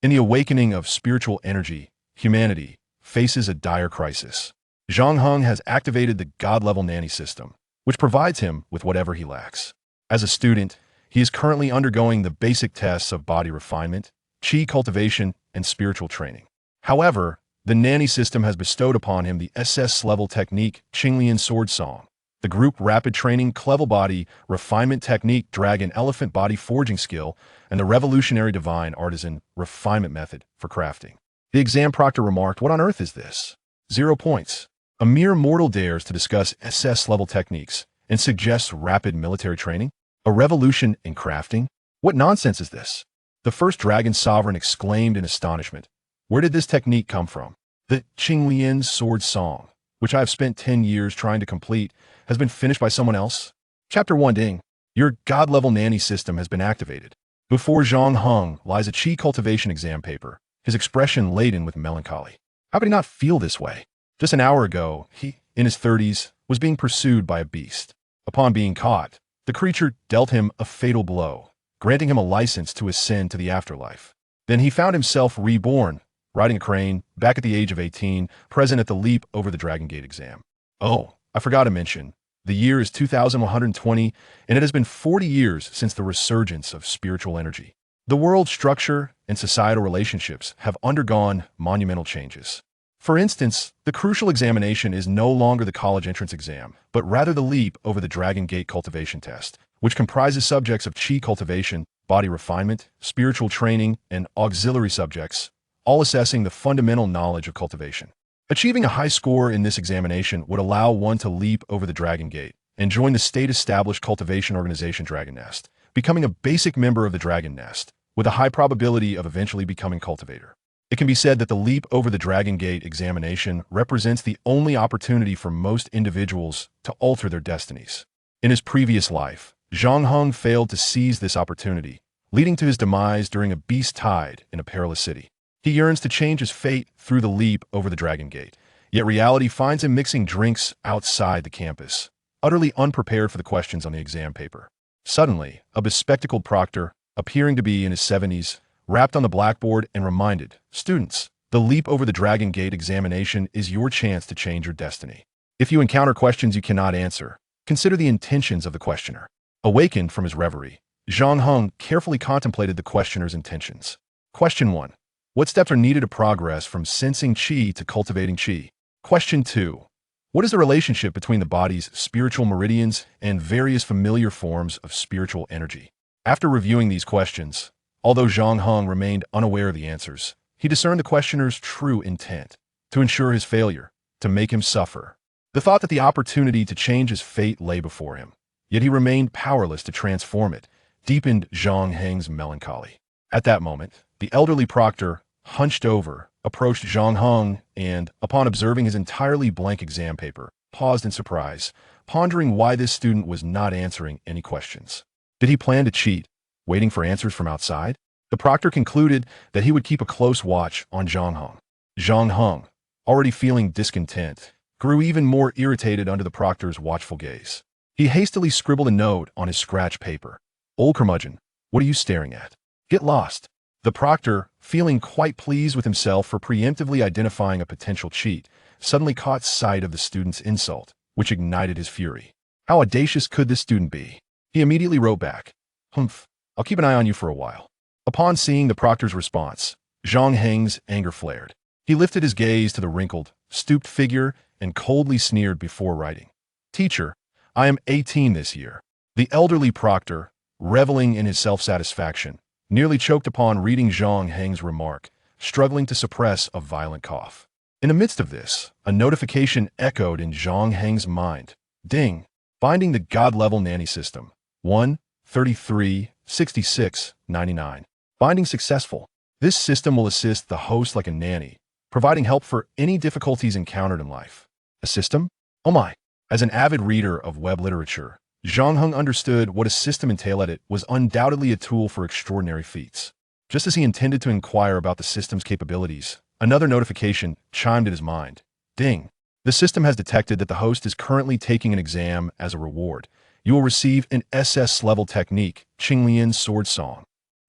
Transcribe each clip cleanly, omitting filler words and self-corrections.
In the awakening of spiritual energy, humanity faces a dire crisis. Zhang Heng has activated the God-level Nanny system, which provides him with whatever he lacks. As a student, he is currently undergoing the basic tests of body refinement, qi cultivation, and spiritual training. However, the Nanny system has bestowed upon him the SS-level technique Qinglian Sword Song, the group rapid training clever body refinement technique dragon elephant body forging skill, and the revolutionary divine artisan refinement method for crafting. The exam proctor remarked, "What on earth is this? 0 points. A mere mortal dares to discuss SS-level techniques and suggests rapid military training? A revolution in crafting? What nonsense is this?" The first dragon sovereign exclaimed in astonishment. Where did this technique come from? The Qinglian Sword Song, which I have spent 10 years trying to complete, has been finished by someone else? Chapter 1 Ding. Your God-level Nanny system has been activated. Before Zhang Heng lies a qi cultivation exam paper, his expression laden with melancholy. How could he not feel this way? Just an hour ago, he, in his 30s, was being pursued by a beast. Upon being caught, the creature dealt him a fatal blow, granting him a license to ascend to the afterlife. Then he found himself reborn, riding a crane, back at the age of 18, present at the leap over the Dragon Gate exam. Oh, I forgot to mention, the year is 2120, and it has been 40 years since the resurgence of spiritual energy. The world structure and societal relationships have undergone monumental changes. For instance, the crucial examination is no longer the college entrance exam, but rather the leap over the Dragon Gate cultivation test, which comprises subjects of qi cultivation, body refinement, spiritual training, and auxiliary subjects, all assessing the fundamental knowledge of cultivation. Achieving a high score in this examination would allow one to leap over the Dragon Gate and join the state-established cultivation organization Dragon Nest, becoming a basic member of the Dragon Nest, with a high probability of eventually becoming cultivator. It can be said that the leap over the Dragon Gate examination represents the only opportunity for most individuals to alter their destinies. In his previous life, Zhang Heng failed to seize this opportunity, leading to his demise during a beast tide in a perilous city. He yearns to change his fate through the leap over the Dragon Gate, yet reality finds him mixing drinks outside the campus, utterly unprepared for the questions on the exam paper. Suddenly, a bespectacled proctor, appearing to be in his 70s, rapped on the blackboard and reminded, "Students, the leap over the Dragon Gate examination is your chance to change your destiny. If you encounter questions you cannot answer, consider the intentions of the questioner." Awakened from his reverie, Zhang Heng carefully contemplated the questioner's intentions. Question 1. What steps are needed to progress from sensing qi to cultivating qi? Question 2. What is the relationship between the body's spiritual meridians and various familiar forms of spiritual energy? After reviewing these questions, although Zhang Heng remained unaware of the answers, he discerned the questioner's true intent, to ensure his failure, to make him suffer. The thought that the opportunity to change his fate lay before him, yet he remained powerless to transform it, deepened Zhang Heng's melancholy. At that moment, the elderly proctor, hunched over, approached Zhang Heng and, upon observing his entirely blank exam paper, paused in surprise, pondering why this student was not answering any questions. Did he plan to cheat, waiting for answers from outside? The proctor concluded that he would keep a close watch on Zhang Heng. Zhang Heng, already feeling discontent, grew even more irritated under the proctor's watchful gaze. He hastily scribbled a note on his scratch paper. "Old curmudgeon, what are you staring at? Get lost." The proctor, feeling quite pleased with himself for preemptively identifying a potential cheat, suddenly caught sight of the student's insult, which ignited his fury. How audacious could this student be? He immediately wrote back, "Humph, I'll keep an eye on you for a while." Upon seeing the proctor's response, Zhang Heng's anger flared. He lifted his gaze to the wrinkled, stooped figure and coldly sneered before writing, "Teacher, I am 18 this year." The elderly proctor, reveling in his self-satisfaction, nearly choked upon reading Zhang Heng's remark, struggling to suppress a violent cough. In the midst of this, a notification echoed in Zhang Heng's mind. Ding! Binding the God-level Nanny system. 1-33-66-99. Binding successful. This system will assist the host like a nanny, providing help for any difficulties encountered in life. A system? Oh my! As an avid reader of web literature, Zhang Heng understood what a system entailed. It was undoubtedly a tool for extraordinary feats. Just as he intended to inquire about the system's capabilities, another notification chimed in his mind. Ding! The system has detected that the host is currently taking an exam. As a reward, you will receive an SS-level technique, Qinglian Sword Song.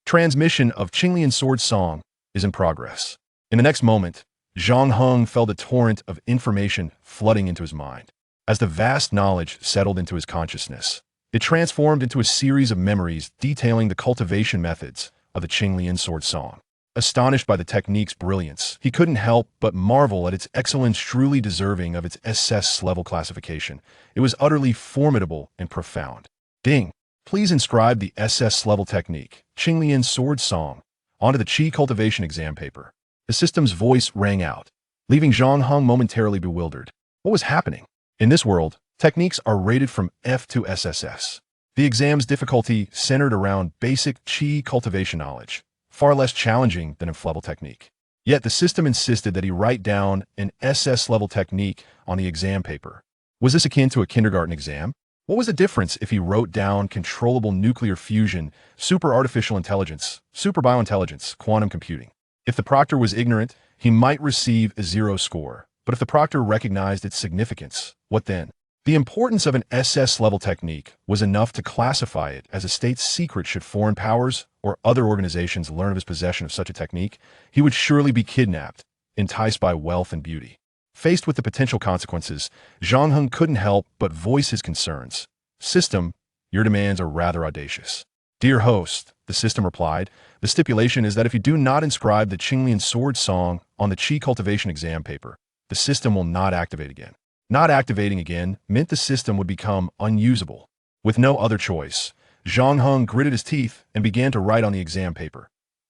Transmission of Qinglian Sword Song, is in progress. In the next moment, Zhang Heng felt a torrent of information flooding into his mind. As the vast knowledge settled into his consciousness, it transformed into a series of memories detailing the cultivation methods of the Qinglian sword song. Astonished by the technique's brilliance, he couldn't help but marvel at its excellence, truly deserving of its SS-level classification. It was utterly formidable and profound. Ding! Please inscribe the SS-level technique, Qinglian sword song, onto the Qi cultivation exam paper. The system's voice rang out, leaving Zhang Heng momentarily bewildered. What was happening? In this world, techniques are rated from F to SSS. The exam's difficulty centered around basic Qi cultivation knowledge, far less challenging than a level technique. Yet the system insisted that he write down an SS-level technique on the exam paper. Was this akin to a kindergarten exam? What was the difference if he wrote down controllable nuclear fusion, super artificial intelligence, super biointelligence, quantum computing? If the proctor was ignorant, he might receive a 0 score. But if the proctor recognized its significance, what then? The importance of an SS-level technique was enough to classify it as a state secret. Should foreign powers or other organizations learn of his possession of such a technique, he would surely be kidnapped, enticed by wealth and beauty. Faced with the potential consequences, Zhang Heng couldn't help but voice his concerns. System, your demands are rather audacious. Dear host, the system replied, the stipulation is that if you do not inscribe the Qinglian sword song on the Qi cultivation exam paper, the system will not activate again. Not activating again meant the system would become unusable. With no other choice, Zhang Heng gritted his teeth and began to write on the exam paper.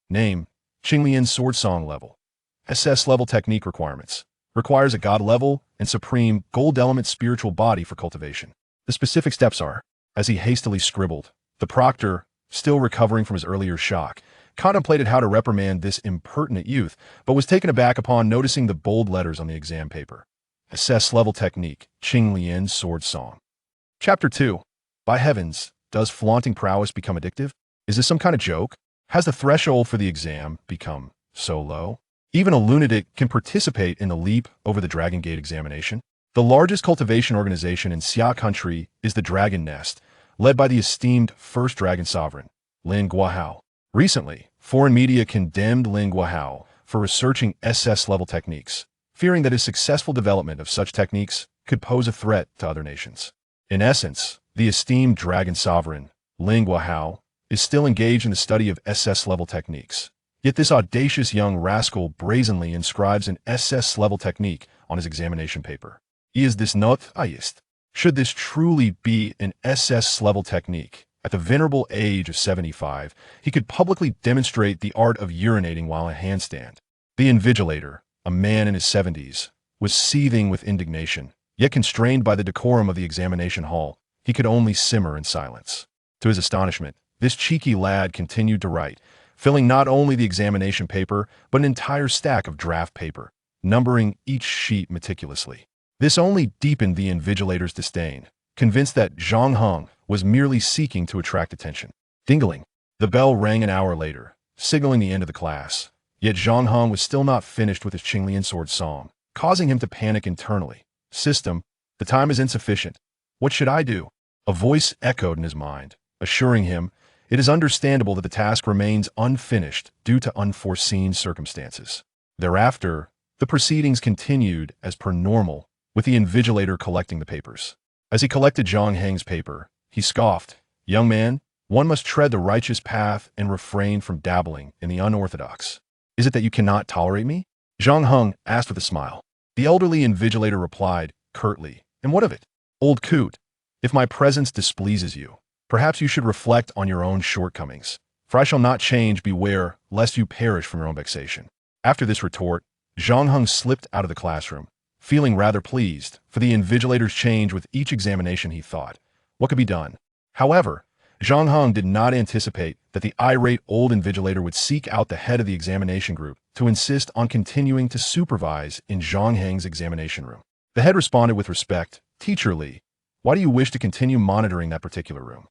Name, Qinglian sword song level. SS-level technique requirements. Requires a god level and supreme gold element spiritual body for cultivation. The specific steps are, as he hastily scribbled, the proctor, still recovering from his earlier shock, contemplated how to reprimand this impertinent youth, but was taken aback upon noticing the bold letters on the exam paper. SS-level technique, Qinglian sword song. Chapter 2. By heavens, does flaunting prowess become addictive? Is this some kind of joke? Has the threshold for the exam become so low? Even a lunatic can participate in the leap over the Dragon Gate examination. The largest cultivation organization in Xia country is the Dragon Nest, led by the esteemed first dragon sovereign, Lin Guahao. Recently, foreign media condemned Lin Guahao for researching SS-level techniques, fearing that his successful development of such techniques could pose a threat to other nations. In essence, the esteemed dragon sovereign, Lin Guahao, is still engaged in the study of SS-level techniques. Yet this audacious young rascal brazenly inscribes an SS-level technique on his examination paper. Is this not highest? Should this truly be an SS-level technique, at the venerable age of 75, he could publicly demonstrate the art of urinating while in a handstand. The invigilator, a man in his 70s, was seething with indignation, yet constrained by the decorum of the examination hall, he could only simmer in silence. To his astonishment, this cheeky lad continued to write, filling not only the examination paper, but an entire stack of draft paper, numbering each sheet meticulously. This only deepened the invigilator's disdain, convinced that Zhang Heng was merely seeking to attract attention. Dingling. The bell rang an hour later, signaling the end of the class. Yet Zhang Heng was still not finished with his Qinglian sword song, causing him to panic internally. System, the time is insufficient. What should I do? A voice echoed in his mind, assuring him it is understandable that the task remains unfinished due to unforeseen circumstances. Thereafter, the proceedings continued as per normal, with the invigilator collecting the papers. As he collected Zhang Heng's paper, he scoffed, "Young man, one must tread the righteous path and refrain from dabbling in the unorthodox. Is it that you cannot tolerate me?" Zhang Heng asked with a smile. The elderly invigilator replied, curtly, "And what of it? Old coot, if my presence displeases you, perhaps you should reflect on your own shortcomings, for I shall not change. Beware, lest you perish from your own vexation." After this retort, Zhang Heng slipped out of the classroom, feeling rather pleased, for the invigilator's change with each examination. He thought, what could be done? However, Zhang Heng did not anticipate that the irate old invigilator would seek out the head of the examination group to insist on continuing to supervise in Zhang Heng's examination room. The head responded with respect, "Teacher Li, why do you wish to continue monitoring that particular room?"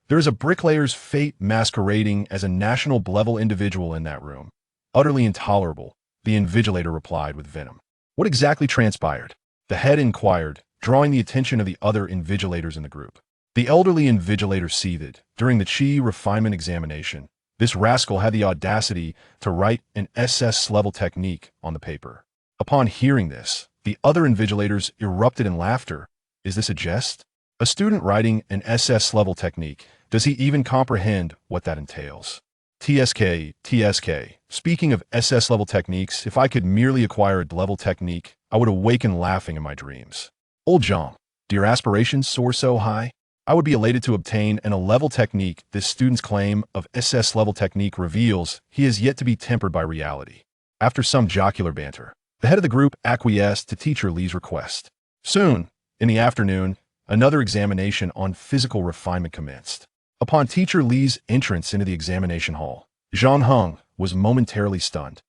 There is a bricklayer's fate masquerading as a national level individual in that room. Utterly intolerable, the invigilator replied with venom. What exactly transpired? The head inquired, drawing the attention of the other invigilators in the group. The elderly invigilator seethed. During the Qi refinement examination, This rascal had the audacity to write an SS-level technique on the paper. Upon hearing this, the other invigilators erupted in laughter. Is this a jest? A student writing an SS-level technique, does he even comprehend what that entails? TSK. Speaking of SS-level techniques, if I could merely acquire a level technique, I would awaken laughing in my dreams. Old Jean, do your aspirations soar so high? I would be elated to obtain an A-level technique. This student's claim of SS-level technique reveals he is yet to be tempered by reality. After some jocular banter, the head of the group acquiesced to Teacher Lee's request. Soon, in the afternoon, another examination on physical refinement commenced. Upon Teacher Lee's entrance into the examination hall, Zhang Heng was momentarily stunned.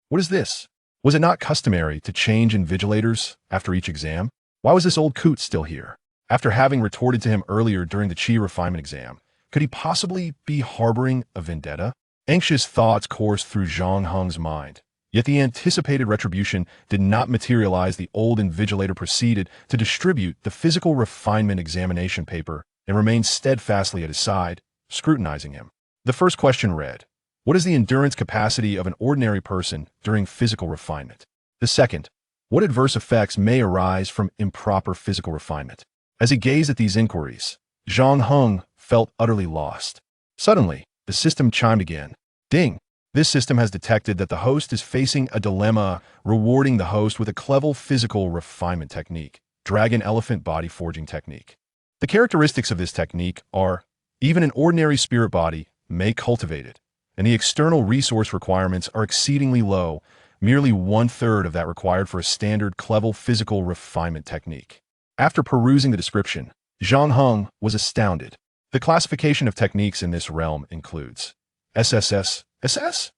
What is this? Was it not customary to change invigilators after each exam? Why was this old coot still here? After having retorted to him earlier during the Qi refinement exam, could he possibly be harboring a vendetta? Anxious thoughts coursed through Zhang Heng's mind. Yet the anticipated retribution did not materialize. The old invigilator proceeded to distribute the physical refinement examination paper and remained steadfastly at his side, scrutinizing him. The first question read, what is the endurance capacity of an ordinary person during physical refinement? The second, what adverse effects may arise from improper physical refinement? As he gazed at these inquiries, Zhang Heng felt utterly lost. Suddenly, the system chimed again. Ding! This system has detected that the host is facing a dilemma, rewarding the host with a clever physical refinement technique, dragon elephant body forging technique. The characteristics of this technique are, even an ordinary spirit body may cultivate it, and the external resource requirements are exceedingly low, merely 1/3 of that required for a standard clever physical refinement technique. After perusing the description, Zhang Heng was astounded. The classification of techniques in this realm includes SSS, SS,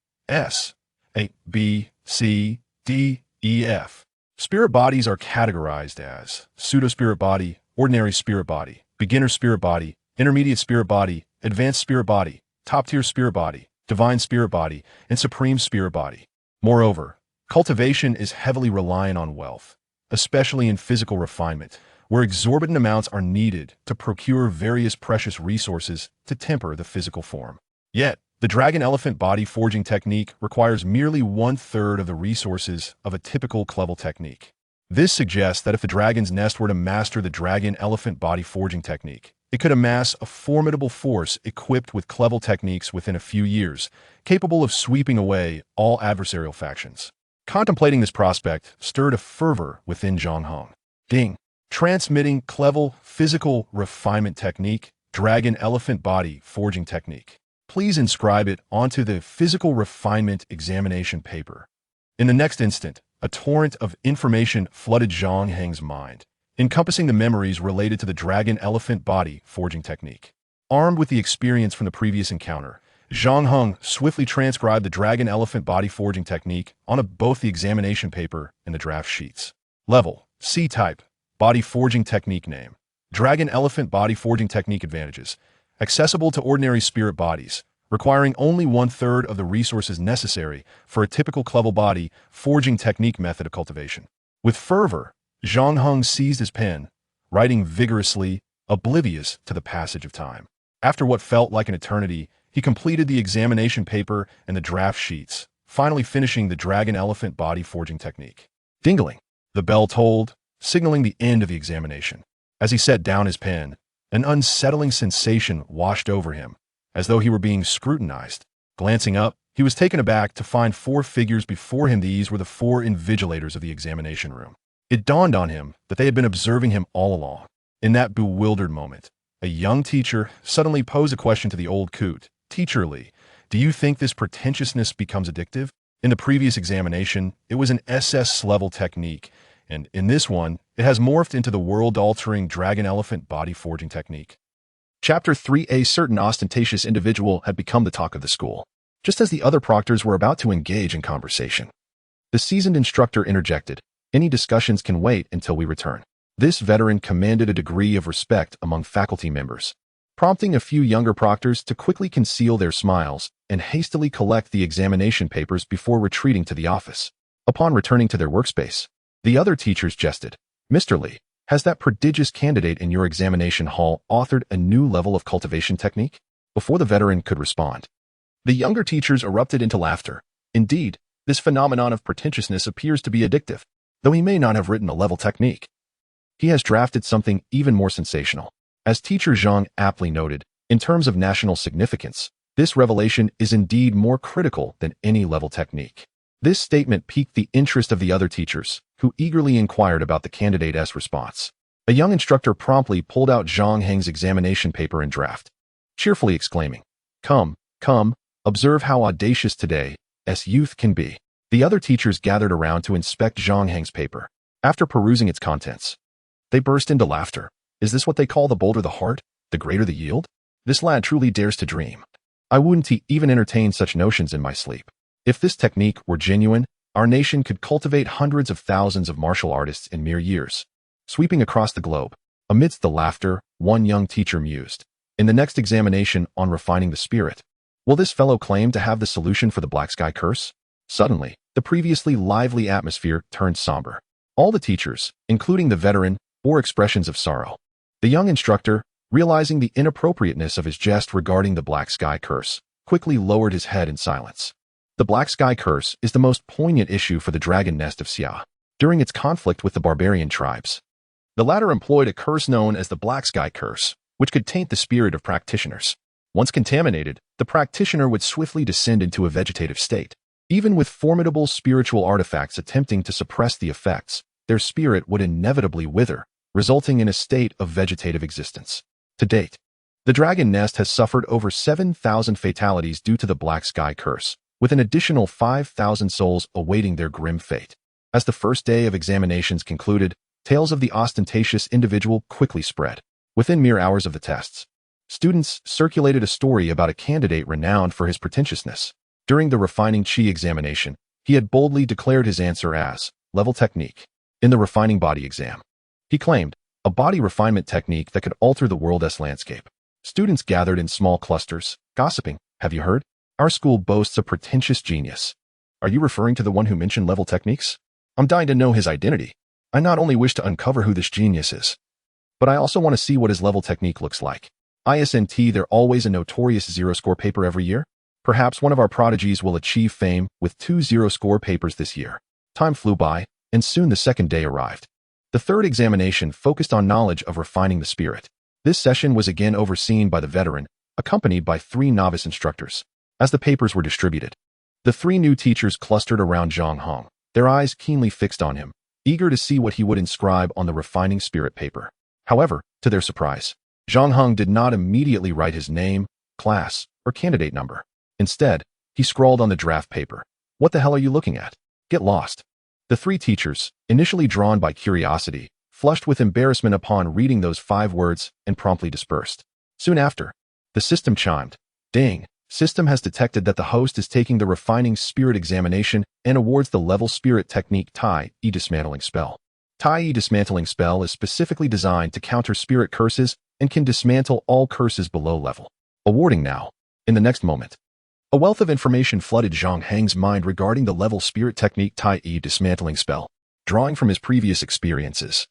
A, B, C, D, E, F. Spirit bodies are categorized as pseudo-spirit body, ordinary spirit body, beginner spirit body, intermediate spirit body, advanced spirit body, top-tier spirit body, divine spirit body, and supreme spirit body. Moreover, cultivation is heavily reliant on wealth, especially in physical refinement, where exorbitant amounts are needed to procure various precious resources to temper the physical form. Yet, the dragon elephant body forging technique requires merely 1/3 of the resources of a typical clever technique. This suggests that if the dragon's nest were to master the dragon elephant body forging technique, it could amass a formidable force equipped with clever techniques within a few years, capable of sweeping away all adversarial factions. Contemplating this prospect stirred a fervor within Zhang Heng. Ding! Transmitting clever physical refinement technique, dragon elephant body forging technique. Please inscribe it onto the physical refinement examination paper. In the next instant, a torrent of information flooded Zhang Heng's mind, encompassing the memories related to the dragon elephant body forging technique. Armed with the experience from the previous encounter, Zhang Heng swiftly transcribed the dragon elephant body forging technique onto both the examination paper and the draft sheets. Level, C-type, body forging technique name. Dragon elephant body forging technique advantages. Accessible to ordinary spirit bodies, requiring only 1/3 of the resources necessary for a typical clever body forging technique method of cultivation. With fervor, Zhang Heng seized his pen, writing vigorously, oblivious to the passage of time. After what felt like an eternity, he completed the examination paper and the draft sheets, finally finishing the dragon elephant body forging technique. Dingling, the bell tolled, signaling the end of the examination. As he set down his pen, an unsettling sensation washed over him, as though he were being scrutinized. Glancing up, he was taken aback to find 4 figures before him. These were the 4 invigilators of the examination room. It dawned on him that they had been observing him all along. In that bewildered moment, a young teacher suddenly posed a question to the old coot. Teacher Lee, do you think this pretentiousness becomes addictive? In the previous examination, it was an SS-level technique, and in this one, it has morphed into the world-altering dragon elephant body forging technique. Chapter 3. A certain ostentatious individual had become the talk of the school, just as the other proctors were about to engage in conversation. The seasoned instructor interjected, "Any discussions can wait until we return." This veteran commanded a degree of respect among faculty members, prompting a few younger proctors to quickly conceal their smiles and hastily collect the examination papers before retreating to the office. Upon returning to their workspace, the other teachers jested, "Mr. Lee, has that prodigious candidate in your examination hall authored a new level of cultivation technique?" Before the veteran could respond, The younger teachers erupted into laughter. Indeed, this phenomenon of pretentiousness appears to be addictive. Though he may not have written a level technique, he has drafted something even more sensational. As teacher Zhang aptly noted, in terms of national significance, this revelation is indeed more critical than any level technique. This statement piqued the interest of the other teachers, who eagerly inquired about the candidate's response. A young instructor promptly pulled out Zhang Heng's examination paper and draft, cheerfully exclaiming, "Come, come, observe how audacious today's youth can be." The other teachers gathered around to inspect Zhang Heng's paper. After perusing its contents, they burst into laughter. Is this what they call the bolder the heart, the greater the yield? This lad truly dares to dream. I wouldn't even entertain such notions in my sleep. If this technique were genuine, our nation could cultivate hundreds of thousands of martial artists in mere years. Sweeping across the globe, amidst the laughter, one young teacher mused, in the next examination on refining the spirit, will this fellow claim to have the solution for the black sky curse? Suddenly, the previously lively atmosphere turned somber. All the teachers, including the veteran, bore expressions of sorrow. The young instructor, realizing the inappropriateness of his jest regarding the black sky curse, quickly lowered his head in silence. The black sky curse is the most poignant issue for the dragon nest of Xia. During its conflict with the barbarian tribes, the latter employed a curse known as the black sky curse, which could taint the spirit of practitioners. Once contaminated, the practitioner would swiftly descend into a vegetative state. Even with formidable spiritual artifacts attempting to suppress the effects, their spirit would inevitably wither, resulting in a state of vegetative existence. To date, the dragon nest has suffered over 7,000 fatalities due to the black sky curse, with an additional 5,000 souls awaiting their grim fate. As the first day of examinations concluded, tales of the ostentatious individual quickly spread. Within mere hours of the tests, students circulated a story about a candidate renowned for his pretentiousness. During the refining chi examination, he had boldly declared his answer as level technique. In the refining body exam, he claimed a body refinement technique that could alter the world's landscape. Students gathered in small clusters, gossiping. Have you heard? Our school boasts a pretentious genius. Are you referring to the one who mentioned level techniques? I'm dying to know his identity. I not only wish to uncover who this genius is, but I also want to see what his level technique looks like. Isn't there always a notorious zero-score paper every year? Perhaps one of our prodigies will achieve fame with 2 zero-score papers this year. Time flew by, and soon the second day arrived. The third examination focused on knowledge of refining the spirit. This session was again overseen by the veteran, accompanied by 3 novice instructors. As the papers were distributed, the 3 new teachers clustered around Zhang Hong, their eyes keenly fixed on him, eager to see what he would inscribe on the refining spirit paper. However, to their surprise, Zhang Hong did not immediately write his name, class, or candidate number. Instead, he scrawled on the draft paper, "What the hell are you looking at? Get lost." The 3 teachers, initially drawn by curiosity, flushed with embarrassment upon reading those 5 words and promptly dispersed. Soon after, the system chimed. Ding! System has detected that the host is taking the refining spirit examination and awards the level spirit technique Tai E dismantling spell. Tai E dismantling spell is specifically designed to counter spirit curses and can dismantle all curses below level. Awarding now. In the next moment, a wealth of information flooded Zhang Heng's mind regarding the level spirit technique Tai E dismantling spell. Drawing from his previous experiences,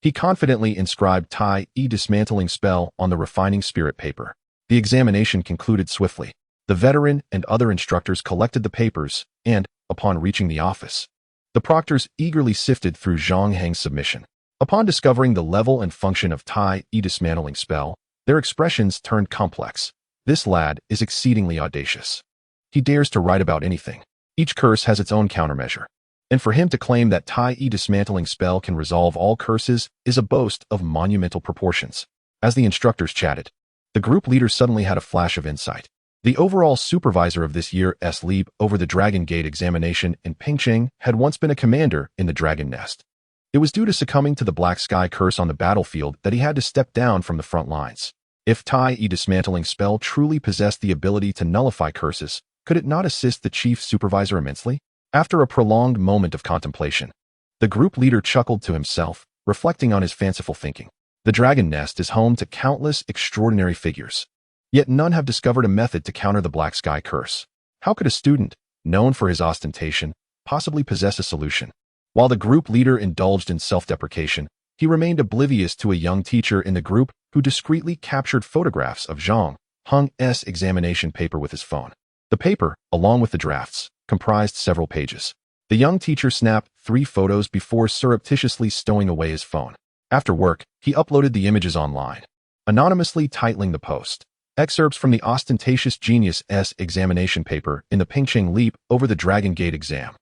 he confidently inscribed Tai E dismantling spell on the refining spirit paper. The examination concluded swiftly. The veteran and other instructors collected the papers, and, upon reaching the office, the proctors eagerly sifted through Zhang Heng's submission. Upon discovering the level and function of Tai E dismantling spell, their expressions turned complex. This lad is exceedingly audacious. He dares to write about anything. Each curse has its own countermeasure. And for him to claim that Tai E dismantling spell can resolve all curses is a boast of monumental proportions. As the instructors chatted, the group leader suddenly had a flash of insight. The overall supervisor of this year's leap over the Dragon Gate examination in Pingcheng had once been a commander in the Dragon Nest. It was due to succumbing to the Black Sky curse on the battlefield that he had to step down from the front lines. If Tai E dismantling spell truly possessed the ability to nullify curses, could it not assist the chief supervisor immensely? After a prolonged moment of contemplation, the group leader chuckled to himself, reflecting on his fanciful thinking. The Dragon Nest is home to countless extraordinary figures, yet none have discovered a method to counter the Black Sky curse. How could a student, known for his ostentation, possibly possess a solution? While the group leader indulged in self-deprecation, he remained oblivious to a young teacher in the group who discreetly captured photographs of Zhang Hong's examination paper with his phone. The paper, along with the drafts, comprised several pages. The young teacher snapped 3 photos before surreptitiously stowing away his phone. After work, he uploaded the images online, anonymously titling the post, "Excerpts from the ostentatious genius S examination paper in the Pingching Leap over the Dragon Gate exam."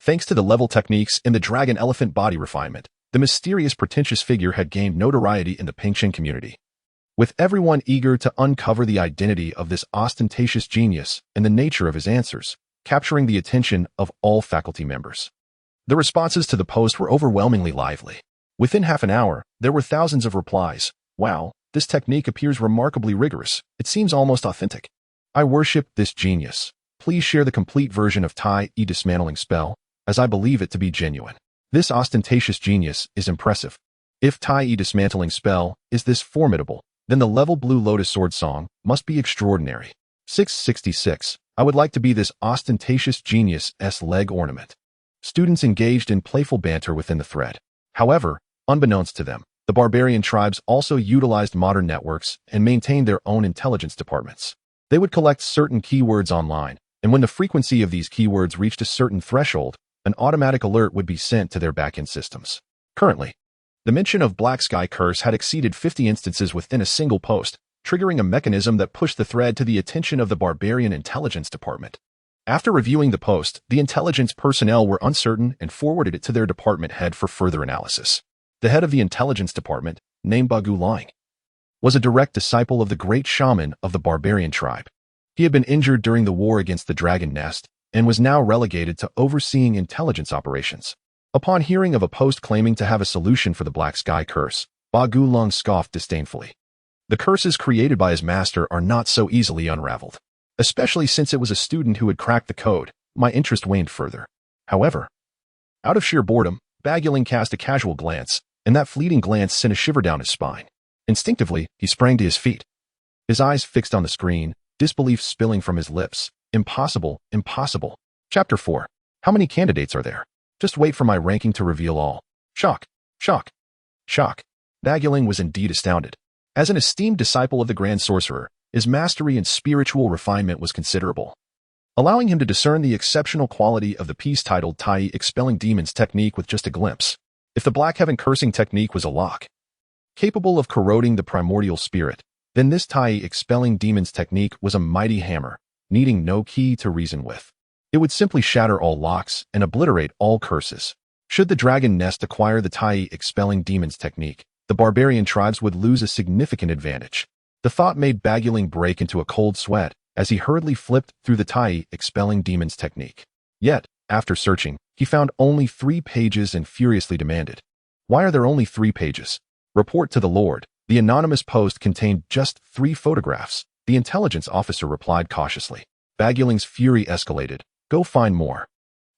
Thanks to the level techniques and the dragon elephant body refinement, the mysterious pretentious figure had gained notoriety in the Pingching community, with everyone eager to uncover the identity of this ostentatious genius and the nature of his answers, capturing the attention of all faculty members. The responses to the post were overwhelmingly lively. Within half an hour, there were thousands of replies. "Wow, this technique appears remarkably rigorous. It seems almost authentic. I worship this genius. Please share the complete version of Tai E dismantling spell, as I believe it to be genuine. This ostentatious genius is impressive. If Tai E dismantling spell is this formidable, then the level blue Lotus Sword song must be extraordinary. 666. I would like to be this ostentatious genius S leg ornament." Students engaged in playful banter within the thread. However, unbeknownst to them, the barbarian tribes also utilized modern networks and maintained their own intelligence departments. They would collect certain keywords online, and when the frequency of these keywords reached a certain threshold, an automatic alert would be sent to their backend systems. Currently, the mention of Black Sky Curse had exceeded 50 instances within a single post, triggering a mechanism that pushed the thread to the attention of the barbarian intelligence department. After reviewing the post, the intelligence personnel were uncertain and forwarded it to their department head for further analysis. The head of the intelligence department, named Bagu Lying, was a direct disciple of the great shaman of the barbarian tribe. He had been injured during the war against the Dragon Nest and was now relegated to overseeing intelligence operations. Upon hearing of a post claiming to have a solution for the Black Sky Curse, Bagu Lying scoffed disdainfully. The curses created by his master are not so easily unraveled. Especially since it was a student who had cracked the code, my interest waned further. However, out of sheer boredom, Baguling cast a casual glance, and that fleeting glance sent a shiver down his spine. Instinctively, he sprang to his feet. His eyes fixed on the screen, disbelief spilling from his lips. Impossible, impossible. Chapter 4. How many candidates are there? Just wait for my ranking to reveal all. Shock, shock, shock. Baguling was indeed astounded. As an esteemed disciple of the Grand Sorcerer, his mastery in spiritual refinement was considerable, allowing him to discern the exceptional quality of the piece titled Tai Expelling Demons technique with just a glimpse. If the Black Heaven Cursing technique was a lock, capable of corroding the primordial spirit, then this Tai Expelling Demons technique was a mighty hammer, needing no key to reason with. It would simply shatter all locks and obliterate all curses. Should the Dragon Nest acquire the Tai Expelling Demons technique, the barbarian tribes would lose a significant advantage. The thought made Baguling break into a cold sweat as he hurriedly flipped through the Tai Expelling Demons technique. Yet, after searching, he found only 3 pages and furiously demanded, "Why are there only 3 pages? Report to the Lord." The anonymous post contained just 3 photographs. The intelligence officer replied cautiously. Baguling's fury escalated. "Go find more.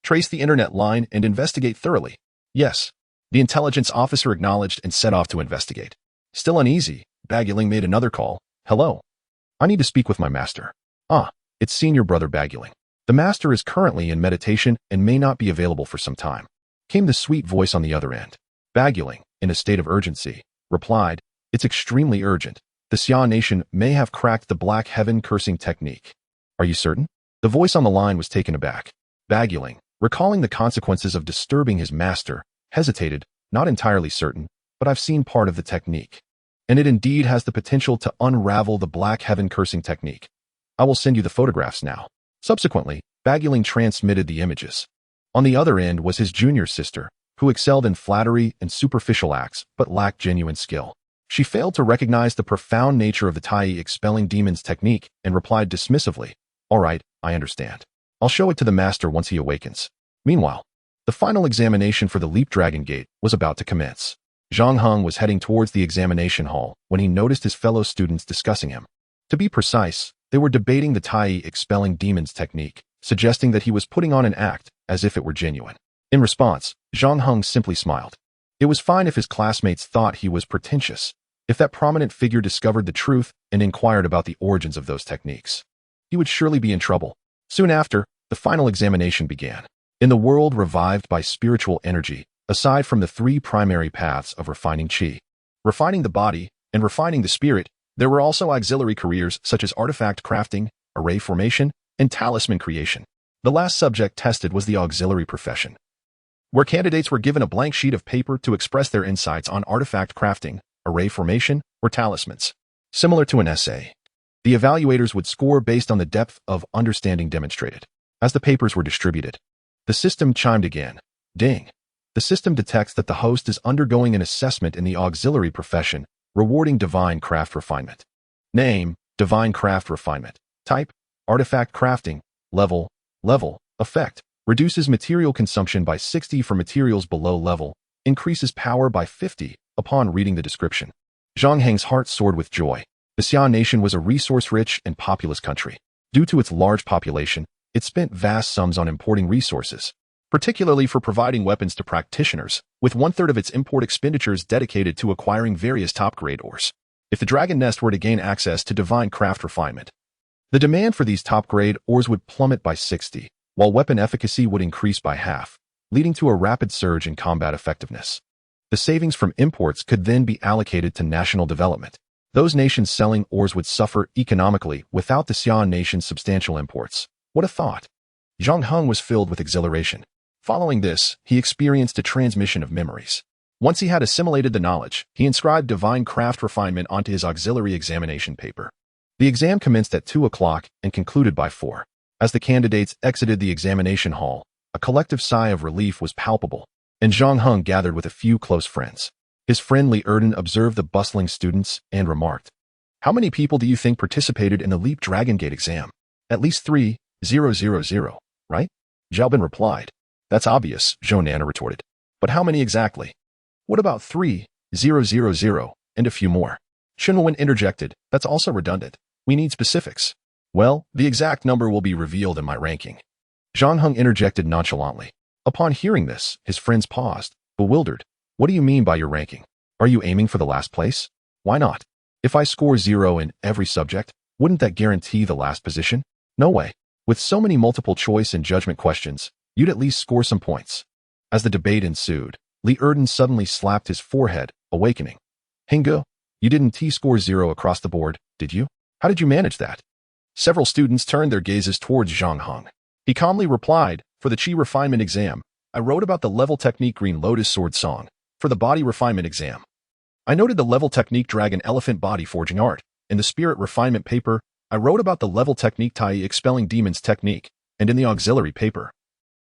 Trace the internet line and investigate thoroughly." "Yes." The intelligence officer acknowledged and set off to investigate. Still uneasy, Baguling made another call. "Hello. I need to speak with my master." "Ah, it's senior brother Baguling. The master is currently in meditation and may not be available for some time," came the sweet voice on the other end. Baguling, in a state of urgency, replied, "It's extremely urgent. The Xia Nation may have cracked the Black Heaven Cursing technique." "Are you certain?" The voice on the line was taken aback. Baguling, recalling the consequences of disturbing his master, hesitated, "Not entirely certain, but I've seen part of the technique. And it indeed has the potential to unravel the Black Heaven Cursing technique. I will send you the photographs now." Subsequently, Baguling transmitted the images. On the other end was his junior sister, who excelled in flattery and superficial acts but lacked genuine skill. She failed to recognize the profound nature of the Tai Expelling Demons technique and replied dismissively, "All right, I understand. I'll show it to the master once he awakens." Meanwhile, the final examination for the Leap Dragon Gate was about to commence. Zhang Heng was heading towards the examination hall when he noticed his fellow students discussing him. To be precise, they were debating the Tai Expelling Demons technique, suggesting that he was putting on an act as if it were genuine. In response, Zhang Heng simply smiled. It was fine if his classmates thought he was pretentious, if that prominent figure discovered the truth and inquired about the origins of those techniques. He would surely be in trouble. Soon after, the final examination began. In the world revived by spiritual energy, aside from the 3 primary paths of refining chi, refining the body, and refining the spirit, there were also auxiliary careers such as artifact crafting, array formation, and talisman creation. The last subject tested was the auxiliary profession, where candidates were given a blank sheet of paper to express their insights on artifact crafting, array formation, or talismans. Similar to an essay, the evaluators would score based on the depth of understanding demonstrated. As the papers were distributed, the system chimed again. Ding. The system detects that the host is undergoing an assessment in the auxiliary profession, rewarding divine craft refinement. Name, divine craft refinement. Type, artifact crafting. Level, effect. Reduces material consumption by 60 for materials below level. Increases power by 50 upon reading the description. Zhang Heng's heart soared with joy. The Xia nation was a resource-rich and populous country. Due to its large population, it spent vast sums on importing resources, particularly for providing weapons to practitioners, with 1/3 of its import expenditures dedicated to acquiring various top-grade ores. If the Dragon Nest were to gain access to divine craft refinement, the demand for these top-grade ores would plummet by 60, while weapon efficacy would increase by half, leading to a rapid surge in combat effectiveness. The savings from imports could then be allocated to national development. Those nations selling ores would suffer economically without the Xia nation's substantial imports. What a thought! Zhang Heng was filled with exhilaration. Following this, he experienced a transmission of memories. Once he had assimilated the knowledge, he inscribed divine craft refinement onto his auxiliary examination paper. The exam commenced at 2 o'clock and concluded by 4. As the candidates exited the examination hall, a collective sigh of relief was palpable, and Zhang Heng gathered with a few close friends. His friend Li observed the bustling students and remarked, "How many people do you think participated in the Leap Dragon Gate exam?" "At least 3,000, right?" Xiaobin replied. "That's obvious," Zhou Nana retorted. "But how many exactly?" "What about 3,000 and a few more?" Chen Wen interjected. "That's also redundant. We need specifics." "Well, the exact number will be revealed in my ranking." Zhang Heng interjected nonchalantly. Upon hearing this, his friends paused, bewildered. "What do you mean by your ranking? Are you aiming for the last place?" "Why not? If I score 0 in every subject, wouldn't that guarantee the last position?" "No way. With so many multiple choice and judgment questions, you'd at least score some points." As the debate ensued, Li suddenly slapped his forehead, awakening. "Hengge, you didn't T-score 0 across the board, did you? How did you manage that?" Several students turned their gazes towards Zhang Heng. He calmly replied, "For the Qi refinement exam, I wrote about the level technique Green Lotus Sword Song. For the body refinement exam, I noted the level technique Dragon Elephant Body Forging Art. In the spirit refinement paper, I wrote about the level technique Tai Expelling Demons technique, and in the auxiliary paper,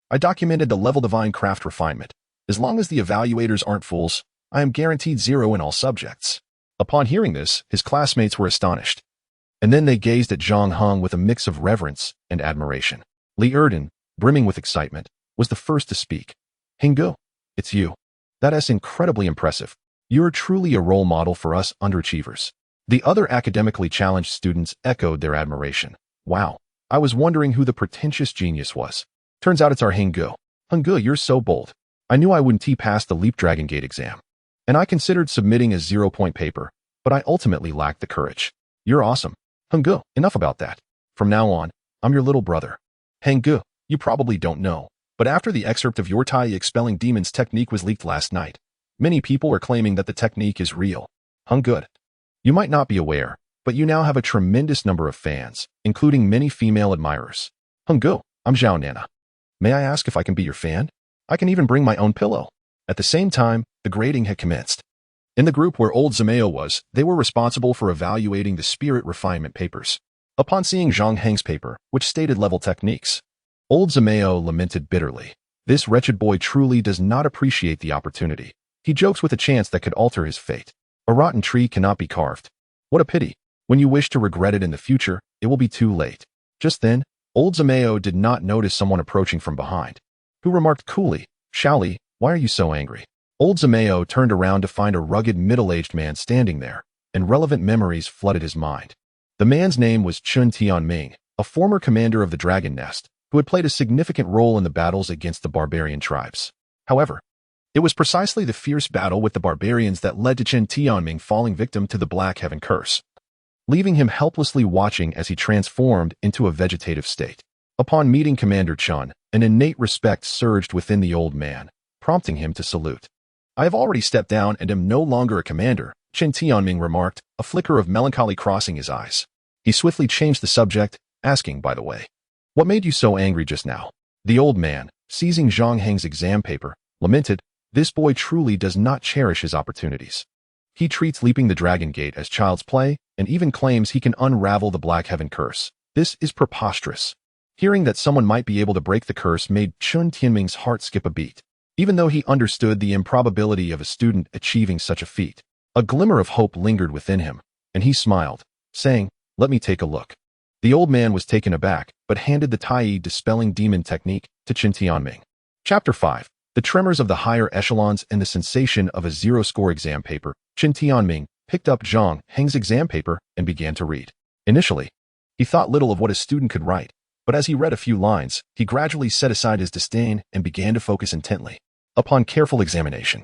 I documented the level divine craft refinement. As long as the evaluators aren't fools, I am guaranteed 0 in all subjects." Upon hearing this, his classmates were astonished. And then they gazed at Zhang Heng with a mix of reverence and admiration. Li brimming with excitement, was the first to speak. "Hengge, it's you. That's incredibly impressive. You're truly a role model for us underachievers." The other academically challenged students echoed their admiration. "Wow, I was wondering who the pretentious genius was. Turns out it's our Hengge. Hengge, you're so bold. I knew I wouldn't pass the Leap Dragon Gate exam. And I considered submitting a 0-point paper, but I ultimately lacked the courage. You're awesome. Hengge, enough about that. From now on, I'm your little brother." "Hengge, you probably don't know, but after the excerpt of your Tai Expelling Demons technique was leaked last night, many people are claiming that the technique is real. Hengge, you might not be aware, but you now have a tremendous number of fans, including many female admirers." "Hengge, I'm Zhao Nana. May I ask if I can be your fan? I can even bring my own pillow." At the same time, the grading had commenced. In the group where old Zameo was, they were responsible for evaluating the spirit refinement papers. Upon seeing Zhang Heng's paper, which stated level techniques, old Zameo lamented bitterly. "This wretched boy truly does not appreciate the opportunity. He jokes with a chance that could alter his fate. A rotten tree cannot be carved. What a pity. When you wish to regret it in the future, it will be too late." Just then, old Zameo did not notice someone approaching from behind, who remarked coolly, "Shaoli, why are you so angry?" Old Zameo turned around to find a rugged middle-aged man standing there, and relevant memories flooded his mind. The man's name was Chun Tianming, a former commander of the Dragon Nest, who had played a significant role in the battles against the barbarian tribes. However, it was precisely the fierce battle with the barbarians that led to Chen Tianming falling victim to the Black Heaven Curse, leaving him helplessly watching as he transformed into a vegetative state. Upon meeting Commander Chun, an innate respect surged within the old man, prompting him to salute. "I have already stepped down and am no longer a commander," Chen Tianming remarked, a flicker of melancholy crossing his eyes. He swiftly changed the subject, asking, "By the way, What made you so angry just now? The old man, seizing Zhang Heng's exam paper, lamented, this boy truly does not cherish his opportunities. He treats leaping the dragon gate as child's play and even claims he can unravel the Black Heaven curse. This is preposterous. Hearing that someone might be able to break the curse made Chun Tianming's heart skip a beat. Even though he understood the improbability of a student achieving such a feat, a glimmer of hope lingered within him, and he smiled, saying, let me take a look. The old man was taken aback, but handed the Tai dispelling demon technique to Chun Tianming. Chapter 5. The tremors of the higher echelons and the sensation of a zero-score exam paper. Chun Tianming picked up Zhang Heng's exam paper and began to read. Initially, he thought little of what a student could write, but as he read a few lines, he gradually set aside his disdain and began to focus intently. Upon careful examination,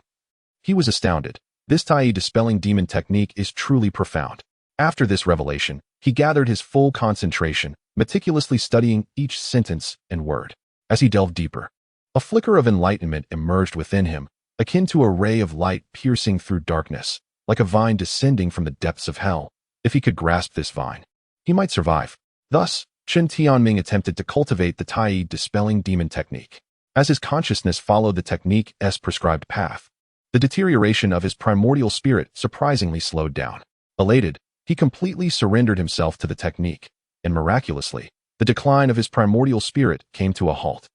he was astounded. This Tai dispelling demon technique is truly profound. After this revelation, he gathered his full concentration, meticulously studying each sentence and word. As he delved deeper, a flicker of enlightenment emerged within him, akin to a ray of light piercing through darkness, like a vine descending from the depths of hell. If he could grasp this vine, he might survive. Thus, Chun Tianming attempted to cultivate the Tai dispelling demon technique. As his consciousness followed the technique's prescribed path, the deterioration of his primordial spirit surprisingly slowed down. Elated, he completely surrendered himself to the technique, and miraculously, the decline of his primordial spirit came to a halt.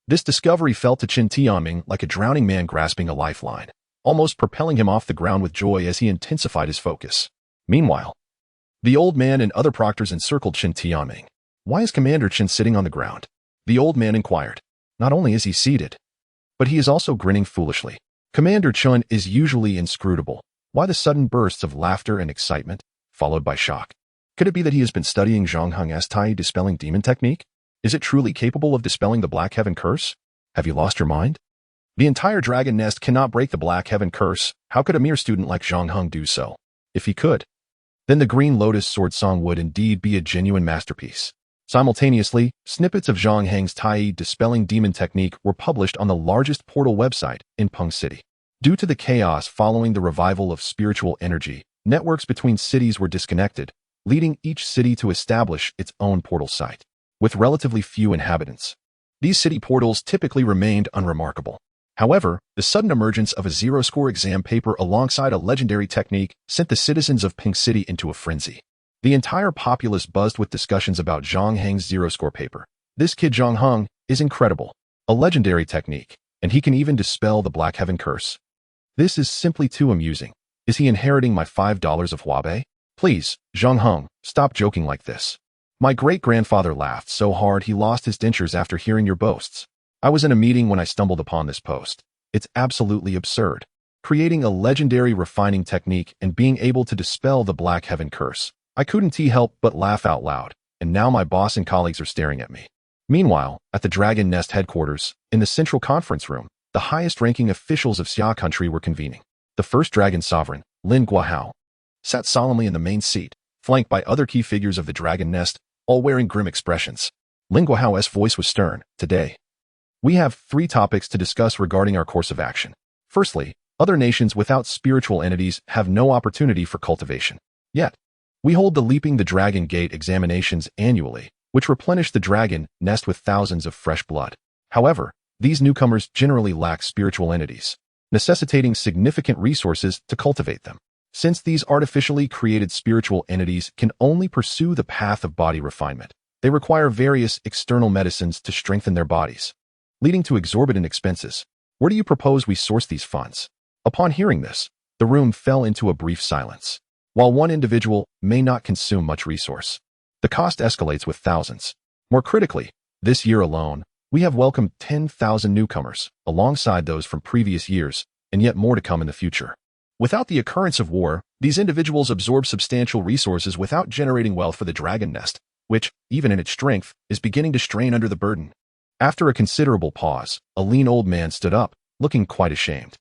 This discovery felt to Chun Tianming like a drowning man grasping a lifeline, almost propelling him off the ground with joy as he intensified his focus. Meanwhile, the old man and other proctors encircled Chun Tianming. Why is Commander Chun sitting on the ground? The old man inquired. Not only is he seated, but he is also grinning foolishly. Commander Chun is usually inscrutable. Why the sudden bursts of laughter and excitement, followed by shock? Could it be that he has been studying Zhang Heng's Tai dispelling demon technique? Is it truly capable of dispelling the Black Heaven curse? Have you lost your mind? The entire dragon nest cannot break the Black Heaven curse. How could a mere student like Zhang Heng do so? If he could, then the green Lotus Sword Song would indeed be a genuine masterpiece. Simultaneously, snippets of Zhang Heng's Tai dispelling demon technique were published on the largest portal website in Peng City. Due to the chaos following the revival of spiritual energy, networks between cities were disconnected, leading each city to establish its own portal site. With relatively few inhabitants, these city portals typically remained unremarkable. However, the sudden emergence of a zero-score exam paper alongside a legendary technique sent the citizens of Peng City into a frenzy. The entire populace buzzed with discussions about Zhang Heng's zero-score paper. This kid Zhang Heng is incredible, a legendary technique, and he can even dispel the Black Heaven curse. This is simply too amusing. Is he inheriting my $5 of Huabei? Please, Zhang Heng, stop joking like this. My great-grandfather laughed so hard he lost his dentures after hearing your boasts. I was in a meeting when I stumbled upon this post. It's absolutely absurd. Creating a legendary refining technique and being able to dispel the Black Heaven curse. I couldn't help but laugh out loud, and now my boss and colleagues are staring at me. Meanwhile, at the Dragon Nest headquarters, in the central conference room, the highest-ranking officials of Xia country were convening. The first dragon sovereign, Lin Guohao, sat solemnly in the main seat, flanked by other key figures of the Dragon Nest, all wearing grim expressions. Lin Guohao's voice was stern. Today, we have 3 topics to discuss regarding our course of action. Firstly, other nations without spiritual entities have no opportunity for cultivation. Yet, we hold the Leaping the Dragon Gate examinations annually, which replenish the dragon nest with thousands of fresh blood. However, these newcomers generally lack spiritual entities, necessitating significant resources to cultivate them. Since these artificially created spiritual entities can only pursue the path of body refinement, they require various external medicines to strengthen their bodies, leading to exorbitant expenses. Where do you propose we source these funds? Upon hearing this, the room fell into a brief silence. While one individual may not consume much resource, the cost escalates with thousands. More critically, this year alone, we have welcomed 10,000 newcomers, alongside those from previous years, and yet more to come in the future. Without the occurrence of war, these individuals absorb substantial resources without generating wealth for the dragon nest, which, even in its strength, is beginning to strain under the burden. After a considerable pause, a lean old man stood up, looking quite ashamed.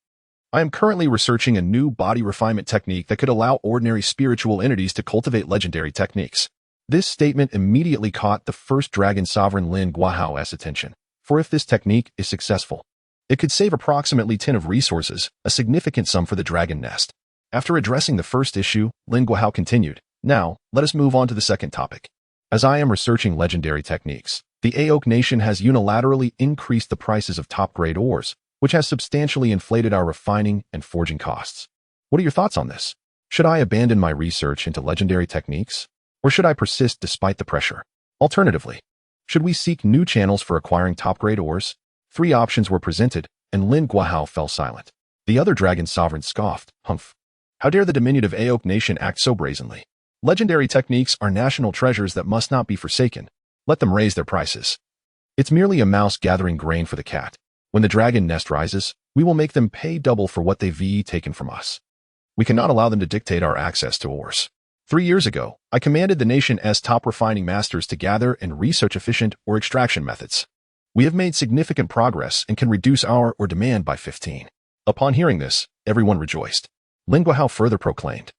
I am currently researching a new body refinement technique that could allow ordinary spiritual entities to cultivate legendary techniques. This statement immediately caught the first dragon sovereign Lin Guohao's attention, for if this technique is successful, it could save approximately 10 of resources, a significant sum for the dragon nest. After addressing the first issue, Lin Guohao continued, now, let us move on to the second topic. As I am researching legendary techniques, The Aok nation has unilaterally increased the prices of top-grade ores, which has substantially inflated our refining and forging costs. What are your thoughts on this? Should I abandon my research into legendary techniques? Or should I persist despite the pressure? Alternatively, should we seek new channels for acquiring top-grade ores? 3 options were presented, and Lin Guahao fell silent. The other dragon sovereign scoffed, "Humph! How dare the diminutive Aok nation act so brazenly? Legendary techniques are national treasures that must not be forsaken. Let them raise their prices. It's merely a mouse gathering grain for the cat. When the dragon nest rises, we will make them pay double for what they've taken from us. We cannot allow them to dictate our access to ores. 3 years ago, I commanded the nation's top refining masters to gather and research efficient ore extraction methods. We have made significant progress and can reduce our ore demand by 15. Upon hearing this, everyone rejoiced. Lin Guahao further proclaimed,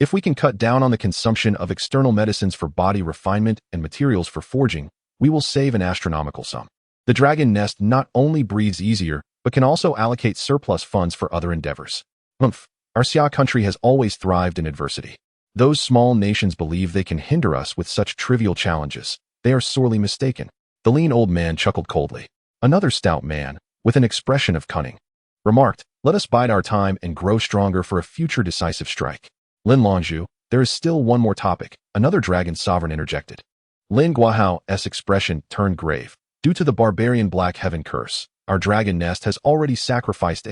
"If we can cut down on the consumption of external medicines for body refinement and materials for forging, we will save an astronomical sum. The dragon nest not only breathes easier, but can also allocate surplus funds for other endeavors. Humph! Our Xia country has always thrived in adversity. Those small nations believe they can hinder us with such trivial challenges. They are sorely mistaken." The lean old man chuckled coldly. Another stout man, with an expression of cunning, remarked, "Let us bide our time and grow stronger for a future decisive strike." Lin Longzhu, there is still one more topic, another dragon sovereign interjected. Lin Guahao's expression turned grave. Due to the barbarian Black Heaven curse, our dragon nest has already sacrificed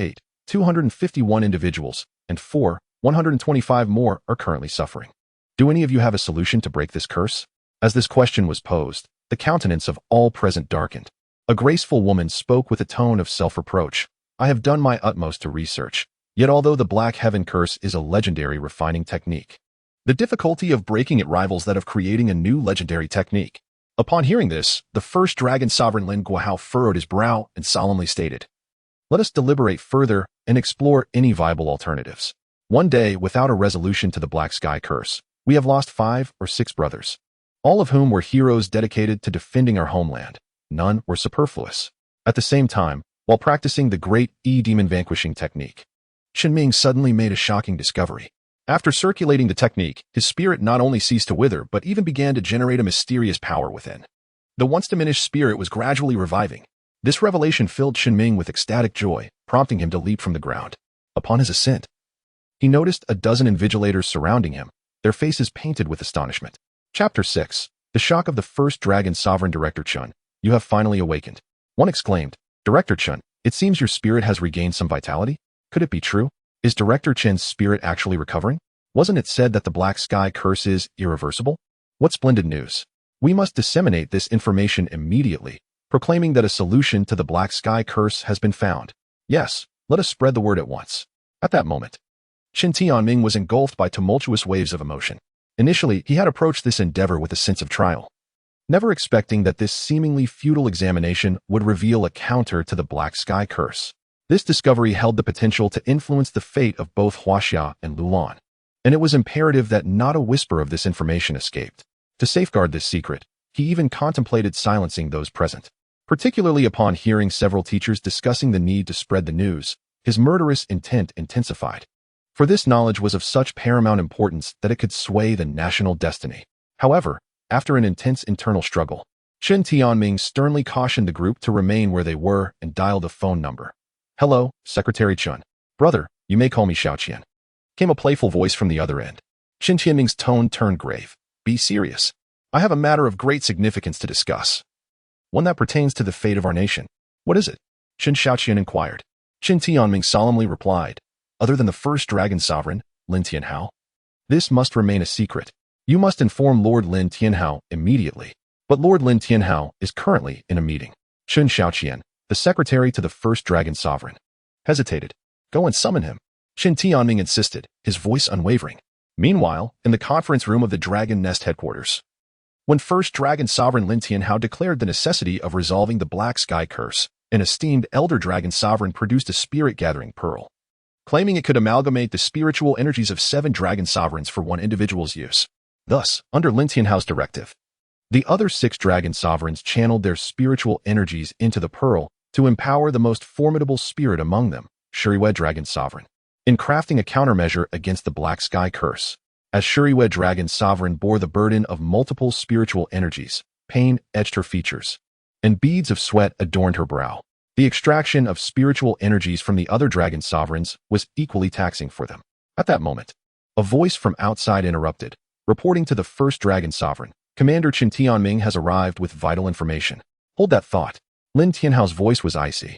251 individuals, and 125 more are currently suffering. Do any of you have a solution to break this curse? As this question was posed, the countenance of all present darkened. A graceful woman spoke with a tone of self-reproach. "I have done my utmost to research. Yet although the Black Heaven curse is a legendary refining technique, the difficulty of breaking it rivals that of creating a new legendary technique." Upon hearing this, the first dragon sovereign Lin Guahao furrowed his brow and solemnly stated, "Let us deliberate further and explore any viable alternatives. One day, without a resolution to the Black Sky curse, we have lost 5 or 6 brothers, all of whom were heroes dedicated to defending our homeland. None were superfluous." At the same time, while practicing the great demon vanquishing technique, Qinming suddenly made a shocking discovery. After circulating the technique, his spirit not only ceased to wither but even began to generate a mysterious power within. The once diminished spirit was gradually reviving. This revelation filled Qinming with ecstatic joy, prompting him to leap from the ground. Upon his ascent, he noticed a dozen invigilators surrounding him, their faces painted with astonishment. Chapter 6. The shock of the first dragon sovereign. "Director Chun, you have finally awakened." One exclaimed, "Director Chun, it seems your spirit has regained some vitality. Could it be true? Is Director Chen's spirit actually recovering? Wasn't it said that the Black Sky curse is irreversible? What splendid news. We must disseminate this information immediately, proclaiming that a solution to the Black Sky curse has been found. Yes, let us spread the word at once." At that moment, Qin Tianming was engulfed by tumultuous waves of emotion. Initially, he had approached this endeavor with a sense of trial, never expecting that this seemingly futile examination would reveal a counter to the Black Sky curse. This discovery held the potential to influence the fate of both Huaxia and Lulan, and it was imperative that not a whisper of this information escaped. To safeguard this secret, he even contemplated silencing those present. Particularly upon hearing several teachers discussing the need to spread the news, his murderous intent intensified. For this knowledge was of such paramount importance that it could sway the national destiny. However, after an intense internal struggle, Qin Tianming sternly cautioned the group to remain where they were and dialed a phone number. "Hello, Secretary Chun. Brother, you may call me Xiaoqian," came a playful voice from the other end. Qin Tianming's tone turned grave. "Be serious. I have a matter of great significance to discuss. One that pertains to the fate of our nation." "What is it?" Qin Xiaoqian inquired. Qin Tianming solemnly replied, "Other than the first dragon sovereign, Lin Tianhao, this must remain a secret. You must inform Lord Lin Tianhao immediately." "But Lord Lin Tianhao is currently in a meeting." Qin Xiaoqian, the secretary to the first dragon sovereign, hesitated. "Go and summon him," Qin Tianming insisted, his voice unwavering. Meanwhile, in the conference room of the Dragon Nest headquarters, when first dragon sovereign Lin Tianhao declared the necessity of resolving the Black Sky curse, an esteemed elder dragon sovereign produced a spirit-gathering pearl, claiming it could amalgamate the spiritual energies of 7 dragon sovereigns for one individual's use. Thus, under Lin Tianhao's directive, the other 6 dragon sovereigns channeled their spiritual energies into the pearl to empower the most formidable spirit among them, Shuriwei Dragon Sovereign, in crafting a countermeasure against the Black Sky curse. As Shuriwei Dragon Sovereign bore the burden of multiple spiritual energies, pain etched her features. and beads of sweat adorned her brow. The extraction of spiritual energies from the other dragon sovereigns was equally taxing for them. At that moment, a voice from outside interrupted, reporting to the first dragon sovereign, Commander Chen Tianming has arrived with vital information. Hold that thought. Lin Tianhao's voice was icy.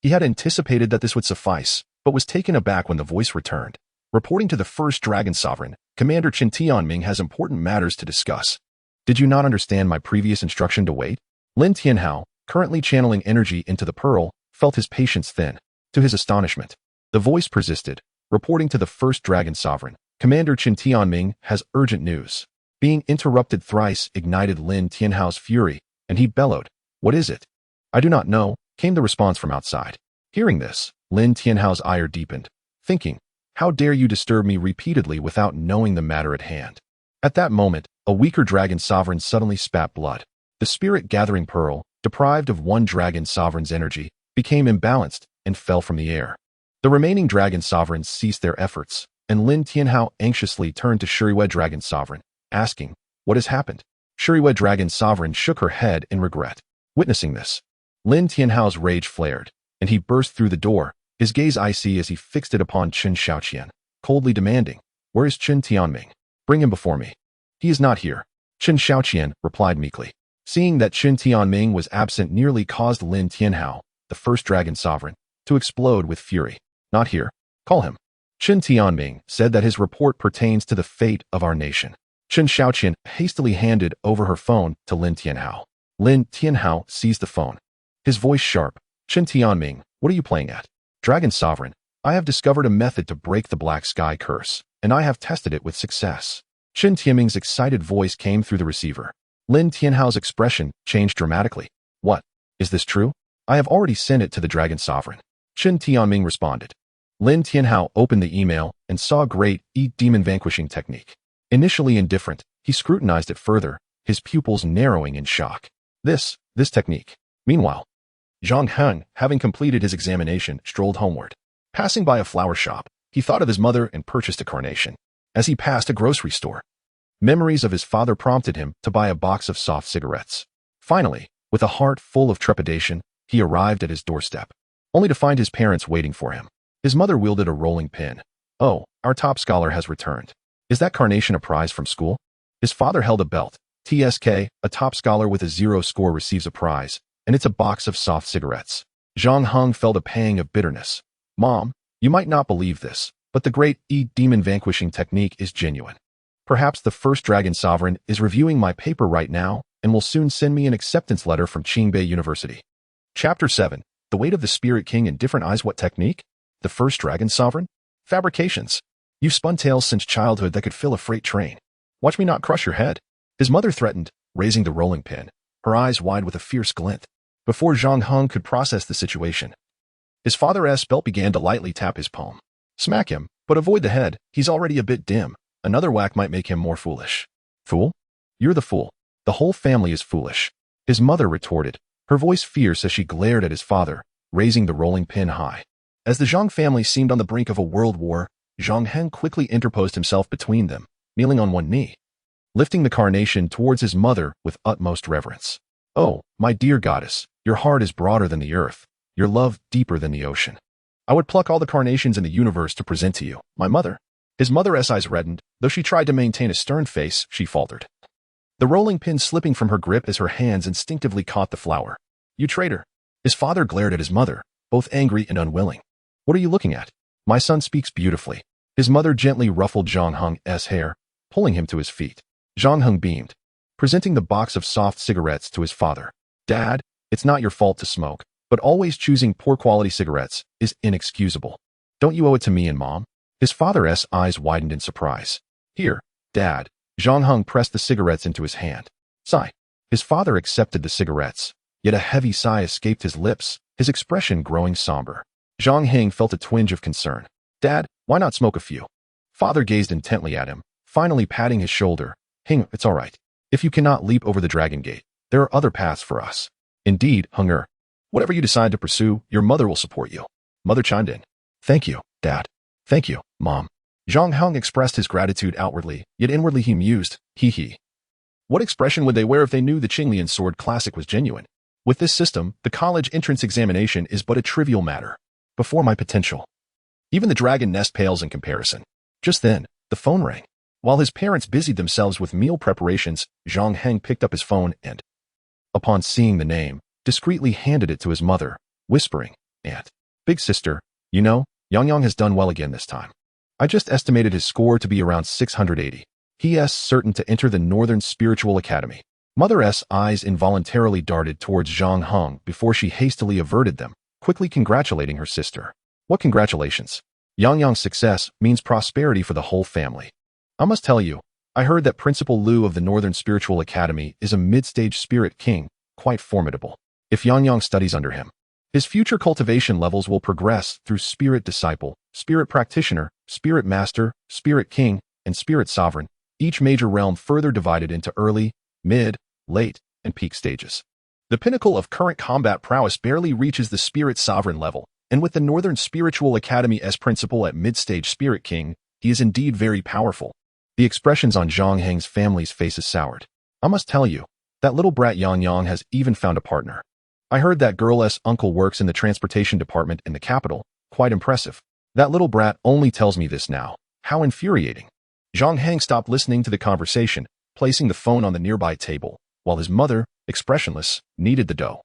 He had anticipated that this would suffice, but was taken aback when the voice returned. Reporting to the first dragon sovereign, Commander Chen Tianming has important matters to discuss. Did you not understand my previous instruction to wait? Lin Tianhao, currently channeling energy into the pearl, felt his patience thin. To his astonishment, the voice persisted, reporting to the first dragon sovereign, Commander Chen Tianming has urgent news. Being interrupted thrice ignited Lin Tianhao's fury, and he bellowed, "What is it?" "I do not know," came the response from outside. Hearing this, Lin Tianhao's ire deepened, thinking, "How dare you disturb me repeatedly without knowing the matter at hand?" At that moment, a weaker dragon sovereign suddenly spat blood. The spirit-gathering pearl, deprived of one dragon sovereign's energy, became imbalanced and fell from the air. The remaining dragon sovereigns ceased their efforts, and Lin Tianhao anxiously turned to Shuriwe Dragon Sovereign, asking, "What has happened?" Shuriwe Dragon Sovereign shook her head in regret. Witnessing this, Lin Tianhao's rage flared, and he burst through the door, his gaze icy as he fixed it upon Chen Shaoqian, coldly demanding, "Where is Chen Tianming? Bring him before me." "He is not here," Chen Shaoqian replied meekly. Seeing that Chen Tianming was absent nearly caused Lin Tianhao, the first dragon sovereign, to explode with fury. "Not here. Call him." Chen Tianming said that his report pertains to the fate of our nation. Chen Shaoqian hastily handed over her phone to Lin Tianhao. Lin Tianhao seized the phone. His voice sharp. "Chen Tianming, what are you playing at?" "Dragon Sovereign, I have discovered a method to break the Black Sky curse, and I have tested it with success." Chen Tianming's excited voice came through the receiver. Lin Tianhao's expression changed dramatically. "What? Is this true? I have already sent it to the Dragon Sovereign." Chen Tianming responded. Lin Tianhao opened the email and saw a great demon vanquishing technique. Initially indifferent, he scrutinized it further, his pupils narrowing in shock. This technique. Meanwhile, Zhang Heng, having completed his examination, strolled homeward. Passing by a flower shop, he thought of his mother and purchased a carnation. As he passed a grocery store, memories of his father prompted him to buy a box of soft cigarettes. Finally, with a heart full of trepidation, he arrived at his doorstep, only to find his parents waiting for him. His mother wielded a rolling pin. "Oh, our top scholar has returned. Is that carnation a prize from school?" His father held a belt. "TSK, a top scholar with a 0 score receives a prize, and it's a box of soft cigarettes." Zhang Heng felt a pang of bitterness. "Mom, you might not believe this, but the great demon vanquishing technique is genuine. Perhaps the first dragon sovereign is reviewing my paper right now and will soon send me an acceptance letter from Qingbei University." Chapter 7. The Weight of the Spirit King in Different Eyes. What technique? The first dragon sovereign? Fabrications. You've spun tales since childhood that could fill a freight train. Watch me not crush your head. His mother threatened, raising the rolling pin, her eyes wide with a fierce glint. Before Zhang Heng could process the situation, his father's belt began to lightly tap his palm. "Smack him, but avoid the head. He's already a bit dim. Another whack might make him more foolish." "Fool? You're the fool. The whole family is foolish," his mother retorted, her voice fierce as she glared at his father, raising the rolling pin high. As the Zhang family seemed on the brink of a world war, Zhang Heng quickly interposed himself between them, kneeling on one knee, lifting the carnation towards his mother with utmost reverence. "Oh, my dear goddess, your heart is broader than the earth, your love deeper than the ocean. I would pluck all the carnations in the universe to present to you, my mother." His mother's eyes reddened. Though she tried to maintain a stern face, she faltered, the rolling pin slipping from her grip as her hands instinctively caught the flower. "You traitor." His father glared at his mother, both angry and unwilling. "What are you looking at? My son speaks beautifully." His mother gently ruffled Zhang Heng's hair, pulling him to his feet. Zhang Heng beamed, presenting the box of soft cigarettes to his father. "Dad, it's not your fault to smoke, but always choosing poor quality cigarettes is inexcusable. Don't you owe it to me and Mom?" His father's eyes widened in surprise. "Here, Dad." Zhang Heng pressed the cigarettes into his hand. "Sigh." His father accepted the cigarettes, yet a heavy sigh escaped his lips, his expression growing somber. Zhang Heng felt a twinge of concern. "Dad, why not smoke a few?" Father gazed intently at him, finally patting his shoulder. "Heng, it's all right. If you cannot leap over the dragon gate, there are other paths for us." "Indeed, Henger. Whatever you decide to pursue, your mother will support you." Mother chimed in. "Thank you, Dad." "Thank you, Mom." Zhang Heng expressed his gratitude outwardly, yet inwardly he mused, hee. What expression would they wear if they knew the Qinglian sword classic was genuine? With this system, the college entrance examination is but a trivial matter before my potential. Even the dragon nest pales in comparison. Just then, the phone rang. While his parents busied themselves with meal preparations, Zhang Heng picked up his phone and, upon seeing the name, discreetly handed it to his mother, whispering, "Aunt, big sister, you know, Yang has done well again this time. I just estimated his score to be around 680. He is certain to enter the Northern Spiritual Academy." Mother's eyes involuntarily darted towards Zhang Heng before she hastily averted them, quickly congratulating her sister. What congratulations? Yang's success means prosperity for the whole family. I must tell you, I heard that Principal Liu of the Northern Spiritual Academy is a mid-stage spirit king, quite formidable. If Yang studies under him, his future cultivation levels will progress through Spirit Disciple, Spirit Practitioner, Spirit Master, Spirit King, and Spirit Sovereign, each major realm further divided into early, mid, late, and peak stages. The pinnacle of current combat prowess barely reaches the Spirit Sovereign level, and with the Northern Spiritual Academy as principal at mid-stage Spirit King, he is indeed very powerful. The expressions on Zhang Heng's family's faces soured. I must tell you, that little brat Yang has even found a partner. I heard that girl's uncle works in the transportation department in the capital. Quite impressive. That little brat only tells me this now. How infuriating. Zhang Heng stopped listening to the conversation, placing the phone on the nearby table, while his mother, expressionless, kneaded the dough,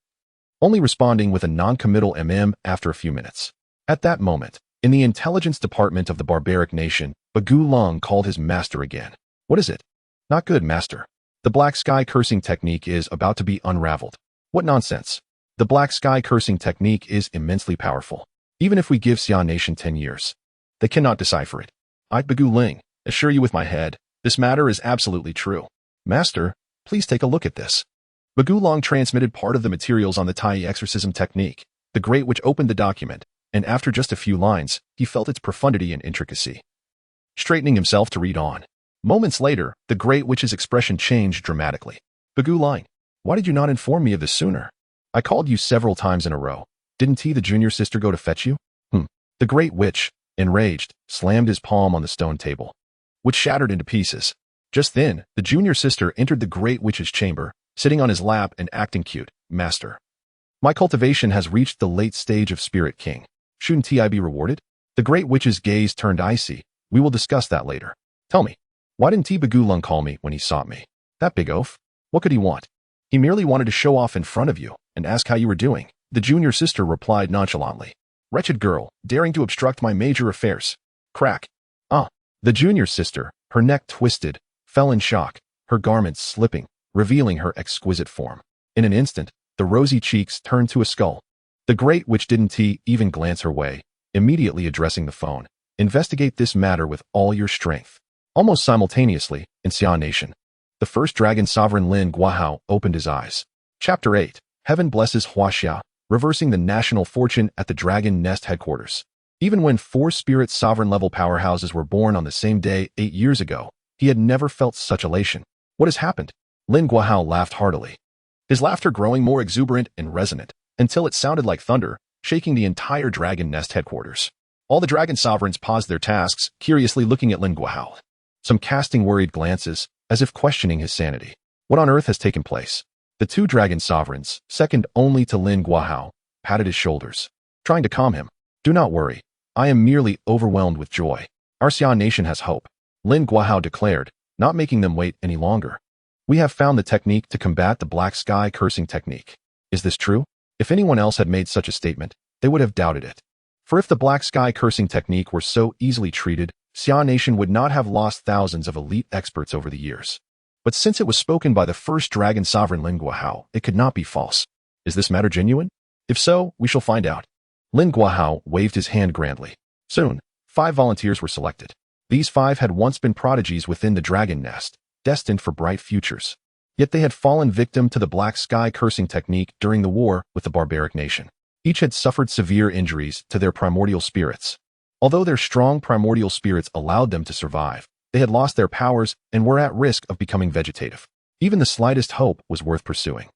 only responding with a non-committal after a few minutes. At that moment, in the intelligence department of the barbaric nation, Bagu Long called his master again. What is it? Not good, master. The black sky cursing technique is about to be unraveled. What nonsense. The black sky cursing technique is immensely powerful. Even if we give Xia Nation 10 years, they cannot decipher it. I, Bagu Ling, assure you with my head, this matter is absolutely true. Master, please take a look at this. Bagu Long transmitted part of the materials on the Tai exorcism technique. The Great Witch opened the document, and after just a few lines, he felt its profundity and intricacy. Straightening himself to read on. Moments later, the Great Witch's expression changed dramatically. Bagu Ling, why did you not inform me of this sooner? I called you several times in a row. Didn't the junior sister go to fetch you? The Great Witch, enraged, slammed his palm on the stone table, which shattered into pieces. Just then, the junior sister entered the Great Witch's chamber, sitting on his lap and acting cute. Master, my cultivation has reached the late stage of Spirit King. Shouldn't I be rewarded? The Great Witch's gaze turned icy. We will discuss that later. Tell me, why didn't Bagu Long call me when he sought me? That big oaf? What could he want? He merely wanted to show off in front of you and ask how you were doing. The junior sister replied nonchalantly. Wretched girl, daring to obstruct my major affairs. Crack. The junior sister, her neck twisted, fell in shock, her garments slipping, revealing her exquisite form. In an instant, the rosy cheeks turned to a skull. The Great Witch didn't even glance her way, immediately addressing the phone. Investigate this matter with all your strength. Almost simultaneously, in Xia Nation, the first dragon sovereign Lin Guahao opened his eyes. Chapter 8. Heaven blesses Huaxia, reversing the national fortune at the Dragon Nest headquarters. Even when 4 spirit sovereign level powerhouses were born on the same day 8 years ago, he had never felt such elation. What has happened? Lin Guahao laughed heartily, his laughter growing more exuberant and resonant, until it sounded like thunder, shaking the entire Dragon Nest headquarters. All the dragon sovereigns paused their tasks, curiously looking at Lin Guahao, some casting worried glances, as if questioning his sanity. What on earth has taken place? The 2 dragon sovereigns, second only to Lin Guahao, patted his shoulders, trying to calm him. Do not worry. I am merely overwhelmed with joy. Our Xia Nation has hope, Lin Guahao declared, not making them wait any longer. We have found the technique to combat the black sky cursing technique. Is this true? If anyone else had made such a statement, they would have doubted it. For if the black sky cursing technique were so easily treated, Xia Nation would not have lost thousands of elite experts over the years. But since it was spoken by the first dragon sovereign Lin Guahao, it could not be false. Is this matter genuine? If so, we shall find out. Lin Guahao waved his hand grandly. Soon, 5 volunteers were selected. These 5 had once been prodigies within the Dragon Nest, destined for bright futures. Yet they had fallen victim to the black sky cursing technique during the war with the barbaric nation. Each had suffered severe injuries to their primordial spirits. Although their strong primordial spirits allowed them to survive, they had lost their powers and were at risk of becoming vegetative. Even the slightest hope was worth pursuing.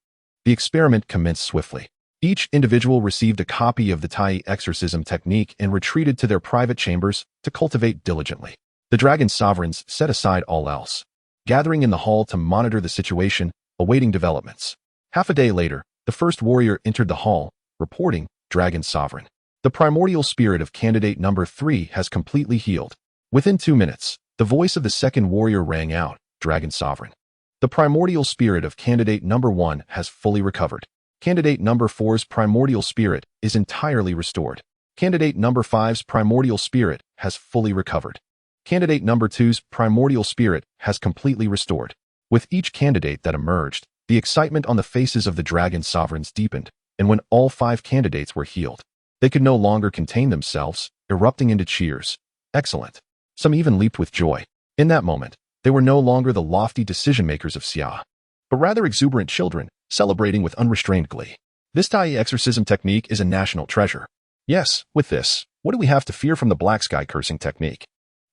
The experiment commenced swiftly. Each individual received a copy of the Tai exorcism technique and retreated to their private chambers to cultivate diligently. The dragon sovereigns set aside all else, gathering in the hall to monitor the situation, awaiting developments. Half a day later, The first warrior entered the hall, reporting, Dragon Sovereign. The primordial spirit of candidate number 3 has completely healed. Within 2 minutes, the voice of the second warrior rang out, Dragon Sovereign. The primordial spirit of candidate number 1 has fully recovered. Candidate number 4's primordial spirit is entirely restored. Candidate number 5's primordial spirit has fully recovered. Candidate number 2's primordial spirit has completely restored. With each candidate that emerged, the excitement on the faces of the Dragon Sovereigns deepened, and when all 5 candidates were healed, they could no longer contain themselves, erupting into cheers. Excellent. Some even leaped with joy. In that moment, they were no longer the lofty decision-makers of Xia, but rather exuberant children, celebrating with unrestrained glee. This Tai exorcism technique is a national treasure. Yes, with this, what do we have to fear from the black sky cursing technique?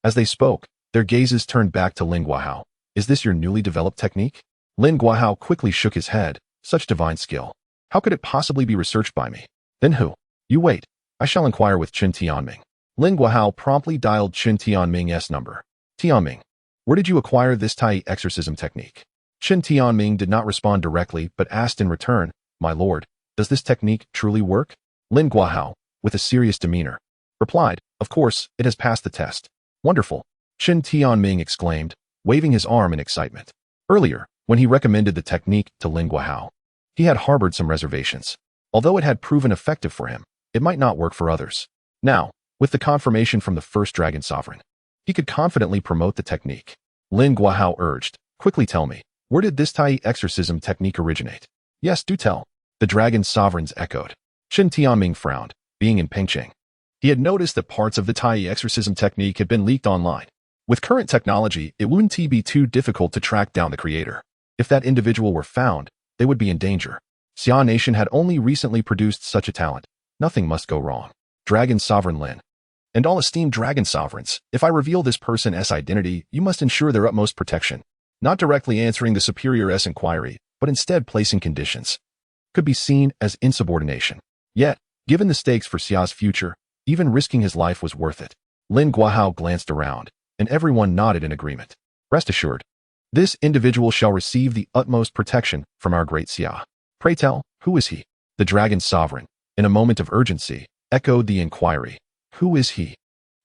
As they spoke, their gazes turned back to Lin Guahao. Is this your newly developed technique? Lin Guahao quickly shook his head. Such divine skill. How could it possibly be researched by me? Then who? You wait. I shall inquire with Qin Tianming. Lin Guahao promptly dialed Qin Tianming's number. Tianming, where did you acquire this Tai exorcism technique? Qin Tianming did not respond directly but asked in return, My lord, does this technique truly work? Lin Guahao, with a serious demeanor, replied, Of course, it has passed the test. Wonderful. Qin Tianming exclaimed, waving his arm in excitement. Earlier, when he recommended the technique to Lin Guahao, he had harbored some reservations. Although it had proven effective for him, it might not work for others. Now, with the confirmation from the first Dragon Sovereign, he could confidently promote the technique. Lin Guahao urged, Quickly tell me, where did this Tai exorcism technique originate? Yes, do tell. The Dragon Sovereigns echoed. Qin Tianming frowned, being in Pengcheng. He had noticed that parts of the Tai exorcism technique had been leaked online. With current technology, it wouldn't be too difficult to track down the creator. If that individual were found, they would be in danger. Xia Nation had only recently produced such a talent. Nothing must go wrong. Dragon Sovereign Lin. And all esteemed Dragon Sovereigns, if I reveal this person's identity, you must ensure their utmost protection. Not directly answering the superior's inquiry, but instead placing conditions. Could be seen as insubordination. Yet, given the stakes for Xia's future, even risking his life was worth it. Lin Guahao glanced around, and everyone nodded in agreement. Rest assured, this individual shall receive the utmost protection from our great Xia. Pray tell, who is he? The Dragon Sovereign, in a moment of urgency, echoed the inquiry. Who is he?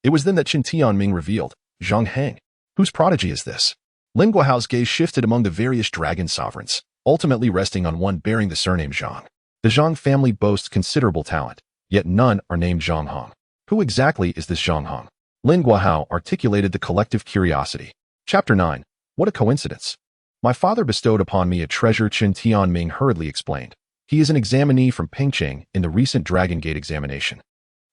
It was then that Qin Tianming revealed, Zhang Heng. Whose prodigy is this? Lin Guahao's gaze shifted among the various Dragon Sovereigns, ultimately resting on one bearing the surname Zhang. The Zhang family boasts considerable talent, yet none are named Zhang Hong. Who exactly is this Zhang Hong? Lin Guahao articulated the collective curiosity. Chapter 9. What a coincidence. My father bestowed upon me a treasure, Qin Tianming hurriedly explained. He is an examinee from Pengcheng in the recent Dragon Gate examination,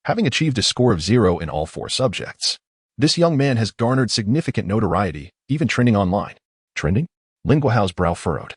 having achieved a score of 0 in all 4 subjects. This young man has garnered significant notoriety, even trending online. Trending? Lin Guahao's brow furrowed.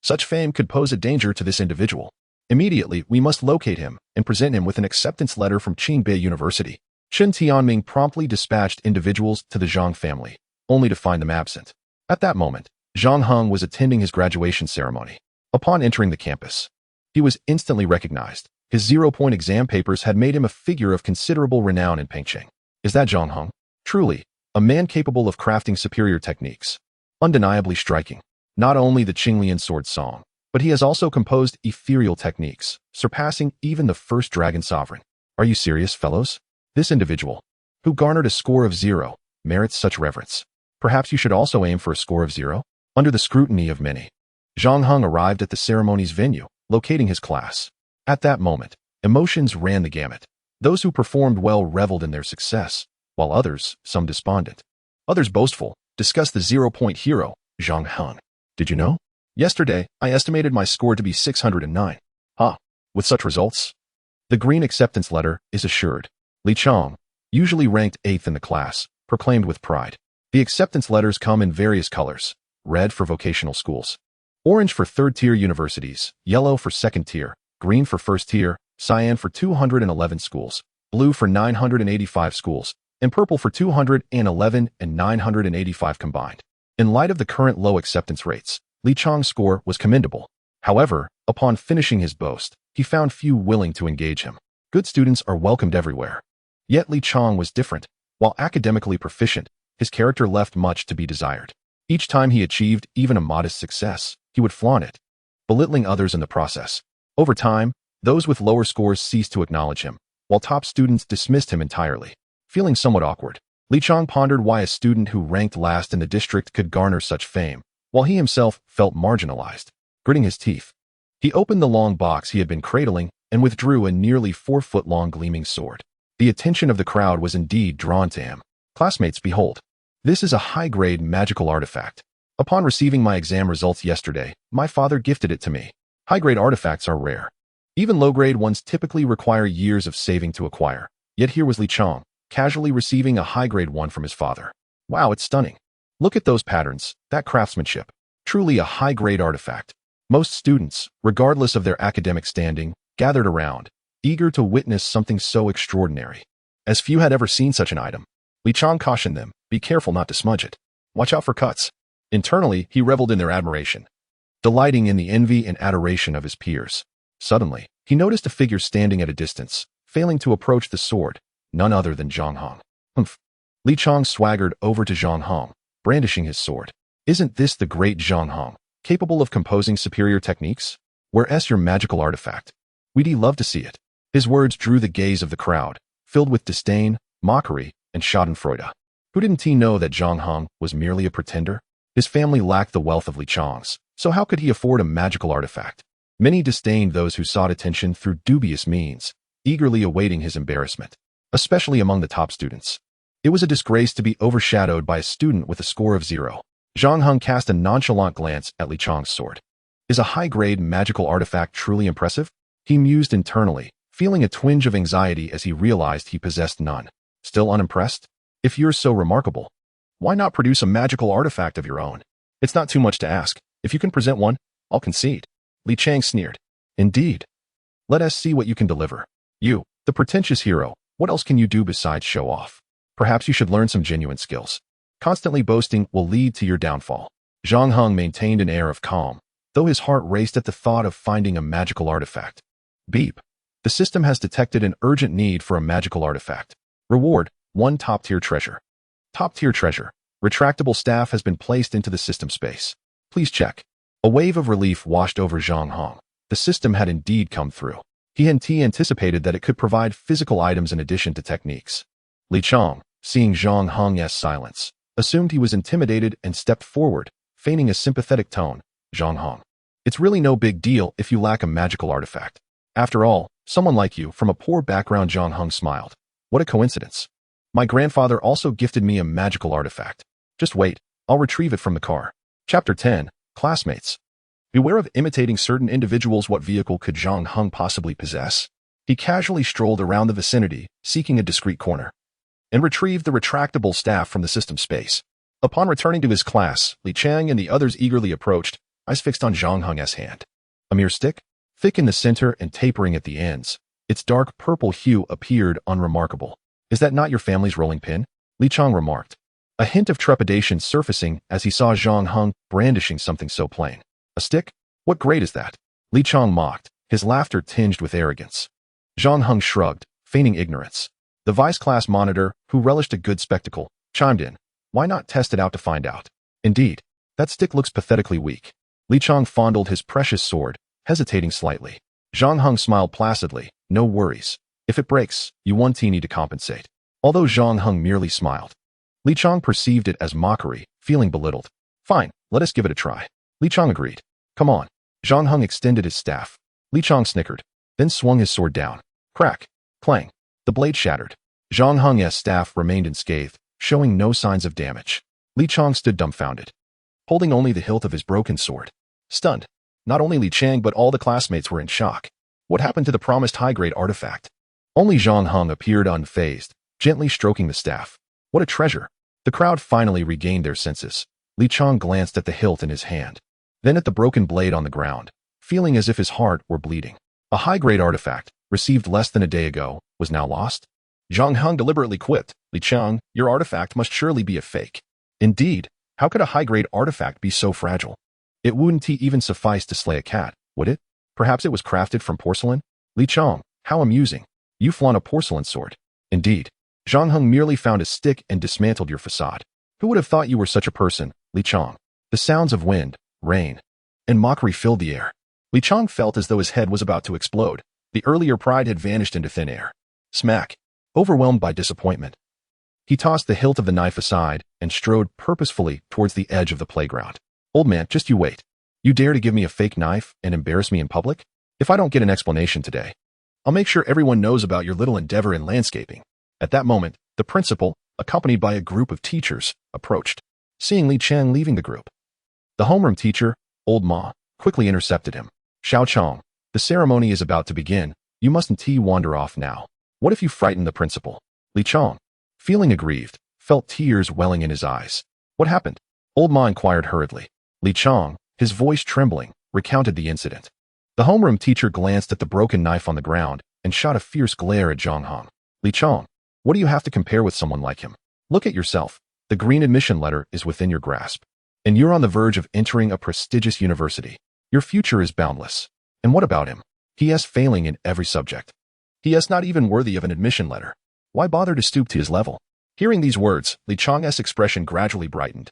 Such fame could pose a danger to this individual. Immediately, we must locate him and present him with an acceptance letter from Qingbei University. Qin Tianming promptly dispatched individuals to the Zhang family, only to find them absent. At that moment, Zhang Heng was attending his graduation ceremony. Upon entering the campus, he was instantly recognized. His 0-point exam papers had made him a figure of considerable renown in Pengcheng. Is that Zhang Heng? Truly, a man capable of crafting superior techniques. Undeniably striking. Not only the Qinglian sword song, but he has also composed ethereal techniques, surpassing even the first Dragon Sovereign. Are you serious, fellows? This individual, who garnered a score of 0, merits such reverence. Perhaps you should also aim for a score of 0? Under the scrutiny of many, Zhang Heng arrived at the ceremony's venue, locating his class. At that moment, emotions ran the gamut. Those who performed well reveled in their success, while others, some despondent, others boastful, discussed the 0-point hero, Zhang Heng. Did you know? Yesterday, I estimated my score to be 609. With such results, the green acceptance letter is assured. Li Chong, usually ranked 8th in the class, proclaimed with pride. The acceptance letters come in various colors: red for vocational schools, orange for 3rd-tier universities, yellow for 2nd tier, green for 1st tier, cyan for 211 schools, blue for 985 schools, and purple for 211 and 985 combined. In light of the current low acceptance rates, Li Chong's score was commendable. However, upon finishing his boast, he found few willing to engage him. Good students are welcomed everywhere. Yet Li Chong was different. While academically proficient, his character left much to be desired. Each time he achieved even a modest success, he would flaunt it, belittling others in the process. Over time, those with lower scores ceased to acknowledge him, while top students dismissed him entirely. Feeling somewhat awkward, Li Chang pondered why a student who ranked last in the district could garner such fame, while he himself felt marginalized. Gritting his teeth, he opened the long box he had been cradling and withdrew a nearly 4-foot-long gleaming sword. The attention of the crowd was indeed drawn to him. Classmates, behold. This is a high-grade magical artifact. Upon receiving my exam results yesterday, my father gifted it to me. High-grade artifacts are rare. Even low-grade ones typically require years of saving to acquire. Yet here was Li Chang, casually receiving a high-grade one from his father. Wow, it's stunning. Look at those patterns, that craftsmanship. Truly a high-grade artifact. Most students, regardless of their academic standing, gathered around, eager to witness something so extraordinary. As few had ever seen such an item, Li Chang cautioned them, be careful not to smudge it. Watch out for cuts. Internally, he reveled in their admiration, delighting in the envy and adoration of his peers. Suddenly, he noticed a figure standing at a distance, failing to approach the sword, none other than Zhang Hong. Humph. Li Chang swaggered over to Zhang Hong, brandishing his sword. Isn't this the great Zhang Hong, capable of composing superior techniques? Where's your magical artifact? We'd love to see it. His words drew the gaze of the crowd, filled with disdain, mockery, and schadenfreude. Who didn't he know that Zhang Hong was merely a pretender? His family lacked the wealth of Li Chang's, so how could he afford a magical artifact? Many disdained those who sought attention through dubious means, eagerly awaiting his embarrassment, especially among the top students. It was a disgrace to be overshadowed by a student with a score of 0. Zhang Hong cast a nonchalant glance at Li Chang's sword. Is a high-grade magical artifact truly impressive? He mused internally, feeling a twinge of anxiety as he realized he possessed none. Still unimpressed? If you're so remarkable, why not produce a magical artifact of your own? It's not too much to ask. If you can present one, I'll concede. Li Chang sneered. Indeed. Let us see what you can deliver. You, the pretentious hero, what else can you do besides show off? Perhaps you should learn some genuine skills. Constantly boasting will lead to your downfall. Zhang Hong maintained an air of calm, though his heart raced at the thought of finding a magical artifact. Beep. The system has detected an urgent need for a magical artifact. Reward, 1 top-tier treasure. Top-tier treasure. Retractable staff has been placed into the system space. Please check. A wave of relief washed over Zhang Hong. The system had indeed come through. He anticipated that it could provide physical items in addition to techniques. Li Chang, seeing Zhang Hong's silence, assumed he was intimidated and stepped forward, feigning a sympathetic tone. Zhang Hong. It's really no big deal if you lack a magical artifact. After all, someone like you from a poor background. Zhang Hong smiled. What a coincidence. My grandfather also gifted me a magical artifact. Just wait, I'll retrieve it from the car. Chapter 10, Classmates. Beware of imitating certain individuals. What vehicle could Zhang Hong possibly possess? He casually strolled around the vicinity, seeking a discreet corner, and retrieved the retractable staff from the system space. Upon returning to his class, Li Chang and the others eagerly approached, eyes fixed on Zhang Hong's hand. A mere stick? Thick in the center and tapering at the ends, its dark purple hue appeared unremarkable. Is that not your family's rolling pin? Li Chang remarked, a hint of trepidation surfacing as he saw Zhang Hong brandishing something so plain. A stick? What grade is that? Li Chang mocked, his laughter tinged with arrogance. Zhang Hong shrugged, feigning ignorance. The vice-class monitor, who relished a good spectacle, chimed in. Why not test it out to find out? Indeed, that stick looks pathetically weak. Li Chang fondled his precious sword, hesitating slightly. Zhang Hong smiled placidly. No worries. If it breaks, you won't need to compensate. Although Zhang Hong merely smiled, Li Chang perceived it as mockery, feeling belittled. Fine, let us give it a try. Li Chang agreed. Come on. Zhang Hong extended his staff. Li Chang snickered, then swung his sword down. Crack. Clang. The blade shattered. Zhang Hong's staff remained unscathed, showing no signs of damage. Li Chang stood dumbfounded, holding only the hilt of his broken sword. Stunned, not only Li Chang but all the classmates were in shock. What happened to the promised high-grade artifact? Only Zhang Hong appeared unfazed, gently stroking the staff. What a treasure! The crowd finally regained their senses. Li Chang glanced at the hilt in his hand, then at the broken blade on the ground, feeling as if his heart were bleeding. A high-grade artifact, received less than a day ago, was now lost? Zhang Hong deliberately quipped, Li Chang, your artifact must surely be a fake. Indeed, how could a high-grade artifact be so fragile? It wouldn't even suffice to slay a cat, would it? Perhaps it was crafted from porcelain? Li Chang, how amusing. You flaunt a porcelain sword. Indeed. Zhang Hong merely found a stick and dismantled your facade. Who would have thought you were such a person, Li Chang? The sounds of wind, rain, and mockery filled the air. Li Chong felt as though his head was about to explode. The earlier pride had vanished into thin air. Smack. Overwhelmed by disappointment, he tossed the hilt of the knife aside and strode purposefully towards the edge of the playground. Old man, just you wait. You dare to give me a fake knife and embarrass me in public? If I don't get an explanation today, I'll make sure everyone knows about your little endeavor in landscaping. At that moment, the principal, accompanied by a group of teachers, approached. Seeing Li Chang leaving the group, the homeroom teacher, Old Ma, quickly intercepted him. Xiao Chong, the ceremony is about to begin. You mustn't wander off now. What if you frighten the principal? Li Chong, feeling aggrieved, felt tears welling in his eyes. What happened? Old Ma inquired hurriedly. Li Chong, his voice trembling, recounted the incident. The homeroom teacher glanced at the broken knife on the ground and shot a fierce glare at Zhang Hong. Li Chong, what do you have to compare with someone like him? Look at yourself. The green admission letter is within your grasp. And you're on the verge of entering a prestigious university. Your future is boundless. And what about him? He is failing in every subject. He is not even worthy of an admission letter. Why bother to stoop to his level? Hearing these words, Li Chong's expression gradually brightened.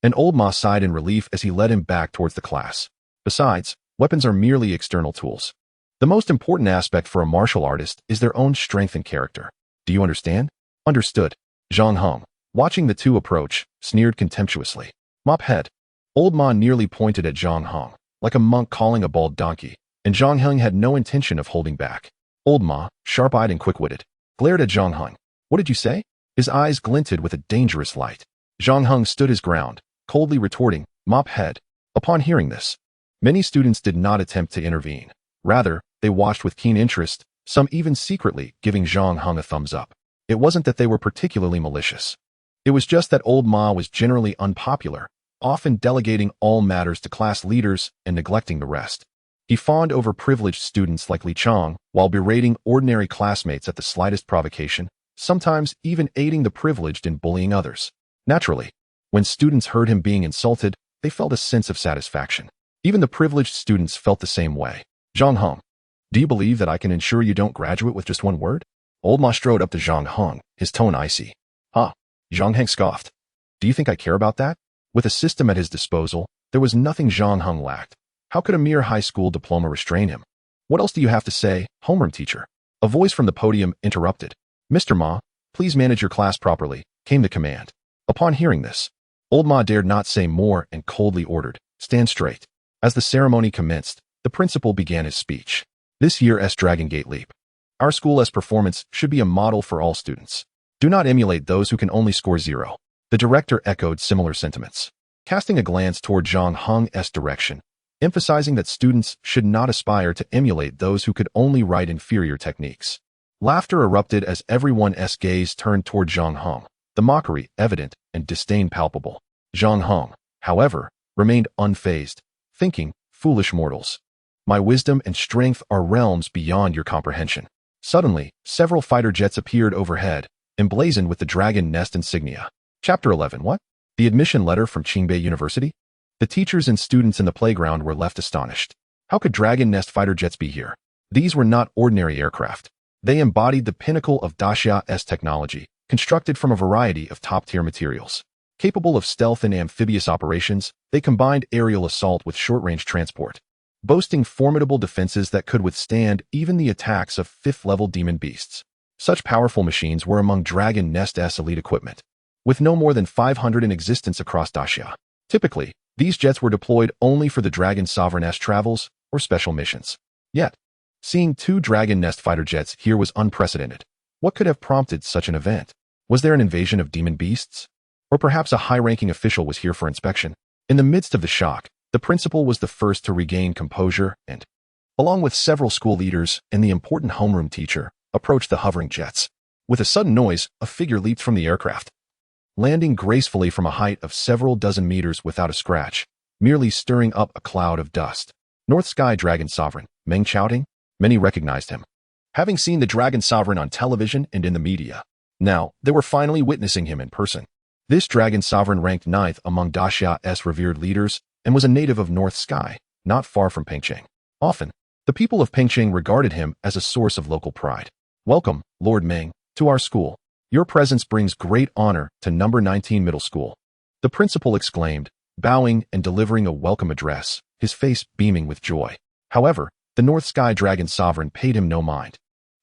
And Old Ma sighed in relief as he led him back towards the class. Besides, weapons are merely external tools. The most important aspect for a martial artist is their own strength and character. Do you understand? Understood. Zhang Hong, watching the two approach, sneered contemptuously. Mop head. Old Ma nearly pointed at Zhang Hong, like a monk calling a bald donkey, and Zhang Hong had no intention of holding back. Old Ma, sharp-eyed and quick-witted, glared at Zhang Hong. What did you say? His eyes glinted with a dangerous light. Zhang Hong stood his ground, coldly retorting, mop head. Upon hearing this, many students did not attempt to intervene. Rather, they watched with keen interest, some even secretly giving Zhang Hong a thumbs up. It wasn't that they were particularly malicious. It was just that Old Ma was generally unpopular, often delegating all matters to class leaders and neglecting the rest. He fawned over privileged students like Li Chong while berating ordinary classmates at the slightest provocation, sometimes even aiding the privileged in bullying others. Naturally, when students heard him being insulted, they felt a sense of satisfaction. Even the privileged students felt the same way. Zhang Hong, do you believe that I can ensure you don't graduate with just one word? Old Ma strode up to Zhang Hong, his tone icy. Huh? Zhang Hong scoffed. Do you think I care about that? With a system at his disposal, there was nothing Zhang Hong lacked. How could a mere high school diploma restrain him? What else do you have to say, homeroom teacher? A voice from the podium interrupted. Mr. Ma, please manage your class properly, came the command. Upon hearing this, Old Ma dared not say more and coldly ordered, stand straight. As the ceremony commenced, the principal began his speech. This year's Dragon Gate Leap. Our school's performance should be a model for all students. Do not emulate those who can only score 0. The director echoed similar sentiments, casting a glance toward Zhang Hong's direction, emphasizing that students should not aspire to emulate those who could only write inferior techniques. Laughter erupted as everyone's gaze turned toward Zhang Hong, the mockery evident and disdain palpable. Zhang Hong, however, remained unfazed, thinking, foolish mortals. My wisdom and strength are realms beyond your comprehension. Suddenly, several fighter jets appeared overhead, emblazoned with the dragon nest insignia. Chapter 11. What? The admission letter from Qingbei University? The teachers and students in the playground were left astonished. How could dragon nest fighter jets be here? These were not ordinary aircraft. They embodied the pinnacle of Daxia's technology, constructed from a variety of top-tier materials. Capable of stealth and amphibious operations, they combined aerial assault with short-range transport, boasting formidable defenses that could withstand even the attacks of 5th-level demon beasts. Such powerful machines were among Dragon Nest's elite equipment, with no more than 500 in existence across Daxia. Typically, these jets were deployed only for the Dragon Sovereign's travels or special missions. Yet, seeing 2 Dragon Nest fighter jets here was unprecedented. What could have prompted such an event? Was there an invasion of demon beasts? Or perhaps a high-ranking official was here for inspection? In the midst of the shock, the principal was the first to regain composure and, along with several school leaders and the important homeroom teacher, approached the hovering jets. With a sudden noise, a figure leaped from the aircraft, landing gracefully from a height of several dozen meters without a scratch, merely stirring up a cloud of dust. North Sky Dragon Sovereign, Meng Chowding? Many recognized him, having seen the Dragon Sovereign on television and in the media. Now, they were finally witnessing him in person. This Dragon Sovereign ranked 9th among Daxia's revered leaders and was a native of North Sky, not far from Pengcheng. Often, the people of Pengcheng regarded him as a source of local pride. Welcome, Lord Meng, to our school. Your presence brings great honor to number 19 middle school. The principal exclaimed, bowing and delivering a welcome address, his face beaming with joy. However, the North Sky Dragon Sovereign paid him no mind.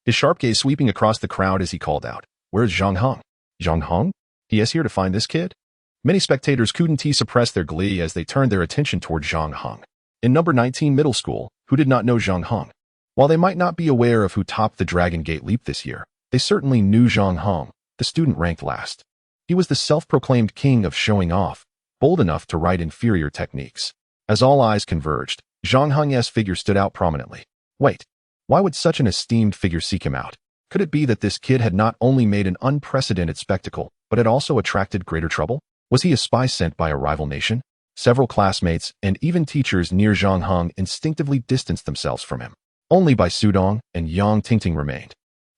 His sharp gaze sweeping across the crowd as he called out, "Where's Zhang Heng?" "Zhang Heng? He is here to find this kid?" Many spectators couldn't suppress their glee as they turned their attention toward Zhang Heng, in number 19 middle school, who did not know Zhang Heng. While they might not be aware of who topped the Dragon Gate leap this year, they certainly knew Zhang Heng, the student ranked last. He was the self-proclaimed king of showing off, bold enough to write inferior techniques. As all eyes converged, Zhang Heng's figure stood out prominently. Wait, why would such an esteemed figure seek him out? Could it be that this kid had not only made an unprecedented spectacle, but had also attracted greater trouble? Was he a spy sent by a rival nation? Several classmates and even teachers near Zhang Heng instinctively distanced themselves from him. Only Bai Sudong and Yang Tingting remained,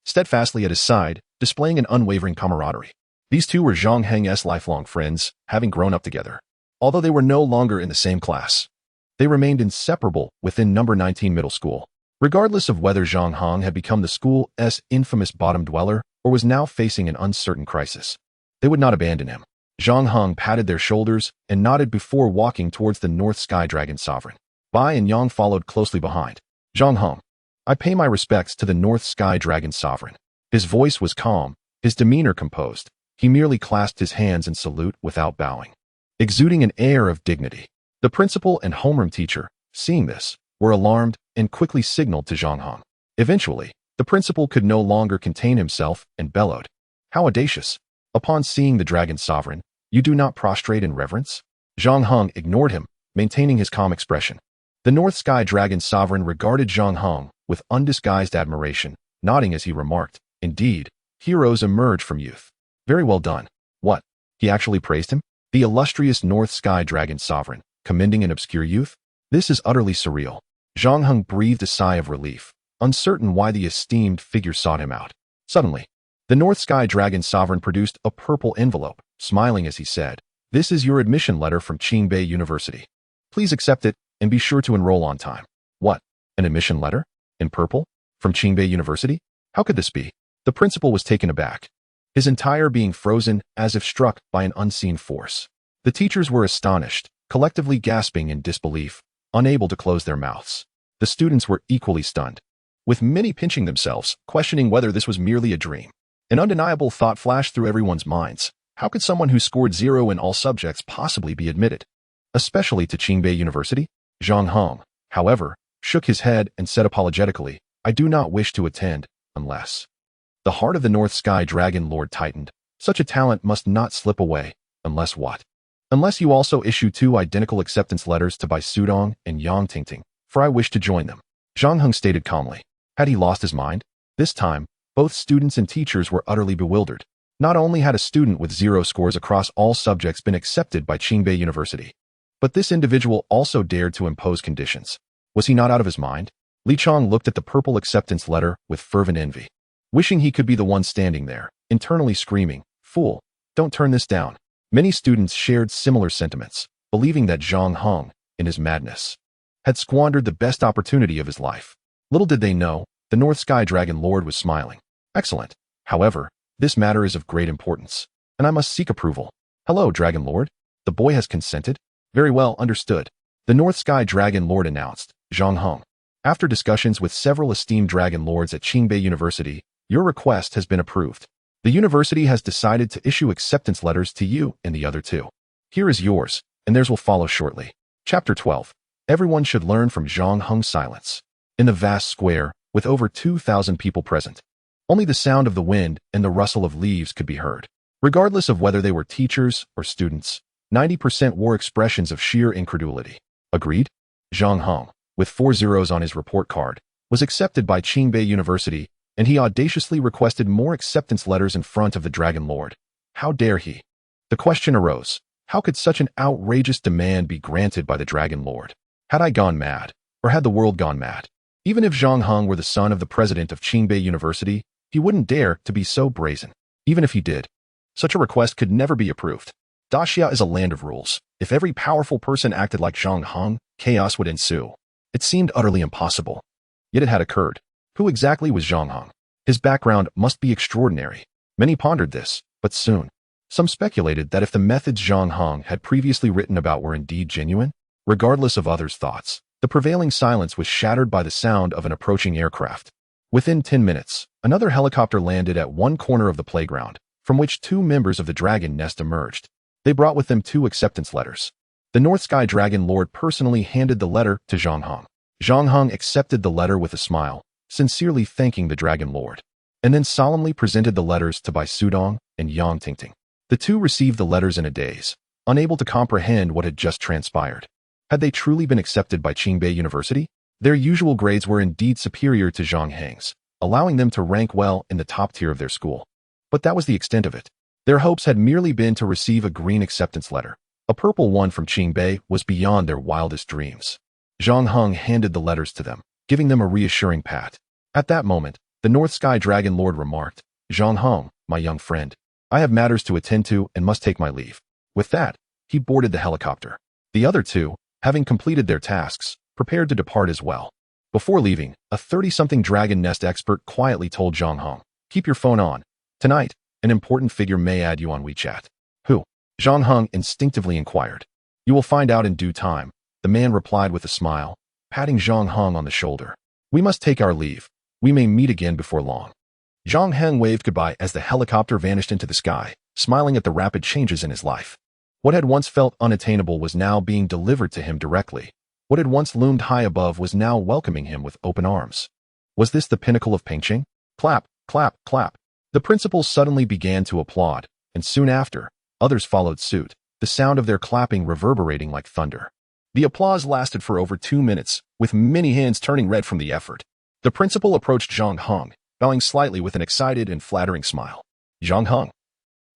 steadfastly at his side, displaying an unwavering camaraderie. These two were Zhang Heng's lifelong friends, having grown up together. Although they were no longer in the same class, they remained inseparable within number 19 middle school. Regardless of whether Zhang Heng had become the school's infamous bottom dweller or was now facing an uncertain crisis, they would not abandon him. Zhang Heng patted their shoulders and nodded before walking towards the North Sky Dragon Sovereign. Bai and Yang followed closely behind. "Zhang Heng, I pay my respects to the North Sky Dragon Sovereign." His voice was calm, his demeanor composed. He merely clasped his hands in salute without bowing, exuding an air of dignity. The principal and homeroom teacher, seeing this, were alarmed and quickly signaled to Zhang Heng. Eventually, the principal could no longer contain himself and bellowed, "How audacious! Upon seeing the Dragon Sovereign, you do not prostrate in reverence?" Zhang Heng ignored him, maintaining his calm expression. The North Sky Dragon Sovereign regarded Zhang Heng with undisguised admiration, nodding as he remarked, "Indeed, heroes emerge from youth. Very well done." What? He actually praised him? The illustrious North Sky Dragon Sovereign, commending an obscure youth? This is utterly surreal. Zhang Heng breathed a sigh of relief, uncertain why the esteemed figure sought him out. Suddenly, the North Sky Dragon Sovereign produced a purple envelope, smiling as he said, "This is your admission letter from Qingbei University. Please accept it and be sure to enroll on time." What? An admission letter? In purple? From Qingbei University? How could this be? The principal was taken aback, his entire being frozen as if struck by an unseen force. The teachers were astonished, collectively gasping in disbelief, unable to close their mouths. The students were equally stunned, with many pinching themselves, questioning whether this was merely a dream. An undeniable thought flashed through everyone's minds. How could someone who scored 0 in all subjects possibly be admitted, especially to Qingbei University? Zhang Heng, however, shook his head and said apologetically, "I do not wish to attend, unless..." The heart of the North Sky Dragon Lord tightened. Such a talent must not slip away. Unless what? Unless you also issue 2 identical acceptance letters to Bai Sudong and Yang Tingting, for I wish to join them. Zhang Heng stated calmly. Had he lost his mind? This time, both students and teachers were utterly bewildered. Not only had a student with 0 scores across all subjects been accepted by Qingbei University, but this individual also dared to impose conditions. Was he not out of his mind? Li Chong looked at the purple acceptance letter with fervent envy, wishing he could be the one standing there, internally screaming, "Fool, don't turn this down." Many students shared similar sentiments, believing that Zhang Heng, in his madness, had squandered the best opportunity of his life. Little did they know, the North Sky Dragon Lord was smiling. "Excellent. However, this matter is of great importance, and I must seek approval." "Hello, Dragon Lord. The boy has consented?" "Very well, understood." The North Sky Dragon Lord announced. "Zhang Heng, after discussions with several esteemed Dragon Lords at Qingbei University, your request has been approved. The university has decided to issue acceptance letters to you and the other 2. Here is yours, and theirs will follow shortly." Chapter 12. Everyone should learn from Zhang Heng's silence. In the vast square, with over 2,000 people present, only the sound of the wind and the rustle of leaves could be heard. Regardless of whether they were teachers or students, 90% wore expressions of sheer incredulity. Agreed? Zhang Heng, with 4 zeros on his report card, was accepted by Qingbei University, and he audaciously requested more acceptance letters in front of the Dragon Lord. How dare he? The question arose, how could such an outrageous demand be granted by the Dragon Lord? Had I gone mad? Or had the world gone mad? Even if Zhang Heng were the son of the president of Qingbei University, he wouldn't dare to be so brazen. Even if he did, such a request could never be approved. Daxia is a land of rules. If every powerful person acted like Zhang Heng, chaos would ensue. It seemed utterly impossible. Yet it had occurred. Who exactly was Zhang Heng? His background must be extraordinary. Many pondered this, but soon, some speculated that if the methods Zhang Heng had previously written about were indeed genuine, regardless of others' thoughts, The prevailing silence was shattered by the sound of an approaching aircraft. Within 10 minutes, another helicopter landed at one corner of the playground, from which 2 members of the dragon nest emerged. They brought with them 2 acceptance letters. The North Sky Dragon Lord personally handed the letter to Zhang Heng. Zhang Heng accepted the letter with a smile, sincerely thanking the Dragon Lord, and then solemnly presented the letters to Bai Sudong and Yang Tingting. The 2 received the letters in a daze, unable to comprehend what had just transpired. Had they truly been accepted by Qingbei University? Their usual grades were indeed superior to Zhang Heng's, allowing them to rank well in the top tier of their school. But that was the extent of it. Their hopes had merely been to receive a green acceptance letter. A purple one from Qingbei was beyond their wildest dreams. Zhang Heng handed the letters to them, giving them a reassuring pat. At that moment, the North Sky Dragon Lord remarked, "Zhang Heng, my young friend, I have matters to attend to and must take my leave." With that, he boarded the helicopter. The other 2, having completed their tasks, prepared to depart as well. Before leaving, a 30-something dragon nest expert quietly told Zhang Heng, "Keep your phone on. Tonight, an important figure may add you on WeChat." "Who?" Zhang Heng instinctively inquired. "You will find out in due time," the man replied with a smile, patting Zhang Heng on the shoulder. "We must take our leave. We may meet again before long." Zhang Heng waved goodbye as the helicopter vanished into the sky, smiling at the rapid changes in his life. What had once felt unattainable was now being delivered to him directly. What had once loomed high above was now welcoming him with open arms. Was this the pinnacle of Pengqing? Clap, clap, clap. The principals suddenly began to applaud, and soon after, others followed suit, the sound of their clapping reverberating like thunder. The applause lasted for over 2 minutes, with many hands turning red from the effort. The principal approached Zhang Heng, bowing slightly with an excited and flattering smile. "Zhang Heng,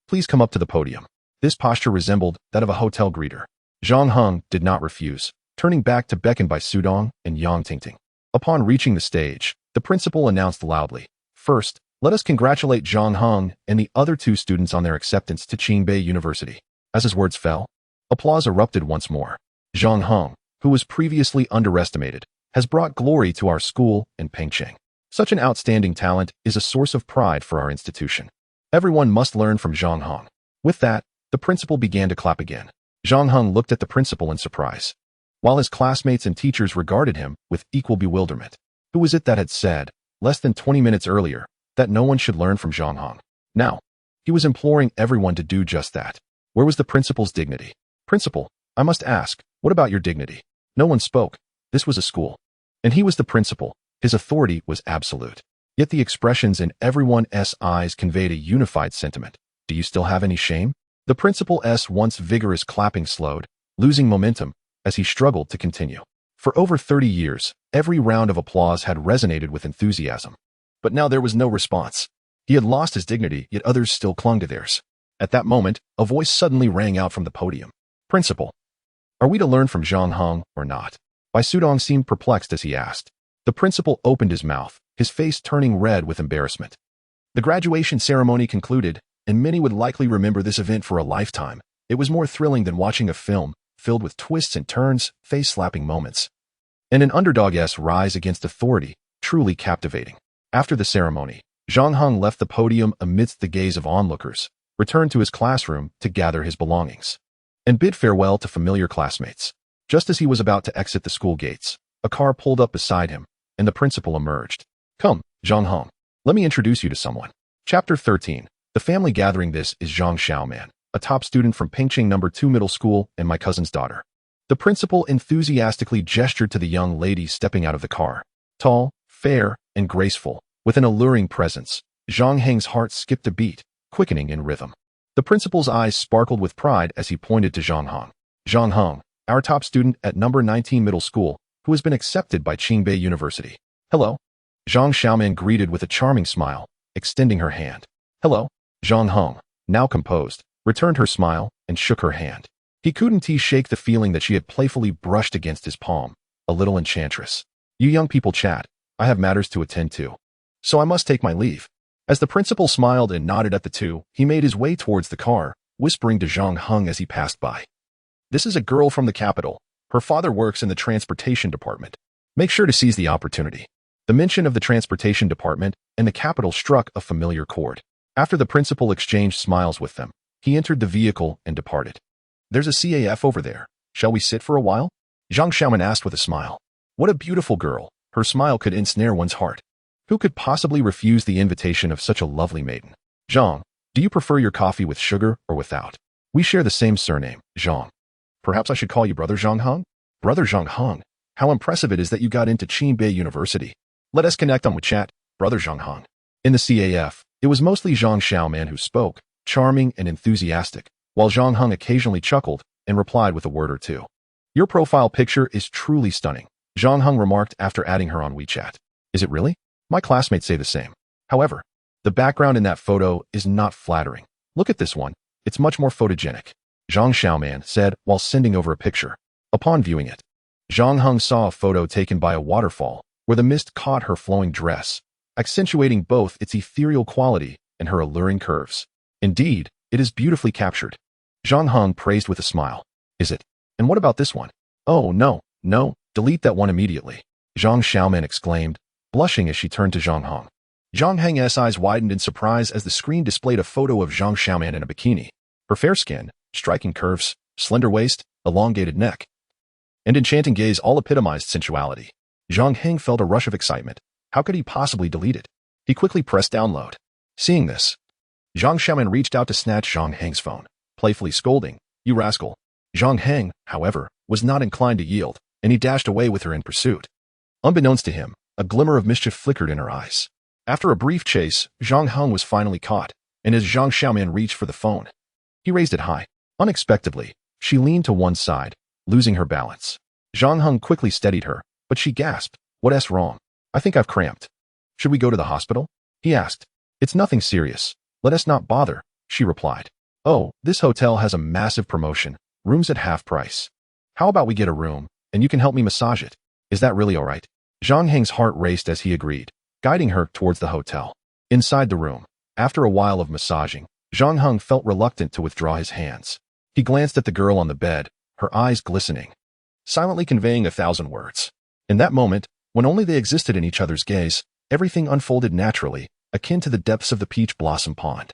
please come up to the podium." This posture resembled that of a hotel greeter. Zhang Heng did not refuse, turning back to beckon Bai Sudong and Yang Tingting. Upon reaching the stage, the principal announced loudly, "First, let us congratulate Zhang Heng and the other 2 students on their acceptance to Qingbei University." As his words fell, applause erupted once more. "Zhang Heng, who was previously underestimated, has brought glory to our school and Pengqing. Such an outstanding talent is a source of pride for our institution. Everyone must learn from Zhang Heng." With that, the principal began to clap again. Zhang Heng looked at the principal in surprise, while his classmates and teachers regarded him with equal bewilderment. Who was it that had said, less than 20 minutes earlier, that no one should learn from Zhang Heng? Now, he was imploring everyone to do just that. Where was the principal's dignity? "Principal, I must ask, what about your dignity?" No one spoke. This was a school, and he was the principal. His authority was absolute. Yet the expressions in everyone's eyes conveyed a unified sentiment. "Do you still have any shame?" The principal's once vigorous clapping slowed, losing momentum, as he struggled to continue. For over 30 years, every round of applause had resonated with enthusiasm. But now there was no response. He had lost his dignity, yet others still clung to theirs. At that moment, a voice suddenly rang out from the podium. "Principal, are we to learn from Zhang Heng or not?" Bai Sudong seemed perplexed as he asked. The principal opened his mouth, his face turning red with embarrassment. The graduation ceremony concluded, and many would likely remember this event for a lifetime. It was more thrilling than watching a film, filled with twists and turns, face-slapping moments, and an underdog's rise against authority, truly captivating. After the ceremony, Zhang Heng left the podium amidst the gaze of onlookers, returned to his classroom to gather his belongings, and bid farewell to familiar classmates. Just as he was about to exit the school gates, a car pulled up beside him, and the principal emerged. "Come, Zhang Heng, let me introduce you to someone." Chapter 13. The family gathering. This is Zhang Xiaoman, a top student from Pengqing No. 2 Middle School and my cousin's daughter. The principal enthusiastically gestured to the young lady stepping out of the car. Tall, fair, and graceful, with an alluring presence, Zhang Heng's heart skipped a beat, quickening in rhythm. The principal's eyes sparkled with pride as he pointed to Zhang Heng. "Zhang Heng, our top student at No. 19 Middle School, who has been accepted by Qingbei University." "Hello." Zhang Xiaoman greeted with a charming smile, extending her hand. "Hello." Zhang Heng, now composed, returned her smile and shook her hand. He couldn't shake the feeling that she had playfully brushed against his palm. A little enchantress. "You young people chat. I have matters to attend to, so I must take my leave." As the principal smiled and nodded at the two, he made his way towards the car, whispering to Zhang Heng as he passed by. "This is a girl from the capital. Her father works in the transportation department. Make sure to seize the opportunity." The mention of the transportation department and the capital struck a familiar chord. After the principal exchanged smiles with them, he entered the vehicle and departed. "There's a CAF over there. Shall we sit for a while?" Zhang Xiaoman asked with a smile. What a beautiful girl. Her smile could ensnare one's heart. Who could possibly refuse the invitation of such a lovely maiden? Zhang, do you prefer your coffee with sugar or without? We share the same surname, Zhang. Perhaps I should call you Brother Zhang Hong? Brother Zhang Hong, how impressive it is that you got into Qinbei University. Let us connect on WeChat, Brother Zhang Hong. In the CAF, it was mostly Zhang Xiaoman who spoke, charming and enthusiastic, while Zhang Hong occasionally chuckled and replied with a word or two. Your profile picture is truly stunning, Zhang Hong remarked after adding her on WeChat. Is it really? My classmates say the same. However, the background in that photo is not flattering. Look at this one. It's much more photogenic, Zhang Xiaoman said while sending over a picture. Upon viewing it, Zhang Hong saw a photo taken by a waterfall where the mist caught her flowing dress, accentuating both its ethereal quality and her alluring curves. Indeed, it is beautifully captured. Zhang Hong praised with a smile. Is it? And what about this one? Oh, no, delete that one immediately, Zhang Xiaoman exclaimed, blushing as she turned to Zhang Hong. Zhang Heng's eyes widened in surprise as the screen displayed a photo of Zhang Xiaoman in a bikini. Her fair skin, striking curves, slender waist, elongated neck, and enchanting gaze all epitomized sensuality. Zhang Heng felt a rush of excitement. How could he possibly delete it? He quickly pressed download. Seeing this, Zhang Xiaoman reached out to snatch Zhang Heng's phone, playfully scolding, "You rascal." Zhang Heng, however, was not inclined to yield, and he dashed away with her in pursuit. Unbeknownst to him, a glimmer of mischief flickered in her eyes. After a brief chase, Zhang Heng was finally caught, and as Zhang Xiaoman reached for the phone, he raised it high. Unexpectedly, she leaned to one side, losing her balance. Zhang Heng quickly steadied her, but she gasped, "What's wrong? I think I've cramped. Should we go to the hospital?" he asked. "It's nothing serious. Let us not bother," she replied. "Oh, this hotel has a massive promotion. Rooms at half price. How about we get a room, and you can help me massage it? Is that really all right?" Zhang Heng's heart raced as he agreed, guiding her towards the hotel. Inside the room, after a while of massaging, Zhang Heng felt reluctant to withdraw his hands. He glanced at the girl on the bed, her eyes glistening, silently conveying 1,000 words. In that moment, when only they existed in each other's gaze, everything unfolded naturally, akin to the depths of the peach blossom pond.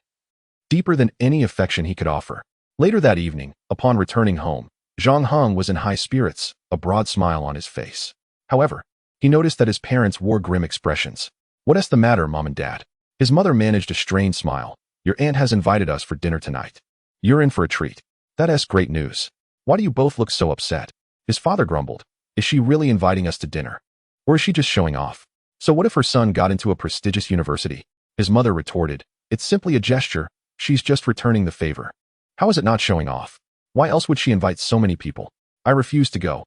Deeper than any affection he could offer. Later that evening, upon returning home, Zhang Heng was in high spirits, a broad smile on his face. However, he noticed that his parents wore grim expressions. "What's the matter, Mom and Dad?" His mother managed a strained smile. "Your aunt has invited us for dinner tonight. You're in for a treat." "That's great news. Why do you both look so upset?" His father grumbled. "Is she really inviting us to dinner? Or is she just showing off? So what if her son got into a prestigious university?" His mother retorted. "It's simply a gesture. She's just returning the favor. How is it not showing off? Why else would she invite so many people?" "I refuse to go."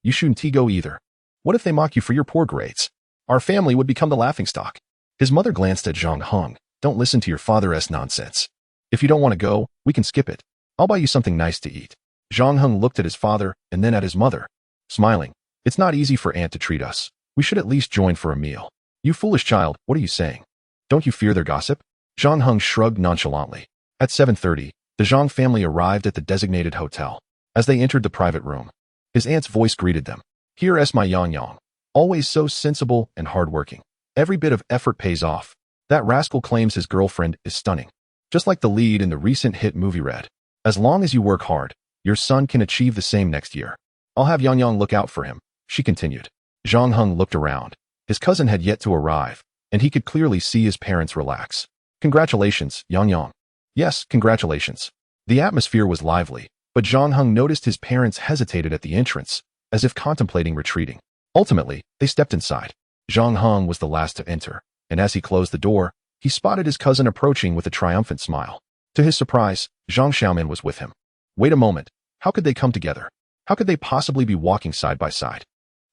You shouldn't go either. What if they mock you for your poor grades? Our family would become the laughingstock." His mother glanced at Zhang Heng. "Don't listen to your father's nonsense. If you don't want to go, we can skip it. I'll buy you something nice to eat." Zhang Heng looked at his father and then at his mother, smiling. "It's not easy for Aunt to treat us. We should at least join for a meal." "You foolish child, what are you saying? Don't you fear their gossip?" Zhang Heng shrugged nonchalantly. At 7:30, the Zhang family arrived at the designated hotel. As they entered the private room, his aunt's voice greeted them. "Here's my Yang Yang. Always so sensible and hardworking. Every bit of effort pays off. That rascal claims his girlfriend is stunning. Just like the lead in the recent hit movie Red. As long as you work hard, your son can achieve the same next year. I'll have Yang Yang look out for him," she continued. Zhang Heng looked around. His cousin had yet to arrive, and he could clearly see his parents relax. "Congratulations, Yang Yang." "Yes, congratulations." The atmosphere was lively, but Zhang Heng noticed his parents hesitated at the entrance, as if contemplating retreating. Ultimately, they stepped inside. Zhang Heng was the last to enter, and as he closed the door, he spotted his cousin approaching with a triumphant smile. To his surprise, Zhang Xiaoman was with him. Wait a moment, how could they come together? How could they possibly be walking side by side?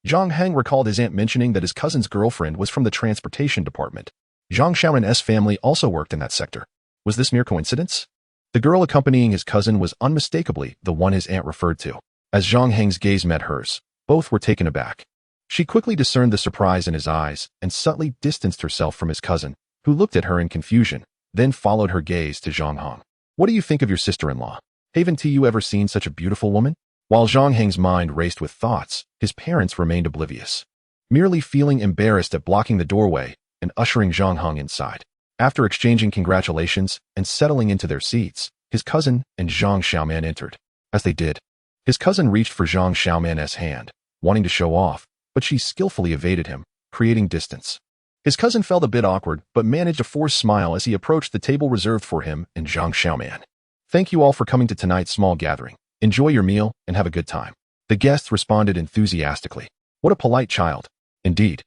Zhang Heng recalled his aunt mentioning that his cousin's girlfriend was from the transportation department. Zhang Xiaoman's family also worked in that sector. Was this mere coincidence? The girl accompanying his cousin was unmistakably the one his aunt referred to. As Zhang Heng's gaze met hers, both were taken aback. She quickly discerned the surprise in his eyes and subtly distanced herself from his cousin, who looked at her in confusion, then followed her gaze to Zhang Heng. "What do you think of your sister-in-law? Haven't you ever seen such a beautiful woman?" While Zhang Heng's mind raced with thoughts, his parents remained oblivious, merely feeling embarrassed at blocking the doorway and ushering Zhang Heng inside. After exchanging congratulations and settling into their seats, his cousin and Zhang Xiaoman entered. As they did, his cousin reached for Zhang Xiaoman's hand, wanting to show off, but she skillfully evaded him, creating distance. His cousin felt a bit awkward, but managed a forced smile as he approached the table reserved for him and Zhang Xiaoman. Thank you all for coming to tonight's small gathering. Enjoy your meal and have a good time. The guests responded enthusiastically. What a polite child. Indeed.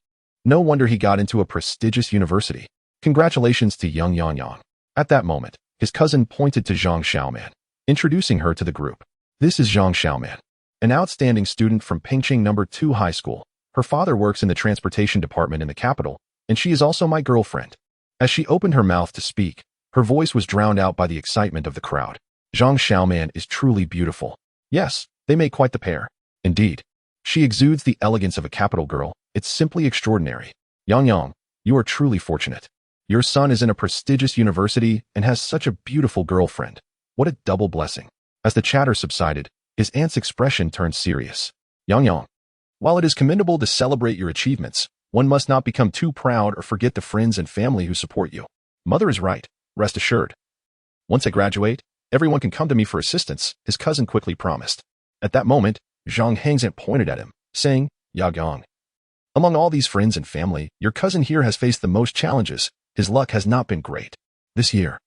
No wonder he got into a prestigious university. Congratulations to young Yang. At that moment, his cousin pointed to Zhang Xiaoman, introducing her to the group. This is Zhang Xiaoman, an outstanding student from Pingqing No. 2 High School. Her father works in the transportation department in the capital, and she is also my girlfriend. As she opened her mouth to speak, her voice was drowned out by the excitement of the crowd. Zhang Xiaoman is truly beautiful. Yes, they make quite the pair. Indeed. She exudes the elegance of a capital girl. It's simply extraordinary. Yang, you are truly fortunate. Your son is in a prestigious university and has such a beautiful girlfriend. What a double blessing. As the chatter subsided, his aunt's expression turned serious. Yang, while it is commendable to celebrate your achievements, one must not become too proud or forget the friends and family who support you. Mother is right, rest assured. Once I graduate, everyone can come to me for assistance, his cousin quickly promised. At that moment, Zhang Hangzhen pointed at him, saying, Yang. Among all these friends and family, your cousin here has faced the most challenges. His luck has not been great. This year,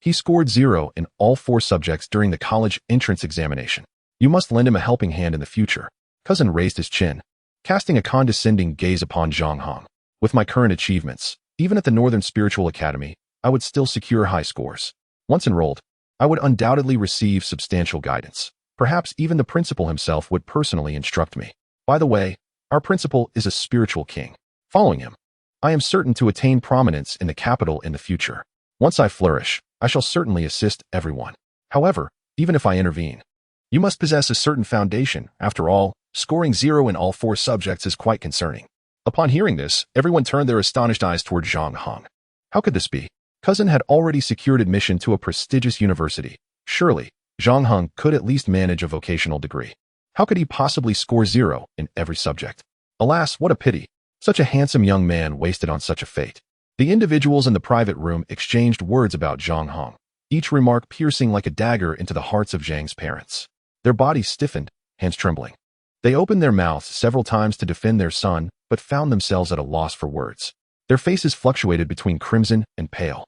he scored 0 in all 4 subjects during the college entrance examination. You must lend him a helping hand in the future. Cousin raised his chin, casting a condescending gaze upon Zhang Hong. With my current achievements, even at the Northern Spiritual Academy, I would still secure high scores. Once enrolled, I would undoubtedly receive substantial guidance. Perhaps even the principal himself would personally instruct me. By the way, our principal is a spiritual king. Following him, I am certain to attain prominence in the capital in the future. Once I flourish, I shall certainly assist everyone. However, even if I intervene, you must possess a certain foundation. After all, scoring 0 in all 4 subjects is quite concerning. Upon hearing this, everyone turned their astonished eyes toward Zhang Hong. How could this be? Cousin had already secured admission to a prestigious university. Surely, Zhang Hong could at least manage a vocational degree. How could he possibly score 0 in every subject? Alas, what a pity. Such a handsome young man wasted on such a fate. The individuals in the private room exchanged words about Zhang Hong, each remark piercing like a dagger into the hearts of Zhang's parents. Their bodies stiffened, hands trembling. They opened their mouths several times to defend their son, but found themselves at a loss for words. Their faces fluctuated between crimson and pale.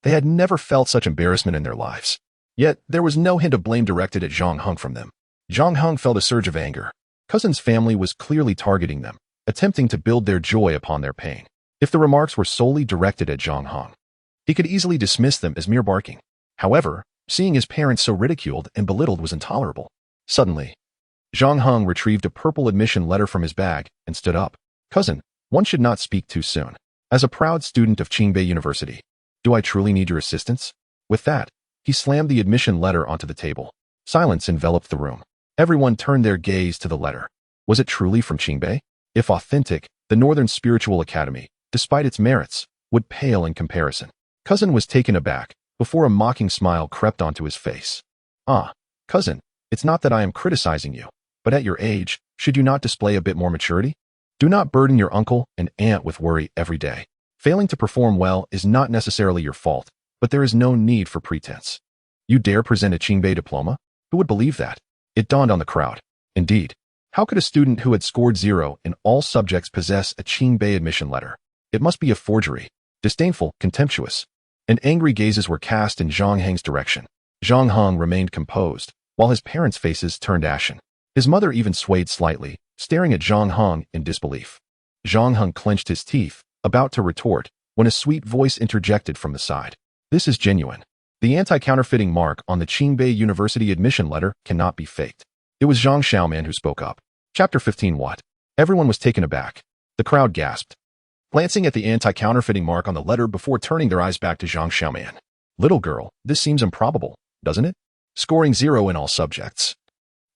They had never felt such embarrassment in their lives. Yet, there was no hint of blame directed at Zhang Hong from them. Zhang Hong felt a surge of anger. Cousin's family was clearly targeting them, attempting to build their joy upon their pain. If the remarks were solely directed at Zhang Hong, he could easily dismiss them as mere barking. However, seeing his parents so ridiculed and belittled was intolerable. Suddenly, Zhang Hong retrieved a purple admission letter from his bag and stood up. Cousin, one should not speak too soon. As a proud student of Qingbei University, do I truly need your assistance? With that, he slammed the admission letter onto the table. Silence enveloped the room. Everyone turned their gaze to the letter. Was it truly from Qingbei? If authentic, the Northern Spiritual Academy, despite its merits, would pale in comparison. Cousin was taken aback, before a mocking smile crept onto his face. Ah, cousin, it's not that I am criticizing you, but at your age, should you not display a bit more maturity? Do not burden your uncle and aunt with worry every day. Failing to perform well is not necessarily your fault, but there is no need for pretense. You dare present a Qingbei diploma? Who would believe that? It dawned on the crowd. Indeed, how could a student who had scored 0 in all subjects possess a Qingbei admission letter? It must be a forgery. Disdainful, contemptuous, and angry gazes were cast in Zhang Heng's direction. Zhang Hong remained composed, while his parents' faces turned ashen. His mother even swayed slightly, staring at Zhang Hong in disbelief. Zhang Hong clenched his teeth, about to retort, when a sweet voice interjected from the side. This is genuine. The anti-counterfeiting mark on the Qingbei University admission letter cannot be faked. It was Zhang Xiaoman who spoke up. Chapter 15. What? Everyone was taken aback. The crowd gasped, glancing at the anti-counterfeiting mark on the letter before turning their eyes back to Zhang Xiaoman. Little girl, this seems improbable, doesn't it? Scoring 0 in all subjects.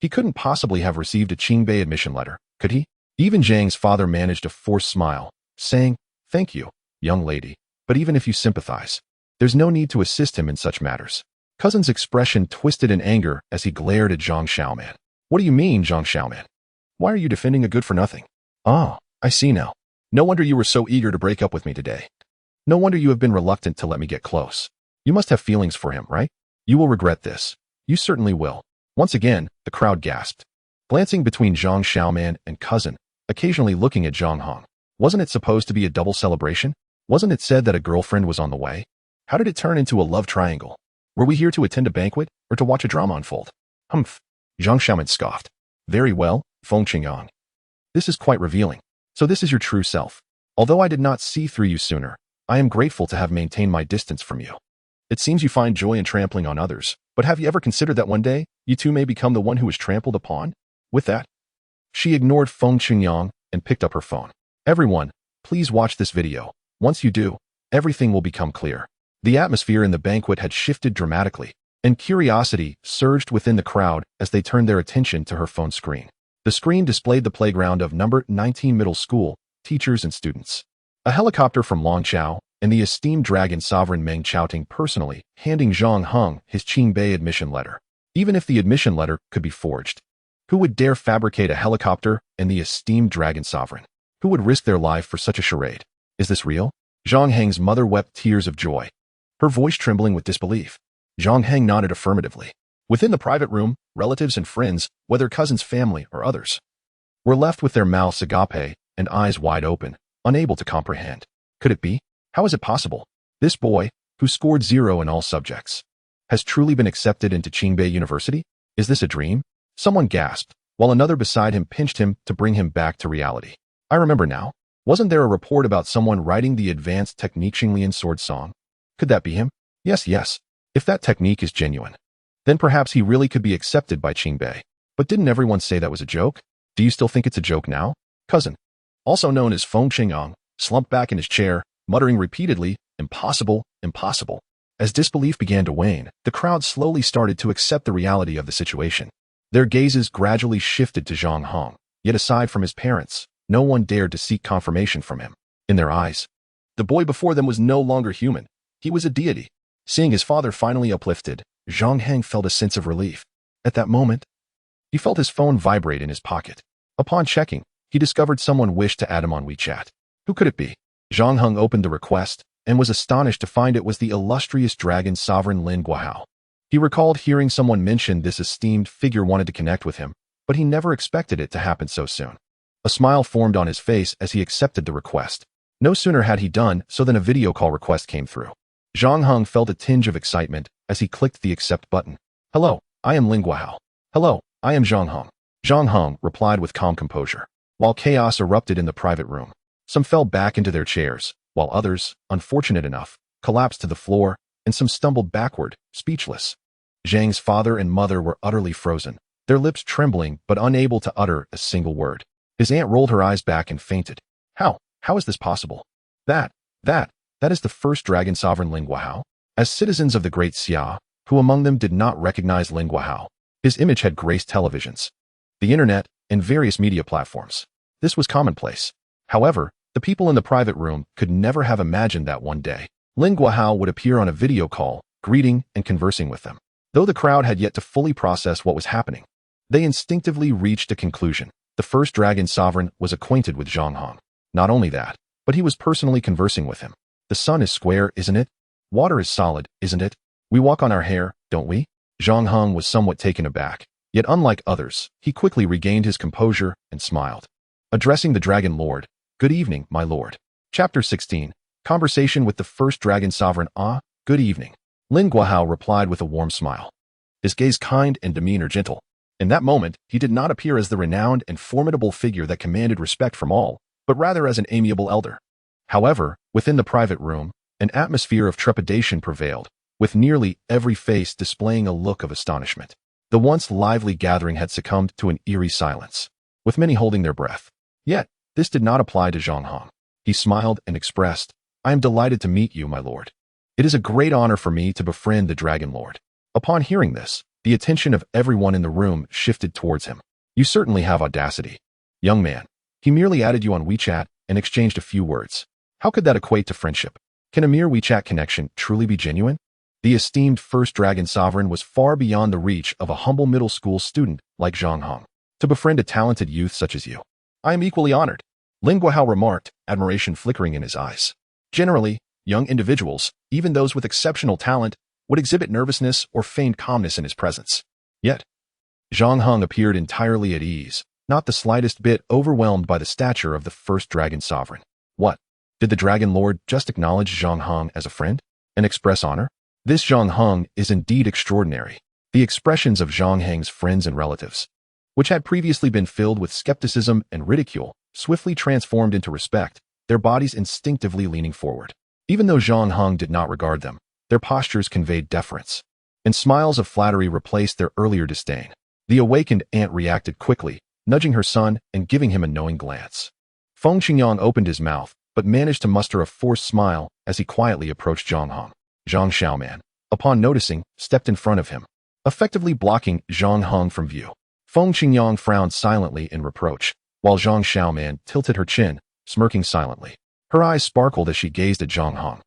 He couldn't possibly have received a Qingbei admission letter, could he? Even Zhang's father managed a forced smile, saying, Thank you, young lady, but even if you sympathize, there's no need to assist him in such matters. Cousin's expression twisted in anger as he glared at Zhang Xiaoman. What do you mean, Zhang Xiaoman? Why are you defending a good-for-nothing? Ah, I see now. No wonder you were so eager to break up with me today. No wonder you have been reluctant to let me get close. You must have feelings for him, right? You will regret this. You certainly will. Once again, the crowd gasped. Glancing between Zhang Xiaoman and cousin, occasionally looking at Zhang Hong. Wasn't it supposed to be a double celebration? Wasn't it said that a girlfriend was on the way? How did it turn into a love triangle? Were we here to attend a banquet or to watch a drama unfold? Humph. Zhang Xiaoman scoffed. Very well, Feng Qingyang. This is quite revealing. So this is your true self. Although I did not see through you sooner, I am grateful to have maintained my distance from you. It seems you find joy in trampling on others, but have you ever considered that one day, you too may become the one who is trampled upon? With that, she ignored Feng Qingyang and picked up her phone. Everyone, please watch this video. Once you do, everything will become clear. The atmosphere in the banquet had shifted dramatically, and curiosity surged within the crowd as they turned their attention to her phone screen. The screen displayed the playground of number 19 middle school, teachers and students. A helicopter from Longchao, and the esteemed dragon sovereign Meng Chaoting personally handing Zhang Hong his Qingbei admission letter. Even if the admission letter could be forged, who would dare fabricate a helicopter and the esteemed dragon sovereign? Who would risk their life for such a charade? Is this real? Zhang Heng's mother wept tears of joy, her voice trembling with disbelief. Zhang Heng nodded affirmatively. Within the private room, relatives and friends, whether cousins, family, or others, were left with their mouths agape and eyes wide open, unable to comprehend. Could it be? How is it possible? This boy, who scored 0 in all subjects, has truly been accepted into Qingbei University? Is this a dream? Someone gasped, while another beside him pinched him to bring him back to reality. I remember now. Wasn't there a report about someone writing the advanced technique Xinglian sword song? Could that be him? Yes. If that technique is genuine, then perhaps he really could be accepted by Qingbei. But didn't everyone say that was a joke? Do you still think it's a joke now? Cousin, also known as Feng Qingyang, slumped back in his chair, muttering repeatedly, impossible, impossible. As disbelief began to wane, the crowd slowly started to accept the reality of the situation. Their gazes gradually shifted to Zhang Hong, yet aside from his parents, no one dared to seek confirmation from him. In their eyes, the boy before them was no longer human. He was a deity. Seeing his father finally uplifted, Zhang Heng felt a sense of relief. At that moment, he felt his phone vibrate in his pocket. Upon checking, he discovered someone wished to add him on WeChat. Who could it be? Zhang Heng opened the request and was astonished to find it was the illustrious dragon sovereign Lin Guohao. He recalled hearing someone mention this esteemed figure wanted to connect with him, but he never expected it to happen so soon. A smile formed on his face as he accepted the request. No sooner had he done so than a video call request came through. Zhang Heng felt a tinge of excitement as he clicked the accept button. Hello, I am Lin Guohao. Hello, I am Zhang Heng. Zhang Heng replied with calm composure. While chaos erupted in the private room, some fell back into their chairs, while others, unfortunate enough, collapsed to the floor, and some stumbled backward, speechless. Zhang's father and mother were utterly frozen, their lips trembling but unable to utter a single word. His aunt rolled her eyes back and fainted. How is this possible? That is the first dragon sovereign Lin Guohao. As citizens of the great Xia, who among them did not recognize Lin Guohao, his image had graced televisions, the internet, and various media platforms. This was commonplace. However, the people in the private room could never have imagined that one day Lin Guohao would appear on a video call, greeting and conversing with them. Though the crowd had yet to fully process what was happening, they instinctively reached a conclusion. The first dragon sovereign was acquainted with Zhang Hong. Not only that, but he was personally conversing with him. The sun is square, isn't it? Water is solid, isn't it? We walk on our hair, don't we? Zhang Hong was somewhat taken aback, yet unlike others, he quickly regained his composure and smiled. Addressing the Dragon Lord, good evening, my lord. Chapter 16, Conversation with the First Dragon Sovereign. Good evening. Lin Guohao replied with a warm smile, his gaze kind and demeanor gentle. In that moment, he did not appear as the renowned and formidable figure that commanded respect from all, but rather as an amiable elder. However, within the private room, an atmosphere of trepidation prevailed, with nearly every face displaying a look of astonishment. The once lively gathering had succumbed to an eerie silence, with many holding their breath. Yet, this did not apply to Zhang Hong. He smiled and expressed, I am delighted to meet you, my lord. It is a great honor for me to befriend the Dragon Lord. Upon hearing this, the attention of everyone in the room shifted towards him. You certainly have audacity. Young man, he merely added you on WeChat and exchanged a few words. How could that equate to friendship? Can a mere WeChat connection truly be genuine? The esteemed first dragon sovereign was far beyond the reach of a humble middle school student like Zhang Hong. To befriend a talented youth such as you, I am equally honored. Lin Guohao remarked, admiration flickering in his eyes. Generally, young individuals, even those with exceptional talent, would exhibit nervousness or feigned calmness in his presence. Yet, Zhang Hong appeared entirely at ease, not the slightest bit overwhelmed by the stature of the first dragon sovereign. What? Did the Dragon Lord just acknowledge Zhang Heng as a friend and express honor? This Zhang Heng is indeed extraordinary. The expressions of Zhang Heng's friends and relatives, which had previously been filled with skepticism and ridicule, swiftly transformed into respect, their bodies instinctively leaning forward. Even though Zhang Heng did not regard them, their postures conveyed deference, and smiles of flattery replaced their earlier disdain. The awakened aunt reacted quickly, nudging her son and giving him a knowing glance. Feng Qingyang opened his mouth, but managed to muster a forced smile as he quietly approached Zhang Heng. Zhang Xiaoman, upon noticing, stepped in front of him, effectively blocking Zhang Heng from view. Feng Qingyang frowned silently in reproach, while Zhang Xiaoman tilted her chin, smirking silently. Her eyes sparkled as she gazed at Zhang Heng,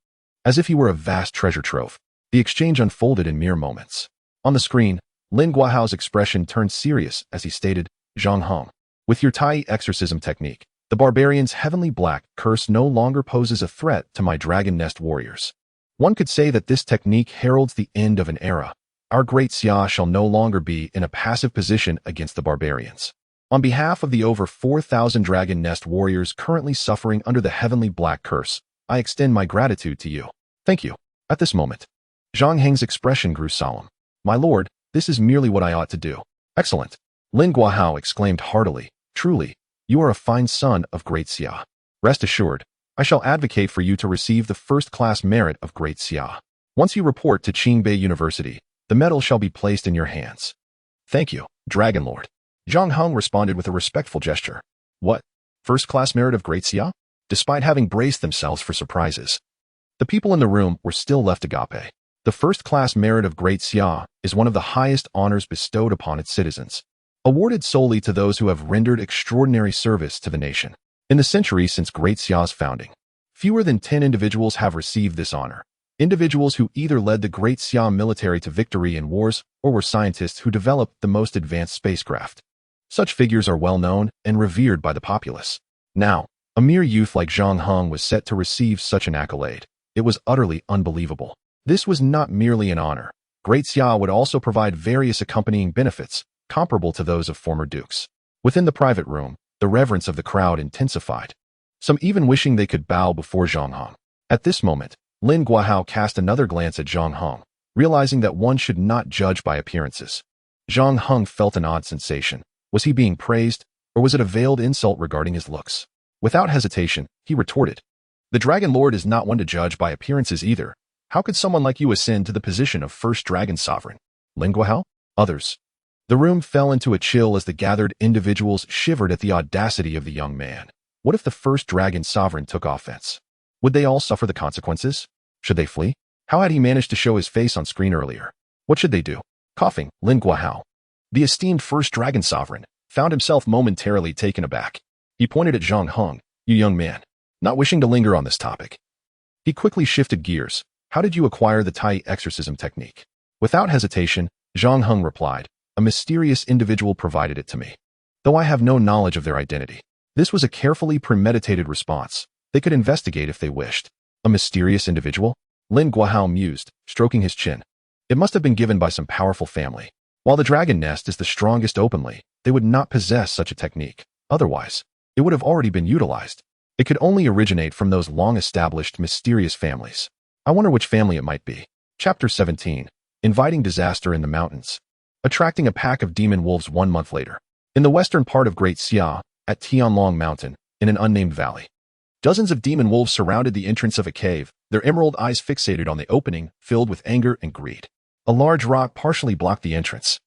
as if he were a vast treasure trove. The exchange unfolded in mere moments. On the screen, Lin Guahao's expression turned serious as he stated, Zhang Heng, with your Tai exorcism technique, the barbarian's heavenly black curse no longer poses a threat to my dragon nest warriors. One could say that this technique heralds the end of an era. Our great Xia shall no longer be in a passive position against the barbarians. On behalf of the over 4,000 dragon nest warriors currently suffering under the heavenly black curse, I extend my gratitude to you. Thank you. At this moment, Zhang Heng's expression grew solemn. My lord, this is merely what I ought to do. Excellent. Lin Guahao exclaimed heartily. Truly, you are a fine son of Great Xia. Rest assured, I shall advocate for you to receive the first-class merit of Great Xia. Once you report to Qingbei University, the medal shall be placed in your hands. Thank you, Dragon Lord. Zhang Heng responded with a respectful gesture. What? First-class merit of Great Xia? Despite having braced themselves for surprises, the people in the room were still left agape. The first-class merit of Great Xia is one of the highest honors bestowed upon its citizens, awarded solely to those who have rendered extraordinary service to the nation. In the century since Great Xia's founding, fewer than 10 individuals have received this honor. Individuals who either led the Great Xia military to victory in wars or were scientists who developed the most advanced spacecraft. Such figures are well known and revered by the populace. Now, a mere youth like Zhang Heng was set to receive such an accolade. It was utterly unbelievable. This was not merely an honor. Great Xia would also provide various accompanying benefits, comparable to those of former dukes. Within the private room, the reverence of the crowd intensified, some even wishing they could bow before Zhang Heng. At this moment, Lin Guahao cast another glance at Zhang Heng, realizing that one should not judge by appearances. Zhang Heng felt an odd sensation. Was he being praised, or was it a veiled insult regarding his looks? Without hesitation, he retorted, The Dragon Lord is not one to judge by appearances either. How could someone like you ascend to the position of first dragon sovereign? Lin Guahao? Others. The room fell into a chill as the gathered individuals shivered at the audacity of the young man. What if the first dragon sovereign took offense? Would they all suffer the consequences? Should they flee? How had he managed to show his face on screen earlier? What should they do? Coughing, Lin Guahao, the esteemed first dragon sovereign, found himself momentarily taken aback. He pointed at Zhang Heng. You young man. Not wishing to linger on this topic, he quickly shifted gears. How did you acquire the Tai exorcism technique? Without hesitation, Zhang Heng replied, A mysterious individual provided it to me, though I have no knowledge of their identity. This was a carefully premeditated response. They could investigate if they wished. A mysterious individual? Lin Guahao mused, stroking his chin. It must have been given by some powerful family. While the dragon nest is the strongest openly, they would not possess such a technique. Otherwise, it would have already been utilized. It could only originate from those long-established mysterious families. I wonder which family it might be. Chapter 17. Inviting disaster in the mountains. Attracting a pack of demon wolves 1 month later. In the western part of Great Xia, at Tianlong Mountain, in an unnamed valley, dozens of demon wolves surrounded the entrance of a cave, their emerald eyes fixated on the opening, filled with anger and greed. A large rock partially blocked the entrance,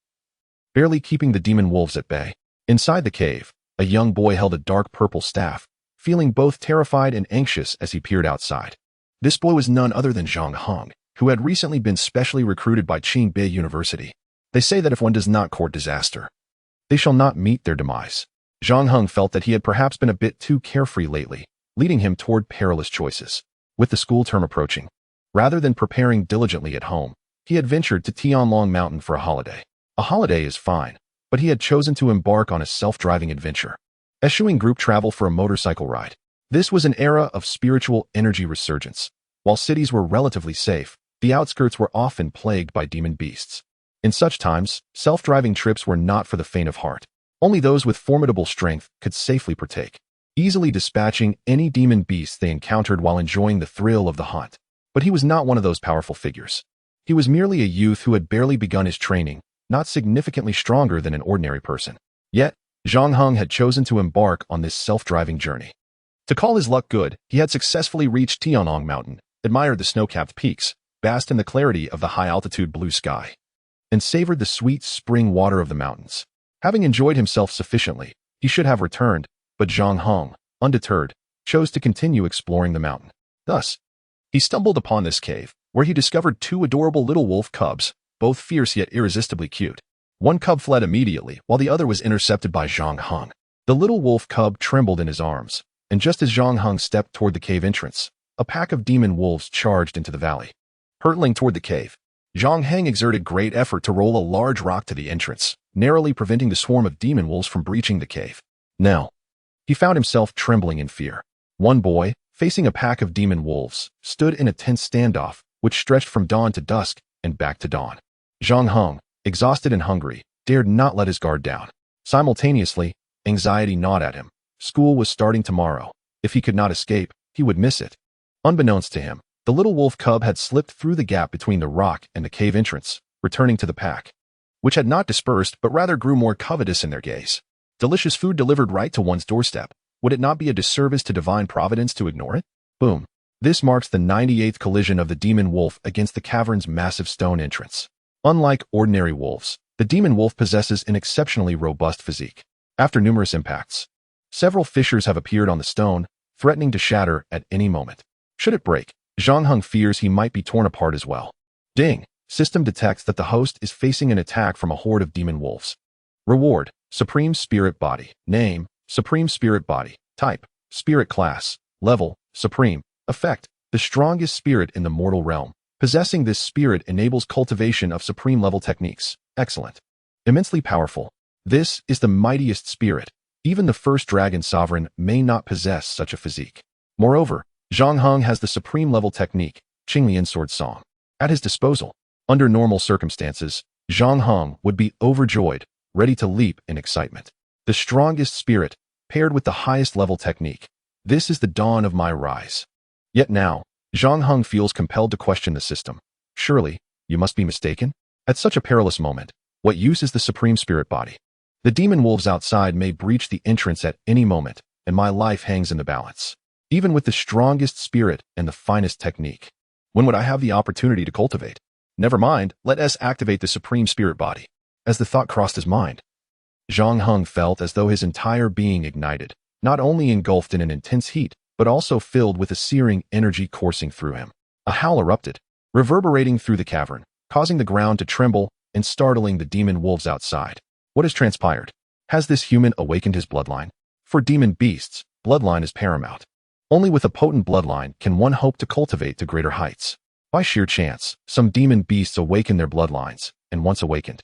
barely keeping the demon wolves at bay. Inside the cave, a young boy held a dark purple staff, feeling both terrified and anxious as he peered outside. This boy was none other than Zhang Heng, who had recently been specially recruited by Qingbei University. They say that if one does not court disaster, they shall not meet their demise. Zhang Heng felt that he had perhaps been a bit too carefree lately, leading him toward perilous choices. With the school term approaching, rather than preparing diligently at home, he had ventured to Tianlong Mountain for a holiday. A holiday is fine, but he had chosen to embark on a self-driving adventure, eschewing group travel for a motorcycle ride. This was an era of spiritual energy resurgence. While cities were relatively safe, the outskirts were often plagued by demon beasts. In such times, self-driving trips were not for the faint of heart. Only those with formidable strength could safely partake, easily dispatching any demon beast they encountered while enjoying the thrill of the hunt. But he was not one of those powerful figures. He was merely a youth who had barely begun his training, not significantly stronger than an ordinary person. Yet, Zhang Heng had chosen to embark on this self-driving journey. To call his luck good, he had successfully reached Tianong Mountain, admired the snow-capped peaks, basked in the clarity of the high-altitude blue sky, and savored the sweet spring water of the mountains. Having enjoyed himself sufficiently, he should have returned, but Zhang Heng, undeterred, chose to continue exploring the mountain. Thus, he stumbled upon this cave, where he discovered two adorable little wolf cubs, both fierce yet irresistibly cute. One cub fled immediately, while the other was intercepted by Zhang Heng. The little wolf cub trembled in his arms, and just as Zhang Heng stepped toward the cave entrance, a pack of demon wolves charged into the valley. Hurtling toward the cave, Zhang Heng exerted great effort to roll a large rock to the entrance, narrowly preventing the swarm of demon wolves from breaching the cave. Now, he found himself trembling in fear. One boy, facing a pack of demon wolves, stood in a tense standoff, which stretched from dawn to dusk and back to dawn. Zhang Heng, exhausted and hungry, dared not let his guard down. Simultaneously, anxiety gnawed at him. School was starting tomorrow. If he could not escape, he would miss it. Unbeknownst to him, the little wolf cub had slipped through the gap between the rock and the cave entrance, returning to the pack, which had not dispersed but rather grew more covetous in their gaze. Delicious food delivered right to one's doorstep. Would it not be a disservice to divine providence to ignore it? Boom. This marks the 98th collision of the demon wolf against the cavern's massive stone entrance. Unlike ordinary wolves, the demon wolf possesses an exceptionally robust physique. After numerous impacts, several fissures have appeared on the stone, threatening to shatter at any moment. Should it break, Zhang Heng fears he might be torn apart as well. Ding! System detects that the host is facing an attack from a horde of demon wolves. Reward: Supreme Spirit Body. Name: Supreme Spirit Body. Type: Spirit Class. Level: Supreme. Effect: the strongest spirit in the mortal realm. Possessing this spirit enables cultivation of supreme level techniques. Excellent. Immensely powerful. This is the mightiest spirit. Even the first dragon sovereign may not possess such a physique. Moreover, Zhang Heng has the supreme level technique, Qinglian Sword Song, at his disposal. Under normal circumstances, Zhang Heng would be overjoyed, ready to leap in excitement. The strongest spirit, paired with the highest level technique. This is the dawn of my rise. Yet now, Zhang Heng feels compelled to question the system. Surely, you must be mistaken? At such a perilous moment, what use is the supreme spirit body? The demon wolves outside may breach the entrance at any moment, and my life hangs in the balance. Even with the strongest spirit and the finest technique, when would I have the opportunity to cultivate? Never mind, let us activate the supreme spirit body. As the thought crossed his mind, Zhang Heng felt as though his entire being ignited, not only engulfed in an intense heat, but also filled with a searing energy coursing through him. A howl erupted, reverberating through the cavern, causing the ground to tremble and startling the demon wolves outside. What has transpired? Has this human awakened his bloodline? For demon beasts, bloodline is paramount. Only with a potent bloodline can one hope to cultivate to greater heights. By sheer chance, some demon beasts awaken their bloodlines, and once awakened,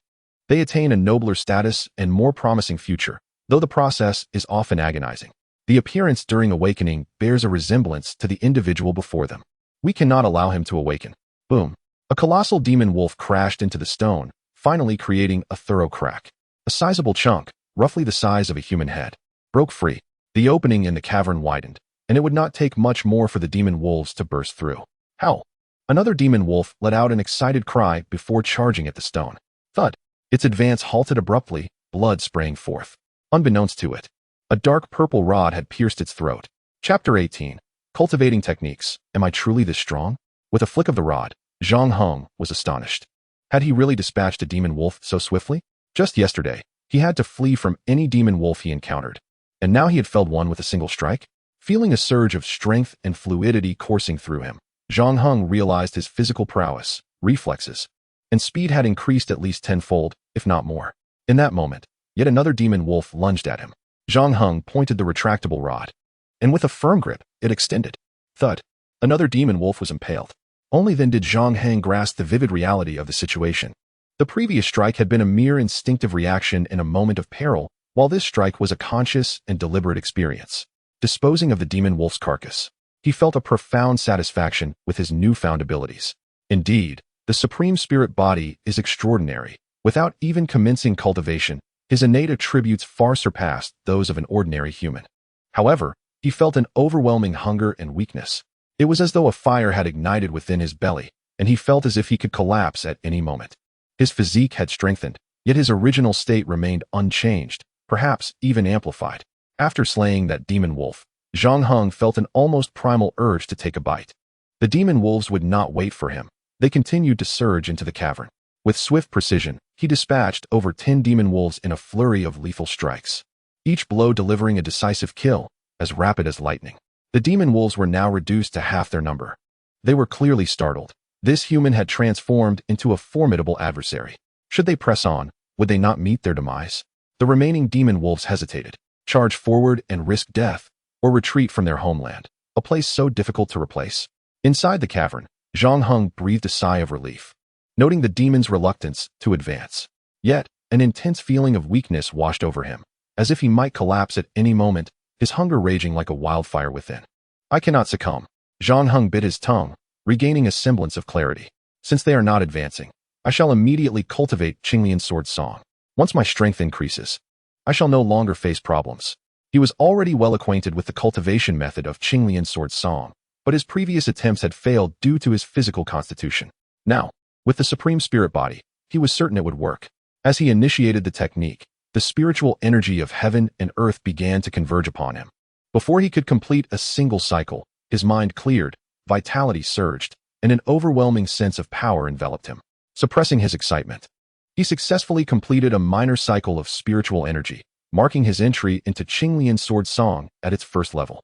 they attain a nobler status and more promising future, though the process is often agonizing. The appearance during awakening bears a resemblance to the individual before them. We cannot allow him to awaken. Boom. A colossal demon wolf crashed into the stone, finally creating a thorough crack. A sizable chunk, roughly the size of a human head, broke free. The opening in the cavern widened, and it would not take much more for the demon wolves to burst through. Howl! Another demon wolf let out an excited cry before charging at the stone. Thud! Its advance halted abruptly, blood spraying forth. Unbeknownst to it, a dark purple rod had pierced its throat. Chapter 18. Cultivating Techniques. Am I truly this strong? With a flick of the rod, Zhang Heng was astonished. Had he really dispatched a demon wolf so swiftly? Just yesterday, he had to flee from any demon wolf he encountered, and now he had felled one with a single strike? Feeling a surge of strength and fluidity coursing through him, Zhang Heng realized his physical prowess, reflexes, and speed had increased at least tenfold, if not more. In that moment, yet another demon wolf lunged at him. Zhang Heng pointed the retractable rod, and with a firm grip, it extended. Thud! Another demon wolf was impaled. Only then did Zhang Heng grasp the vivid reality of the situation. The previous strike had been a mere instinctive reaction in a moment of peril, while this strike was a conscious and deliberate experience. Disposing of the demon wolf's carcass, he felt a profound satisfaction with his newfound abilities. Indeed, the supreme spirit body is extraordinary. Without even commencing cultivation, His innate attributes far surpassed those of an ordinary human. However, he felt an overwhelming hunger and weakness. It was as though a fire had ignited within his belly, and he felt as if he could collapse at any moment. His physique had strengthened, yet his original state remained unchanged, perhaps even amplified. After slaying that demon wolf, Zhang Heng felt an almost primal urge to take a bite. The demon wolves would not wait for him. They continued to surge into the cavern. With swift precision, he dispatched over 10 demon wolves in a flurry of lethal strikes, each blow delivering a decisive kill, as rapid as lightning. The demon wolves were now reduced to half their number. They were clearly startled. This human had transformed into a formidable adversary. Should they press on, would they not meet their demise? The remaining demon wolves hesitated, charge forward and risk death, or retreat from their homeland, a place so difficult to replace. Inside the cavern, Zhang Heng breathed a sigh of relief, noting the demon's reluctance to advance. Yet, an intense feeling of weakness washed over him, as if he might collapse at any moment, his hunger raging like a wildfire within. I cannot succumb. Zhang Heng bit his tongue, regaining a semblance of clarity. Since they are not advancing, I shall immediately cultivate Qinglian Sword Song. Once my strength increases, I shall no longer face problems. He was already well acquainted with the cultivation method of Qinglian Sword Song, but his previous attempts had failed due to his physical constitution. Now, with the Supreme Spirit Body, he was certain it would work. As he initiated the technique, the spiritual energy of heaven and earth began to converge upon him. Before he could complete a single cycle, his mind cleared, vitality surged, and an overwhelming sense of power enveloped him. Suppressing his excitement, he successfully completed a minor cycle of spiritual energy, marking his entry into Qinglian Sword Song at its first level.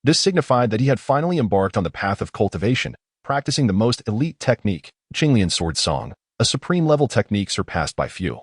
This signified that he had finally embarked on the path of cultivation, practicing the most elite technique, Qinglian Sword Song, a supreme-level technique surpassed by few,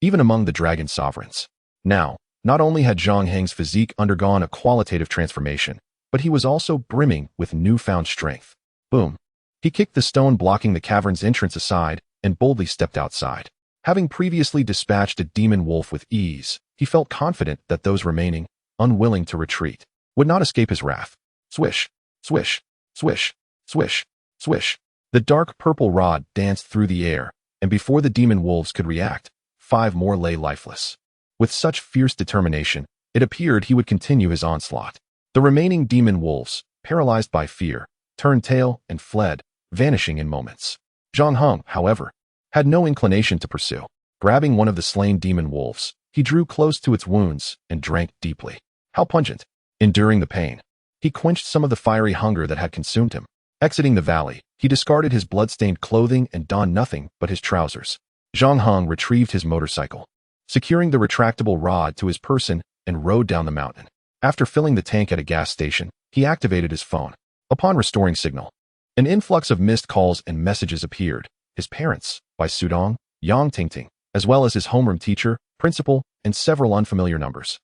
even among the dragon sovereigns. Now, not only had Zhang Heng's physique undergone a qualitative transformation, but he was also brimming with newfound strength. Boom! He kicked the stone blocking the cavern's entrance aside and boldly stepped outside. Having previously dispatched a demon wolf with ease, he felt confident that those remaining, unwilling to retreat, would not escape his wrath. Swish, swish, swish, swish, swish. The dark purple rod danced through the air, and before the demon wolves could react, 5 more lay lifeless. With such fierce determination, it appeared he would continue his onslaught. The remaining demon wolves, paralyzed by fear, turned tail and fled, vanishing in moments. Zhang Heng, however, had no inclination to pursue. Grabbing one of the slain demon wolves, he drew close to its wounds and drank deeply. How pungent! Enduring the pain, he quenched some of the fiery hunger that had consumed him. Exiting the valley, he discarded his blood-stained clothing and donned nothing but his trousers. Zhang Heng retrieved his motorcycle, securing the retractable rod to his person, and rode down the mountain. After filling the tank at a gas station, he activated his phone. Upon restoring signal, an influx of missed calls and messages appeared. His parents, Bai Sudong, Yang Tingting, as well as his homeroom teacher, principal, and several unfamiliar numbers.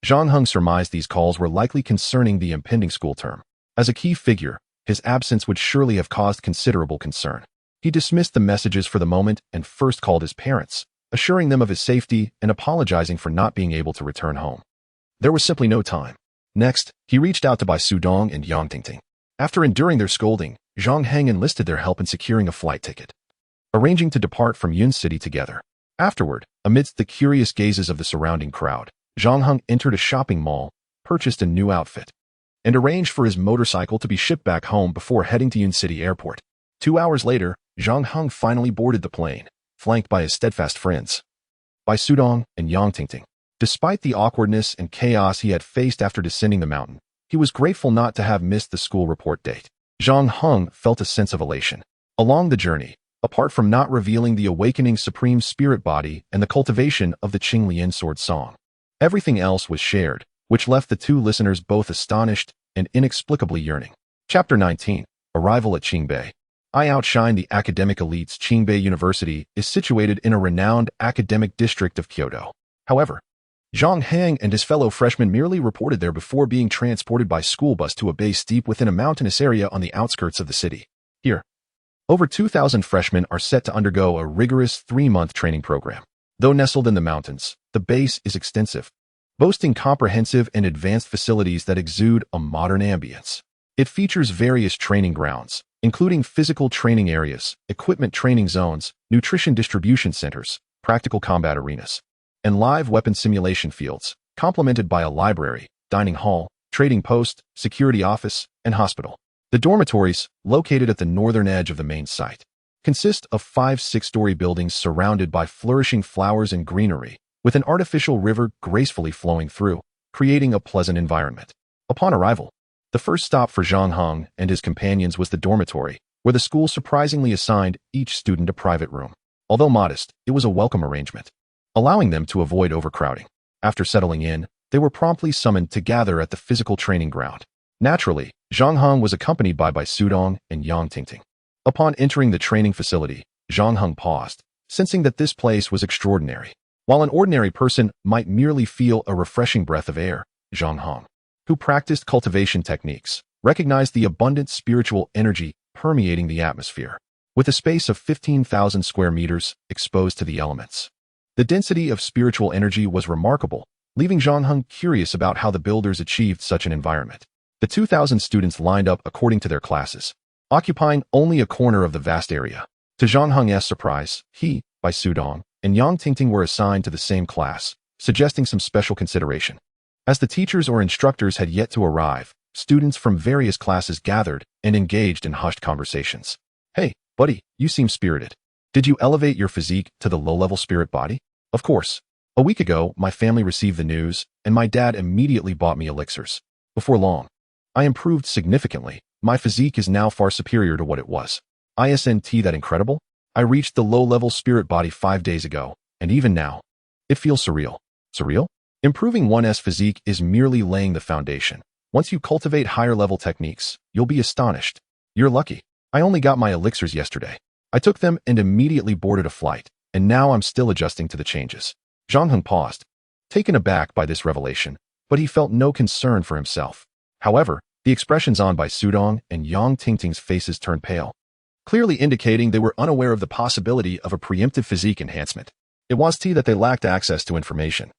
Zhang Heng surmised these calls were likely concerning the impending school term. As a key figure, his absence would surely have caused considerable concern. He dismissed the messages for the moment and first called his parents, assuring them of his safety and apologizing for not being able to return home. There was simply no time. Next, he reached out to Bai Sudong and Yang Tingting. After enduring their scolding, Zhang Heng enlisted their help in securing a flight ticket, arranging to depart from Yun City together. Afterward, amidst the curious gazes of the surrounding crowd, Zhang Heng entered a shopping mall, purchased a new outfit, and arranged for his motorcycle to be shipped back home before heading to Yun City Airport. 2 hours later, Zhang Heng finally boarded the plane, flanked by his steadfast friends, Bai Sudong and Yang Tingting. Despite the awkwardness and chaos he had faced after descending the mountain, he was grateful not to have missed the school report date. Zhang Heng felt a sense of elation. Along the journey, apart from not revealing the awakening Supreme Spirit Body and the cultivation of the Qinglian Sword Song, everything else was shared, which left the two listeners both astonished and inexplicably yearning. Chapter 19. Arrival at Qingbei. I outshine the academic elites. Qingbei University is situated in a renowned academic district of Kyoto. However, Zhang Heng and his fellow freshmen merely reported there before being transported by school bus to a base deep within a mountainous area on the outskirts of the city. Here, over 2,000 freshmen are set to undergo a rigorous 3-month training program. Though nestled in the mountains, the base is extensive, boasting comprehensive and advanced facilities that exude a modern ambience. It features various training grounds, including physical training areas, equipment training zones, nutrition distribution centers, practical combat arenas, and live weapon simulation fields, complemented by a library, dining hall, trading post, security office, and hospital. The dormitories, located at the northern edge of the main site, consist of 5 6-story buildings surrounded by flourishing flowers and greenery, with an artificial river gracefully flowing through, creating a pleasant environment. Upon arrival, the first stop for Zhang Heng and his companions was the dormitory, where the school surprisingly assigned each student a private room. Although modest, it was a welcome arrangement, allowing them to avoid overcrowding. After settling in, they were promptly summoned to gather at the physical training ground. Naturally, Zhang Heng was accompanied by Sudong and Yang Tingting. Upon entering the training facility, Zhang Heng paused, sensing that this place was extraordinary. While an ordinary person might merely feel a refreshing breath of air, Zhang Heng, who practiced cultivation techniques, recognized the abundant spiritual energy permeating the atmosphere, with a space of 15,000 square meters exposed to the elements. The density of spiritual energy was remarkable, leaving Zhang Heng curious about how the builders achieved such an environment. The 2,000 students lined up according to their classes, occupying only a corner of the vast area. To Zhang Heng's surprise, he, Bai Sudong, and Yang Tingting were assigned to the same class, suggesting some special consideration. As the teachers or instructors had yet to arrive, students from various classes gathered and engaged in hushed conversations. "Hey, buddy, you seem spirited. Did you elevate your physique to the low-level spirit body?" "Of course. A week ago, my family received the news, and my dad immediately bought me elixirs. Before long, I improved significantly. My physique is now far superior to what it was. Isn't that incredible? I reached the low-level spirit body 5 days ago, and even now, it feels surreal." Surreal? Improving one's physique is merely laying the foundation. Once you cultivate higher-level techniques, you'll be astonished. You're lucky. I only got my elixirs yesterday. I took them and immediately boarded a flight, and now I'm still adjusting to the changes. Zhang Heng paused, taken aback by this revelation, but he felt no concern for himself. However, the expressions on Bai Sudong and Yang Tingting's faces turned pale, clearly indicating they were unaware of the possibility of a preemptive physique enhancement. It wasn't that they lacked access to information.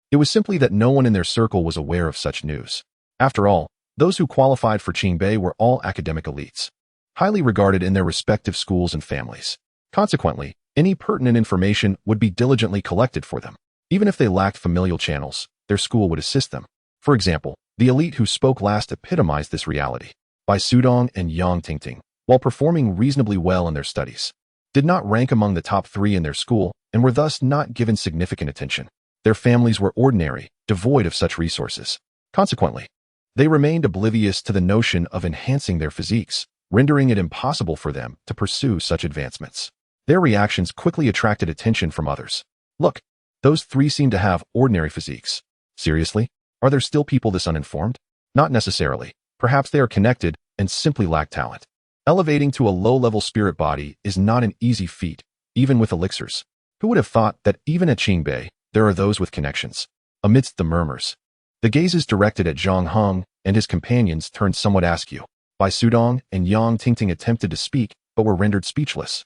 It was simply that no one in their circle was aware of such news. After all, those who qualified for Qingbei were all academic elites, highly regarded in their respective schools and families. Consequently, any pertinent information would be diligently collected for them. Even if they lacked familial channels, their school would assist them. For example, the elite who spoke last epitomized this reality. Bai Sudong and Yang Tingting, while performing reasonably well in their studies, did not rank among the top 3 in their school and were thus not given significant attention. Their families were ordinary, devoid of such resources. Consequently, they remained oblivious to the notion of enhancing their physiques, rendering it impossible for them to pursue such advancements. Their reactions quickly attracted attention from others. "Look, those 3 seem to have ordinary physiques. Seriously? Are there still people this uninformed?" Not necessarily. Perhaps they are connected and simply lack talent. Elevating to a low-level spirit body is not an easy feat, even with elixirs. Who would have thought that even at Qingbei, there are those with connections? Amidst the murmurs, the gazes directed at Zhang Heng and his companions turned somewhat askew. Bai Sudong and Yang Tingting attempted to speak, but were rendered speechless,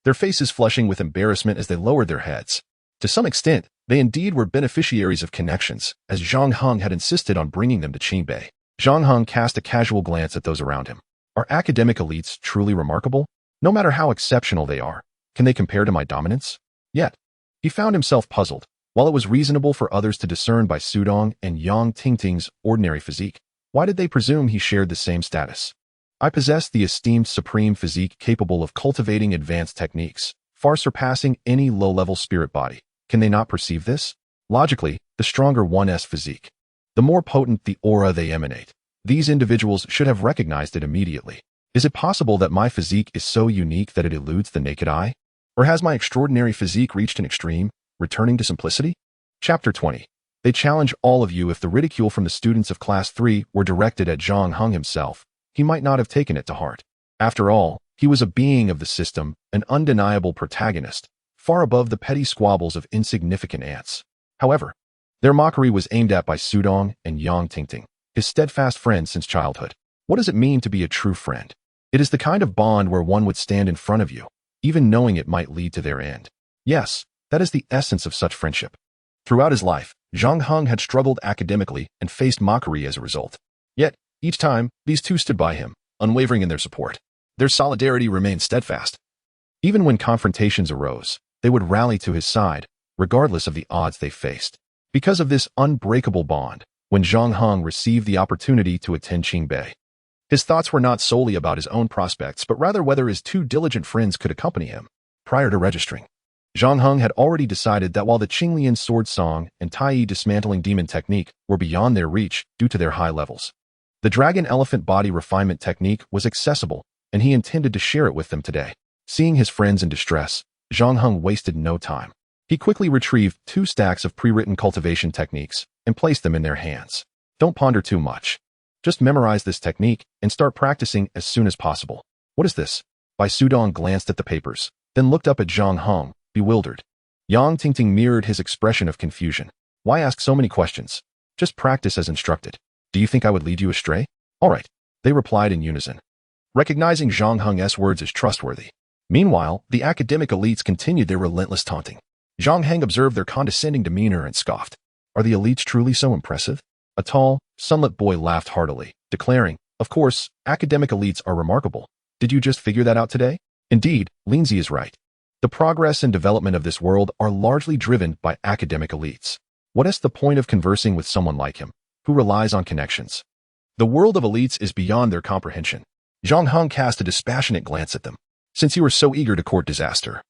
their faces flushing with embarrassment as they lowered their heads. To some extent, they indeed were beneficiaries of connections, as Zhang Heng had insisted on bringing them to Qingbei. Zhang Heng cast a casual glance at those around him. Are academic elites truly remarkable? No matter how exceptional they are, can they compare to my dominance? Yet, he found himself puzzled. While it was reasonable for others to discern Bai Sudong and Yang Tingting's ordinary physique, why did they presume he shared the same status? "I possess the esteemed supreme physique capable of cultivating advanced techniques, far surpassing any low-level spirit body. Can they not perceive this? Logically, the stronger one's physique, the more potent the aura they emanate. These individuals should have recognized it immediately. Is it possible that my physique is so unique that it eludes the naked eye? Or has my extraordinary physique reached an extreme, returning to simplicity?" Chapter 20. They challenge all of you. If the ridicule from the students of Class 3 were directed at Zhang Heng himself, he might not have taken it to heart. After all, he was a being of the system, an undeniable protagonist, far above the petty squabbles of insignificant ants. However, their mockery was aimed at Bai Sudong and Yang Tingting, his steadfast friend since childhood. What does it mean to be a true friend? It is the kind of bond where one would stand in front of you, even knowing it might lead to their end. Yes, that is the essence of such friendship. Throughout his life, Zhang Heng had struggled academically and faced mockery as a result. Yet, each time, these two stood by him, unwavering in their support. Their solidarity remained steadfast. Even when confrontations arose, they would rally to his side, regardless of the odds they faced. Because of this unbreakable bond, when Zhang Heng received the opportunity to attend Qingbei, his thoughts were not solely about his own prospects, but rather whether his two diligent friends could accompany him. Prior to registering, Zhang Heng had already decided that while the Qinglian sword song and Tai dismantling demon technique were beyond their reach due to their high levels, the dragon elephant body refinement technique was accessible, and he intended to share it with them today. Seeing his friends in distress, Zhang Heng wasted no time. He quickly retrieved 2 stacks of pre-written cultivation techniques and placed them in their hands. Don't ponder too much. Just memorize this technique and start practicing as soon as possible. What is this? Bai Sudong glanced at the papers, then looked up at Zhang Heng, bewildered. Yang Tingting mirrored his expression of confusion. Why ask so many questions? Just practice as instructed. Do you think I would lead you astray? All right, they replied in unison, recognizing Zhang Heng's words as trustworthy. Meanwhile, the academic elites continued their relentless taunting. Zhang Heng observed their condescending demeanor and scoffed. Are the elites truly so impressive? A tall, sunlit boy laughed heartily, declaring, of course, academic elites are remarkable. Did you just figure that out today? Indeed, Lindsay is right. The progress and development of this world are largely driven by academic elites. What is the point of conversing with someone like him, who relies on connections? The world of elites is beyond their comprehension. Zhang Heng cast a dispassionate glance at them. Since you are so eager to court disaster,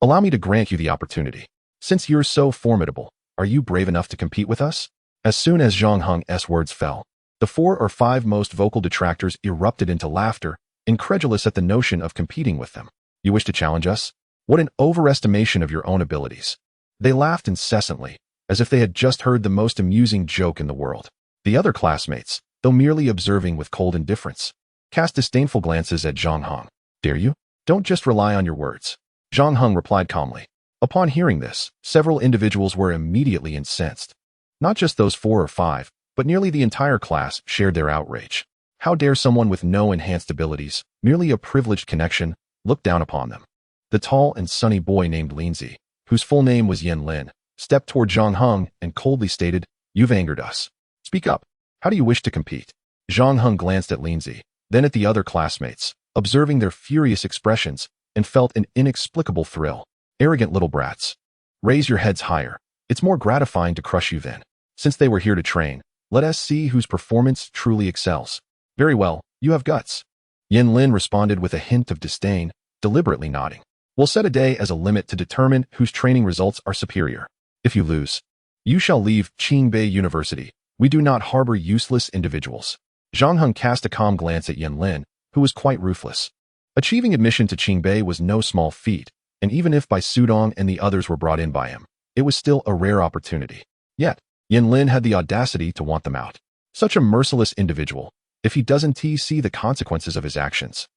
allow me to grant you the opportunity. Since you're so formidable, are you brave enough to compete with us? As soon as Zhang Heng's words fell, the 4 or 5 most vocal detractors erupted into laughter, incredulous at the notion of competing with them. You wish to challenge us? What an overestimation of your own abilities. They laughed incessantly, as if they had just heard the most amusing joke in the world. The other classmates, though merely observing with cold indifference, cast disdainful glances at Zhang Heng. Dare you? Don't just rely on your words. Zhang Heng replied calmly. Upon hearing this, several individuals were immediately incensed. Not just those 4 or 5, but nearly the entire class shared their outrage. How dare someone with no enhanced abilities, merely a privileged connection, look down upon them? The tall and sunny boy named Lindsay, whose full name was Yen Lin, stepped toward Zhang Heng and coldly stated, You've angered us. Speak up. How do you wish to compete? Zhang Heng glanced at Lindsay, then at the other classmates, observing their furious expressions, and felt an inexplicable thrill. Arrogant little brats. Raise your heads higher. It's more gratifying to crush you then. Since they were here to train, let us see whose performance truly excels. Very well, you have guts. Yen Lin responded with a hint of disdain, deliberately nodding. We'll set a day as a limit to determine whose training results are superior. If you lose, you shall leave Qingbei University. We do not harbor useless individuals. Zhang Heng cast a calm glance at Yen Lin, who was quite ruthless. Achieving admission to Qingbei was no small feat, and even if Bai Sudong and the others were brought in by him, it was still a rare opportunity. Yet, Yen Lin had the audacity to want them out. Such a merciless individual, if he doesn't see the consequences of his actions,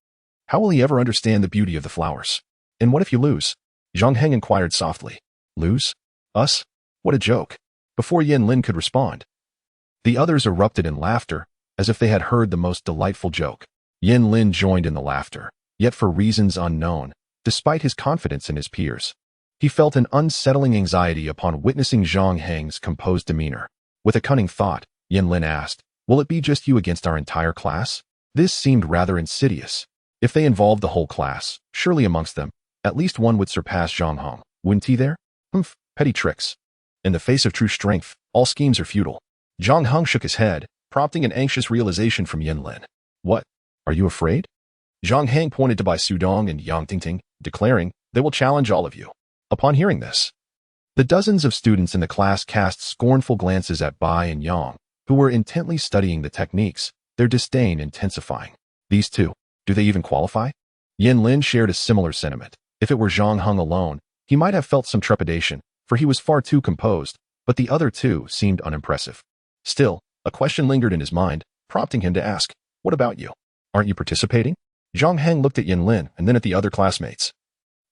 how will he ever understand the beauty of the flowers? And what if you lose? Zhang Heng inquired softly. Lose? Us? What a joke. Before Yen Lin could respond, the others erupted in laughter, as if they had heard the most delightful joke. Yen Lin joined in the laughter, yet for reasons unknown, despite his confidence in his peers. He felt an unsettling anxiety upon witnessing Zhang Heng's composed demeanor. With a cunning thought, Yen Lin asked, Will it be just you against our entire class? This seemed rather insidious. If they involved the whole class, surely amongst them, at least one would surpass Zhang Heng, wouldn't he there? Humph, petty tricks. In the face of true strength, all schemes are futile. Zhang Heng shook his head, prompting an anxious realization from Yen Lin. What? Are you afraid? Zhang Heng pointed to Bai Sudong and Yang Tingting, declaring, They will challenge all of you. Upon hearing this, the dozens of students in the class cast scornful glances at Bai and Yang, who were intently studying the techniques, their disdain intensifying. These two, do they even qualify? Yen Lin shared a similar sentiment. If it were Zhang Heng alone, he might have felt some trepidation, for he was far too composed, but the other two seemed unimpressive. Still, a question lingered in his mind, prompting him to ask, What about you? Aren't you participating? Zhang Heng looked at Yen Lin and then at the other classmates.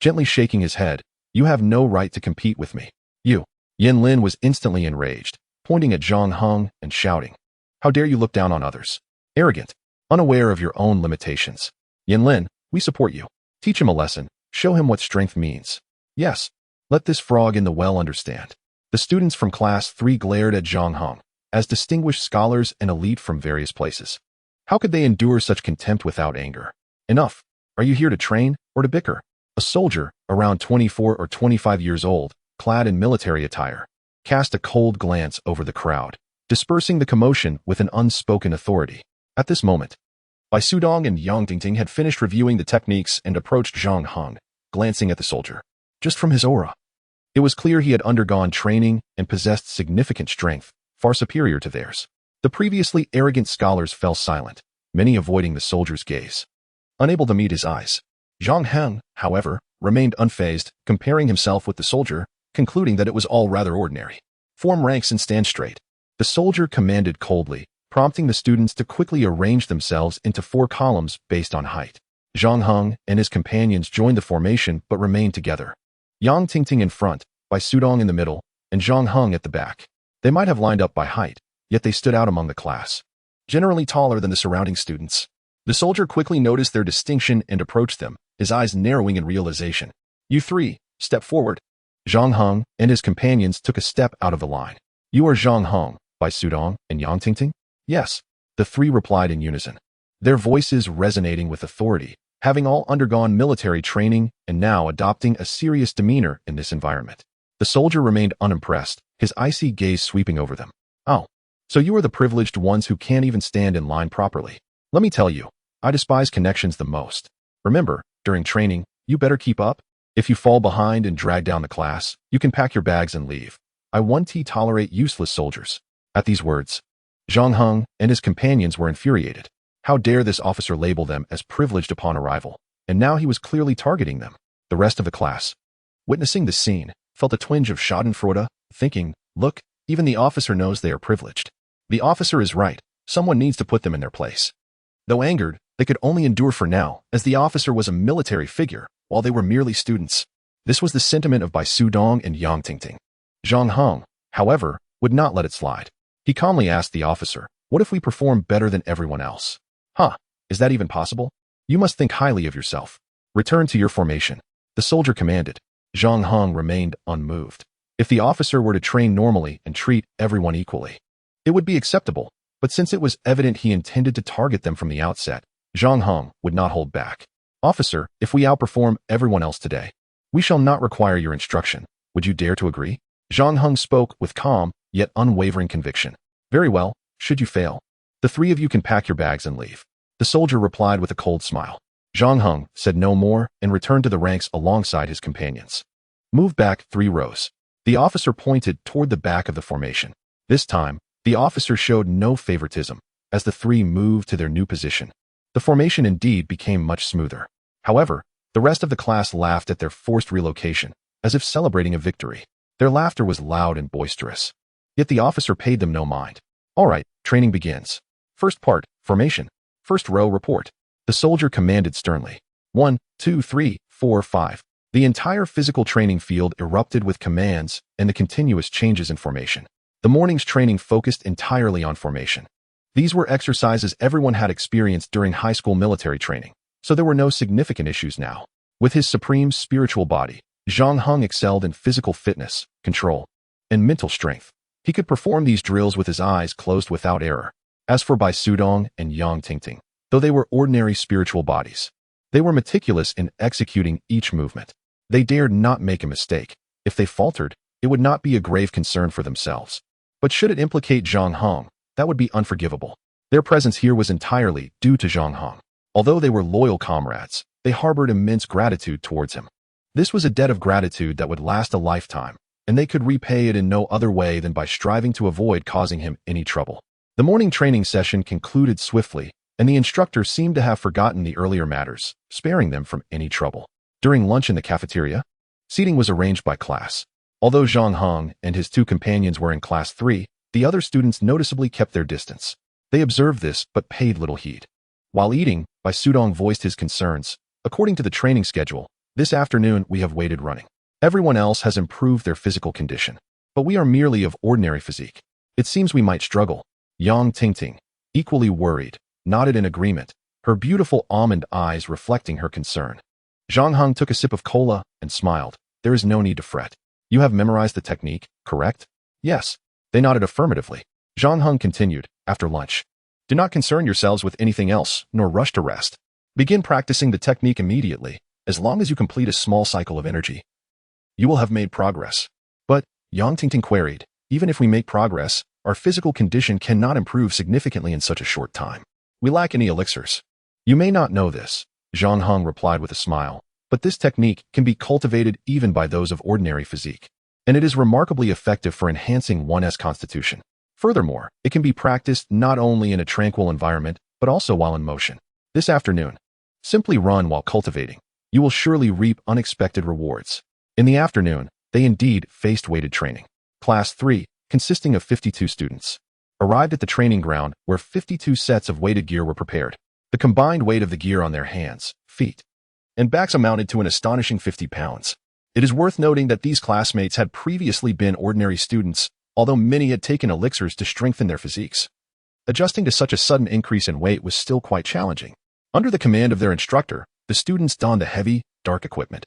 Gently shaking his head, You have no right to compete with me. You. Yen Lin was instantly enraged, pointing at Zhang Heng and shouting, How dare you look down on others? Arrogant, unaware of your own limitations. Yen Lin, we support you. Teach him a lesson, show him what strength means. Yes, let this frog in the well understand. The students from Class 3 glared at Zhang Heng, as distinguished scholars and elite from various places. How could they endure such contempt without anger? Enough. Are you here to train or to bicker? A soldier, around 24 or 25 years old, clad in military attire, cast a cold glance over the crowd, dispersing the commotion with an unspoken authority. At this moment, Bai Sudong and Yang Tingting had finished reviewing the techniques and approached Zhang Heng, glancing at the soldier. Just from his aura, it was clear he had undergone training and possessed significant strength, far superior to theirs. The previously arrogant scholars fell silent, many avoiding the soldier's gaze. Unable to meet his eyes, Zhang Heng, however, remained unfazed, comparing himself with the soldier, concluding that it was all rather ordinary. Form ranks and stand straight. The soldier commanded coldly, prompting the students to quickly arrange themselves into 4 columns based on height. Zhang Heng and his companions joined the formation but remained together. Yang Tingting in front, Bai Sudong in the middle, and Zhang Heng at the back. They might have lined up by height, yet they stood out among the class, generally taller than the surrounding students. The soldier quickly noticed their distinction and approached them, his eyes narrowing in realization. "You 3, step forward." Zhang Heng and his companions took a step out of the line. "You are Zhang Heng, Bai Sudong, and Yang Tingting?" "Yes," the 3 replied in unison, their voices resonating with authority, having all undergone military training and now adopting a serious demeanor in this environment. The soldier remained unimpressed, his icy gaze sweeping over them. "Oh, so you are the privileged ones who can't even stand in line properly. Let me tell you, I despise connections the most. Remember, during training, you better keep up. If you fall behind and drag down the class, you can pack your bags and leave. I won't tolerate useless soldiers." At these words, Zhang Heng and his companions were infuriated. How dare this officer label them as privileged upon arrival, and now he was clearly targeting them. The rest of the class, witnessing this scene, felt a twinge of schadenfreude, thinking, look, even the officer knows they are privileged. The officer is right, someone needs to put them in their place. Though angered, they could only endure for now, as the officer was a military figure, while they were merely students. This was the sentiment of Bai Sudong and Yang Tingting. Zhang Heng, however, would not let it slide. He calmly asked the officer, "What if we perform better than everyone else?" "Huh, is that even possible? You must think highly of yourself. Return to your formation," the soldier commanded. Zhang Heng remained unmoved. If the officer were to train normally and treat everyone equally, it would be acceptable, but since it was evident he intended to target them from the outset, Zhang Heng would not hold back. "Officer, if we outperform everyone else today, we shall not require your instruction. Would you dare to agree?" Zhang Heng spoke with calm, yet unwavering conviction. "Very well, should you fail, the 3 of you can pack your bags and leave." The soldier replied with a cold smile. Zhang Heng said no more and returned to the ranks alongside his companions. "Move back 3 rows. The officer pointed toward the back of the formation. This time, the officer showed no favoritism, as the 3 moved to their new position. The formation indeed became much smoother. However, the rest of the class laughed at their forced relocation, as if celebrating a victory. Their laughter was loud and boisterous. Yet the officer paid them no mind. "All right, training begins. First part, formation. First row, report." The soldier commanded sternly. 1, 2, 3, 4, 5. The entire physical training field erupted with commands and the continuous changes in formation. The morning's training focused entirely on formation. These were exercises everyone had experienced during high school military training, so there were no significant issues now. With his supreme spiritual body, Zhang Heng excelled in physical fitness, control, and mental strength. He could perform these drills with his eyes closed without error. As for Bai Sudong and Yang Tingting, though they were ordinary spiritual bodies, they were meticulous in executing each movement. They dared not make a mistake. If they faltered, it would not be a grave concern for themselves. But should it implicate Zhang Heng, that would be unforgivable. Their presence here was entirely due to Zhang Heng. Although they were loyal comrades, they harbored immense gratitude towards him. This was a debt of gratitude that would last a lifetime, and they could repay it in no other way than by striving to avoid causing him any trouble. The morning training session concluded swiftly, and the instructor seemed to have forgotten the earlier matters, sparing them from any trouble. During lunch in the cafeteria, seating was arranged by class. Although Zhang Heng and his 2 companions were in class 3, the other students noticeably kept their distance. They observed this but paid little heed. While eating, Bai Sudong voiced his concerns. "According to the training schedule, this afternoon we have weighted running. Everyone else has improved their physical condition, but we are merely of ordinary physique. It seems we might struggle." Yang Tingting, equally worried, nodded in agreement, her beautiful almond eyes reflecting her concern. Zhang Heng took a sip of cola and smiled. "There is no need to fret. You have memorized the technique, correct?" "Yes." They nodded affirmatively. Zhang Heng continued, after lunch. "Do not concern yourselves with anything else, nor rush to rest. Begin practicing the technique immediately. As long as you complete a small cycle of energy, you will have made progress. Yang Tingting queried. Even if we make progress, our physical condition cannot improve significantly in such a short time. We lack any elixirs. You may not know this, Zhang Heng replied with a smile, but this technique can be cultivated even by those of ordinary physique, and it is remarkably effective for enhancing one's constitution. Furthermore, it can be practiced not only in a tranquil environment, but also while in motion. This afternoon, simply run while cultivating. You will surely reap unexpected rewards. In the afternoon, they indeed faced weighted training. Class 3, consisting of 52 students, arrived at the training ground where 52 sets of weighted gear were prepared. The combined weight of the gear on their hands, feet, and backs amounted to an astonishing 50 pounds. It is worth noting that these classmates had previously been ordinary students, although many had taken elixirs to strengthen their physiques. Adjusting to such a sudden increase in weight was still quite challenging. Under the command of their instructor, the students donned the heavy, dark equipment.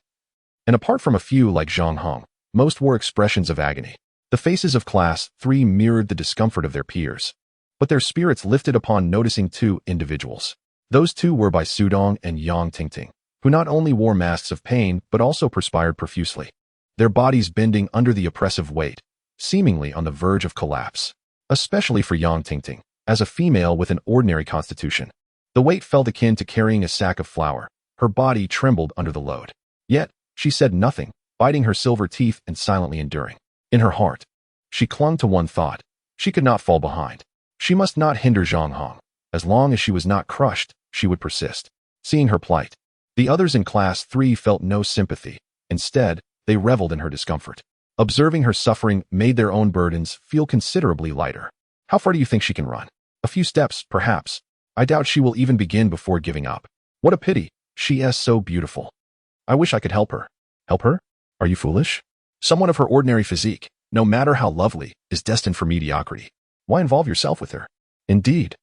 And apart from a few like Zhang Heng, most wore expressions of agony. The faces of Class 3 mirrored the discomfort of their peers, but their spirits lifted upon noticing two individuals. Those two were Bai Sudong and Yang Tingting, who not only wore masks of pain but also perspired profusely, their bodies bending under the oppressive weight, seemingly on the verge of collapse. Especially for Yang Tingting, as a female with an ordinary constitution, the weight felt akin to carrying a sack of flour. Her body trembled under the load. Yet, she said nothing, biting her silver teeth and silently enduring. In her heart, she clung to one thought. She could not fall behind. She must not hinder Zhang Heng. As long as she was not crushed, she would persist. Seeing her plight, the others in Class 3 felt no sympathy. Instead, they reveled in her discomfort. Observing her suffering made their own burdens feel considerably lighter. How far do you think she can run? A few steps, perhaps. I doubt she will even begin before giving up. What a pity. She is so beautiful. I wish I could help her. Help her? Are you foolish? Someone of her ordinary physique, no matter how lovely, is destined for mediocrity. Why involve yourself with her? Indeed.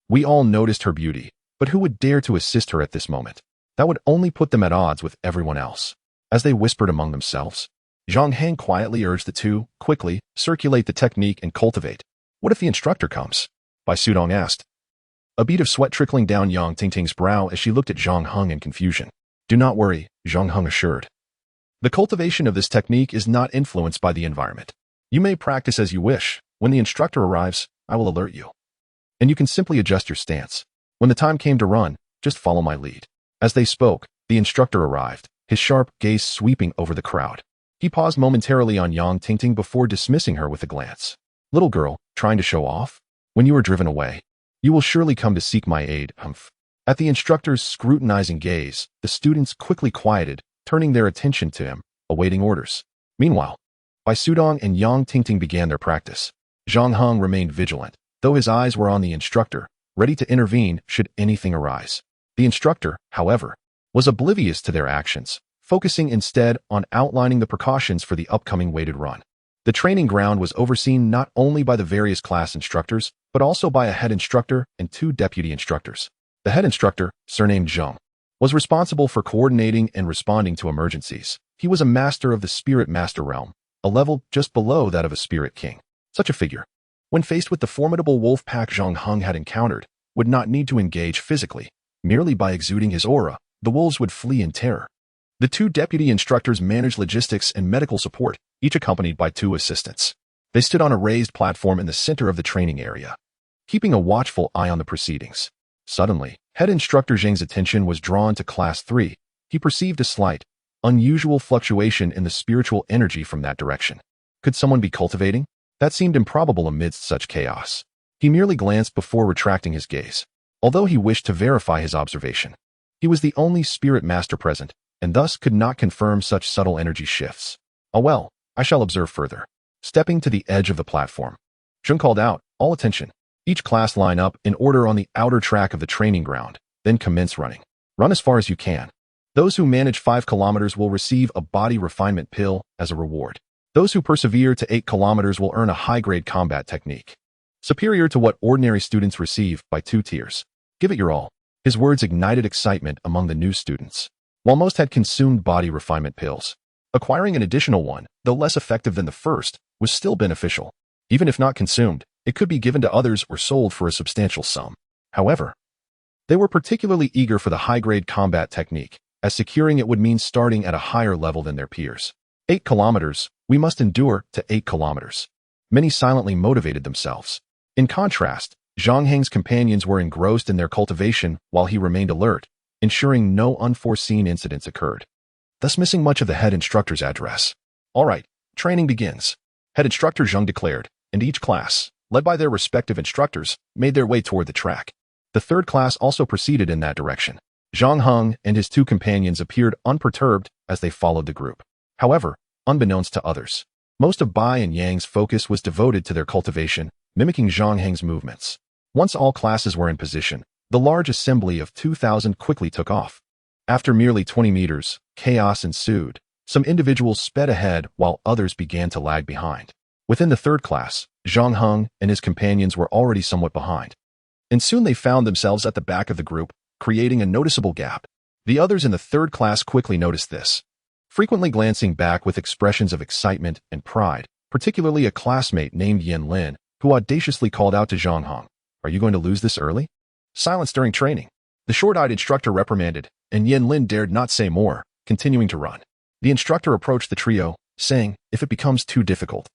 We all noticed her beauty, but who would dare to assist her at this moment? That would only put them at odds with everyone else. As they whispered among themselves, Zhang Heng quietly urged the two, quickly, circulate the technique and cultivate. What if the instructor comes? Bai Sudong asked. A bead of sweat trickling down Yang Tingting's brow as she looked at Zhang Heng in confusion. Do not worry, Zhang Heng assured. The cultivation of this technique is not influenced by the environment. You may practice as you wish. When the instructor arrives, I will alert you. And you can simply adjust your stance. When the time came to run, just follow my lead. As they spoke, the instructor arrived, his sharp gaze sweeping over the crowd. He paused momentarily on Yang Tingting before dismissing her with a glance. Little girl, trying to show off? When you are driven away, you will surely come to seek my aid, humph. At the instructor's scrutinizing gaze, the students quickly quieted, turning their attention to him, awaiting orders. Meanwhile, Bai Sudong and Yang Tingting began their practice. Zhang Heng remained vigilant, though his eyes were on the instructor, ready to intervene should anything arise. The instructor, however, was oblivious to their actions, focusing instead on outlining the precautions for the upcoming weighted run. The training ground was overseen not only by the various class instructors, but also by a head instructor and two deputy instructors. The head instructor, surnamed Zheng, was responsible for coordinating and responding to emergencies. He was a master of the Spirit Master realm, a level just below that of a Spirit King. Such a figure, when faced with the formidable wolf pack Zhang Heng had encountered, would not need to engage physically. Merely by exuding his aura, the wolves would flee in terror. The two deputy instructors managed logistics and medical support, each accompanied by two assistants. They stood on a raised platform in the center of the training area, keeping a watchful eye on the proceedings. Suddenly, head instructor Zheng's attention was drawn to Class 3. He perceived a slight, unusual fluctuation in the spiritual energy from that direction. Could someone be cultivating? That seemed improbable amidst such chaos. He merely glanced before retracting his gaze. Although he wished to verify his observation, he was the only spirit master present, and thus could not confirm such subtle energy shifts. Oh well, I shall observe further. Stepping to the edge of the platform, Zheng called out, all attention. Each class line up in order on the outer track of the training ground, then commence running. Run as far as you can. Those who manage 5 kilometers will receive a body refinement pill as a reward. Those who persevere to 8 kilometers will earn a high-grade combat technique, superior to what ordinary students receive by 2 tiers. Give it your all. His words ignited excitement among the new students. While most had consumed body refinement pills, acquiring an additional one, though less effective than the first, was still beneficial. Even if not consumed, it could be given to others or sold for a substantial sum. However, they were particularly eager for the high-grade combat technique, as securing it would mean starting at a higher level than their peers. 8 kilometers We must endure to 8 kilometers. Many silently motivated themselves. In contrast, Zhang Heng's companions were engrossed in their cultivation while he remained alert, ensuring no unforeseen incidents occurred, thus missing much of the head instructor's address. All right, training begins. Head instructor Zhang declared, and each class, led by their respective instructors, made their way toward the track. The third class also proceeded in that direction. Zhang Heng and his 2 companions appeared unperturbed as they followed the group. However, unbeknownst to others, most of Bai and Yang's focus was devoted to their cultivation, mimicking Zhang Heng's movements. Once all classes were in position, the large assembly of 2,000 quickly took off. After merely 20 meters, chaos ensued. Some individuals sped ahead while others began to lag behind. Within the third class, Zhang Heng and his companions were already somewhat behind. And soon they found themselves at the back of the group, creating a noticeable gap. The others in the third class quickly noticed this, frequently glancing back with expressions of excitement and pride, particularly a classmate named Yin Lin, who audaciously called out to Zhang Heng, "Are you going to lose this early?" Silence during training. The short-eyed instructor reprimanded, and Yin Lin dared not say more, continuing to run. The instructor approached the trio, saying, "If it becomes too difficult,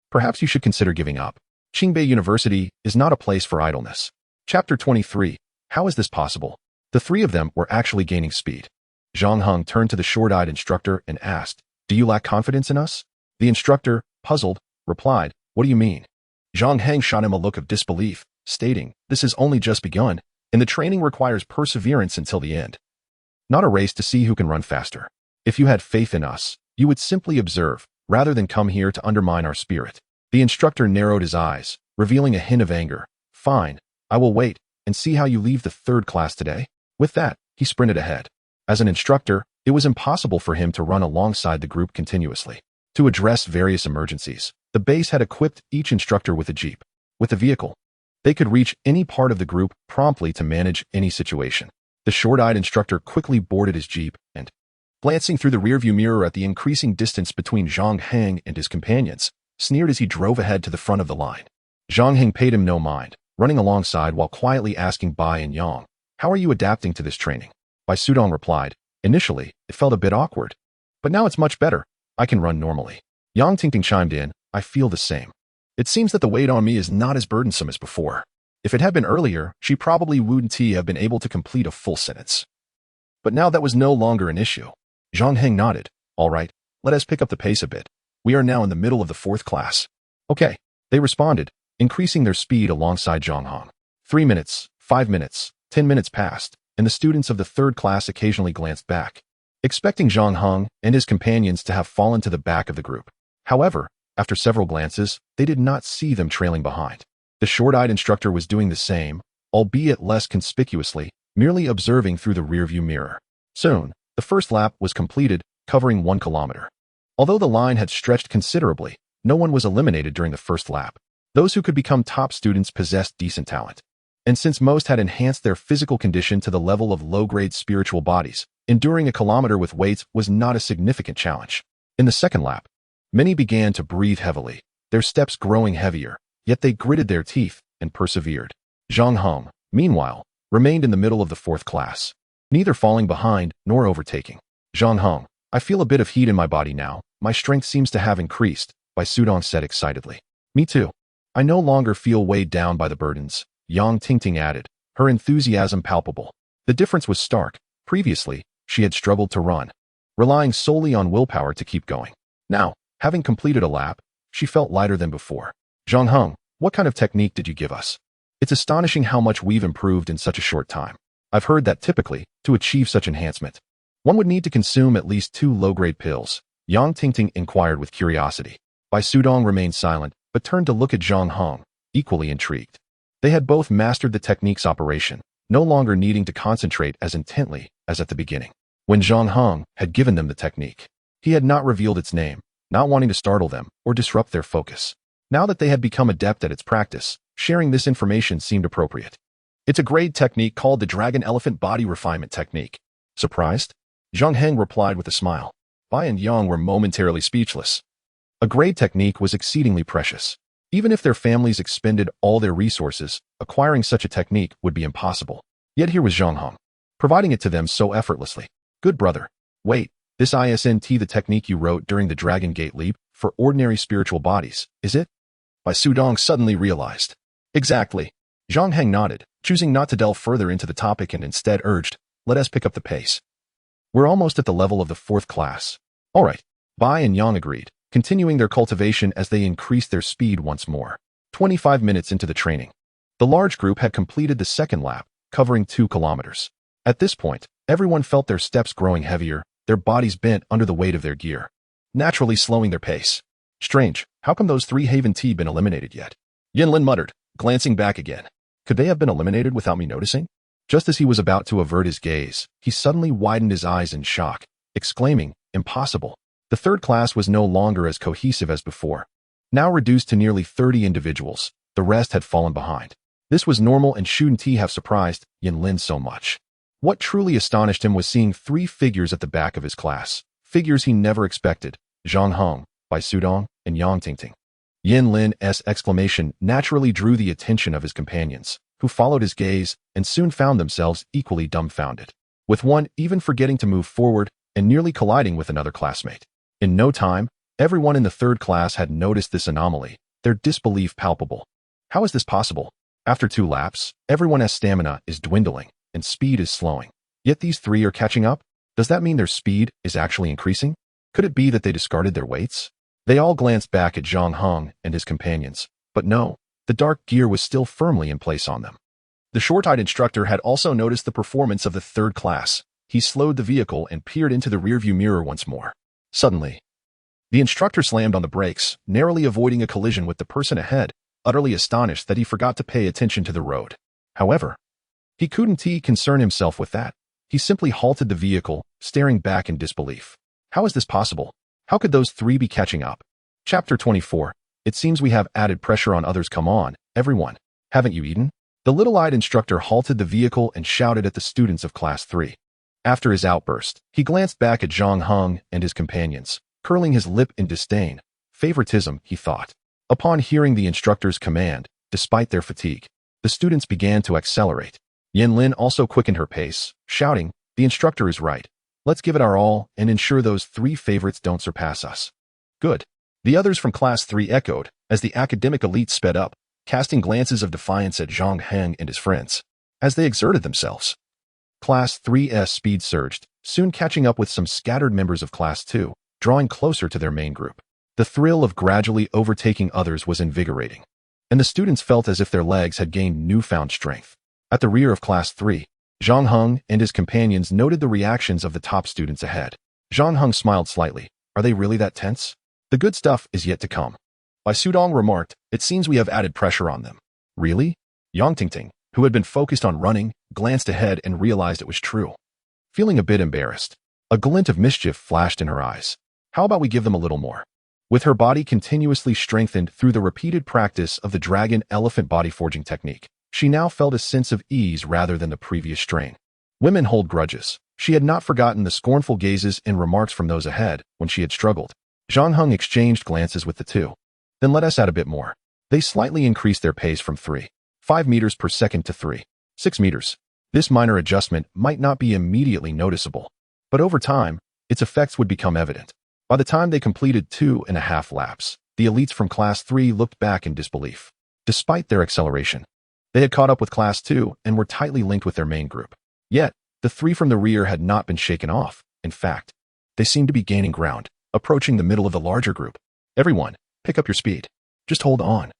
perhaps you should consider giving up. Qingbei University is not a place for idleness." Chapter 23. How is this possible? The 3 of them were actually gaining speed. Zhang Heng turned to the short-eyed instructor and asked, "Do you lack confidence in us?" The instructor, puzzled, replied, "What do you mean?" Zhang Heng shot him a look of disbelief, stating, "This has only just begun, and the training requires perseverance until the end. Not a race to see who can run faster. If you had faith in us, you would simply observe, rather than come here to undermine our spirit." The instructor narrowed his eyes, revealing a hint of anger. "Fine, I will wait and see how you leave the third class today." With that, he sprinted ahead. As an instructor, it was impossible for him to run alongside the group continuously. To address various emergencies, the base had equipped each instructor with a jeep. With the vehicle, they could reach any part of the group promptly to manage any situation. The short-eyed instructor quickly boarded his jeep and, glancing through the rearview mirror at the increasing distance between Zhang Heng and his companions, sneered as he drove ahead to the front of the line. Zhang Heng paid him no mind, running alongside while quietly asking Bai and Yang, "How are you adapting to this training?" Bai Sudong replied, "Initially, it felt a bit awkward, but now it's much better. I can run normally." Yang Tingting chimed in, "I feel the same. It seems that the weight on me is not as burdensome as before." If it had been earlier, she probably wouldn't have been able to complete a full sentence. But now that was no longer an issue. Zhang Heng nodded. "All right, let us pick up the pace a bit. We are now in the middle of the 4th class." "Okay," they responded, increasing their speed alongside Zhang Heng. 3 minutes, 5 minutes, 10 minutes passed, and the students of the 3rd class occasionally glanced back, expecting Zhang Heng and his companions to have fallen to the back of the group. However, after several glances, they did not see them trailing behind. The short-eyed instructor was doing the same, albeit less conspicuously, merely observing through the rearview mirror. Soon, the first lap was completed, covering 1 kilometer. Although the line had stretched considerably, no one was eliminated during the first lap. Those who could become top students possessed decent talent. And since most had enhanced their physical condition to the level of low-grade spiritual bodies, enduring a kilometer with weights was not a significant challenge. In the second lap, many began to breathe heavily, their steps growing heavier, yet they gritted their teeth and persevered. Zhang Heng, meanwhile, remained in the middle of the 4th class, neither falling behind nor overtaking. "Zhang Heng, I feel a bit of heat in my body now. My strength seems to have increased," Bai Sudong said excitedly. "Me too. I no longer feel weighed down by the burdens," Yang Tingting added, her enthusiasm palpable. The difference was stark. Previously, she had struggled to run, relying solely on willpower to keep going. Now, having completed a lap, she felt lighter than before. "Zhang Heng, what kind of technique did you give us? It's astonishing how much we've improved in such a short time. I've heard that typically, to achieve such enhancement, one would need to consume at least 2 low-grade pills," Yang Tingting inquired with curiosity. Bai Sudong remained silent, but turned to look at Zhang Heng, equally intrigued. They had both mastered the technique's operation, no longer needing to concentrate as intently as at the beginning. When Zhang Heng had given them the technique, he had not revealed its name, not wanting to startle them or disrupt their focus. Now that they had become adept at its practice, sharing this information seemed appropriate. "It's a grade technique called the Dragon Elephant Body Refinement Technique." Surprised? Zhang Heng replied with a smile. Bai and Yang were momentarily speechless. A grade technique was exceedingly precious. Even if their families expended all their resources, acquiring such a technique would be impossible. Yet here was Zhang Heng, providing it to them so effortlessly. "Good brother. Wait, this isn't the technique you wrote during the Dragon Gate Leap?" for ordinary spiritual bodies, is it? Bai Sudong suddenly realized. Exactly. Zhang Heng nodded, choosing not to delve further into the topic and instead urged, let us pick up the pace. We're almost at the level of the 4th class. All right. Bai and Yang agreed, continuing their cultivation as they increased their speed once more. 25 minutes into the training, the large group had completed the 2nd lap, covering 2 kilometers. At this point, everyone felt their steps growing heavier, their bodies bent under the weight of their gear, naturally slowing their pace. Strange, how come those 3 Haven Tea been eliminated yet? Yinlin muttered, glancing back again. Could they have been eliminated without me noticing? Just as he was about to avert his gaze, he suddenly widened his eyes in shock, exclaiming, impossible. The 3rd class was no longer as cohesive as before. Now reduced to nearly 30 individuals, the rest had fallen behind. This was normal and shouldn't have surprised Yinlin so much. What truly astonished him was seeing 3 figures at the back of his class, figures he never expected, Zhang Heng, Bai Sudong, and Yang Tingting. Yinlin's exclamation naturally drew the attention of his companions, who followed his gaze and soon found themselves equally dumbfounded, with one even forgetting to move forward and nearly colliding with another classmate. In no time, everyone in the 3rd class had noticed this anomaly, their disbelief palpable. How is this possible? After 2 laps, everyone's stamina is dwindling and speed is slowing. Yet these 3 are catching up? Does that mean their speed is actually increasing? Could it be that they discarded their weights? They all glanced back at Zhang Heng and his companions, but no, the dark gear was still firmly in place on them. The short-eyed instructor had also noticed the performance of the 3rd class. He slowed the vehicle and peered into the rearview mirror once more. Suddenly, the instructor slammed on the brakes, narrowly avoiding a collision with the person ahead, utterly astonished that he forgot to pay attention to the road. However, he couldn't concern himself with that. He simply halted the vehicle, staring back in disbelief. How is this possible? How could those 3 be catching up? Chapter 24. It seems we have added pressure on others. Come on, everyone. Haven't you eaten? The little-eyed instructor halted the vehicle and shouted at the students of Class 3. After his outburst, he glanced back at Zhang Heng and his companions, curling his lip in disdain. Favoritism, he thought. Upon hearing the instructor's command, despite their fatigue, the students began to accelerate. Yinlin also quickened her pace, shouting, the instructor is right. Let's give it our all and ensure those 3 favorites don't surpass us. Good. The others from Class 3 echoed, as the academic elite sped up, casting glances of defiance at Zhang Heng and his friends, as they exerted themselves. Class 3's speed surged, soon catching up with some scattered members of Class 2, drawing closer to their main group. The thrill of gradually overtaking others was invigorating, and the students felt as if their legs had gained newfound strength. At the rear of Class 3, Zhang Heng and his companions noted the reactions of the top students ahead. Zhang Heng smiled slightly. Are they really that tense? The good stuff is yet to come. Bai Sudong remarked, it seems we have added pressure on them. Really? Yang Tingting, who had been focused on running, glanced ahead and realized it was true. Feeling a bit embarrassed, a glint of mischief flashed in her eyes. How about we give them a little more? With her body continuously strengthened through the repeated practice of the dragon-elephant body forging technique, she now felt a sense of ease rather than the previous strain. Women hold grudges. She had not forgotten the scornful gazes and remarks from those ahead when she had struggled. Zhang Heng exchanged glances with the 2. Then let us add a bit more. They slightly increased their pace from 3.5 meters per second to 3.6 meters. This minor adjustment might not be immediately noticeable, but over time, its effects would become evident. By the time they completed 2.5 laps, the elites from Class 3 looked back in disbelief. Despite their acceleration, they had caught up with Class 2 and were tightly linked with their main group. Yet, the 3 from the rear had not been shaken off. In fact, they seemed to be gaining ground, approaching the middle of the larger group. Everyone, pick up your speed. Just hold on.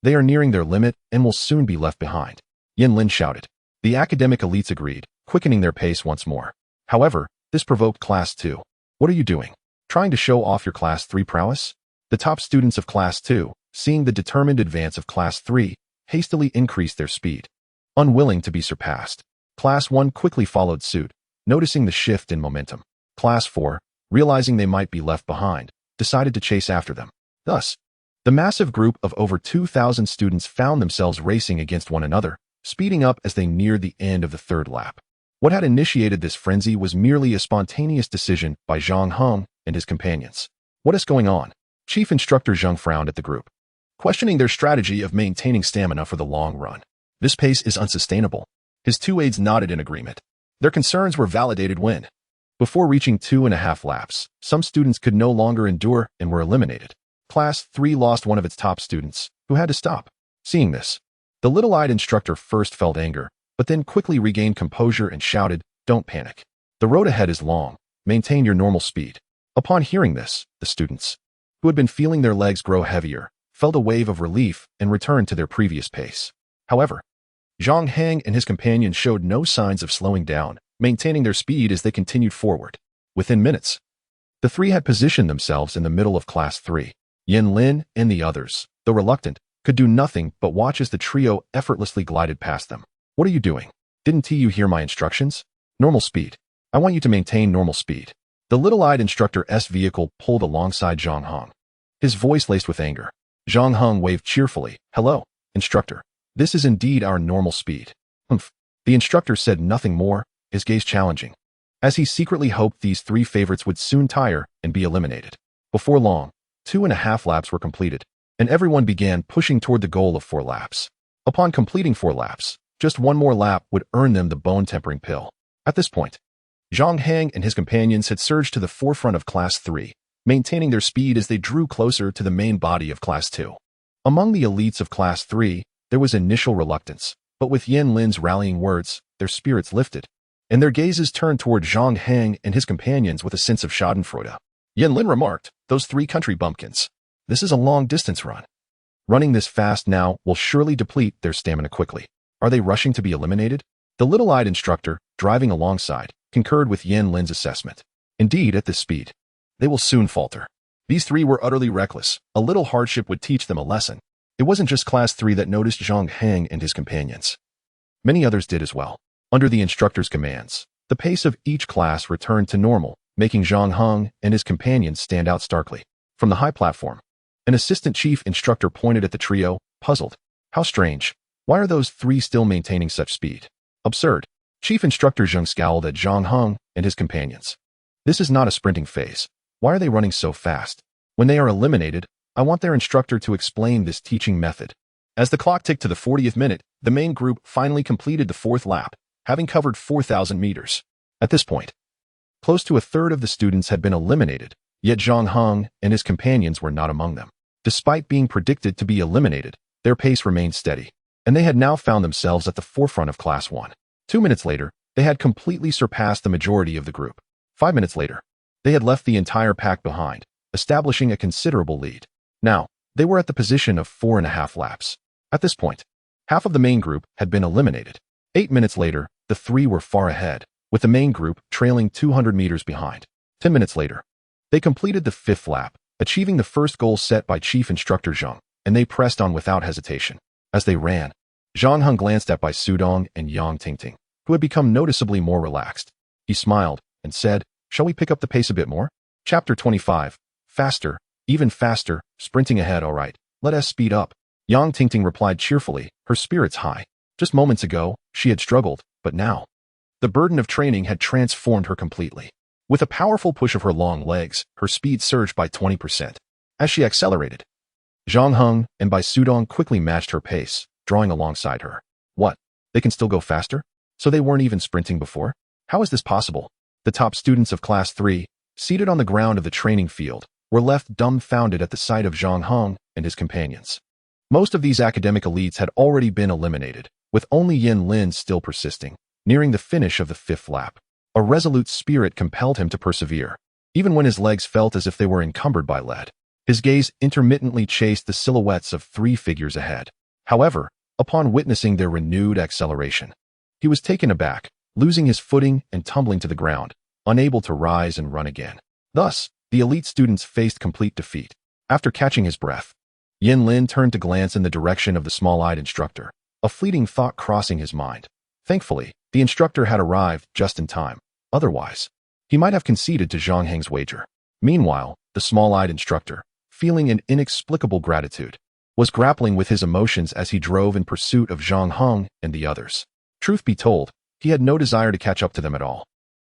They are nearing their limit and will soon be left behind. Yinlin shouted. The academic elites agreed, quickening their pace once more. However, this provoked Class 2. What are you doing? Trying to show off your Class 3 prowess? The top students of Class 2, seeing the determined advance of Class 3, hastily increased their speed, unwilling to be surpassed. Class 1 quickly followed suit, noticing the shift in momentum. Class 4, realizing they might be left behind, decided to chase after them. Thus, the massive group of over 2,000 students found themselves racing against one another, speeding up as they neared the end of the 3rd lap. What had initiated this frenzy was merely a spontaneous decision by Zhang Heng and his companions. What is going on? Chief Instructor Zheng frowned at the group, questioning their strategy of maintaining stamina for the long run. This pace is unsustainable. His 2 aides nodded in agreement. Their concerns were validated when Before reaching 2.5 laps, some students could no longer endure and were eliminated. Class 3 lost one of its top students, who had to stop. Seeing this, the little-eyed instructor first felt anger, but then quickly regained composure and shouted, "Don't panic. The road ahead is long. Maintain your normal speed." Upon hearing this, the students, who had been feeling their legs grow heavier, felt a wave of relief and returned to their previous pace. However, Zhang Heng and his companions showed no signs of slowing down, maintaining their speed as they continued forward. Within minutes, the three had positioned themselves in the middle of Class 3. Yin Lin and the others, though reluctant, could do nothing but watch as the trio effortlessly glided past them. "What are you doing? Didn't you hear my instructions? Normal speed. I want you to maintain normal speed." The little-eyed instructor's vehicle pulled alongside Zhang Heng, his voice laced with anger. Zhang Heng waved cheerfully. "Hello, instructor. This is indeed our normal speed." "Humph." The instructor said nothing more, his gaze challenging, as he secretly hoped these three favorites would soon tire and be eliminated. Before long, 2.5 laps were completed, and everyone began pushing toward the goal of 4 laps. Upon completing 4 laps, just one more lap would earn them the bone-tempering pill. At this point, Zhang Heng and his companions had surged to the forefront of Class 3, maintaining their speed as they drew closer to the main body of Class 2. Among the elites of Class 3, there was initial reluctance, but with Yin Lin's rallying words, their spirits lifted, and their gazes turned toward Zhang Heng and his companions with a sense of schadenfreude. Yin Lin remarked, "Those 3 country bumpkins. This is a long-distance run. Running this fast now will surely deplete their stamina quickly. Are they rushing to be eliminated?" The little-eyed instructor, driving alongside, concurred with Yin Lin's assessment. "Indeed, at this speed, they will soon falter." These 3 were utterly reckless. A little hardship would teach them a lesson. It wasn't just Class 3 that noticed Zhang Heng and his companions. Many others did as well. Under the instructor's commands, the pace of each class returned to normal, making Zhang Heng and his companions stand out starkly. From the high platform, an assistant chief instructor pointed at the trio, puzzled. "How strange. Why are those 3 still maintaining such speed? Absurd." Chief Instructor Zheng scowled at Zhang Heng and his companions. "This is not a sprinting phase. Why are they running so fast? When they are eliminated, I want their instructor to explain this teaching method." As the clock ticked to the 40th minute, the main group finally completed the 4th lap, having covered 4,000 meters. At this point, close to a third of the students had been eliminated, yet Zhang Heng and his companions were not among them. Despite being predicted to be eliminated, their pace remained steady, and they had now found themselves at the forefront of Class 1. 2 minutes later, they had completely surpassed the majority of the group. 5 minutes later, they had left the entire pack behind, establishing a considerable lead. Now, they were at the position of 4.5 laps. At this point, half of the main group had been eliminated. 8 minutes later, the 3 were far ahead, with the main group trailing 200 meters behind. 10 minutes later, they completed the 5th lap, achieving the first goal set by Chief Instructor Zhang, and they pressed on without hesitation. As they ran, Zhang Heng glanced at Bai Sudong and Yang Tingting, who had become noticeably more relaxed. He smiled and said, "Shall we pick up the pace a bit more?" Chapter 25. Faster, even faster, sprinting ahead. "All right, let us speed up." Yang Tingting replied cheerfully, her spirits high. Just moments ago, she had struggled, but now, the burden of training had transformed her completely. With a powerful push of her long legs, her speed surged by 20%. As she accelerated, Zhang Heng and Bai Sudong quickly matched her pace, drawing alongside her. "What? They can still go faster? So they weren't even sprinting before? How is this possible?" The top students of Class 3, seated on the ground of the training field, were left dumbfounded at the sight of Zhang Heng and his companions. Most of these academic elites had already been eliminated, with only Yin Lin still persisting. Nearing the finish of the 5th lap, a resolute spirit compelled him to persevere, even when his legs felt as if they were encumbered by lead. His gaze intermittently chased the silhouettes of 3 figures ahead. However, upon witnessing their renewed acceleration, he was taken aback, losing his footing and tumbling to the ground, unable to rise and run again. Thus, the elite students faced complete defeat. After catching his breath, Yin Lin turned to glance in the direction of the small-eyed instructor, a fleeting thought crossing his mind. Thankfully, the instructor had arrived just in time. Otherwise, he might have conceded to Zhang Heng's wager. Meanwhile, the small-eyed instructor, feeling an inexplicable gratitude, was grappling with his emotions as he drove in pursuit of Zhang Heng and the others. Truth be told, he had no desire to catch up to them at all.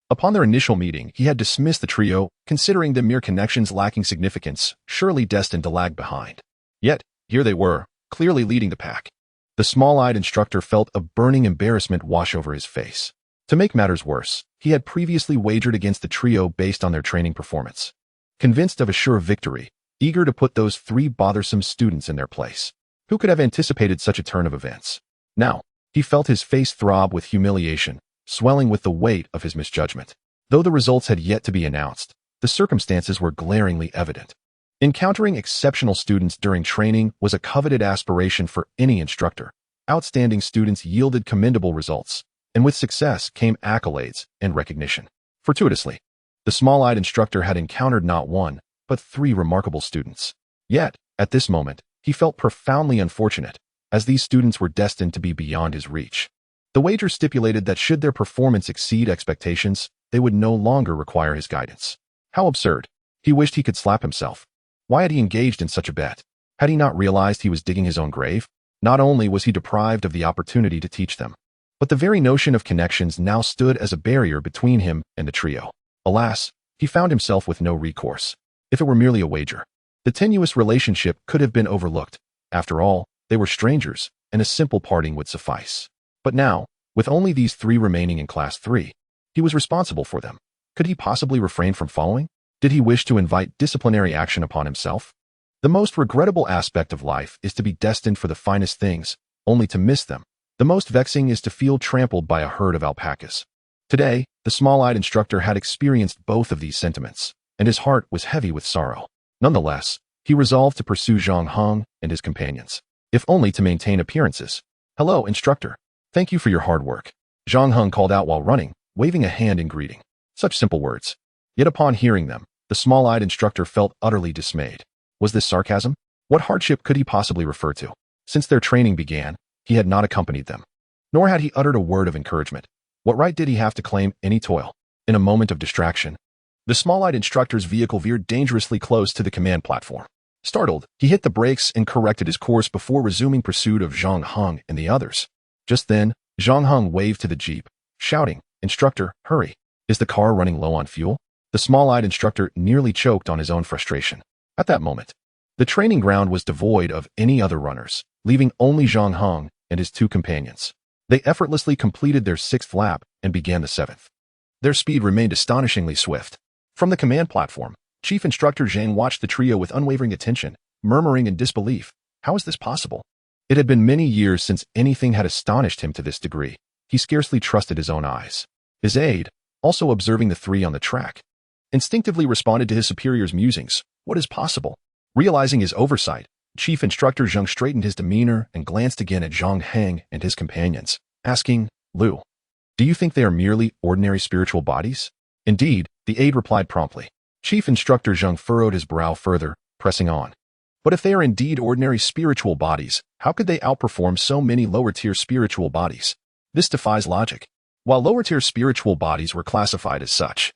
Upon their initial meeting, he had dismissed the trio, considering them mere connections lacking significance, surely destined to lag behind. Yet, here they were, clearly leading the pack. The small-eyed instructor felt a burning embarrassment wash over his face. To make matters worse, He had previously wagered against the trio based on their training performance. Convinced of a sure victory, eager to put those 3 bothersome students in their place. Who could have anticipated such a turn of events? Now, he felt his face throb with humiliation, swelling with the weight of his misjudgment. Though the results had yet to be announced, the circumstances were glaringly evident. Encountering exceptional students during training was a coveted aspiration for any instructor. Outstanding students yielded commendable results, and with success came accolades and recognition. Fortuitously, the small-eyed instructor had encountered not 1, but 3 remarkable students. Yet, at this moment, he felt profoundly unfortunate, as these students were destined to be beyond his reach. The wager stipulated that should their performance exceed expectations, they would no longer require his guidance. How absurd. He wished he could slap himself. Why had he engaged in such a bet? Had he not realized he was digging his own grave? Not only was he deprived of the opportunity to teach them, but the very notion of connections now stood as a barrier between him and the trio. Alas, he found himself with no recourse. If it were merely a wager, the tenuous relationship could have been overlooked. After all, they were strangers, and a simple parting would suffice. But now, with only these 3 remaining in Class 3, he was responsible for them. Could he possibly refrain from following? Did he wish to invite disciplinary action upon himself? The most regrettable aspect of life is to be destined for the finest things, only to miss them. The most vexing is to feel trampled by a herd of alpacas. Today, the small-eyed instructor had experienced both of these sentiments, and his heart was heavy with sorrow. Nonetheless, he resolved to pursue Zhang Heng and his companions, if only to maintain appearances. "Hello, instructor. Thank you for your hard work," Zhang Heng called out while running, waving a hand in greeting. Such simple words. Yet upon hearing them, the small-eyed instructor felt utterly dismayed. Was this sarcasm? What hardship could he possibly refer to? Since their training began, he had not accompanied them. Nor had he uttered a word of encouragement. What right did he have to claim any toil? In a moment of distraction, the small-eyed instructor's vehicle veered dangerously close to the command platform. Startled, he hit the brakes and corrected his course before resuming pursuit of Zhang Heng and the others. Just then, Zhang Heng waved to the jeep, shouting, "Instructor, hurry. Is the car running low on fuel?" The small-eyed instructor nearly choked on his own frustration. At that moment, the training ground was devoid of any other runners, leaving only Zhang Heng and his 2 companions. They effortlessly completed their 6th lap and began the 7th. Their speed remained astonishingly swift. From the command platform, Chief Instructor Zhang watched the trio with unwavering attention, murmuring in disbelief. How is this possible? It had been many years since anything had astonished him to this degree. He scarcely trusted his own eyes. His aide, also observing the 3 on the track, instinctively responded to his superior's musings. What is possible? Realizing his oversight, Chief Instructor Zhang straightened his demeanor and glanced again at Zhang Heng and his companions, asking, "Lu, do you think they are merely ordinary spiritual bodies?" "Indeed," the aide replied promptly. Chief Instructor Zhang furrowed his brow further, pressing on. "But if they are indeed ordinary spiritual bodies, how could they outperform so many lower-tier spiritual bodies? This defies logic. While lower-tier spiritual bodies were classified as such,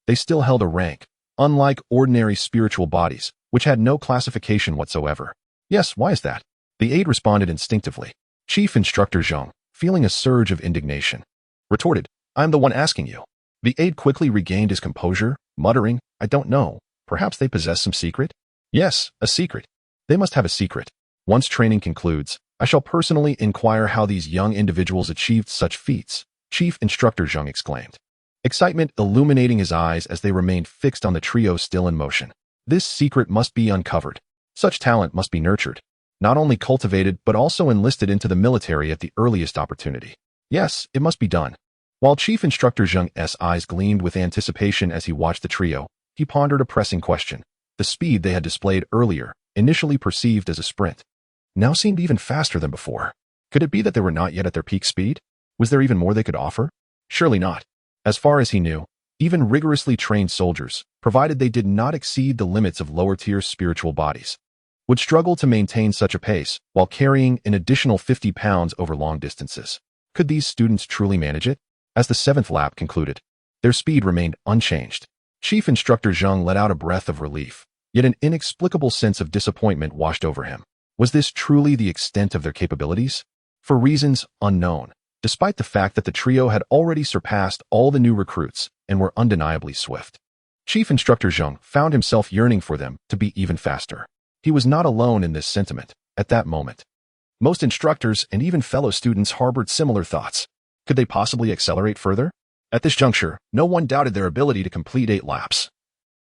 they still held a rank, unlike ordinary spiritual bodies, which had no classification whatsoever." "Yes, why is that?" the aide responded instinctively. Chief Instructor Zhang, feeling a surge of indignation, retorted, "I am the one asking you." The aide quickly regained his composure, muttering, "I don't know. Perhaps they possess some secret?" "Yes, a secret. They must have a secret. Once training concludes, I shall personally inquire how these young individuals achieved such feats," Chief Instructor Zhang exclaimed, excitement illuminating his eyes as they remained fixed on the trio still in motion. This secret must be uncovered. Such talent must be nurtured, not only cultivated but also enlisted into the military at the earliest opportunity. Yes, it must be done. While Chief Instructor Zhang's eyes gleamed with anticipation as he watched the trio, he pondered a pressing question. The speed they had displayed earlier, initially perceived as a sprint, now seemed even faster than before. Could it be that they were not yet at their peak speed? Was there even more they could offer? Surely not. As far as he knew, even rigorously trained soldiers, provided they did not exceed the limits of lower-tier spiritual bodies, would struggle to maintain such a pace while carrying an additional 50 pounds over long distances. Could these students truly manage it? As the 7th lap concluded, their speed remained unchanged. Chief Instructor Zhang let out a breath of relief, yet an inexplicable sense of disappointment washed over him. Was this truly the extent of their capabilities? For reasons unknown, despite the fact that the trio had already surpassed all the new recruits and were undeniably swift, Chief Instructor Zhang found himself yearning for them to be even faster. He was not alone in this sentiment at that moment. Most instructors and even fellow students harbored similar thoughts. Could they possibly accelerate further? At this juncture, no one doubted their ability to complete 8 laps.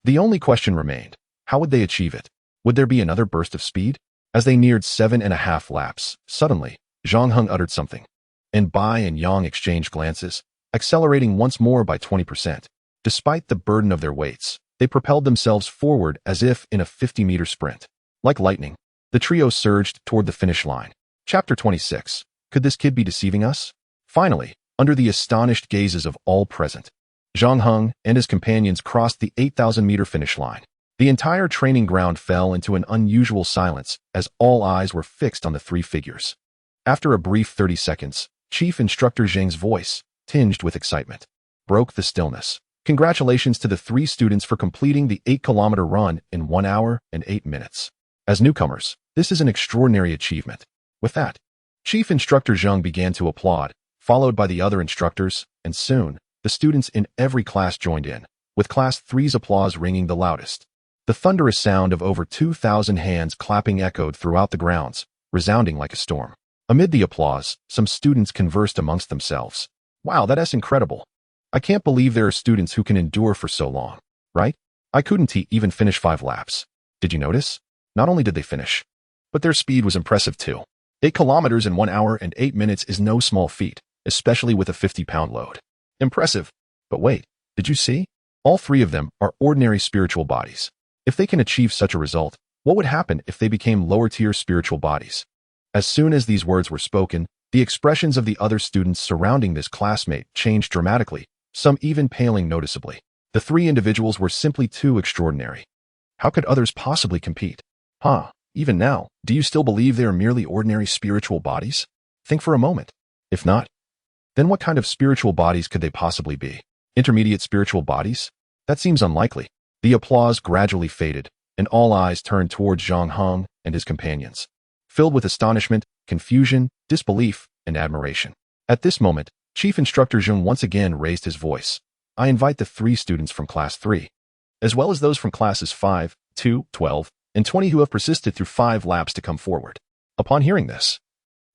The only question remained, how would they achieve it? Would there be another burst of speed? As they neared 7.5 laps, suddenly, Zhang Heng uttered something, and Bai and Yang exchanged glances, accelerating once more by 20%. Despite the burden of their weights, they propelled themselves forward as if in a 50-meter sprint. Like lightning, the trio surged toward the finish line. Chapter 26. Could this kid be deceiving us? Finally, under the astonished gazes of all present, Zhang Heng and his companions crossed the 8,000-meter finish line. The entire training ground fell into an unusual silence as all eyes were fixed on the 3 figures. After a brief 30 seconds, Chief Instructor Zheng's voice, tinged with excitement, broke the stillness. Congratulations to the 3 students for completing the 8-kilometer run in 1 hour and 8 minutes. As newcomers, this is an extraordinary achievement. With that, Chief Instructor Zheng began to applaud, followed by the other instructors, and soon, the students in every class joined in, with Class 3's applause ringing the loudest. The thunderous sound of over 2,000 hands clapping echoed throughout the grounds, resounding like a storm. Amid the applause, some students conversed amongst themselves. Wow, that's incredible. I can't believe there are students who can endure for so long, right? I couldn't even finish 5 laps. Did you notice? Not only did they finish, but their speed was impressive too. 8 kilometers in 1 hour and 8 minutes is no small feat, especially with a 50-pound load. Impressive. But wait, did you see? All 3 of them are ordinary spiritual bodies. If they can achieve such a result, what would happen if they became lower-tier spiritual bodies? As soon as these words were spoken, the expressions of the other students surrounding this classmate changed dramatically, some even paling noticeably. The 3 individuals were simply too extraordinary. How could others possibly compete? Even now, do you still believe they are merely ordinary spiritual bodies? Think for a moment. If not, then what kind of spiritual bodies could they possibly be? Intermediate spiritual bodies? That seems unlikely. The applause gradually faded, and all eyes turned towards Zhang Heng and his companions, filled with astonishment, confusion, disbelief, and admiration. At this moment, Chief Instructor Zheng once again raised his voice. I invite the 3 students from Class 3, as well as those from Classes 5, 2, 12, and 20 who have persisted through 5 laps to come forward. Upon hearing this,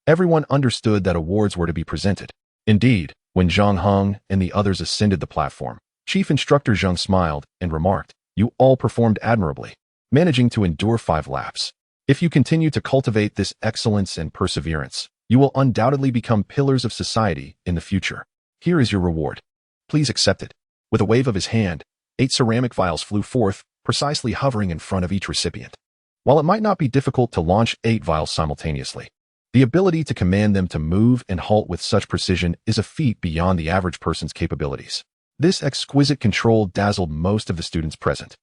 everyone understood that awards were to be presented. Indeed, when Zhang Heng and the others ascended the platform, Chief Instructor Zheng smiled and remarked, you all performed admirably, managing to endure 5 laps. If you continue to cultivate this excellence and perseverance, you will undoubtedly become pillars of society in the future. Here is your reward. Please accept it. With a wave of his hand, 8 ceramic vials flew forth, precisely hovering in front of each recipient. While it might not be difficult to launch 8 vials simultaneously, the ability to command them to move and halt with such precision is a feat beyond the average person's capabilities. This exquisite control dazzled most of the students present,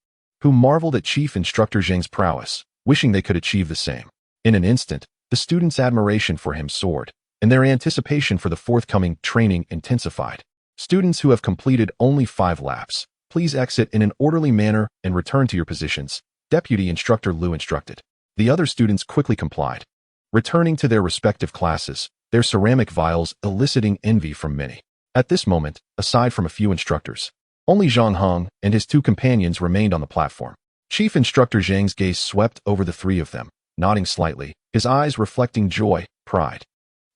who marveled at Chief Instructor Zheng's prowess, wishing they could achieve the same. In an instant, the students' admiration for him soared, and their anticipation for the forthcoming training intensified. Students who have completed only 5 laps, please exit in an orderly manner and return to your positions, Deputy Instructor Liu instructed. The other students quickly complied, returning to their respective classes, their ceramic vials eliciting envy from many. At this moment, aside from a few instructors, only Zhang Heng and his 2 companions remained on the platform. Chief Instructor Zheng's gaze swept over the 3 of them, nodding slightly, his eyes reflecting joy, pride,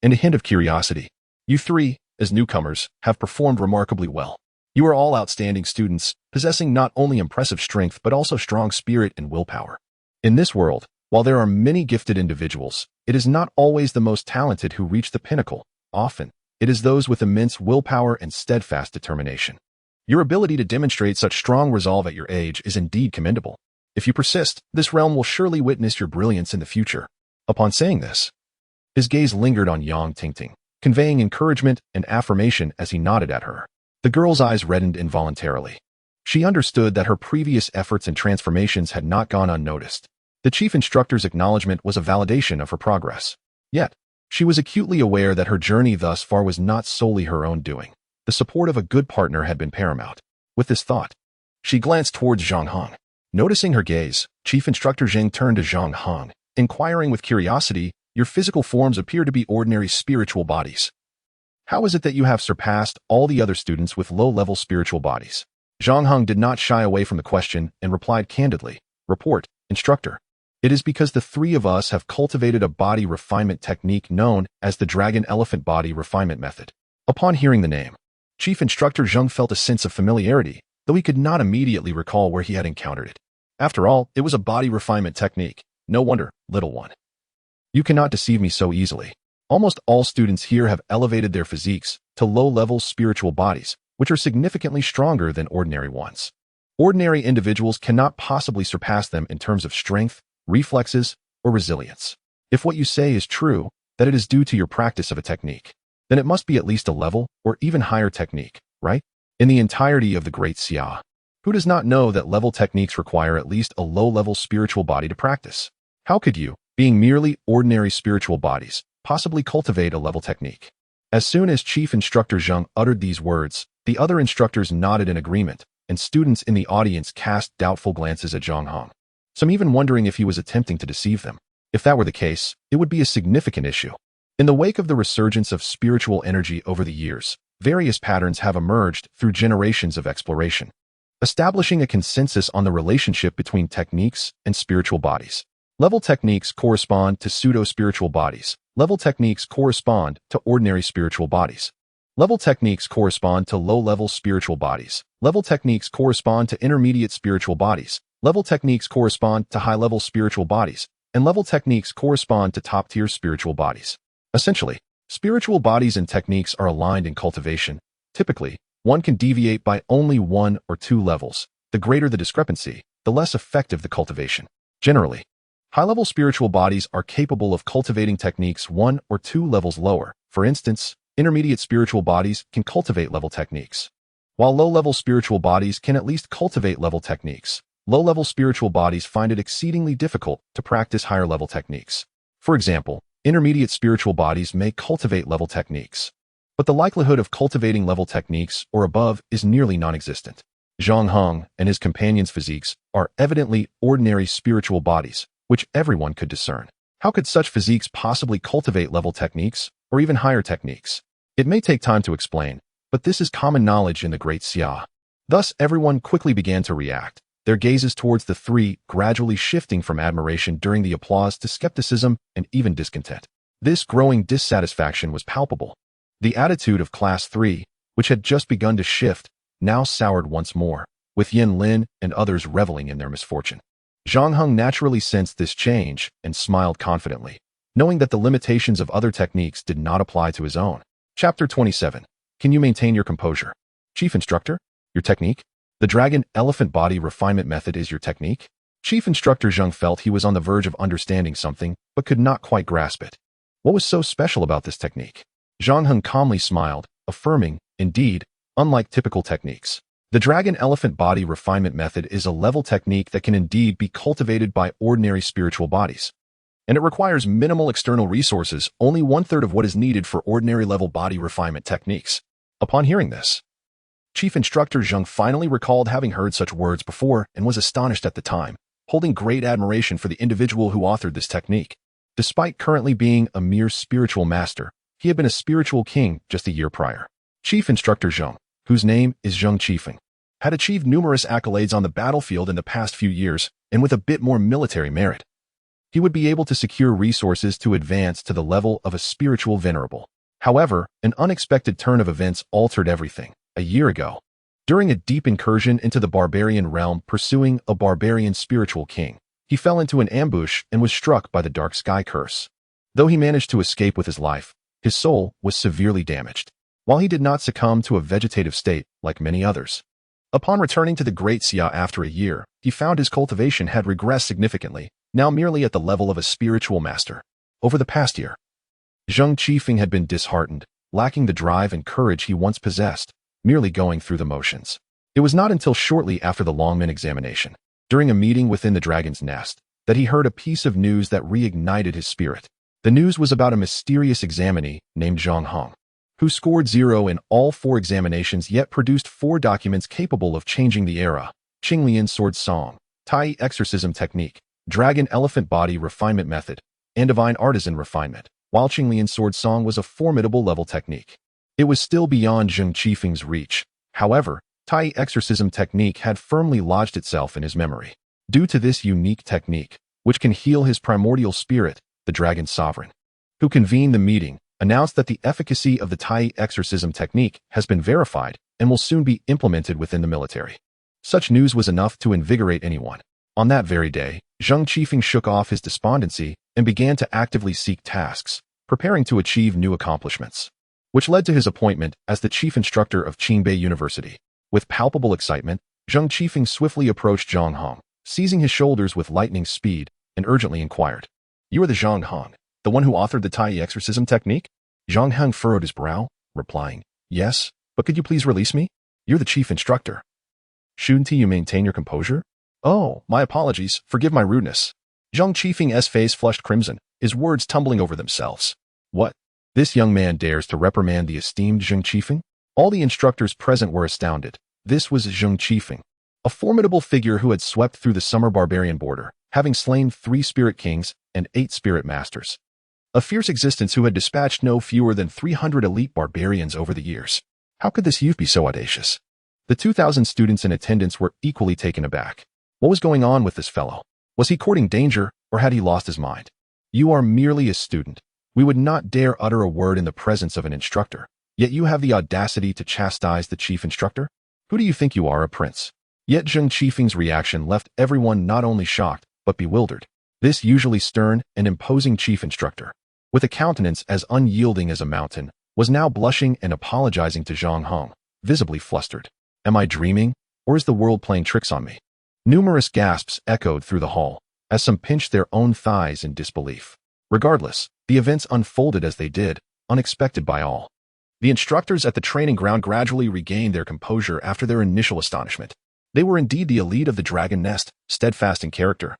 and a hint of curiosity. You 3, as newcomers, have performed remarkably well. You are all outstanding students, possessing not only impressive strength but also strong spirit and willpower. In this world, while there are many gifted individuals, it is not always the most talented who reach the pinnacle. Often, it is those with immense willpower and steadfast determination. Your ability to demonstrate such strong resolve at your age is indeed commendable. If you persist, this realm will surely witness your brilliance in the future. Upon saying this, his gaze lingered on Yang Tingting, conveying encouragement and affirmation as he nodded at her. The girl's eyes reddened involuntarily. She understood that her previous efforts and transformations had not gone unnoticed. The chief instructor's acknowledgement was a validation of her progress. Yet, she was acutely aware that her journey thus far was not solely her own doing. The support of a good partner had been paramount. With this thought, she glanced towards Zhang Heng. Noticing her gaze, Chief Instructor Zheng turned to Zhang Heng, inquiring with curiosity, "Your physical forms appear to be ordinary spiritual bodies. How is it that you have surpassed all the other students with low-level spiritual bodies?" Zhang Heng did not shy away from the question and replied candidly, "Report, Instructor. It is because the 3 of us have cultivated a body refinement technique known as the Dragon Elephant Body Refinement Method." Upon hearing the name, Chief Instructor Zheng felt a sense of familiarity, though he could not immediately recall where he had encountered it. After all, it was a body refinement technique. No wonder, little one. You cannot deceive me so easily. Almost all students here have elevated their physiques to low-level spiritual bodies, which are significantly stronger than ordinary ones. Ordinary individuals cannot possibly surpass them in terms of strength, reflexes, or resilience. If what you say is true, that it is due to your practice of a technique, then it must be at least a level or even higher technique, right? In the entirety of the Great Xia, who does not know that level techniques require at least a low-level spiritual body to practice? How could you, being merely ordinary spiritual bodies, possibly cultivate a level technique? As soon as Chief Instructor Zheng uttered these words, the other instructors nodded in agreement, and students in the audience cast doubtful glances at Zhang Hong, some even wondering if he was attempting to deceive them. If that were the case, it would be a significant issue. In the wake of the resurgence of spiritual energy over the years, various patterns have emerged through generations of exploration, establishing a consensus on the relationship between techniques and spiritual bodies. Level techniques correspond to pseudo-spiritual bodies. Level techniques correspond to ordinary spiritual bodies. Level techniques correspond to low-level spiritual bodies. Level techniques correspond to intermediate spiritual bodies. Level techniques correspond to high-level spiritual bodies. And level techniques correspond to top-tier spiritual bodies. Essentially, spiritual bodies and techniques are aligned in cultivation. Typically, one can deviate by only 1 or 2 levels. The greater the discrepancy, the less effective the cultivation. Generally, high-level spiritual bodies are capable of cultivating techniques 1 or 2 levels lower. For instance, intermediate spiritual bodies can cultivate level techniques, while low-level spiritual bodies can at least cultivate level techniques. Low-level spiritual bodies find it exceedingly difficult to practice higher-level techniques. For example, intermediate spiritual bodies may cultivate level techniques, but the likelihood of cultivating level techniques or above is nearly non-existent. Zhang Hong and his companions' physiques are evidently ordinary spiritual bodies, which everyone could discern. How could such physiques possibly cultivate level techniques or even higher techniques? It may take time to explain, but this is common knowledge in the Great Xia. Thus, everyone quickly began to react, their gazes towards the three gradually shifting from admiration during the applause to skepticism and even discontent. This growing dissatisfaction was palpable. The attitude of Class 3, which had just begun to shift, now soured once more, with Yin Lin and others reveling in their misfortune. Zhang Heng naturally sensed this change and smiled confidently, knowing that the limitations of other techniques did not apply to his own. Chapter 27. Can you maintain your composure? Chief Instructor, your technique? The dragon elephant body refinement method is your technique? Chief Instructor Zheng felt he was on the verge of understanding something, but could not quite grasp it. What was so special about this technique? Zhang Heng calmly smiled, affirming, indeed, unlike typical techniques, the dragon elephant body refinement method is a level technique that can indeed be cultivated by ordinary spiritual bodies. And it requires minimal external resources, only 1/3 of what is needed for ordinary level body refinement techniques. Upon hearing this, Chief Instructor Zheng finally recalled having heard such words before and was astonished at the time, holding great admiration for the individual who authored this technique. Despite currently being a mere spiritual master, he had been a spiritual king just a year prior. Chief Instructor Zheng, whose name is Zheng Qifeng, had achieved numerous accolades on the battlefield in the past few years, and with a bit more military merit, he would be able to secure resources to advance to the level of a spiritual venerable. However, an unexpected turn of events altered everything. A year ago, during a deep incursion into the barbarian realm pursuing a barbarian spiritual king, he fell into an ambush and was struck by the dark sky curse. Though he managed to escape with his life, his soul was severely damaged. While he did not succumb to a vegetative state like many others, upon returning to the Great Xia after a year, he found his cultivation had regressed significantly, now merely at the level of a spiritual master. Over the past year, Zheng Qifeng had been disheartened, lacking the drive and courage he once possessed, merely going through the motions. It was not until shortly after the Longmen examination, during a meeting within the dragon's nest, that he heard a piece of news that reignited his spirit. The news was about a mysterious examinee named Zhang Hong, who scored 0 in all 4 examinations yet produced 4 documents capable of changing the era: Qinglian Sword Song, Tai Exorcism Technique, Dragon Elephant Body Refinement Method, and Divine Artisan Refinement. While Qinglian Sword Song was a formidable level technique, it was still beyond Zheng Qifeng's reach. However, Tai Exorcism Technique had firmly lodged itself in his memory. Due to this unique technique, which can heal his primordial spirit, the Dragon Sovereign, who convened the meeting, announced that the efficacy of the Tai exorcism technique has been verified and will soon be implemented within the military. Such news was enough to invigorate anyone. On that very day, Zheng Qifeng shook off his despondency and began to actively seek tasks, preparing to achieve new accomplishments, which led to his appointment as the chief instructor of Qingbei University. With palpable excitement, Zheng Qifeng swiftly approached Zhang Hong, seizing his shoulders with lightning speed, and urgently inquired, "You are the Zhang Hong, the one who authored the Tai exorcism technique?" Zhang Hong furrowed his brow, replying, "Yes, but could you please release me? You're the chief instructor. Shouldn't you maintain your composure?" "Oh, my apologies, forgive my rudeness." Zheng Qifeng's face flushed crimson, his words tumbling over themselves. What? This young man dares to reprimand the esteemed Zheng Qifeng? All the instructors present were astounded. This was Zheng Qifeng, a formidable figure who had swept through the summer barbarian border, having slain 3 spirit kings and 8 spirit masters. A fierce existence who had dispatched no fewer than 300 elite barbarians over the years. How could this youth be so audacious? The 2,000 students in attendance were equally taken aback. What was going on with this fellow? Was he courting danger, or had he lost his mind? "You are merely a student. We would not dare utter a word in the presence of an instructor. Yet you have the audacity to chastise the chief instructor? Who do you think you are, a prince?" Yet Zheng Qifeng's reaction left everyone not only shocked, but bewildered. This usually stern and imposing chief instructor, with a countenance as unyielding as a mountain, was now blushing and apologizing to Zhang Hong, visibly flustered. "Am I dreaming, or is the world playing tricks on me?" Numerous gasps echoed through the hall, as some pinched their own thighs in disbelief. Regardless, the events unfolded as they did, unexpected by all. The instructors at the training ground gradually regained their composure after their initial astonishment. They were indeed the elite of the Dragon Nest, steadfast in character,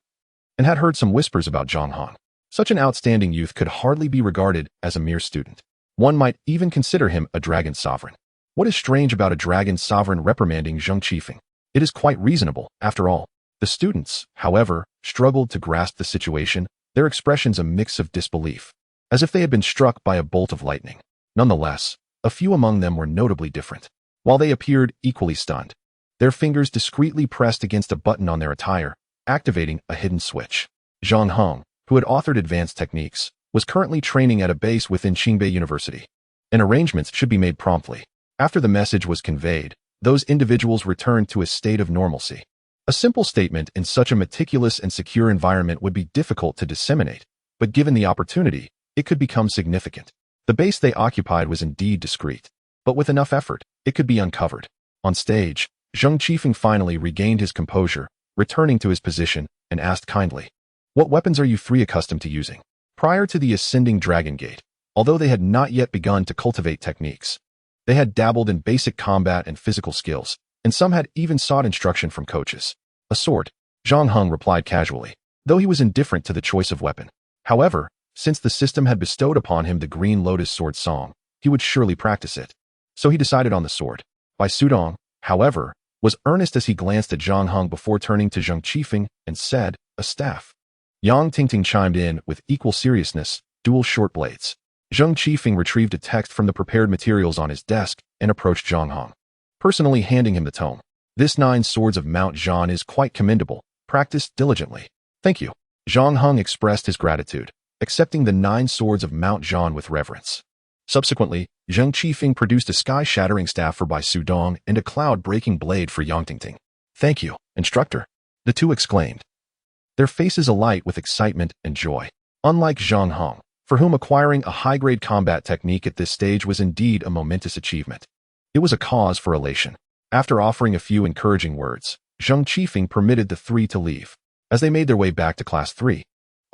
and had heard some whispers about Zhang Hong. Such an outstanding youth could hardly be regarded as a mere student. One might even consider him a dragon sovereign. What is strange about a dragon sovereign reprimanding Zheng Qifeng? It is quite reasonable, after all. The students, however, struggled to grasp the situation, their expressions a mix of disbelief, as if they had been struck by a bolt of lightning. Nonetheless, a few among them were notably different. While they appeared equally stunned, their fingers discreetly pressed against a button on their attire, activating a hidden switch. Zhang Hong, who had authored advanced techniques, was currently training at a base within Qingbei University, and arrangements should be made promptly. After the message was conveyed, those individuals returned to a state of normalcy. A simple statement in such a meticulous and secure environment would be difficult to disseminate, but given the opportunity, it could become significant. The base they occupied was indeed discreet, but with enough effort, it could be uncovered. On stage, Zheng Qifeng finally regained his composure, returning to his position, and asked kindly, "What weapons are you 3 accustomed to using?" Prior to the ascending Dragon Gate, although they had not yet begun to cultivate techniques, they had dabbled in basic combat and physical skills, and some had even sought instruction from coaches. "A sword," Zhang Hong replied casually, though he was indifferent to the choice of weapon. However, since the system had bestowed upon him the green Lotus Sword Psalms, he would surely practice it. So he decided on the sword. Bai Sudong, however, was earnest as he glanced at Zhang Hong before turning to Zheng Qifeng and said, "A staff." Yang Tingting chimed in with equal seriousness, "Dual short blades." Zheng Qifeng retrieved a text from the prepared materials on his desk and approached Zhang Hong, personally handing him the tome. "This 9 swords of Mount Zhan is quite commendable, practiced diligently." "Thank you." Zhang Hong expressed his gratitude, accepting the 9 swords of Mount Zhan with reverence. Subsequently, Zheng Qifeng produced a sky-shattering staff for Bai Sudong and a cloud-breaking blade for Yang Tingting. "Thank you, instructor," the two exclaimed, their faces alight with excitement and joy. Unlike Zhang Hong, for whom acquiring a high-grade combat technique at this stage was indeed a momentous achievement, it was a cause for elation. After offering a few encouraging words, Zheng Qifeng permitted the 3 to leave. As they made their way back to Class 3,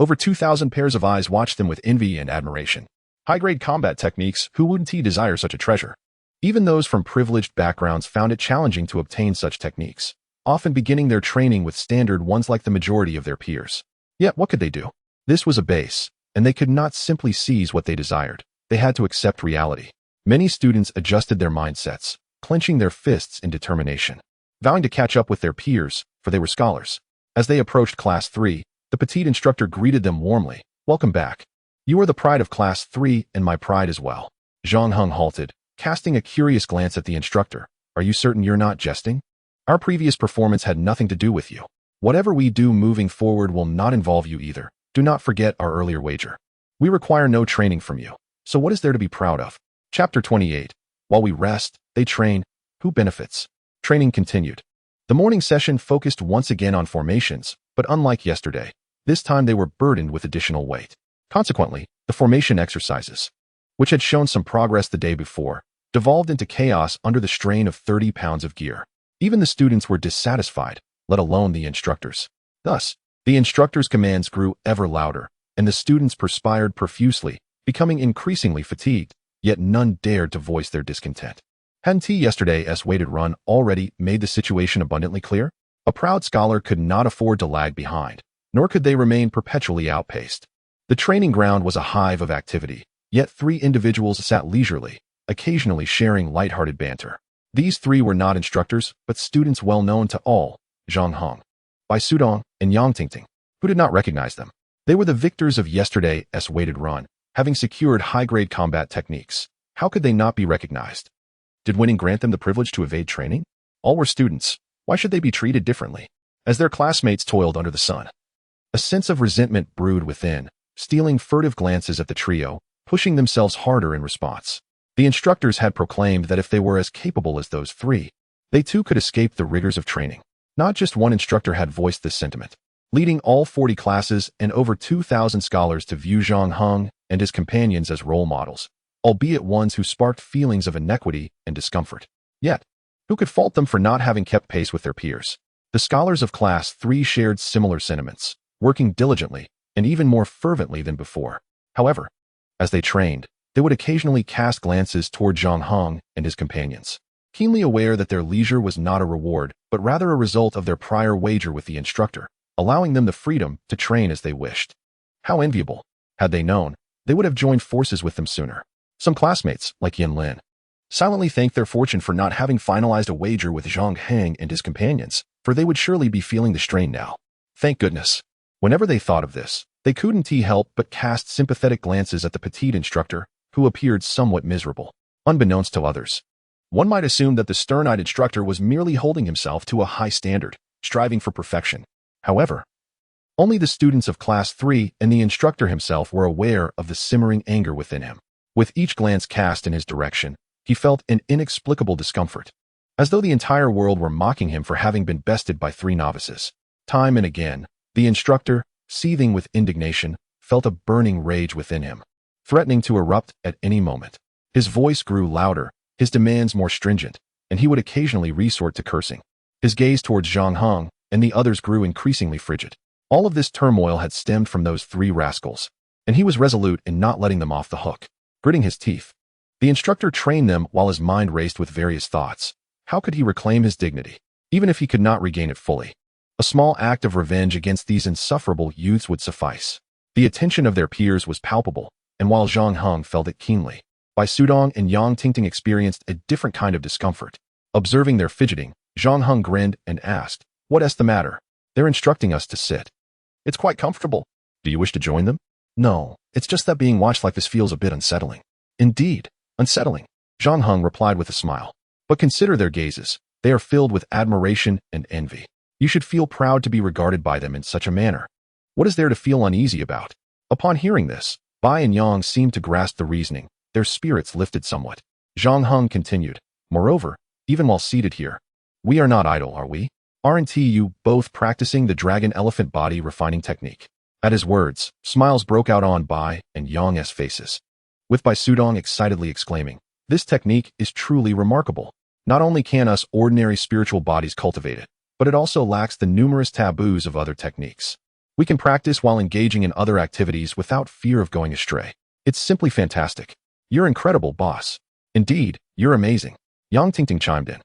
over 2,000 pairs of eyes watched them with envy and admiration. High-grade combat techniques, who wouldn't desire such a treasure? Even those from privileged backgrounds found it challenging to obtain such techniques, often beginning their training with standard ones like the majority of their peers. Yet what could they do? This was a base, and they could not simply seize what they desired. They had to accept reality. Many students adjusted their mindsets, clenching their fists in determination, vowing to catch up with their peers, for they were scholars. As they approached Class 3, the petite instructor greeted them warmly. "Welcome back. You are the pride of Class 3 and my pride as well." Zhang Hong halted, casting a curious glance at the instructor. "Are you certain you're not jesting? Our previous performance had nothing to do with you. Whatever we do moving forward will not involve you either. Do not forget our earlier wager. We require no training from you. So what is there to be proud of? Chapter 28. While we rest, they train. Who benefits? Training continued. The morning session focused once again on formations, but unlike yesterday, this time they were burdened with additional weight. Consequently, the formation exercises, which had shown some progress the day before, devolved into chaos under the strain of 30 pounds of gear. Even the students were dissatisfied, let alone the instructors. Thus, the instructors' commands grew ever louder, and the students perspired profusely, becoming increasingly fatigued, yet none dared to voice their discontent. Hadn't yesterday's weighted run already made the situation abundantly clear? A proud scholar could not afford to lag behind, nor could they remain perpetually outpaced. The training ground was a hive of activity, yet 3 individuals sat leisurely, occasionally sharing lighthearted banter. These 3 were not instructors, but students well known to all, Zhang Hong, Bai Sudong, and Yang Tingting, who did not recognize them. They were the victors of yesterday's weighted run, having secured high-grade combat techniques. How could they not be recognized? Did winning grant them the privilege to evade training? All were students. Why should they be treated differently? As their classmates toiled under the sun, a sense of resentment brewed within, stealing furtive glances at the trio, pushing themselves harder in response. The instructors had proclaimed that if they were as capable as those 3, they too could escape the rigors of training. Not just one instructor had voiced this sentiment, leading all 40 classes and over 2,000 scholars to view Zhang Hong and his companions as role models, albeit ones who sparked feelings of inequity and discomfort. Yet, who could fault them for not having kept pace with their peers? The scholars of Class 3 shared similar sentiments, working diligently and even more fervently than before. However, as they trained, they would occasionally cast glances toward Zhang Hong and his companions, keenly aware that their leisure was not a reward, but rather a result of their prior wager with the instructor, allowing them the freedom to train as they wished. How enviable! Had they known, they would have joined forces with them sooner. Some classmates, like Yin Lin, silently thanked their fortune for not having finalized a wager with Zhang Heng and his companions, for they would surely be feeling the strain now. Thank goodness. Whenever they thought of this, they couldn't help but cast sympathetic glances at the petite instructor, who appeared somewhat miserable. Unbeknownst to others, one might assume that the stern-eyed instructor was merely holding himself to a high standard, striving for perfection. However, only the students of Class 3 and the instructor himself were aware of the simmering anger within him. With each glance cast in his direction, he felt an inexplicable discomfort, as though the entire world were mocking him for having been bested by 3 novices. Time and again, the instructor, seething with indignation, felt a burning rage within him, threatening to erupt at any moment. His voice grew louder, his demands more stringent, and he would occasionally resort to cursing. His gaze towards Zhang Hong and the others grew increasingly frigid. All of this turmoil had stemmed from those 3 rascals, and he was resolute in not letting them off the hook. Gritting his teeth, the instructor trained them while his mind raced with various thoughts. How could he reclaim his dignity, even if he could not regain it fully? A small act of revenge against these insufferable youths would suffice. The attention of their peers was palpable, and while Zhang Hong felt it keenly, Bai Sudong and Yang Tingting experienced a different kind of discomfort. Observing their fidgeting, Zhang Hong grinned and asked, "What's the matter?" "They're instructing us to sit." "It's quite comfortable. Do you wish to join them?" "No, it's just that being watched like this feels a bit unsettling." "Indeed, unsettling," Zhang Hong replied with a smile. "But consider their gazes. They are filled with admiration and envy. You should feel proud to be regarded by them in such a manner. What is there to feel uneasy about?" Upon hearing this, Bai and Yang seemed to grasp the reasoning. Their spirits lifted somewhat. Zhang Hong continued, "Moreover, even while seated here, we are not idle, are we? Aren't you both practicing the dragon-elephant body refining technique?" At his words, smiles broke out on Bai and Yang's faces, with Bai Sudong excitedly exclaiming, "This technique is truly remarkable. Not only can us ordinary spiritual bodies cultivate it, but it also lacks the numerous taboos of other techniques. We can practice while engaging in other activities without fear of going astray. It's simply fantastic. You're incredible, boss. Indeed, you're amazing." Yang Tingting chimed in.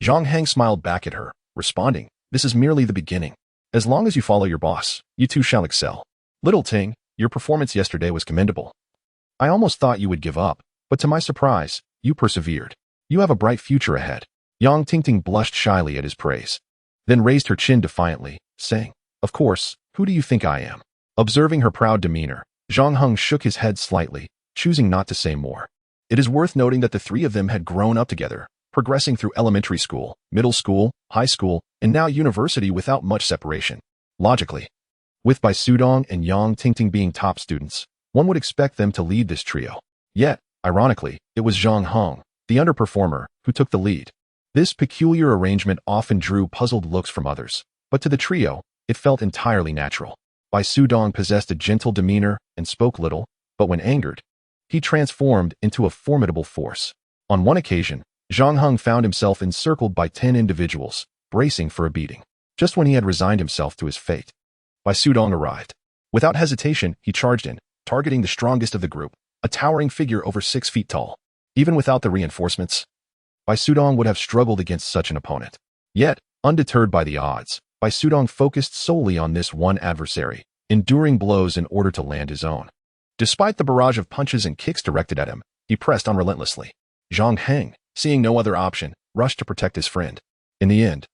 Zhang Heng smiled back at her, responding, "This is merely the beginning. As long as you follow your boss, you too shall excel. Little Ting, your performance yesterday was commendable. I almost thought you would give up, but to my surprise, you persevered. You have a bright future ahead." Yang Tingting blushed shyly at his praise, then raised her chin defiantly, saying, "Of course, who do you think I am?" Observing her proud demeanor, Zhang Heng shook his head slightly, choosing not to say more. It is worth noting that the 3 of them had grown up together, progressing through elementary school, middle school, high school, and now university without much separation. Logically, with Bai Sudong and Yang Tingting being top students, one would expect them to lead this trio. Yet, ironically, it was Zhang Hong, the underperformer, who took the lead. This peculiar arrangement often drew puzzled looks from others, but to the trio, it felt entirely natural. Bai Sudong possessed a gentle demeanor and spoke little, but when angered, he transformed into a formidable force. On one occasion, Zhang Hong found himself encircled by 10 individuals, bracing for a beating. Just when he had resigned himself to his fate, Bai Sudong arrived. Without hesitation, he charged in, targeting the strongest of the group, a towering figure over 6 feet tall. Even without the reinforcements, Bai Sudong would have struggled against such an opponent. Yet, undeterred by the odds, Bai Sudong focused solely on this one adversary, enduring blows in order to land his own. Despite the barrage of punches and kicks directed at him, he pressed on relentlessly. Zhang Heng, seeing no other option, rushed to protect his friend. In the end,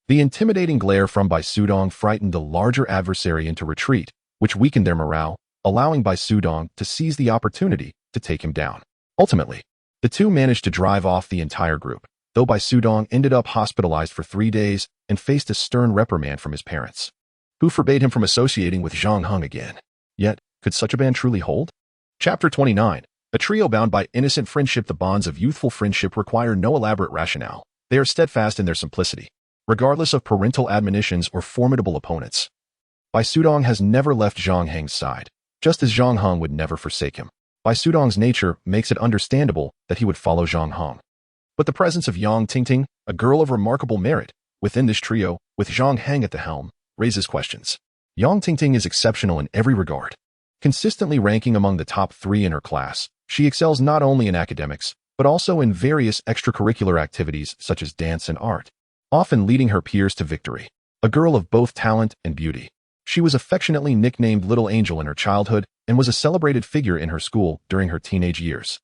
the intimidating glare from Bai Sudong frightened the larger adversary into retreat, which weakened their morale, allowing Bai Sudong to seize the opportunity to take him down. Ultimately, the two managed to drive off the entire group, though Bai Sudong ended up hospitalized for 3 days and faced a stern reprimand from his parents, who forbade him from associating with Zhang Heng again. Yet, could such a band truly hold? Chapter 29. A trio bound by innocent friendship. The bonds of youthful friendship require no elaborate rationale. They are steadfast in their simplicity, regardless of parental admonitions or formidable opponents. Bai Sudong has never left Zhang Heng's side, just as Zhang Heng would never forsake him. Bai Sudong's nature makes it understandable that he would follow Zhang Heng. But the presence of Yang Tingting, a girl of remarkable merit, within this trio, with Zhang Heng at the helm, raises questions. Yang Tingting is exceptional in every regard. Consistently ranking among the top 3 in her class, she excels not only in academics, but also in various extracurricular activities such as dance and art, often leading her peers to victory. A girl of both talent and beauty, she was affectionately nicknamed Little Angel in her childhood and was a celebrated figure in her school during her teenage years.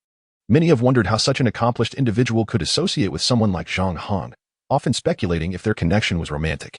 Many have wondered how such an accomplished individual could associate with someone like Zhang Heng, often speculating if their connection was romantic.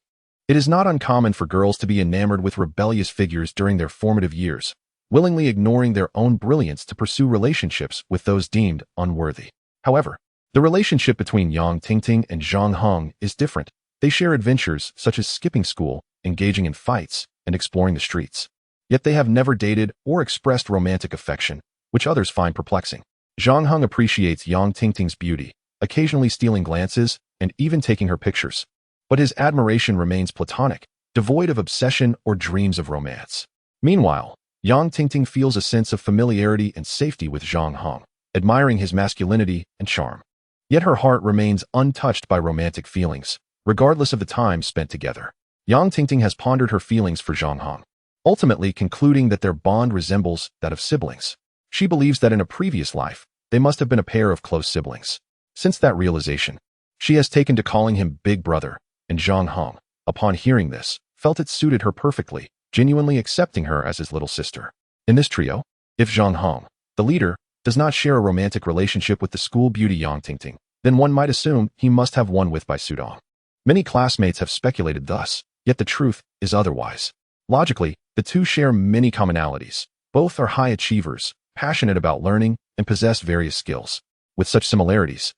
It is not uncommon for girls to be enamored with rebellious figures during their formative years, willingly ignoring their own brilliance to pursue relationships with those deemed unworthy. However, the relationship between Yang Tingting and Zhang Heng is different. They share adventures such as skipping school, engaging in fights, and exploring the streets. Yet they have never dated or expressed romantic affection, which others find perplexing. Zhang Heng appreciates Yang Tingting's beauty, occasionally stealing glances and even taking her pictures. But his admiration remains platonic, devoid of obsession or dreams of romance. Meanwhile, Yang Tingting feels a sense of familiarity and safety with Zhang Heng, admiring his masculinity and charm. Yet her heart remains untouched by romantic feelings, regardless of the time spent together. Yang Tingting has pondered her feelings for Zhang Heng, ultimately concluding that their bond resembles that of siblings. She believes that in a previous life, they must have been a pair of close siblings. Since that realization, she has taken to calling him Big Brother, and Zhang Heng, upon hearing this, felt it suited her perfectly, genuinely accepting her as his little sister. In this trio, if Zhang Heng, the leader, does not share a romantic relationship with the school beauty Yang Tingting, then one might assume he must have one with Bai Sudong. Many classmates have speculated thus, yet the truth is otherwise. Logically, the two share many commonalities. Both are high achievers, passionate about learning, and possess various skills. With such similarities,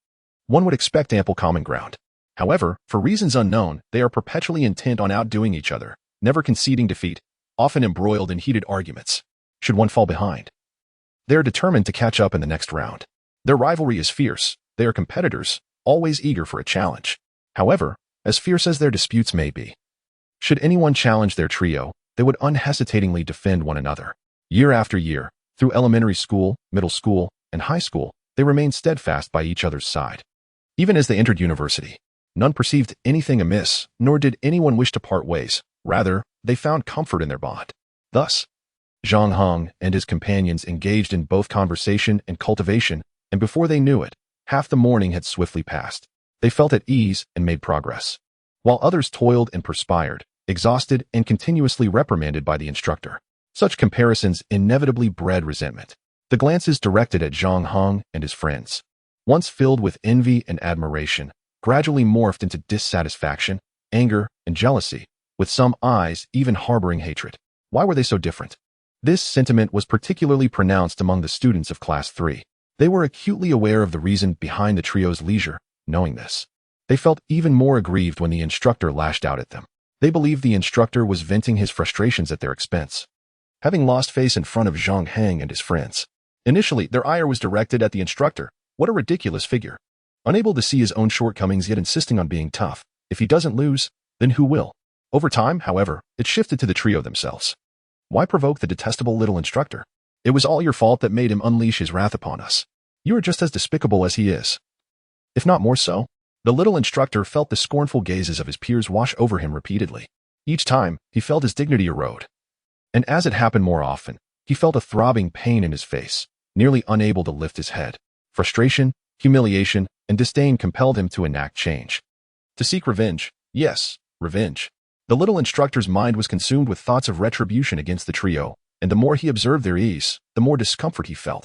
one would expect ample common ground. However, for reasons unknown, they are perpetually intent on outdoing each other, never conceding defeat, often embroiled in heated arguments. Should one fall behind, they are determined to catch up in the next round. Their rivalry is fierce. They are competitors, always eager for a challenge. However, as fierce as their disputes may be, should anyone challenge their trio, they would unhesitatingly defend one another. Year after year, through elementary school, middle school, and high school, they remained steadfast by each other's side. Even as they entered university, none perceived anything amiss, nor did anyone wish to part ways. Rather, they found comfort in their bond. Thus, Zhang Heng and his companions engaged in both conversation and cultivation, and before they knew it, half the morning had swiftly passed. They felt at ease and made progress, while others toiled and perspired, exhausted and continuously reprimanded by the instructor. Such comparisons inevitably bred resentment. The glances directed at Zhang Heng and his friends, once filled with envy and admiration, gradually morphed into dissatisfaction, anger, and jealousy, with some eyes even harboring hatred. Why were they so different? This sentiment was particularly pronounced among the students of Class 3. They were acutely aware of the reason behind the trio's leisure. Knowing this, they felt even more aggrieved when the instructor lashed out at them. They believed the instructor was venting his frustrations at their expense. Having lost face in front of Zhang Heng and his friends, Initially, their ire was directed at the instructor. What a ridiculous figure. Unable to see his own shortcomings yet insisting on being tough. If he doesn't lose, then who will? Over time, however, it shifted to the trio themselves. Why provoke the detestable little instructor? It was all your fault that made him unleash his wrath upon us. You are just as despicable as he is, if not more so. The little instructor felt the scornful gazes of his peers wash over him repeatedly. Each time, he felt his dignity erode. And as it happened more often, he felt a throbbing pain in his face, nearly unable to lift his head. Frustration, humiliation, and disdain compelled him to enact change. To seek revenge. Yes, revenge. The little instructor's mind was consumed with thoughts of retribution against the trio, and the more he observed their ease, the more discomfort he felt.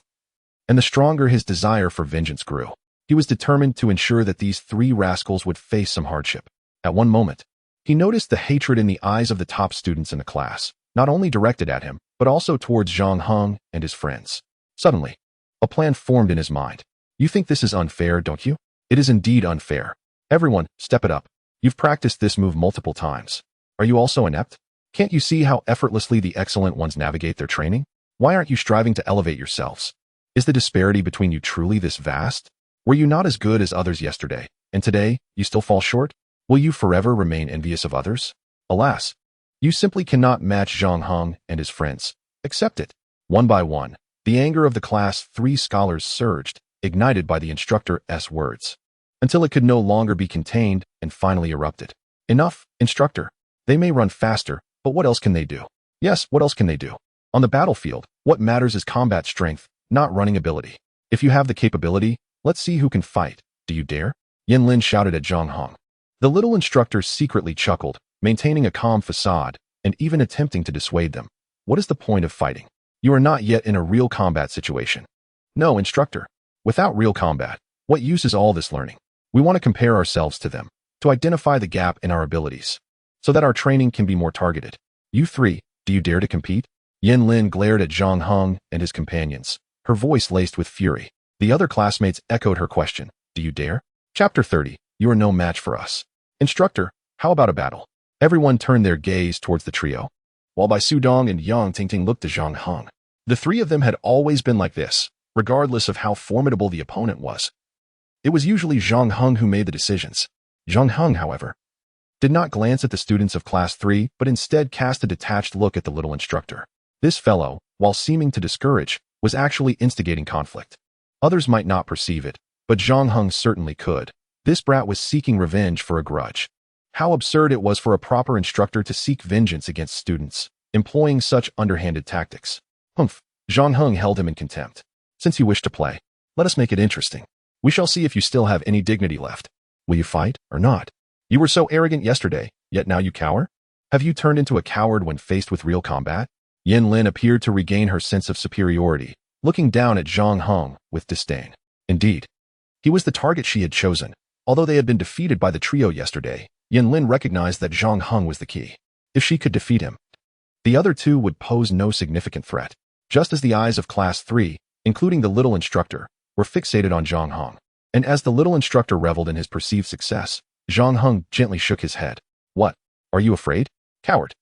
And the stronger his desire for vengeance grew. He was determined to ensure that these three rascals would face some hardship. At one moment, he noticed the hatred in the eyes of the top students in the class, not only directed at him, but also towards Zhang Heng and his friends. Suddenly, a plan formed in his mind. You think this is unfair, don't you? It is indeed unfair. Everyone, step it up. You've practiced this move multiple times. Are you also inept? Can't you see how effortlessly the excellent ones navigate their training? Why aren't you striving to elevate yourselves? Is the disparity between you truly this vast? Were you not as good as others yesterday, and today you still fall short? Will you forever remain envious of others? Alas, you simply cannot match Zhang Heng and his friends. Accept it. One by one, the anger of the class 3 scholars surged, ignited by the instructor's words, until it could no longer be contained and finally erupted. Enough, instructor. They may run faster, but what else can they do? Yes, what else can they do? On the battlefield, what matters is combat strength, not running ability. If you have the capability, let's see who can fight. Do you dare? Yin Lin shouted at Zhang Heng. The little instructor secretly chuckled, maintaining a calm facade, and even attempting to dissuade them. What is the point of fighting? You are not yet in a real combat situation. No, instructor. Without real combat, what use is all this learning? We want to compare ourselves to them, to identify the gap in our abilities, so that our training can be more targeted. You three, do you dare to compete? Yin Lin glared at Zhang Heng and his companions, her voice laced with fury. The other classmates echoed her question. Do you dare? Chapter 30. You are no match for us. Instructor, how about a battle? Everyone turned their gaze towards the trio, while Bai Sudong and Yang Tingting looked to Zhang Heng. The three of them had always been like this, regardless of how formidable the opponent was. It was usually Zhang Heng who made the decisions. Zhang Heng, however, did not glance at the students of Class 3, but instead cast a detached look at the little instructor. This fellow, while seeming to discourage, was actually instigating conflict. Others might not perceive it, but Zhang Heng certainly could. This brat was seeking revenge for a grudge. How absurd it was for a proper instructor to seek vengeance against students, employing such underhanded tactics. Humph, Zhang Heng held him in contempt. Since you wish to play, let us make it interesting. We shall see if you still have any dignity left. Will you fight or not? You were so arrogant yesterday, yet now you cower? Have you turned into a coward when faced with real combat? Yin Lin appeared to regain her sense of superiority, looking down at Zhang Heng with disdain. Indeed, he was the target she had chosen. Although they had been defeated by the trio yesterday, Yin Lin recognized that Zhang Heng was the key. If she could defeat him, the other two would pose no significant threat. Just as the eyes of Class 3, including the little instructor, were fixated on Zhang Heng. And as the little instructor reveled in his perceived success, Zhang Heng gently shook his head. What? Are you afraid? Coward.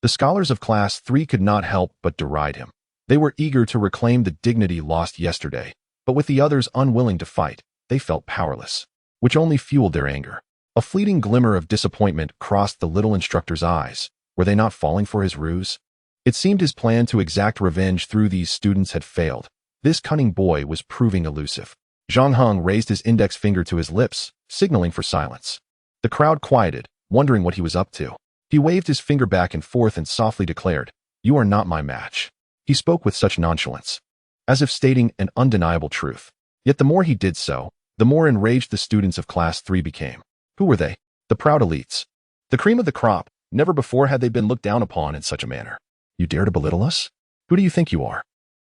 The scholars of Class 3 could not help but deride him. They were eager to reclaim the dignity lost yesterday, but with the others unwilling to fight, they felt powerless, which only fueled their anger. A fleeting glimmer of disappointment crossed the little instructor's eyes. Were they not falling for his ruse? It seemed his plan to exact revenge through these students had failed. This cunning boy was proving elusive. Zhang Heng raised his index finger to his lips, signaling for silence. The crowd quieted, wondering what he was up to. He waved his finger back and forth and softly declared, "You are not my match." He spoke with such nonchalance, as if stating an undeniable truth. Yet the more he did so, the more enraged the students of Class 3 became. Who were they? The proud elites. The cream of the crop. Never before had they been looked down upon in such a manner. You dare to belittle us? Who do you think you are?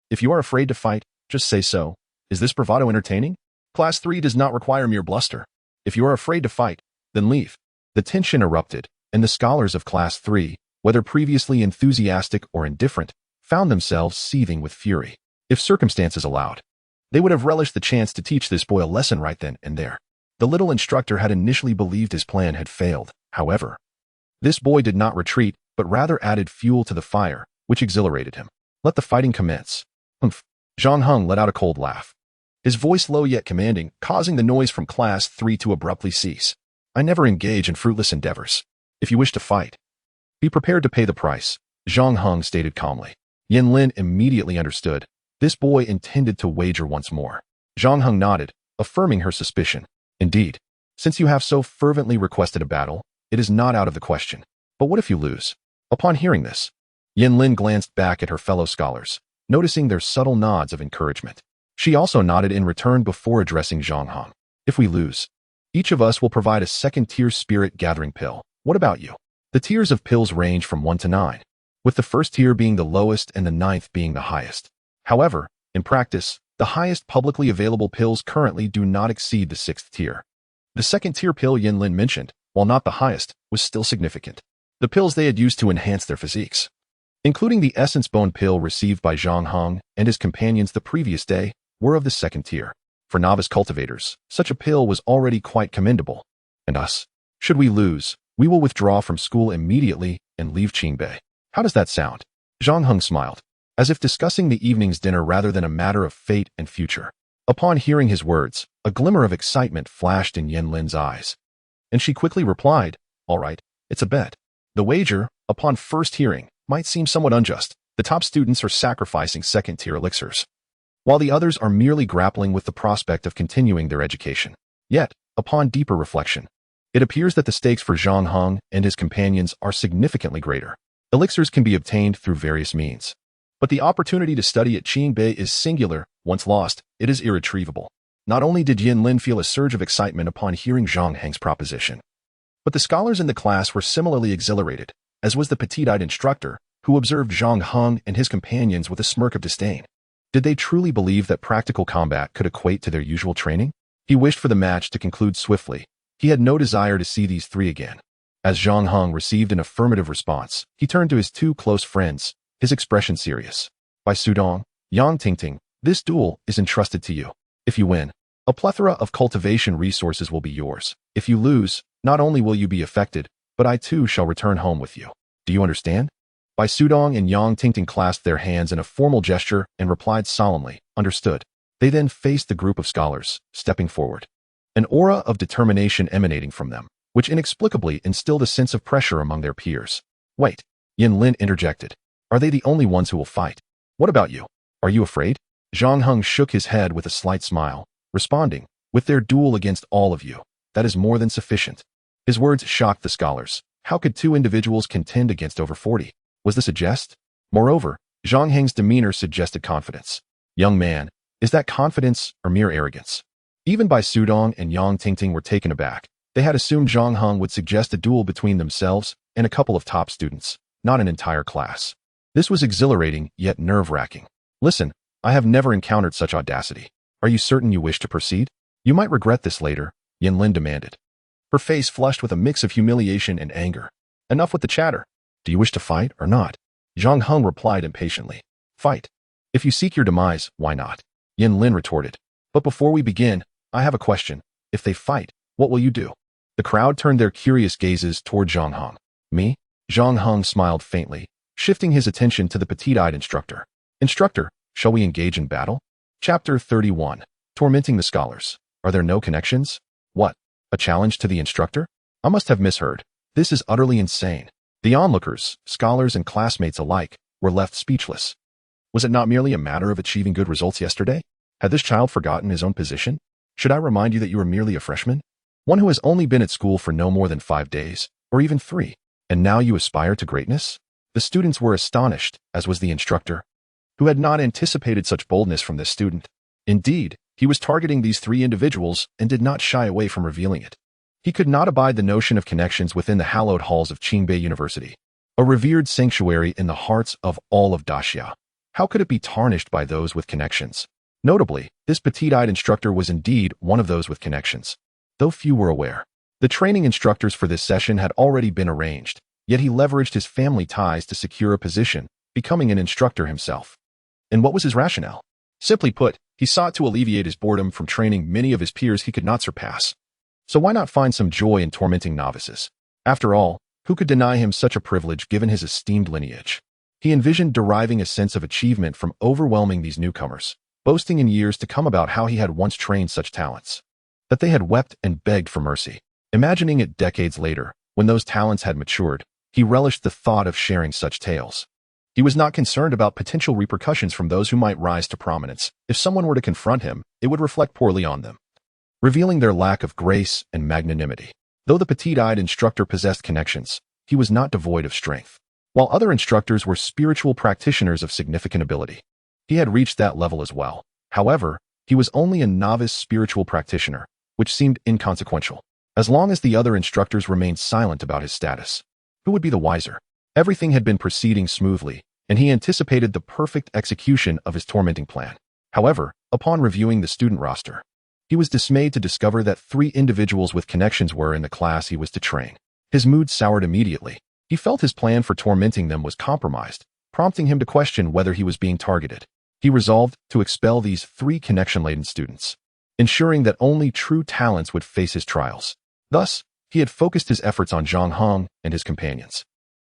If you are afraid to fight, just say so. Is this bravado entertaining? Class 3 does not require mere bluster. If you are afraid to fight, then leave. The tension erupted, and the scholars of Class 3, whether previously enthusiastic or indifferent, found themselves seething with fury. If circumstances allowed, they would have relished the chance to teach this boy a lesson right then and there. The little instructor had initially believed his plan had failed, however. This boy did not retreat, but rather added fuel to the fire, which exhilarated him. Let the fighting commence. Humph. Zhang Heng let out a cold laugh, his voice low yet commanding, causing the noise from Class 3 to abruptly cease. I never engage in fruitless endeavors. If you wish to fight, be prepared to pay the price, Zhang Heng stated calmly. Yin Lin immediately understood. This boy intended to wager once more. Zhang Heng nodded, affirming her suspicion. Indeed, since you have so fervently requested a battle, it is not out of the question. But what if you lose? Upon hearing this, Yin Lin glanced back at her fellow scholars, noticing their subtle nods of encouragement. She also nodded in return before addressing Zhang Heng. If we lose, each of us will provide a second-tier spirit-gathering pill. What about you? The tiers of pills range from 1 to 9, with the first tier being the lowest and the 9th being the highest. However, in practice, the highest publicly available pills currently do not exceed the 6th tier. The second-tier pill Yin Lin mentioned, while not the highest, was still significant. The pills they had used to enhance their physiques, including the Essence Bone pill received by Zhang Heng and his companions the previous day, were of the 2nd tier. For novice cultivators, such a pill was already quite commendable. And us? Should we lose, we will withdraw from school immediately and leave Qingbei. How does that sound? Zhang Heng smiled, as if discussing the evening's dinner rather than a matter of fate and future. Upon hearing his words, a glimmer of excitement flashed in Yin Lin's eyes, and she quickly replied, all right, it's a bet. The wager, upon first hearing, might seem somewhat unjust. The top students are sacrificing 2nd-tier elixirs, while the others are merely grappling with the prospect of continuing their education. Yet, upon deeper reflection, it appears that the stakes for Zhang Heng and his companions are significantly greater. Elixirs can be obtained through various means, but the opportunity to study at Qingbei is singular. Once lost, it is irretrievable. Not only did Yin Lin feel a surge of excitement upon hearing Zhang Heng's proposition, but the scholars in the class were similarly exhilarated, as was the petite-eyed instructor, who observed Zhang Heng and his companions with a smirk of disdain. Did they truly believe that practical combat could equate to their usual training? He wished for the match to conclude swiftly. He had no desire to see these three again. As Zhang Heng received an affirmative response, he turned to his two close friends, his expression serious. By Sudong, Yang Tingting, this duel is entrusted to you. If you win, a plethora of cultivation resources will be yours. If you lose, not only will you be affected, but I too shall return home with you. Do you understand? Bai Sudong and Yang Tingting clasped their hands in a formal gesture and replied solemnly, understood. They then faced the group of scholars, stepping forward, an aura of determination emanating from them, which inexplicably instilled a sense of pressure among their peers. Wait, Yin Lin interjected. Are they the only ones who will fight? What about you? Are you afraid? Zhang Heng shook his head with a slight smile, responding, with their duel against all of you, that is more than sufficient. His words shocked the scholars. How could two individuals contend against over 40? Was this a jest? Moreover, Zhang Heng's demeanor suggested confidence. Young man, is that confidence or mere arrogance? Even Bai Sudong and Yang Tingting were taken aback. They had assumed Zhang Heng would suggest a duel between themselves and a couple of top students, not an entire class. This was exhilarating yet nerve-wracking. Listen, I have never encountered such audacity. Are you certain you wish to proceed? You might regret this later, Yin Lin demanded, her face flushed with a mix of humiliation and anger. Enough with the chatter. Do you wish to fight or not? Zhang Heng replied impatiently. Fight. If you seek your demise, why not? Yin Lin retorted. But before we begin, I have a question. If they fight, what will you do? The crowd turned their curious gazes toward Zhang Heng. Me? Zhang Heng smiled faintly, shifting his attention to the petite-eyed instructor. Instructor, shall we engage in battle? Chapter 31. Tormenting the Scholars. Are there no connections? What? A challenge to the instructor? I must have misheard. This is utterly insane. The onlookers, scholars and classmates alike, were left speechless. Was it not merely a matter of achieving good results yesterday? Had this child forgotten his own position? Should I remind you that you are merely a freshman? One who has only been at school for no more than 5 days, or even 3, and now you aspire to greatness? The students were astonished, as was the instructor, who had not anticipated such boldness from this student. Indeed, he was targeting these 3 individuals and did not shy away from revealing it. He could not abide the notion of connections within the hallowed halls of Qingbei University, a revered sanctuary in the hearts of all of Daxia. How could it be tarnished by those with connections? Notably, this petite-eyed instructor was indeed one of those with connections, though few were aware. The training instructors for this session had already been arranged, yet he leveraged his family ties to secure a position, becoming an instructor himself. And what was his rationale? Simply put, he sought to alleviate his boredom from training many of his peers he could not surpass. So why not find some joy in tormenting novices? After all, who could deny him such a privilege given his esteemed lineage? He envisioned deriving a sense of achievement from overwhelming these newcomers, boasting in years to come about how he had once trained such talents, that they had wept and begged for mercy. Imagining it decades later, when those talents had matured, he relished the thought of sharing such tales. He was not concerned about potential repercussions from those who might rise to prominence. If someone were to confront him, it would reflect poorly on them, revealing their lack of grace and magnanimity. Though the petite-eyed instructor possessed connections, he was not devoid of strength. While other instructors were spiritual practitioners of significant ability, he had reached that level as well. However, he was only a novice spiritual practitioner, which seemed inconsequential. As long as the other instructors remained silent about his status, who would be the wiser? Everything had been proceeding smoothly, and he anticipated the perfect execution of his tormenting plan. However, upon reviewing the student roster, he was dismayed to discover that 3 individuals with connections were in the class he was to train. His mood soured immediately. He felt his plan for tormenting them was compromised, prompting him to question whether he was being targeted. He resolved to expel these 3 connection-laden students, ensuring that only true talents would face his trials. Thus, he had focused his efforts on Zhang Hong and his companions.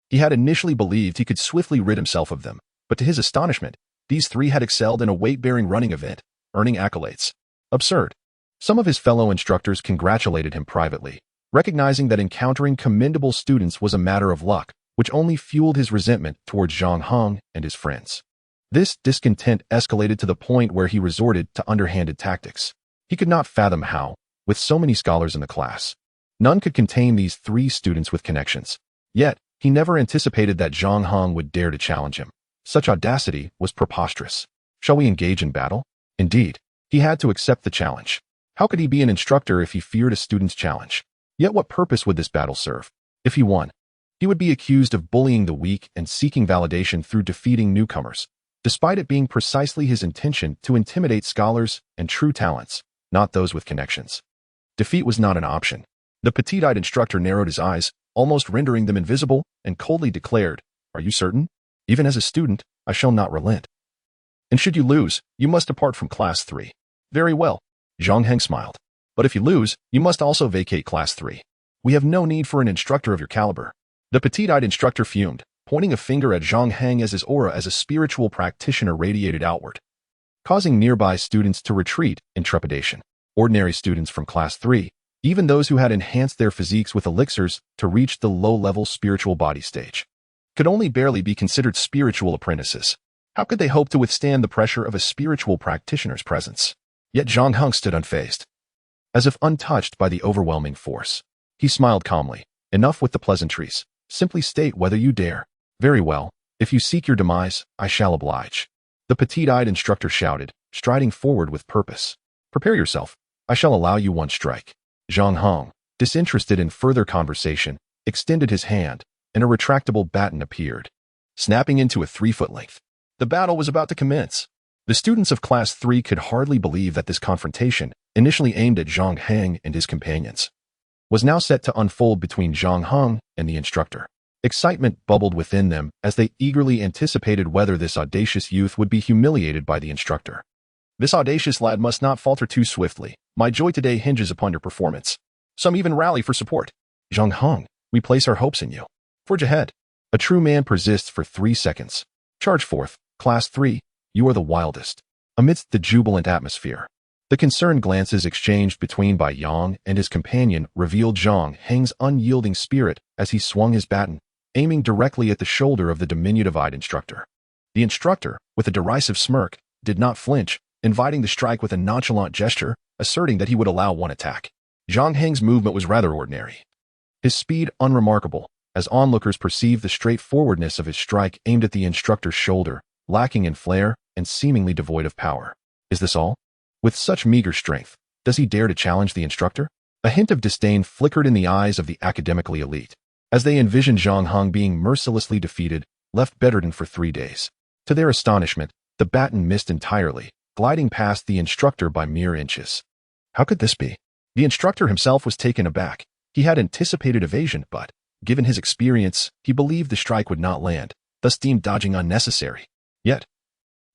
He had initially believed he could swiftly rid himself of them, but to his astonishment, these 3 had excelled in a weight-bearing running event, earning accolades. Absurd. Some of his fellow instructors congratulated him privately, recognizing that encountering commendable students was a matter of luck, which only fueled his resentment towards Zhang Hong and his friends. This discontent escalated to the point where he resorted to underhanded tactics. He could not fathom how, with so many scholars in the class, none could contain these 3 students with connections. Yet, he never anticipated that Zhang Hong would dare to challenge him. Such audacity was preposterous. Shall we engage in battle? Indeed, he had to accept the challenge. How could he be an instructor if he feared a student's challenge? Yet what purpose would this battle serve? If he won, he would be accused of bullying the weak and seeking validation through defeating newcomers, despite it being precisely his intention to intimidate scholars and true talents, not those with connections. Defeat was not an option. The petite-eyed instructor narrowed his eyes, almost rendering them invisible, and coldly declared, "Are you certain? Even as a student, I shall not relent. And should you lose, you must depart from Class 3. Very well." Zhang Heng smiled. "But if you lose, you must also vacate Class 3. We have no need for an instructor of your caliber." The petite-eyed instructor fumed, pointing a finger at Zhang Heng as his aura as a spiritual practitioner radiated outward, causing nearby students to retreat in trepidation. Ordinary students from Class 3, even those who had enhanced their physiques with elixirs to reach the low-level spiritual body stage, could only barely be considered spiritual apprentices. How could they hope to withstand the pressure of a spiritual practitioner's presence? Yet Zhang Heng stood unfazed, as if untouched by the overwhelming force. He smiled calmly. "Enough with the pleasantries. Simply state whether you dare." "Very well. If you seek your demise, I shall oblige," the petite-eyed instructor shouted, striding forward with purpose. "Prepare yourself. I shall allow you one strike." Zhang Hong, disinterested in further conversation, extended his hand, and a retractable baton appeared, snapping into a 3-foot length. The battle was about to commence. The students of Class 3 could hardly believe that this confrontation, initially aimed at Zhang Heng and his companions, was now set to unfold between Zhang Hong and the instructor. Excitement bubbled within them as they eagerly anticipated whether this audacious youth would be humiliated by the instructor. "This audacious lad must not falter too swiftly. My joy today hinges upon your performance. Some even rally for support. Zhang Hong, we place our hopes in you. Forge ahead. A true man persists for 3 seconds. Charge forth, Class 3, you are the wildest." Amidst the jubilant atmosphere, the concerned glances exchanged between Bai Yang and his companion revealed Zhang Heng's unyielding spirit as he swung his baton, aiming directly at the shoulder of the diminutive-eyed instructor. The instructor, with a derisive smirk, did not flinch, inviting the strike with a nonchalant gesture, asserting that he would allow one attack. Zhang Heng's movement was rather ordinary, his speed unremarkable, as onlookers perceived the straightforwardness of his strike aimed at the instructor's shoulder, lacking in flair and seemingly devoid of power. Is this all? With such meager strength, does he dare to challenge the instructor? A hint of disdain flickered in the eyes of the academically elite, as they envisioned Zhang Hong being mercilessly defeated, left bedridden for 3 days. To their astonishment, the baton missed entirely, gliding past the instructor by mere inches. How could this be? The instructor himself was taken aback. He had anticipated evasion, but, given his experience, he believed the strike would not land, thus deemed dodging unnecessary. Yet,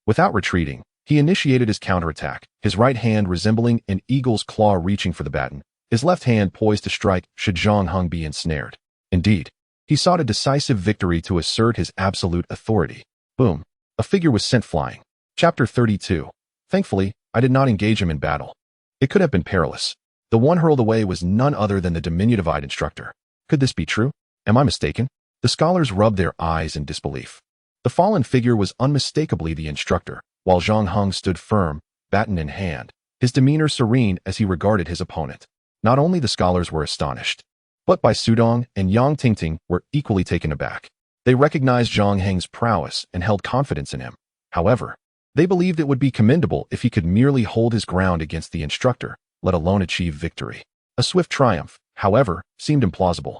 without retreating, he initiated his counterattack, his right hand resembling an eagle's claw reaching for the baton, his left hand poised to strike should Zhang Hong be ensnared. Indeed, he sought a decisive victory to assert his absolute authority. Boom. A figure was sent flying. Chapter 32. Thankfully, I did not engage him in battle. It could have been perilous. The one hurled away was none other than the diminutive-eyed instructor. Could this be true? Am I mistaken? The scholars rubbed their eyes in disbelief. The fallen figure was unmistakably the instructor, while Zhang Heng stood firm, baton in hand, his demeanor serene as he regarded his opponent. Not only the scholars were astonished, but Bai Sudong and Yang Tingting were equally taken aback. They recognized Zhang Heng's prowess and held confidence in him. However, they believed it would be commendable if he could merely hold his ground against the instructor, let alone achieve victory. A swift triumph, however, seemed implausible.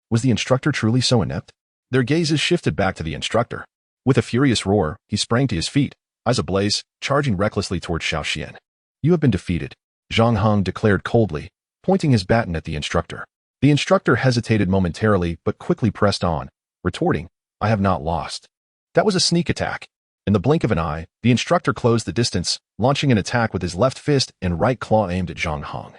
Was the instructor truly so inept? Their gazes shifted back to the instructor. With a furious roar, he sprang to his feet, eyes ablaze, charging recklessly toward Xiaoxian. You have been defeated, Zhang Heng declared coldly, pointing his baton at the instructor. The instructor hesitated momentarily but quickly pressed on, retorting, I have not lost. That was a sneak attack. In the blink of an eye, the instructor closed the distance, launching an attack with his left fist and right claw aimed at Zhang Heng.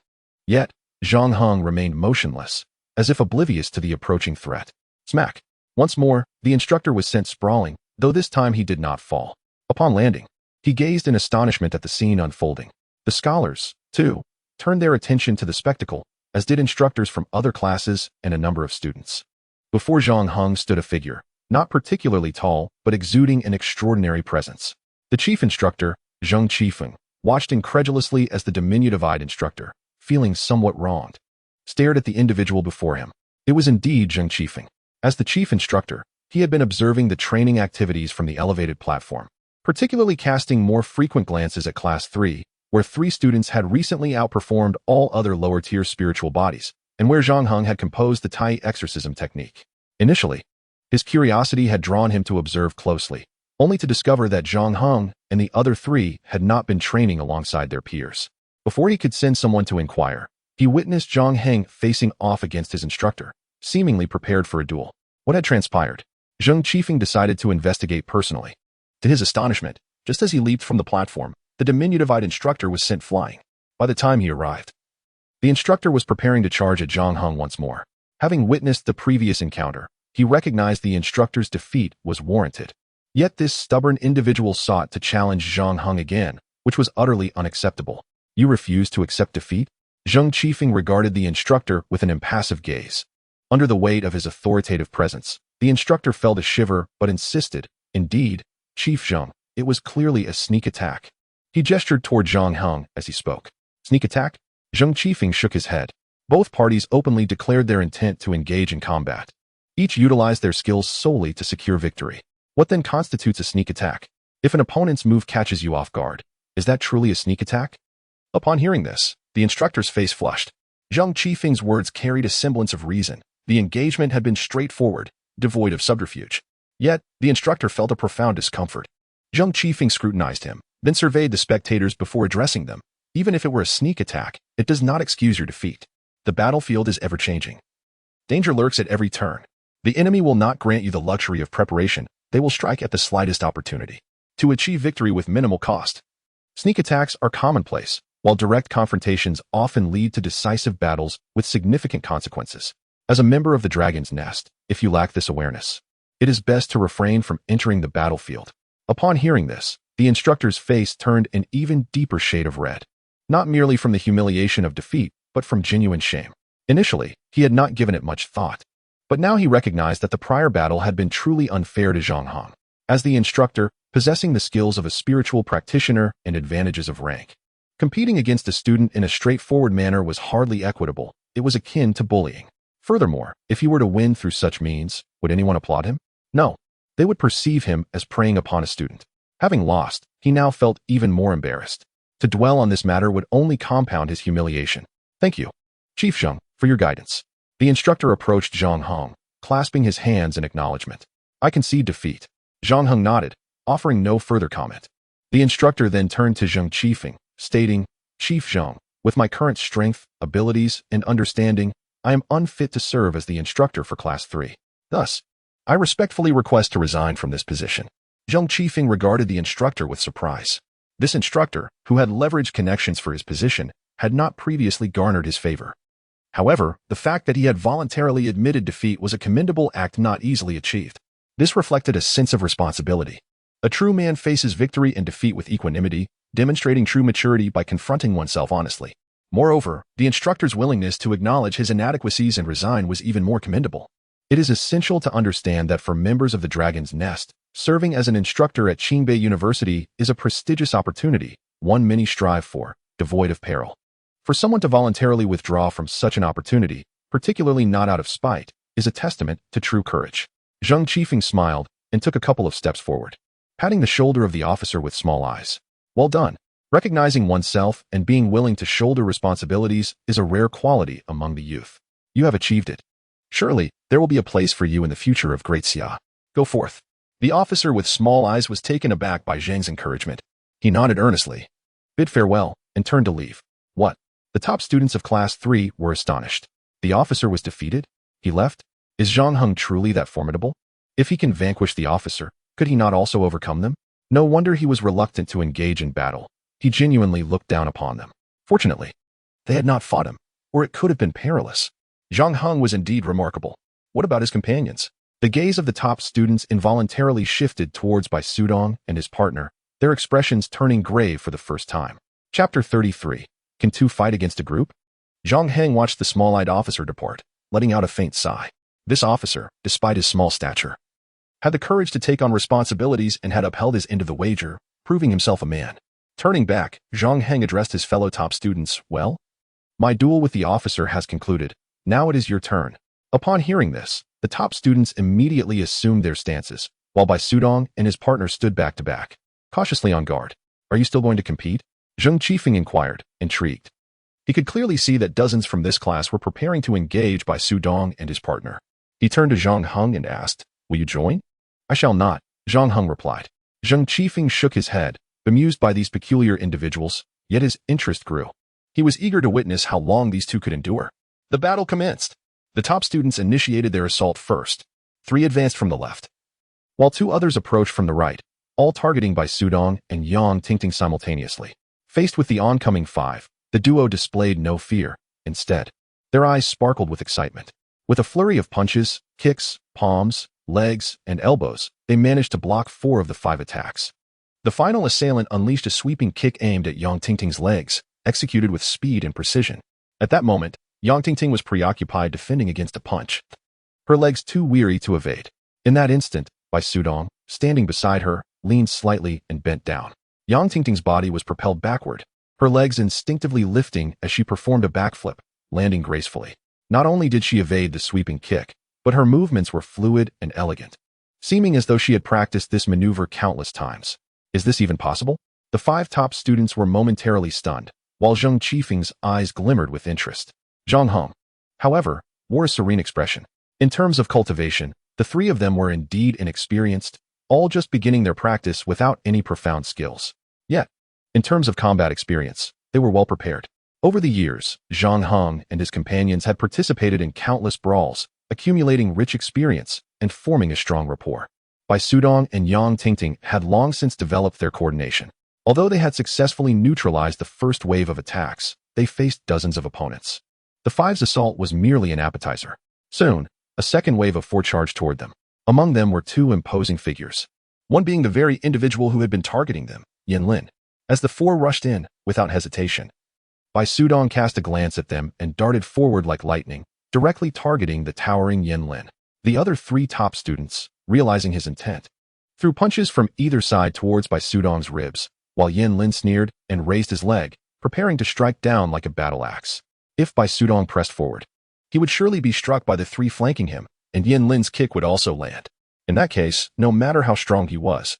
Yet, Zhang Heng remained motionless, as if oblivious to the approaching threat. Smack! Once more, the instructor was sent sprawling, though this time he did not fall. Upon landing, he gazed in astonishment at the scene unfolding. The scholars, too, turned their attention to the spectacle, as did instructors from other classes and a number of students. Before Zhang Heng stood a figure, not particularly tall, but exuding an extraordinary presence. The chief instructor, Zheng Qifeng, watched incredulously as the diminutive-eyed instructor, feeling somewhat wronged, stared at the individual before him. It was indeed Zheng Qifeng. As the chief instructor, he had been observing the training activities from the elevated platform, particularly casting more frequent glances at Class 3, where 3 students had recently outperformed all other lower-tier spiritual bodies, and where Zhang Heng had composed the Tai exorcism technique. Initially, his curiosity had drawn him to observe closely, only to discover that Zhang Heng and the other 3 had not been training alongside their peers. Before he could send someone to inquire, he witnessed Zhang Heng facing off against his instructor, seemingly prepared for a duel. What had transpired? Zheng Qifeng decided to investigate personally. To his astonishment, just as he leaped from the platform, the diminutive-eyed instructor was sent flying. By the time he arrived, the instructor was preparing to charge at Zhang Heng once more. Having witnessed the previous encounter, he recognized the instructor's defeat was warranted. Yet this stubborn individual sought to challenge Zhang Heng again, which was utterly unacceptable. You refuse to accept defeat? Zheng Qifeng regarded the instructor with an impassive gaze. Under the weight of his authoritative presence, the instructor felt a shiver but insisted, indeed, Chief Zheng, it was clearly a sneak attack. He gestured toward Zhang Heng as he spoke. Sneak attack? Zheng Qifeng shook his head. Both parties openly declared their intent to engage in combat. Each utilized their skills solely to secure victory. What then constitutes a sneak attack? If an opponent's move catches you off guard, is that truly a sneak attack? Upon hearing this, the instructor's face flushed. Zheng Qifeng's words carried a semblance of reason. The engagement had been straightforward, devoid of subterfuge. Yet, the instructor felt a profound discomfort. Zheng Qifeng scrutinized him, then surveyed the spectators before addressing them. Even if it were a sneak attack, it does not excuse your defeat. The battlefield is ever-changing. Danger lurks at every turn. The enemy will not grant you the luxury of preparation. They will strike at the slightest opportunity to achieve victory with minimal cost. Sneak attacks are commonplace, while direct confrontations often lead to decisive battles with significant consequences. As a member of the Dragon's Nest, if you lack this awareness, it is best to refrain from entering the battlefield. Upon hearing this, the instructor's face turned an even deeper shade of red, not merely from the humiliation of defeat, but from genuine shame. Initially, he had not given it much thought, but now he recognized that the prior battle had been truly unfair to Zhang Heng. As the instructor, possessing the skills of a spiritual practitioner and advantages of rank, competing against a student in a straightforward manner was hardly equitable. It was akin to bullying. Furthermore, if he were to win through such means, would anyone applaud him? No. They would perceive him as preying upon a student. Having lost, he now felt even more embarrassed. To dwell on this matter would only compound his humiliation. Thank you, Chief Zheng, for your guidance. The instructor approached Zhang Heng, clasping his hands in acknowledgement. I concede defeat. Zhang Heng nodded, offering no further comment. The instructor then turned to Zheng Qifeng, stating, Chief Zheng, with my current strength, abilities, and understanding, I am unfit to serve as the instructor for Class 3. Thus, I respectfully request to resign from this position. Zheng Qifeng regarded the instructor with surprise. This instructor, who had leveraged connections for his position, had not previously garnered his favor. However, the fact that he had voluntarily admitted defeat was a commendable act not easily achieved. This reflected a sense of responsibility. A true man faces victory and defeat with equanimity, demonstrating true maturity by confronting oneself honestly. Moreover, the instructor's willingness to acknowledge his inadequacies and resign was even more commendable. It is essential to understand that for members of the Dragon's Nest, serving as an instructor at Qingbei University is a prestigious opportunity, one many strive for, devoid of peril. For someone to voluntarily withdraw from such an opportunity, particularly not out of spite, is a testament to true courage. Zheng Qifeng smiled and took a couple of steps forward, patting the shoulder of the officer with small eyes. Well done. Recognizing oneself and being willing to shoulder responsibilities is a rare quality among the youth. You have achieved it. Surely, there will be a place for you in the future of Great Xia. Go forth. The officer with small eyes was taken aback by Zheng's encouragement. He nodded earnestly, bid farewell, and turned to leave. What? The top students of Class 3 were astonished. The officer was defeated? He left? Is Zhang Heng truly that formidable? If he can vanquish the officer, could he not also overcome them? No wonder he was reluctant to engage in battle. He genuinely looked down upon them. Fortunately, they had not fought him, or it could have been perilous. Zhang Heng was indeed remarkable. What about his companions? The gaze of the top students involuntarily shifted towards Bai Sudong and his partner, their expressions turning grave for the first time. Chapter 33. Can two fight against a group? Zhang Heng watched the small-eyed officer depart, letting out a faint sigh. This officer, despite his small stature, had the courage to take on responsibilities and had upheld his end of the wager, proving himself a man. Turning back, Zhang Heng addressed his fellow top students. Well, my duel with the officer has concluded. Now it is your turn. Upon hearing this, the top students immediately assumed their stances, while Bai Sudong and his partner stood back to back, cautiously on guard. Are you still going to compete? Zheng Qifeng inquired, intrigued. He could clearly see that dozens from this class were preparing to engage Bai Sudong and his partner. He turned to Zhang Heng and asked, will you join? I shall not, Zhang Heng replied. Zheng Qifeng shook his head, bemused by these peculiar individuals, yet his interest grew. He was eager to witness how long these two could endure. The battle commenced. The top students initiated their assault first. 3 advanced from the left, while 2 others approached from the right, all targeting Bai Sudong and Yang Tingting simultaneously. Faced with the oncoming 5, the duo displayed no fear. Instead, their eyes sparkled with excitement. With a flurry of punches, kicks, palms, legs, and elbows, they managed to block 4 of the 5 attacks. The final assailant unleashed a sweeping kick aimed at Yang Tingting's legs, executed with speed and precision. At that moment, Yang Tingting was preoccupied defending against a punch, her legs too weary to evade. In that instant, Bai Sudong, standing beside her, leaned slightly and bent down. Yang Tingting's body was propelled backward, her legs instinctively lifting as she performed a backflip, landing gracefully. Not only did she evade the sweeping kick, but her movements were fluid and elegant, seeming as though she had practiced this maneuver countless times. Is this even possible? The 5 top students were momentarily stunned, while Zheng Qifeng's eyes glimmered with interest. Zhang Heng, however, wore a serene expression. In terms of cultivation, the 3 of them were indeed inexperienced, all just beginning their practice without any profound skills. Yet, in terms of combat experience, they were well prepared. Over the years, Zhang Heng and his companions had participated in countless brawls, accumulating rich experience and forming a strong rapport. Bai Sudong and Yang Tingting had long since developed their coordination. Although they had successfully neutralized the first wave of attacks, they faced dozens of opponents. The 5's assault was merely an appetizer. Soon, a second wave of 4 charged toward them. Among them were 2 imposing figures, one being the very individual who had been targeting them, Yin Lin. As the 4 rushed in, without hesitation, Bai Sudong cast a glance at them and darted forward like lightning, directly targeting the towering Yin Lin. The other 3 top students, realizing his intent, threw punches from either side towards Bai Sudong's ribs, while Yin Lin sneered and raised his leg, preparing to strike down like a battle axe. If Bai Sudong pressed forward, he would surely be struck by the 3 flanking him, and Yin Lin's kick would also land. In that case, no matter how strong he was,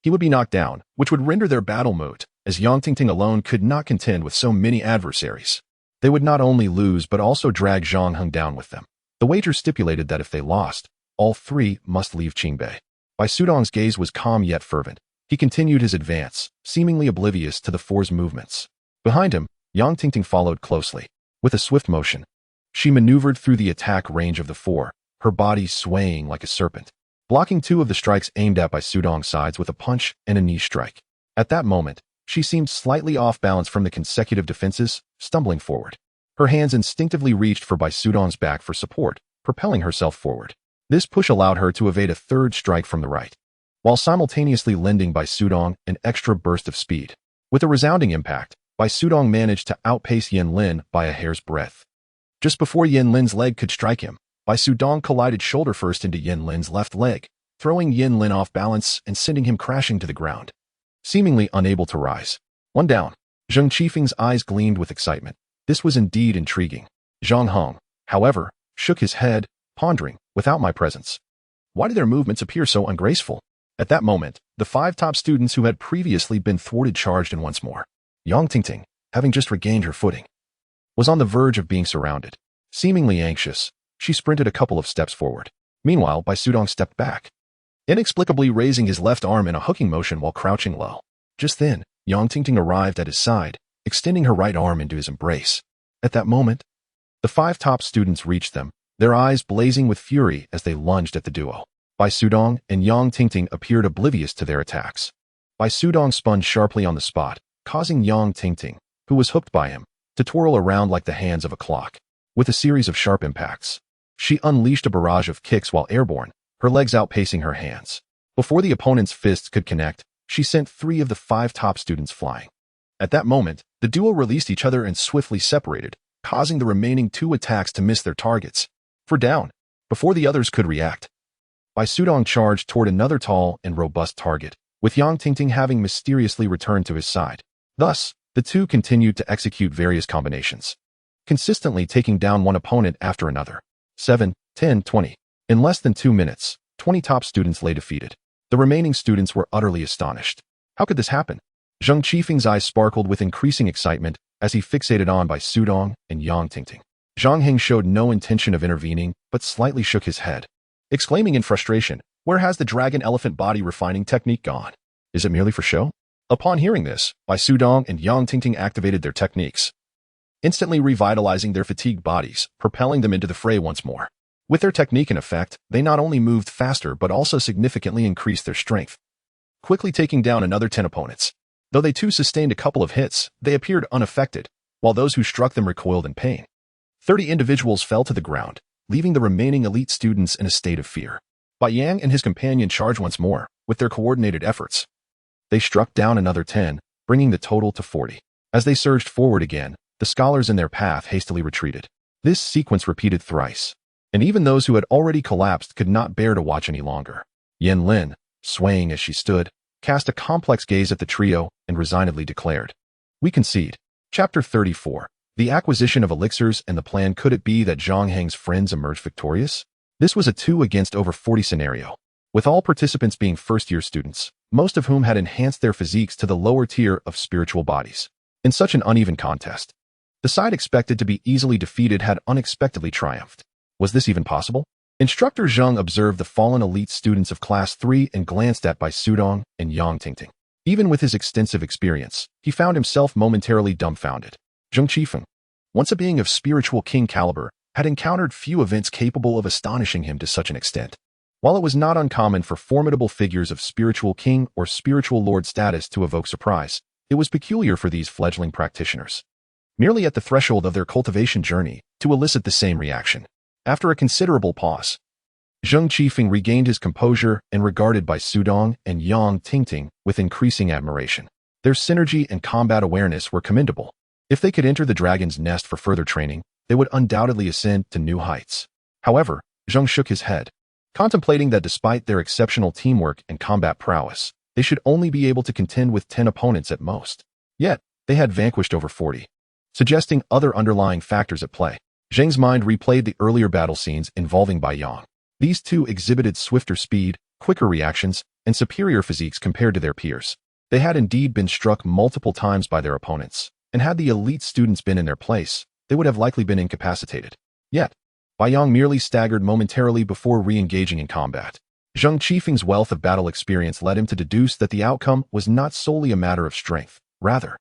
he would be knocked down, which would render their battle moot, as Yang Tingting alone could not contend with so many adversaries. They would not only lose but also drag Zhang Heng down with them. The wager stipulated that if they lost, all 3 must leave Qingbei. Bai Sudong's gaze was calm yet fervent. He continued his advance, seemingly oblivious to the 4's movements. Behind him, Yang Tingting followed closely. With a swift motion, she maneuvered through the attack range of the 4, her body swaying like a serpent, blocking 2 of the strikes aimed at Bai Sudong's sides with a punch and a knee strike. At that moment, she seemed slightly off balance from the consecutive defenses, stumbling forward. Her hands instinctively reached for Bai Sudong's back for support, propelling herself forward. This push allowed her to evade a 3rd strike from the right. while simultaneously lending Bai Sudong an extra burst of speed. With a resounding impact, Bai Sudong managed to outpace Yin Lin by a hair's breadth. Just before Yin Lin's leg could strike him, Bai Sudong collided shoulder first into Yin Lin's left leg, throwing Yin Lin off balance and sending him crashing to the ground. Seemingly unable to rise. One down. Zheng Qifeng's eyes gleamed with excitement. This was indeed intriguing. Zhang Hong, however, shook his head, pondering, without my presence. Why did their movements appear so ungraceful? At that moment, the 5 top students who had previously been thwarted charged in once more. Yang Tingting, having just regained her footing, was on the verge of being surrounded. Seemingly anxious, she sprinted a couple of steps forward. Meanwhile, Bai Sudong stepped back, inexplicably raising his left arm in a hooking motion while crouching low. Just then, Yang Tingting arrived at his side, extending her right arm into his embrace. At that moment, the 5 top students reached them, their eyes blazing with fury as they lunged at the duo. Bai Sudong and Yang Tingting appeared oblivious to their attacks. Bai Sudong spun sharply on the spot, causing Yang Tingting, who was hooked by him, to twirl around like the hands of a clock. With a series of sharp impacts, she unleashed a barrage of kicks while airborne, her legs outpacing her hands. Before the opponent's fists could connect, she sent 3 of the 5 top students flying. At that moment, the duo released each other and swiftly separated, causing the remaining 2 attacks to miss their targets. For down, before the others could react, Bai Sudong charged toward another tall and robust target, with Yang Tingting having mysteriously returned to his side. Thus, the 2 continued to execute various combinations, consistently taking down one opponent after another. 7, 10, 20. In less than 2 minutes, 20 top students lay defeated. The remaining students were utterly astonished. How could this happen? Zheng Qifeng's eyes sparkled with increasing excitement as he fixated on Bai Sudong and Yang Tingting. Zhang Heng showed no intention of intervening, but slightly shook his head, exclaiming in frustration, "Where has the dragon elephant body refining technique gone? Is it merely for show?" Upon hearing this, Bai Sudong and Yang Tingting activated their techniques, instantly revitalizing their fatigued bodies, propelling them into the fray once more. With their technique in effect, they not only moved faster but also significantly increased their strength, quickly taking down another 10 opponents. Though they too sustained a couple of hits, they appeared unaffected, while those who struck them recoiled in pain. 30 individuals fell to the ground, leaving the remaining elite students in a state of fear. Bai Yang and his companion charged once more. With their coordinated efforts, they struck down another 10, bringing the total to 40. As they surged forward again, the scholars in their path hastily retreated. This sequence repeated thrice, and even those who had already collapsed could not bear to watch any longer. Yin Lin, swaying as she stood, cast a complex gaze at the trio and resignedly declared, "We concede." Chapter 34. The acquisition of elixirs and the plan. Could it be that Zhang Heng's friends emerged victorious? This was a 2 against over 40 scenario, with all participants being first-year students, most of whom had enhanced their physiques to the lower tier of spiritual bodies. In such an uneven contest, the side expected to be easily defeated had unexpectedly triumphed. Was this even possible? Instructor Zheng observed the fallen elite students of Class 3 and glanced at Bai Sudong and Yang Tingting. Even with his extensive experience, he found himself momentarily dumbfounded. Zheng Qifeng, once a being of spiritual king caliber, had encountered few events capable of astonishing him to such an extent. While it was not uncommon for formidable figures of spiritual king or spiritual lord status to evoke surprise, it was peculiar for these fledgling practitioners, merely at the threshold of their cultivation journey, to elicit the same reaction. After a considerable pause, Zheng Qifeng regained his composure and regarded Bai Sudong and Yang Tingting with increasing admiration. Their synergy and combat awareness were commendable. If they could enter the dragon's nest for further training, they would undoubtedly ascend to new heights. However, Zheng shook his head, contemplating that despite their exceptional teamwork and combat prowess, they should only be able to contend with 10 opponents at most. Yet, they had vanquished over 40, suggesting other underlying factors at play. Zheng's mind replayed the earlier battle scenes involving Bai Yang. These 2 exhibited swifter speed, quicker reactions, and superior physiques compared to their peers. They had indeed been struck multiple times by their opponents, and had the elite students been in their place, they would have likely been incapacitated. Yet, Bai Yang merely staggered momentarily before re-engaging in combat. Zheng Qifeng's wealth of battle experience led him to deduce that the outcome was not solely a matter of strength. Rather,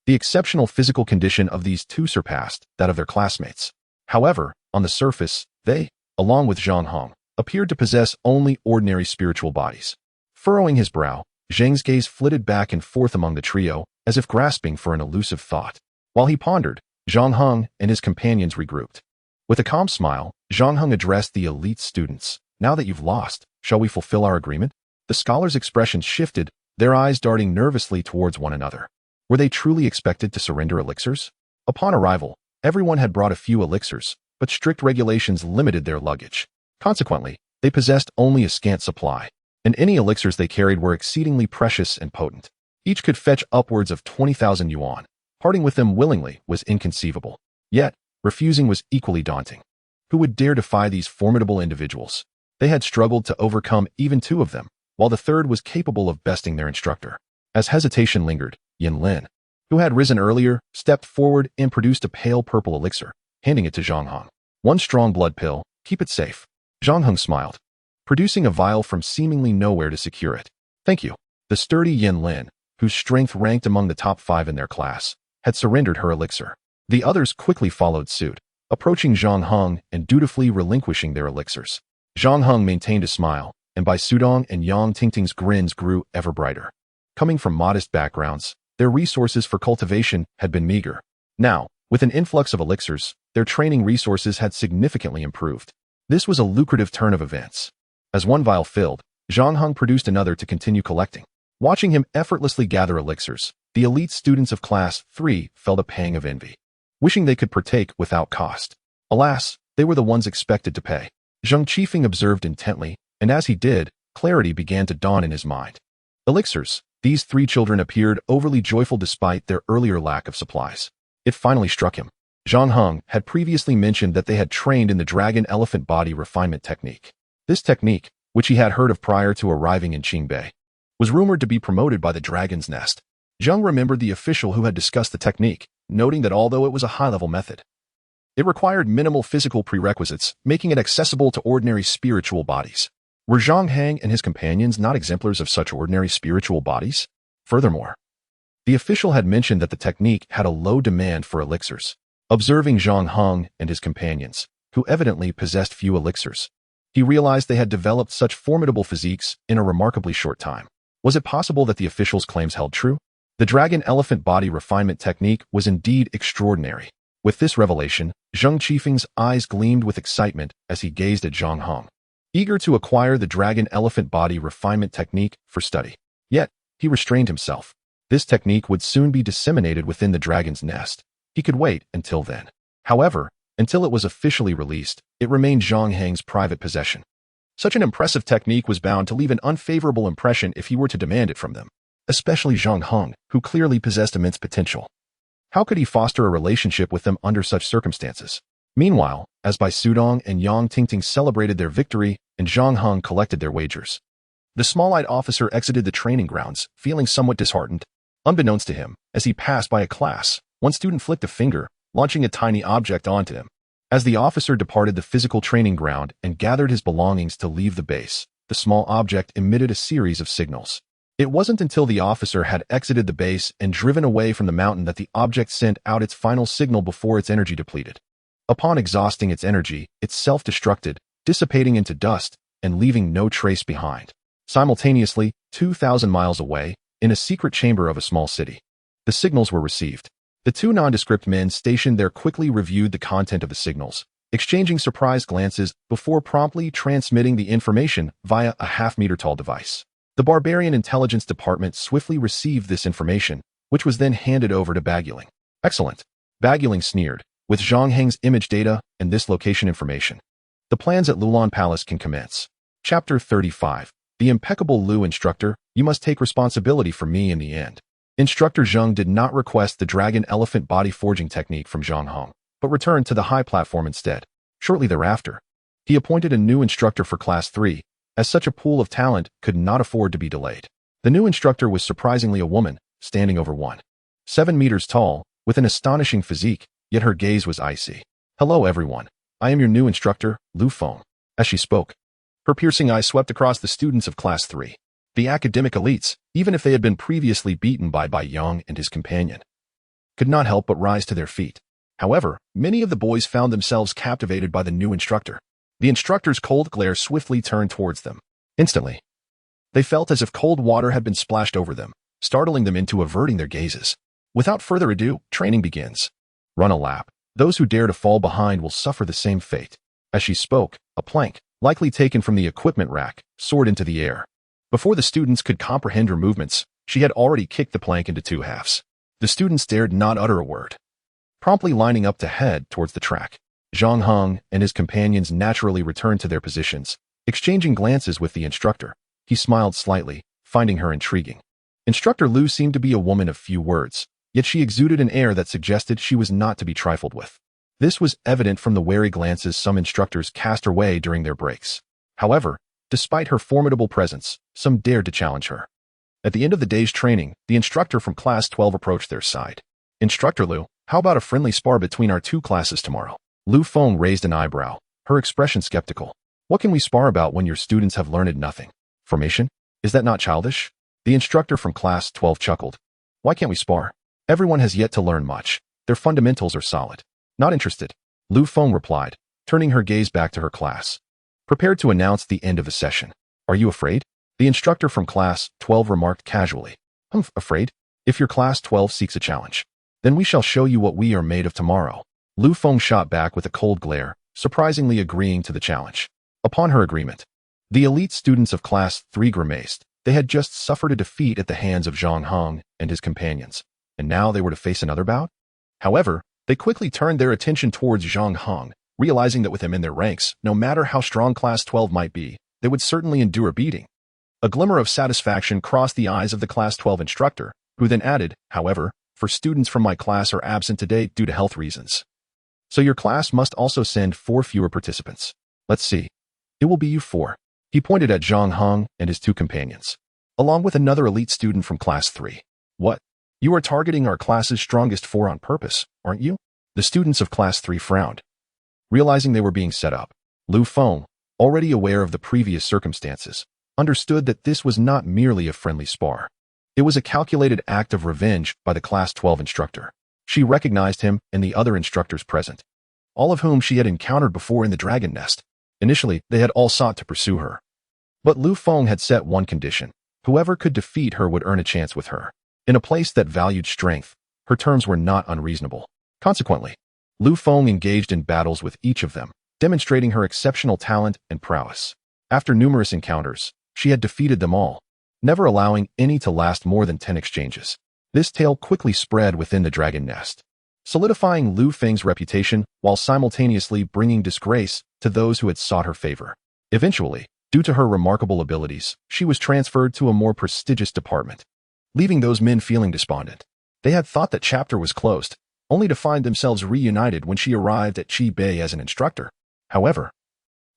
the exceptional physical condition of these 2 surpassed that of their classmates. However, on the surface, they, along with Zhang Hong, appeared to possess only ordinary spiritual bodies. Furrowing his brow, Zheng's gaze flitted back and forth among the trio, as if grasping for an elusive thought. While he pondered, Zhang Hong and his companions regrouped. With a calm smile, Zhang Hong addressed the elite students. "Now that you've lost, shall we fulfill our agreement?" The scholars' expressions shifted, their eyes darting nervously towards one another. Were they truly expected to surrender elixirs? Upon arrival, everyone had brought a few elixirs, but strict regulations limited their luggage. Consequently, they possessed only a scant supply, and any elixirs they carried were exceedingly precious and potent. Each could fetch upwards of 20,000 yuan. Parting with them willingly was inconceivable. Yet, refusing was equally daunting. Who would dare defy these formidable individuals? They had struggled to overcome even two of them, while the third was capable of besting their instructor. As hesitation lingered, Yin Lin, who had risen earlier, stepped forward and produced a pale purple elixir, handing it to Zhang Heng. One strong blood pill, keep it safe. Zhang Heng smiled, producing a vial from seemingly nowhere to secure it. Thank you. The sturdy Yin Lin, whose strength ranked among the top 5 in their class, had surrendered her elixir. The others quickly followed suit, approaching Zhang Heng and dutifully relinquishing their elixirs. Zhang Heng maintained a smile, and Bai Sudong and Yang Tingting's grins grew ever brighter. Coming from modest backgrounds, their resources for cultivation had been meager. Now, with an influx of elixirs, their training resources had significantly improved. This was a lucrative turn of events. As one vial filled, Zhang Heng produced another to continue collecting. Watching him effortlessly gather elixirs, the elite students of Class 3 felt a pang of envy, wishing they could partake without cost. Alas, they were the ones expected to pay. Zheng Qifeng observed intently, and as he did, clarity began to dawn in his mind. Elixirs. These 3 children appeared overly joyful despite their earlier lack of supplies. It finally struck him. Zhang Heng had previously mentioned that they had trained in the dragon elephant body refinement technique. This technique, which he had heard of prior to arriving in Qingbei, was rumored to be promoted by the Dragon's Nest. Zheng remembered the official who had discussed the technique, noting that although it was a high-level method, it required minimal physical prerequisites, making it accessible to ordinary spiritual bodies. Were Zhang Heng and his companions not exemplars of such ordinary spiritual bodies? Furthermore, the official had mentioned that the technique had a low demand for elixirs. Observing Zhang Heng and his companions, who evidently possessed few elixirs, he realized they had developed such formidable physiques in a remarkably short time. Was it possible that the official's claims held true? The dragon elephant body refinement technique was indeed extraordinary. With this revelation, Zheng Qifeng's eyes gleamed with excitement as he gazed at Zhang Heng, eager to acquire the dragon elephant body refinement technique for study. Yet, he restrained himself. This technique would soon be disseminated within the dragon's nest. He could wait until then. However, until it was officially released, it remained Zhang Heng's private possession. Such an impressive technique was bound to leave an unfavorable impression if he were to demand it from them, especially Zhang Heng, who clearly possessed immense potential. How could he foster a relationship with them under such circumstances? Meanwhile, as Bai Sudong and Yang Tingting celebrated their victory and Zhang Heng collected their wagers, the small-eyed officer exited the training grounds, feeling somewhat disheartened. Unbeknownst to him, as he passed by a class, one student flicked a finger, launching a tiny object onto him. As the officer departed the physical training ground and gathered his belongings to leave the base, the small object emitted a series of signals. It wasn't until the officer had exited the base and driven away from the mountain that the object sent out its final signal before its energy depleted. Upon exhausting its energy, it self-destructed, dissipating into dust and leaving no trace behind. Simultaneously, 2,000 miles away, in a secret chamber of a small city, the signals were received. The 2 nondescript men stationed there quickly reviewed the content of the signals, exchanging surprised glances before promptly transmitting the information via a half-meter-tall device. The Barbarian Intelligence Department swiftly received this information, which was then handed over to Baguling. Excellent. Baguling sneered. With Zhang Heng's image data and this location information, the plans at Lulan Palace can commence. Chapter 35. The impeccable Lu instructor, you must take responsibility for me in the end. Instructor Zheng did not request the dragon elephant body forging technique from Zhang Heng, but returned to the high platform instead. Shortly thereafter, he appointed a new instructor for Class 3, as such a pool of talent could not afford to be delayed. The new instructor was surprisingly a woman, standing over 1.7 meters tall, with an astonishing physique, yet her gaze was icy. Hello everyone, I am your new instructor, Lu Feng. As she spoke, her piercing eyes swept across the students of Class 3. The academic elites, even if they had been previously beaten by Bai Yang and his companion, could not help but rise to their feet. However, many of the boys found themselves captivated by the new instructor. The instructor's cold glare swiftly turned towards them. Instantly, they felt as if cold water had been splashed over them, startling them into averting their gazes. Without further ado, training begins. Run a lap. Those who dare to fall behind will suffer the same fate. As she spoke, a plank, likely taken from the equipment rack, soared into the air. Before the students could comprehend her movements, she had already kicked the plank into two halves. The students dared not utter a word, promptly lining up to head towards the track. Zhang Heng and his companions naturally returned to their positions, exchanging glances with the instructor. He smiled slightly, finding her intriguing. Instructor Liu seemed to be a woman of few words, yet she exuded an air that suggested she was not to be trifled with. This was evident from the wary glances some instructors cast her way during their breaks. However, despite her formidable presence, some dared to challenge her. At the end of the day's training, the instructor from Class 12 approached their side. "Instructor Liu, how about a friendly spar between our two classes tomorrow?" Lu Feng raised an eyebrow, her expression skeptical. "What can we spar about when your students have learned nothing? Formation? Is that not childish?" The instructor from Class 12 chuckled. "Why can't we spar? Everyone has yet to learn much. Their fundamentals are solid." "Not interested," Lu Feng replied, turning her gaze back to her class. Prepared to announce the end of the session. "Are you afraid?" The instructor from Class 12 remarked casually. Afraid? If your Class 12 seeks a challenge, then we shall show you what we are made of tomorrow." Lu Feng shot back with a cold glare, surprisingly agreeing to the challenge. Upon her agreement, the elite students of Class 3 grimaced. They had just suffered a defeat at the hands of Zhang Heng and his companions, and now they were to face another bout? However, they quickly turned their attention towards Zhang Heng, realizing that with him in their ranks, no matter how strong Class 12 might be, they would certainly endure a beating. A glimmer of satisfaction crossed the eyes of the Class 12 instructor, who then added, "However, for students from my class are absent today due to health reasons. So your class must also send 4 fewer participants. Let's see. It will be you 4. He pointed at Zhang Heng and his 2 companions, along with another elite student from Class 3. "What? You are targeting our class's strongest 4 on purpose, aren't you?" The students of Class 3 frowned, realizing they were being set up. Lu Feng, already aware of the previous circumstances, understood that this was not merely a friendly spar. It was a calculated act of revenge by the Class 12 instructor. She recognized him and the other instructors present, all of whom she had encountered before in the dragon nest. Initially, they had all sought to pursue her. But Lu Feng had set one condition. Whoever could defeat her would earn a chance with her. In a place that valued strength, her terms were not unreasonable. Consequently, Lu Feng engaged in battles with each of them, demonstrating her exceptional talent and prowess. After numerous encounters, she had defeated them all, never allowing any to last more than 10 exchanges. This tale quickly spread within the dragon nest, solidifying Lu Feng's reputation while simultaneously bringing disgrace to those who had sought her favor. Eventually, due to her remarkable abilities, she was transferred to a more prestigious department, leaving those men feeling despondent. They had thought that chapter was closed, only to find themselves reunited when she arrived at Qi Bei as an instructor. However,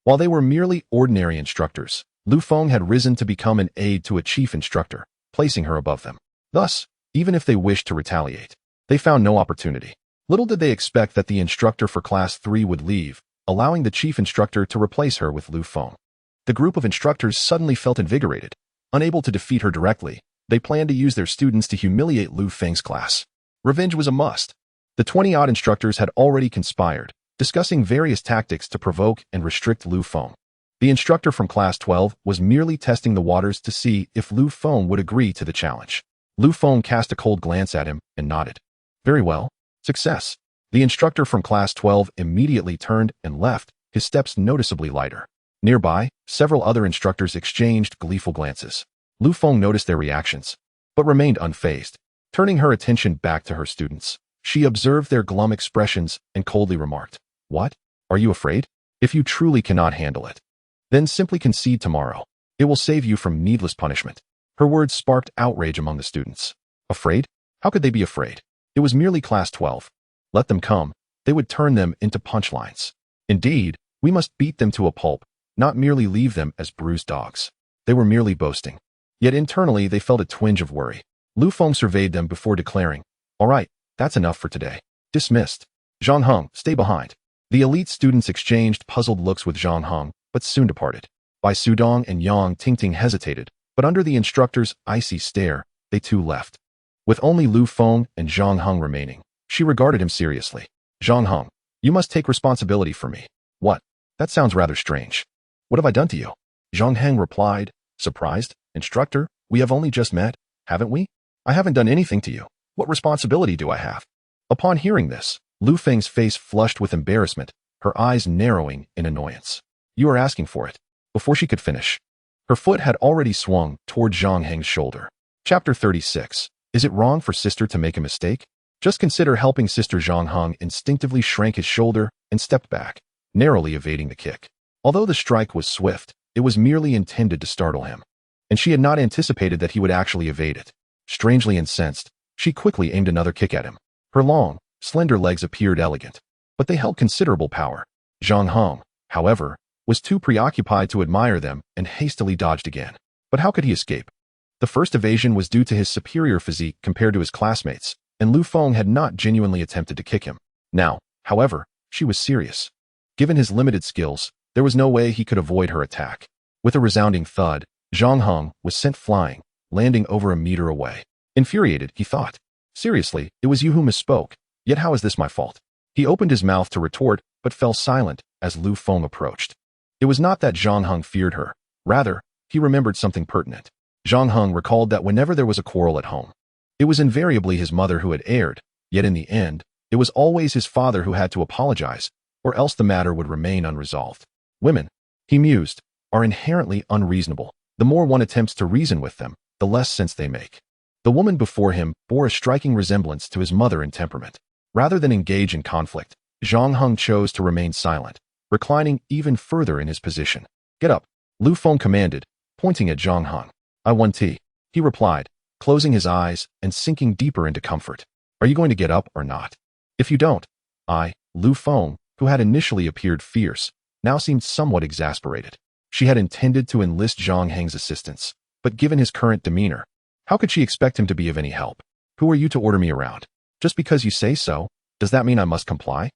while they were merely ordinary instructors, Lu Feng had risen to become an aide to a chief instructor, placing her above them. Thus, even if they wished to retaliate, they found no opportunity. Little did they expect that the instructor for Class 3 would leave, allowing the chief instructor to replace her with Lu Feng. The group of instructors suddenly felt invigorated. Unable to defeat her directly, they planned to use their students to humiliate Lu Feng's class. Revenge was a must. The 20-odd instructors had already conspired, discussing various tactics to provoke and restrict Lu Feng. The instructor from Class 12 was merely testing the waters to see if Lu Feng would agree to the challenge. Lu Feng cast a cold glance at him and nodded. "Very well. Success." The instructor from Class 12 immediately turned and left, his steps noticeably lighter. Nearby, several other instructors exchanged gleeful glances. Lu Feng noticed their reactions, but remained unfazed. Turning her attention back to her students, she observed their glum expressions and coldly remarked, "What? Are you afraid? If you truly cannot handle it, then simply concede tomorrow. It will save you from needless punishment." Her words sparked outrage among the students. Afraid? How could they be afraid? It was merely Class 12. Let them come. They would turn them into punchlines. Indeed, we must beat them to a pulp, not merely leave them as bruised dogs. They were merely boasting. Yet internally they felt a twinge of worry. Lu Feng surveyed them before declaring, "All right, that's enough for today. Dismissed. Zhang Heng, stay behind." The elite students exchanged puzzled looks with Zhang Heng, but soon departed. Bai Sudong and Yang Tingting hesitated, but under the instructor's icy stare, they too left. With only Lu Feng and Zhang Heng remaining, she regarded him seriously. "Zhang Heng, you must take responsibility for me." "What? That sounds rather strange. What have I done to you?" Zhang Heng replied, surprised. "Instructor, we have only just met, haven't we? I haven't done anything to you. What responsibility do I have?" Upon hearing this, Lu Feng's face flushed with embarrassment, her eyes narrowing in annoyance. "You are asking for it." Before she could finish, Her foot had already swung toward Zhang Heng's shoulder. Chapter 36. Is it wrong for sister to make a mistake? Just consider helping Sister Zhang Heng instinctively shrank his shoulder and stepped back, narrowly evading the kick. Although the strike was swift, it was merely intended to startle him, and she had not anticipated that he would actually evade it. Strangely incensed, she quickly aimed another kick at him. Her long, slender legs appeared elegant, but they held considerable power. Zhang Heng, however, was too preoccupied to admire them and hastily dodged again. But how could he escape? The first evasion was due to his superior physique compared to his classmates, and Lu Feng had not genuinely attempted to kick him. Now, however, she was serious. Given his limited skills, there was no way he could avoid her attack. With a resounding thud, Zhang Heng was sent flying, landing over a meter away. Infuriated, he thought, "Seriously, it was you who misspoke, yet how is this my fault?" He opened his mouth to retort, but fell silent as Lu Feng approached. It was not that Zhang Heng feared her. Rather, he remembered something pertinent. Zhang Heng recalled that whenever there was a quarrel at home, it was invariably his mother who had erred, yet in the end, it was always his father who had to apologize, or else the matter would remain unresolved. Women, he mused, are inherently unreasonable. The more one attempts to reason with them, the less sense they make. The woman before him bore a striking resemblance to his mother in temperament. Rather than engage in conflict, Zhang Heng chose to remain silent, reclining even further in his position. "Get up," Lu Feng commanded, pointing at Zhang Heng. "I want tea," he replied, closing his eyes and sinking deeper into comfort. "Are you going to get up or not? If you don't, Lu Feng, who had initially appeared fierce, now seemed somewhat exasperated. She had intended to enlist Zhang Heng's assistance, but given his current demeanor, how could she expect him to be of any help? "Who are you to order me around? Just because you say so, does that mean I must comply?"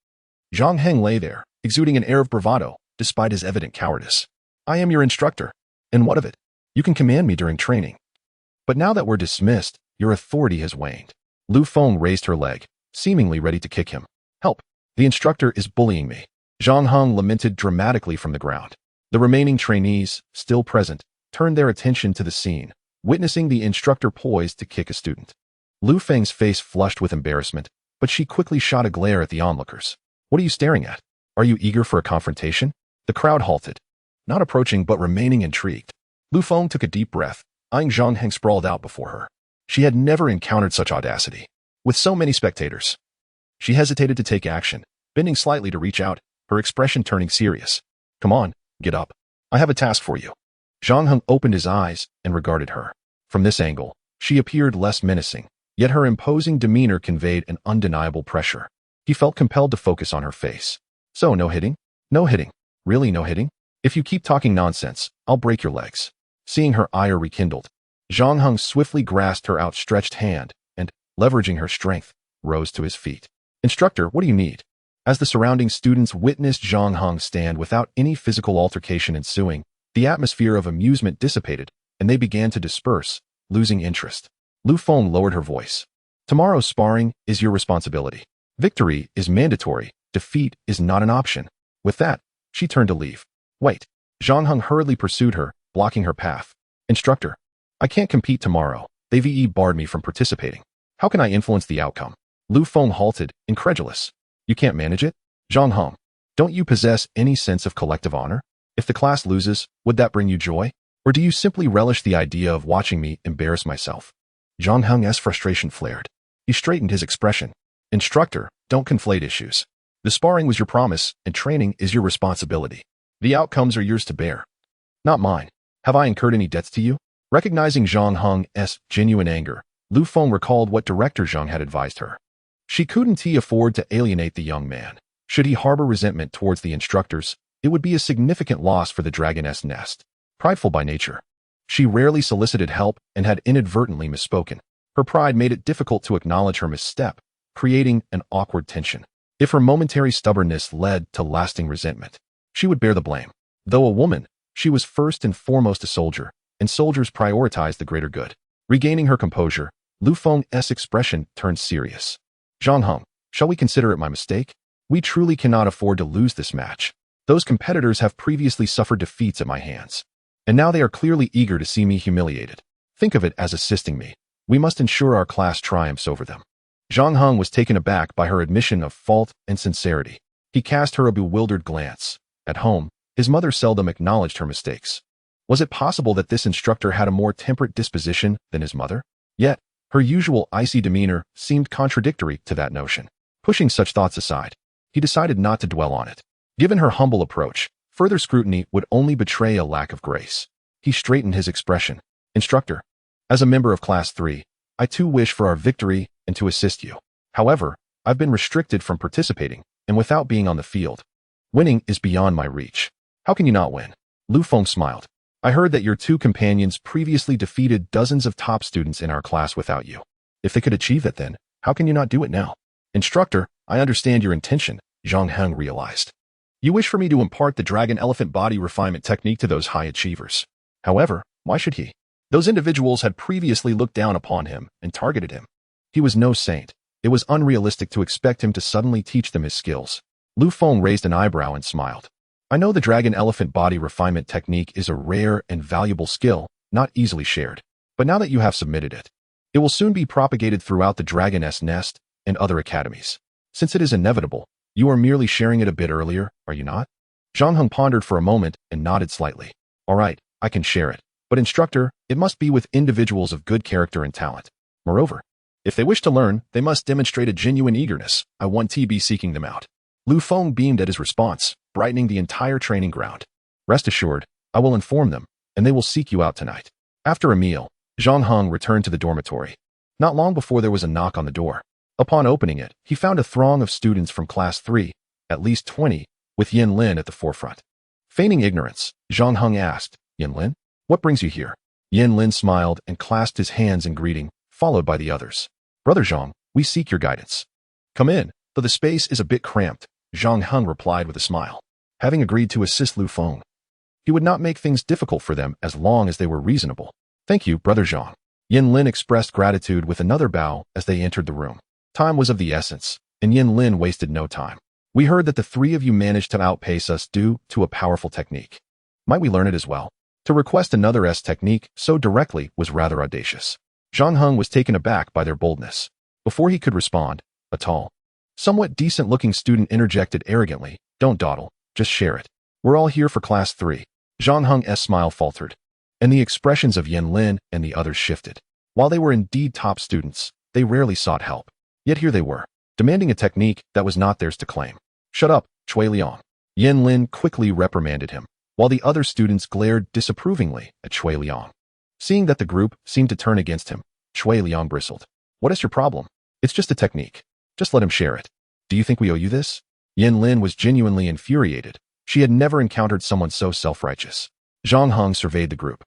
Zhang Heng lay there, exuding an air of bravado, despite his evident cowardice. "I am your instructor, and what of it? You can command me during training. But now that we're dismissed, your authority has waned." Lu Feng raised her leg, seemingly ready to kick him. "Help! The instructor is bullying me." Zhang Heng lamented dramatically from the ground. The remaining trainees, still present, turned their attention to the scene, witnessing the instructor poised to kick a student. Lu Feng's face flushed with embarrassment, but she quickly shot a glare at the onlookers. "What are you staring at? Are you eager for a confrontation?" The crowd halted, not approaching but remaining intrigued. Lu Feng took a deep breath, eyeing Zhang Heng sprawled out before her. She had never encountered such audacity. With so many spectators, she hesitated to take action, bending slightly to reach out, her expression turning serious. "Come on, get up. I have a task for you." Zhang Heng opened his eyes and regarded her. From this angle, she appeared less menacing, yet her imposing demeanor conveyed an undeniable pressure. He felt compelled to focus on her face. "So, no hitting? No hitting. Really no hitting? If you keep talking nonsense, I'll break your legs." Seeing her ire rekindled, Zhang Heng swiftly grasped her outstretched hand and, leveraging her strength, rose to his feet. "Instructor, what do you need?" As the surrounding students witnessed Zhang Heng stand without any physical altercation ensuing, the atmosphere of amusement dissipated, and they began to disperse, losing interest. Lu Feng lowered her voice. "Tomorrow's sparring is your responsibility. Victory is mandatory, defeat is not an option." With that, she turned to leave. "Wait." Zhang Heng hurriedly pursued her, blocking her path. "Instructor, I can't compete tomorrow. They VE barred me from participating. How can I influence the outcome?" Lu Feng halted, incredulous. "You can't manage it? Zhang Heng, don't you possess any sense of collective honor? If the class loses, would that bring you joy? Or do you simply relish the idea of watching me embarrass myself?" Zhang Heng's frustration flared. He straightened his expression. "Instructor, don't conflate issues. The sparring was your promise, and training is your responsibility. The outcomes are yours to bear, not mine. Have I incurred any debts to you?" Recognizing Zhang Heng's genuine anger, Lu Feng recalled what Director Zhang had advised her. She couldn't afford to alienate the young man. Should he harbor resentment towards the instructors, it would be a significant loss for the dragoness nest. Prideful by nature, she rarely solicited help and had inadvertently misspoken. Her pride made it difficult to acknowledge her misstep, creating an awkward tension. If her momentary stubbornness led to lasting resentment, she would bear the blame. Though a woman, she was first and foremost a soldier, and soldiers prioritize the greater good. Regaining her composure, Lu Feng's expression turned serious. "Zhang Heng, shall we consider it my mistake? We truly cannot afford to lose this match. Those competitors have previously suffered defeats at my hands, and now they are clearly eager to see me humiliated. Think of it as assisting me. We must ensure our class triumphs over them." Zhang Heng was taken aback by her admission of fault and sincerity. He cast her a bewildered glance. At home, his mother seldom acknowledged her mistakes. Was it possible that this instructor had a more temperate disposition than his mother? Yet, her usual icy demeanor seemed contradictory to that notion. Pushing such thoughts aside, he decided not to dwell on it. Given her humble approach, further scrutiny would only betray a lack of grace. He straightened his expression. Instructor, as a member of Class 3, I too wish for our victory and to assist you. However, I've been restricted from participating, and without being on the field, winning is beyond my reach. How can you not win? Lu Feng smiled. I heard that your two companions previously defeated dozens of top students in our class without you. If they could achieve it then, how can you not do it now? Instructor, I understand your intention, Zhang Heng realized. You wish for me to impart the dragon elephant body refinement technique to those high achievers. However, why should he? Those individuals had previously looked down upon him and targeted him. He was no saint. It was unrealistic to expect him to suddenly teach them his skills. Lu Feng raised an eyebrow and smiled. I know the dragon elephant body refinement technique is a rare and valuable skill, not easily shared. But now that you have submitted it, it will soon be propagated throughout the Dragon's Nest and other academies. Since it is inevitable, you are merely sharing it a bit earlier, are you not? Zhang Heng pondered for a moment and nodded slightly. All right, I can share it. But instructor, it must be with individuals of good character and talent. Moreover, if they wish to learn, they must demonstrate a genuine eagerness. I want to be seeking them out. Lu Feng beamed at his response, brightening the entire training ground. Rest assured, I will inform them, and they will seek you out tonight. After a meal, Zhang Heng returned to the dormitory. Not long before there was a knock on the door. Upon opening it, he found a throng of students from Class 3, at least 20, with Yin Lin at the forefront. Feigning ignorance, Zhang Heng asked, Yin Lin, what brings you here? Yin Lin smiled and clasped his hands in greeting, followed by the others. Brother Zhang, we seek your guidance. Come in, though the space is a bit cramped, Zhang Heng replied with a smile. Having agreed to assist Lu Feng, he would not make things difficult for them as long as they were reasonable. Thank you, Brother Zhang. Yin Lin expressed gratitude with another bow as they entered the room. Time was of the essence, and Yin Lin wasted no time. We heard that the three of you managed to outpace us due to a powerful technique. Might we learn it as well? To request another S technique so directly was rather audacious. Zhang Heng was taken aback by their boldness. Before he could respond, a tall, somewhat decent-looking student interjected arrogantly, Don't dawdle, just share it. We're all here for Class 3. Zhang Heng's smile faltered, and the expressions of Yin Lin and the others shifted. While they were indeed top students, they rarely sought help. Yet here they were, demanding a technique that was not theirs to claim. Shut up, Cui Liang. Yin Lin quickly reprimanded him, while the other students glared disapprovingly at Cui Liang. Seeing that the group seemed to turn against him, Cui Liang bristled. What is your problem? It's just a technique. Just let him share it. Do you think we owe you this? Yin Lin was genuinely infuriated. She had never encountered someone so self-righteous. Zhang Heng surveyed the group,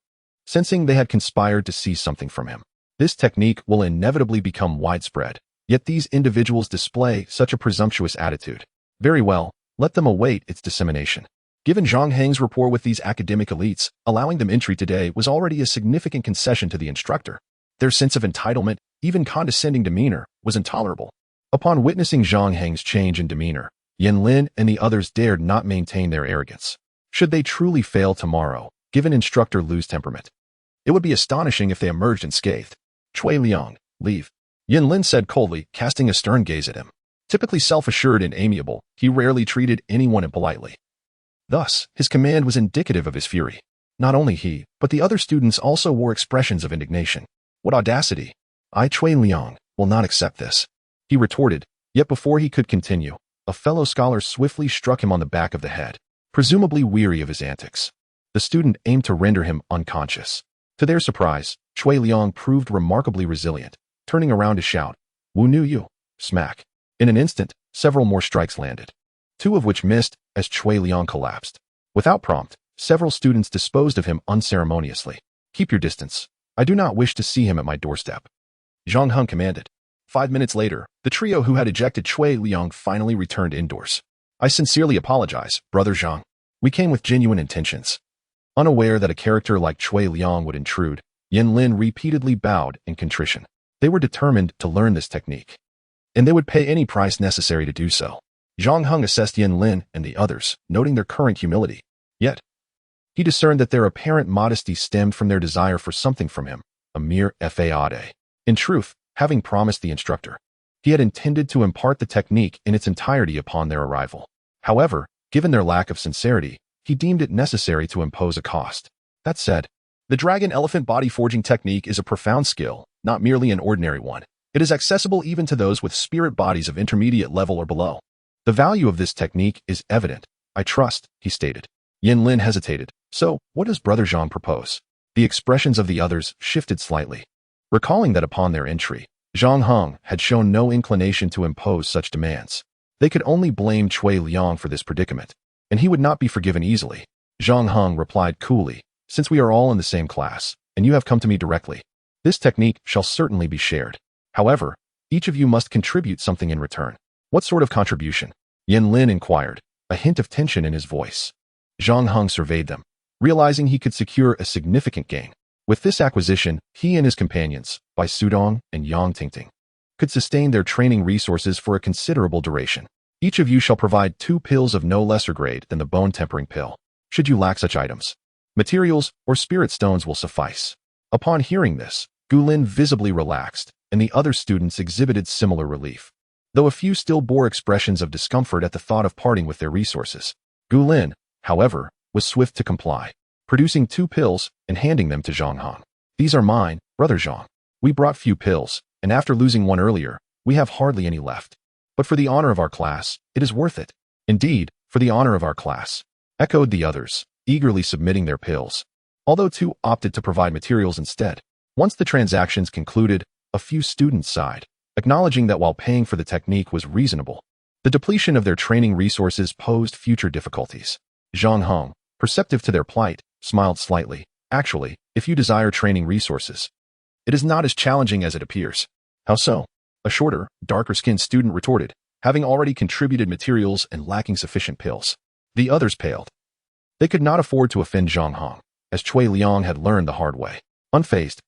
sensing they had conspired to seize something from him. This technique will inevitably become widespread, yet these individuals display such a presumptuous attitude. Very well, let them await its dissemination. Given Zhang Heng's rapport with these academic elites, allowing them entry today was already a significant concession to the instructor. Their sense of entitlement, even condescending demeanor, was intolerable. Upon witnessing Zhang Heng's change in demeanor, Yin Lin and the others dared not maintain their arrogance. Should they truly fail tomorrow, given instructor Lu's temperament, it would be astonishing if they emerged unscathed. Cui Liang, leave. Yin Lin said coldly, casting a stern gaze at him. Typically self-assured and amiable, he rarely treated anyone impolitely. Thus, his command was indicative of his fury. Not only he, but the other students also wore expressions of indignation. What audacity! I, Cui Liang, will not accept this. He retorted, yet before he could continue, a fellow scholar swiftly struck him on the back of the head, presumably weary of his antics. The student aimed to render him unconscious. To their surprise, Cui Liang proved remarkably resilient, turning around to shout, Wu Nu You! Smack. In an instant, several more strikes landed, two of which missed as Cui Liang collapsed. Without prompt, several students disposed of him unceremoniously. Keep your distance. I do not wish to see him at my doorstep. Zhang Heng commanded. 5 minutes later, the trio who had ejected Cui Liang finally returned indoors. I sincerely apologize, Brother Zhang. We came with genuine intentions. Unaware that a character like Cui Liang would intrude, Yin Lin repeatedly bowed in contrition. They were determined to learn this technique, and they would pay any price necessary to do so. Zhang Heng assessed Yin Lin and the others, noting their current humility. Yet, he discerned that their apparent modesty stemmed from their desire for something from him, a mere faade. In truth, having promised the instructor, he had intended to impart the technique in its entirety upon their arrival. However, given their lack of sincerity, he deemed it necessary to impose a cost. That said, the dragon elephant body forging technique is a profound skill, not merely an ordinary one. It is accessible even to those with spirit bodies of intermediate level or below. The value of this technique is evident. I trust, he stated. Yin Lin hesitated. So, what does Brother Zhang propose? The expressions of the others shifted slightly. Recalling that upon their entry, Zhang Heng had shown no inclination to impose such demands. They could only blame Cui Liang for this predicament, and he would not be forgiven easily. Zhang Heng replied coolly, since we are all in the same class, and you have come to me directly, this technique shall certainly be shared. However, each of you must contribute something in return. What sort of contribution? Yin Lin inquired, a hint of tension in his voice. Zhang Heng surveyed them, realizing he could secure a significant gain. With this acquisition, he and his companions, Bai Sudong and Yang Tingting, could sustain their training resources for a considerable duration. Each of you shall provide 2 pills of no lesser grade than the bone-tempering pill, should you lack such items. Materials or spirit stones will suffice. Upon hearing this, Gu Lin visibly relaxed, and the other students exhibited similar relief, though a few still bore expressions of discomfort at the thought of parting with their resources. Gu Lin, however, was swift to comply, producing 2 pills and handing them to Zhang Heng. These are mine, Brother Zhang. We brought few pills, and after losing one earlier, we have hardly any left. But for the honor of our class, it is worth it. Indeed, for the honor of our class, echoed the others, eagerly submitting their pills. Although 2 opted to provide materials instead. Once the transactions concluded, a few students sighed, acknowledging that while paying for the technique was reasonable, the depletion of their training resources posed future difficulties. Zhang Heng, perceptive to their plight, smiled slightly. Actually, if you desire training resources, it is not as challenging as it appears. How so? A shorter, darker-skinned student retorted, having already contributed materials and lacking sufficient pills. The others paled. They could not afford to offend Zhang Heng, as Cui Liang had learned the hard way. Unfazed,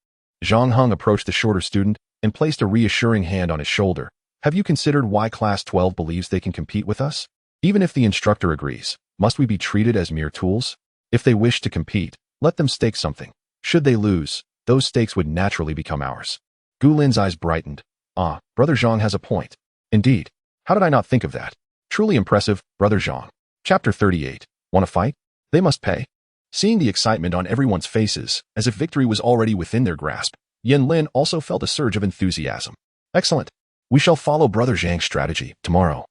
Zhang Heng approached the shorter student and placed a reassuring hand on his shoulder. Have you considered why Class 12 believes they can compete with us? Even if the instructor agrees, must we be treated as mere tools? If they wish to compete, let them stake something. Should they lose, those stakes would naturally become ours. Gu Lin's eyes brightened. Ah, Brother Zhang has a point. Indeed. How did I not think of that? Truly impressive, Brother Zhang. Chapter 38. Want to fight? They must pay. Seeing the excitement on everyone's faces, as if victory was already within their grasp, Yin Lin also felt a surge of enthusiasm. Excellent. We shall follow Brother Zhang's strategy tomorrow.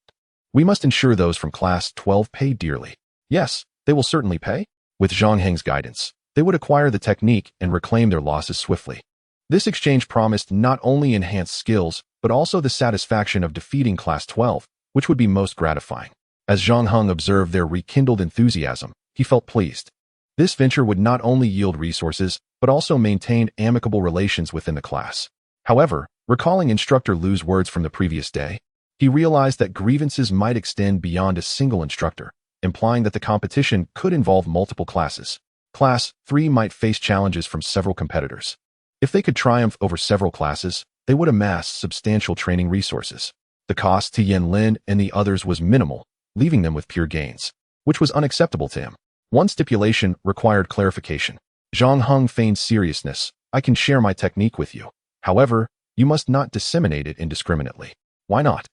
We must ensure those from Class 12 pay dearly. Yes, they will certainly pay. With Zhang Heng's guidance, they would acquire the technique and reclaim their losses swiftly. This exchange promised not only enhanced skills, but also the satisfaction of defeating Class 12, which would be most gratifying. As Zhang Heng observed their rekindled enthusiasm, he felt pleased. This venture would not only yield resources, but also maintain amicable relations within the class. However, recalling Instructor Lu's words from the previous day, he realized that grievances might extend beyond a single instructor, implying that the competition could involve multiple classes. Class 3 might face challenges from several competitors. If they could triumph over several classes, they would amass substantial training resources. The cost to Yin Lin and the others was minimal, leaving them with pure gains, which was unacceptable to him. One stipulation required clarification. Zhang Heng feigned seriousness. I can share my technique with you. However, you must not disseminate it indiscriminately. Why not?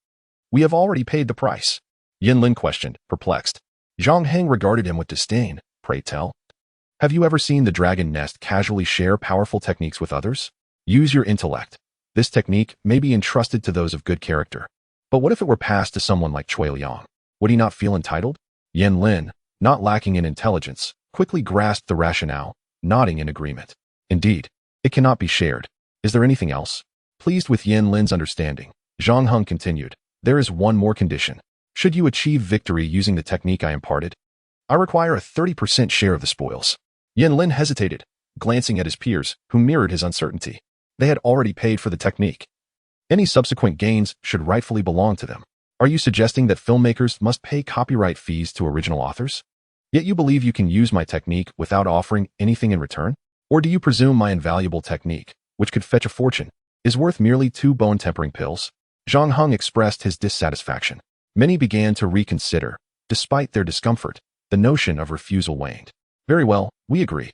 We have already paid the price. Yin Lin questioned, perplexed. Zhang Heng regarded him with disdain. Pray tell. Have you ever seen the dragon nest casually share powerful techniques with others? Use your intellect. This technique may be entrusted to those of good character. But what if it were passed to someone like Cui Liang? Would he not feel entitled? Yin Lin, not lacking in intelligence, quickly grasped the rationale, nodding in agreement. Indeed, it cannot be shared. Is there anything else? Pleased with Yin Lin's understanding, Zhang Heng continued, there is one more condition. Should you achieve victory using the technique I imparted, I require a 30% share of the spoils. Yin Lin hesitated, glancing at his peers, who mirrored his uncertainty. They had already paid for the technique. Any subsequent gains should rightfully belong to them. Are you suggesting that filmmakers must pay copyright fees to original authors? Yet you believe you can use my technique without offering anything in return? Or do you presume my invaluable technique, which could fetch a fortune, is worth merely 2 bone-tempering pills? Zhang Heng expressed his dissatisfaction. Many began to reconsider. Despite their discomfort, the notion of refusal waned. Very well, we agree.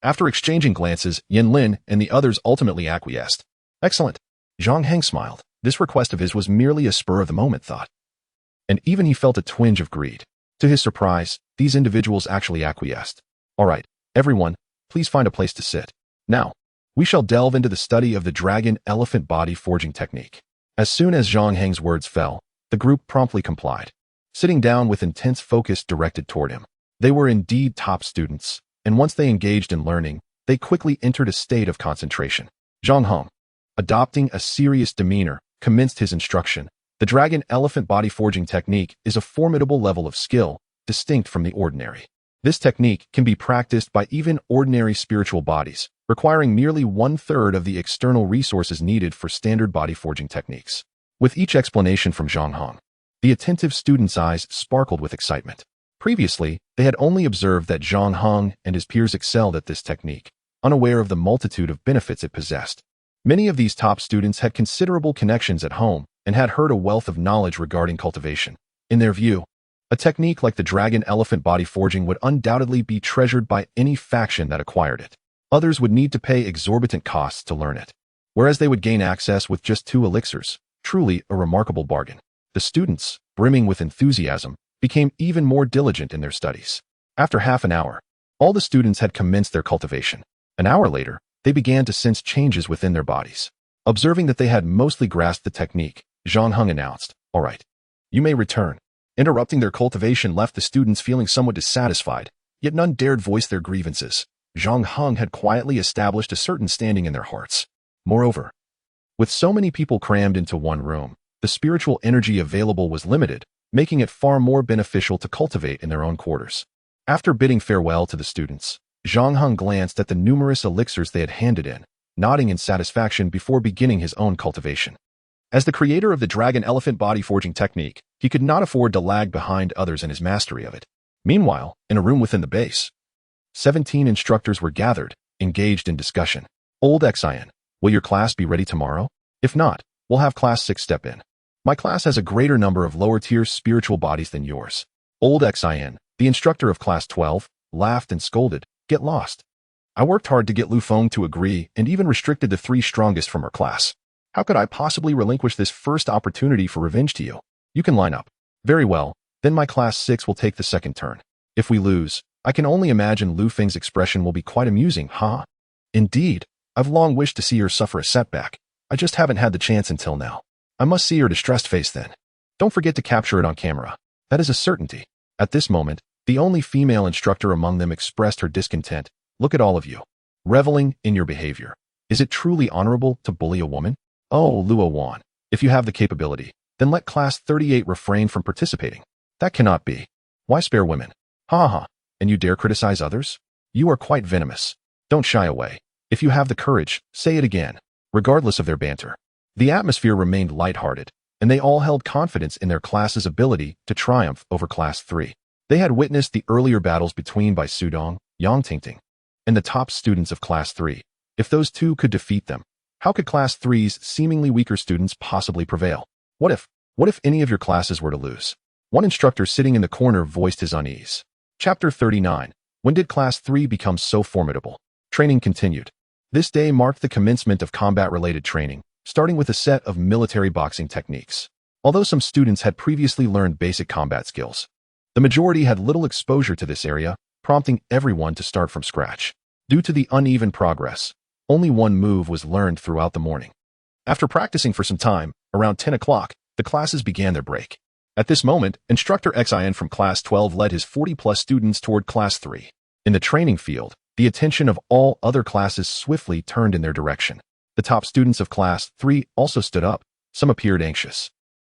After exchanging glances, Yin Lin and the others ultimately acquiesced. Excellent. Zhang Heng smiled. This request of his was merely a spur-of-the-moment thought. And even he felt a twinge of greed. To his surprise, these individuals actually acquiesced. All right, everyone, Please find a place to sit. Now, we shall delve into the study of the dragon elephant body forging technique. As soon as Zhang Heng's words fell, the group promptly complied, sitting down with intense focus directed toward him. They were indeed top students, and once they engaged in learning, they quickly entered a state of concentration. Zhang Heng, adopting a serious demeanor, commenced his instruction. The dragon elephant body forging technique is a formidable level of skill, distinct from the ordinary. This technique can be practiced by even ordinary spiritual bodies, requiring merely 1/3 of the external resources needed for standard body forging techniques. With each explanation from Zhang Heng, the attentive student's eyes sparkled with excitement. Previously, they had only observed that Zhang Heng and his peers excelled at this technique, unaware of the multitude of benefits it possessed. Many of these top students had considerable connections at home and had heard a wealth of knowledge regarding cultivation. In their view, a technique like the dragon elephant body forging would undoubtedly be treasured by any faction that acquired it. Others would need to pay exorbitant costs to learn it, whereas they would gain access with just 2 elixirs, truly a remarkable bargain. The students, brimming with enthusiasm, became even more diligent in their studies. After half an hour, all the students had commenced their cultivation. An hour later, they began to sense changes within their bodies. Observing that they had mostly grasped the technique, Zhang Heng announced, "All right, you may return." Interrupting their cultivation left the students feeling somewhat dissatisfied, yet none dared voice their grievances. Zhang Heng had quietly established a certain standing in their hearts. Moreover, with so many people crammed into one room, the spiritual energy available was limited, making it far more beneficial to cultivate in their own quarters. After bidding farewell to the students, Zhang Heng glanced at the numerous elixirs they had handed in, nodding in satisfaction before beginning his own cultivation. As the creator of the dragon elephant body forging technique, he could not afford to lag behind others in his mastery of it. Meanwhile, in a room within the base, 17 instructors were gathered, engaged in discussion. "Old Xian, will your class be ready tomorrow? If not, we'll have class 6 step in. My class has a greater number of lower-tier spiritual bodies than yours." Old Xian, the instructor of class 12, laughed and scolded, "Get lost. I worked hard to get Lu Feng to agree and even restricted the 3 strongest from our class. How could I possibly relinquish this first opportunity for revenge to you? You can line up. Very well, then my class 6 will take the second turn. If we lose, I can only imagine Lu Feng's expression will be quite amusing, huh? Indeed, I've long wished to see her suffer a setback. I just haven't had the chance until now. I must see her distressed face then. Don't forget to capture it on camera. That is a certainty." At this moment, the only female instructor among them expressed her discontent. "Look at all of you, reveling in your behavior. Is it truly honorable to bully a woman? Oh, Luo Wan, if you have the capability, then let class 38 refrain from participating. That cannot be. Why spare women? Ha ha, and you dare criticize others? You are quite venomous. Don't shy away. If you have the courage, say it again." Regardless of their banter, the atmosphere remained lighthearted, and they all held confidence in their class's ability to triumph over class 3. They had witnessed the earlier battles between Bai Sudong, Yang Tingting, and the top students of class 3. If those two could defeat them, how could class 3's seemingly weaker students possibly prevail? What if any of your classes were to lose? One instructor sitting in the corner voiced his unease. Chapter 39. When did class 3 become so formidable? Training continued. This day marked the commencement of combat-related training, starting with a set of military boxing techniques. Although some students had previously learned basic combat skills, the majority had little exposure to this area, prompting everyone to start from scratch. Due to the uneven progress, only one move was learned throughout the morning. After practicing for some time, around 10 o'clock, the classes began their break. At this moment, Instructor Xian from Class 12 led his 40-plus students toward Class 3. In the training field, the attention of all other classes swiftly turned in their direction. The top students of Class 3 also stood up. Some appeared anxious,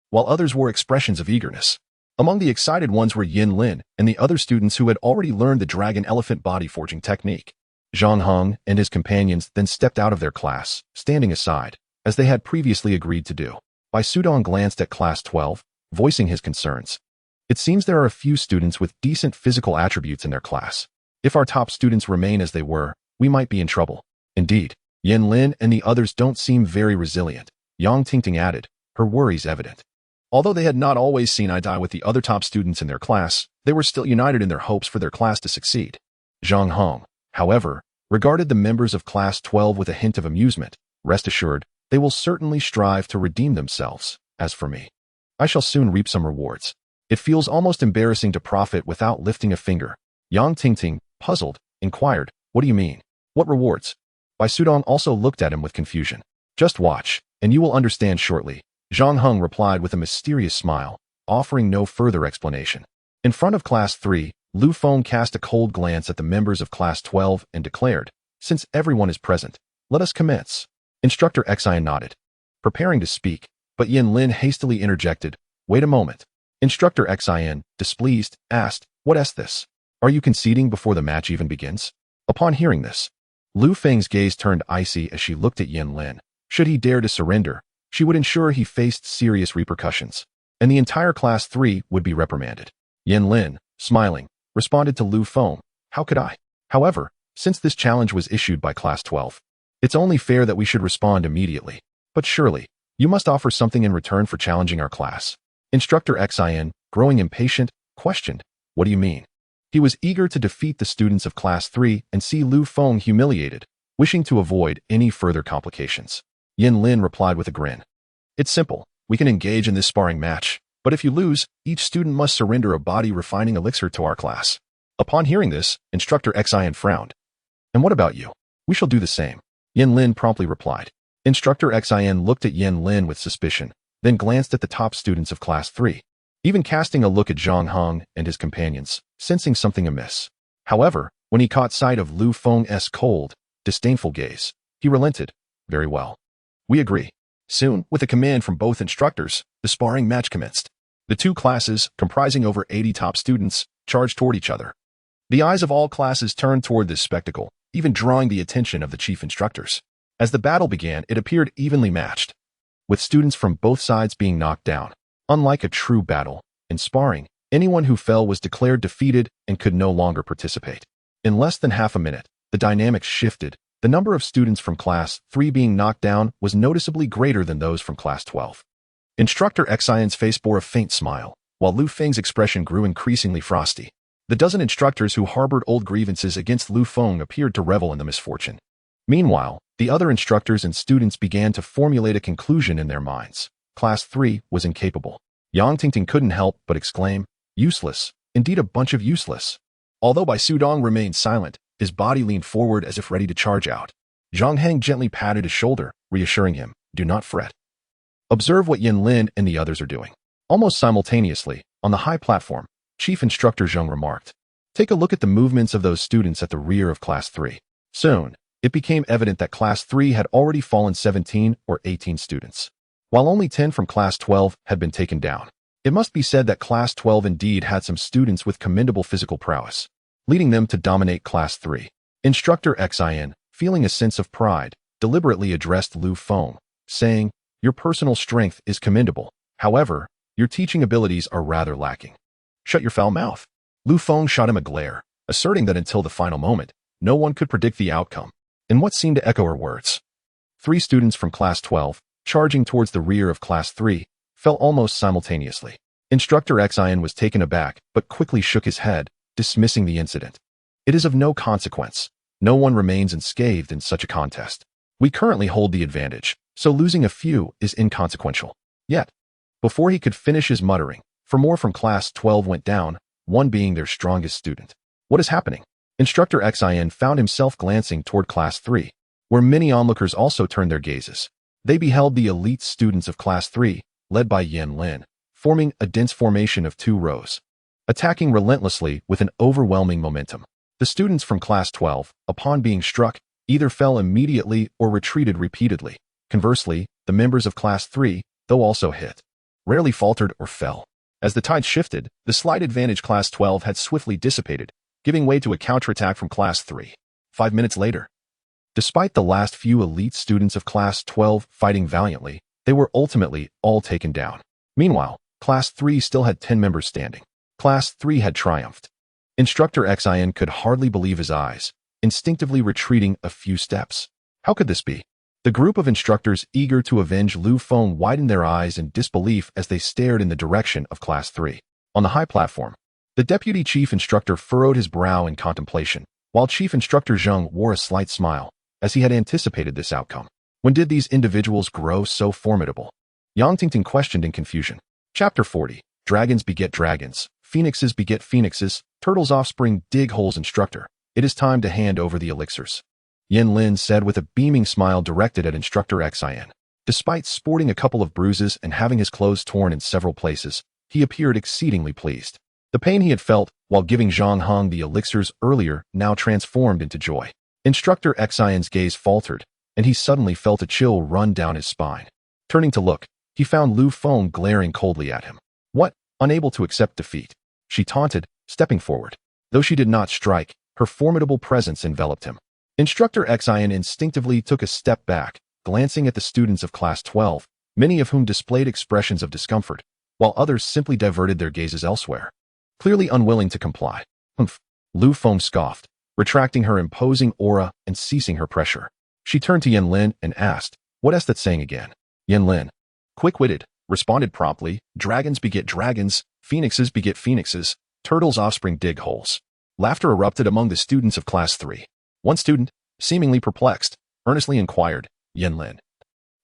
while others wore expressions of eagerness. Among the excited ones were Yin Lin and the other students who had already learned the dragon elephant body forging technique. Zhang Heng and his companions then stepped out of their class, standing aside, as they had previously agreed to do. Bai Sudong glanced at Class 12, voicing his concerns. "It seems there are a few students with decent physical attributes in their class. If our top students remain as they were, we might be in trouble." "Indeed, Yin Lin and the others don't seem very resilient," Yang Tingting added, her worries evident. Although they had not always seen eye to eye with the other top students in their class, they were still united in their hopes for their class to succeed. Zhang Heng, however, regarded the members of Class 12 with a hint of amusement. "Rest assured, they will certainly strive to redeem themselves. As for me, I shall soon reap some rewards. It feels almost embarrassing to profit without lifting a finger." Yang Tingting, puzzled, inquired, What do you mean? What rewards? Bai Sudong also looked at him with confusion. Just watch, and you will understand shortly. Zhang Heng replied with a mysterious smile, offering no further explanation. In front of Class 3, Lu Feng cast a cold glance at the members of Class 12 and declared, "Since everyone is present, let us commence." Instructor Xian nodded, preparing to speak, but Yin Lin hastily interjected, "Wait a moment." Instructor Xian, displeased, asked, "What is this? Are you conceding before the match even begins?" Upon hearing this, Lu Feng's gaze turned icy as she looked at Yin Lin. Should he dare to surrender, she would ensure he faced serious repercussions, and the entire Class 3 would be reprimanded. Yin Lin, smiling, responded to Lu Feng, "How could I?" However, since this challenge was issued by Class 12, it's only fair that we should respond immediately. But surely, you must offer something in return for challenging our class. Instructor Xian, growing impatient, questioned, "What do you mean?" He was eager to defeat the students of Class 3 and see Lu Feng humiliated, wishing to avoid any further complications. Yin Lin replied with a grin. "It's simple. We can engage in this sparring match, but if you lose, each student must surrender a body-refining elixir to our class." Upon hearing this, Instructor Xian frowned. "And what about you?" "We shall do the same," Yin Lin promptly replied. Instructor Xian looked at Yin Lin with suspicion, then glanced at the top students of Class 3, even casting a look at Zhang Heng and his companions, sensing something amiss. However, when he caught sight of Lu Feng's cold, disdainful gaze, he relented. "Very well. We agree." Soon, with a command from both instructors, the sparring match commenced. The two classes, comprising over 80 top students, charged toward each other. The eyes of all classes turned toward this spectacle, even drawing the attention of the chief instructors. As the battle began, it appeared evenly matched, with students from both sides being knocked down. Unlike a true battle, in sparring, anyone who fell was declared defeated and could no longer participate. In less than half a minute, the dynamics shifted. The number of students from Class 3 being knocked down was noticeably greater than those from Class 12. Instructor Xian's face bore a faint smile, while Lu Feng's expression grew increasingly frosty. The dozen instructors who harbored old grievances against Lu Feng appeared to revel in the misfortune. Meanwhile, the other instructors and students began to formulate a conclusion in their minds. Class 3 was incapable. Yang Tingting couldn't help but exclaim, "Useless, indeed a bunch of useless." Although Bai Sudong remained silent, his body leaned forward as if ready to charge out. Zhang Heng gently patted his shoulder, reassuring him, "Do not fret. Observe what Yin Lin and the others are doing." Almost simultaneously, on the high platform, Chief Instructor Zheng remarked, "Take a look at the movements of those students at the rear of Class 3. Soon, it became evident that Class 3 had already fallen 17 or 18 students, while only 10 from Class 12 had been taken down. It must be said that Class 12 indeed had some students with commendable physical prowess, leading them to dominate Class 3. Instructor Xian, feeling a sense of pride, deliberately addressed Lu Feng, saying, "Your personal strength is commendable. However, your teaching abilities are rather lacking. Shut your foul mouth." Lu Feng shot him a glare, asserting that until the final moment, no one could predict the outcome. In what seemed to echo her words, 3 students from Class 12, charging towards the rear of Class 3, fell almost simultaneously. Instructor Xian was taken aback, but quickly shook his head, dismissing the incident. "It is of no consequence. No one remains unscathed in such a contest. We currently hold the advantage, so losing a few is inconsequential." Yet, before he could finish his muttering, 4 more from Class 12 went down, one being their strongest student. "What is happening?" Instructor Xian found himself glancing toward Class 3, where many onlookers also turned their gazes. They beheld the elite students of Class 3, led by Yin Lin, forming a dense formation of 2 rows, attacking relentlessly with an overwhelming momentum. The students from Class 12, upon being struck, either fell immediately or retreated repeatedly. Conversely, the members of Class 3, though also hit, rarely faltered or fell. As the tide shifted, the slight advantage Class 12 had swiftly dissipated, giving way to a counterattack from Class 3. 5 minutes later, despite the last few elite students of Class 12 fighting valiantly, they were ultimately all taken down. Meanwhile, Class 3 still had 10 members standing. Class 3 had triumphed. Instructor Xian could hardly believe his eyes, instinctively retreating a few steps. How could this be? The group of instructors eager to avenge Lu Feng widened their eyes in disbelief as they stared in the direction of Class 3. On the high platform, the deputy chief instructor furrowed his brow in contemplation, while Chief Instructor Zheng wore a slight smile, as he had anticipated this outcome. When did these individuals grow so formidable? Yang Tingting questioned in confusion. Chapter 40. Dragons beget dragons. Phoenixes beget phoenixes. Turtle's offspring dig holes. Instructor it is time to hand over the elixirs, Yin Lin said with a beaming smile directed at Instructor Xin. Despite sporting a couple of bruises and having his clothes torn in several places, he appeared exceedingly pleased. The pain he had felt while giving Zhang Hong the elixirs earlier now transformed into joy. Instructor Xion's gaze faltered, and he suddenly felt a chill run down his spine. Turning to look, he found Lu Feng glaring coldly at him. What? Unable to accept defeat, she taunted, stepping forward. Though she did not strike, her formidable presence enveloped him. Instructor Xion instinctively took a step back, glancing at the students of Class 12, many of whom displayed expressions of discomfort, while others simply diverted their gazes elsewhere. Clearly unwilling to comply. Humph, Lu Feng scoffed, retracting her imposing aura and ceasing her pressure. She turned to Yin Lin and asked, "What is that saying again?" Yin Lin, quick-witted, responded promptly, "Dragons beget dragons, phoenixes beget phoenixes, turtles' offspring dig holes." Laughter erupted among the students of Class 3. One student, seemingly perplexed, earnestly inquired, "Yin Lin,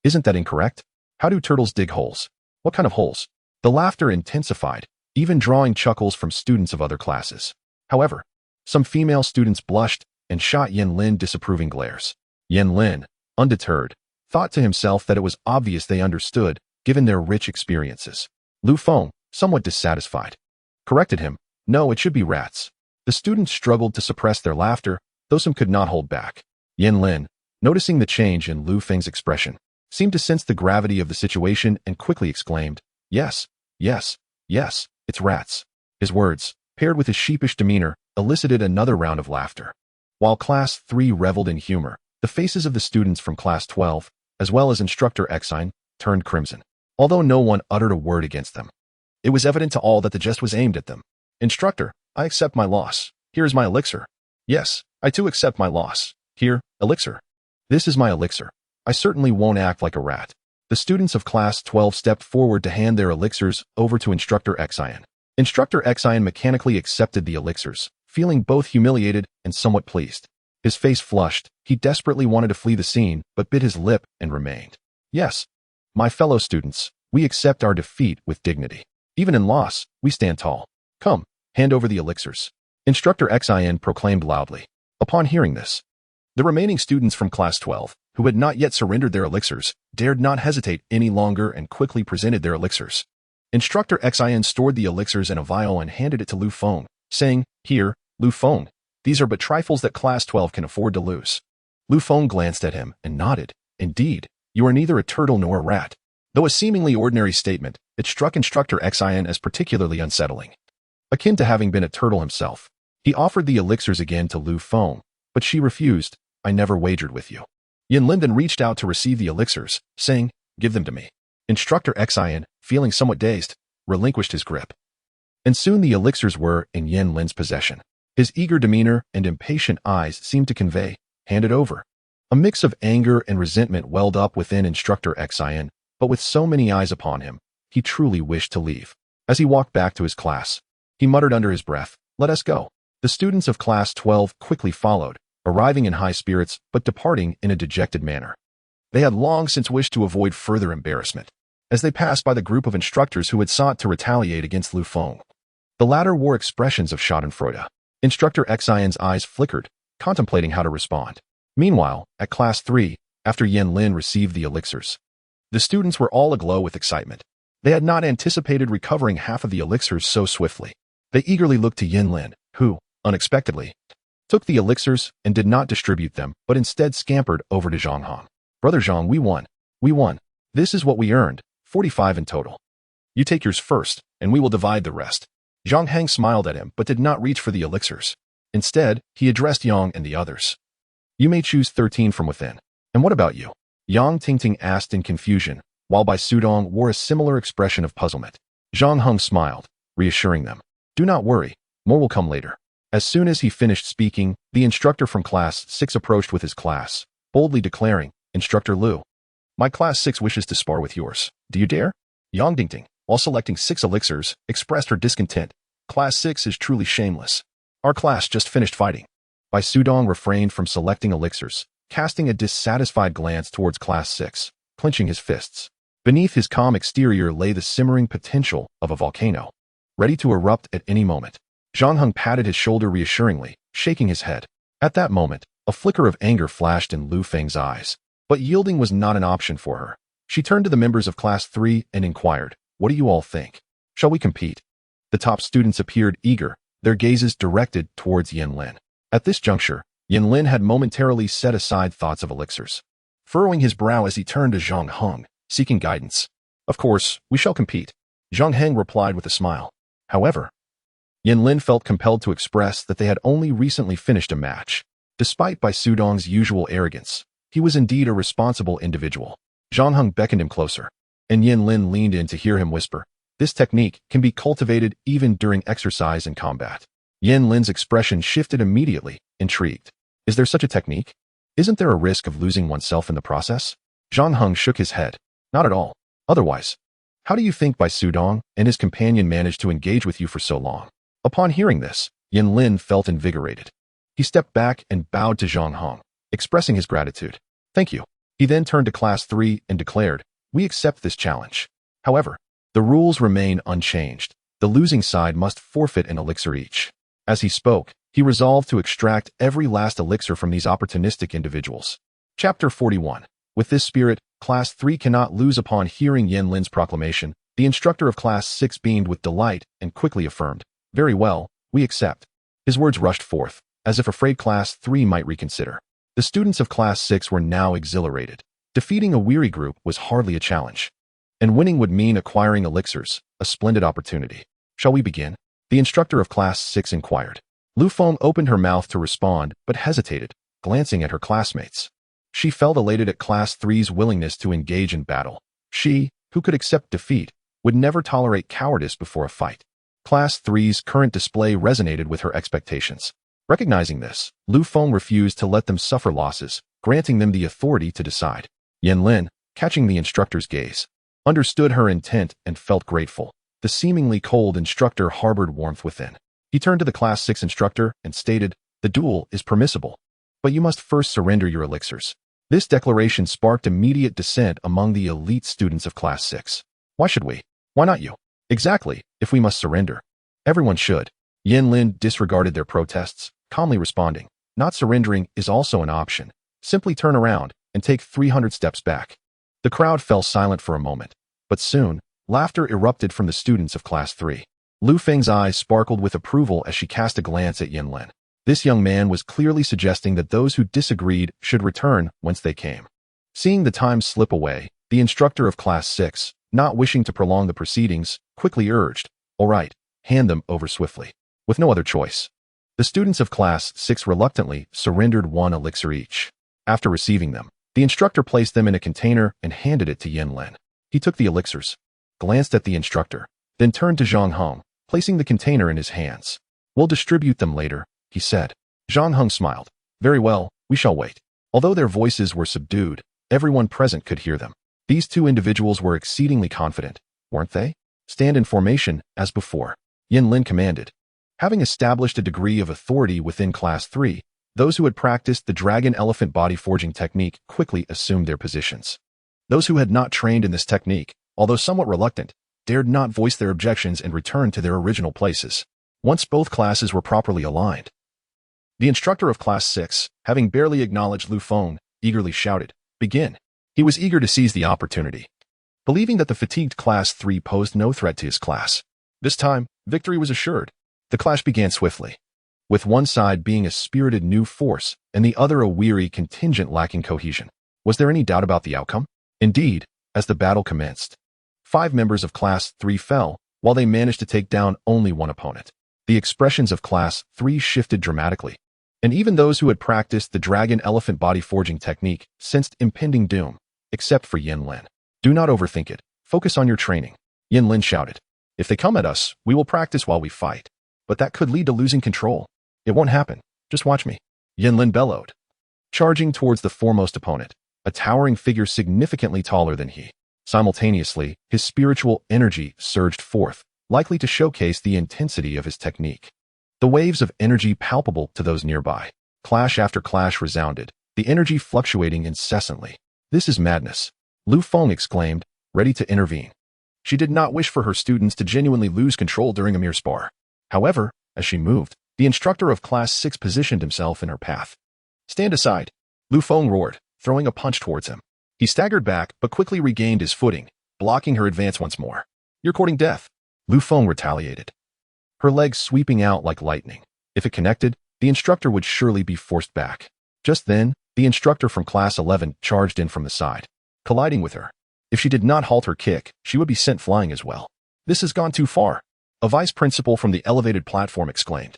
isn't that incorrect? How do turtles dig holes? What kind of holes?" The laughter intensified, even drawing chuckles from students of other classes. However, some female students blushed and shot Yin Lin disapproving glares. Yin Lin, undeterred, thought to himself that it was obvious they understood, given their rich experiences. Lu Feng, somewhat dissatisfied, corrected him, "No, it should be rats." The students struggled to suppress their laughter, though some could not hold back. Yin Lin, noticing the change in Lu Feng's expression, seemed to sense the gravity of the situation and quickly exclaimed, "Yes, yes, yes, it's rats." His words, paired with his sheepish demeanor, elicited another round of laughter. While Class 3 reveled in humor, the faces of the students from Class 12, as well as Instructor Xin, turned crimson, although no one uttered a word against them. It was evident to all that the jest was aimed at them. "Instructor, I accept my loss. Here is my elixir." "Yes, I too accept my loss. Here, elixir." "This is my elixir. I certainly won't act like a rat." The students of Class 12 stepped forward to hand their elixirs over to Instructor Xion. Instructor Xion mechanically accepted the elixirs, feeling both humiliated and somewhat pleased. His face flushed. He desperately wanted to flee the scene, but bit his lip and remained. "Yes, my fellow students, we accept our defeat with dignity. Even in loss, we stand tall. Come, hand over the elixirs," Instructor Xion proclaimed loudly. Upon hearing this, the remaining students from Class 12, who had not yet surrendered their elixirs, dared not hesitate any longer and quickly presented their elixirs. Instructor Xion stored the elixirs in a vial and handed it to Lu Feng, saying, "Here, Lu Feng, these are but trifles that Class 12 can afford to lose." Lu Feng glanced at him and nodded. "Indeed, you are neither a turtle nor a rat." Though a seemingly ordinary statement, it struck Instructor Xion as particularly unsettling. Akin to having been a turtle himself, he offered the elixirs again to Lu Feng, but she refused. "I never wagered with you." Yin Lin then reached out to receive the elixirs, saying, "Give them to me." Instructor Xion, feeling somewhat dazed, relinquished his grip. And soon the elixirs were in Yin Lin's possession. His eager demeanor and impatient eyes seemed to convey, "Hand it over." A mix of anger and resentment welled up within Instructor Xion, but with so many eyes upon him, he truly wished to leave. As he walked back to his class, he muttered under his breath, "Let us go." The students of Class 12 quickly followed, arriving in high spirits but departing in a dejected manner. They had long since wished to avoid further embarrassment. As they passed by the group of instructors who had sought to retaliate against Lu Feng, the latter wore expressions of schadenfreude. Instructor Xion's eyes flickered, contemplating how to respond. Meanwhile, at Class 3, after Yin Lin received the elixirs, the students were all aglow with excitement. They had not anticipated recovering half of the elixirs so swiftly. They eagerly looked to Yin Lin, who, unexpectedly, took the elixirs and did not distribute them, but instead scampered over to Zhang Hong. "Brother Zhang, we won. We won. This is what we earned, 45 in total. You take yours first, and we will divide the rest." Zhang Hang smiled at him but did not reach for the elixirs. Instead, he addressed Yang and the others. "You may choose 13 from within. And what about you?" Yang Tingting asked in confusion, while Bai Sudong wore a similar expression of puzzlement. Zhang Heng smiled, reassuring them. "Do not worry, more will come later." As soon as he finished speaking, the instructor from Class 6 approached with his class, boldly declaring, "Instructor Lu, my Class 6 wishes to spar with yours. Do you dare?" Yang Dingting, while selecting 6 elixirs, expressed her discontent. "Class 6 is truly shameless. Our class just finished fighting." Bai Sudong refrained from selecting elixirs, casting a dissatisfied glance towards Class 6, clenching his fists. Beneath his calm exterior lay the simmering potential of a volcano, ready to erupt at any moment. Zhang Heng patted his shoulder reassuringly, shaking his head. At that moment, a flicker of anger flashed in Lu Feng's eyes, but yielding was not an option for her. She turned to the members of Class 3 and inquired, "What do you all think? Shall we compete?" The top students appeared eager, their gazes directed towards Yanlin. At this juncture, Yanlin had momentarily set aside thoughts of elixirs, furrowing his brow as he turned to Zhang Heng, seeking guidance. "Of course, we shall compete," Zhang Heng replied with a smile. However, Yanlin felt compelled to express that they had only recently finished a match. Despite Bai Sudong's usual arrogance, he was indeed a responsible individual. Zhang Heng beckoned him closer, and Yanlin leaned in to hear him whisper, "This technique can be cultivated even during exercise and combat." Yanlin's expression shifted immediately, intrigued. "Is there such a technique? Isn't there a risk of losing oneself in the process?" Zhang Heng shook his head. "Not at all. Otherwise, how do you think Bai Sudong and his companion managed to engage with you for so long?" Upon hearing this, Yanlin felt invigorated. He stepped back and bowed to Zhang Heng, expressing his gratitude. "Thank you." He then turned to Class 3 and declared, "We accept this challenge. However, the rules remain unchanged. The losing side must forfeit an elixir each." As he spoke, he resolved to extract every last elixir from these opportunistic individuals. Chapter 41. With this spirit, Class 3 cannot lose. Upon hearing Yanlin's proclamation, the instructor of Class 6 beamed with delight and quickly affirmed, "Very well, we accept." His words rushed forth, as if afraid Class 3 might reconsider. The students of Class 6 were now exhilarated. Defeating a weary group was hardly a challenge, and winning would mean acquiring elixirs, a splendid opportunity. "Shall we begin?" the instructor of Class 6 inquired. Lu Feng opened her mouth to respond, but hesitated, glancing at her classmates. She felt elated at Class 3's willingness to engage in battle. She, who could accept defeat, would never tolerate cowardice before a fight. Class 3's current display resonated with her expectations. Recognizing this, Lu Feng refused to let them suffer losses, granting them the authority to decide. Yanlin, catching the instructor's gaze, understood her intent and felt grateful. The seemingly cold instructor harbored warmth within. He turned to the Class 6 instructor and stated, "The duel is permissible, but you must first surrender your elixirs." This declaration sparked immediate dissent among the elite students of Class 6. "Why should we? Why not you?" "Exactly, if we must surrender. Everyone should." Yanlin disregarded their protests, calmly responding, "Not surrendering is also an option. Simply turn around and take 300 steps back." The crowd fell silent for a moment, but soon, laughter erupted from the students of Class 3. Lu Feng's eyes sparkled with approval as she cast a glance at Yanlin. This young man was clearly suggesting that those who disagreed should return whence they came. Seeing the time slip away, the instructor of Class 6, not wishing to prolong the proceedings, quickly urged, "All right, hand them over swiftly." With no other choice, the students of Class 6 reluctantly surrendered one elixir each. After receiving them, the instructor placed them in a container and handed it to Yanlin. He took the elixirs, glanced at the instructor, then turned to Zhang Heng, placing the container in his hands. "We'll distribute them later," he said. Zhang Heng smiled. "Very well, we shall wait." Although their voices were subdued, everyone present could hear them. These two individuals were exceedingly confident, weren't they? "Stand in formation, as before," Yanlin commanded. Having established a degree of authority within Class 3, those who had practiced the dragon-elephant body forging technique quickly assumed their positions. Those who had not trained in this technique, although somewhat reluctant, dared not voice their objections and returned to their original places. Once both classes were properly aligned, the instructor of Class 6, having barely acknowledged Lu Feng, eagerly shouted, "Begin." He was eager to seize the opportunity, believing that the fatigued Class 3 posed no threat to his class. This time, victory was assured. The clash began swiftly, with one side being a spirited new force and the other a weary contingent lacking cohesion. Was there any doubt about the outcome? Indeed, as the battle commenced, 5 members of Class 3 fell, while they managed to take down only one opponent. The expressions of Class 3 shifted dramatically, and even those who had practiced the dragon-elephant body forging technique sensed impending doom, except for Yanlin. "Do not overthink it. Focus on your training," Yanlin shouted. "If they come at us, we will practice while we fight. But that could lead to losing control. It won't happen. Just watch me," Yanlin bellowed, charging towards the foremost opponent, a towering figure significantly taller than he. Simultaneously, his spiritual energy surged forth, likely to showcase the intensity of his technique. The waves of energy palpable to those nearby. Clash after clash resounded, the energy fluctuating incessantly. "This is madness," Lu Feng exclaimed, ready to intervene. She did not wish for her students to genuinely lose control during a mere spar. However, as she moved, The instructor of Class 6 positioned himself in her path. "Stand aside," Lu Feng roared, throwing a punch towards him. He staggered back, but quickly regained his footing, blocking her advance once more. "You're courting death," Lu Feng retaliated, her legs sweeping out like lightning. If it connected, the instructor would surely be forced back. Just then, the instructor from Class 11 charged in from the side, colliding with her. If she did not halt her kick, she would be sent flying as well. "This has gone too far," a vice principal from the elevated platform exclaimed,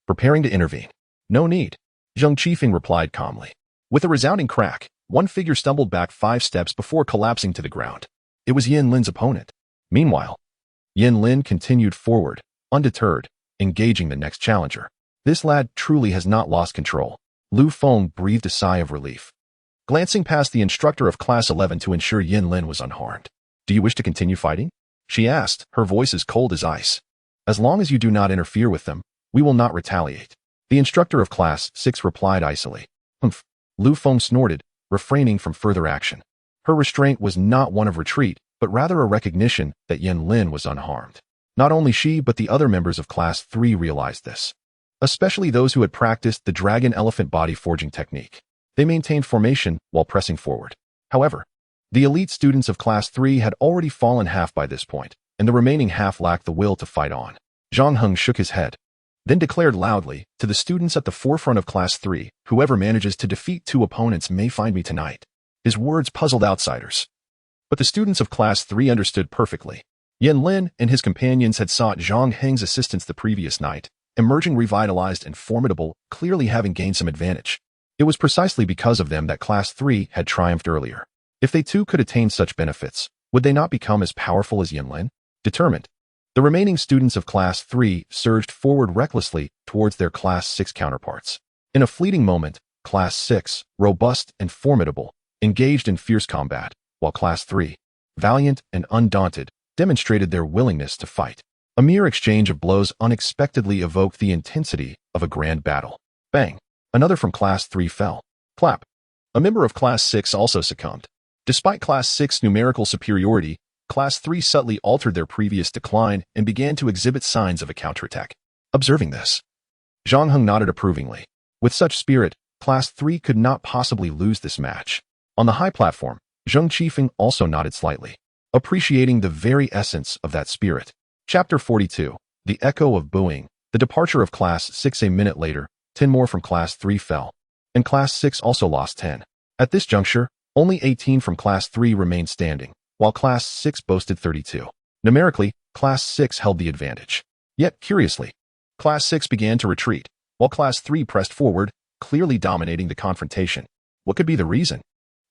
preparing to intervene. "No need," Zheng Qifeng replied calmly. With a resounding crack, one figure stumbled back 5 steps before collapsing to the ground. It was Yin Lin's opponent. Meanwhile, Yin Lin continued forward, undeterred, engaging the next challenger. "This lad truly has not lost control." Lu Feng breathed a sigh of relief, glancing past the instructor of Class 11 to ensure Yin Lin was unharmed. "Do you wish to continue fighting?" she asked, her voice as cold as ice. "As long as you do not interfere with them, we will not retaliate," the instructor of Class 6 replied icily. "Humph," Lu Feng snorted, refraining from further action. Her restraint was not one of retreat, but rather a recognition that Yin Lin was unharmed. Not only she, but the other members of Class 3 realized this, especially those who had practiced the dragon elephant body forging technique. They maintained formation while pressing forward. However, the elite students of Class 3 had already fallen half by this point, and the remaining half lacked the will to fight on. Zhang Heng shook his head, then declared loudly to the students at the forefront of Class 3, "Whoever manages to defeat 2 opponents may find me tonight." His words puzzled outsiders, but the students of Class 3 understood perfectly. Yin Lin and his companions had sought Zhang Heng's assistance the previous night, emerging revitalized and formidable, clearly having gained some advantage. It was precisely because of them that Class 3 had triumphed earlier. If they too could attain such benefits, would they not become as powerful as Yin Lin? Determined, the remaining students of Class 3 surged forward recklessly towards their Class 6 counterparts. In a fleeting moment, Class 6, robust and formidable, engaged in fierce combat, while Class 3, valiant and undaunted, demonstrated their willingness to fight. A mere exchange of blows unexpectedly evoked the intensity of a grand battle. Bang! Another from Class 3 fell. Clap! A member of Class 6 also succumbed. Despite Class 6 numerical superiority, Class 3 subtly altered their previous decline and began to exhibit signs of a counterattack. Observing this, Zhang Heng nodded approvingly. With such spirit, Class 3 could not possibly lose this match. On the high platform, Zheng Qifeng also nodded slightly, appreciating the very essence of that spirit. Chapter 42. The Echo of Booing. The departure of Class 6. A minute later, 10 more from Class 3 fell, and Class 6 also lost 10. At this juncture, only 18 from Class 3 remained standing, while Class 6 boasted 32. Numerically, Class 6 held the advantage. Yet, curiously, Class 6 began to retreat, while Class 3 pressed forward, clearly dominating the confrontation. What could be the reason?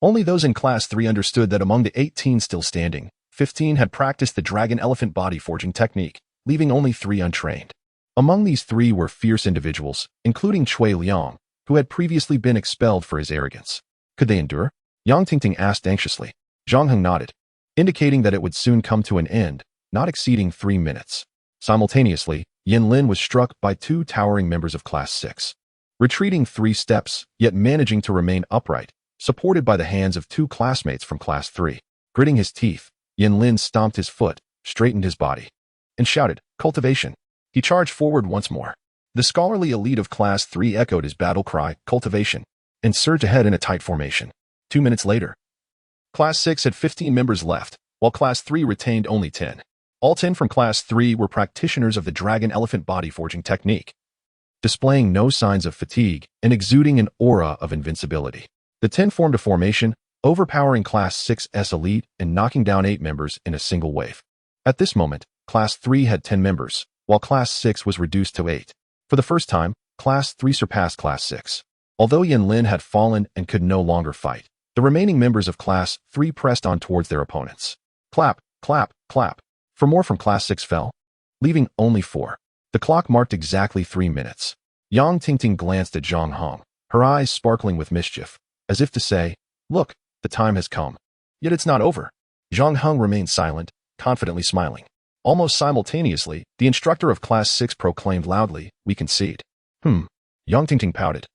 Only those in Class 3 understood that among the 18 still standing, 15 had practiced the dragon elephant body forging technique, leaving only 3 untrained. Among these 3 were fierce individuals, including Cui Liang, who had previously been expelled for his arrogance. Could they endure? Yang Tingting asked anxiously. Zhang Heng nodded, indicating that it would soon come to an end, not exceeding 3 minutes. Simultaneously, Yin Lin was struck by 2 towering members of Class 6. Retreating 3 steps, yet managing to remain upright, supported by the hands of 2 classmates from Class 3. Gritting his teeth, Yin Lin stomped his foot, straightened his body, and shouted, "Cultivation!" He charged forward once more. The scholarly elite of Class 3 echoed his battle cry, "Cultivation!" and surged ahead in a tight formation. 2 minutes later, Class 6 had 15 members left, while Class 3 retained only 10. All 10 from Class 3 were practitioners of the dragon elephant body forging technique, displaying no signs of fatigue and exuding an aura of invincibility. The 10 formed a formation, overpowering Class 6's elite and knocking down 8 members in a single wave. At this moment, Class 3 had 10 members, while Class 6 was reduced to 8. For the first time, Class 3 surpassed Class 6. Although Yin Lin had fallen and could no longer fight, the remaining members of Class 3 pressed on towards their opponents. Clap, clap, clap. 4 more from Class 6 fell, leaving only 4. The clock marked exactly 3 minutes. Yang Tingting glanced at Zhang Heng, her eyes sparkling with mischief, as if to say, "Look, the time has come." Yet it's not over. Zhang Heng remained silent, confidently smiling. Almost simultaneously, the instructor of Class 6 proclaimed loudly, "We concede." Yang Tingting pouted,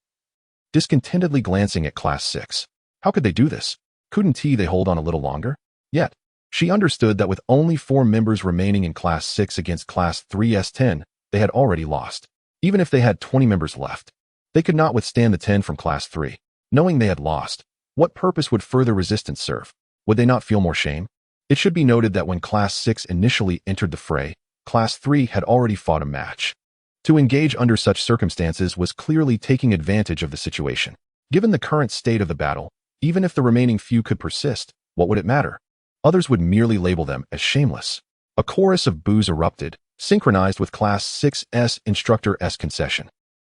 discontentedly glancing at Class 6. How could they do this? Couldn't they hold on a little longer? Yet, she understood that with only 4 members remaining in Class 6 against Class 3's 10, they had already lost. Even if they had 20 members left, they could not withstand the 10 from Class 3. Knowing they had lost, what purpose would further resistance serve? Would they not feel more shame? It should be noted that when Class 6 initially entered the fray, Class 3 had already fought a match. To engage under such circumstances was clearly taking advantage of the situation. Given the current state of the battle, even if the remaining few could persist, what would it matter? Others would merely label them as shameless. A chorus of boos erupted, synchronized with Class 6's instructor's concession.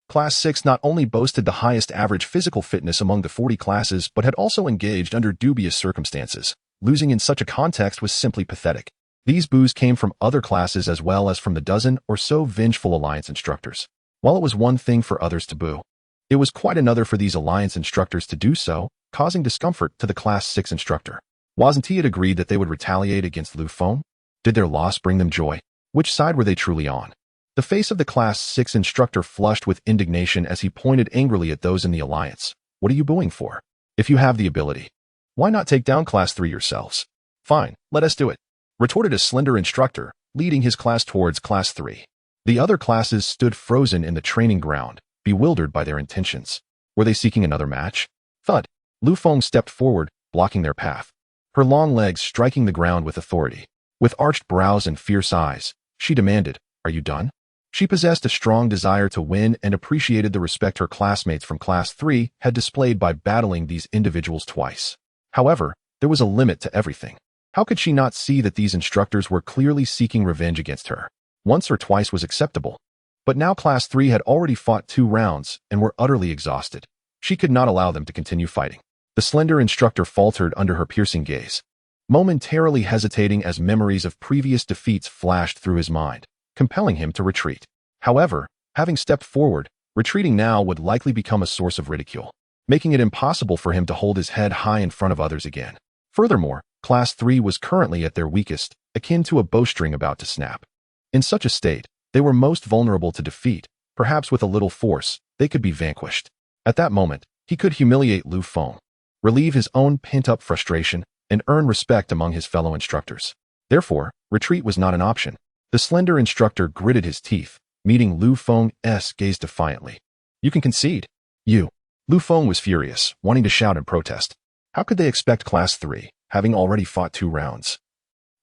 Class 6 not only boasted the highest average physical fitness among the 40 classes but had also engaged under dubious circumstances. Losing in such a context was simply pathetic. These boos came from other classes as well as from the dozen or so vengeful Alliance instructors. While it was one thing for others to boo, it was quite another for these Alliance instructors to do so, causing discomfort to the Class 6 instructor. Wasn't he agreed that they would retaliate against Lu Feng? Did their loss bring them joy? Which side were they truly on? The face of the Class 6 instructor flushed with indignation as he pointed angrily at those in the Alliance. What are you booing for? If you have the ability, why not take down Class 3 yourselves? Fine, let us do it, retorted a slender instructor, leading his class towards Class 3. The other classes stood frozen in the training ground, bewildered by their intentions. Were they seeking another match? Thud. Lu Feng stepped forward, blocking their path, her long legs striking the ground with authority. With arched brows and fierce eyes, she demanded, "Are you done?" She possessed a strong desire to win and appreciated the respect her classmates from Class 3 had displayed by battling these individuals twice. However, there was a limit to everything. How could she not see that these instructors were clearly seeking revenge against her? Once or twice was acceptable. But now Class 3 had already fought 2 rounds and were utterly exhausted. She could not allow them to continue fighting. The slender instructor faltered under her piercing gaze, momentarily hesitating as memories of previous defeats flashed through his mind, compelling him to retreat. However, having stepped forward, retreating now would likely become a source of ridicule, making it impossible for him to hold his head high in front of others again. Furthermore, Class 3 was currently at their weakest, akin to a bowstring about to snap. In such a state, they were most vulnerable to defeat. Perhaps with a little force, they could be vanquished. At that moment, he could humiliate Lu Feng, relieve his own pent-up frustration, and earn respect among his fellow instructors. Therefore, retreat was not an option. The slender instructor gritted his teeth, meeting Lu Feng's gaze defiantly. "You can concede." "You." Lu Feng was furious, wanting to shout in protest. How could they expect Class 3, having already fought 2 rounds,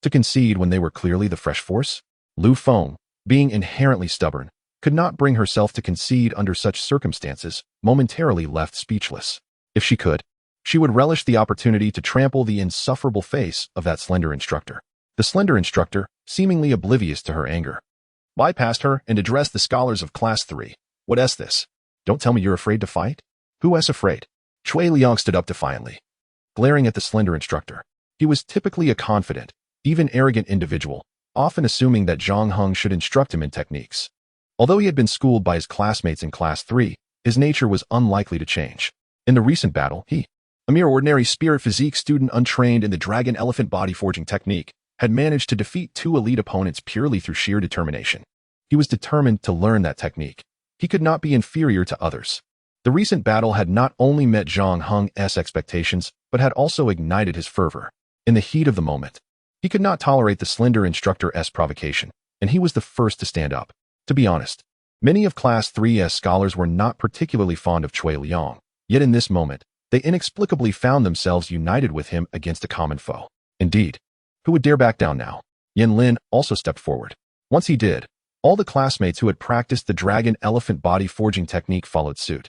to concede when they were clearly the fresh force? Lu Feng, being inherently stubborn, could not bring herself to concede under such circumstances, momentarily left speechless. If she could, she would relish the opportunity to trample the insufferable face of that slender instructor. The slender instructor, seemingly oblivious to her anger, bypassed her and addressed the scholars of Class 3. "What's this? Don't tell me you're afraid to fight?" "Who's afraid?" Chui Liang stood up defiantly, glaring at the slender instructor. He was typically a confident, even arrogant individual, often assuming that Zhang Heng should instruct him in techniques. Although he had been schooled by his classmates in Class 3, his nature was unlikely to change. In the recent battle, he, a mere ordinary spirit physique student untrained in the dragon elephant body forging technique, had managed to defeat 2 elite opponents purely through sheer determination. He was determined to learn that technique. He could not be inferior to others. The recent battle had not only met Zhang Heng's expectations, but had also ignited his fervor. In the heat of the moment, he could not tolerate the slender instructor's provocation, and he was the first to stand up. To be honest, many of Class 3's scholars were not particularly fond of Chui Liang, yet in this moment, they inexplicably found themselves united with him against a common foe. Indeed, who would dare back down now? Yin Lin also stepped forward. Once he did, all the classmates who had practiced the dragon elephant body forging technique followed suit,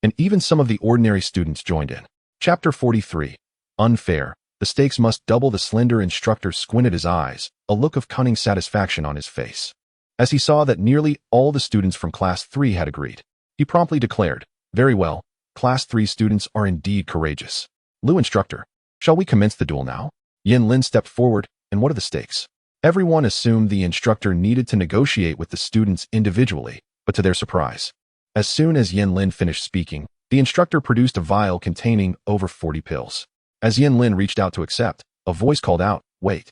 and even some of the ordinary students joined in. Chapter 43. Unfair. The stakes must double. The slender instructor squinted his eyes, a look of cunning satisfaction on his face. As he saw that nearly all the students from Class 3 had agreed, he promptly declared, "Very well, Class 3 students are indeed courageous. Lu instructor, shall we commence the duel now?" Yin Lin stepped forward, and what are the stakes? Everyone assumed the instructor needed to negotiate with the students individually, but to their surprise, as soon as Yin Lin finished speaking, the instructor produced a vial containing over 40 pills. As Yin Lin reached out to accept, a voice called out, "Wait."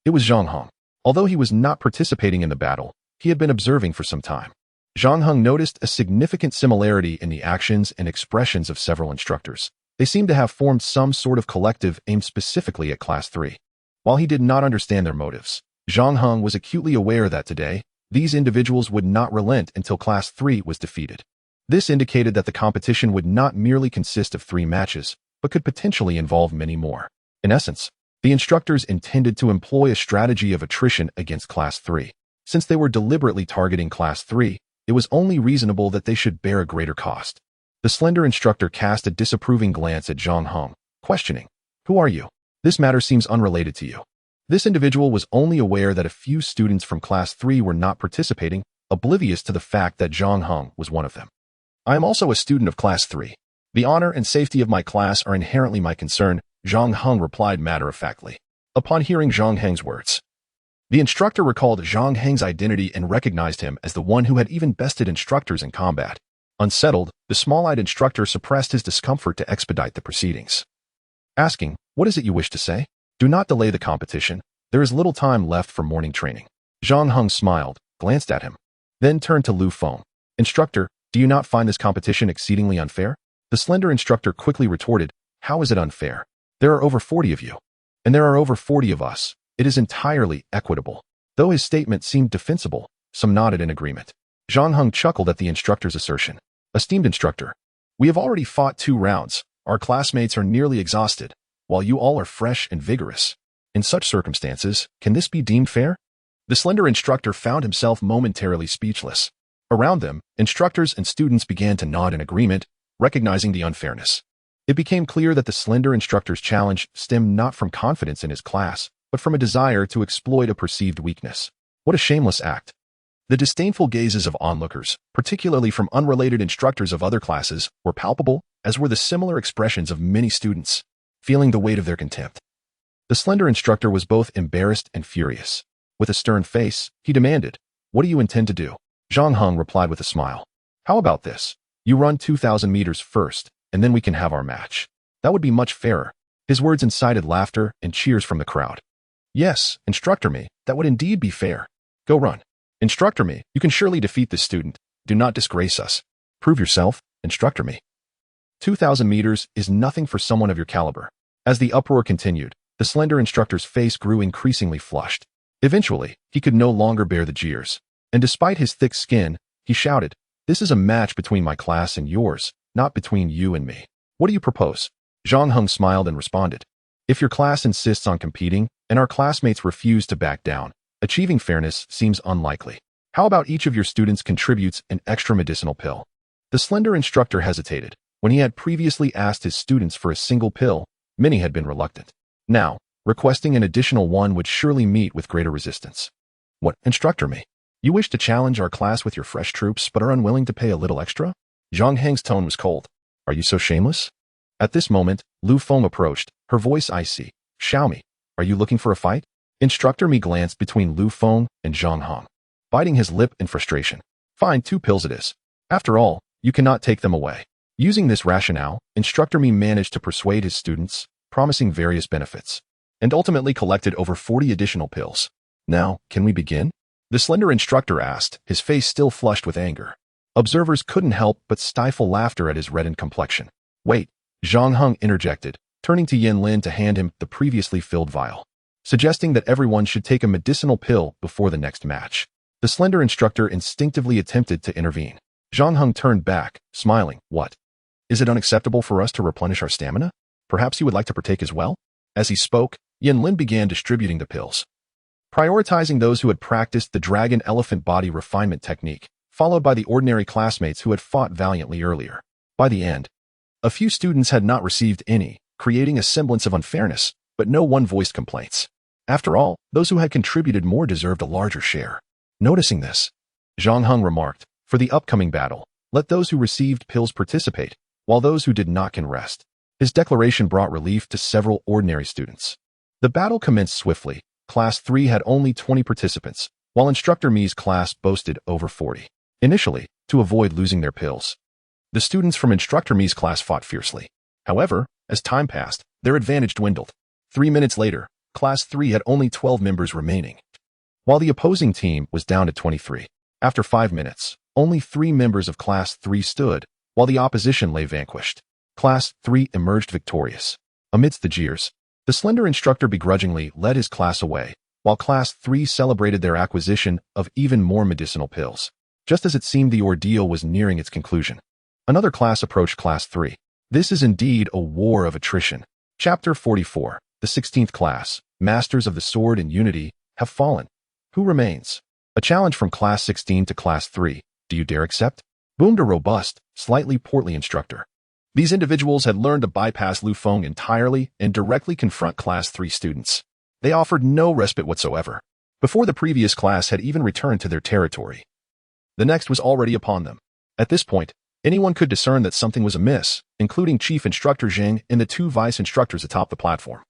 It was Zhang Heng. Although he was not participating in the battle, he had been observing for some time. Zhang Heng noticed a significant similarity in the actions and expressions of several instructors. They seemed to have formed some sort of collective aimed specifically at Class 3. While he did not understand their motives, Zhang Heng was acutely aware that today, these individuals would not relent until Class 3 was defeated. This indicated that the competition would not merely consist of 3 matches, but could potentially involve many more. In essence, the instructors intended to employ a strategy of attrition against Class 3. Since they were deliberately targeting Class 3, it was only reasonable that they should bear a greater cost. The slender instructor cast a disapproving glance at Zhang Heng, questioning, "Who are you? This matter seems unrelated to you." This individual was only aware that a few students from Class 3 were not participating, oblivious to the fact that Zhang Heng was one of them. "I am also a student of Class 3. The honor and safety of my class are inherently my concern," Zhang Heng replied matter-of-factly. Upon hearing Zhang Heng's words, the instructor recalled Zhang Heng's identity and recognized him as the one who had even bested instructors in combat. Unsettled, the small-eyed instructor suppressed his discomfort to expedite the proceedings. Asking, "What is it you wish to say? Do not delay the competition. There is little time left for morning training." Zhang Heng smiled, glanced at him, then turned to Lu Feng. "Instructor, do you not find this competition exceedingly unfair?" The slender instructor quickly retorted, "How is it unfair? There are over 40 of you, and there are over 40 of us. It is entirely equitable." Though his statement seemed defensible, some nodded in agreement. Zhang Heng chuckled at the instructor's assertion. "Esteemed instructor, we have already fought 2 rounds. Our classmates are nearly exhausted, while you all are fresh and vigorous. In such circumstances, can this be deemed fair?" The slender instructor found himself momentarily speechless. Around them, instructors and students began to nod in agreement, recognizing the unfairness. It became clear that the slender instructor's challenge stemmed not from confidence in his class, but from a desire to exploit a perceived weakness. What a shameless act. The disdainful gazes of onlookers, particularly from unrelated instructors of other classes, were palpable, as were the similar expressions of many students, feeling the weight of their contempt. The slender instructor was both embarrassed and furious. With a stern face, he demanded, "What do you intend to do?" Zhang Heng replied with a smile. "How about this? You run 2,000 meters first, and then we can have our match. That would be much fairer." His words incited laughter and cheers from the crowd. "Yes, instructor me, that would indeed be fair. Go run. Instructor me, you can surely defeat this student. Do not disgrace us. Prove yourself, instructor me." 2,000 meters is nothing for someone of your caliber. As the uproar continued, the slender instructor's face grew increasingly flushed. Eventually, he could no longer bear the jeers, and despite his thick skin, he shouted, "This is a match between my class and yours, not between you and me. What do you propose?" Zhang Heng smiled and responded, "If your class insists on competing, and our classmates refuse to back down, achieving fairness seems unlikely. How about each of your students contributes an extra medicinal pill?" The slender instructor hesitated. When he had previously asked his students for a single pill, many had been reluctant. Now, requesting an additional one would surely meet with greater resistance. "What, instructor me? You wish to challenge our class with your fresh troops but are unwilling to pay a little extra?" Zhang Heng's tone was cold. "Are you so shameless?" At this moment, Lu Feng approached, her voice icy. "Xiaomi, are you looking for a fight?" Instructor me glanced between Lu Feng and Zhang Heng, biting his lip in frustration. "Fine, 2 pills it is. After all, you cannot take them away." Using this rationale, Instructor me managed to persuade his students, promising various benefits, and ultimately collected over 40 additional pills. "Now, can we begin?" The slender instructor asked, his face still flushed with anger. Observers couldn't help but stifle laughter at his reddened complexion. "Wait," Zhang Heng interjected, turning to Yin Lin to hand him the previously filled vial, suggesting that everyone should take a medicinal pill before the next match. The slender instructor instinctively attempted to intervene. Zhang Heng turned back, smiling. "What? Is it unacceptable for us to replenish our stamina? Perhaps you would like to partake as well?" As he spoke, Yin Lin began distributing the pills, prioritizing those who had practiced the dragon elephant body refinement technique, followed by the ordinary classmates who had fought valiantly earlier. By the end, a few students had not received any, creating a semblance of unfairness, but no one voiced complaints. After all, those who had contributed more deserved a larger share. Noticing this, Zhang Heng remarked, "For the upcoming battle, let those who received pills participate, while those who did not can rest." His declaration brought relief to several ordinary students. The battle commenced swiftly. Class 3 had only 20 participants, while Instructor Mi's class boasted over 40. Initially, to avoid losing their pills, the students from Instructor Mi's class fought fiercely. However, as time passed, their advantage dwindled. 3 minutes later, Class 3 had only 12 members remaining, while the opposing team was down to 23. After 5 minutes, only 3 members of Class 3 stood, while the opposition lay vanquished. Class 3 emerged victorious. Amidst the jeers, the slender instructor begrudgingly led his class away, while Class 3 celebrated their acquisition of even more medicinal pills. Just as it seemed the ordeal was nearing its conclusion, another class approached Class 3. This is indeed a war of attrition. Chapter 44. The 16th class, Masters of the Sword and Unity, have fallen. Who remains? A challenge from Class 16 to Class 3. Do you dare accept? Boomed a robust, slightly portly instructor. These individuals had learned to bypass Lu Feng entirely and directly confront Class 3 students. They offered no respite whatsoever. Before the previous class had even returned to their territory, the next was already upon them. At this point, anyone could discern that something was amiss, including Chief Instructor Zheng and the two vice instructors atop the platform,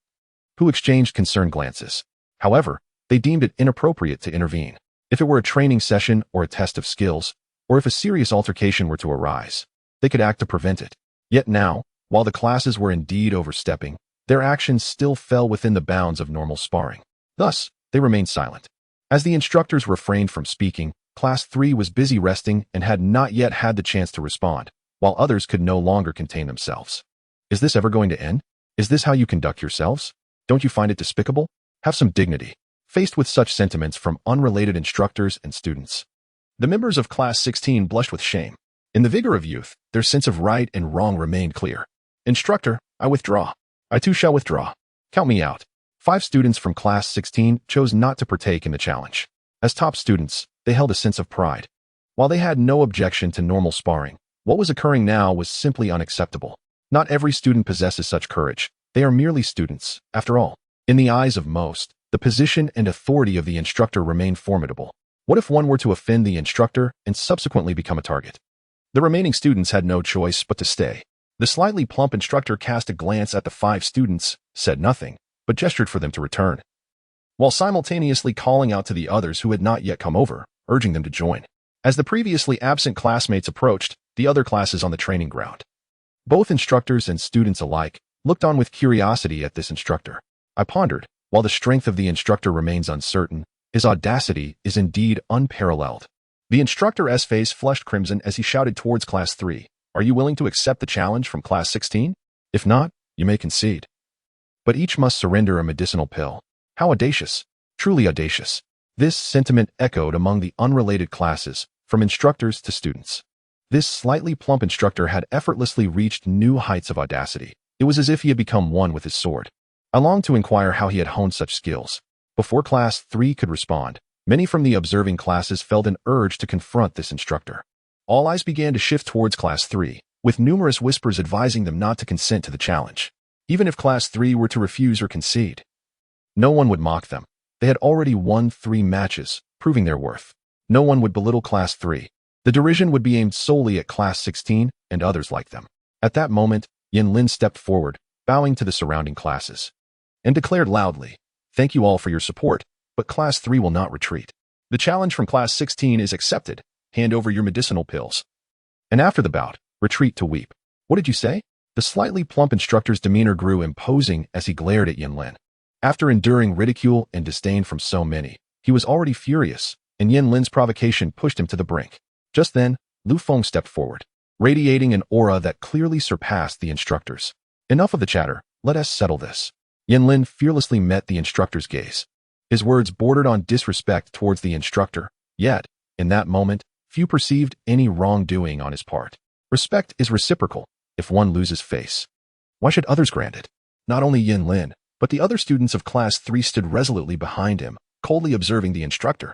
who exchanged concerned glances. However, they deemed it inappropriate to intervene. If it were a training session or a test of skills, or if a serious altercation were to arise, they could act to prevent it. Yet now, while the classes were indeed overstepping, their actions still fell within the bounds of normal sparring. Thus, they remained silent. As the instructors refrained from speaking, Class 3 was busy resting and had not yet had the chance to respond, while others could no longer contain themselves. Is this ever going to end? Is this how you conduct yourselves? Don't you find it despicable? Have some dignity. Faced with such sentiments from unrelated instructors and students, the members of Class 16 blushed with shame. In the vigor of youth, their sense of right and wrong remained clear. Instructor, I withdraw. I too shall withdraw. Count me out. 5 students from Class 16 chose not to partake in the challenge. As top students, they held a sense of pride. While they had no objection to normal sparring, what was occurring now was simply unacceptable. Not every student possesses such courage. They are merely students, after all. In the eyes of most, the position and authority of the instructor remain formidable. What if one were to offend the instructor and subsequently become a target? The remaining students had no choice but to stay. The slightly plump instructor cast a glance at the 5 students, said nothing, but gestured for them to return, while simultaneously calling out to the others who had not yet come over, urging them to join. As the previously absent classmates approached the other classes on the training ground, both instructors and students alike looked on with curiosity at this instructor. I pondered, while the strength of the instructor remains uncertain, his audacity is indeed unparalleled. The instructor's face flushed crimson as he shouted towards Class 3, "Are you willing to accept the challenge from Class 16? If not, you may concede. But each must surrender a medicinal pill." How audacious, truly audacious. This sentiment echoed among the unrelated classes, from instructors to students. This slightly plump instructor had effortlessly reached new heights of audacity. It was as if he had become one with his sword. I longed to inquire how he had honed such skills. Before Class 3 could respond, many from the observing classes felt an urge to confront this instructor. All eyes began to shift towards Class 3, with numerous whispers advising them not to consent to the challenge. Even if Class 3 were to refuse or concede, no one would mock them. They had already won 3 matches, proving their worth. No one would belittle Class 3. The derision would be aimed solely at Class 16 and others like them. At that moment, Yin Lin stepped forward, bowing to the surrounding classes, and declared loudly, "Thank you all for your support, but Class 3 will not retreat. The challenge from Class 16 is accepted. Hand over your medicinal pills. And after the bout, retreat to weep." What did you say? The slightly plump instructor's demeanor grew imposing as he glared at Yin Lin. After enduring ridicule and disdain from so many, he was already furious, and Yin Lin's provocation pushed him to the brink. Just then, Lu Feng stepped forward, radiating an aura that clearly surpassed the instructor's. "Enough of the chatter, let us settle this." Yin Lin fearlessly met the instructor's gaze. His words bordered on disrespect towards the instructor, yet, in that moment, few perceived any wrongdoing on his part. Respect is reciprocal if one loses face. Why should others grant it? Not only Yin Lin, but the other students of Class 3 stood resolutely behind him, coldly observing the instructor.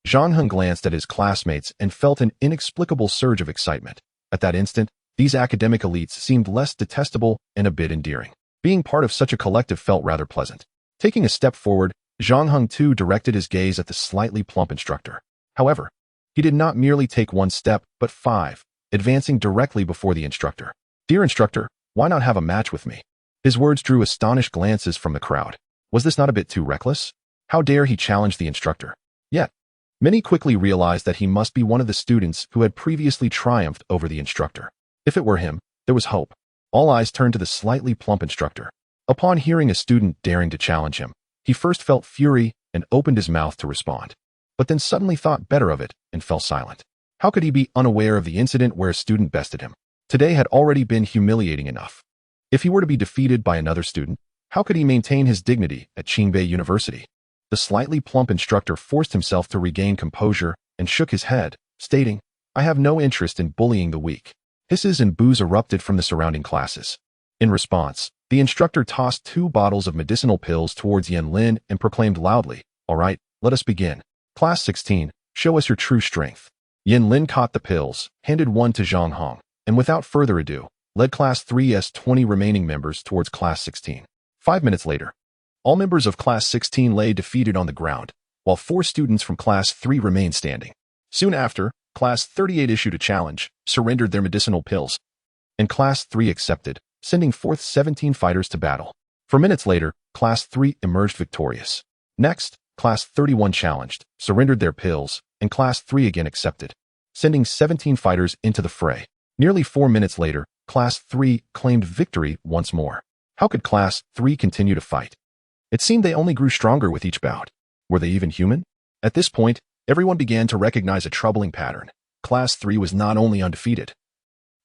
Zhang Heng glanced at his classmates and felt an inexplicable surge of excitement. At that instant, these academic elites seemed less detestable and a bit endearing. Being part of such a collective felt rather pleasant. Taking a step forward, Zhang Heng too directed his gaze at the slightly plump instructor. However, he did not merely take 1 step, but 5, advancing directly before the instructor. "Dear instructor, why not have a match with me?" His words drew astonished glances from the crowd. Was this not a bit too reckless? How dare he challenge the instructor? Yet, many quickly realized that he must be one of the students who had previously triumphed over the instructor. If it were him, there was hope. All eyes turned to the slightly plump instructor. Upon hearing a student daring to challenge him, he first felt fury and opened his mouth to respond, but then suddenly thought better of it and fell silent. How could he be unaware of the incident where a student bested him? Today had already been humiliating enough. If he were to be defeated by another student, how could he maintain his dignity at Qingbei University? The slightly plump instructor forced himself to regain composure and shook his head, stating, "I have no interest in bullying the weak." Hisses and boos erupted from the surrounding classes. In response, the instructor tossed 2 bottles of medicinal pills towards Yen Lin and proclaimed loudly, "All right, let us begin. Class 16, show us your true strength." Yen Lin caught the pills, handed one to Zhang Hong, and without further ado, led Class 3's 20 remaining members towards Class 16. 5 minutes later, all members of Class 16 lay defeated on the ground, while 4 students from Class 3 remained standing. Soon after, Class 38 issued a challenge, surrendered their medicinal pills, and Class 3 accepted, sending forth 17 fighters to battle. 4 minutes later, Class 3 emerged victorious. Next, Class 31 challenged, surrendered their pills, and Class 3 again accepted, sending 17 fighters into the fray. Nearly 4 minutes later, Class 3 claimed victory once more. How could Class 3 continue to fight? It seemed they only grew stronger with each bout. Were they even human? At this point, everyone began to recognize a troubling pattern. Class 3 was not only undefeated,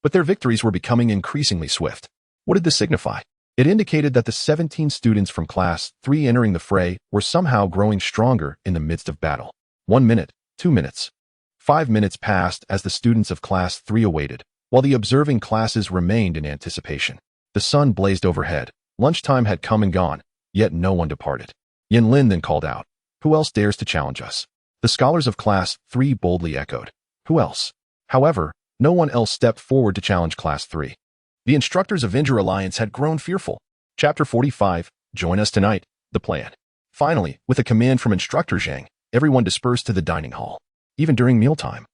but their victories were becoming increasingly swift. What did this signify? It indicated that the 17 students from Class 3 entering the fray were somehow growing stronger in the midst of battle. 1 minute, 2 minutes. 5 minutes passed as the students of Class 3 awaited, while the observing classes remained in anticipation. The sun blazed overhead. Lunchtime had come and gone, yet no one departed. Yen Lin then called out, "Who else dares to challenge us?" The scholars of Class 3 boldly echoed, "Who else?" However, no one else stepped forward to challenge Class 3. The instructors of Avenger Alliance had grown fearful. Chapter 45, Join Us Tonight, the plan. Finally, with a command from Instructor Zhang, everyone dispersed to the dining hall. Even during mealtime,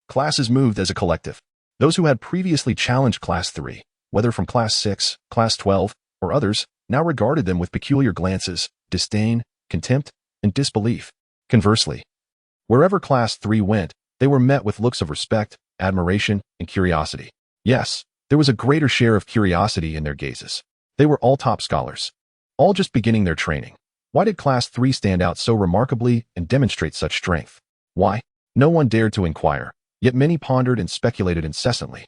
classes moved as a collective. Those who had previously challenged Class 3, whether from Class 6, Class 12, or others, now regarded them with peculiar glances, disdain, contempt, and disbelief. Conversely, wherever Class 3 went, they were met with looks of respect, admiration, and curiosity. Yes, there was a greater share of curiosity in their gazes. They were all top scholars, all just beginning their training. Why did Class 3 stand out so remarkably and demonstrate such strength? Why? No one dared to inquire, yet many pondered and speculated incessantly.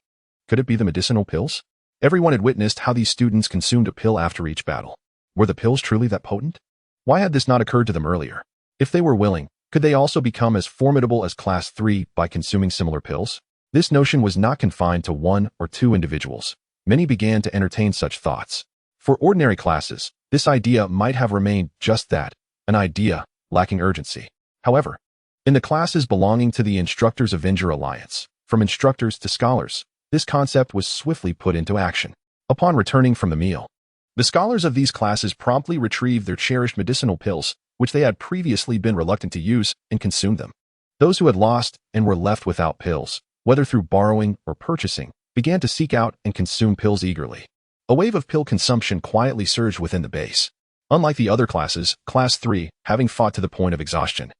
Could it be the medicinal pills? Everyone had witnessed how these students consumed a pill after each battle. Were the pills truly that potent? Why had this not occurred to them earlier? If they were willing, could they also become as formidable as Class 3 by consuming similar pills? This notion was not confined to 1 or 2 individuals. Many began to entertain such thoughts. For ordinary classes, this idea might have remained just that, an idea lacking urgency. However, in the classes belonging to the Instructors Avenger Alliance, from instructors to scholars, this concept was swiftly put into action. Upon returning from the meal, the scholars of these classes promptly retrieved their cherished medicinal pills, which they had previously been reluctant to use, and consumed them. Those who had lost and were left without pills, whether through borrowing or purchasing, began to seek out and consume pills eagerly. A wave of pill consumption quietly surged within the base. Unlike the other classes, Class 3, having fought to the point of exhaustion,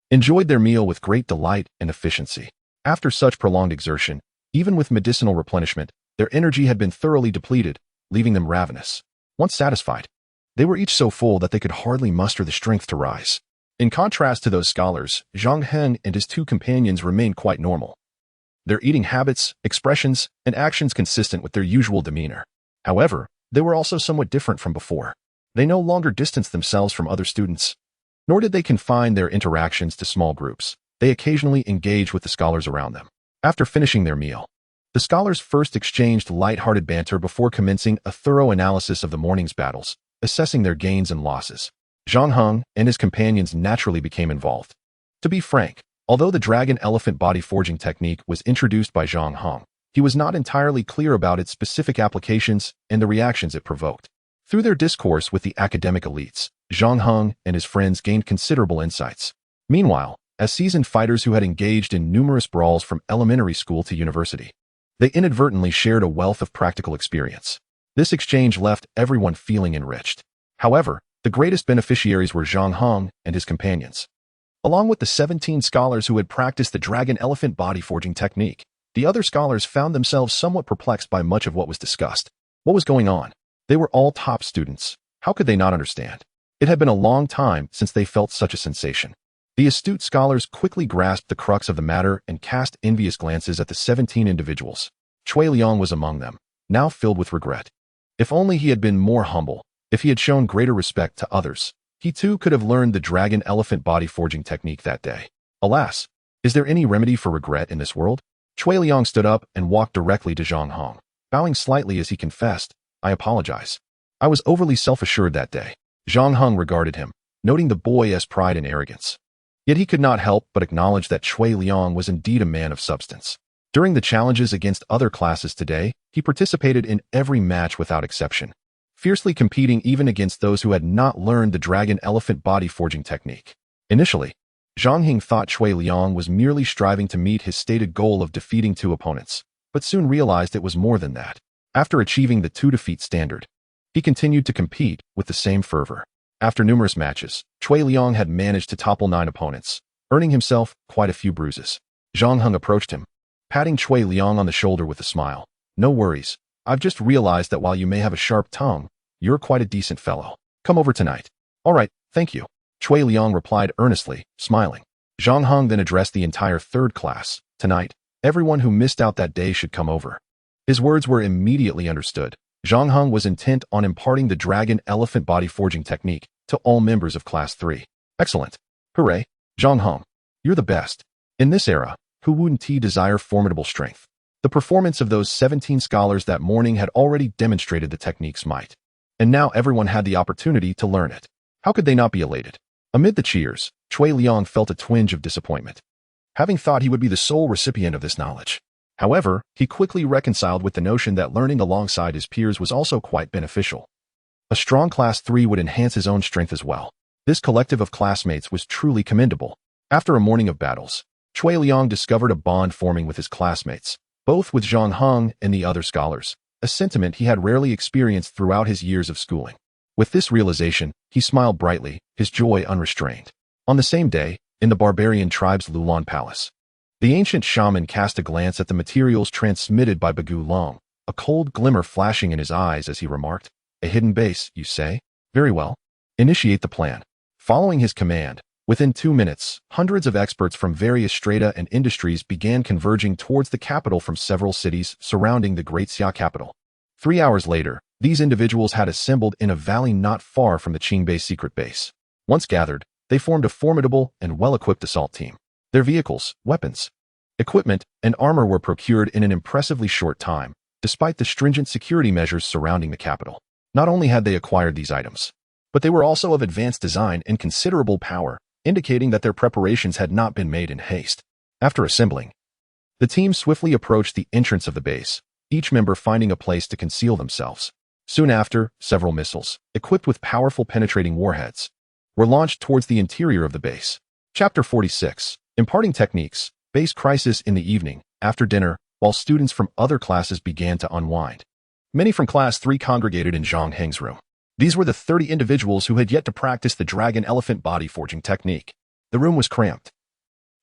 enjoyed their meal with great delight and efficiency. After such prolonged exertion, even with medicinal replenishment, their energy had been thoroughly depleted, leaving them ravenous. Once satisfied, they were each so full that they could hardly muster the strength to rise. In contrast to those scholars, Zhang Heng and his 2 companions remained quite normal. Their eating habits, expressions, and actions consistent with their usual demeanor. However, they were also somewhat different from before. They no longer distanced themselves from other students, nor did they confine their interactions to small groups. They occasionally engaged with the scholars around them. After finishing their meal, the scholars first exchanged light-hearted banter before commencing a thorough analysis of the morning's battles, assessing their gains and losses. Zhang Heng and his companions naturally became involved. To be frank, although the dragon-elephant body forging technique was introduced by Zhang Heng, he was not entirely clear about its specific applications and the reactions it provoked. Through their discourse with the academic elites, Zhang Heng and his friends gained considerable insights. Meanwhile, as seasoned fighters who had engaged in numerous brawls from elementary school to university, they inadvertently shared a wealth of practical experience. This exchange left everyone feeling enriched. However, the greatest beneficiaries were Zhang Heng and his companions. Along with the 17 scholars who had practiced the dragon-elephant body forging technique, the other scholars found themselves somewhat perplexed by much of what was discussed. What was going on? They were all top students. How could they not understand? It had been a long time since they felt such a sensation. The astute scholars quickly grasped the crux of the matter and cast envious glances at the 17 individuals. Cui Liang was among them, now filled with regret. If only he had been more humble, if he had shown greater respect to others, He too could have learned the dragon elephant body forging technique that day. Alas, is there any remedy for regret in this world? Chui Liang stood up and walked directly to Zhang Hong, bowing slightly as he confessed, "I apologize. I was overly self-assured that day." Zhang Hong regarded him, noting the boy's pride and arrogance. Yet he could not help but acknowledge that Chui Liang was indeed a man of substance. During the challenges against other classes today, he participated in every match without exception, fiercely competing even against those who had not learned the dragon elephant body forging technique. Initially, Zhang Hing thought Chui Liang was merely striving to meet his stated goal of defeating 2 opponents, but soon realized it was more than that. After achieving the 2-defeat standard, he continued to compete with the same fervor. After numerous matches, Chui Liang had managed to topple 9 opponents, earning himself quite a few bruises. Zhang Heng approached him, patting Chui Liang on the shoulder with a smile. "No worries. I've just realized that while you may have a sharp tongue, you're quite a decent fellow. Come over tonight." "All right, thank you," Chui Liang replied earnestly, smiling. Zhang Heng then addressed the entire 3rd class. "Tonight, everyone who missed out that day should come over." His words were immediately understood. Zhang Heng was intent on imparting the dragon elephant body forging technique to all members of Class 3. "Excellent. Hooray. Zhang Heng, you're the best." In this era, who wouldn't desire formidable strength? The performance of those 17 scholars that morning had already demonstrated the technique's might, and now everyone had the opportunity to learn it. How could they not be elated? Amid the cheers, Chui Liang felt a twinge of disappointment, having thought he would be the sole recipient of this knowledge. However, he quickly reconciled with the notion that learning alongside his peers was also quite beneficial. A strong Class 3 would enhance his own strength as well. This collective of classmates was truly commendable. After a morning of battles, Chui Liang discovered a bond forming with his classmates, both with Zhang Heng and the other scholars, a sentiment he had rarely experienced throughout his years of schooling. With this realization, he smiled brightly, his joy unrestrained. On the same day, in the barbarian tribe's Lulan Palace, the ancient shaman cast a glance at the materials transmitted by Bagu Long, a cold glimmer flashing in his eyes as he remarked, "A hidden base, you say? Very well. Initiate the plan." Following his command, within 2 minutes, hundreds of experts from various strata and industries began converging towards the capital from several cities surrounding the Great Xia capital. 3 hours later, these individuals had assembled in a valley not far from the Qingbei secret base. Once gathered, they formed a formidable and well-equipped assault team. Their vehicles, weapons, equipment, and armor were procured in an impressively short time, despite the stringent security measures surrounding the capital. Not only had they acquired these items, but they were also of advanced design and considerable power, indicating that their preparations had not been made in haste. After assembling, the team swiftly approached the entrance of the base, each member finding a place to conceal themselves. Soon after, several missiles, equipped with powerful penetrating warheads, were launched towards the interior of the base. Chapter 46. Imparting Techniques. Base crisis in the evening, after dinner, while students from other classes began to unwind. Many from Class 3 congregated in Zhang Heng's room. These were the 30 individuals who had yet to practice the dragon elephant body forging technique. The room was cramped,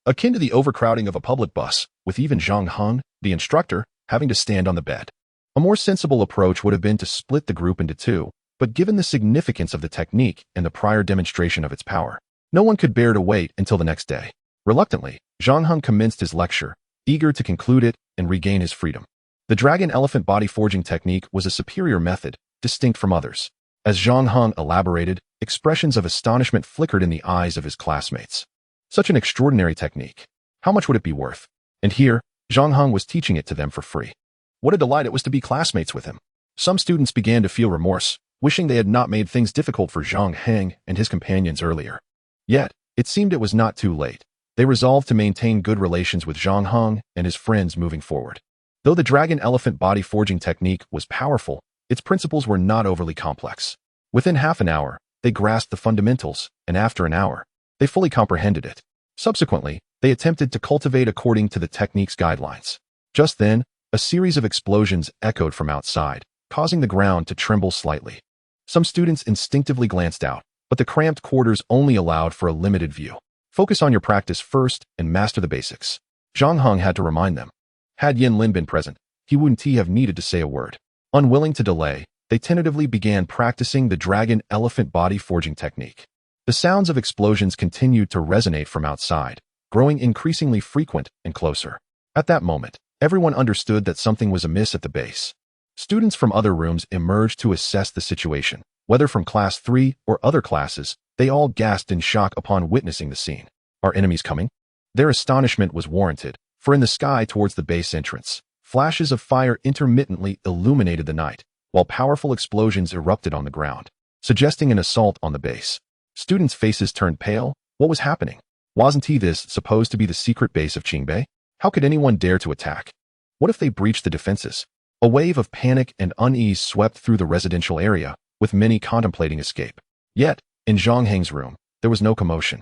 akin to the overcrowding of a public bus, with even Zhang Heng, the instructor, having to stand on the bed. A more sensible approach would have been to split the group into 2, but given the significance of the technique and the prior demonstration of its power, no one could bear to wait until the next day. Reluctantly, Zhang Heng commenced his lecture, eager to conclude it and regain his freedom. The dragon elephant body forging technique was a superior method, distinct from others. As Zhang Heng elaborated, expressions of astonishment flickered in the eyes of his classmates. Such an extraordinary technique. How much would it be worth? And here, Zhang Heng was teaching it to them for free. What a delight it was to be classmates with him. Some students began to feel remorse, wishing they had not made things difficult for Zhang Heng and his companions earlier. Yet, it seemed it was not too late. They resolved to maintain good relations with Zhang Heng and his friends moving forward. Though the dragon elephant body forging technique was powerful, its principles were not overly complex. Within half an hour, they grasped the fundamentals, and after an hour, they fully comprehended it. Subsequently, they attempted to cultivate according to the technique's guidelines. Just then, a series of explosions echoed from outside, causing the ground to tremble slightly. Some students instinctively glanced out, but the cramped quarters only allowed for a limited view. Focus on your practice first and master the basics. Zhang Heng had to remind them. Had Yin Lin been present, he wouldn't have needed to say a word. Unwilling to delay, they tentatively began practicing the dragon elephant body forging technique. The sounds of explosions continued to resonate from outside, growing increasingly frequent and closer. At that moment, everyone understood that something was amiss at the base. Students from other rooms emerged to assess the situation. Whether from Class 3 or other classes, They all gasped in shock upon witnessing the scene. Are enemies coming? Their astonishment was warranted, for in the sky towards the base entrance, flashes of fire intermittently illuminated the night, while powerful explosions erupted on the ground, suggesting an assault on the base. Students' faces turned pale. What was happening? Wasn't this supposed to be the secret base of Qingbei? How could anyone dare to attack? What if they breached the defenses? A wave of panic and unease swept through the residential area, with many contemplating escape. Yet, in Zhang Heng's room, there was no commotion.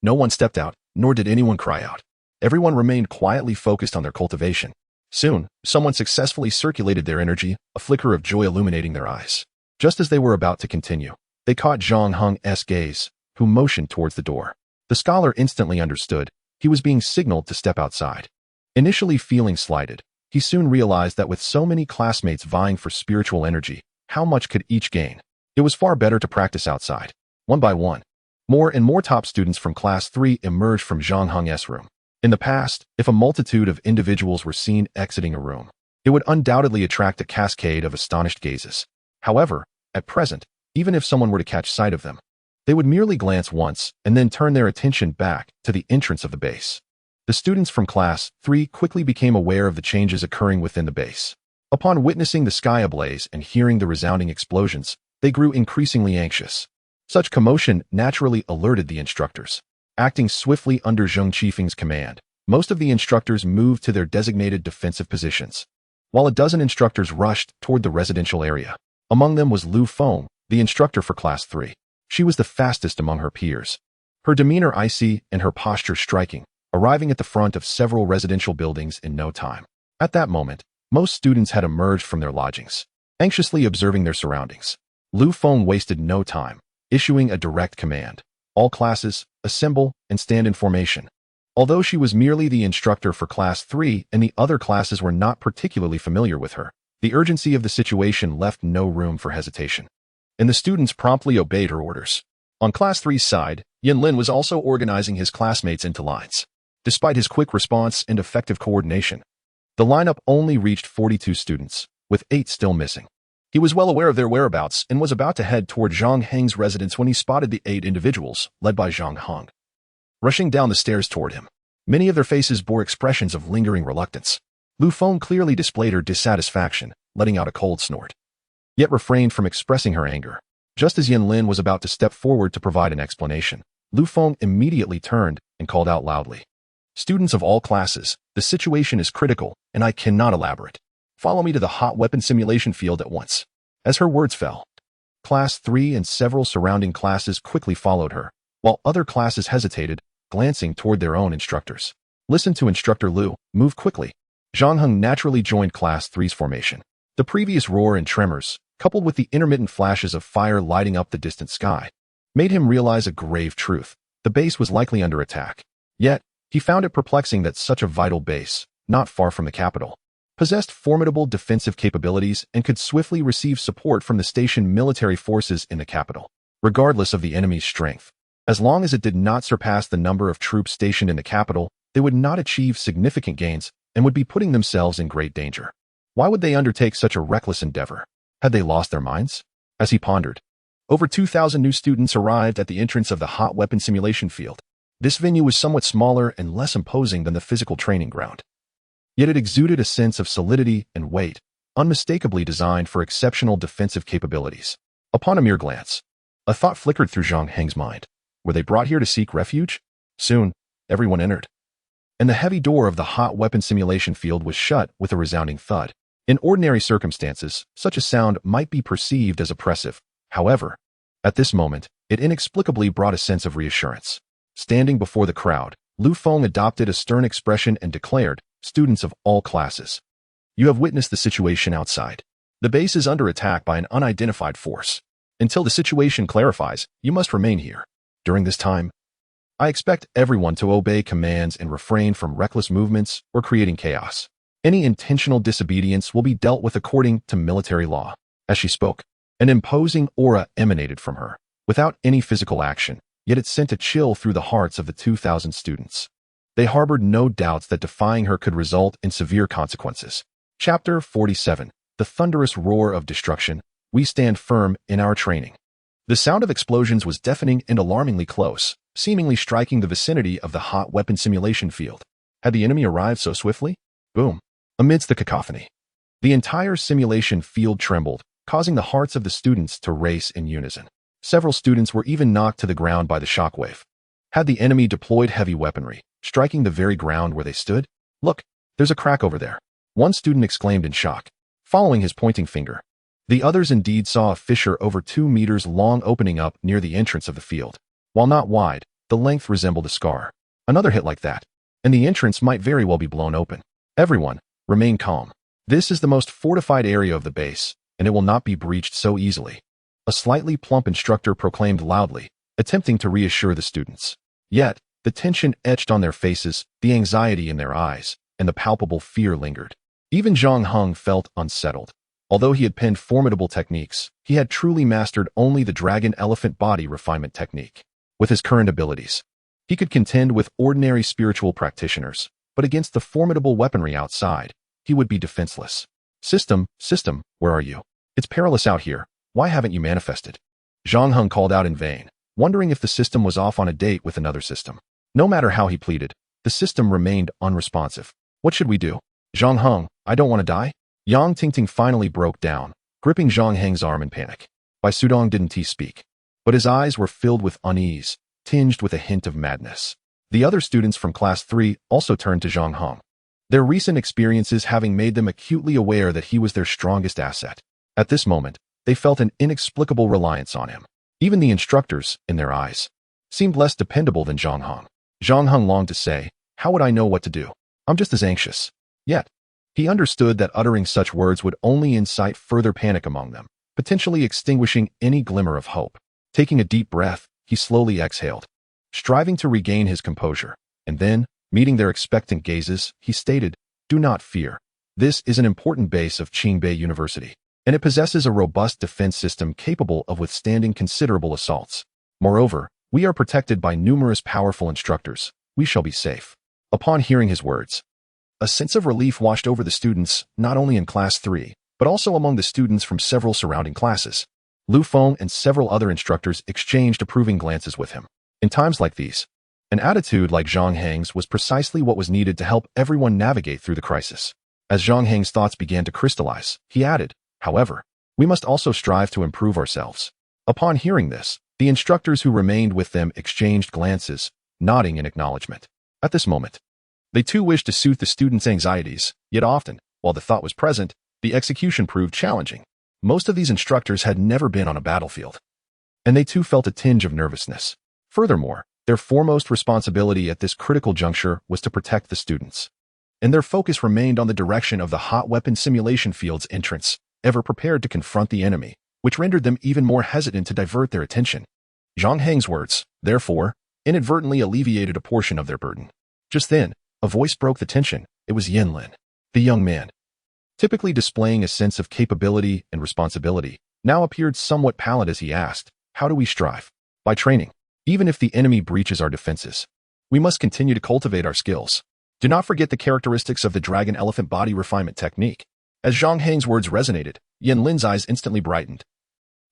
No one stepped out, nor did anyone cry out. Everyone remained quietly focused on their cultivation. Soon, someone successfully circulated their energy, a flicker of joy illuminating their eyes. Just as they were about to continue, they caught Zhang Heng's gaze, who motioned towards the door. The scholar instantly understood. He was being signaled to step outside. Initially feeling slighted, he soon realized that with so many classmates vying for spiritual energy, how much could each gain? It was far better to practice outside. One by one, more and more top students from Class 3 emerged from Zhang Heng's room. In the past, if a multitude of individuals were seen exiting a room, it would undoubtedly attract a cascade of astonished gazes. However, at present, even if someone were to catch sight of them, they would merely glance once and then turn their attention back to the entrance of the base. The students from Class 3 quickly became aware of the changes occurring within the base. Upon witnessing the sky ablaze and hearing the resounding explosions, they grew increasingly anxious. Such commotion naturally alerted the instructors. Acting swiftly under Zheng Qifeng's command, most of the instructors moved to their designated defensive positions, while a dozen instructors rushed toward the residential area. Among them was Lu Feng, the instructor for Class 3. She was the fastest among her peers. Her demeanor icy and her posture striking, arriving at the front of several residential buildings in no time. At that moment, most students had emerged from their lodgings, anxiously observing their surroundings. Lu Feng wasted no time, issuing a direct command. All classes, assemble and stand in formation. Although she was merely the instructor for Class 3 and the other classes were not particularly familiar with her, the urgency of the situation left no room for hesitation. And the students promptly obeyed her orders. On Class 3's side, Yin Lin was also organizing his classmates into lines. Despite his quick response and effective coordination, the lineup only reached 42 students, with 8 still missing. He was well aware of their whereabouts and was about to head toward Zhang Heng's residence when he spotted the 8 individuals, led by Zhang Heng, rushing down the stairs toward him. Many of their faces bore expressions of lingering reluctance. Lu Feng clearly displayed her dissatisfaction, letting out a cold snort, yet refrained from expressing her anger. Just as Yin Lin was about to step forward to provide an explanation, Lu Feng immediately turned and called out loudly. Students of all classes, the situation is critical, and I cannot elaborate. Follow me to the hot weapon simulation field at once. As her words fell, Class 3 and several surrounding classes quickly followed her, while other classes hesitated, glancing toward their own instructors. Listen to Instructor Lu, move quickly. Zhang Heng naturally joined Class 3's formation. The previous roar and tremors, coupled with the intermittent flashes of fire lighting up the distant sky, made him realize a grave truth. The base was likely under attack. Yet, he found it perplexing that such a vital base, not far from the capital, possessed formidable defensive capabilities and could swiftly receive support from the stationed military forces in the capital, regardless of the enemy's strength. As long as it did not surpass the number of troops stationed in the capital, they would not achieve significant gains and would be putting themselves in great danger. Why would they undertake such a reckless endeavor? Had they lost their minds? As he pondered, over 2,000 new students arrived at the entrance of the hot weapon simulation field. This venue was somewhat smaller and less imposing than the physical training ground. Yet it exuded a sense of solidity and weight, unmistakably designed for exceptional defensive capabilities. Upon a mere glance, a thought flickered through Zhang Heng's mind. Were they brought here to seek refuge? Soon, everyone entered, and the heavy door of the hot weapon simulation field was shut with a resounding thud. In ordinary circumstances, such a sound might be perceived as oppressive. However, at this moment, it inexplicably brought a sense of reassurance. Standing before the crowd, Lu Feng adopted a stern expression and declared, "Students of all classes, you have witnessed the situation outside. The base is under attack by an unidentified force. Until the situation clarifies, you must remain here. During this time, I expect everyone to obey commands and refrain from reckless movements or creating chaos. Any intentional disobedience will be dealt with according to military law." As she spoke, an imposing aura emanated from her, without any physical action, yet it sent a chill through the hearts of the 2,000 students. They harbored no doubts that defying her could result in severe consequences. Chapter 47. The thunderous roar of destruction. We stand firm in our training. The sound of explosions was deafening and alarmingly close, seemingly striking the vicinity of the hot weapon simulation field. Had the enemy arrived so swiftly? Boom. Amidst the cacophony, the entire simulation field trembled, causing the hearts of the students to race in unison. Several students were even knocked to the ground by the shockwave. Had the enemy deployed heavy weaponry, striking the very ground where they stood? Look, there's a crack over there. One student exclaimed in shock, following his pointing finger. The others indeed saw a fissure over 2 meters long opening up near the entrance of the field. While not wide, the length resembled a scar. Another hit like that, and the entrance might very well be blown open. Everyone, remain calm. This is the most fortified area of the base, and it will not be breached so easily. A slightly plump instructor proclaimed loudly, attempting to reassure the students. Yet, the tension etched on their faces, the anxiety in their eyes, and the palpable fear lingered. Even Zhang Heng felt unsettled. Although he had penned formidable techniques, he had truly mastered only the dragon elephant body refinement technique. With his current abilities, he could contend with ordinary spiritual practitioners, but against the formidable weaponry outside, he would be defenseless. System, where are you? It's perilous out here. Why haven't you manifested? Zhang Heng called out in vain, wondering if the system was off on a date with another system. No matter how he pleaded, the system remained unresponsive. What should we do? Zhang Heng, I don't want to die? Yang Tingting finally broke down, gripping Zhang Heng's arm in panic. Bai Sudong didn't he speak, but his eyes were filled with unease, tinged with a hint of madness. The other students from Class 3 also turned to Zhang Heng, their recent experiences having made them acutely aware that he was their strongest asset. At this moment, they felt an inexplicable reliance on him. Even the instructors, in their eyes, seemed less dependable than Zhang Heng. Zhang Heng longed to say, how would I know what to do? I'm just as anxious. Yet, he understood that uttering such words would only incite further panic among them, potentially extinguishing any glimmer of hope. Taking a deep breath, he slowly exhaled, striving to regain his composure, and then, meeting their expectant gazes, he stated, do not fear. This is an important base of Qingbei University, and it possesses a robust defense system capable of withstanding considerable assaults. Moreover, we are protected by numerous powerful instructors. We shall be safe. Upon hearing his words, a sense of relief washed over the students, not only in Class 3, but also among the students from several surrounding classes. Lu Feng and several other instructors exchanged approving glances with him. In times like these, an attitude like Zhang Heng's was precisely what was needed to help everyone navigate through the crisis. As Zhang Heng's thoughts began to crystallize, he added, however, we must also strive to improve ourselves. Upon hearing this, the instructors who remained with them exchanged glances, nodding in acknowledgement. At this moment, they too wished to soothe the students' anxieties, yet often, while the thought was present, the execution proved challenging. Most of these instructors had never been on a battlefield, and they too felt a tinge of nervousness. Furthermore, their foremost responsibility at this critical juncture was to protect the students, and their focus remained on the direction of the hot weapon simulation field's entrance, ever prepared to confront the enemy, which rendered them even more hesitant to divert their attention. Zhang Heng's words, therefore, inadvertently alleviated a portion of their burden. Just then, a voice broke the tension. It was Yin Lin, the young man, typically displaying a sense of capability and responsibility, now appeared somewhat pallid as he asked, how do we strive? By training. Even if the enemy breaches our defenses, we must continue to cultivate our skills. Do not forget the characteristics of the dragon elephant body refinement technique. As Zhang Heng's words resonated, Yin Lin's eyes instantly brightened.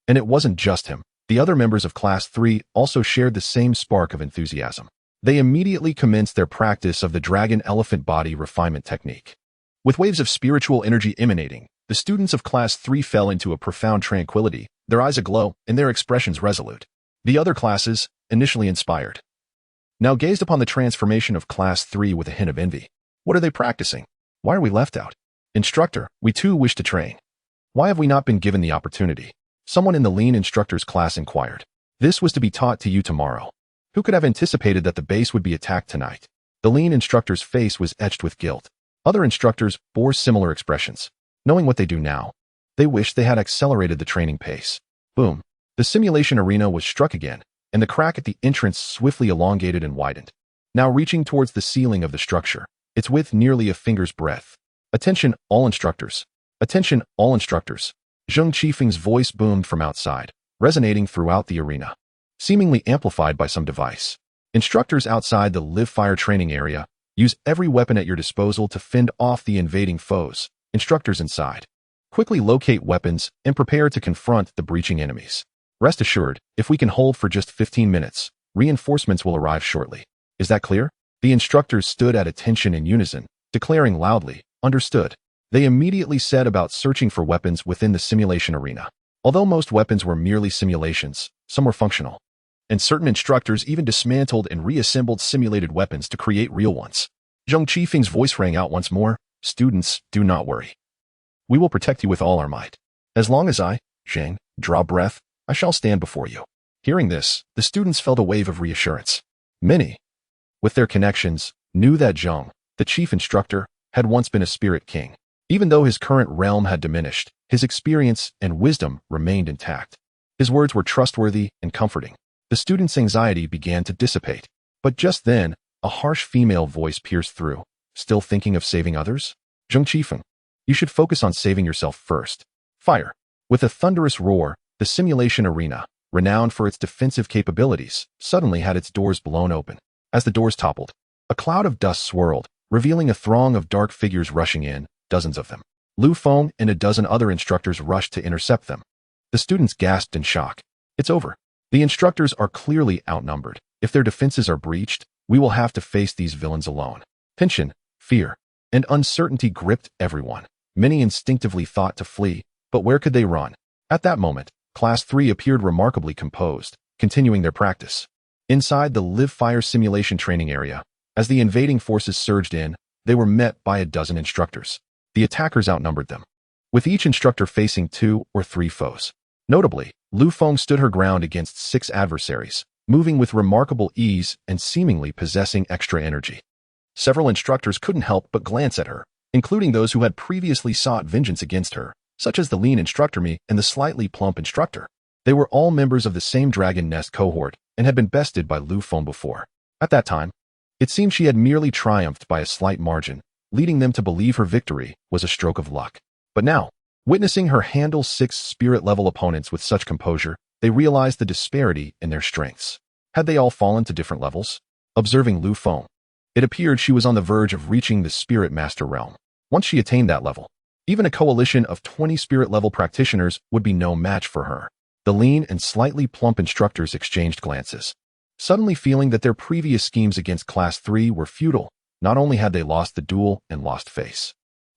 And it wasn't just him. The other members of Class 3 also shared the same spark of enthusiasm. They immediately commenced their practice of the dragon elephant body refinement technique. With waves of spiritual energy emanating, the students of Class 3 fell into a profound tranquility, their eyes aglow and their expressions resolute. The other classes, initially inspired, now gazed upon the transformation of Class 3 with a hint of envy. What are they practicing? Why are we left out? Instructor, we too wish to train. Why have we not been given the opportunity? Someone in the lean instructor's class inquired. This was to be taught to you tomorrow. Who could have anticipated that the base would be attacked tonight? The lean instructor's face was etched with guilt. Other instructors bore similar expressions. Knowing what they do now, they wished they had accelerated the training pace. Boom. The simulation arena was struck again, and the crack at the entrance swiftly elongated and widened, now reaching towards the ceiling of the structure, its width nearly a finger's breadth. Attention, all instructors. Attention, all instructors. Zheng Qifeng's voice boomed from outside, resonating throughout the arena, seemingly amplified by some device. Instructors outside the live fire training area, use every weapon at your disposal to fend off the invading foes. Instructors inside, quickly locate weapons and prepare to confront the breaching enemies. Rest assured, if we can hold for just 15 minutes, reinforcements will arrive shortly. Is that clear? The instructors stood at attention in unison, declaring loudly, understood. They immediately set about searching for weapons within the simulation arena. Although most weapons were merely simulations, some were functional. And certain instructors even dismantled and reassembled simulated weapons to create real ones. Zhang Qifeng's voice rang out once more, "Students, do not worry. We will protect you with all our might. As long as I, Zhang, draw breath, I shall stand before you." Hearing this, the students felt a wave of reassurance. Many, with their connections, knew that Zhang, the chief instructor, had once been a spirit king. Even though his current realm had diminished, his experience and wisdom remained intact. His words were trustworthy and comforting. The students' anxiety began to dissipate. But just then, a harsh female voice pierced through. "Still thinking of saving others? Zhang Qifeng, you should focus on saving yourself first." Fire. With a thunderous roar, the simulation arena, renowned for its defensive capabilities, suddenly had its doors blown open. As the doors toppled, a cloud of dust swirled, revealing a throng of dark figures rushing in, dozens of them. Lu Feng and a dozen other instructors rushed to intercept them. The students gasped in shock. "It's over. The instructors are clearly outnumbered. If their defenses are breached, we will have to face these villains alone." Tension, fear, and uncertainty gripped everyone. Many instinctively thought to flee, but where could they run? At that moment, Class 3 appeared remarkably composed, continuing their practice. Inside the live fire simulation training area, as the invading forces surged in, they were met by a dozen instructors. The attackers outnumbered them, with each instructor facing 2 or 3 foes. Notably, Lu Feng stood her ground against 6 adversaries, moving with remarkable ease and seemingly possessing extra energy. Several instructors couldn't help but glance at her, including those who had previously sought vengeance against her, such as the lean instructor Me and the slightly plump instructor. They were all members of the same Dragon Nest cohort and had been bested by Lu Feng before. At that time, it seemed she had merely triumphed by a slight margin, leading them to believe her victory was a stroke of luck. But now, witnessing her handle 6 spirit-level opponents with such composure, they realized the disparity in their strengths. Had they all fallen to different levels? Observing Lu Feng, it appeared she was on the verge of reaching the Spirit Master realm. Once she attained that level, even a coalition of 20 spirit-level practitioners would be no match for her. The lean and slightly plump instructors exchanged glances, suddenly feeling that their previous schemes against Class 3 were futile. Not only had they lost the duel and lost face,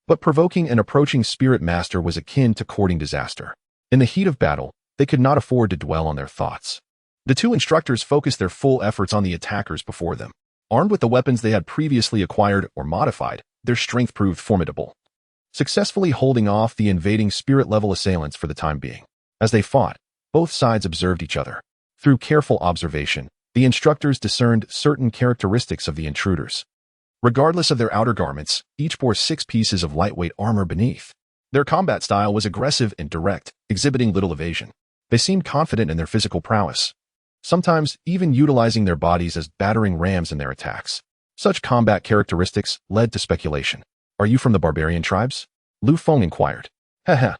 but provoking an approaching Spirit Master was akin to courting disaster. In the heat of battle, they could not afford to dwell on their thoughts. The 2 instructors focused their full efforts on the attackers before them. Armed with the weapons they had previously acquired or modified, their strength proved formidable, successfully holding off the invading spirit-level assailants for the time being. As they fought, both sides observed each other. Through careful observation, the instructors discerned certain characteristics of the intruders. Regardless of their outer garments, each bore 6 pieces of lightweight armor beneath. Their combat style was aggressive and direct, exhibiting little evasion. They seemed confident in their physical prowess, sometimes even utilizing their bodies as battering rams in their attacks. Such combat characteristics led to speculation. "Are you from the barbarian tribes?" Lu Feng inquired. "Haha.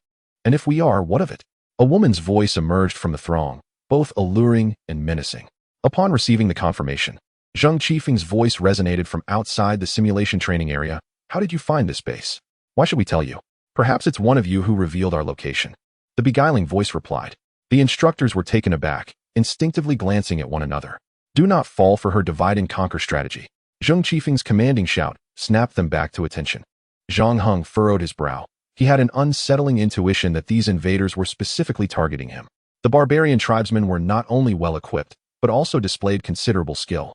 And if we are, what of it?" A woman's voice emerged from the throng, both alluring and menacing. Upon receiving the confirmation, Zhang Qifeng's voice resonated from outside the simulation training area. "How did you find this base? Why should we tell you? Perhaps it's one of you who revealed our location." The beguiling voice replied. The instructors were taken aback, instinctively glancing at one another. Do not fall for her divide-and-conquer strategy. Zhang Qifeng's commanding shout snapped them back to attention. Zhang Heng furrowed his brow. He had an unsettling intuition that these invaders were specifically targeting him. The barbarian tribesmen were not only well-equipped, but also displayed considerable skill.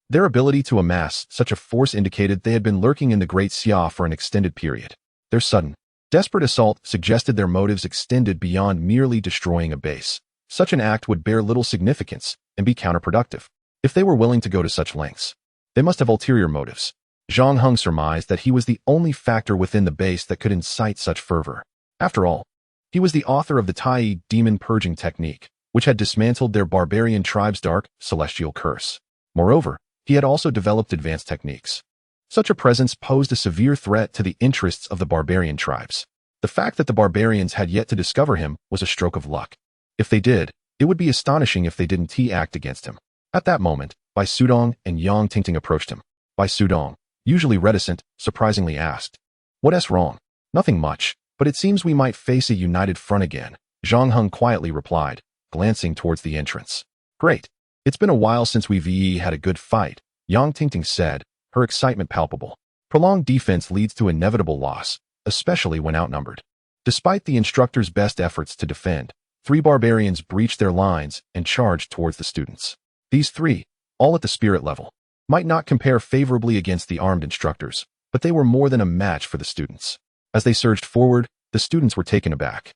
Their ability to amass such a force indicated they had been lurking in the Great Xia for an extended period. Their sudden, desperate assault suggested their motives extended beyond merely destroying a base. Such an act would bear little significance and be counterproductive. If they were willing to go to such lengths, they must have ulterior motives. Zhang Heng surmised that he was the only factor within the base that could incite such fervor. After all, he was the author of the Tai demon purging technique, which had dismantled their barbarian tribe's dark, celestial curse. Moreover, he had also developed advanced techniques. Such a presence posed a severe threat to the interests of the barbarian tribes. The fact that the barbarians had yet to discover him was a stroke of luck. If they did, it would be astonishing if they didn't act against him. At that moment, Bai Sudong and Yang Tingting approached him. Bai Sudong, usually reticent, surprisingly asked, "What's wrong?" "Nothing much, but it seems we might face a united front again," Zhang Heng quietly replied. glancing towards the entrance. Great. It's been a while since we've had a good fight, Yang Tingting said, her excitement palpable. Prolonged defense leads to inevitable loss, especially when outnumbered. Despite the instructor's best efforts to defend, 3 barbarians breached their lines and charged towards the students. These 3, all at the spirit level, might not compare favorably against the armed instructors, but they were more than a match for the students. As they surged forward, the students were taken aback.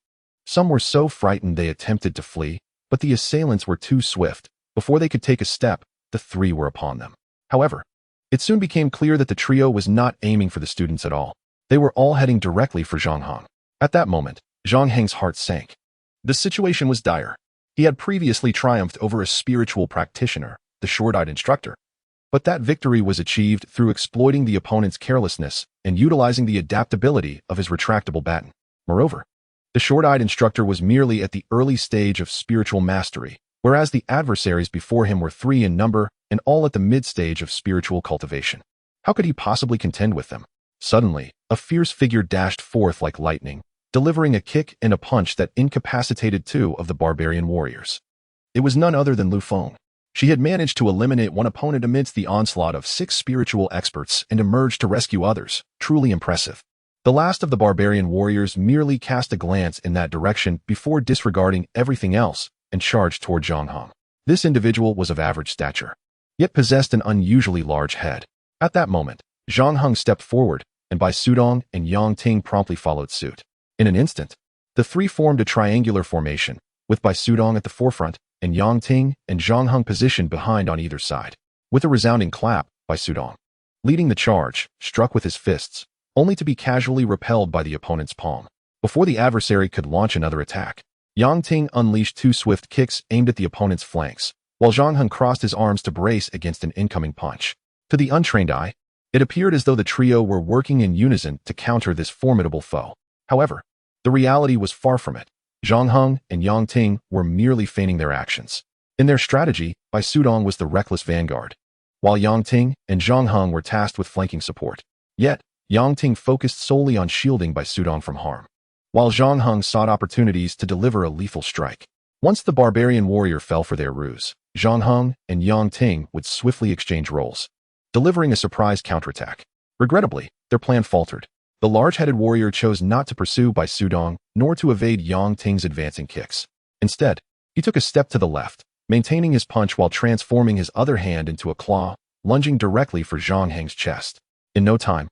Some were so frightened they attempted to flee, but the assailants were too swift. Before they could take a step, the 3 were upon them. However, it soon became clear that the trio was not aiming for the students at all. They were all heading directly for Zhang Hong. At that moment, Zhang Heng's heart sank. The situation was dire. He had previously triumphed over a spiritual practitioner, the short-eyed instructor. But that victory was achieved through exploiting the opponent's carelessness and utilizing the adaptability of his retractable baton. Moreover, the short-eyed instructor was merely at the early stage of spiritual mastery, whereas the adversaries before him were 3 in number and all at the mid-stage of spiritual cultivation. How could he possibly contend with them? Suddenly, a fierce figure dashed forth like lightning, delivering a kick and a punch that incapacitated 2 of the barbarian warriors. It was none other than Lu Feng. She had managed to eliminate one opponent amidst the onslaught of 6 spiritual experts and emerged to rescue others, truly impressive. The last of the barbarian warriors merely cast a glance in that direction before disregarding everything else and charged toward Zhang Hong. This individual was of average stature, yet possessed an unusually large head. At that moment, Zhang Hong stepped forward, and Bai Sudong and Yang Ting promptly followed suit. In an instant, the 3 formed a triangular formation, with Bai Sudong at the forefront, and Yang Ting and Zhang Hong positioned behind on either side. With a resounding clap, Bai Sudong, leading the charge, struck with his fists, only to be casually repelled by the opponent's palm. Before the adversary could launch another attack, Yang Ting unleashed 2 swift kicks aimed at the opponent's flanks, while Zhang Hong crossed his arms to brace against an incoming punch. To the untrained eye, it appeared as though the trio were working in unison to counter this formidable foe. However, the reality was far from it. Zhang Hong and Yang Ting were merely feigning their actions. In their strategy, Bai Sudong was the reckless vanguard, while Yang Ting and Zhang Hong were tasked with flanking support. Yet, Yang Ting focused solely on shielding Bai Sudong from harm, while Zhang Hong sought opportunities to deliver a lethal strike. Once the barbarian warrior fell for their ruse, Zhang Hong and Yang Ting would swiftly exchange roles, delivering a surprise counterattack. Regrettably, their plan faltered. The large-headed warrior chose not to pursue Bai Sudong, nor to evade Yang Ting's advancing kicks. Instead, he took a step to the left, maintaining his punch while transforming his other hand into a claw, lunging directly for Zhang Heng's chest. In no time,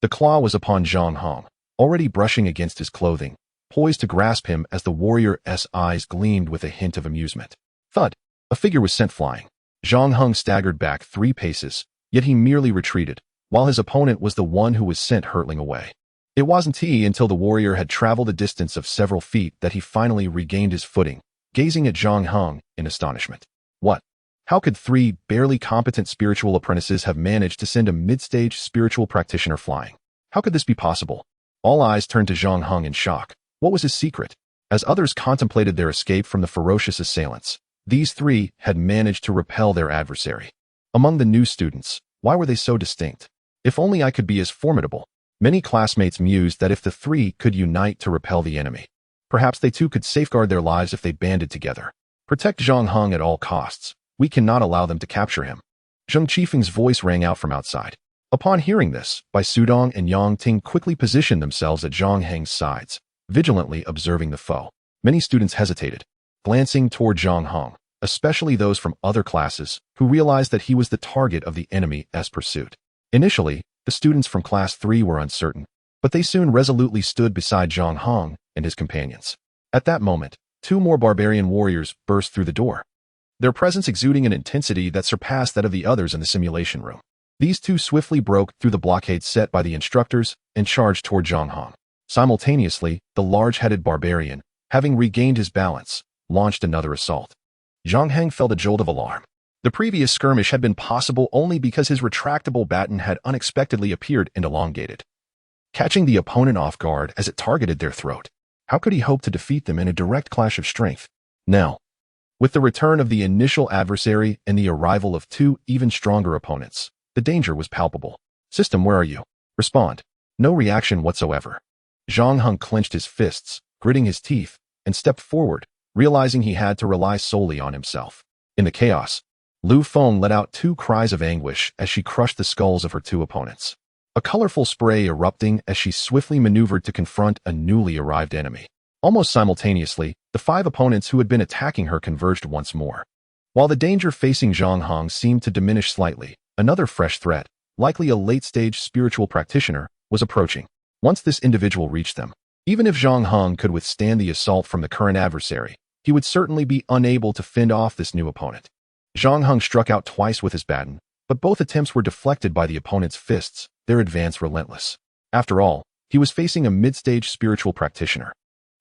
the claw was upon Zhang Hong, already brushing against his clothing, poised to grasp him as the warrior's eyes gleamed with a hint of amusement. Thud! A figure was sent flying. Zhang Hong staggered back 3 paces, yet he merely retreated, while his opponent was the one who was sent hurtling away. It wasn't he until the warrior had traveled a distance of several feet that he finally regained his footing, gazing at Zhang Hong in astonishment. What? How could 3 barely competent spiritual apprentices have managed to send a mid-stage spiritual practitioner flying? How could this be possible? All eyes turned to Zhang Hong in shock. What was his secret? As others contemplated their escape from the ferocious assailants, these 3 had managed to repel their adversary. Among the new students, why were they so distinct? If only I could be as formidable. Many classmates mused that if the 3 could unite to repel the enemy, perhaps they too could safeguard their lives if they banded together. Protect Zhang Hong at all costs. We cannot allow them to capture him. Zheng Qifeng's voice rang out from outside. Upon hearing this, Bai Sudong and Yang Ting quickly positioned themselves at Zhang Heng's sides, vigilantly observing the foe. Many students hesitated, glancing toward Zhang Hong, especially those from other classes, who realized that he was the target of the enemy's pursuit. Initially, the students from Class 3 were uncertain, but they soon resolutely stood beside Zhang Hong and his companions. At that moment, 2 more barbarian warriors burst through the door, their presence exuding an intensity that surpassed that of the others in the simulation room. These 2 swiftly broke through the blockade set by the instructors and charged toward Zhang Hong. Simultaneously, the large-headed barbarian, having regained his balance, launched another assault. Zhang Heng felt a jolt of alarm. The previous skirmish had been possible only because his retractable baton had unexpectedly appeared and elongated, catching the opponent off guard as it targeted their throat. How could he hope to defeat them in a direct clash of strength? Now, with the return of the initial adversary and the arrival of 2 even stronger opponents, the danger was palpable. System, where are you? Respond. No reaction whatsoever. Zhang Hong clenched his fists, gritting his teeth, and stepped forward, realizing he had to rely solely on himself. In the chaos, Lu Feng let out 2 cries of anguish as she crushed the skulls of her 2 opponents. A colorful spray erupting as she swiftly maneuvered to confront a newly arrived enemy. Almost simultaneously, the 5 opponents who had been attacking her converged once more. While the danger facing Zhang Hong seemed to diminish slightly, another fresh threat, likely a late-stage spiritual practitioner, was approaching. Once this individual reached them, even if Zhang Hong could withstand the assault from the current adversary, he would certainly be unable to fend off this new opponent. Zhang Hong struck out twice with his baton, but both attempts were deflected by the opponent's fists, their advance relentless. After all, he was facing a mid-stage spiritual practitioner.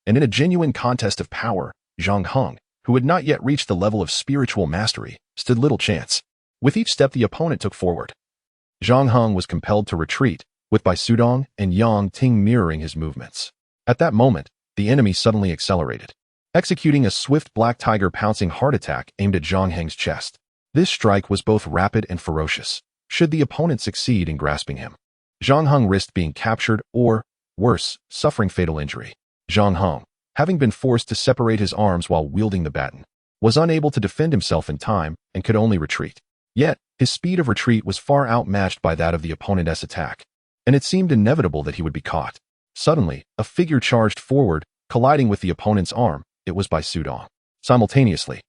And in a genuine contest of power, Zhang Hong, who had not yet reached the level of spiritual mastery, stood little chance. With each step the opponent took forward, Zhang Hong was compelled to retreat, with Bai Sudong and Yang Ting mirroring his movements. At that moment, the enemy suddenly accelerated, executing a swift black tiger pouncing heart attack aimed at Zhang Heng's chest. This strike was both rapid and ferocious, should the opponent succeed in grasping him. Zhang Hong risked being captured or, worse, suffering fatal injury. Zhang Hong, having been forced to separate his arms while wielding the baton, was unable to defend himself in time and could only retreat. Yet, his speed of retreat was far outmatched by that of the opponent's attack, and it seemed inevitable that he would be caught. Suddenly, a figure charged forward, colliding with the opponent's arm. It was Bai Sudong. Simultaneously,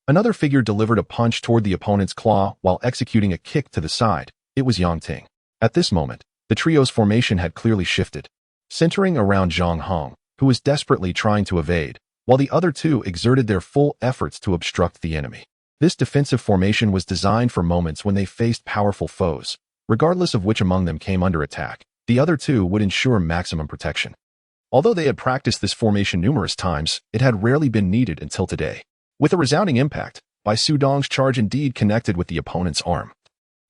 another figure delivered a punch toward the opponent's claw while executing a kick to the side. It was Yang Ting. At this moment, the trio's formation had clearly shifted, centering around Zhang Hong, who was desperately trying to evade, while the other 2 exerted their full efforts to obstruct the enemy. This defensive formation was designed for moments when they faced powerful foes. Regardless of which among them came under attack, the other 2 would ensure maximum protection. Although they had practiced this formation numerous times, it had rarely been needed until today. With a resounding impact, Bai Sudong's charge indeed connected with the opponent's arm.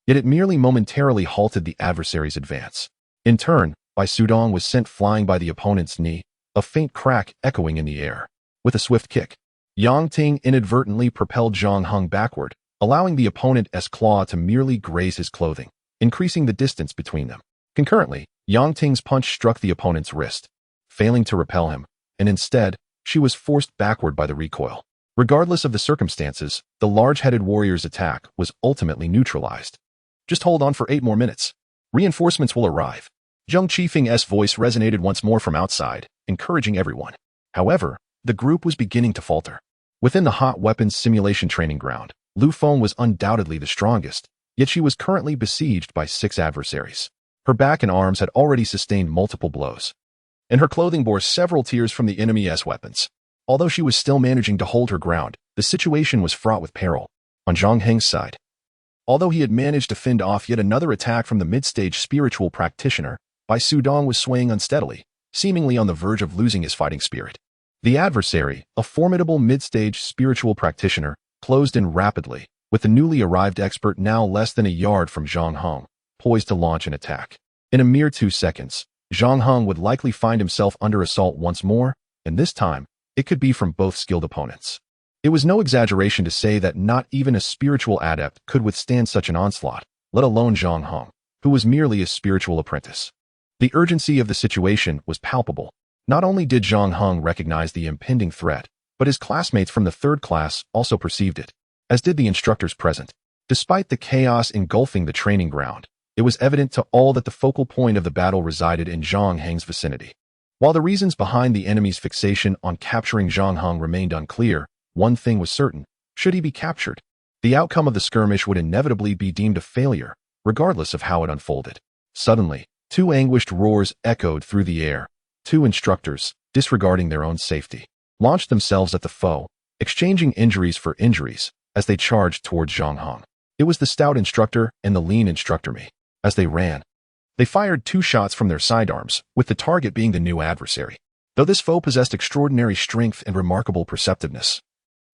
Yet it merely momentarily halted the adversary's advance. In turn, Bai Sudong was sent flying by the opponent's knee, a faint crack echoing in the air. With a swift kick, Yang Ting inadvertently propelled Zhang Hong backward, allowing the opponent's claw to merely graze his clothing, increasing the distance between them. Concurrently, Yang Ting's punch struck the opponent's wrist, failing to repel him, and instead, she was forced backward by the recoil. Regardless of the circumstances, the large-headed warrior's attack was ultimately neutralized. Just hold on for 8 more minutes. Reinforcements will arrive. Zheng Qifeng's voice resonated once more from outside, encouraging everyone. However, the group was beginning to falter. Within the hot weapons simulation training ground, Lu Feng was undoubtedly the strongest, yet she was currently besieged by 6 adversaries. Her back and arms had already sustained multiple blows, and her clothing bore several tears from the enemy's weapons. Although she was still managing to hold her ground, the situation was fraught with peril. On Zhang Heng's side, although he had managed to fend off yet another attack from the mid-stage spiritual practitioner, Bai Sudong was swaying unsteadily, seemingly on the verge of losing his fighting spirit. The adversary, a formidable mid-stage spiritual practitioner, closed in rapidly, with the newly arrived expert now less than a yard from Zhang Hong, poised to launch an attack. In a mere 2 seconds, Zhang Hong would likely find himself under assault once more, and this time, it could be from both skilled opponents. It was no exaggeration to say that not even a spiritual adept could withstand such an onslaught, let alone Zhang Hong, who was merely a spiritual apprentice. The urgency of the situation was palpable. Not only did Zhang Hong recognize the impending threat, but his classmates from the 3rd class also perceived it, as did the instructors present. Despite the chaos engulfing the training ground, it was evident to all that the focal point of the battle resided in Zhang Heng's vicinity. While the reasons behind the enemy's fixation on capturing Zhang Hong remained unclear, one thing was certain: should he be captured, the outcome of the skirmish would inevitably be deemed a failure, regardless of how it unfolded. Suddenly, 2 anguished roars echoed through the air. 2 instructors, disregarding their own safety, launched themselves at the foe, exchanging injuries for injuries as they charged towards Zhang Hong. It was the stout instructor and the lean instructor me. As they ran, they fired 2 shots from their sidearms, with the target being the new adversary. Though this foe possessed extraordinary strength and remarkable perceptiveness,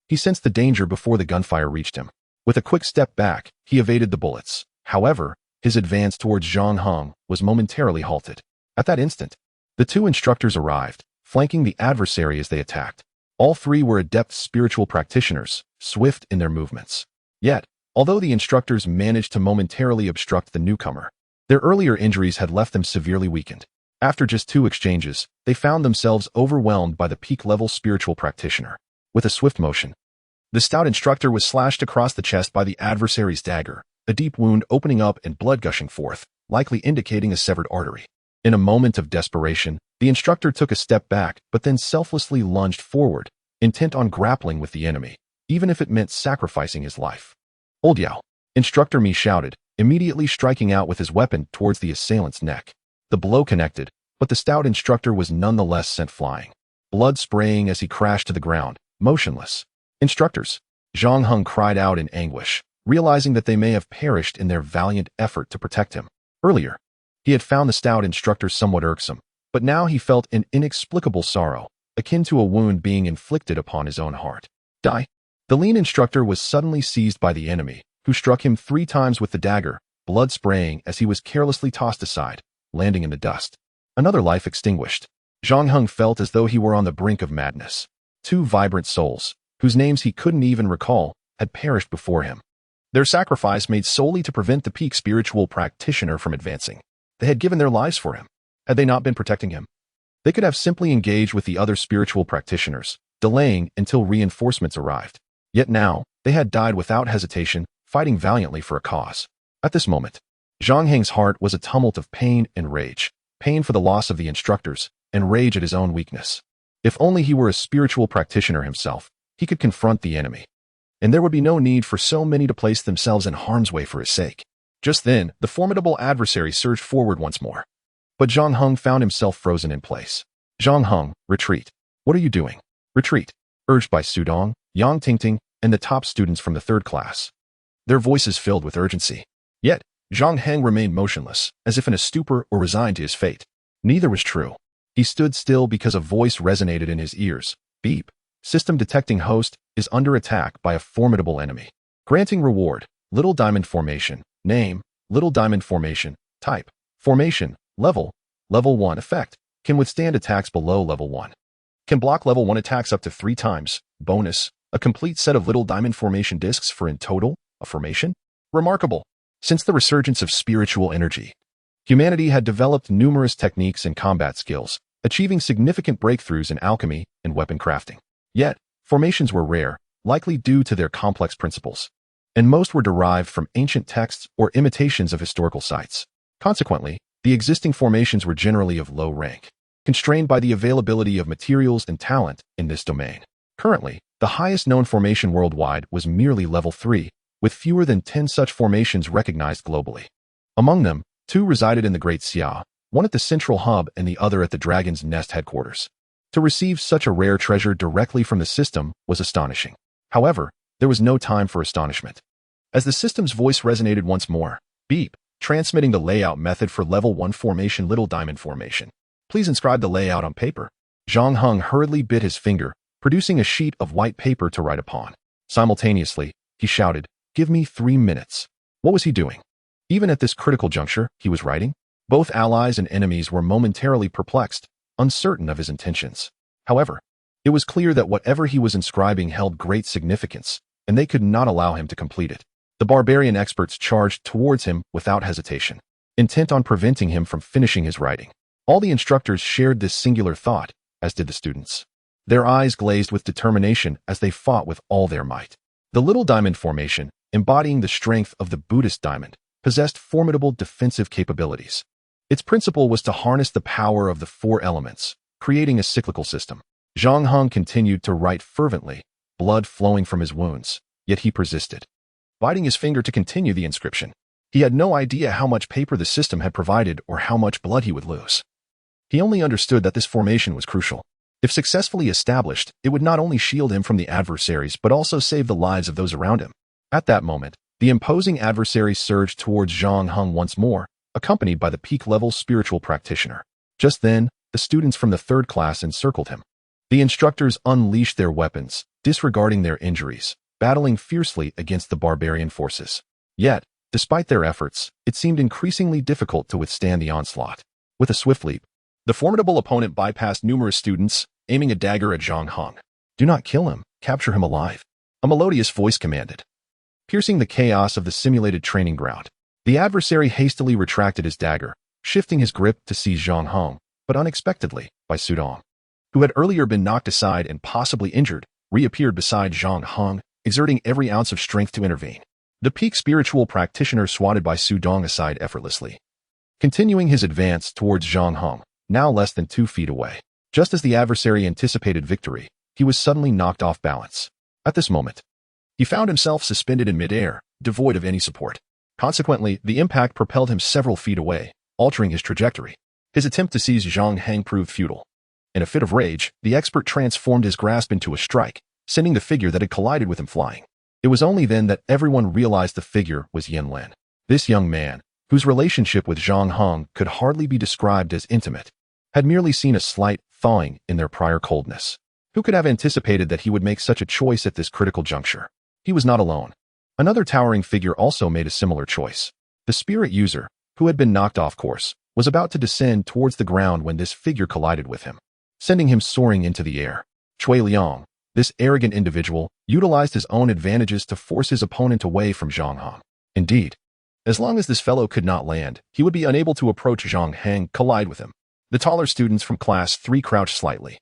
he sensed the danger before the gunfire reached him. With a quick step back, he evaded the bullets. However, his advance towards Zhang Hong was momentarily halted. At that instant, the 2 instructors arrived, flanking the adversary as they attacked. All 3 were adept spiritual practitioners, swift in their movements. Yet, although the instructors managed to momentarily obstruct the newcomer, their earlier injuries had left them severely weakened. After just 2 exchanges, they found themselves overwhelmed by the peak-level spiritual practitioner. With a swift motion, the stout instructor was slashed across the chest by the adversary's dagger, a deep wound opening up and blood gushing forth, likely indicating a severed artery. In a moment of desperation, the instructor took a step back but then selflessly lunged forward, intent on grappling with the enemy, even if it meant sacrificing his life. "Old Yao!" Instructor Mi shouted, immediately striking out with his weapon towards the assailant's neck. The blow connected, but the stout instructor was nonetheless sent flying, blood spraying as he crashed to the ground, motionless. "Instructors!" Zhang Heng cried out in anguish, realizing that they may have perished in their valiant effort to protect him. Earlier, he had found the stout instructor somewhat irksome, but now he felt an inexplicable sorrow, akin to a wound being inflicted upon his own heart. "Die!" The lean instructor was suddenly seized by the enemy, who struck him 3 times with the dagger, blood spraying as he was carelessly tossed aside, landing in the dust. Another life extinguished. Zhang Heng felt as though he were on the brink of madness. 2 vibrant souls, whose names he couldn't even recall, had perished before him. Their sacrifice made solely to prevent the peak spiritual practitioner from advancing. They had given their lives for him. Had they not been protecting him, they could have simply engaged with the other spiritual practitioners, delaying until reinforcements arrived. Yet now, they had died without hesitation, fighting valiantly for a cause. At this moment, Zhang Heng's heart was a tumult of pain and rage, pain for the loss of the instructors, and rage at his own weakness. If only he were a spiritual practitioner himself, he could confront the enemy, and there would be no need for so many to place themselves in harm's way for his sake. Just then, the formidable adversary surged forward once more. But Zhang Heng found himself frozen in place. "Zhang Heng, retreat. What are you doing?" "Retreat," urged by Sudong, Yang Tingting, and the top students from the 3rd class. Their voices filled with urgency. Yet, Zhang Heng remained motionless, as if in a stupor or resigned to his fate. Neither was true. He stood still because a voice resonated in his ears. "Beep. System detecting host is under attack by a formidable enemy. Granting reward, Little Diamond Formation. Name, Little Diamond Formation. Type, Formation. Level, Level 1. Effect, can withstand attacks below Level 1. Can block Level 1 attacks up to 3 times. Bonus, a complete set of Little Diamond Formation discs for in total, a formation. Remarkable. Since the resurgence of spiritual energy, humanity had developed numerous techniques and combat skills, achieving significant breakthroughs in alchemy and weapon crafting. Yet, formations were rare, likely due to their complex principles, and most were derived from ancient texts or imitations of historical sites. Consequently, the existing formations were generally of low rank, constrained by the availability of materials and talent in this domain. Currently, the highest known formation worldwide was merely Level 3, with fewer than 10 such formations recognized globally. Among them, 2 resided in the Great Xia, one at the central hub and the other at the Dragon's Nest headquarters. To receive such a rare treasure directly from the system was astonishing. However, there was no time for astonishment. As the system's voice resonated once more, "Beep, transmitting the layout method for Level 1 Formation Little Diamond Formation. Please inscribe the layout on paper." Zhang Heng hurriedly bit his finger, producing a sheet of white paper to write upon. Simultaneously, he shouted, "Give me 3 minutes." What was he doing? Even at this critical juncture, he was writing? Both allies and enemies were momentarily perplexed, uncertain of his intentions. However, it was clear that whatever he was inscribing held great significance, and they could not allow him to complete it. The barbarian experts charged towards him without hesitation, intent on preventing him from finishing his writing. All the instructors shared this singular thought, as did the students. Their eyes glazed with determination as they fought with all their might. The Little Diamond Formation, embodying the strength of the Buddhist diamond, possessed formidable defensive capabilities. Its principle was to harness the power of the 4 elements, creating a cyclical system. Zhang Heng continued to write fervently, blood flowing from his wounds, yet he persisted, biting his finger to continue the inscription. He had no idea how much paper the system had provided or how much blood he would lose. He only understood that this formation was crucial. If successfully established, it would not only shield him from the adversaries but also save the lives of those around him. At that moment, the imposing adversary surged towards Zhang Heng once more, accompanied by the peak-level spiritual practitioner. Just then, the students from the 3rd class encircled him. The instructors unleashed their weapons, disregarding their injuries, battling fiercely against the barbarian forces. Yet, despite their efforts, it seemed increasingly difficult to withstand the onslaught. With a swift leap, the formidable opponent bypassed numerous students, aiming a dagger at Zhang Heng. "Do not kill him, capture him alive," a melodious voice commanded. Piercing the chaos of the simulated training ground, the adversary hastily retracted his dagger, shifting his grip to seize Zhang Heng, but unexpectedly, by Sudong, who had earlier been knocked aside and possibly injured, reappeared beside Zhang Heng, exerting every ounce of strength to intervene. The peak spiritual practitioner swatted by Su Dong aside effortlessly, continuing his advance towards Zhang Heng, now less than 2 feet away. Just as the adversary anticipated victory, he was suddenly knocked off balance. At this moment, he found himself suspended in midair, devoid of any support. Consequently, the impact propelled him several feet away, altering his trajectory. His attempt to seize Zhang Heng proved futile. In a fit of rage, the expert transformed his grasp into a strike, sending the figure that had collided with him flying. It was only then that everyone realized the figure was Yin Lin. This young man, whose relationship with Zhang Heng could hardly be described as intimate, had merely seen a slight thawing in their prior coldness. Who could have anticipated that he would make such a choice at this critical juncture? He was not alone. Another towering figure also made a similar choice. The spirit user, who had been knocked off course, was about to descend towards the ground when this figure collided with him, sending him soaring into the air. Cui Liang, this arrogant individual, utilized his own advantages to force his opponent away from Zhang Heng. Indeed, as long as this fellow could not land, he would be unable to approach Zhang Heng, collide with him. The taller students from Class 3 crouched slightly,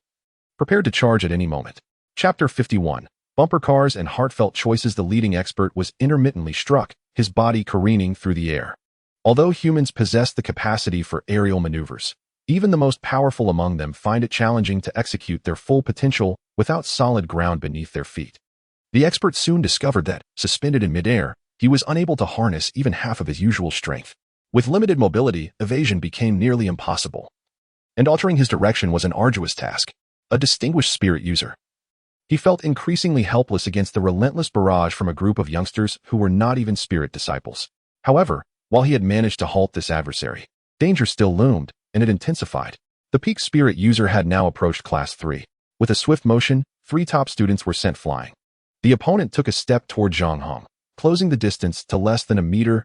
prepared to charge at any moment. Chapter 51. Bumper cars and heartfelt choices. The leading expert was intermittently struck, his body careening through the air. Although humans possess the capacity for aerial maneuvers, even the most powerful among them find it challenging to execute their full potential without solid ground beneath their feet. The expert soon discovered that, suspended in midair, he was unable to harness even half of his usual strength. With limited mobility, evasion became nearly impossible, and altering his direction was an arduous task. A distinguished spirit user, he felt increasingly helpless against the relentless barrage from a group of youngsters who were not even spirit disciples. However, while he had managed to halt this adversary, danger still loomed, and it intensified. The peak spirit user had now approached Class 3. With a swift motion, 3 top students were sent flying. The opponent took a step toward Zhang Heng, closing the distance to less than 1.5 meters.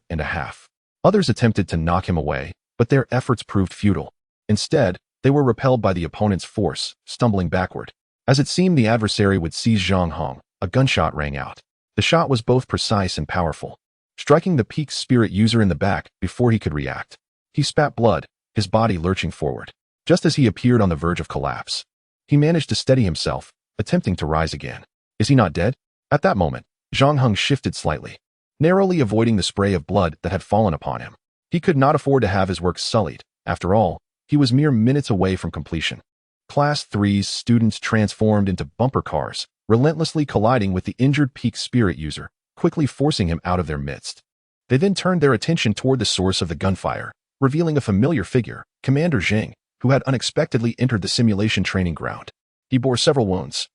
Others attempted to knock him away, but their efforts proved futile. Instead, they were repelled by the opponent's force, stumbling backward. As it seemed the adversary would seize Zhang Heng, a gunshot rang out. The shot was both precise and powerful, striking the peak spirit user in the back before he could react. He spat blood, his body lurching forward. Just as he appeared on the verge of collapse, he managed to steady himself, attempting to rise again. Is he not dead? At that moment, Zhang Heng shifted slightly, narrowly avoiding the spray of blood that had fallen upon him. He could not afford to have his work sullied. After all, he was mere minutes away from completion. Class 3's students transformed into bumper cars, relentlessly colliding with the injured peak spirit user, quickly forcing him out of their midst. They then turned their attention toward the source of the gunfire, revealing a familiar figure, Commander Zheng, who had unexpectedly entered the simulation training ground. He bore several wounds,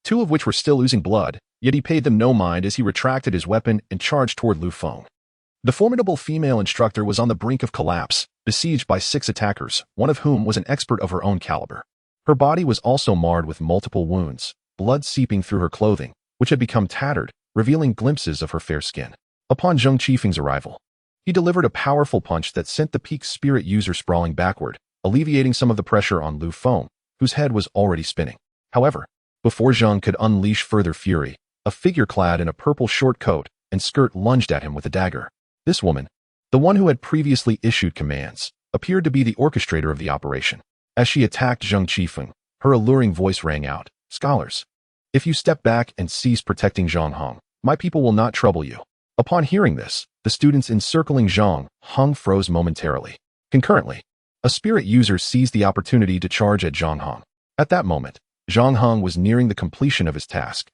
2 of which were still oozing blood, yet he paid them no mind as he retracted his weapon and charged toward Lu Feng. The formidable female instructor was on the brink of collapse, besieged by 6 attackers, one of whom was an expert of her own caliber. Her body was also marred with multiple wounds, blood seeping through her clothing, which had become tattered, revealing glimpses of her fair skin. Upon Zheng Qifeng's arrival, he delivered a powerful punch that sent the peak spirit user sprawling backward, alleviating some of the pressure on Lu Feng, whose head was already spinning. However, before Zheng could unleash further fury, a figure clad in a purple short coat and skirt lunged at him with a dagger. This woman, the one who had previously issued commands, appeared to be the orchestrator of the operation. As she attacked Zheng Qifeng, her alluring voice rang out, "Scholars, if you step back and cease protecting Zhang Heng, my people will not trouble you." Upon hearing this, the students encircling Zhang Heng froze momentarily. Concurrently, a spirit user seized the opportunity to charge at Zhang Heng. At that moment, Zhang Heng was nearing the completion of his task.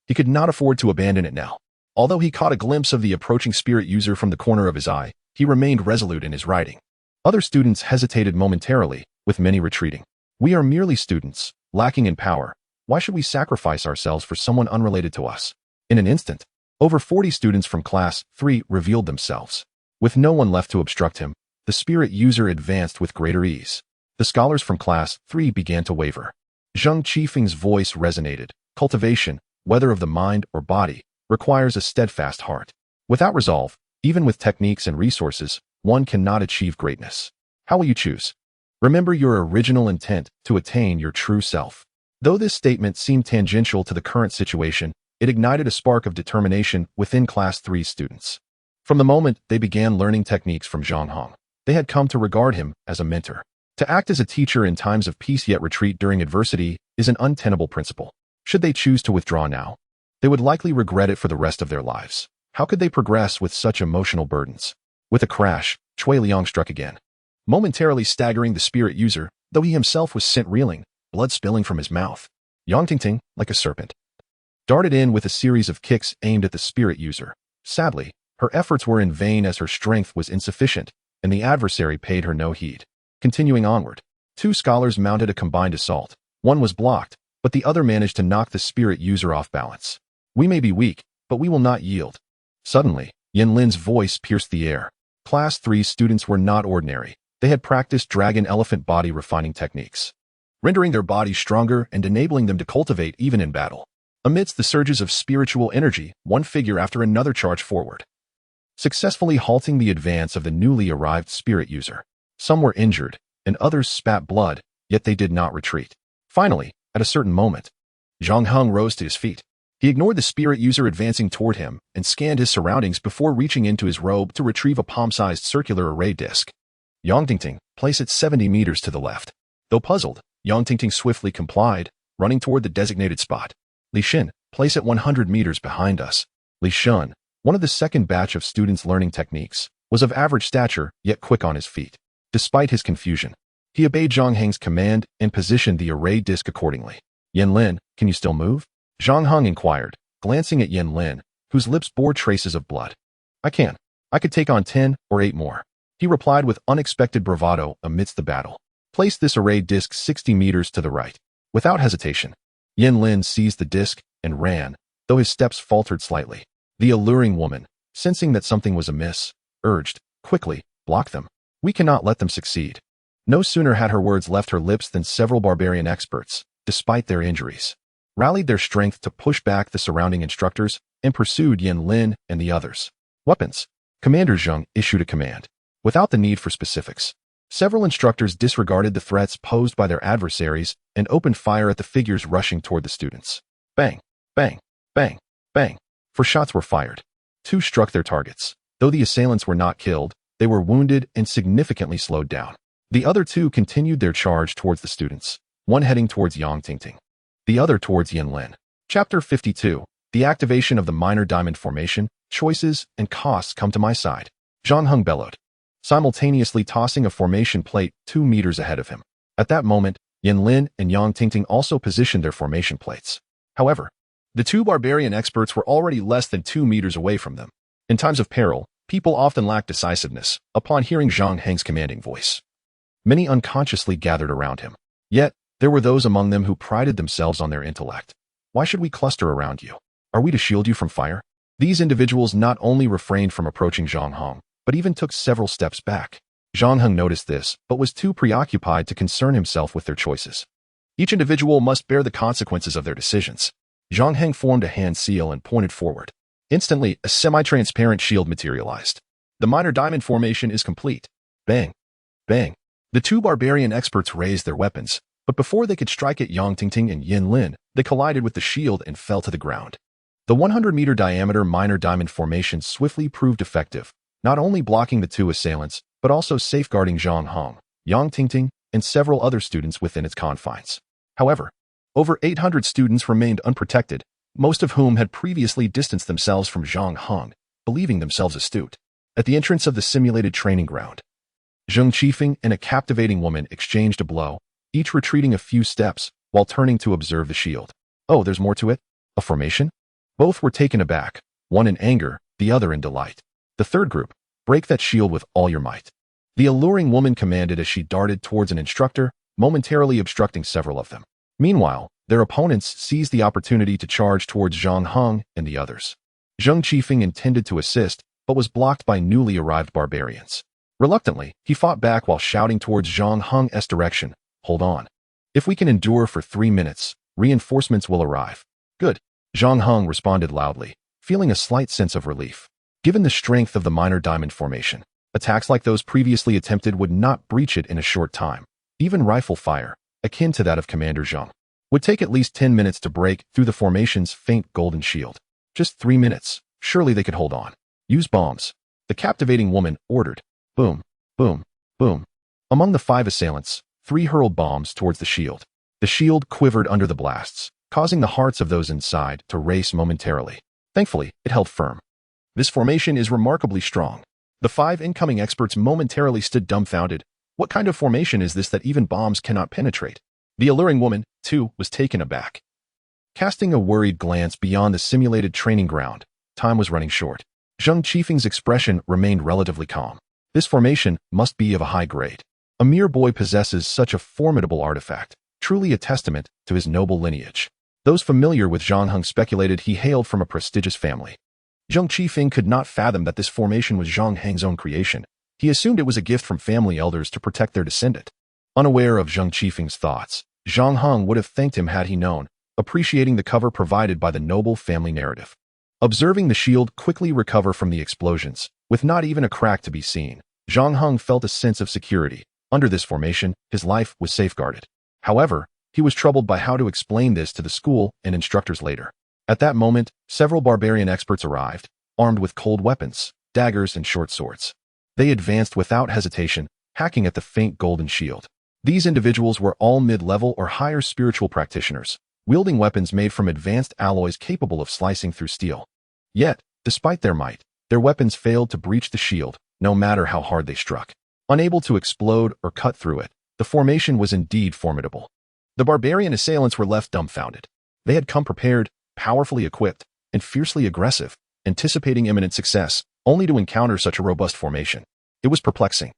He could not afford to abandon it now. Although he caught a glimpse of the approaching spirit user from the corner of his eye, he remained resolute in his writing. Other students hesitated momentarily, with many retreating. We are merely students, lacking in power. Why should we sacrifice ourselves for someone unrelated to us? In an instant, over 40 students from Class 3 revealed themselves. With no one left to obstruct him, the spirit user advanced with greater ease. The scholars from Class 3 began to waver. Zheng Qifeng's voice resonated. Cultivation, whether of the mind or body, requires a steadfast heart. Without resolve, even with techniques and resources, one cannot achieve greatness. How will you choose? Remember your original intent to attain your true self. Though this statement seemed tangential to the current situation, it ignited a spark of determination within Class 3 students. From the moment they began learning techniques from Zhang Heng, they had come to regard him as a mentor. To act as a teacher in times of peace yet retreat during adversity is an untenable principle. Should they choose to withdraw now, they would likely regret it for the rest of their lives. How could they progress with such emotional burdens? With a crash, Chui Liang struck again, momentarily staggering the spirit user, though he himself was sent reeling, blood spilling from his mouth. Yang Tingting, like a serpent, darted in with a series of kicks aimed at the spirit user. Sadly, her efforts were in vain as her strength was insufficient, and the adversary paid her no heed. Continuing onward, two scholars mounted a combined assault. One was blocked, but the other managed to knock the spirit user off balance. We may be weak, but we will not yield. Suddenly, Yin Lin's voice pierced the air. Class 3 students were not ordinary. They had practiced dragon elephant body refining techniques, rendering their bodies stronger and enabling them to cultivate even in battle. Amidst the surges of spiritual energy, one figure after another charged forward, successfully halting the advance of the newly arrived spirit user. Some were injured, and others spat blood, yet they did not retreat. Finally, at a certain moment, Zhang Heng rose to his feet. He ignored the spirit user advancing toward him and scanned his surroundings before reaching into his robe to retrieve a palm-sized circular array disc. Yang Tingting, place it 70 meters to the left. Though puzzled, Yang Tingting swiftly complied, running toward the designated spot. Li Xin, place it 100 meters behind us. Li Shun, one of the second batch of students learning techniques, was of average stature, yet quick on his feet. Despite his confusion, he obeyed Zhang Heng's command and positioned the array disc accordingly. Yin Lin, can you still move? Zhang Heng inquired, glancing at Yin Lin, whose lips bore traces of blood. I can. I could take on 10 or 8 more. He replied with unexpected bravado amidst the battle. Place this array disc 60 meters to the right. Without hesitation, Yin Lin seized the disc and ran, though his steps faltered slightly. The alluring woman, sensing that something was amiss, urged, quickly, block them. We cannot let them succeed. No sooner had her words left her lips than several barbarian experts, despite their injuries, rallied their strength to push back the surrounding instructors and pursued Yin Lin and the others. Weapons. Commander Zheng issued a command, without the need for specifics. Several instructors disregarded the threats posed by their adversaries and opened fire at the figures rushing toward the students. Bang, bang, bang, bang. 4 shots were fired. 2 struck their targets. Though the assailants were not killed, they were wounded and significantly slowed down. The other 2 continued their charge towards the students, one heading towards Yang Tingting, the other towards Yin Lin. Chapter 52. The activation of the minor diamond formation, choices and costs come to my side. Zhang Heng bellowed, simultaneously tossing a formation plate 2 meters ahead of him. At that moment, Yin Lin and Yang Tingting also positioned their formation plates. However, the 2 barbarian experts were already less than 2 meters away from them. In times of peril, people often lack decisiveness upon hearing Zhang Heng's commanding voice. Many unconsciously gathered around him. Yet, there were those among them who prided themselves on their intellect. Why should we cluster around you? Are we to shield you from fire? These individuals not only refrained from approaching Zhang Heng, but even took several steps back. Zhang Heng noticed this, but was too preoccupied to concern himself with their choices. Each individual must bear the consequences of their decisions. Zhang Heng formed a hand seal and pointed forward. Instantly, a semi-transparent shield materialized. The minor diamond formation is complete. Bang. Bang. The 2 barbarian experts raised their weapons, but before they could strike at Yang Tingting and Yin Lin, they collided with the shield and fell to the ground. The 100-meter diameter minor diamond formation swiftly proved effective, not only blocking the 2 assailants, but also safeguarding Zhang Heng, Yang Tingting, and several other students within its confines. However, over 800 students remained unprotected, most of whom had previously distanced themselves from Zhang Heng, believing themselves astute. At the entrance of the simulated training ground, Zheng Qifeng and a captivating woman exchanged a blow, each retreating a few steps while turning to observe the shield. Oh, there's more to it? A formation? Both were taken aback, one in anger, the other in delight. The third group, break that shield with all your might. The alluring woman commanded as she darted towards an instructor, momentarily obstructing several of them. Meanwhile, their opponents seized the opportunity to charge towards Zhang Heng and the others. Zheng Qifeng intended to assist, but was blocked by newly arrived barbarians. Reluctantly, he fought back while shouting towards Zhang Heng's direction, hold on. If we can endure for 3 minutes, reinforcements will arrive. Good. Zhang Heng responded loudly, feeling a slight sense of relief. Given the strength of the minor diamond formation, attacks like those previously attempted would not breach it in a short time. Even rifle fire, akin to that of Commander Zheng, would take at least 10 minutes to break through the formation's faint golden shield. Just 3 minutes. Surely they could hold on. Use bombs. The captivating woman ordered. Boom, boom, boom. Among the 5 assailants, 3 hurled bombs towards the shield. The shield quivered under the blasts, causing the hearts of those inside to race momentarily. Thankfully, it held firm. This formation is remarkably strong. The 5 incoming experts momentarily stood dumbfounded. What kind of formation is this that even bombs cannot penetrate? The alluring woman, too, was taken aback. Casting a worried glance beyond the simulated training ground, time was running short. Zhang Qifeng's expression remained relatively calm. This formation must be of a high grade. A mere boy possesses such a formidable artifact, truly a testament to his noble lineage. Those familiar with Zhang Heng speculated he hailed from a prestigious family. Zhang Qifeng could not fathom that this formation was Zhang Heng's own creation. He assumed it was a gift from family elders to protect their descendant. Unaware of Zhang Qifeng's thoughts, Zhang Heng would have thanked him had he known, appreciating the cover provided by the noble family narrative. Observing the shield quickly recover from the explosions, with not even a crack to be seen, Zhang Heng felt a sense of security. Under this formation, his life was safeguarded. However, he was troubled by how to explain this to the school and instructors later. At that moment, several barbarian experts arrived, armed with cold weapons, daggers, and short swords. They advanced without hesitation, hacking at the faint golden shield. These individuals were all mid-level or higher spiritual practitioners, wielding weapons made from advanced alloys capable of slicing through steel. Yet, despite their might, their weapons failed to breach the shield, no matter how hard they struck. Unable to explode or cut through it, the formation was indeed formidable. The barbarian assailants were left dumbfounded. They had come prepared, powerfully equipped, and fiercely aggressive, anticipating imminent success, only to encounter such a robust formation. It was perplexing.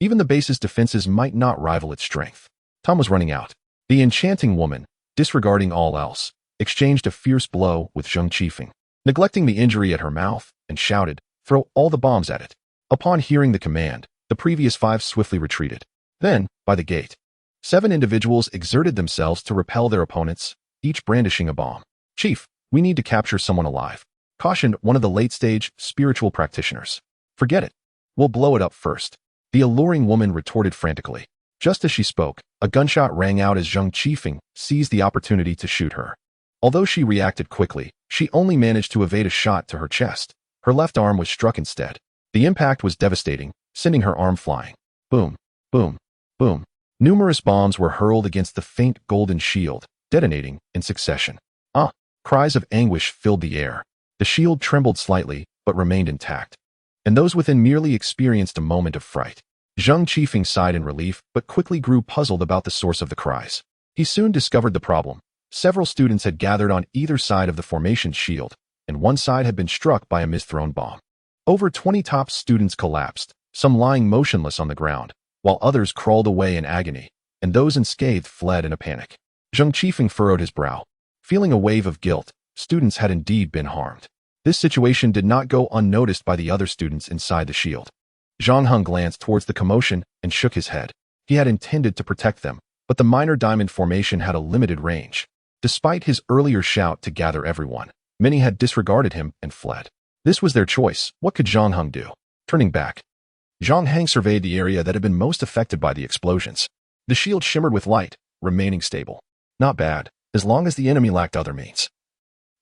Even the base's defenses might not rival its strength. Time was running out. The enchanting woman, disregarding all else, exchanged a fierce blow with Zhang Qifeng, neglecting the injury at her mouth, and shouted, "Throw all the bombs at it." Upon hearing the command, the previous 5 swiftly retreated. Then, by the gate, 7 individuals exerted themselves to repel their opponents, each brandishing a bomb. "Chief, we need to capture someone alive," cautioned one of the late-stage spiritual practitioners. "Forget it. We'll blow it up first," the alluring woman retorted frantically. Just as she spoke, a gunshot rang out as Zhang Qifeng seized the opportunity to shoot her. Although she reacted quickly, she only managed to evade a shot to her chest. Her left arm was struck instead. The impact was devastating, sending her arm flying. Boom, boom, boom. Numerous bombs were hurled against the faint golden shield, detonating in succession. Cries of anguish filled the air. The shield trembled slightly, but remained intact. And those within merely experienced a moment of fright. Zhang Qifeng sighed in relief, but quickly grew puzzled about the source of the cries. He soon discovered the problem. Several students had gathered on either side of the formation's shield, and one side had been struck by a misthrown bomb. Over 20 top students collapsed, some lying motionless on the ground, while others crawled away in agony, and those unscathed fled in a panic. Zhang Qifeng furrowed his brow. Feeling a wave of guilt, students had indeed been harmed. This situation did not go unnoticed by the other students inside the shield. Zhang Heng glanced towards the commotion and shook his head. He had intended to protect them, but the minor diamond formation had a limited range. Despite his earlier shout to gather everyone, many had disregarded him and fled. This was their choice. What could Zhang Heng do? Turning back, Zhang Heng surveyed the area that had been most affected by the explosions. The shield shimmered with light, remaining stable. Not bad, as long as the enemy lacked other means.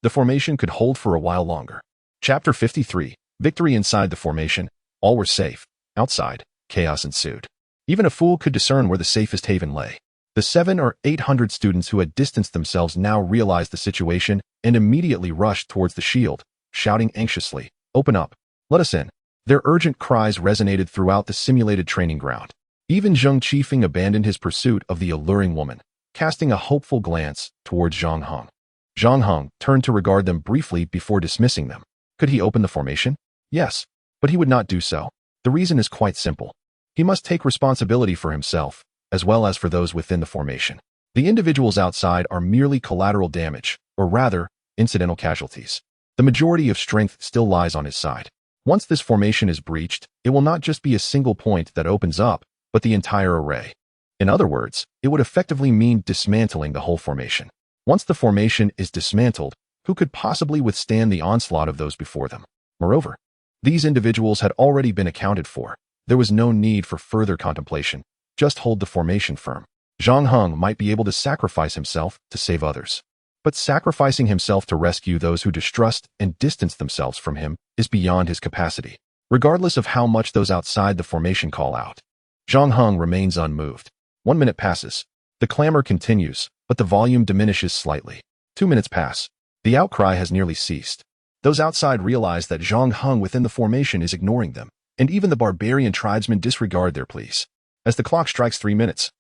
The formation could hold for a while longer. Chapter 53, Victory inside the formation. All were safe. Outside, chaos ensued. Even a fool could discern where the safest haven lay. The 700 or 800 students who had distanced themselves now realized the situation and immediately rushed towards the shield, shouting anxiously, "Open up! Let us in!" Their urgent cries resonated throughout the simulated training ground. Even Zhang Qifeng abandoned his pursuit of the alluring woman, casting a hopeful glance towards Zhang Heng. Zhang Heng turned to regard them briefly before dismissing them. Could he open the formation? Yes, but he would not do so. The reason is quite simple. He must take responsibility for himself, as well as for those within the formation. The individuals outside are merely collateral damage, or rather, incidental casualties. The majority of strength still lies on his side. Once this formation is breached, it will not just be a single point that opens up, but the entire array. In other words, it would effectively mean dismantling the whole formation. Once the formation is dismantled, who could possibly withstand the onslaught of those before them? Moreover, these individuals had already been accounted for. There was no need for further contemplation. Just hold the formation firm. Zhang Heng might be able to sacrifice himself to save others. But sacrificing himself to rescue those who distrust and distance themselves from him is beyond his capacity, regardless of how much those outside the formation call out. Zhang Heng remains unmoved. 1 minute passes. The clamor continues, but the volume diminishes slightly. 2 minutes pass. The outcry has nearly ceased. Those outside realize that Zhang Heng within the formation is ignoring them, and even the barbarian tribesmen disregard their pleas. As the clock strikes 3 minutes,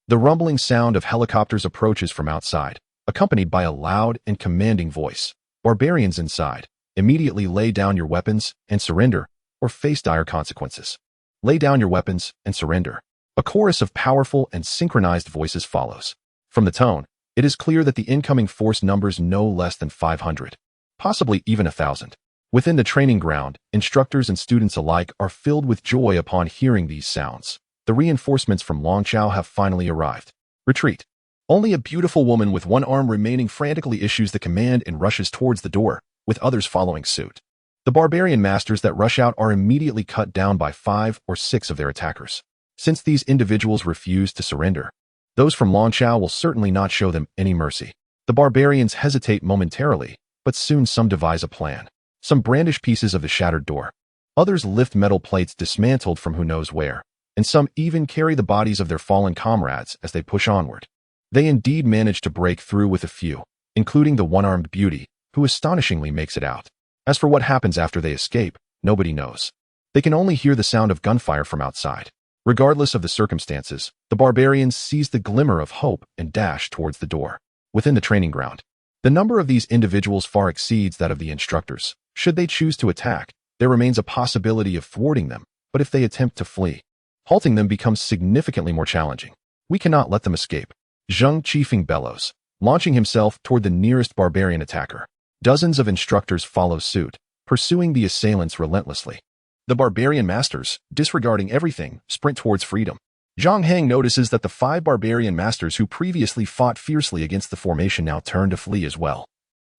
the rumbling sound of helicopters approaches from outside, accompanied by a loud and commanding voice. Barbarians inside, immediately lay down your weapons and surrender, or face dire consequences. Lay down your weapons and surrender. A chorus of powerful and synchronized voices follows. From the tone, it is clear that the incoming force numbers no less than 500, possibly even 1,000. Within the training ground, instructors and students alike are filled with joy upon hearing these sounds. The reinforcements from Longchao have finally arrived. Retreat. Only a beautiful woman with one arm remaining frantically issues the command and rushes towards the door, with others following suit. The barbarian masters that rush out are immediately cut down by 5 or 6 of their attackers. Since these individuals refuse to surrender, those from Longchao will certainly not show them any mercy. The barbarians hesitate momentarily, but soon some devise a plan. Some brandish pieces of the shattered door. Others lift metal plates dismantled from who knows where, and some even carry the bodies of their fallen comrades as they push onward. They indeed manage to break through with a few, including the one-armed beauty, who astonishingly makes it out. As for what happens after they escape, nobody knows. They can only hear the sound of gunfire from outside. Regardless of the circumstances, the barbarians seize the glimmer of hope and dash towards the door. Within the training ground, the number of these individuals far exceeds that of the instructors. Should they choose to attack, there remains a possibility of thwarting them, but if they attempt to flee, halting them becomes significantly more challenging. We cannot let them escape. Zhang Qifeng bellows, launching himself toward the nearest barbarian attacker. Dozens of instructors follow suit, pursuing the assailants relentlessly. The barbarian masters, disregarding everything, sprint towards freedom. Zhang Heng notices that the 5 barbarian masters who previously fought fiercely against the formation now turn to flee as well.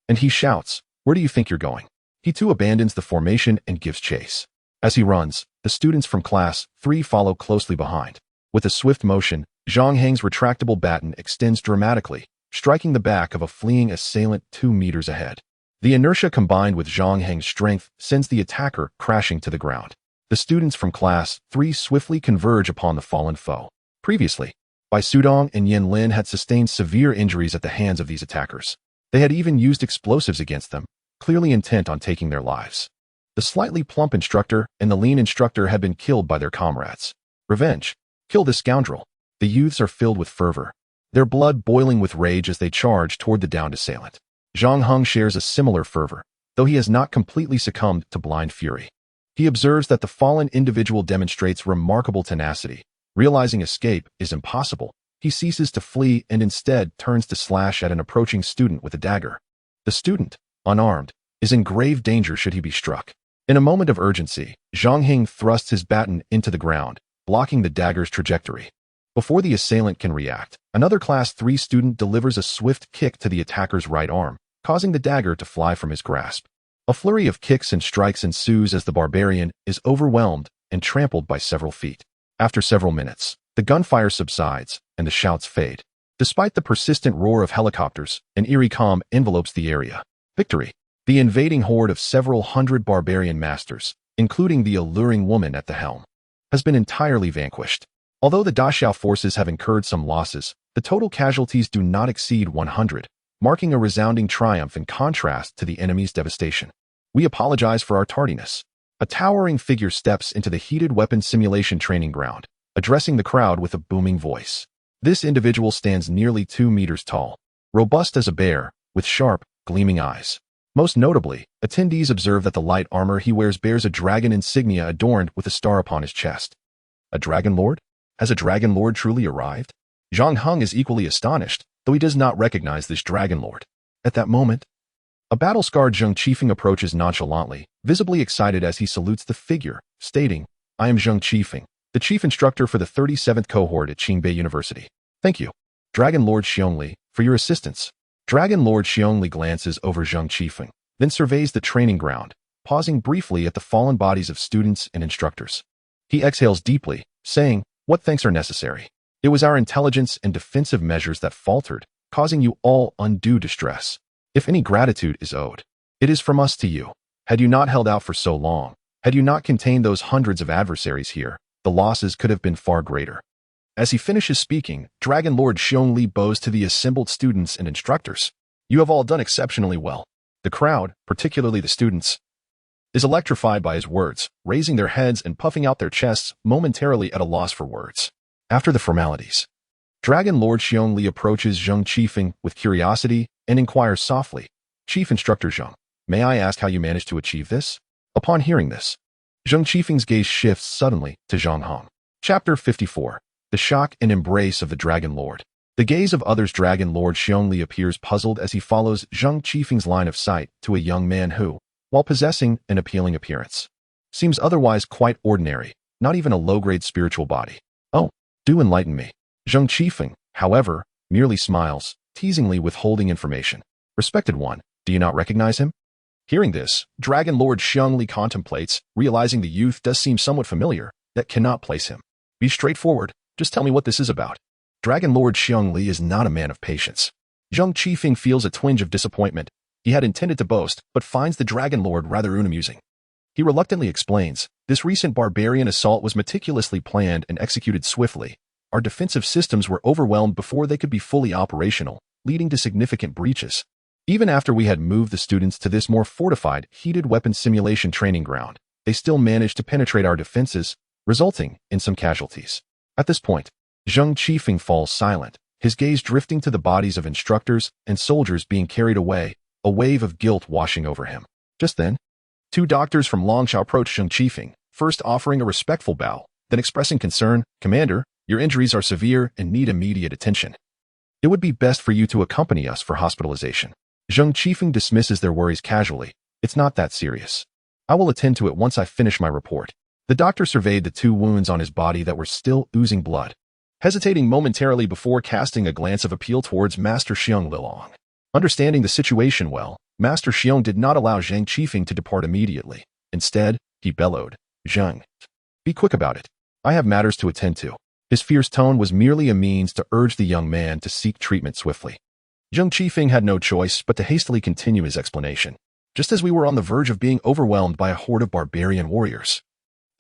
And he shouts, "Where do you think you're going?" He too abandons the formation and gives chase. As he runs, the students from Class 3 follow closely behind. With a swift motion, Zhang Heng's retractable baton extends dramatically, striking the back of a fleeing assailant 2 meters ahead. The inertia combined with Zhang Heng's strength sends the attacker crashing to the ground. The students from Class 3 swiftly converge upon the fallen foe. Previously, Bai Sudong and Yen Lin had sustained severe injuries at the hands of these attackers. They had even used explosives against them, clearly intent on taking their lives. The slightly plump instructor and the lean instructor had been killed by their comrades. Revenge. Kill this scoundrel. The youths are filled with fervor, their blood boiling with rage as they charge toward the downed assailant. Zhang Heng shares a similar fervor, though he has not completely succumbed to blind fury. He observes that the fallen individual demonstrates remarkable tenacity. Realizing escape is impossible, he ceases to flee and instead turns to slash at an approaching student with a dagger. The student, unarmed, is in grave danger should he be struck. In a moment of urgency, Zhang Heng thrusts his baton into the ground, blocking the dagger's trajectory. Before the assailant can react, another Class 3 student delivers a swift kick to the attacker's right arm, causing the dagger to fly from his grasp. A flurry of kicks and strikes ensues as the barbarian is overwhelmed and trampled by several feet. After several minutes, the gunfire subsides and the shouts fade. Despite the persistent roar of helicopters, an eerie calm envelopes the area. Victory. The invading horde of several hundred barbarian masters, including the alluring woman at the helm, has been entirely vanquished. Although the Daxiao forces have incurred some losses, the total casualties do not exceed 100, marking a resounding triumph in contrast to the enemy's devastation. We apologize for our tardiness. A towering figure steps into the heated weapons simulation training ground, addressing the crowd with a booming voice. This individual stands nearly 2 meters tall, robust as a bear, with sharp, gleaming eyes. Most notably, attendees observe that the light armor he wears bears a dragon insignia adorned with a star upon his chest. A dragon lord? Has a dragon lord truly arrived? Zhang Heng is equally astonished, though he does not recognize this dragon lord. At that moment, a battle-scarred Zhang Qifeng approaches nonchalantly, visibly excited as he salutes the figure, stating, "I am Zhang Qifeng, the chief instructor for the 37th cohort at Qingbei University. Thank you, Dragon Lord Xiongli, for your assistance." Dragon Lord Xiongli glances over Zhang Qifeng, then surveys the training ground, pausing briefly at the fallen bodies of students and instructors. He exhales deeply, saying, "What thanks are necessary? It was our intelligence and defensive measures that faltered, causing you all undue distress. If any gratitude is owed, it is from us to you. Had you not held out for so long, had you not contained those hundreds of adversaries here, the losses could have been far greater." As he finishes speaking, Dragon Lord Xiongli bows to the assembled students and instructors. You have all done exceptionally well. The crowd, particularly the students, is electrified by his words, raising their heads and puffing out their chests, momentarily at a loss for words. After the formalities, Dragon Lord Xiongli approaches Zheng Qifeng with curiosity and inquires softly, Chief Instructor Zheng, may I ask how you managed to achieve this? Upon hearing this, Zheng Qifeng's gaze shifts suddenly to Zhang Hong. Chapter 54. The Shock and Embrace of the Dragon Lord. The gaze of others. Dragon Lord Xiongli appears puzzled as he follows Zheng Qifeng's line of sight to a young man who, while possessing an appealing appearance, seems otherwise quite ordinary, not even a low-grade spiritual body. Oh, do enlighten me. Zheng Qifeng, however, merely smiles, teasingly withholding information. Respected one, do you not recognize him? Hearing this, Dragon Lord Xiongli contemplates, realizing the youth does seem somewhat familiar, yet cannot place him. Be straightforward, just tell me what this is about. Dragon Lord Xiongli is not a man of patience. Zheng Qifeng feels a twinge of disappointment. He had intended to boast, but finds the Dragon Lord rather unamusing. He reluctantly explains, this recent barbarian assault was meticulously planned and executed swiftly. Our defensive systems were overwhelmed before they could be fully operational, leading to significant breaches. Even after we had moved the students to this more fortified, heated weapon simulation training ground, they still managed to penetrate our defenses, resulting in some casualties. At this point, Zheng Qifeng falls silent, his gaze drifting to the bodies of instructors and soldiers being carried away, a wave of guilt washing over him. Just then, two doctors from Longsha approached Zheng Qifeng, first offering a respectful bow, then expressing concern, Commander, your injuries are severe and need immediate attention. It would be best for you to accompany us for hospitalization. Zheng Qifeng dismisses their worries casually. It's not that serious. I will attend to it once I finish my report. The doctor surveyed the two wounds on his body that were still oozing blood, hesitating momentarily before casting a glance of appeal towards Master Xiong Lilong. Understanding the situation well, Master Xiong did not allow Zheng Qifeng to depart immediately. Instead, he bellowed, Zheng, be quick about it. I have matters to attend to. His fierce tone was merely a means to urge the young man to seek treatment swiftly. Zheng Qifeng had no choice but to hastily continue his explanation. Just as we were on the verge of being overwhelmed by a horde of barbarian warriors,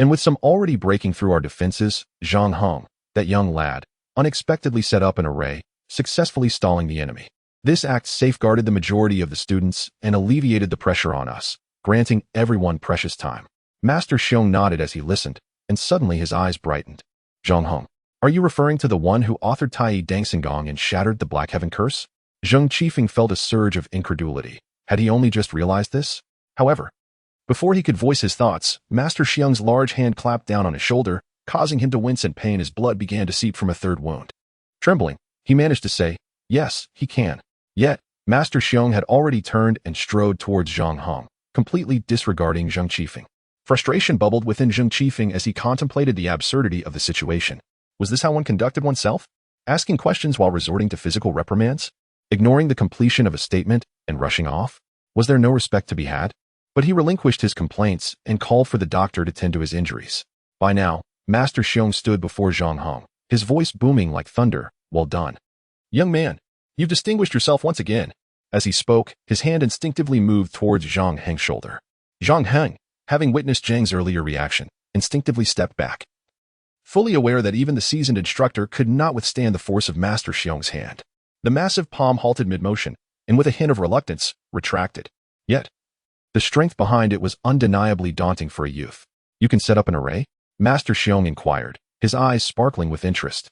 and with some already breaking through our defenses, Zhang Hong, that young lad, unexpectedly set up an array, successfully stalling the enemy. This act safeguarded the majority of the students and alleviated the pressure on us, granting everyone precious time. Master Xiong nodded as he listened, and suddenly his eyes brightened. Zhang Hong, are you referring to the one who authored Tai Dangsengong and shattered the Black Heaven Curse? Zheng Qifeng felt a surge of incredulity. Had he only just realized this? However, before he could voice his thoughts, Master Xiong's large hand clapped down on his shoulder, causing him to wince in pain as blood began to seep from a third wound. Trembling, he managed to say, yes, he can. Yet, Master Xiong had already turned and strode towards Zhang Hong, completely disregarding Zheng Qifeng. Frustration bubbled within Zheng Qifeng as he contemplated the absurdity of the situation. Was this how one conducted oneself? Asking questions while resorting to physical reprimands? Ignoring the completion of a statement and rushing off? Was there no respect to be had? But he relinquished his complaints and called for the doctor to tend to his injuries. By now, Master Xiong stood before Zhang Hong, his voice booming like thunder. Well done. Young man, you've distinguished yourself once again. As he spoke, his hand instinctively moved towards Zhang Heng's shoulder. Zhang Heng, having witnessed Zhang's earlier reaction, instinctively stepped back, fully aware that even the seasoned instructor could not withstand the force of Master Xiong's hand. The massive palm halted mid-motion, and with a hint of reluctance, retracted. Yet, the strength behind it was undeniably daunting for a youth. You can set up an array? Master Xiong inquired, his eyes sparkling with interest.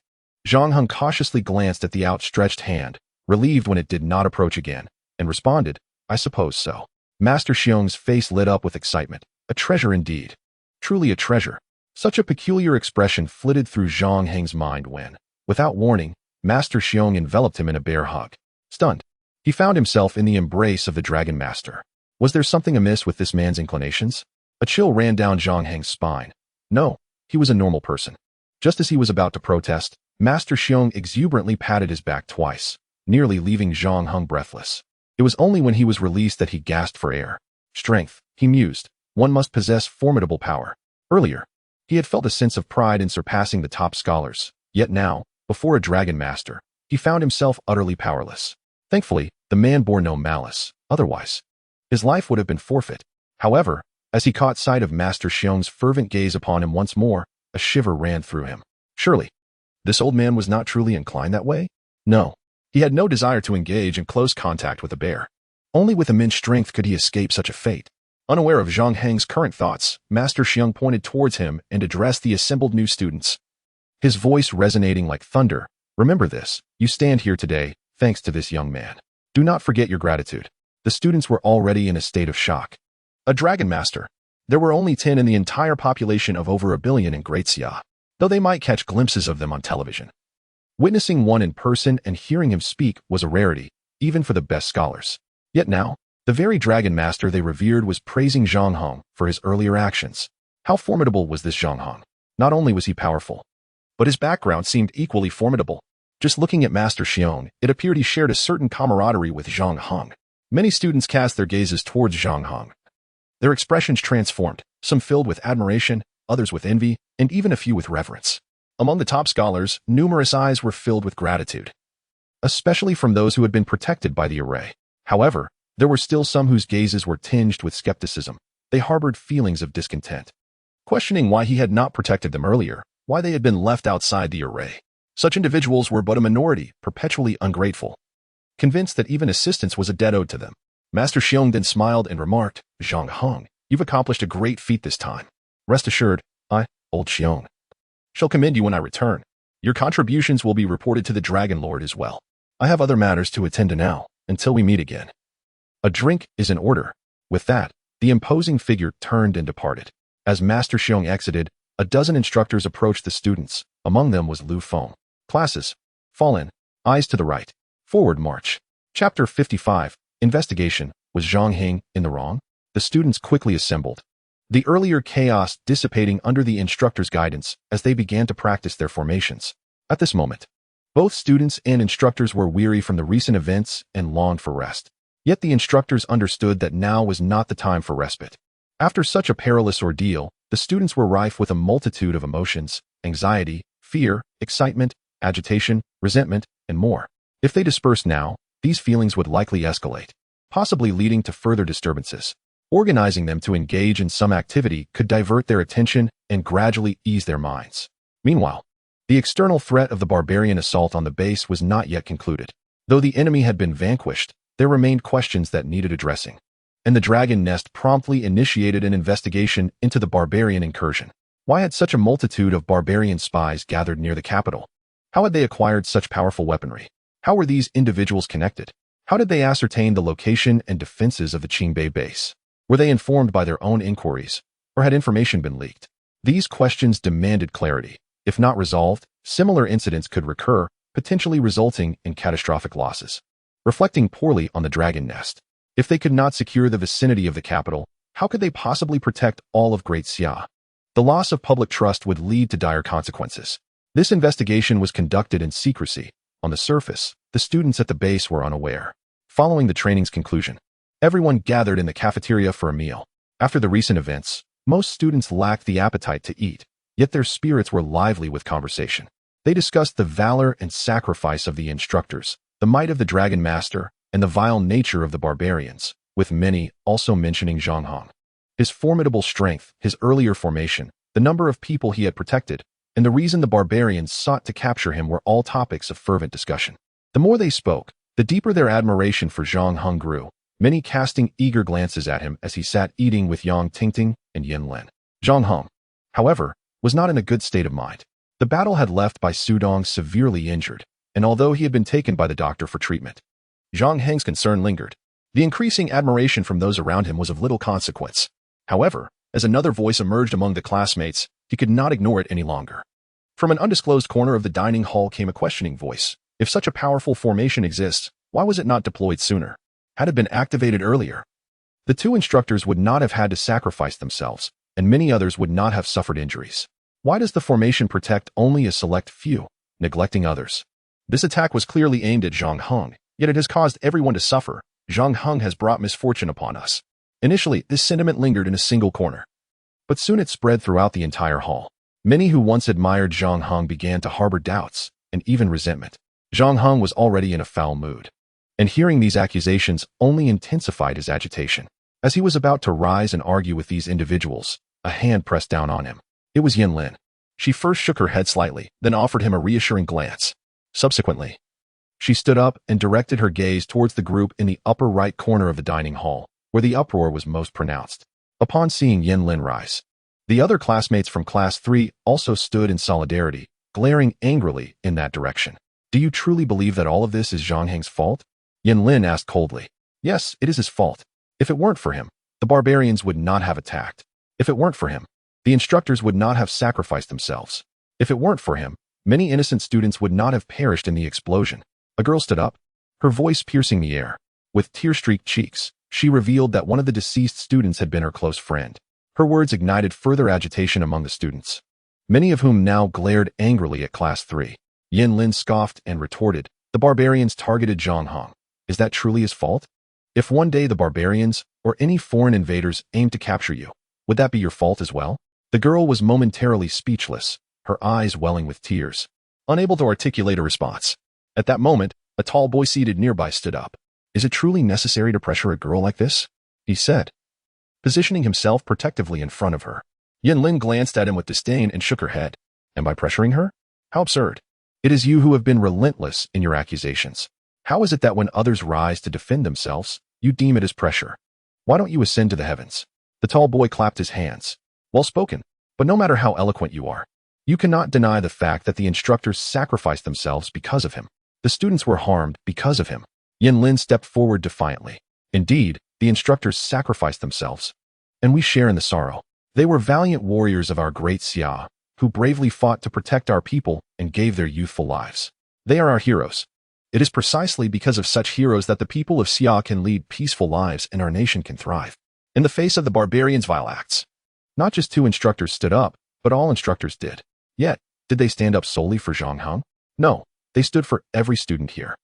Zhang Heng cautiously glanced at the outstretched hand, relieved when it did not approach again, and responded, I suppose so. Master Xiong's face lit up with excitement. A treasure indeed. Truly a treasure. Such a peculiar expression flitted through Zhang Heng's mind when, without warning, Master Xiong enveloped him in a bear hug. Stunned, he found himself in the embrace of the Dragon Master. Was there something amiss with this man's inclinations? A chill ran down Zhang Heng's spine. No, he was a normal person. Just as he was about to protest, Master Xiong exuberantly patted his back twice, nearly leaving Zhang Heng breathless. It was only when he was released that he gasped for air. Strength, he mused. One must possess formidable power. Earlier, he had felt a sense of pride in surpassing the top scholars. Yet now, before a Dragon Master, he found himself utterly powerless. Thankfully, the man bore no malice. Otherwise, his life would have been forfeit. However, as he caught sight of Master Xiong's fervent gaze upon him once more, a shiver ran through him. Surely, this old man was not truly inclined that way? No, He had no desire to engage in close contact with a bear. Only with immense strength could he escape such a fate. Unaware of Zhang Heng's current thoughts, Master Xiong pointed towards him and addressed the assembled new students. His voice resonating like thunder. Remember this, you stand here today, thanks to this young man. Do not forget your gratitude. The students were already in a state of shock. A Dragon Master. There were only 10 in the entire population of over 1 billion in Great Xia, though they might catch glimpses of them on television. Witnessing one in person and hearing him speak was a rarity, even for the best scholars. Yet now, the very Dragon Master they revered was praising Zhang Hong for his earlier actions. How formidable was this Zhang Hong? Not only was he powerful, but his background seemed equally formidable. Just looking at Master Xiong, it appeared he shared a certain camaraderie with Zhang Hong. Many students cast their gazes towards Zhang Hong. Their expressions transformed, some filled with admiration, others with envy, and even a few with reverence. Among the top scholars, numerous eyes were filled with gratitude, especially from those who had been protected by the array. However, there were still some whose gazes were tinged with skepticism. They harbored feelings of discontent, questioning why he had not protected them earlier, why they had been left outside the array. Such individuals were but a minority, perpetually ungrateful, convinced that even assistance was a debt owed to them. Master Xiong then smiled and remarked, Zhang Hong, you've accomplished a great feat this time. Rest assured, I, old Xiong, shall commend you when I return. Your contributions will be reported to the Dragon Lord as well. I have other matters to attend to now, until we meet again. A drink is in order. With that, the imposing figure turned and departed. As Master Xiong exited, a dozen instructors approached the students. Among them was Lu Feng. Classes. Fall in. Eyes to the right. Forward march. Chapter 55. Investigation. Was Zhang Heng in the wrong? The students quickly assembled, the earlier chaos dissipating under the instructor's guidance as they began to practice their formations. At this moment, both students and instructors were weary from the recent events and longed for rest. Yet the instructors understood that now was not the time for respite. After such a perilous ordeal, the students were rife with a multitude of emotions, anxiety, fear, excitement, agitation, resentment, and more. If they dispersed now, these feelings would likely escalate, possibly leading to further disturbances. Organizing them to engage in some activity could divert their attention and gradually ease their minds. Meanwhile, the external threat of the barbarian assault on the base was not yet concluded. Though the enemy had been vanquished, there remained questions that needed addressing, and the Dragon Nest promptly initiated an investigation into the barbarian incursion. Why had such a multitude of barbarian spies gathered near the capital? How had they acquired such powerful weaponry? How were these individuals connected? How did they ascertain the location and defenses of the Qingbei base? Were they informed by their own inquiries, or had information been leaked? These questions demanded clarity. If not resolved, similar incidents could recur, potentially resulting in catastrophic losses. Reflecting poorly on the Dragon Nest, if they could not secure the vicinity of the capital, how could they possibly protect all of Great Xia? The loss of public trust would lead to dire consequences. This investigation was conducted in secrecy. On the surface, the students at the base were unaware. Following the training's conclusion, everyone gathered in the cafeteria for a meal. After the recent events, most students lacked the appetite to eat, yet their spirits were lively with conversation. They discussed the valor and sacrifice of the instructors, the might of the Dragon Master, and the vile nature of the barbarians, with many also mentioning Zhang Hong. His formidable strength, his earlier formation, the number of people he had protected, and the reason the barbarians sought to capture him were all topics of fervent discussion. The more they spoke, the deeper their admiration for Zhang Hong grew, many casting eager glances at him as he sat eating with Yang Tingting and Yin Len. Zhang Hong, however, was not in a good state of mind. The battle had left Bai Sudong severely injured, and although he had been taken by the doctor for treatment, Zhang Heng's concern lingered. The increasing admiration from those around him was of little consequence. However, as another voice emerged among the classmates, he could not ignore it any longer. From an undisclosed corner of the dining hall came a questioning voice. If such a powerful formation exists, why was it not deployed sooner? Had it been activated earlier, the two instructors would not have had to sacrifice themselves, and many others would not have suffered injuries. Why does the formation protect only a select few, neglecting others? This attack was clearly aimed at Zhang Hong, yet it has caused everyone to suffer. Zhang Hong has brought misfortune upon us. Initially, this sentiment lingered in a single corner, but soon it spread throughout the entire hall. Many who once admired Zhang Hong began to harbor doubts and even resentment. Zhang Hong was already in a foul mood, and hearing these accusations only intensified his agitation. As he was about to rise and argue with these individuals, a hand pressed down on him. It was Yin Lin. She first shook her head slightly, then offered him a reassuring glance. Subsequently, She stood up and directed her gaze towards the group in the upper right corner of the dining hall, where the uproar was most pronounced. Upon seeing Lin rise, the other classmates from Class 3 also stood in solidarity, glaring angrily in that direction. Do you truly believe that all of this is Zhang Heng's fault? Lin asked coldly. Yes, it is his fault. If it weren't for him, the barbarians would not have attacked. If it weren't for him, the instructors would not have sacrificed themselves. If it weren't for him, many innocent students would not have perished in the explosion. A girl stood up, her voice piercing the air. With tear-streaked cheeks, she revealed that one of the deceased students had been her close friend. Her words ignited further agitation among the students, many of whom now glared angrily at Class 3. Lin scoffed and retorted, the barbarians targeted Zhang Heng. Is that truly his fault? If one day the barbarians, or any foreign invaders, aimed to capture you, would that be your fault as well? The girl was momentarily speechless, her eyes welling with tears, unable to articulate a response. At that moment, a tall boy seated nearby stood up. Is it truly necessary to pressure a girl like this? He said, positioning himself protectively in front of her. Lin glanced at him with disdain and shook her head. And by pressuring her? How absurd. It is you who have been relentless in your accusations. How is it that when others rise to defend themselves, you deem it as pressure? Why don't you ascend to the heavens? The tall boy clapped his hands. Well spoken, but no matter how eloquent you are, you cannot deny the fact that the instructors sacrificed themselves because of him. The students were harmed because of him. Lin stepped forward defiantly. Indeed, the instructors sacrificed themselves, and we share in the sorrow. They were valiant warriors of our great Xia, who bravely fought to protect our people and gave their youthful lives. They are our heroes. It is precisely because of such heroes that the people of Xia can lead peaceful lives and our nation can thrive. In the face of the barbarians' vile acts, not just 2 instructors stood up, but all instructors did. Yet, did they stand up solely for Zhang Heng? No, they stood for every student here.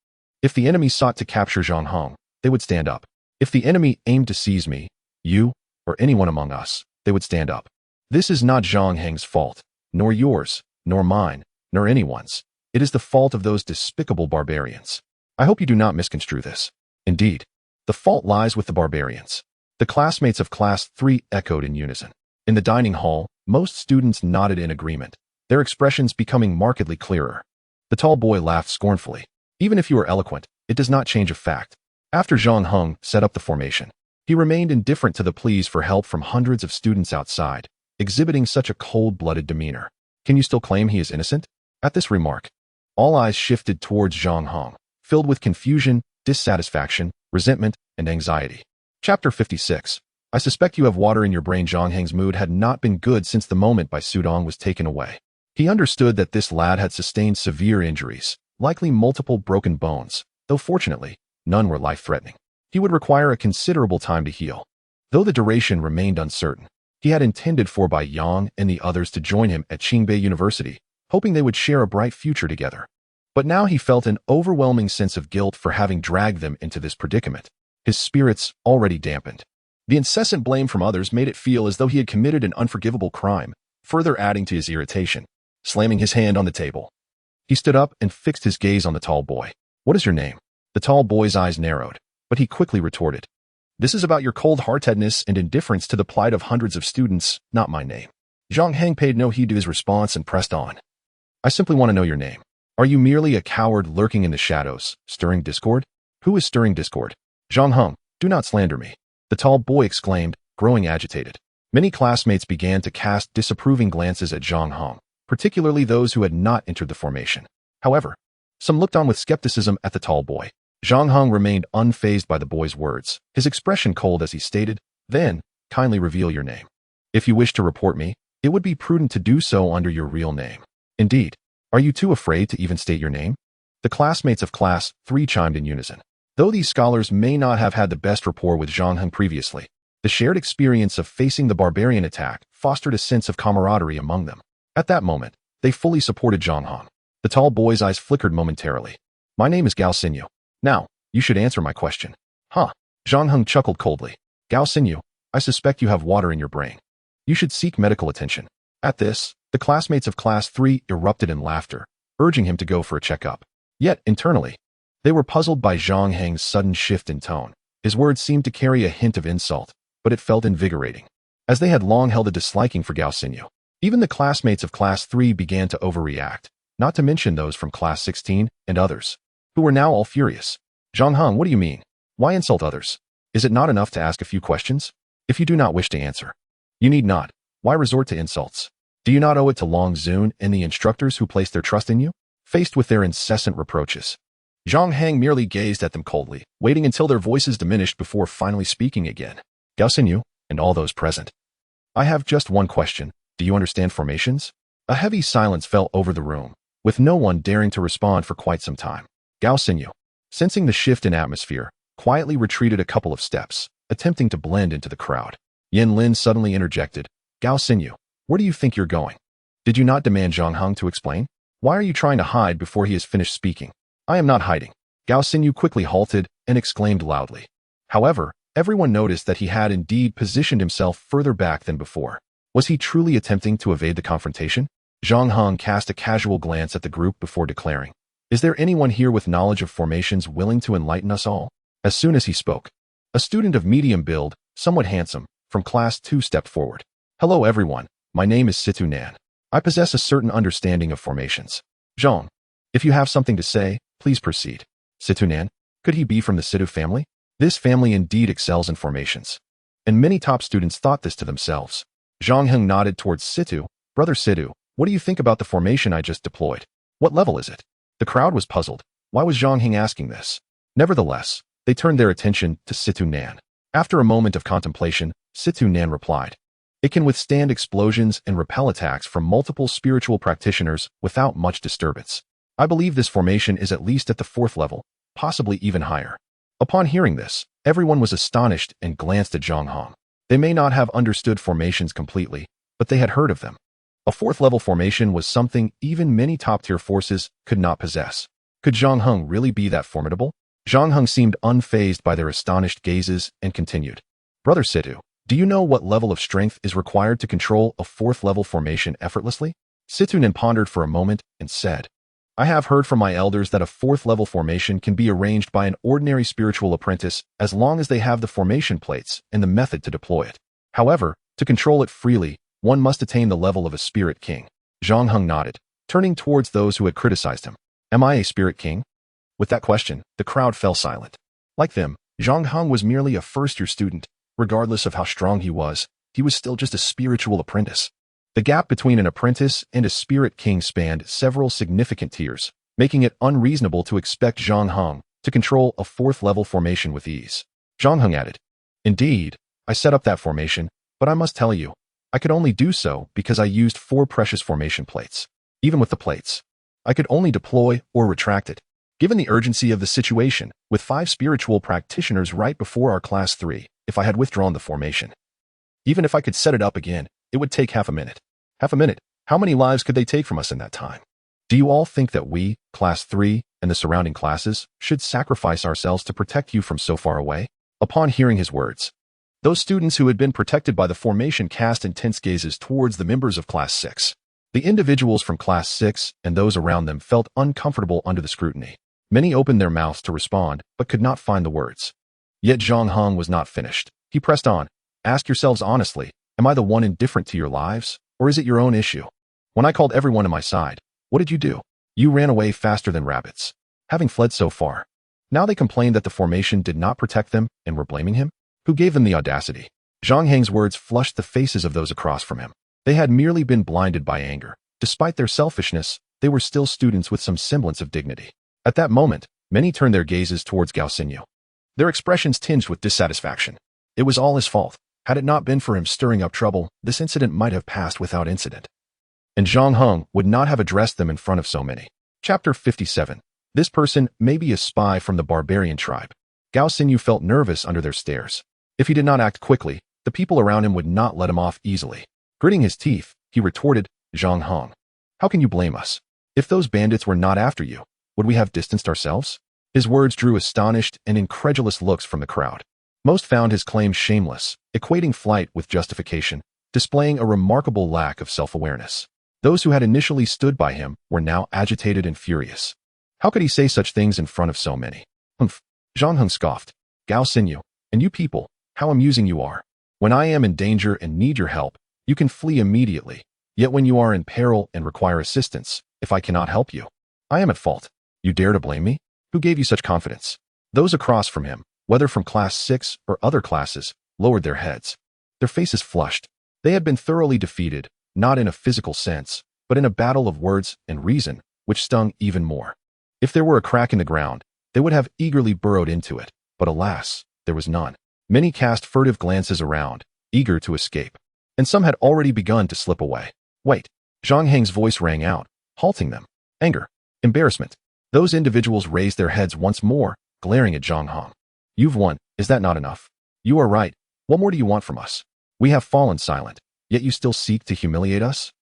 If the enemy sought to capture Zhang Heng, they would stand up. If the enemy aimed to seize me, you, or anyone among us, they would stand up. This is not Zhang Heng's fault, nor yours, nor mine, nor anyone's. It is the fault of those despicable barbarians. I hope you do not misconstrue this. Indeed, the fault lies with the barbarians. The classmates of Class 3 echoed in unison. In the dining hall, most students nodded in agreement, their expressions becoming markedly clearer. The tall boy laughed scornfully. Even if you are eloquent, it does not change a fact. After Zhang Heng set up the formation, he remained indifferent to the pleas for help from hundreds of students outside, exhibiting such a cold-blooded demeanor. Can you still claim he is innocent? At this remark, all eyes shifted towards Zhang Heng, filled with confusion, dissatisfaction, resentment, and anxiety. Chapter 56. I suspect you have water in your brain. Zhang Heng's mood had not been good since the moment Bai Sudong was taken away. He understood that this lad had sustained severe injuries, likely multiple broken bones, though fortunately, none were life-threatening. He would require a considerable time to heal. Though the duration remained uncertain, he had intended for Bai Yang and the others to join him at Qingbei University, hoping they would share a bright future together. But now he felt an overwhelming sense of guilt for having dragged them into this predicament. His spirits already dampened. The incessant blame from others made it feel as though he had committed an unforgivable crime, further adding to his irritation. Slamming his hand on the table, he stood up and fixed his gaze on the tall boy. What is your name? The tall boy's eyes narrowed, but he quickly retorted. This is about your cold-heartedness and indifference to the plight of hundreds of students, not my name. Zhang Heng paid no heed to his response and pressed on. I simply want to know your name. Are you merely a coward lurking in the shadows, stirring discord? Who is stirring discord? Zhang Heng, do not slander me. The tall boy exclaimed, growing agitated. Many classmates began to cast disapproving glances at Zhang Heng, particularly those who had not entered the formation. However, some looked on with skepticism at the tall boy. Zhang Heng remained unfazed by the boy's words, his expression cold as he stated, then, kindly reveal your name. If you wish to report me, it would be prudent to do so under your real name. Indeed, are you too afraid to even state your name? The classmates of Class 3 chimed in unison. Though these scholars may not have had the best rapport with Zhang Heng previously, the shared experience of facing the barbarian attack fostered a sense of camaraderie among them. At that moment, they fully supported Zhang Heng. The tall boy's eyes flickered momentarily. My name is Gao Xinyu. Now, you should answer my question. Huh? Zhang Heng chuckled coldly. Gao Xinyu, I suspect you have water in your brain. You should seek medical attention. At this, the classmates of Class 3 erupted in laughter, urging him to go for a checkup. Yet, internally, they were puzzled by Zhang Heng's sudden shift in tone. His words seemed to carry a hint of insult, but it felt invigorating. As they had long held a disliking for Gao Xinyu, even the classmates of Class 3 began to overreact, not to mention those from Class 16 and others. who were now all furious. Zhang Heng, what do you mean? Why insult others? Is it not enough to ask a few questions? If you do not wish to answer, you need not. Why resort to insults? Do you not owe it to Long Zun and the instructors who placed their trust in you? Faced with their incessant reproaches, Zhang Heng merely gazed at them coldly, waiting until their voices diminished before finally speaking again. Gao Xinyu, and all those present. I have just one question. Do you understand formations? A heavy silence fell over the room, with no one daring to respond for quite some time. Gao Xinyu, sensing the shift in atmosphere, quietly retreated a couple of steps, attempting to blend into the crowd. Yin Lin suddenly interjected. Gao Xinyu, where do you think you're going? Did you not demand Zhang Heng to explain? Why are you trying to hide before he has finished speaking? I am not hiding. Gao Xinyu quickly halted and exclaimed loudly. However, everyone noticed that he had indeed positioned himself further back than before. Was he truly attempting to evade the confrontation? Zhang Heng cast a casual glance at the group before declaring, is there anyone here with knowledge of formations willing to enlighten us all? As soon as he spoke, a student of medium build, somewhat handsome, from class 2 stepped forward. Hello everyone, my name is Situ Nan. I possess a certain understanding of formations. Zhang, if you have something to say, please proceed. Situ Nan, could he be from the Situ family? This family indeed excels in formations. And many top students thought this to themselves. Zhang Heng nodded towards Situ. Brother Situ, what do you think about the formation I just deployed? What level is it? The crowd was puzzled. Why was Zhang Heng asking this? Nevertheless, they turned their attention to Situ Nan. After a moment of contemplation, Situ Nan replied, it can withstand explosions and repel attacks from multiple spiritual practitioners without much disturbance. I believe this formation is at least at the 4th level, possibly even higher. Upon hearing this, everyone was astonished and glanced at Zhang Heng. They may not have understood formations completely, but they had heard of them. A 4th level formation was something even many top-tier forces could not possess. Could Zhang Heng really be that formidable? Zhang Heng seemed unfazed by their astonished gazes and continued. Brother Situ, do you know what level of strength is required to control a 4th level formation effortlessly? Situnen pondered for a moment and said, I have heard from my elders that a 4th level formation can be arranged by an ordinary spiritual apprentice as long as they have the formation plates and the method to deploy it. However, to control it freely, one must attain the level of a spirit king. Zhang Heng nodded, turning towards those who had criticized him. Am I a spirit king? With that question, the crowd fell silent. Like them, Zhang Heng was merely a first-year student. Regardless of how strong he was still just a spiritual apprentice. The gap between an apprentice and a spirit king spanned several significant tiers, making it unreasonable to expect Zhang Heng to control a 4th level formation with ease. Zhang Heng added, indeed, I set up that formation, but I must tell you, I could only do so because I used 4 precious formation plates. Even with the plates, I could only deploy or retract it. Given the urgency of the situation, with 5 spiritual practitioners right before our class 3, if I had withdrawn the formation. Even if I could set it up again, it would take half a minute. Half a minute? How many lives could they take from us in that time? Do you all think that we, class 3, and the surrounding classes, should sacrifice ourselves to protect you from so far away? Upon hearing his words, those students who had been protected by the formation cast intense gazes towards the members of class 6. The individuals from class 6 and those around them felt uncomfortable under the scrutiny. Many opened their mouths to respond, but could not find the words. Yet Zhang Heng was not finished. He pressed on. Ask yourselves honestly, am I the one indifferent to your lives, or is it your own issue? When I called everyone to my side, what did you do? You ran away faster than rabbits, having fled so far. Now they complained that the formation did not protect them and were blaming him? Who gave them the audacity? Zhang Heng's words flushed the faces of those across from him. They had merely been blinded by anger. Despite their selfishness, they were still students with some semblance of dignity. At that moment, many turned their gazes towards Gao Xinyu. Their expressions tinged with dissatisfaction. It was all his fault. Had it not been for him stirring up trouble, this incident might have passed without incident. And Zhang Heng would not have addressed them in front of so many. Chapter 57. This person may be a spy from the barbarian tribe. Gao Xinyu felt nervous under their stares. If he did not act quickly, the people around him would not let him off easily. Gritting his teeth, he retorted, Zhang Heng, how can you blame us? If those bandits were not after you, would we have distanced ourselves? His words drew astonished and incredulous looks from the crowd. Most found his claims shameless, equating flight with justification, displaying a remarkable lack of self-awareness. Those who had initially stood by him were now agitated and furious. How could he say such things in front of so many? Humph. Zhang Heng scoffed. Gao Xinyu, and you people, how amusing you are. When I am in danger and need your help, you can flee immediately. Yet when you are in peril and require assistance, if I cannot help you, I am at fault. You dare to blame me? Who gave you such confidence? Those across from him, whether from class 6 or other classes, lowered their heads. Their faces flushed. They had been thoroughly defeated, not in a physical sense, but in a battle of words and reason, which stung even more. If there were a crack in the ground, they would have eagerly burrowed into it, but alas, there was none. Many cast furtive glances around, eager to escape, and some had already begun to slip away. Wait! Zhang Heng's voice rang out, halting them. Anger. Embarrassment. Those individuals raised their heads once more, glaring at Zhang Heng. You've won, is that not enough? You are right. What more do you want from us? We have fallen silent, yet you still seek to humiliate us?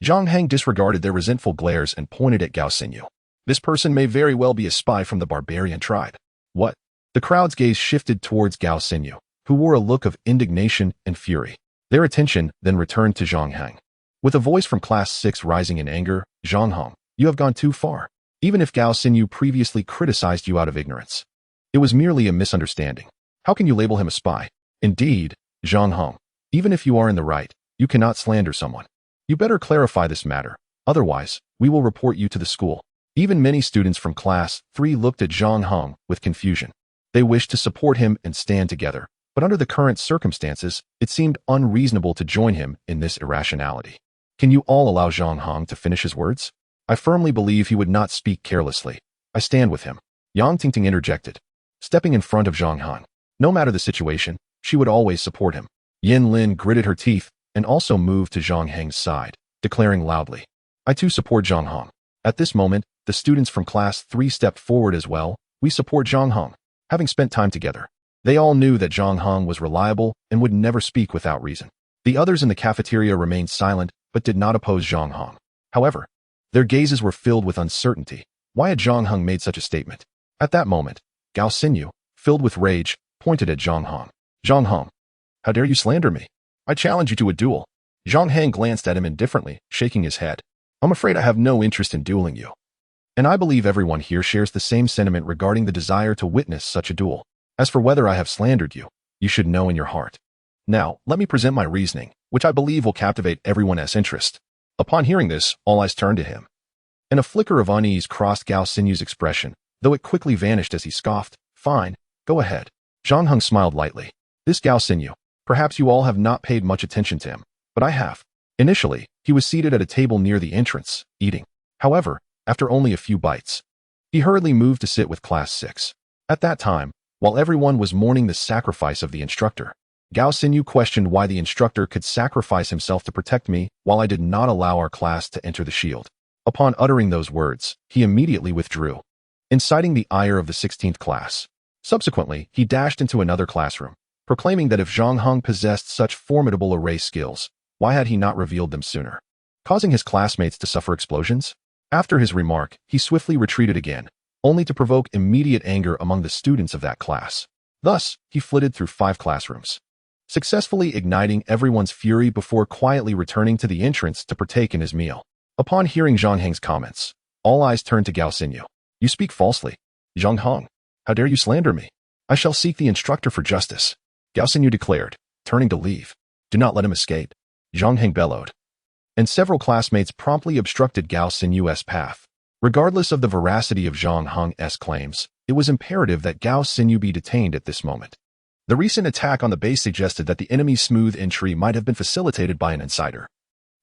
Zhang Heng disregarded their resentful glares and pointed at Gao Xinyu. This person may very well be a spy from the barbarian tribe. What? The crowd's gaze shifted towards Gao Xinyu, who wore a look of indignation and fury. Their attention then returned to Zhang Heng. With a voice from class 6 rising in anger, Zhang Heng, you have gone too far. Even if Gao Xinyu previously criticized you out of ignorance, it was merely a misunderstanding. How can you label him a spy? Indeed, Zhang Heng, even if you are in the right, you cannot slander someone. You better clarify this matter, otherwise, we will report you to the school. Even many students from class 3 looked at Zhang Heng with confusion. They wished to support him and stand together, but under the current circumstances, it seemed unreasonable to join him in this irrationality. Can you all allow Zhang Heng to finish his words? I firmly believe he would not speak carelessly. I stand with him. Yang Tingting interjected, stepping in front of Zhang Heng. No matter the situation, she would always support him. Yin Lin gritted her teeth and also moved to Zhang Heng's side, declaring loudly, I too support Zhang Heng. At this moment, the students from class 3 stepped forward as well. We support Zhang Heng. Having spent time together, they all knew that Zhang Heng was reliable and would never speak without reason. The others in the cafeteria remained silent but did not oppose Zhang Heng. However, their gazes were filled with uncertainty. Why had Zhang Heng made such a statement? At that moment, Gao Xinyu, filled with rage, pointed at Zhang Heng. Zhang Heng, how dare you slander me? I challenge you to a duel. Zhang Heng glanced at him indifferently, shaking his head. I'm afraid I have no interest in dueling you. And I believe everyone here shares the same sentiment regarding the desire to witness such a duel. As for whether I have slandered you, you should know in your heart. Now, let me present my reasoning, which I believe will captivate everyone's interest. Upon hearing this, all eyes turned to him. And a flicker of unease crossed Gao Xinyu's expression, though it quickly vanished as he scoffed. Fine, go ahead. Zhang Heng smiled lightly. This Gao Xinyu, perhaps you all have not paid much attention to him, but I have. Initially, he was seated at a table near the entrance, eating. However, after only a few bites, he hurriedly moved to sit with class 6. At that time, while everyone was mourning the sacrifice of the instructor, Gao Xinyu questioned why the instructor could sacrifice himself to protect me while I did not allow our class to enter the shield. Upon uttering those words, he immediately withdrew, inciting the ire of the 16th class. Subsequently, he dashed into another classroom, proclaiming that if Zhang Heng possessed such formidable array skills, why had he not revealed them sooner, causing his classmates to suffer explosions? After his remark, he swiftly retreated again, only to provoke immediate anger among the students of that class. Thus, he flitted through 5 classrooms, successfully igniting everyone's fury before quietly returning to the entrance to partake in his meal. Upon hearing Zhang Heng's comments, all eyes turned to Gao Xinyu. You speak falsely. Zhang Heng, how dare you slander me? I shall seek the instructor for justice, Gao Xinyu declared, turning to leave. Do not let him escape, Zhang Heng bellowed. And several classmates promptly obstructed Gao Xinyu's path. Regardless of the veracity of Zhang Heng's claims, it was imperative that Gao Xinyu be detained at this moment. The recent attack on the base suggested that the enemy's smooth entry might have been facilitated by an insider,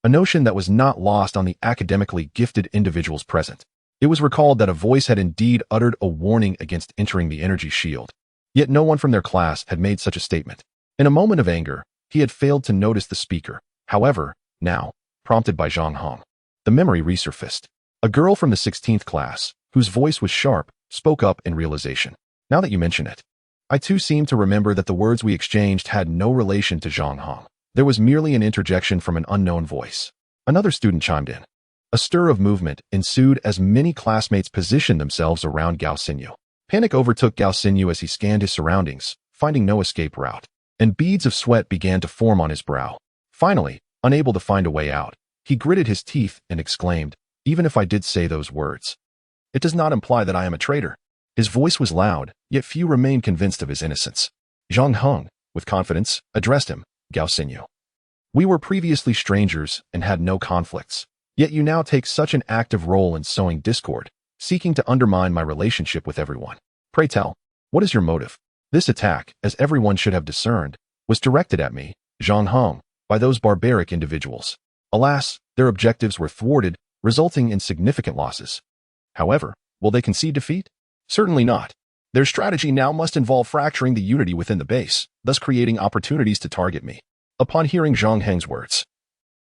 a notion that was not lost on the academically gifted individuals present. It was recalled that a voice had indeed uttered a warning against entering the energy shield, yet no one from their class had made such a statement. In a moment of anger, he had failed to notice the speaker. However, now, prompted by Zhang Heng, the memory resurfaced. A girl from the 16th class, whose voice was sharp, spoke up in realization. Now that you mention it, I too seem to remember that the words we exchanged had no relation to Zhang Heng. There was merely an interjection from an unknown voice. Another student chimed in. A stir of movement ensued as many classmates positioned themselves around Gao Xinyu. Panic overtook Gao Xinyu as he scanned his surroundings, finding no escape route, and beads of sweat began to form on his brow. Finally, unable to find a way out, he gritted his teeth and exclaimed, even if I did say those words, it does not imply that I am a traitor. His voice was loud, yet few remained convinced of his innocence. Zhang Heng, with confidence, addressed him, Gao Xinyu. We were previously strangers and had no conflicts, yet you now take such an active role in sowing discord. seeking to undermine my relationship with everyone. Pray tell, what is your motive? This attack, as everyone should have discerned, was directed at me, Zhang Hong, by those barbaric individuals. Alas, their objectives were thwarted, resulting in significant losses. However, will they concede defeat? Certainly not. Their strategy now must involve fracturing the unity within the base, thus creating opportunities to target me. Upon hearing Zhang Heng's words,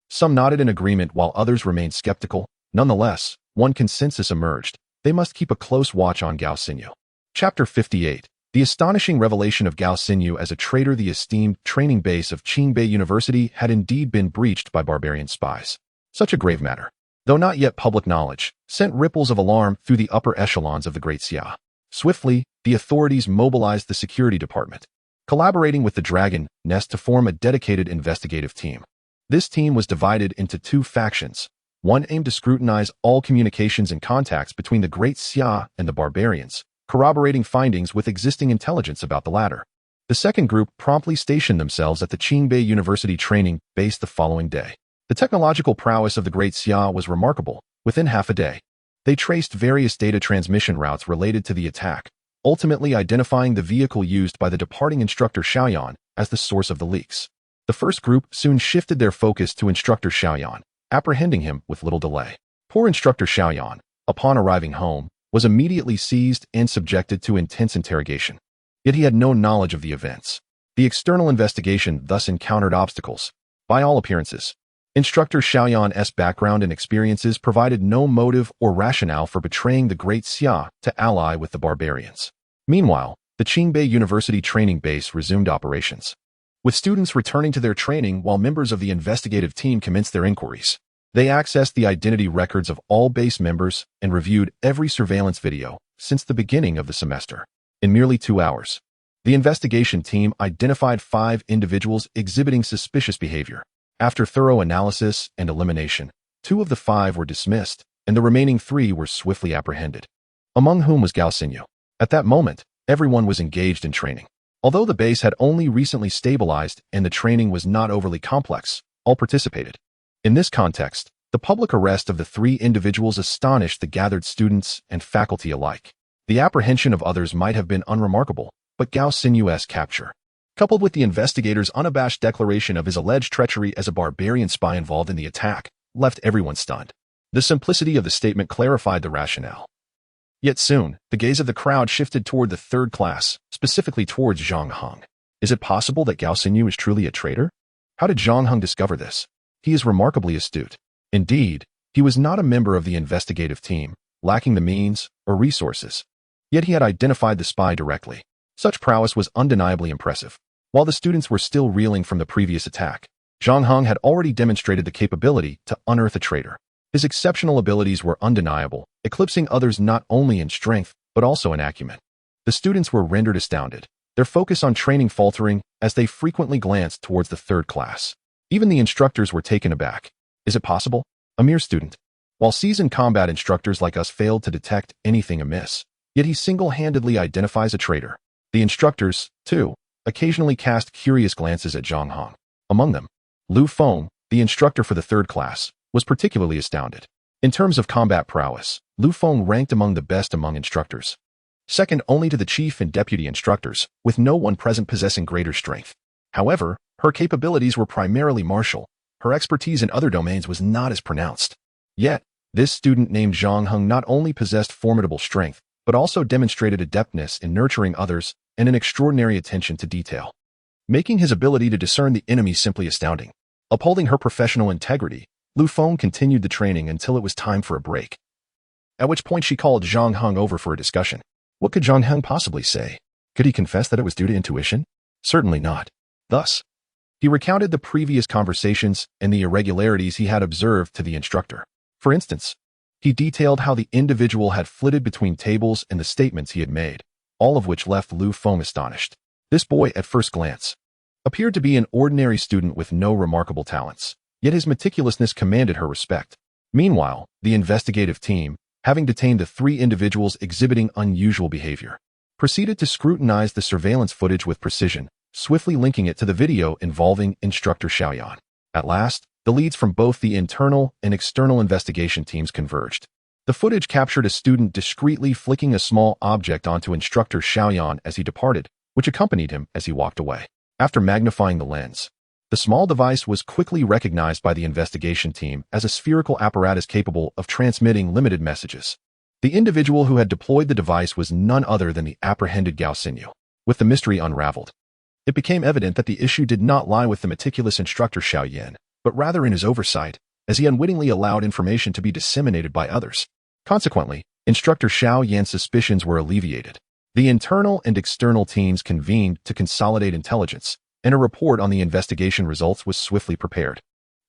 some nodded in agreement while others remained skeptical. Nonetheless, one consensus emerged. They must keep a close watch on Gao Xinyu. Chapter 58. The astonishing revelation of Gao Xinyu as a traitor. The esteemed training base of Qingbei University had indeed been breached by barbarian spies. Such a grave matter, though not yet public knowledge, sent ripples of alarm through the upper echelons of the Great Xia. Swiftly, the authorities mobilized the security department, collaborating with the Dragon Nest to form a dedicated investigative team. This team was divided into two factions. One aimed to scrutinize all communications and contacts between the Great Xia and the barbarians, corroborating findings with existing intelligence about the latter. The second group promptly stationed themselves at the Qingbei University training base the following day. The technological prowess of the Great Xia was remarkable. Within half a day, they traced various data transmission routes related to the attack, ultimately identifying the vehicle used by the departing instructor Xiaoyan as the source of the leaks. The first group soon shifted their focus to instructor Xiaoyan, apprehending him with little delay. Poor instructor Xiaoyan, upon arriving home, was immediately seized and subjected to intense interrogation. Yet he had no knowledge of the events. The external investigation thus encountered obstacles. By all appearances, instructor Xiaoyan's background and experiences provided no motive or rationale for betraying the Great Xia to ally with the barbarians. Meanwhile, the Qingbei University training base resumed operations, with students returning to their training while members of the investigative team commenced their inquiries. They accessed the identity records of all base members and reviewed every surveillance video since the beginning of the semester. In merely 2 hours, the investigation team identified 5 individuals exhibiting suspicious behavior. After thorough analysis and elimination, 2 of the 5 were dismissed, and the remaining 3 were swiftly apprehended, among whom was Gao Xinyu. At that moment, everyone was engaged in training. Although the base had only recently stabilized and the training was not overly complex, all participated. In this context, the public arrest of the 3 individuals astonished the gathered students and faculty alike. The apprehension of others might have been unremarkable, but Gao Xinyu's capture, coupled with the investigator's unabashed declaration of his alleged treachery as a barbarian spy involved in the attack, left everyone stunned. The simplicity of the statement clarified the rationale. Yet soon, the gaze of the crowd shifted toward the third class, specifically towards Zhang Hong. Is it possible that Gao Xinyu is truly a traitor? How did Zhang Hong discover this? He is remarkably astute. Indeed, he was not a member of the investigative team, lacking the means or resources. Yet he had identified the spy directly. Such prowess was undeniably impressive. While the students were still reeling from the previous attack, Zhang Hong had already demonstrated the capability to unearth a traitor. His exceptional abilities were undeniable, eclipsing others not only in strength, but also in acumen. The students were rendered astounded, their focus on training faltering as they frequently glanced towards the third class. Even the instructors were taken aback. Is it possible? A mere student. While seasoned combat instructors like us failed to detect anything amiss, yet he single-handedly identifies a traitor. The instructors, too, occasionally cast curious glances at Zhang Hong. Among them, Lu Feng, the instructor for the third class, was particularly astounded. In terms of combat prowess, Lu Feng ranked among the best among instructors, second only to the chief and deputy instructors, with no one present possessing greater strength. However, her capabilities were primarily martial. Her expertise in other domains was not as pronounced. Yet, this student named Zhang Hong not only possessed formidable strength, but also demonstrated adeptness in nurturing others and an extraordinary attention to detail, making his ability to discern the enemy simply astounding. Upholding her professional integrity, Lu Feng continued the training until it was time for a break, at which point she called Zhang Hong over for a discussion. What could Zhang Hong possibly say? Could he confess that it was due to intuition? Certainly not. Thus, he recounted the previous conversations and the irregularities he had observed to the instructor. For instance, he detailed how the individual had flitted between tables and the statements he had made, all of which left Lu Feng astonished. This boy, at first glance, appeared to be an ordinary student with no remarkable talents, yet his meticulousness commanded her respect. Meanwhile, the investigative team, having detained the 3 individuals exhibiting unusual behavior, proceeded to scrutinize the surveillance footage with precision, swiftly linking it to the video involving instructor Xiaoyan. At last, the leads from both the internal and external investigation teams converged. The footage captured a student discreetly flicking a small object onto instructor Xiaoyan as he departed, which accompanied him as he walked away. After magnifying the lens, the small device was quickly recognized by the investigation team as a spherical apparatus capable of transmitting limited messages. The individual who had deployed the device was none other than the apprehended Gao Xinyu. With the mystery unraveled, it became evident that the issue did not lie with the meticulous instructor Xiao Yan, but rather in his oversight, as he unwittingly allowed information to be disseminated by others. Consequently, instructor Xiao Yan's suspicions were alleviated. The internal and external teams convened to consolidate intelligence, and a report on the investigation results was swiftly prepared.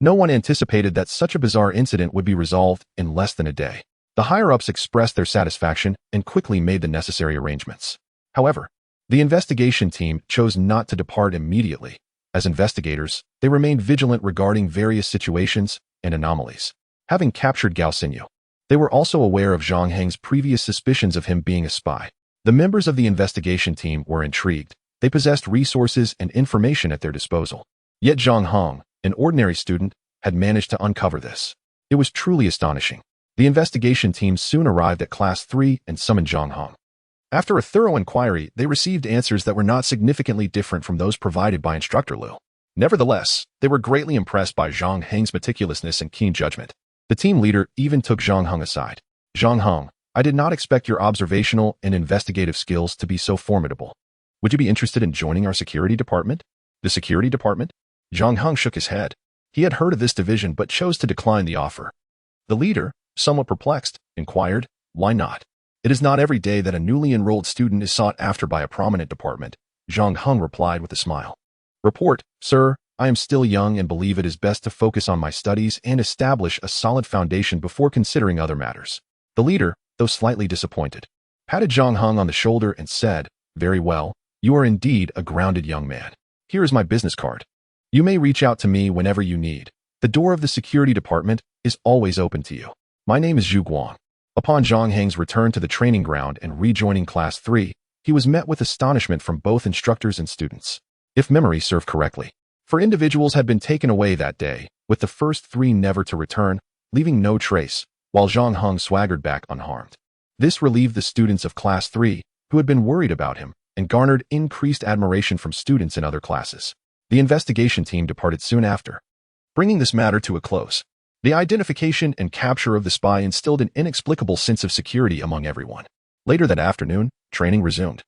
No one anticipated that such a bizarre incident would be resolved in less than a day. The higher-ups expressed their satisfaction and quickly made the necessary arrangements. However, the investigation team chose not to depart immediately. As investigators, they remained vigilant regarding various situations and anomalies. Having captured Gao Xinyu, they were also aware of Zhang Heng's previous suspicions of him being a spy. The members of the investigation team were intrigued. They possessed resources and information at their disposal. Yet Zhang Heng, an ordinary student, had managed to uncover this. It was truly astonishing. The investigation team soon arrived at Class 3 and summoned Zhang Heng. After a thorough inquiry, they received answers that were not significantly different from those provided by Instructor Liu. Nevertheless, they were greatly impressed by Zhang Heng's meticulousness and keen judgment. The team leader even took Zhang Heng aside. Zhang Heng, I did not expect your observational and investigative skills to be so formidable. Would you be interested in joining our security department? The security department? Zhang Heng shook his head. He had heard of this division but chose to decline the offer. The leader, somewhat perplexed, inquired, why not? It is not every day that a newly enrolled student is sought after by a prominent department. Zhang Heng replied with a smile. Report, sir, I am still young and believe it is best to focus on my studies and establish a solid foundation before considering other matters. The leader, though slightly disappointed, patted Zhang Heng on the shoulder and said, very well, you are indeed a grounded young man. Here is my business card. You may reach out to me whenever you need. The door of the security department is always open to you. My name is Zhu Guang. Upon Zhang Heng's return to the training ground and rejoining Class 3, he was met with astonishment from both instructors and students. If memory served correctly, 4 individuals had been taken away that day, with the first 3 never to return, leaving no trace, while Zhang Heng swaggered back unharmed. This relieved the students of Class 3, who had been worried about him, and garnered increased admiration from students in other classes. The investigation team departed soon after, bringing this matter to a close. The identification and capture of the spy instilled an inexplicable sense of security among everyone. Later that afternoon, training resumed.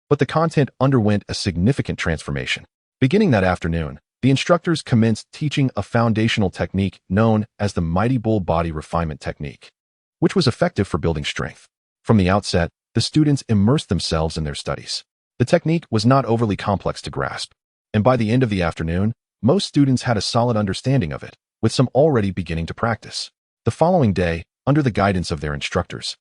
But the content underwent a significant transformation. Beginning that afternoon, the instructors commenced teaching a foundational technique known as the Mighty Bull Body Refinement Technique, which was effective for building strength. From the outset, the students immersed themselves in their studies. The technique was not overly complex to grasp, and by the end of the afternoon, most students had a solid understanding of it, with some already beginning to practice. The following day, under the guidance of their instructors,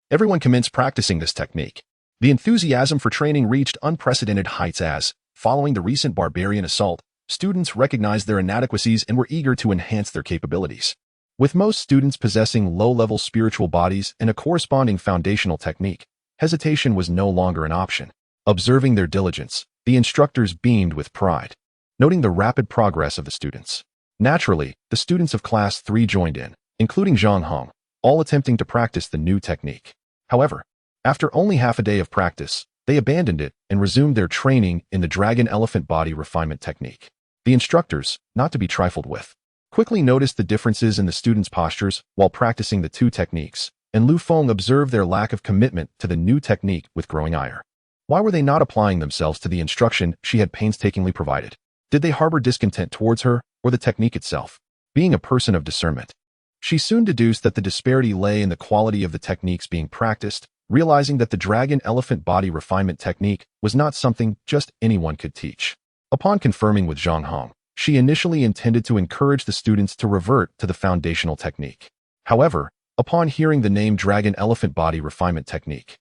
everyone commenced practicing this technique. The enthusiasm for training reached unprecedented heights as, following the recent barbarian assault, students recognized their inadequacies and were eager to enhance their capabilities. With most students possessing low-level spiritual bodies and a corresponding foundational technique, hesitation was no longer an option. Observing their diligence, the instructors beamed with pride, noting the rapid progress of the students. Naturally, the students of Class 3 joined in, including Zhang Heng, all attempting to practice the new technique. However, after only half a day of practice, they abandoned it and resumed their training in the Dragon Elephant Body Refinement Technique. The instructors, not to be trifled with, quickly noticed the differences in the students' postures while practicing the 2 techniques, and Lu Feng observed their lack of commitment to the new technique with growing ire. Why were they not applying themselves to the instruction she had painstakingly provided? Did they harbor discontent towards her, or the technique itself? Being a person of discernment, she soon deduced that the disparity lay in the quality of the techniques being practiced, realizing that the Dragon Elephant Body Refinement Technique was not something just anyone could teach. Upon confirming with Zhang Heng, she initially intended to encourage the students to revert to the foundational technique. However, upon hearing the name Dragon Elephant Body Refinement Technique,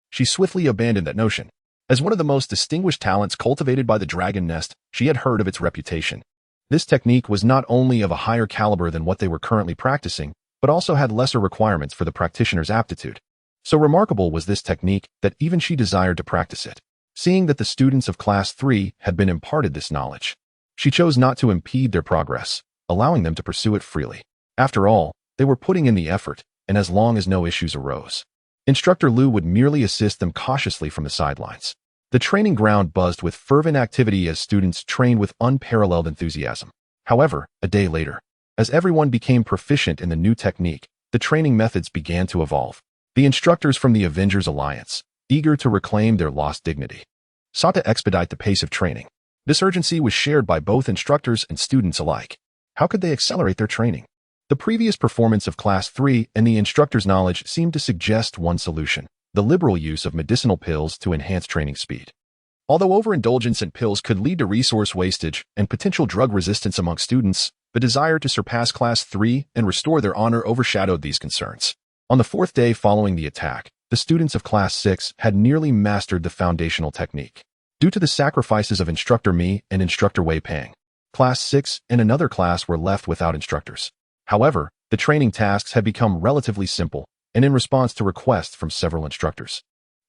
she swiftly abandoned that notion. As one of the most distinguished talents cultivated by the Dragon Nest, she had heard of its reputation. This technique was not only of a higher caliber than what they were currently practicing, but also had lesser requirements for the practitioner's aptitude. So remarkable was this technique that even she desired to practice it. Seeing that the students of Class 3 had been imparted this knowledge, she chose not to impede their progress, allowing them to pursue it freely. After all, they were putting in the effort, and as long as no issues arose. Instructor Liu would merely assist them cautiously from the sidelines. The training ground buzzed with fervent activity as students trained with unparalleled enthusiasm. However, a day later, as everyone became proficient in the new technique, the training methods began to evolve. The instructors from the Avengers Alliance, eager to reclaim their lost dignity, sought to expedite the pace of training. This urgency was shared by both instructors and students alike. How could they accelerate their training? The previous performance of Class 3 and the instructor's knowledge seemed to suggest one solution: the liberal use of medicinal pills to enhance training speed. Although overindulgence in pills could lead to resource wastage and potential drug resistance among students, the desire to surpass Class 3 and restore their honor overshadowed these concerns. On the fourth day following the attack, the students of Class 6 had nearly mastered the foundational technique. Due to the sacrifices of Instructor Mi and Instructor Wei Pang, Class 6 and another class were left without instructors. However, the training tasks had become relatively simple, and in response to requests from several instructors,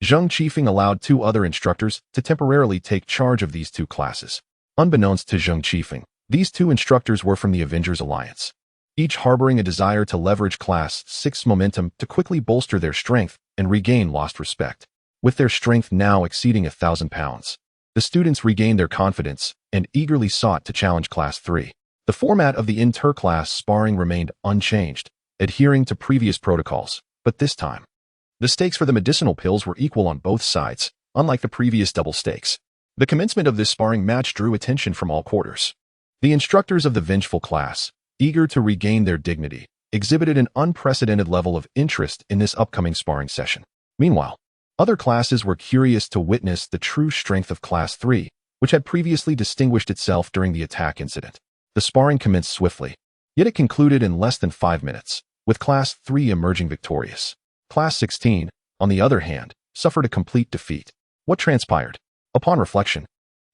Zheng Qifeng allowed 2 other instructors to temporarily take charge of these 2 classes. Unbeknownst to Zheng Qifeng, these 2 instructors were from the Avengers Alliance, each harboring a desire to leverage Class 6's momentum to quickly bolster their strength and regain lost respect. With their strength now exceeding 1,000 pounds, the students regained their confidence and eagerly sought to challenge Class 3. The format of the inter-class sparring remained unchanged, adhering to previous protocols, but this time, the stakes for the medicinal pills were equal on both sides, unlike the previous double stakes. The commencement of this sparring match drew attention from all quarters. The instructors of the vengeful class, eager to regain their dignity, exhibited an unprecedented level of interest in this upcoming sparring session. Meanwhile, other classes were curious to witness the true strength of Class 3, which had previously distinguished itself during the attack incident. The sparring commenced swiftly, yet it concluded in less than 5 minutes, with Class 3 emerging victorious. Class 16, on the other hand, suffered a complete defeat. What transpired? Upon reflection,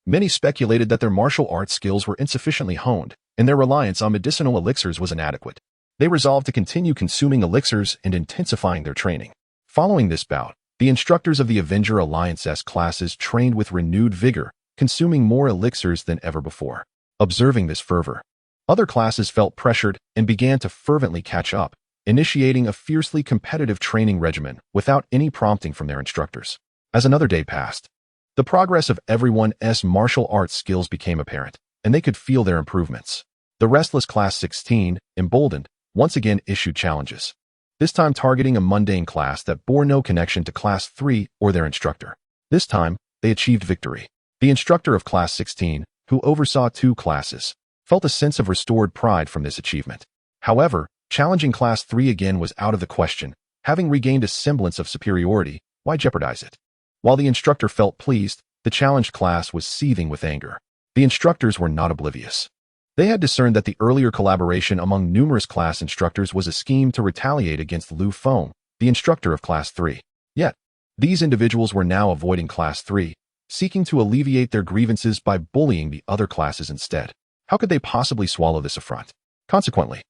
many speculated that their martial arts skills were insufficiently honed, and their reliance on medicinal elixirs was inadequate. They resolved to continue consuming elixirs and intensifying their training. Following this bout, the instructors of the Avenger Alliance classes trained with renewed vigor, consuming more elixirs than ever before. Observing this fervor, other classes felt pressured and began to fervently catch up, initiating a fiercely competitive training regimen without any prompting from their instructors. As another day passed, the progress of everyone's martial arts skills became apparent, and they could feel their improvements. The restless Class 16, emboldened, once again issued challenges, this time targeting a mundane class that bore no connection to Class 3 or their instructor. This time, they achieved victory. The instructor of Class 16, who oversaw 2 classes, felt a sense of restored pride from this achievement. However, challenging Class 3 again was out of the question. Having regained a semblance of superiority, why jeopardize it? While the instructor felt pleased, the challenged class was seething with anger. The instructors were not oblivious. They had discerned that the earlier collaboration among numerous class instructors was a scheme to retaliate against Liu Feng, the instructor of Class 3. Yet, these individuals were now avoiding Class 3, seeking to alleviate their grievances by bullying the other classes instead. How could they possibly swallow this affront? Consequently,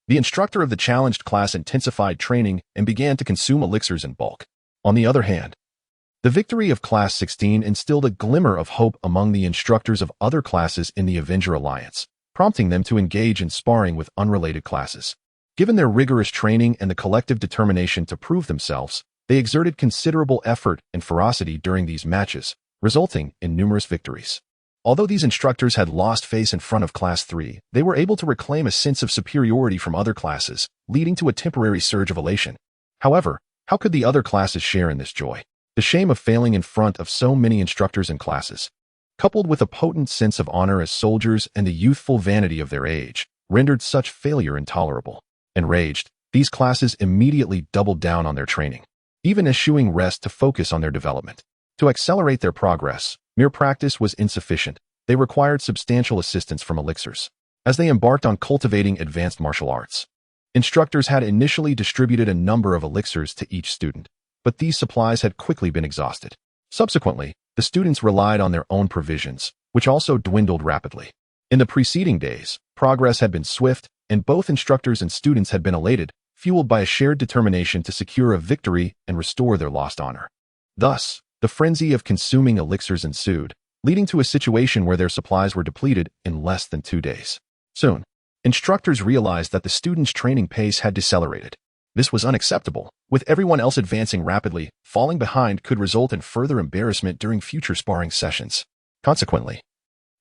the instructor of the challenged class intensified training and began to consume elixirs in bulk. On the other hand, the victory of Class 16 instilled a glimmer of hope among the instructors of other classes in the Avenger Alliance, prompting them to engage in sparring with unrelated classes. Given their rigorous training and the collective determination to prove themselves, they exerted considerable effort and ferocity during these matches, resulting in numerous victories. Although these instructors had lost face in front of Class 3, they were able to reclaim a sense of superiority from other classes, leading to a temporary surge of elation. However, how could the other classes share in this joy? The shame of failing in front of so many instructors and classes, coupled with a potent sense of honor as soldiers and the youthful vanity of their age, rendered such failure intolerable. Enraged, these classes immediately doubled down on their training, even eschewing rest to focus on their development. To accelerate their progress, mere practice was insufficient. They required substantial assistance from elixirs. As they embarked on cultivating advanced martial arts, instructors had initially distributed a number of elixirs to each student, but these supplies had quickly been exhausted. Subsequently, the students relied on their own provisions, which also dwindled rapidly. In the preceding days, progress had been swift, and both instructors and students had been elated, fueled by a shared determination to secure a victory and restore their lost honor. Thus, the frenzy of consuming elixirs ensued, leading to a situation where their supplies were depleted in less than 2 days. Soon, instructors realized that the students' training pace had decelerated. This was unacceptable. With everyone else advancing rapidly, falling behind could result in further embarrassment during future sparring sessions. Consequently,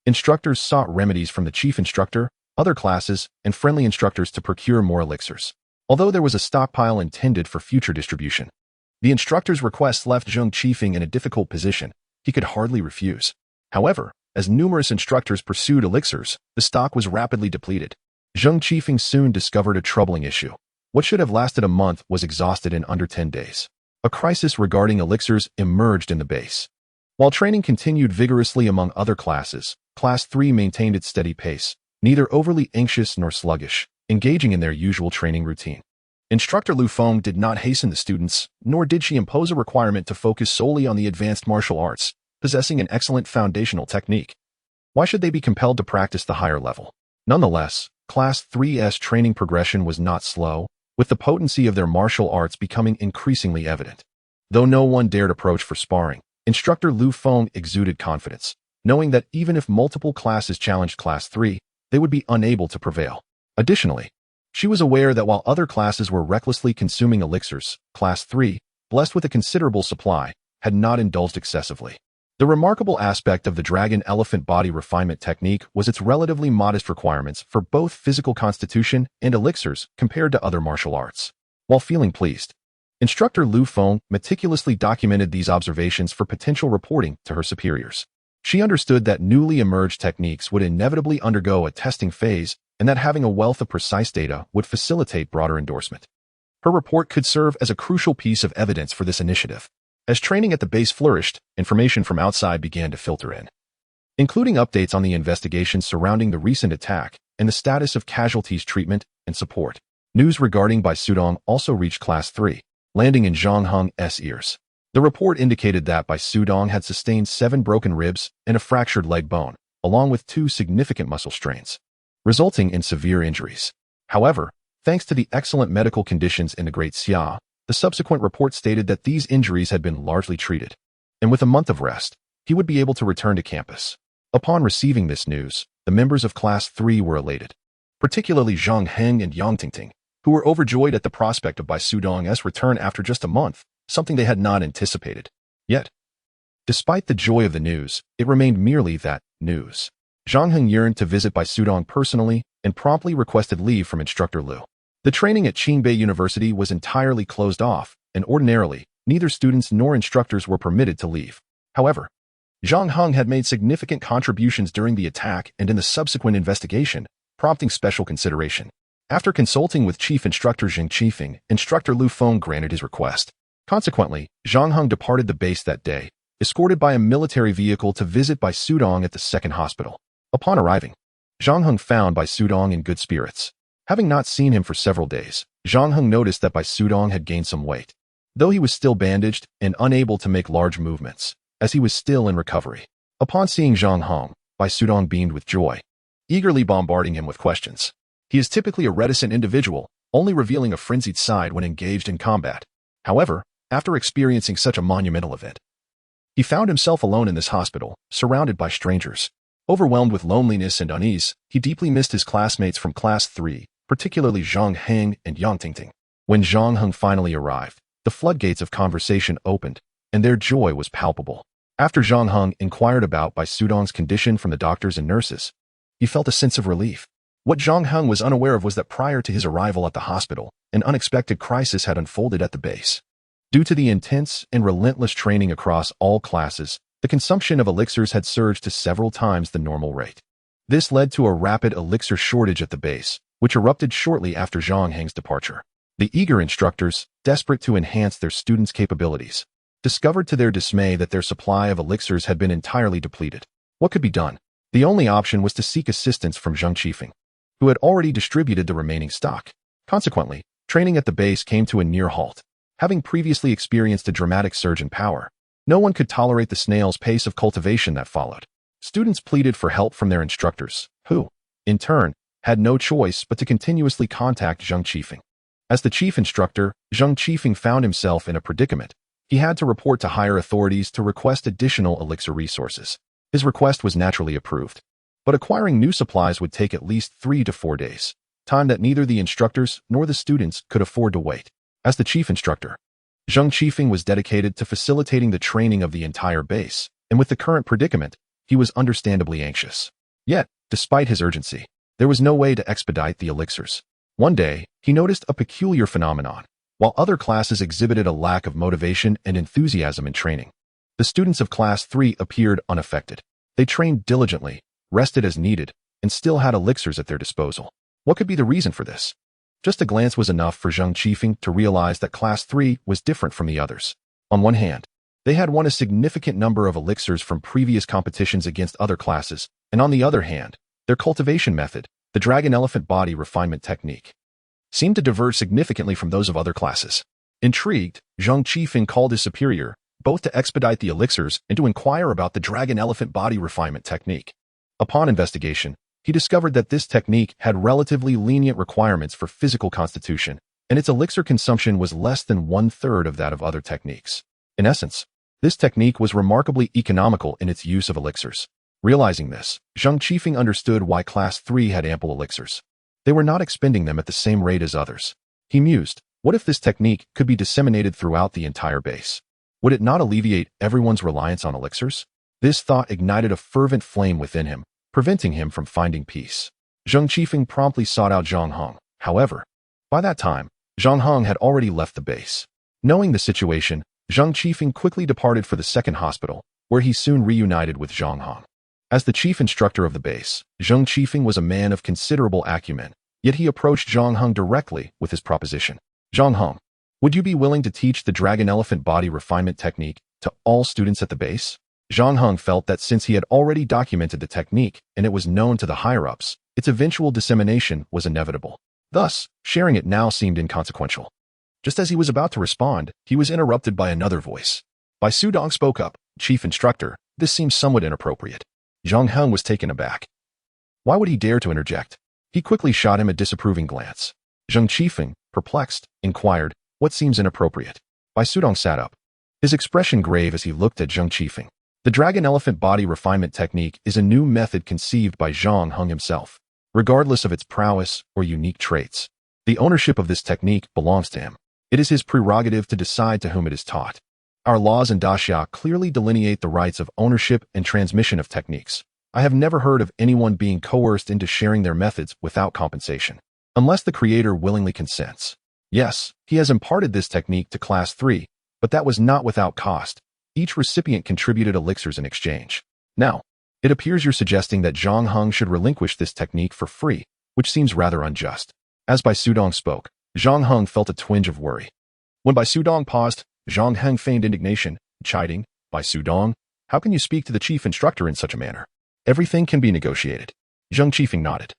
instructors sought remedies from the chief instructor, other classes, and friendly instructors to procure more elixirs. Although there was a stockpile intended for future distribution, the instructor's request left Zhang Qifeng in a difficult position. He could hardly refuse. However, as numerous instructors pursued elixirs, the stock was rapidly depleted. Zhang Qifeng soon discovered a troubling issue. What should have lasted a month was exhausted in under 10 days. A crisis regarding elixirs emerged in the base. While training continued vigorously among other classes, Class 3 maintained its steady pace, neither overly anxious nor sluggish, engaging in their usual training routine. Instructor Lu Feng did not hasten the students, nor did she impose a requirement to focus solely on the advanced martial arts, possessing an excellent foundational technique. Why should they be compelled to practice the higher level? Nonetheless, Class 3's training progression was not slow, with the potency of their martial arts becoming increasingly evident. Though no one dared approach for sparring, Instructor Lu Feng exuded confidence, knowing that even if multiple classes challenged Class 3, they would be unable to prevail. Additionally, she was aware that while other classes were recklessly consuming elixirs, Class 3, blessed with a considerable supply, had not indulged excessively. The remarkable aspect of the dragon elephant body refinement technique was its relatively modest requirements for both physical constitution and elixirs compared to other martial arts. While feeling pleased, Instructor Lu Feng meticulously documented these observations for potential reporting to her superiors. She understood that newly emerged techniques would inevitably undergo a testing phase and that having a wealth of precise data would facilitate broader endorsement. Her report could serve as a crucial piece of evidence for this initiative. As training at the base flourished, information from outside began to filter in, including updates on the investigations surrounding the recent attack and the status of casualties' treatment and support. News regarding Bai Sudong also reached Class 3, landing in Zhang Heng's ears. The report indicated that Bai Sudong had sustained 7 broken ribs and a fractured leg bone, along with 2 significant muscle strains, resulting in severe injuries. However, thanks to the excellent medical conditions in the Great Xia, the subsequent report stated that these injuries had been largely treated, and with a month of rest, he would be able to return to campus. Upon receiving this news, the members of Class 3 were elated, particularly Zhang Heng and Yang Tingting, who were overjoyed at the prospect of Bai Sudong's return after just a month, something they had not anticipated. Yet, despite the joy of the news, it remained merely that news. Zhang Heng yearned to visit Bai Sudong personally and promptly requested leave from Instructor Lu. The training at Qingbei University was entirely closed off, and ordinarily, neither students nor instructors were permitted to leave. However, Zhang Heng had made significant contributions during the attack and in the subsequent investigation, prompting special consideration. After consulting with Chief Instructor Zhang Qifeng, Instructor Lu Feng granted his request. Consequently, Zhang Heng departed the base that day, escorted by a military vehicle to visit Bai Sudong at the second hospital. Upon arriving, Zhang Heng found Bai Sudong in good spirits. Having not seen him for several days, Zhang Heng noticed that Bai Sudong had gained some weight, though he was still bandaged and unable to make large movements, as he was still in recovery. Upon seeing Zhang Heng, Bai Sudong beamed with joy, eagerly bombarding him with questions. He is typically a reticent individual, only revealing a frenzied side when engaged in combat. However, after experiencing such a monumental event, he found himself alone in this hospital, surrounded by strangers. Overwhelmed with loneliness and unease, he deeply missed his classmates from Class 3, particularly Zhang Heng and Yang Tingting. When Zhang Heng finally arrived, the floodgates of conversation opened, and their joy was palpable. After Zhang Heng inquired about Bai Sudong's condition from the doctors and nurses, he felt a sense of relief. What Zhang Heng was unaware of was that prior to his arrival at the hospital, an unexpected crisis had unfolded at the base. Due to the intense and relentless training across all classes, the consumption of elixirs had surged to several times the normal rate. This led to a rapid elixir shortage at the base, which erupted shortly after Zhang Heng's departure. The eager instructors, desperate to enhance their students' capabilities, discovered to their dismay that their supply of elixirs had been entirely depleted. What could be done? The only option was to seek assistance from Zhang Qifeng, who had already distributed the remaining stock. Consequently, training at the base came to a near halt. Having previously experienced a dramatic surge in power, no one could tolerate the snail's pace of cultivation that followed. Students pleaded for help from their instructors, who, in turn, had no choice but to continuously contact Zhang Qifeng. As the chief instructor, Zhang Qifeng found himself in a predicament. He had to report to higher authorities to request additional elixir resources. His request was naturally approved, but acquiring new supplies would take at least 3 to 4 days, time that neither the instructors nor the students could afford to wait. As the chief instructor, Zhang Qifeng was dedicated to facilitating the training of the entire base, and with the current predicament, he was understandably anxious. Yet, despite his urgency, there was no way to expedite the elixirs. One day, he noticed a peculiar phenomenon. While other classes exhibited a lack of motivation and enthusiasm in training, the students of Class 3 appeared unaffected. They trained diligently, rested as needed, and still had elixirs at their disposal. What could be the reason for this? Just a glance was enough for Zhang Qifeng to realize that Class 3 was different from the others. On one hand, they had won a significant number of elixirs from previous competitions against other classes, and on the other hand, their cultivation method, the dragon-elephant body refinement technique, seemed to diverge significantly from those of other classes. Intrigued, Zhang Qifeng called his superior, both to expedite the elixirs and to inquire about the dragon-elephant body refinement technique. Upon investigation, he discovered that this technique had relatively lenient requirements for physical constitution, and its elixir consumption was less than 1/3 of that of other techniques. In essence, this technique was remarkably economical in its use of elixirs. Realizing this, Zhang Qifeng understood why Class 3 had ample elixirs. They were not expending them at the same rate as others. He mused, what if this technique could be disseminated throughout the entire base? Would it not alleviate everyone's reliance on elixirs? This thought ignited a fervent flame within him, preventing him from finding peace. Zhang Qifeng promptly sought out Zhang Heng. However, by that time, Zhang Heng had already left the base. Knowing the situation, Zhang Qifeng quickly departed for the second hospital, where he soon reunited with Zhang Heng. As the chief instructor of the base, Zhang Qifeng was a man of considerable acumen, yet he approached Zhang Heng directly with his proposition. Zhang Heng, would you be willing to teach the dragon-elephant body refinement technique to all students at the base? Zhang Heng felt that since he had already documented the technique and it was known to the higher-ups, its eventual dissemination was inevitable. Thus, sharing it now seemed inconsequential. Just as he was about to respond, he was interrupted by another voice. Bai Sudong spoke up, Chief Instructor, this seems somewhat inappropriate. Zhang Heng was taken aback. Why would he dare to interject? He quickly shot him a disapproving glance. Zhang Qifeng, perplexed, inquired, what seems inappropriate? Bai Sudong sat up, his expression grave as he looked at Zhang Qifeng. The dragon-elephant body refinement technique is a new method conceived by Zhang Heng himself, regardless of its prowess or unique traits. The ownership of this technique belongs to him. It is his prerogative to decide to whom it is taught. Our laws in Daxia clearly delineate the rights of ownership and transmission of techniques. I have never heard of anyone being coerced into sharing their methods without compensation, unless the creator willingly consents. Yes, he has imparted this technique to Class 3, but that was not without cost. Each recipient contributed elixirs in exchange. Now, it appears you're suggesting that Zhang Heng should relinquish this technique for free, which seems rather unjust. As Bai Sudong spoke, Zhang Heng felt a twinge of worry. When Bai Sudong paused, Zhang Heng feigned indignation, chiding, Bai Sudong, how can you speak to the chief instructor in such a manner? Everything can be negotiated. Zhang Qifeng nodded,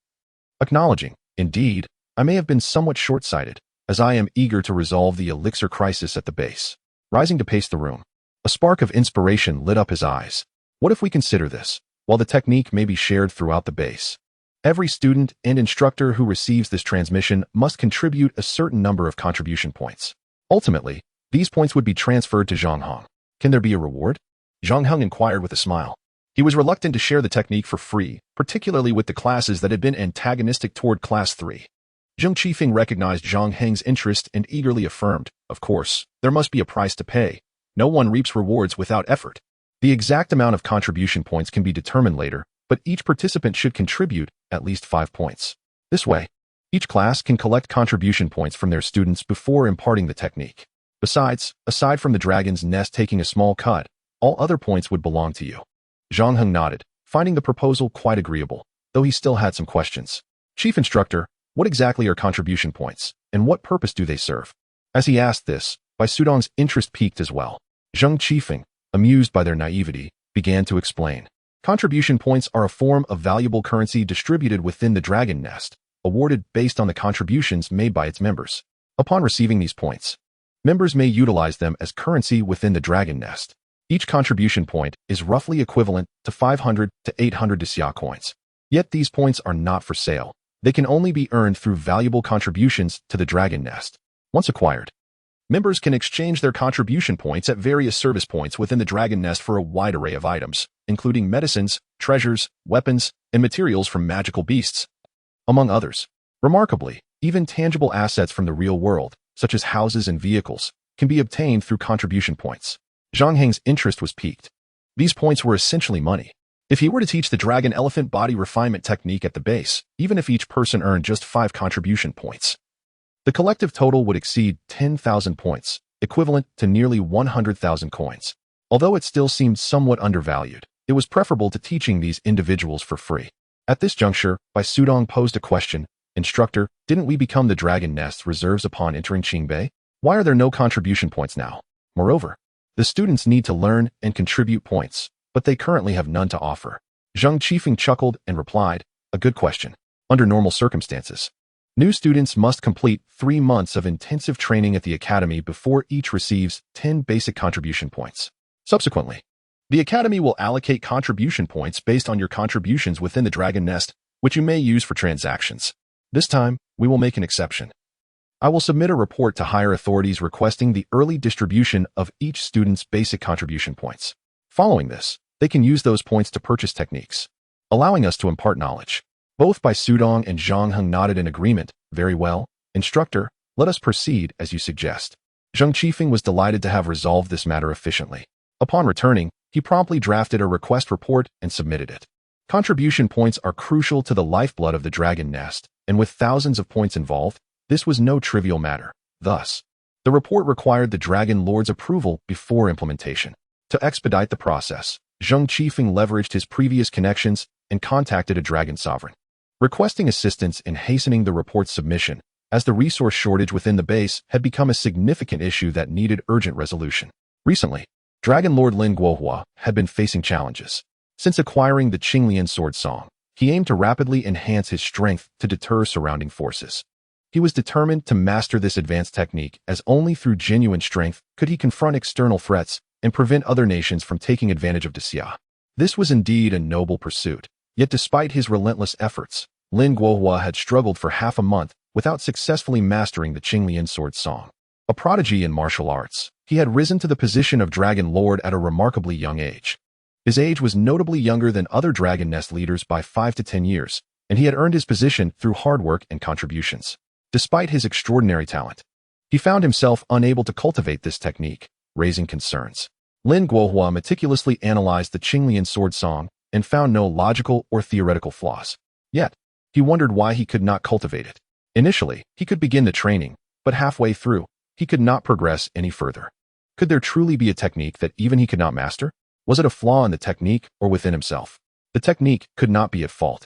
acknowledging, indeed, I may have been somewhat short-sighted, as I am eager to resolve the elixir crisis at the base. Rising to pace the room, a spark of inspiration lit up his eyes. What if we consider this? While the technique may be shared throughout the base, every student and instructor who receives this transmission must contribute a certain number of contribution points. Ultimately, these points would be transferred to Zhang Heng. Can there be a reward? Zhang Heng inquired with a smile. He was reluctant to share the technique for free, particularly with the classes that had been antagonistic toward Class 3. Zhang Qifeng recognized Zhang Heng's interest and eagerly affirmed, of course, there must be a price to pay. No one reaps rewards without effort. The exact amount of contribution points can be determined later, but each participant should contribute at least 5 points. This way, each class can collect contribution points from their students before imparting the technique. Besides, aside from the dragon's nest taking a small cut, all other points would belong to you. Zhang Heng nodded, finding the proposal quite agreeable, though he still had some questions. Chief Instructor, what exactly are contribution points, and what purpose do they serve? As he asked this, Bai Sudong's interest piqued as well. Zhang Qifeng, amused by their naivety, began to explain. Contribution points are a form of valuable currency distributed within the dragon nest, awarded based on the contributions made by its members. Upon receiving these points, members may utilize them as currency within the dragon nest. Each contribution point is roughly equivalent to 500 to 800 Daxia coins. Yet these points are not for sale. They can only be earned through valuable contributions to the dragon nest. Once acquired, members can exchange their contribution points at various service points within the dragon nest for a wide array of items, including medicines, treasures, weapons, and materials from magical beasts, among others. Remarkably, even tangible assets from the real world, such as houses and vehicles, can be obtained through contribution points. Zhang Heng's interest was piqued. These points were essentially money. If he were to teach the dragon elephant body refinement technique at the base, even if each person earned just 5 contribution points, the collective total would exceed 10,000 points, equivalent to nearly 100,000 coins. Although it still seemed somewhat undervalued, it was preferable to teaching these individuals for free. At this juncture, Bai Sudong posed a question. Instructor, didn't we become the dragon nest's reserves upon entering Qingbei? Why are there no contribution points now? Moreover, the students need to learn and contribute points, but they currently have none to offer. Zhang Qifeng chuckled and replied, a good question. Under normal circumstances, new students must complete 3 months of intensive training at the academy before each receives 10 basic contribution points. Subsequently, the academy will allocate contribution points based on your contributions within the dragon nest, which you may use for transactions. This time, we will make an exception. I will submit a report to higher authorities requesting the early distribution of each student's basic contribution points. Following this, they can use those points to purchase techniques, allowing us to impart knowledge. Both Bai Sudong and Zhang Heng nodded in agreement. Very well, instructor, let us proceed as you suggest. Zhang Qifeng was delighted to have resolved this matter efficiently. Upon returning, he promptly drafted a request report and submitted it. Contribution points are crucial to the lifeblood of the dragon nest, and with thousands of points involved, this was no trivial matter. Thus, the report required the Dragon Lord's approval before implementation. To expedite the process, Zhang Qifeng leveraged his previous connections and contacted a dragon sovereign, requesting assistance in hastening the report's submission, as the resource shortage within the base had become a significant issue that needed urgent resolution. Recently, Dragon Lord Lin Guohua had been facing challenges. Since acquiring the Qinglian Sword Song, he aimed to rapidly enhance his strength to deter surrounding forces. He was determined to master this advanced technique, as only through genuine strength could he confront external threats and prevent other nations from taking advantage of Xia. This was indeed a noble pursuit, yet despite his relentless efforts, Lin Guohua had struggled for half a month without successfully mastering the Qinglian Sword Song. A prodigy in martial arts, he had risen to the position of Dragon Lord at a remarkably young age. His age was notably younger than other Dragon Nest leaders by 5 to 10 years, and he had earned his position through hard work and contributions. Despite his extraordinary talent, he found himself unable to cultivate this technique, raising concerns. Lin Guohua meticulously analyzed the Qinglian Sword Song and found no logical or theoretical flaws. Yet, he wondered why he could not cultivate it. Initially, he could begin the training, but halfway through, he could not progress any further. Could there truly be a technique that even he could not master? Was it a flaw in the technique or within himself? The technique could not be at fault,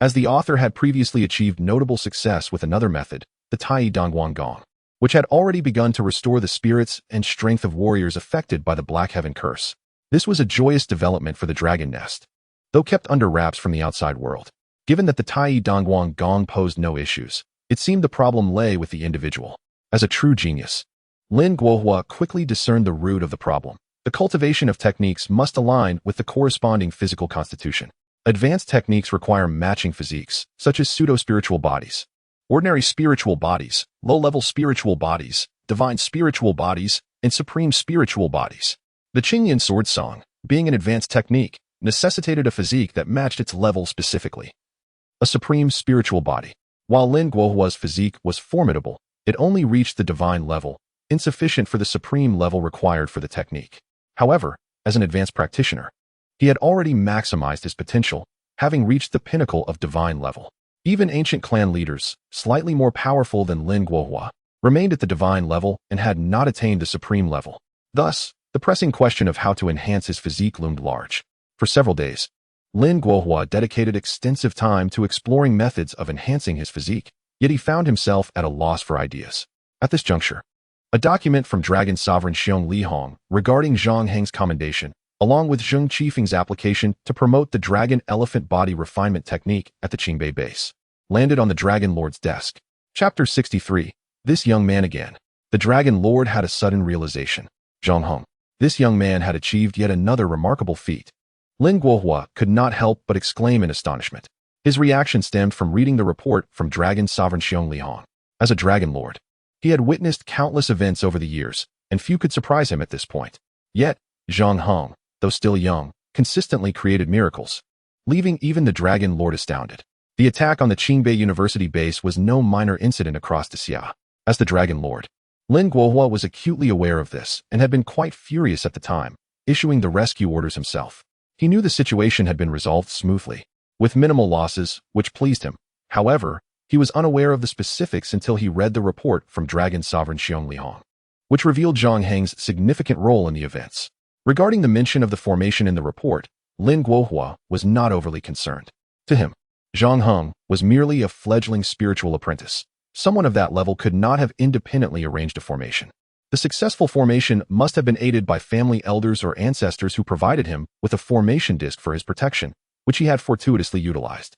as the author had previously achieved notable success with another method, the Tai Dongguang Gong, which had already begun to restore the spirits and strength of warriors affected by the Black Heaven curse. This was a joyous development for the Dragon Nest, though kept under wraps from the outside world. Given that the Tai Dongguang Gong posed no issues, it seemed the problem lay with the individual. As a true genius, Lin Guohua quickly discerned the root of the problem. The cultivation of techniques must align with the corresponding physical constitution. Advanced techniques require matching physiques, such as pseudo-spiritual bodies, ordinary spiritual bodies, low-level spiritual bodies, divine spiritual bodies, and supreme spiritual bodies. The Qinglian Sword Song, being an advanced technique, necessitated a physique that matched its level specifically. A supreme spiritual body. While Lin Guohua's physique was formidable, it only reached the divine level, insufficient for the supreme level required for the technique. However, as an advanced practitioner, he had already maximized his potential, having reached the pinnacle of divine level. Even ancient clan leaders, slightly more powerful than Lin Guohua, remained at the divine level and had not attained the supreme level. Thus, the pressing question of how to enhance his physique loomed large. For several days, Lin Guohua dedicated extensive time to exploring methods of enhancing his physique, yet he found himself at a loss for ideas. At this juncture, a document from Dragon Sovereign Xiong Lihong regarding Zhang Heng's commendation, along with Zhang Qifeng's application to promote the Dragon Elephant Body Refinement Technique at the Qingbei base, landed on the Dragon Lord's desk. Chapter 63. This young man again. The Dragon Lord had a sudden realization. Zhang Heng. This young man had achieved yet another remarkable feat. Lin Guohua could not help but exclaim in astonishment. His reaction stemmed from reading the report from Dragon Sovereign Xiong Lihong. As a Dragon Lord, he had witnessed countless events over the years, and few could surprise him at this point. Yet, Zhang Heng, though still young, consistently created miracles, leaving even the Dragon Lord astounded. The attack on the Qingbei University base was no minor incident across Xia. As the Dragon Lord, Lin Guohua was acutely aware of this and had been quite furious at the time, issuing the rescue orders himself. He knew the situation had been resolved smoothly, with minimal losses, which pleased him. However, he was unaware of the specifics until he read the report from Dragon Sovereign Xiong Lihong, which revealed Zhang Heng's significant role in the events. Regarding the mention of the formation in the report, Lin Guohua was not overly concerned. To him, Zhang Heng was merely a fledgling spiritual apprentice. Someone of that level could not have independently arranged a formation. The successful formation must have been aided by family elders or ancestors who provided him with a formation disc for his protection, which he had fortuitously utilized.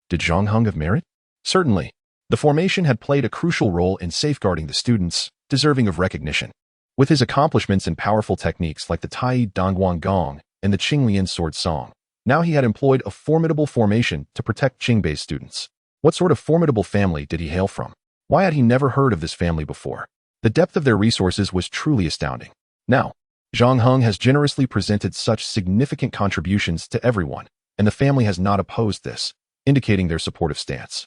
Did Zhang Heng have merit? Certainly. The formation had played a crucial role in safeguarding the students, deserving of recognition. With his accomplishments in powerful techniques like the Tai Dongguan Gong and the Qinglian Sword Song, now he had employed a formidable formation to protect Qingbei's students. What sort of formidable family did he hail from? Why had he never heard of this family before? The depth of their resources was truly astounding. Now, Zhang Heng has generously presented such significant contributions to everyone, and the family has not opposed this, indicating their supportive stance.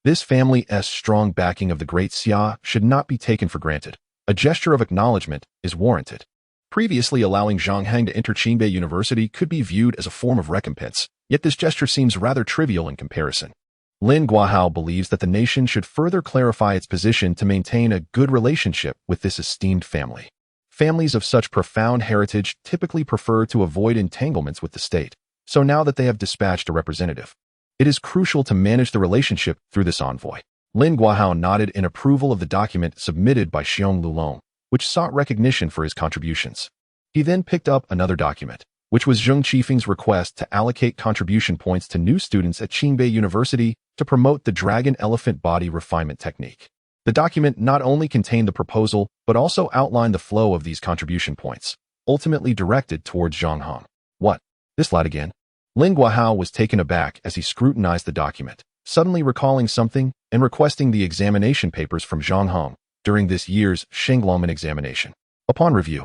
This family's strong backing of the Great Xia should not be taken for granted. A gesture of acknowledgement is warranted. Previously allowing Zhang Heng to enter Qingbei University could be viewed as a form of recompense, yet this gesture seems rather trivial in comparison. Lin Guohao believes that the nation should further clarify its position to maintain a good relationship with this esteemed family. Families of such profound heritage typically prefer to avoid entanglements with the state, so now that they have dispatched a representative, it is crucial to manage the relationship through this envoy. Lin Guohao nodded in approval of the document submitted by Xiong Lulong, which sought recognition for his contributions. He then picked up another document, which was Zheng Qifeng's request to allocate contribution points to new students at Qingbei University to promote the Dragon Elephant Body Refinement Technique. The document not only contained the proposal, but also outlined the flow of these contribution points, ultimately directed towards Zhang Heng. What? This lad again? Lin Guohao was taken aback as he scrutinized the document, suddenly recalling something and requesting the examination papers from Zhang Heng during this year's Shenglongmen examination. Upon review,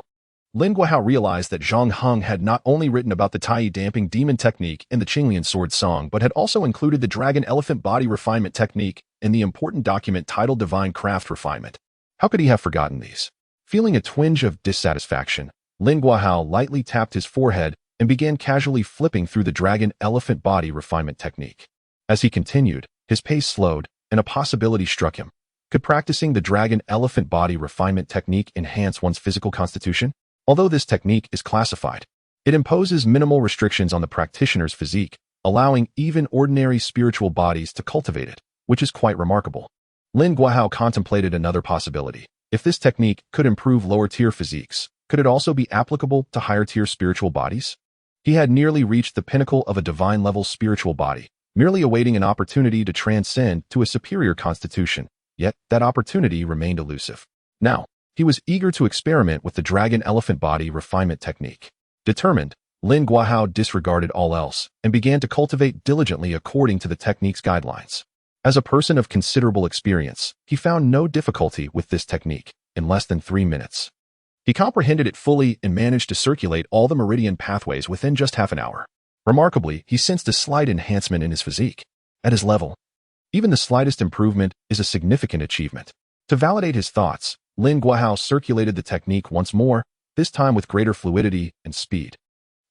Lin Guohao realized that Zhang Heng had not only written about the Tai Damping Demon Technique in the Qinglian Sword Song, but had also included the Dragon Elephant Body Refinement Technique in the important document titled Divine Craft Refinement. How could he have forgotten these? Feeling a twinge of dissatisfaction, Lin Guohao lightly tapped his forehead and began casually flipping through the Dragon Elephant Body Refinement Technique. As he continued, his pace slowed, and a possibility struck him. Could practicing the Dragon Elephant Body Refinement Technique enhance one's physical constitution? Although this technique is classified, it imposes minimal restrictions on the practitioner's physique, allowing even ordinary spiritual bodies to cultivate it, which is quite remarkable. Lin Guohao contemplated another possibility. If this technique could improve lower-tier physiques, could it also be applicable to higher-tier spiritual bodies? He had nearly reached the pinnacle of a divine-level spiritual body, merely awaiting an opportunity to transcend to a superior constitution, yet that opportunity remained elusive. Now, he was eager to experiment with the Dragon Elephant Body Refinement Technique. Determined, Lin Guohao disregarded all else and began to cultivate diligently according to the technique's guidelines. As a person of considerable experience, he found no difficulty with this technique in less than 3 minutes. He comprehended it fully and managed to circulate all the meridian pathways within just half an hour. Remarkably, he sensed a slight enhancement in his physique. At his level, even the slightest improvement is a significant achievement. To validate his thoughts, Lin Guohao circulated the technique once more, this time with greater fluidity and speed,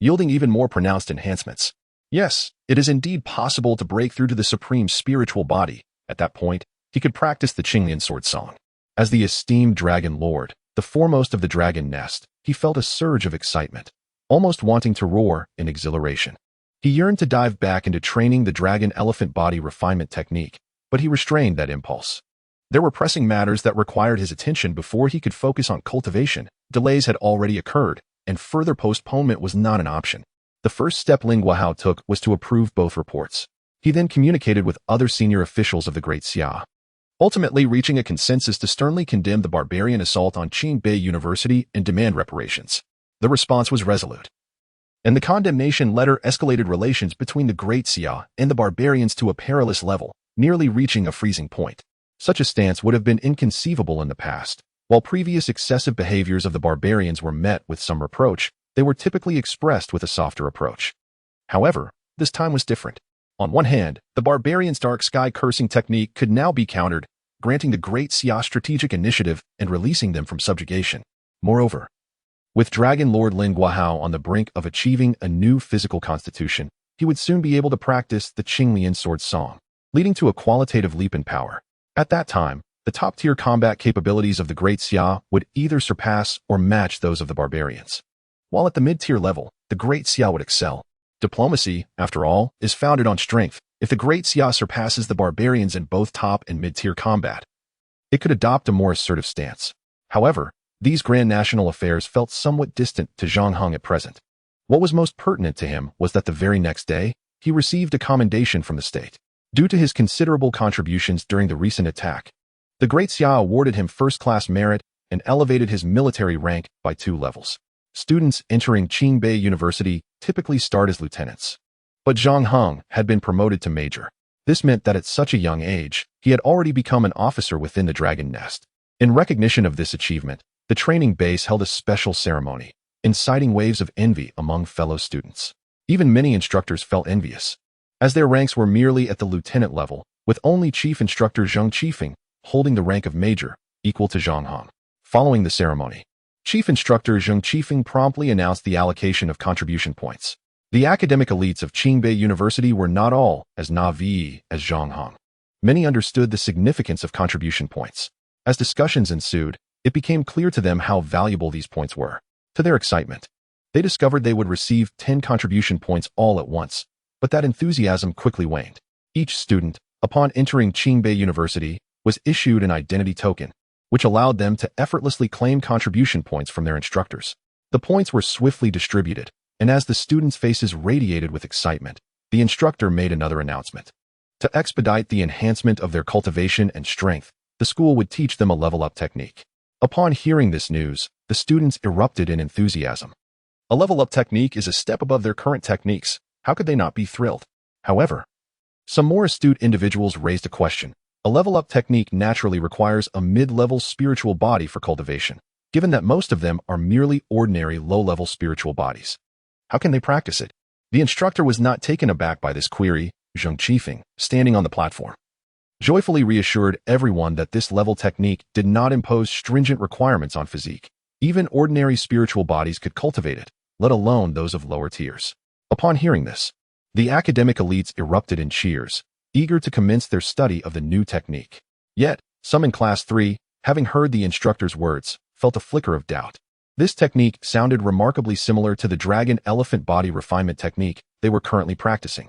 yielding even more pronounced enhancements. Yes, it is indeed possible to break through to the supreme spiritual body. At that point, he could practice the Qinglian Sword Song. As the esteemed Dragon Lord, the foremost of the dragon nest, he felt a surge of excitement, almost wanting to roar in exhilaration. He yearned to dive back into training the Dragon Elephant Body Refinement Technique, but he restrained that impulse. There were pressing matters that required his attention before he could focus on cultivation. Delays had already occurred, and further postponement was not an option. The first step Lin Guohao took was to approve both reports. He then communicated with other senior officials of the Great Xia, ultimately reaching a consensus to sternly condemn the barbarian assault on Qingbei University and demand reparations. The response was resolute, and the condemnation letter escalated relations between the Great Xia and the barbarians to a perilous level, nearly reaching a freezing point. Such a stance would have been inconceivable in the past. While previous excessive behaviors of the barbarians were met with some reproach, they were typically expressed with a softer approach. However, this time was different. On one hand, the barbarians' dark sky cursing technique could now be countered, granting the Great Xia strategic initiative and releasing them from subjugation. Moreover, with Dragon Lord Lin Guahao on the brink of achieving a new physical constitution, he would soon be able to practice the Qinglian sword song, leading to a qualitative leap in power. At that time, the top-tier combat capabilities of the Great Xia would either surpass or match those of the barbarians. While at the mid-tier level, the Great Xia would excel. Diplomacy, after all, is founded on strength. If the Great Xia surpasses the barbarians in both top and mid-tier combat, it could adopt a more assertive stance. However, these grand national affairs felt somewhat distant to Zhang Heng at present. What was most pertinent to him was that the very next day, he received a commendation from the state. Due to his considerable contributions during the recent attack, the Great Xia awarded him first-class merit and elevated his military rank by 2 levels. Students entering Qingbei University typically start as lieutenants. But Zhang Heng had been promoted to major. This meant that at such a young age, he had already become an officer within the Dragon Nest. In recognition of this achievement, the training base held a special ceremony, inciting waves of envy among fellow students. Even many instructors felt envious, as their ranks were merely at the lieutenant level, with only Chief Instructor Zheng Qifeng holding the rank of major, equal to Zhang Heng. Following the ceremony, Chief Instructor Zheng Qifeng promptly announced the allocation of contribution points. The academic elites of Qingbei University were not all as naive as Zhang Heng. Many understood the significance of contribution points. As discussions ensued, it became clear to them how valuable these points were. To their excitement, they discovered they would receive 10 contribution points all at once, but that enthusiasm quickly waned. Each student, upon entering Qingbei University, was issued an identity token, which allowed them to effortlessly claim contribution points from their instructors. The points were swiftly distributed, and as the students' faces radiated with excitement, the instructor made another announcement. To expedite the enhancement of their cultivation and strength, the school would teach them a level-up technique. Upon hearing this news, the students erupted in enthusiasm. A level-up technique is a step above their current techniques. How could they not be thrilled? However, some more astute individuals raised a question. A level-up technique naturally requires a mid-level spiritual body for cultivation, given that most of them are merely ordinary low-level spiritual bodies. How can they practice it? The instructor was not taken aback by this query. Zheng Qifeng, standing on the platform, joyfully reassured everyone that this level technique did not impose stringent requirements on physique. Even ordinary spiritual bodies could cultivate it, let alone those of lower tiers. Upon hearing this, the academic elites erupted in cheers, eager to commence their study of the new technique. Yet, some in Class 3, having heard the instructor's words, felt a flicker of doubt. This technique sounded remarkably similar to the dragon elephant body refinement technique they were currently practicing.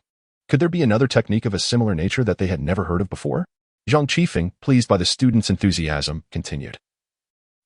Could there be another technique of a similar nature that they had never heard of before? Zheng Qifeng, pleased by the students' enthusiasm, continued.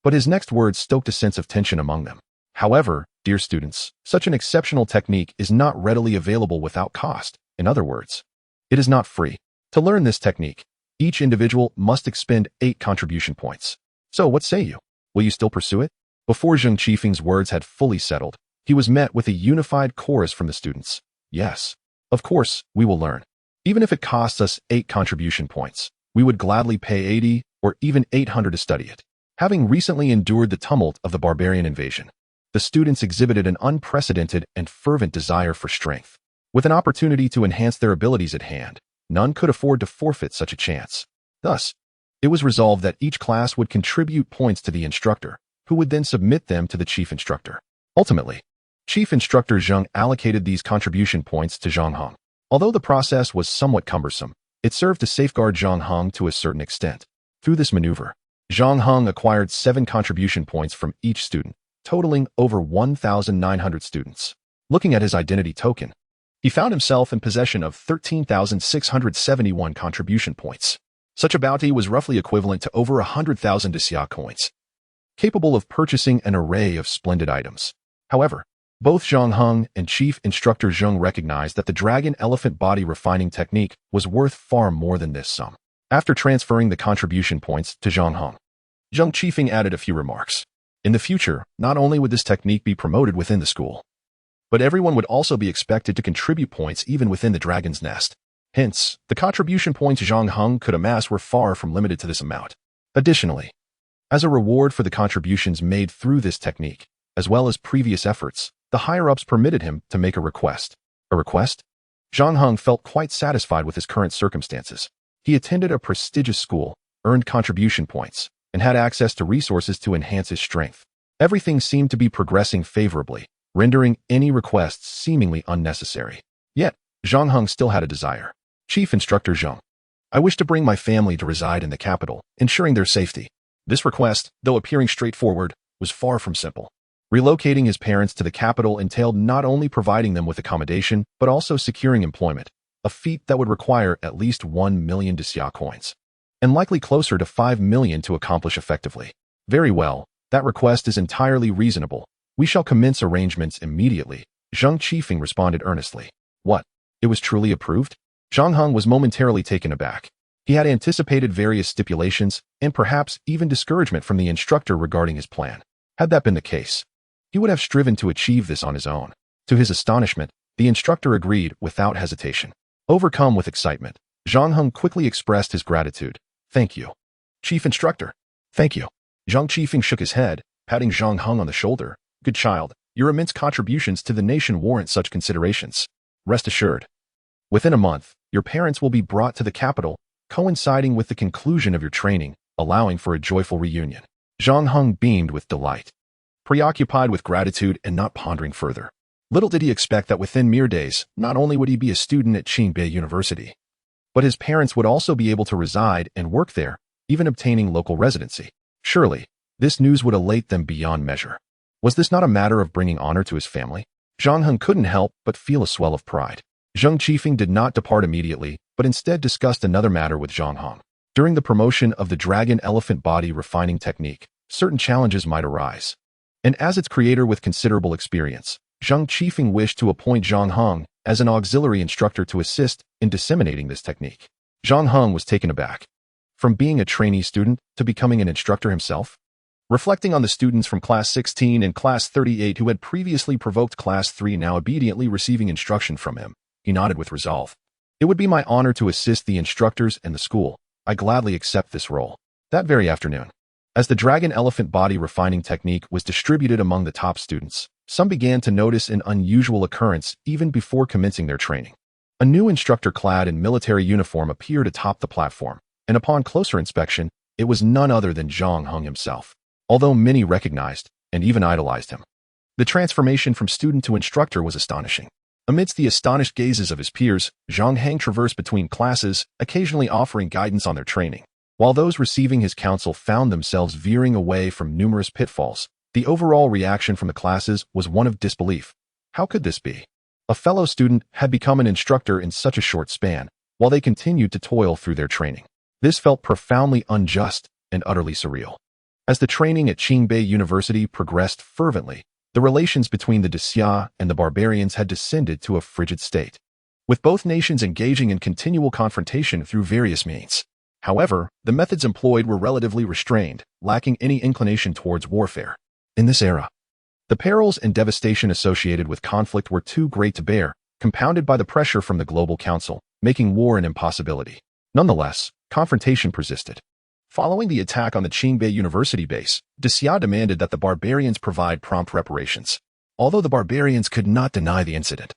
But his next words stoked a sense of tension among them. However, dear students, such an exceptional technique is not readily available without cost. In other words, it is not free. To learn this technique, each individual must expend 8 contribution points. So what say you? Will you still pursue it? Before Zheng Qifeng's words had fully settled, he was met with a unified chorus from the students. Yes. Of course, we will learn. Even if it costs us 8 contribution points, we would gladly pay 80 or even 800 to study it. Having recently endured the tumult of the barbarian invasion, the students exhibited an unprecedented and fervent desire for strength. With an opportunity to enhance their abilities at hand, none could afford to forfeit such a chance. Thus, it was resolved that each class would contribute points to the instructor, who would then submit them to the chief instructor. Ultimately, Chief Instructor Zheng allocated these contribution points to Zhang Heng. Although the process was somewhat cumbersome, it served to safeguard Zhang Heng to a certain extent. Through this maneuver, Zhang Heng acquired 7 contribution points from each student, totaling over 1,900 students. Looking at his identity token, he found himself in possession of 13,671 contribution points. Such a bounty was roughly equivalent to over 100,000 Xia coins, capable of purchasing an array of splendid items. However, both Zhang Heng and Chief Instructor Zheng recognized that the dragon elephant body refining technique was worth far more than this sum. After transferring the contribution points to Zhang Heng, Zheng Qifeng added a few remarks. In the future, not only would this technique be promoted within the school, but everyone would also be expected to contribute points even within the dragon's nest. Hence, the contribution points Zhang Heng could amass were far from limited to this amount. Additionally, as a reward for the contributions made through this technique, as well as previous efforts, the higher-ups permitted him to make a request. A request? Zhang Heng felt quite satisfied with his current circumstances. He attended a prestigious school, earned contribution points, and had access to resources to enhance his strength. Everything seemed to be progressing favorably, rendering any requests seemingly unnecessary. Yet, Zhang Heng still had a desire. Chief Instructor Zhang, I wish to bring my family to reside in the capital, ensuring their safety. This request, though appearing straightforward, was far from simple. Relocating his parents to the capital entailed not only providing them with accommodation, but also securing employment, a feat that would require at least 1 million Xia coins, and likely closer to 5 million to accomplish effectively. Very well, that request is entirely reasonable. We shall commence arrangements immediately, Zhang Qifeng responded earnestly. What? It was truly approved? Zhang Heng was momentarily taken aback. He had anticipated various stipulations, and perhaps even discouragement from the instructor regarding his plan. Had that been the case, he would have striven to achieve this on his own. To his astonishment, the instructor agreed without hesitation. Overcome with excitement, Zhang Heng quickly expressed his gratitude. Thank you, Chief Instructor. Thank you. Zhang Qifeng shook his head, patting Zhang Heng on the shoulder. Good child, your immense contributions to the nation warrant such considerations. Rest assured. Within a month, your parents will be brought to the capital, coinciding with the conclusion of your training, allowing for a joyful reunion. Zhang Heng beamed with delight, preoccupied with gratitude and not pondering further. Little did he expect that within mere days, not only would he be a student at Qingbei University, but his parents would also be able to reside and work there, even obtaining local residency. Surely, this news would elate them beyond measure. Was this not a matter of bringing honor to his family? Zhang Heng couldn't help but feel a swell of pride. Zhang Qifeng did not depart immediately, but instead discussed another matter with Zhang Heng. During the promotion of the dragon elephant body refining technique, certain challenges might arise. And as its creator with considerable experience, Zhang Qifeng wished to appoint Zhang Heng as an auxiliary instructor to assist in disseminating this technique. Zhang Heng was taken aback. From being a trainee student to becoming an instructor himself? Reflecting on the students from Class 16 and Class 38 who had previously provoked Class 3 now obediently receiving instruction from him, he nodded with resolve. It would be my honor to assist the instructors and the school. I gladly accept this role. That very afternoon, as the dragon elephant body refining technique was distributed among the top students, some began to notice an unusual occurrence even before commencing their training. A new instructor clad in military uniform appeared atop the platform, and upon closer inspection, it was none other than Zhang Heng himself, although many recognized and even idolized him. The transformation from student to instructor was astonishing. Amidst the astonished gazes of his peers, Zhang Heng traversed between classes, occasionally offering guidance on their training. While those receiving his counsel found themselves veering away from numerous pitfalls, the overall reaction from the classes was one of disbelief. How could this be? A fellow student had become an instructor in such a short span, while they continued to toil through their training. This felt profoundly unjust and utterly surreal. As the training at Qingbei University progressed fervently, the relations between the Xia and the barbarians had descended to a frigid state, with both nations engaging in continual confrontation through various means. However, the methods employed were relatively restrained, lacking any inclination towards warfare. In this era, the perils and devastation associated with conflict were too great to bear, compounded by the pressure from the Global Council, making war an impossibility. Nonetheless, confrontation persisted. Following the attack on the Qingbei University base, Xia demanded that the barbarians provide prompt reparations. Although the barbarians could not deny the incident,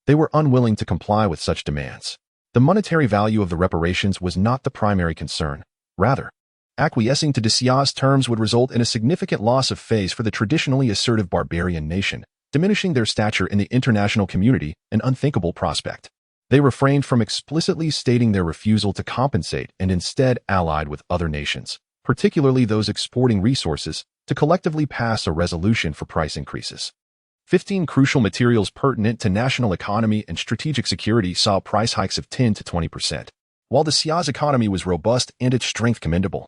they were unwilling to comply with such demands. The monetary value of the reparations was not the primary concern. Rather, acquiescing to Xia's terms would result in a significant loss of face for the traditionally assertive barbarian nation, diminishing their stature in the international community, an unthinkable prospect. They refrained from explicitly stating their refusal to compensate and instead allied with other nations, particularly those exporting resources, to collectively pass a resolution for price increases. 15 crucial materials pertinent to national economy and strategic security saw price hikes of 10 to 20%. While the Xia's economy was robust and its strength commendable,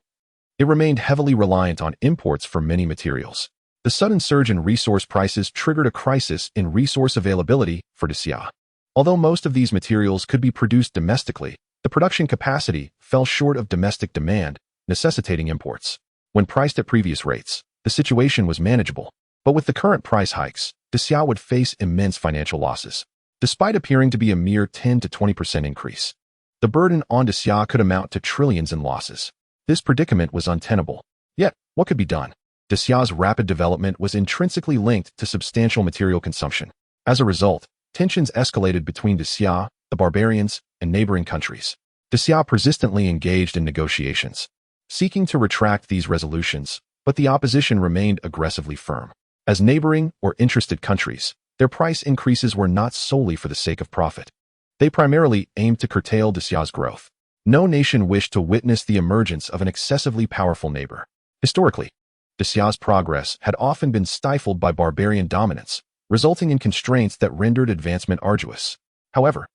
it remained heavily reliant on imports for many materials. The sudden surge in resource prices triggered a crisis in resource availability for the Xia. Although most of these materials could be produced domestically, the production capacity fell short of domestic demand, necessitating imports. When priced at previous rates, the situation was manageable, but with the current price hikes, the Xia would face immense financial losses. Despite appearing to be a mere 10 to 20% increase, the burden on the Xia could amount to trillions in losses. This predicament was untenable. Yet, what could be done? The Xia's rapid development was intrinsically linked to substantial material consumption. As a result, tensions escalated between the Xia, the barbarians, and neighboring countries. The Xia persistently engaged in negotiations, seeking to retract these resolutions, but the opposition remained aggressively firm. As neighboring or interested countries, their price increases were not solely for the sake of profit. They primarily aimed to curtail Dacia's growth. No nation wished to witness the emergence of an excessively powerful neighbor. Historically, Dacia's progress had often been stifled by barbarian dominance, resulting in constraints that rendered advancement arduous. However,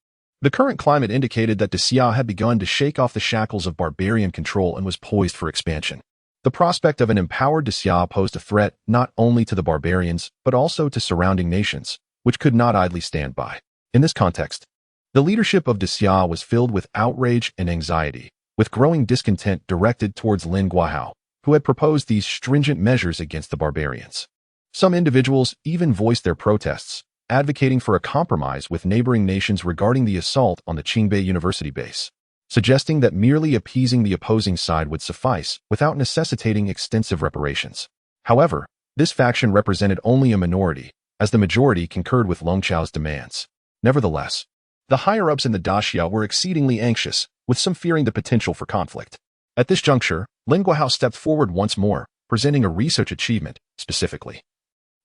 the current climate indicated that Dacia had begun to shake off the shackles of barbarian control and was poised for expansion. The prospect of an empowered Dacia posed a threat not only to the barbarians, but also to surrounding nations, which could not idly stand by. In this context, the leadership of Dacia was filled with outrage and anxiety, with growing discontent directed towards Lin Guahao, who had proposed these stringent measures against the barbarians. Some individuals even voiced their protests, advocating for a compromise with neighboring nations regarding the assault on the Qingbei University base, suggesting that merely appeasing the opposing side would suffice without necessitating extensive reparations. However, this faction represented only a minority, as the majority concurred with Longchao's demands. Nevertheless, the higher-ups in the Dacia were exceedingly anxious, with some fearing the potential for conflict. At this juncture, Lin Guahao stepped forward once more, presenting a research achievement, specifically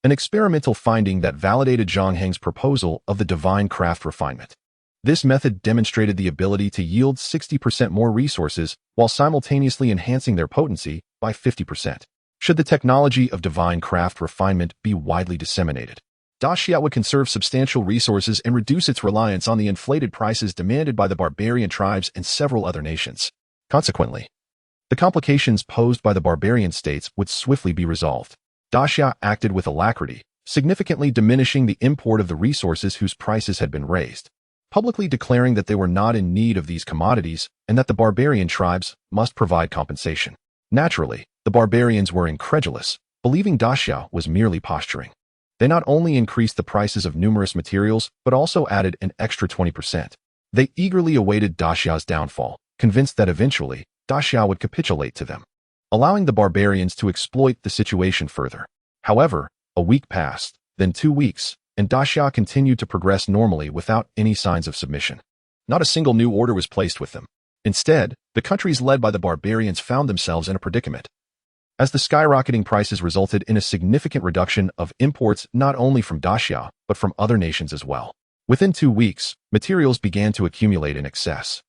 an experimental finding that validated Zhang Heng's proposal of the divine craft refinement. This method demonstrated the ability to yield 60% more resources while simultaneously enhancing their potency by 50%. Should the technology of divine craft refinement be widely disseminated, Dacia would conserve substantial resources and reduce its reliance on the inflated prices demanded by the barbarian tribes and several other nations. Consequently, the complications posed by the barbarian states would swiftly be resolved. Dacia acted with alacrity, significantly diminishing the import of the resources whose prices had been raised, publicly declaring that they were not in need of these commodities and that the barbarian tribes must provide compensation. Naturally, the barbarians were incredulous, believing Dacia was merely posturing. They not only increased the prices of numerous materials, but also added an extra 20%. They eagerly awaited Dacia's downfall, convinced that eventually, Dacia would capitulate to them, allowing the barbarians to exploit the situation further. However, a week passed, then 2 weeks, and Dacia continued to progress normally without any signs of submission. Not a single new order was placed with them. Instead, the countries led by the barbarians found themselves in a predicament, as the skyrocketing prices resulted in a significant reduction of imports not only from Dacia, but from other nations as well. Within 2 weeks, materials began to accumulate in excess,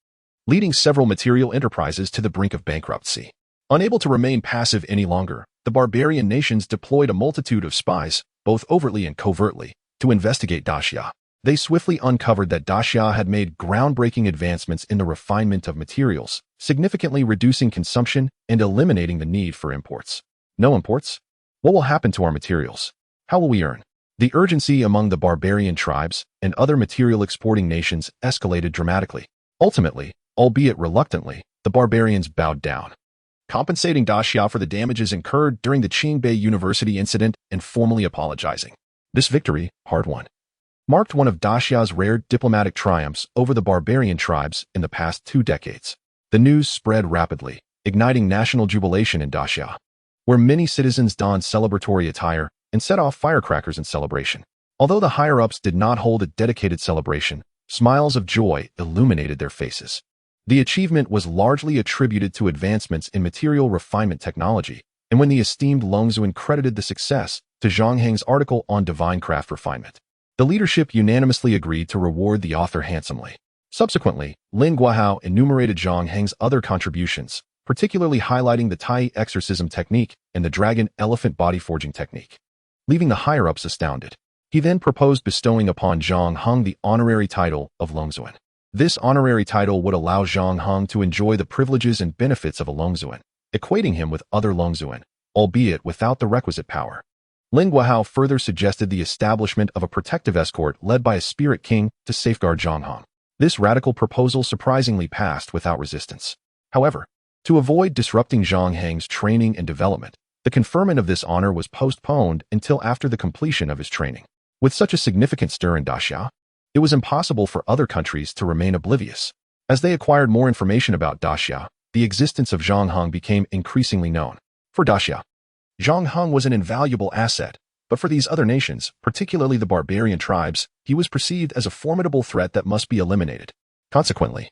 leading several material enterprises to the brink of bankruptcy. Unable to remain passive any longer, the barbarian nations deployed a multitude of spies, both overtly and covertly, to investigate Dacia. They swiftly uncovered that Dacia had made groundbreaking advancements in the refinement of materials, significantly reducing consumption and eliminating the need for imports. No imports? What will happen to our materials? How will we earn? The urgency among the barbarian tribes and other material exporting nations escalated dramatically. Ultimately, albeit reluctantly, the barbarians bowed down, compensating Dacia for the damages incurred during the Qingbei University incident and formally apologizing. This victory, hard-won, marked one of Dacia's rare diplomatic triumphs over the barbarian tribes in the past 2 decades. The news spread rapidly, igniting national jubilation in Dacia, where many citizens donned celebratory attire and set off firecrackers in celebration. Although the higher-ups did not hold a dedicated celebration, smiles of joy illuminated their faces. The achievement was largely attributed to advancements in material refinement technology, and when the esteemed Longzuan credited the success to Zhang Heng's article on divine craft refinement, the leadership unanimously agreed to reward the author handsomely. Subsequently, Lin Guahao enumerated Zhang Heng's other contributions, particularly highlighting the Tai exorcism technique and the dragon elephant body forging technique, leaving the higher-ups astounded. He then proposed bestowing upon Zhang Heng the honorary title of Longzuan. This honorary title would allow Zhang Heng to enjoy the privileges and benefits of a Longzuan, equating him with other Longzuan, albeit without the requisite power. Lin Guahao further suggested the establishment of a protective escort led by a spirit king to safeguard Zhang Heng. This radical proposal surprisingly passed without resistance. However, to avoid disrupting Zhang Heng's training and development, the conferment of this honor was postponed until after the completion of his training. With such a significant stir in Dacia, it was impossible for other countries to remain oblivious. As they acquired more information about Dacia, the existence of Zhang Heng became increasingly known. For Dacia, Zhang Heng was an invaluable asset, but for these other nations, particularly the barbarian tribes, he was perceived as a formidable threat that must be eliminated. Consequently,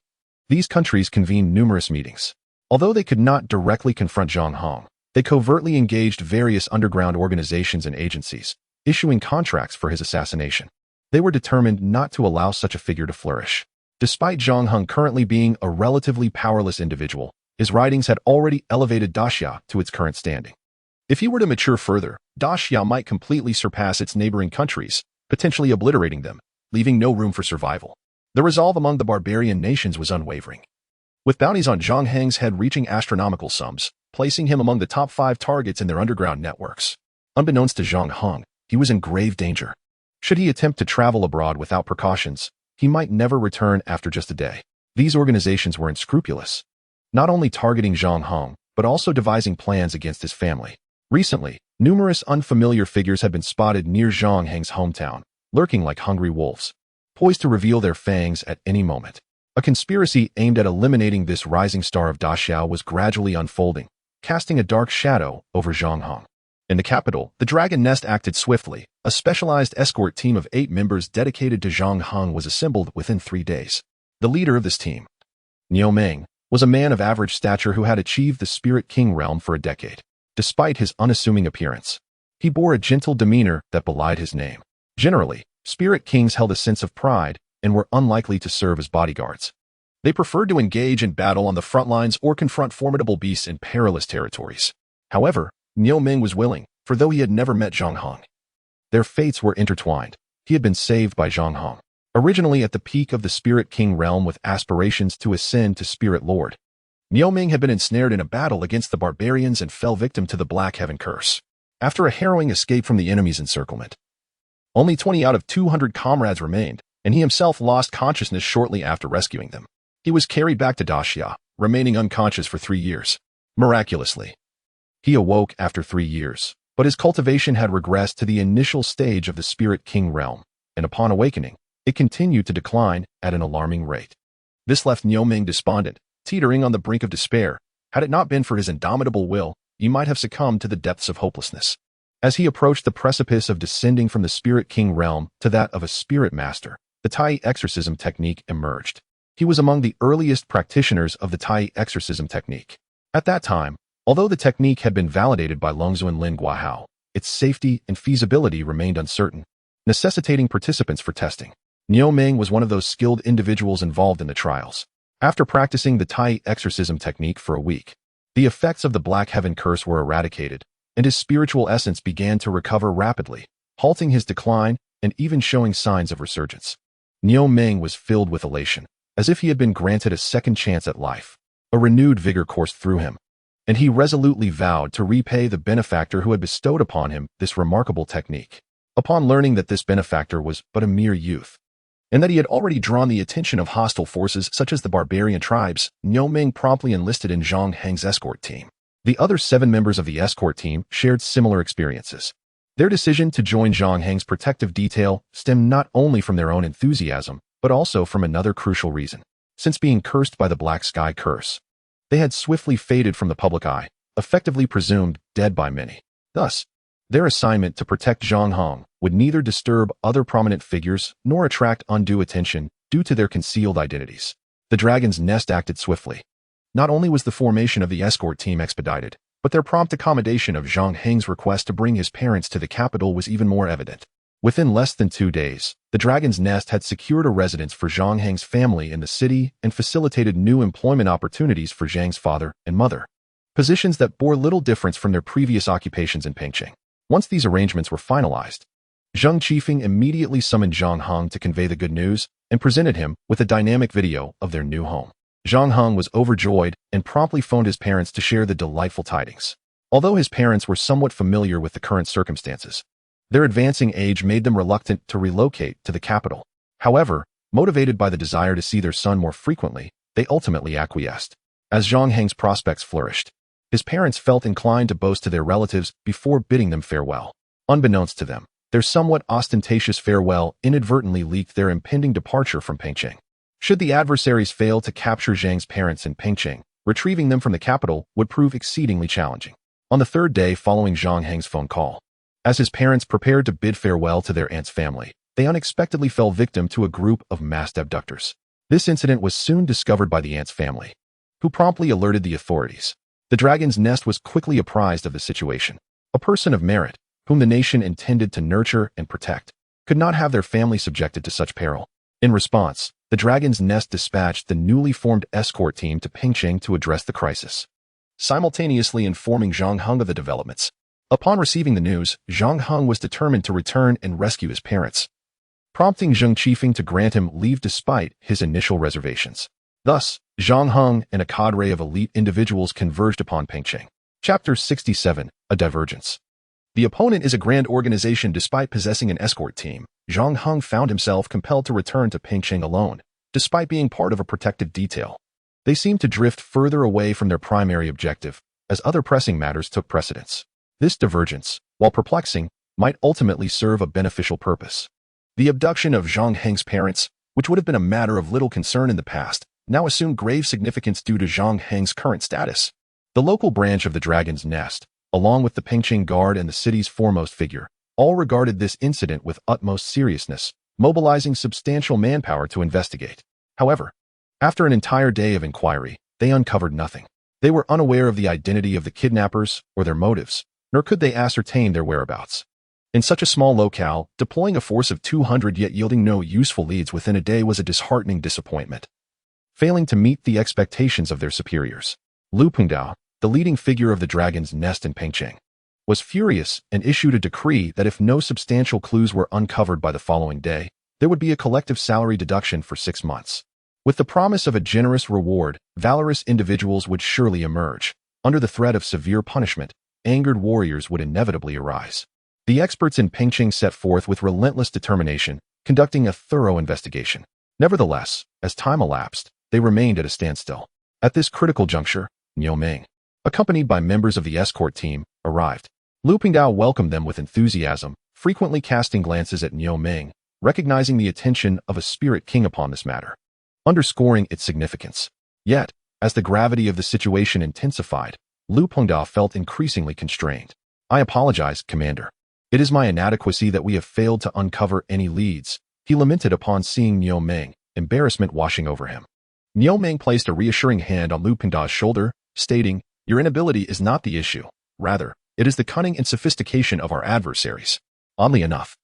these countries convened numerous meetings, Although they could not directly confront Zhang Hong, they covertly engaged various underground organizations and agencies, issuing contracts for his assassination. They were determined not to allow such a figure to flourish. Despite Zhang Hong currently being a relatively powerless individual, his writings had already elevated Daxia to its current standing. If he were to mature further, Daxia might completely surpass its neighboring countries, potentially obliterating them, leaving no room for survival. The resolve among the barbarian nations was unwavering, with bounties on Zhang Heng's head reaching astronomical sums, placing him among the top 5 targets in their underground networks. Unbeknownst to Zhang Hong, he was in grave danger. Should he attempt to travel abroad without precautions, he might never return after just a day. These organizations were unscrupulous, not only targeting Zhang Hong, but also devising plans against his family. Recently, numerous unfamiliar figures had been spotted near Zhang Heng's hometown, lurking like hungry wolves, poised to reveal their fangs at any moment. A conspiracy aimed at eliminating this rising star of Daxiao was gradually unfolding, casting a dark shadow over Zhang Hong. In the capital, the Dragon Nest acted swiftly. A specialized escort team of 8 members dedicated to Zhang Hong was assembled within 3 days. The leader of this team, Niu Ming, was a man of average stature who had achieved the Spirit King realm for a decade. Despite his unassuming appearance, he bore a gentle demeanor that belied his name. Generally, Spirit Kings held a sense of pride and were unlikely to serve as bodyguards. They preferred to engage in battle on the front lines or confront formidable beasts in perilous territories. However, Niu Ming was willing, for though he had never met Zhang Hong, their fates were intertwined. He had been saved by Zhang Hong. Originally at the peak of the Spirit King realm with aspirations to ascend to Spirit Lord, Niu Ming had been ensnared in a battle against the barbarians and fell victim to the Black Heaven Curse. After a harrowing escape from the enemy's encirclement, only 20 out of 200 comrades remained, and he himself lost consciousness shortly after rescuing them. He was carried back to Daxia, remaining unconscious for 3 years. Miraculously, he awoke after 3 years, but his cultivation had regressed to the initial stage of the Spirit King realm, and upon awakening, it continued to decline at an alarming rate. This left Niu Ming despondent, teetering on the brink of despair. Had it not been for his indomitable will, he might have succumbed to the depths of hopelessness. As he approached the precipice of descending from the Spirit King realm to that of a spirit master, the Tai exorcism technique emerged. He was among the earliest practitioners of the Tai exorcism technique. At that time, although the technique had been validated by Longzuan Lin Guahao, its safety and feasibility remained uncertain, necessitating participants for testing. Niu Ming was one of those skilled individuals involved in the trials. After practicing the Tai exorcism technique for a week, the effects of the Black Heaven Curse were eradicated, and his spiritual essence began to recover rapidly, halting his decline and even showing signs of resurgence. Niu Ming was filled with elation, as if he had been granted a second chance at life. A renewed vigor coursed through him, and he resolutely vowed to repay the benefactor who had bestowed upon him this remarkable technique. Upon learning that this benefactor was but a mere youth, and that he had already drawn the attention of hostile forces such as the barbarian tribes, Niu Ming promptly enlisted in Zhang Heng's escort team. The other 7 members of the escort team shared similar experiences. Their decision to join Zhang Heng's protective detail stemmed not only from their own enthusiasm, but also from another crucial reason. Since being cursed by the Black Sky Curse, they had swiftly faded from the public eye, effectively presumed dead by many. Thus, their assignment to protect Zhang Hong would neither disturb other prominent figures nor attract undue attention due to their concealed identities. The Dragon's Nest acted swiftly. Not only was the formation of the escort team expedited, but their prompt accommodation of Zhang Heng's request to bring his parents to the capital was even more evident. Within less than 2 days, the Dragon's Nest had secured a residence for Zhang Heng's family in the city and facilitated new employment opportunities for Zhang's father and mother, positions that bore little difference from their previous occupations in Pengcheng. Once these arrangements were finalized, Zheng Qifeng immediately summoned Zhang Hong to convey the good news and presented him with a dynamic video of their new home. Zhang Hong was overjoyed and promptly phoned his parents to share the delightful tidings. Although his parents were somewhat familiar with the current circumstances, their advancing age made them reluctant to relocate to the capital. However, motivated by the desire to see their son more frequently, they ultimately acquiesced. As Zhang Heng's prospects flourished, his parents felt inclined to boast to their relatives before bidding them farewell. Unbeknownst to them, their somewhat ostentatious farewell inadvertently leaked their impending departure from Pengcheng. Should the adversaries fail to capture Zhang's parents in Pengcheng, retrieving them from the capital would prove exceedingly challenging. On the 3rd day following Zhang Heng's phone call, as his parents prepared to bid farewell to their aunt's family, they unexpectedly fell victim to a group of masked abductors. This incident was soon discovered by the aunt's family, who promptly alerted the authorities. The dragon's nest was quickly apprised of the situation. A person of merit, whom the nation intended to nurture and protect, could not have their family subjected to such peril. In response, the dragon's nest dispatched the newly formed escort team to Pingcheng to address the crisis, simultaneously informing Zhang Heng of the developments. Upon receiving the news, Zhang Heng was determined to return and rescue his parents, prompting Zheng Qifeng to grant him leave despite his initial reservations. Thus, Zhang Heng and a cadre of elite individuals converged upon Pingcheng. Chapter 67, A Divergence. The opponent is a grand organization. Despite possessing an escort team, Zhang Heng found himself compelled to return to Pingcheng alone, despite being part of a protective detail. They seemed to drift further away from their primary objective, as other pressing matters took precedence. This divergence, while perplexing, might ultimately serve a beneficial purpose. The abduction of Zhang Heng's parents, which would have been a matter of little concern in the past, now assumed grave significance due to Zhang Heng's current status. The local branch of the Dragon's Nest, along with the Pingcheng Guard and the city's foremost figure, all regarded this incident with utmost seriousness, mobilizing substantial manpower to investigate. However, after an entire day of inquiry, they uncovered nothing. They were unaware of the identity of the kidnappers or their motives, nor could they ascertain their whereabouts. In such a small locale, deploying a force of 200 yet yielding no useful leads within a day was a disheartening disappointment. Failing to meet the expectations of their superiors, Lu Pengdao, the leading figure of the Dragon's Nest in Pingcheng, was furious and issued a decree that if no substantial clues were uncovered by the following day, there would be a collective salary deduction for 6 months. With the promise of a generous reward, valorous individuals would surely emerge. Under the threat of severe punishment, angered warriors would inevitably arise. The experts in Pingcheng set forth with relentless determination, conducting a thorough investigation. Nevertheless, as time elapsed, they remained at a standstill. At this critical juncture, Niu Ming, accompanied by members of the escort team, arrived. Lu Pengdao welcomed them with enthusiasm, frequently casting glances at Niu Ming, recognizing the attention of a spirit king upon this matter, underscoring its significance. Yet, as the gravity of the situation intensified, Lu Pengdao felt increasingly constrained. "I apologize, Commander. It is my inadequacy that we have failed to uncover any leads," he lamented upon seeing Niu Ming, embarrassment washing over him. Niu Ming placed a reassuring hand on Lu Pengdao's shoulder, stating, "Your inability is not the issue. Rather, it is the cunning and sophistication of our adversaries." Oddly enough,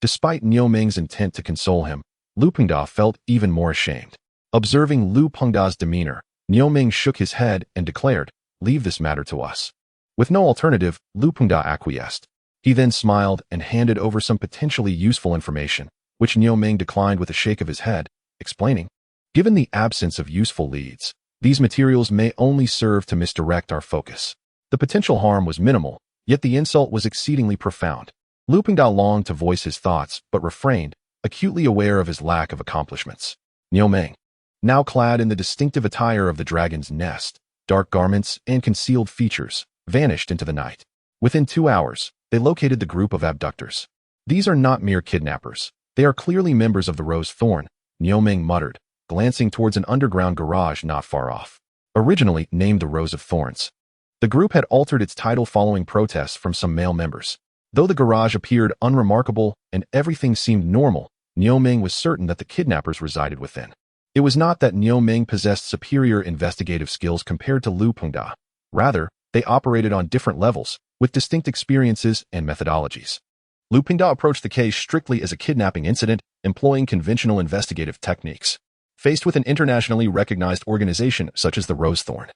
despite Niu Ming's intent to console him, Lu Pengdao felt even more ashamed. Observing Lu Pengdao's demeanor, Niu Ming shook his head and declared, "Leave this matter to us." With no alternative, Lu Pengdao acquiesced. He then smiled and handed over some potentially useful information, which Niu Ming declined with a shake of his head, explaining, "Given the absence of useful leads, these materials may only serve to misdirect our focus." The potential harm was minimal, yet the insult was exceedingly profound. Lu Pengdao longed to voice his thoughts, but refrained, acutely aware of his lack of accomplishments. Niu Ming, now clad in the distinctive attire of the Dragon's Nest, dark garments and concealed features, vanished into the night. Within 2 hours, they located the group of abductors. "These are not mere kidnappers. They are clearly members of the Rose Thorn," Niu Ming muttered, glancing towards an underground garage not far off. Originally named the Rose of Thorns, the group had altered its title following protests from some male members. Though the garage appeared unremarkable and everything seemed normal, Niu Ming was certain that the kidnappers resided within. It was not that Niu Ming possessed superior investigative skills compared to Lu Pengdao. Rather, they operated on different levels, with distinct experiences and methodologies. Lu Pengdao approached the case strictly as a kidnapping incident, employing conventional investigative techniques. Faced with an internationally recognized organization such as the Rose Thorn,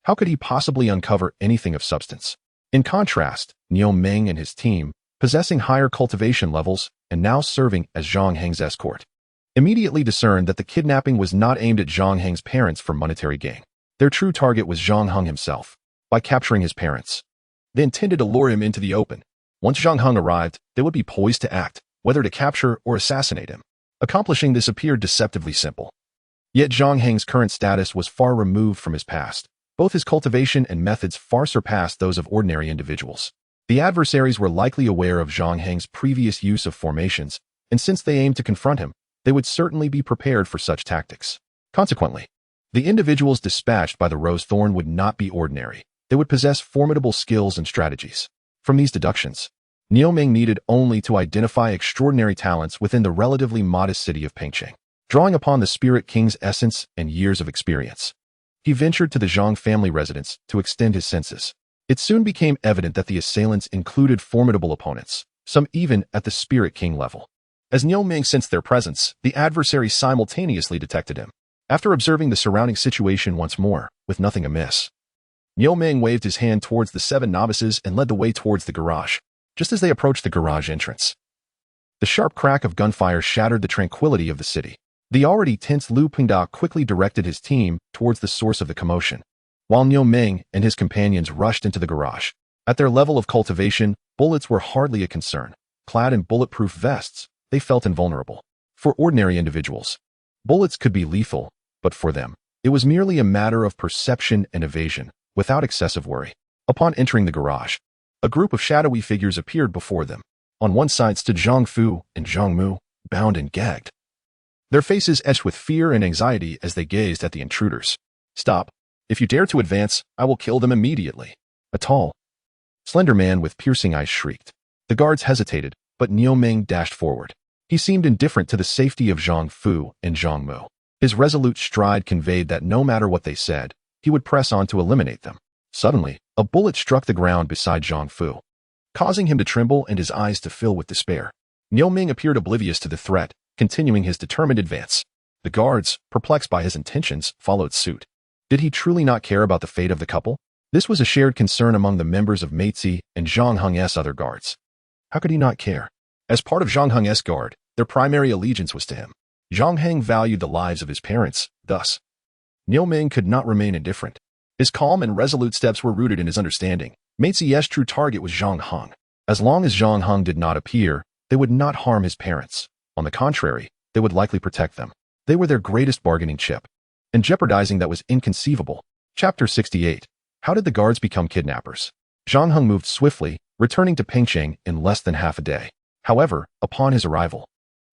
how could he possibly uncover anything of substance? In contrast, Niu Ming and his team, possessing higher cultivation levels and now serving as Zhang Heng's escort, immediately discerned that the kidnapping was not aimed at Zhang Heng's parents for monetary gain. Their true target was Zhang Heng himself. By capturing his parents, they intended to lure him into the open. Once Zhang Heng arrived, they would be poised to act, whether to capture or assassinate him. Accomplishing this appeared deceptively simple. Yet Zhang Heng's current status was far removed from his past. Both his cultivation and methods far surpassed those of ordinary individuals. The adversaries were likely aware of Zhang Heng's previous use of formations, and since they aimed to confront him, they would certainly be prepared for such tactics. Consequently, the individuals dispatched by the Rose Thorn would not be ordinary. They would possess formidable skills and strategies. From these deductions, Niu Ming needed only to identify extraordinary talents within the relatively modest city of Pingcheng. Drawing upon the Spirit King's essence and years of experience, He ventured to the Zhang family residence to extend his senses. It soon became evident that the assailants included formidable opponents, some even at the Spirit King level. As Niu Ming sensed their presence, the adversary simultaneously detected him. After observing the surrounding situation once more, with nothing amiss, Niu Ming waved his hand towards the 7 novices and led the way towards the garage. Just as they approached the garage entrance, the sharp crack of gunfire shattered the tranquility of the city. The already tense Lu Pingdao quickly directed his team towards the source of the commotion, while Niu Ming and his companions rushed into the garage. At their level of cultivation, bullets were hardly a concern. Clad in bulletproof vests, they felt invulnerable. For ordinary individuals, bullets could be lethal, but for them, it was merely a matter of perception and evasion, without excessive worry. Upon entering the garage, a group of shadowy figures appeared before them. On one side stood Zhang Fu and Zhang Mu, bound and gagged, their faces etched with fear and anxiety as they gazed at the intruders. "Stop. If you dare to advance, I will kill them immediately," a tall, slender man with piercing eyes shrieked. The guards hesitated, but Niu Ming dashed forward. He seemed indifferent to the safety of Zhang Fu and Zhang Mu. His resolute stride conveyed that no matter what they said, he would press on to eliminate them. Suddenly, a bullet struck the ground beside Zhang Fu, causing him to tremble and his eyes to fill with despair. Niu Ming appeared oblivious to the threat, continuing his determined advance. The guards, perplexed by his intentions, followed suit. Did he truly not care about the fate of the couple? This was a shared concern among the members of Meitzi and Zhang Heng's other guards. How could he not care? As part of Zhang Heng's guard, their primary allegiance was to him. Zhang Heng valued the lives of his parents, thus, Niu Ming could not remain indifferent. His calm and resolute steps were rooted in his understanding. Meitzi's true target was Zhang Heng. As long as Zhang Heng did not appear, they would not harm his parents. On the contrary, they would likely protect them. They were their greatest bargaining chip. And jeopardizing that was inconceivable. Chapter 68. How did the guards become kidnappers? Zhang Heng moved swiftly, returning to Pingcheng in less than half a day. However, upon his arrival,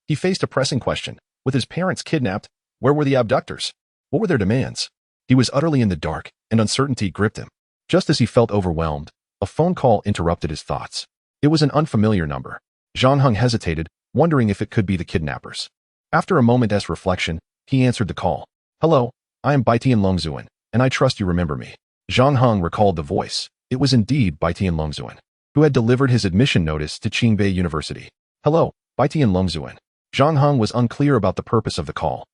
he faced a pressing question. With his parents kidnapped, where were the abductors? What were their demands? He was utterly in the dark, and uncertainty gripped him. Just as he felt overwhelmed, a phone call interrupted his thoughts. It was an unfamiliar number. Zhang Heng hesitated, wondering if it could be the kidnappers. After a moment's reflection, he answered the call. "Hello, I am Baitian Longzuan, and I trust you remember me." Zhang Heng recalled the voice. It was indeed Baitian Longzuan, who had delivered his admission notice to Qingbei University. "Hello, Baitian Longzuan." Zhang Heng was unclear about the purpose of the call,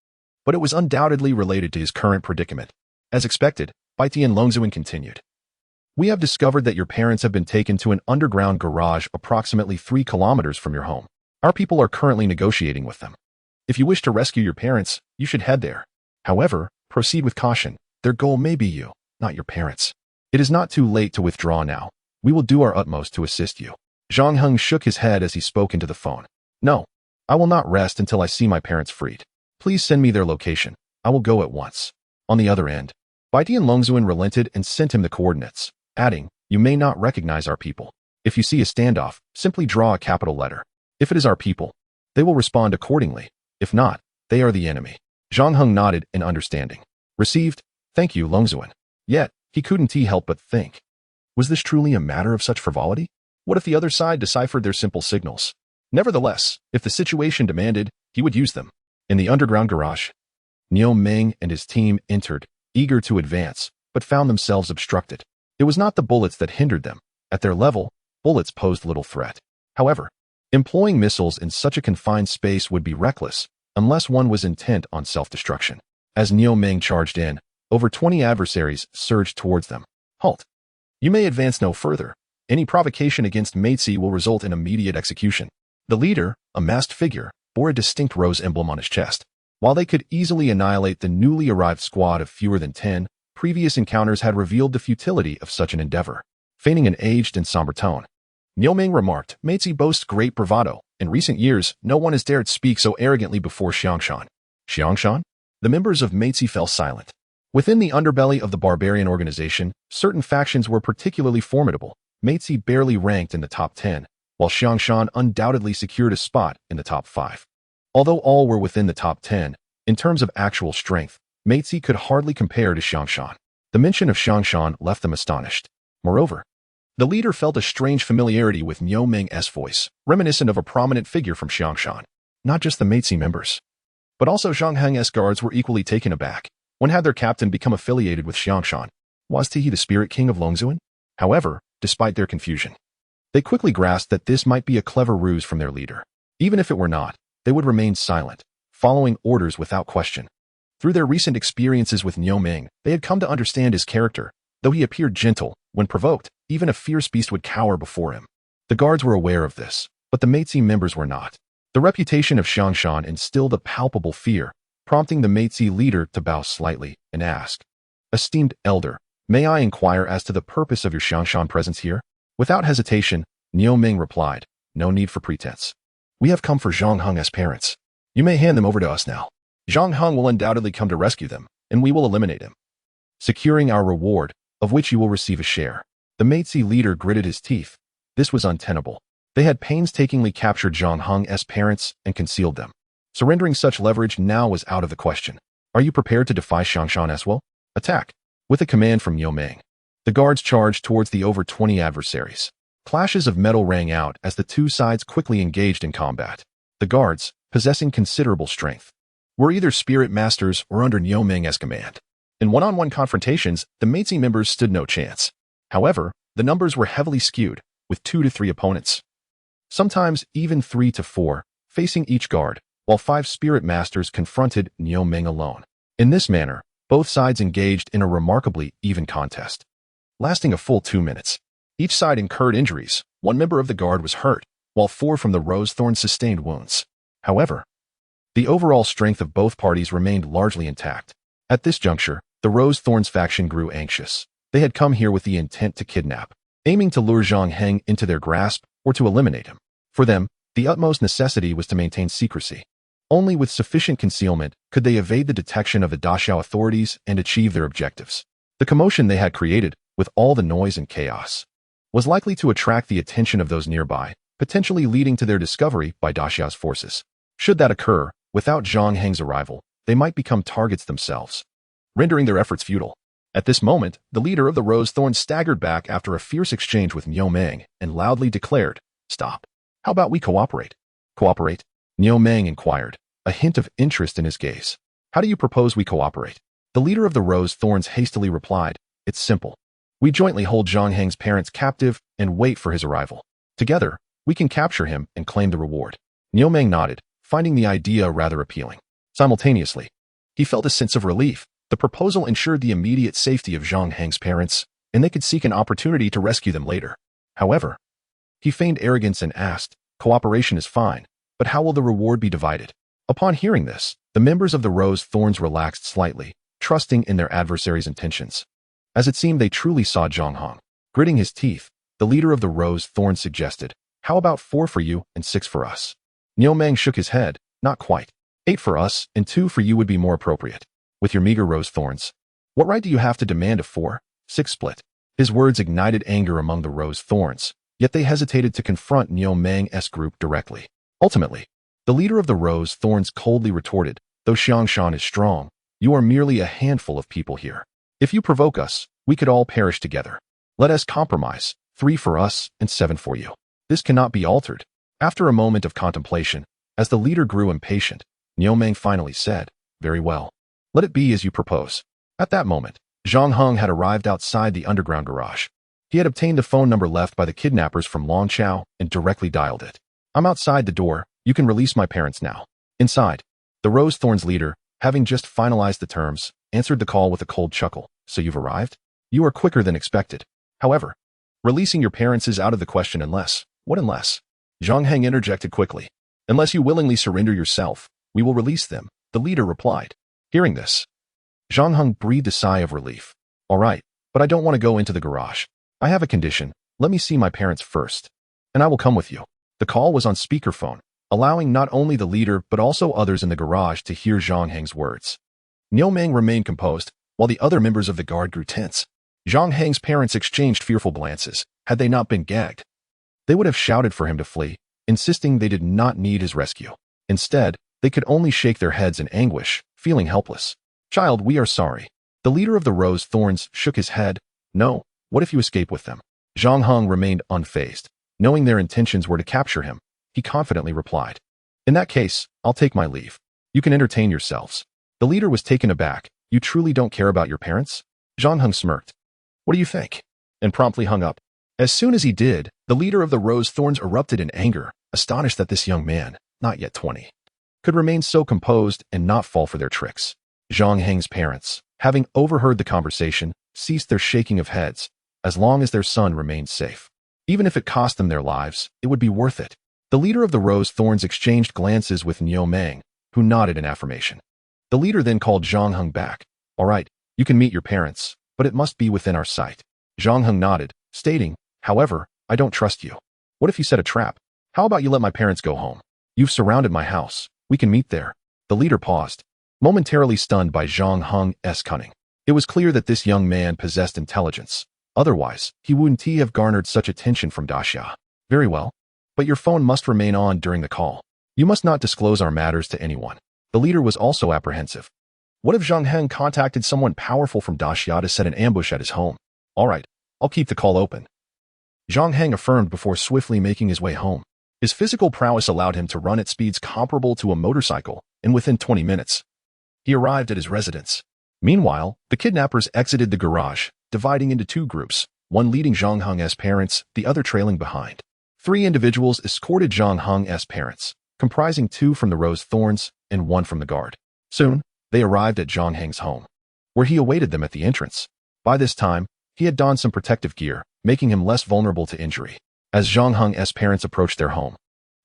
but it was undoubtedly related to his current predicament. As expected, Baitian Longzuan continued. "We have discovered that your parents have been taken to an underground garage approximately 3 kilometers from your home. Our people are currently negotiating with them. If you wish to rescue your parents, you should head there. However, proceed with caution. Their goal may be you, not your parents. It is not too late to withdraw now. We will do our utmost to assist you." Zhang Heng shook his head as he spoke into the phone. "No, I will not rest until I see my parents freed. Please send me their location. I will go at once." On the other end, Baitian Longzuan relented and sent him the coordinates, adding, "You may not recognize our people. If you see a standoff, simply draw a capital letter. If it is our people, they will respond accordingly. If not, they are the enemy." Zhang Heng nodded in understanding. "Received. Thank you, Longzuan." Yet, he couldn't help but think. Was this truly a matter of such frivolity? What if the other side deciphered their simple signals? Nevertheless, if the situation demanded, he would use them. In the underground garage, Niu Ming and his team entered, eager to advance, but found themselves obstructed. It was not the bullets that hindered them. At their level, bullets posed little threat. However, employing missiles in such a confined space would be reckless, unless one was intent on self-destruction. As Niu Ming charged in, over 20 adversaries surged towards them. "Halt! You may advance no further. Any provocation against Meitzi will result in immediate execution." The leader, a masked figure, bore a distinct rose emblem on his chest. While they could easily annihilate the newly arrived squad of fewer than 10, previous encounters had revealed the futility of such an endeavor. Feigning an aged and somber tone, Niu Ming remarked, "Meitzi boasts great bravado. In recent years, no one has dared speak so arrogantly before Xiangshan." Xiangshan? The members of Meitzi fell silent. Within the underbelly of the barbarian organization, certain factions were particularly formidable. Meitzi barely ranked in the top 10, while Xiangshan undoubtedly secured a spot in the top 5. Although all were within the top 10, in terms of actual strength, Meitzi could hardly compare to Xiangshan. The mention of Xiangshan left them astonished. Moreover, the leader felt a strange familiarity with Niu Ming's voice, reminiscent of a prominent figure from Xiangshan. Not just the Meitzi members, but also Zhang Heng's guards were equally taken aback. When had their captain become affiliated with Xiangshan? Was he the spirit king of Longzuan? However, despite their confusion, they quickly grasped that this might be a clever ruse from their leader. Even if it were not, they would remain silent, following orders without question. Through their recent experiences with Niu Ming, they had come to understand his character. Though he appeared gentle, when provoked, even a fierce beast would cower before him. The guards were aware of this, but the Meitzi members were not. The reputation of Xiangshan instilled a palpable fear, prompting the Meitzi leader to bow slightly and ask, "Esteemed elder, may I inquire as to the purpose of your Xiangshan presence here?" Without hesitation, Niu Ming replied, "No need for pretense. We have come for Zhang Heng's parents. You may hand them over to us now. Zhang Heng will undoubtedly come to rescue them, and we will eliminate him, securing our reward, of which you will receive a share." The Meitzi leader gritted his teeth. This was untenable. They had painstakingly captured Zhang Heng's parents and concealed them. Surrendering such leverage now was out of the question. "Are you prepared to defy Xiangshan as well? Attack!" With a command from Niu Ming, the guards charged towards the over 20 adversaries. Clashes of metal rang out as the two sides quickly engaged in combat. The guards, possessing considerable strength, were either spirit masters or under Niu Ming's command. In one-on-one confrontations, the Meitzi members stood no chance. However, the numbers were heavily skewed, with 2 to 3 opponents, sometimes even 3 to 4, facing each guard, while 5 spirit masters confronted Niu Ming alone. In this manner, both sides engaged in a remarkably even contest, lasting a full 2 minutes. Each side incurred injuries. 1 member of the guard was hurt, while 4 from the Rose Thorn sustained wounds. However, the overall strength of both parties remained largely intact. At this juncture, the Rose Thorns faction grew anxious. They had come here with the intent to kidnap, aiming to lure Zhang Heng into their grasp or to eliminate him. For them, the utmost necessity was to maintain secrecy. Only with sufficient concealment could they evade the detection of the Dachau authorities and achieve their objectives. The commotion they had created, with all the noise and chaos, was likely to attract the attention of those nearby, potentially leading to their discovery by Dachau's forces. Should that occur, without Zhang Heng's arrival, they might become targets themselves, rendering their efforts futile. At this moment, the leader of the Rose Thorns staggered back after a fierce exchange with Niu Ming and loudly declared, "Stop. How about we cooperate?" "Cooperate?" Niu Ming inquired, a hint of interest in his gaze. "How do you propose we cooperate?" The leader of the Rose Thorns hastily replied, "It's simple. We jointly hold Zhang Heng's parents captive and wait for his arrival. Together, we can capture him and claim the reward." Niu Ming nodded, finding the idea rather appealing. Simultaneously, he felt a sense of relief. The proposal ensured the immediate safety of Zhang Heng's parents, and they could seek an opportunity to rescue them later. However, he feigned arrogance and asked, "Cooperation is fine, but how will the reward be divided?" Upon hearing this, the members of the Rose Thorns relaxed slightly, trusting in their adversaries' intentions. As it seemed they truly saw Zhang Heng. Gritting his teeth, the leader of the Rose Thorns suggested, "How about 4 for you and 6 for us?" Niu Ming shook his head, "Not quite. 8 for us and 2 for you would be more appropriate. With your meager Rose Thorns, what right do you have to demand a 4-6 split?" His words ignited anger among the Rose Thorns, yet they hesitated to confront Niu Ming's group directly. Ultimately, the leader of the Rose Thorns coldly retorted, "Though Xiangshan is strong, you are merely a handful of people here. If you provoke us, we could all perish together. Let us compromise, 3 for us and 7 for you. This cannot be altered." After a moment of contemplation, as the leader grew impatient, Niu Ming finally said, "Very well. Let it be as you propose." At that moment, Zhang Heng had arrived outside the underground garage. He had obtained the phone number left by the kidnappers from Longchao and directly dialed it. "I'm outside the door. You can release my parents now." Inside, the Rose Thorns leader, having just finalized the terms, answered the call with a cold chuckle. "So you've arrived? You are quicker than expected. However, releasing your parents is out of the question unless—" "What unless?" Zhang Heng interjected quickly. "Unless you willingly surrender yourself, we will release them," the leader replied. Hearing this, Zhang Heng breathed a sigh of relief. "All right, but I don't want to go into the garage. I have a condition. Let me see my parents first, and I will come with you." The call was on speakerphone, allowing not only the leader but also others in the garage to hear Zhang Heng's words. Niu Ming remained composed, while the other members of the guard grew tense. Zhang Heng's parents exchanged fearful glances. Had they not been gagged, they would have shouted for him to flee, insisting they did not need his rescue. Instead, they could only shake their heads in anguish, feeling helpless. "Child, we are sorry." The leader of the Rose Thorns shook his head. "No, what if you escape with them?" Zhang Heng remained unfazed. Knowing their intentions were to capture him, he confidently replied, "In that case, I'll take my leave. You can entertain yourselves." The leader was taken aback, You truly don't care about your parents? Zhang Heng smirked. What do you think? And promptly hung up. As soon as he did, the leader of the Rose Thorns erupted in anger, astonished that this young man, not yet 20, could remain so composed and not fall for their tricks. Zhang Heng's parents, having overheard the conversation, ceased their shaking of heads. As long as their son remained safe, even if it cost them their lives, it would be worth it. The leader of the Rose Thorns exchanged glances with Niu Meng, who nodded in affirmation. The leader then called Zhang Heng back. All right, you can meet your parents, but it must be within our sight. Zhang Heng nodded, stating, however, I don't trust you. What if you set a trap? How about you let my parents go home? You've surrounded my house. We can meet there. The leader paused, momentarily stunned by Zhang Heng's cunning. It was clear that this young man possessed intelligence. Otherwise, he wouldn't have garnered such attention from Daxia. Very well. But your phone must remain on during the call. You must not disclose our matters to anyone. The leader was also apprehensive. What if Zhang Heng contacted someone powerful from Daxia to set an ambush at his home? All right, I'll keep the call open. Zhang Heng affirmed before swiftly making his way home. His physical prowess allowed him to run at speeds comparable to a motorcycle, and within 20 minutes, he arrived at his residence. Meanwhile, the kidnappers exited the garage, dividing into two groups, one leading Zhang Heng's parents, the other trailing behind. 3 individuals escorted Zhang Heng's parents, comprising 2 from the Rose Thorns and 1 from the guard. Soon, they arrived at Zhang Heng's home, where he awaited them at the entrance. By this time, he had donned some protective gear, making him less vulnerable to injury. As Zhang Heng's parents approached their home,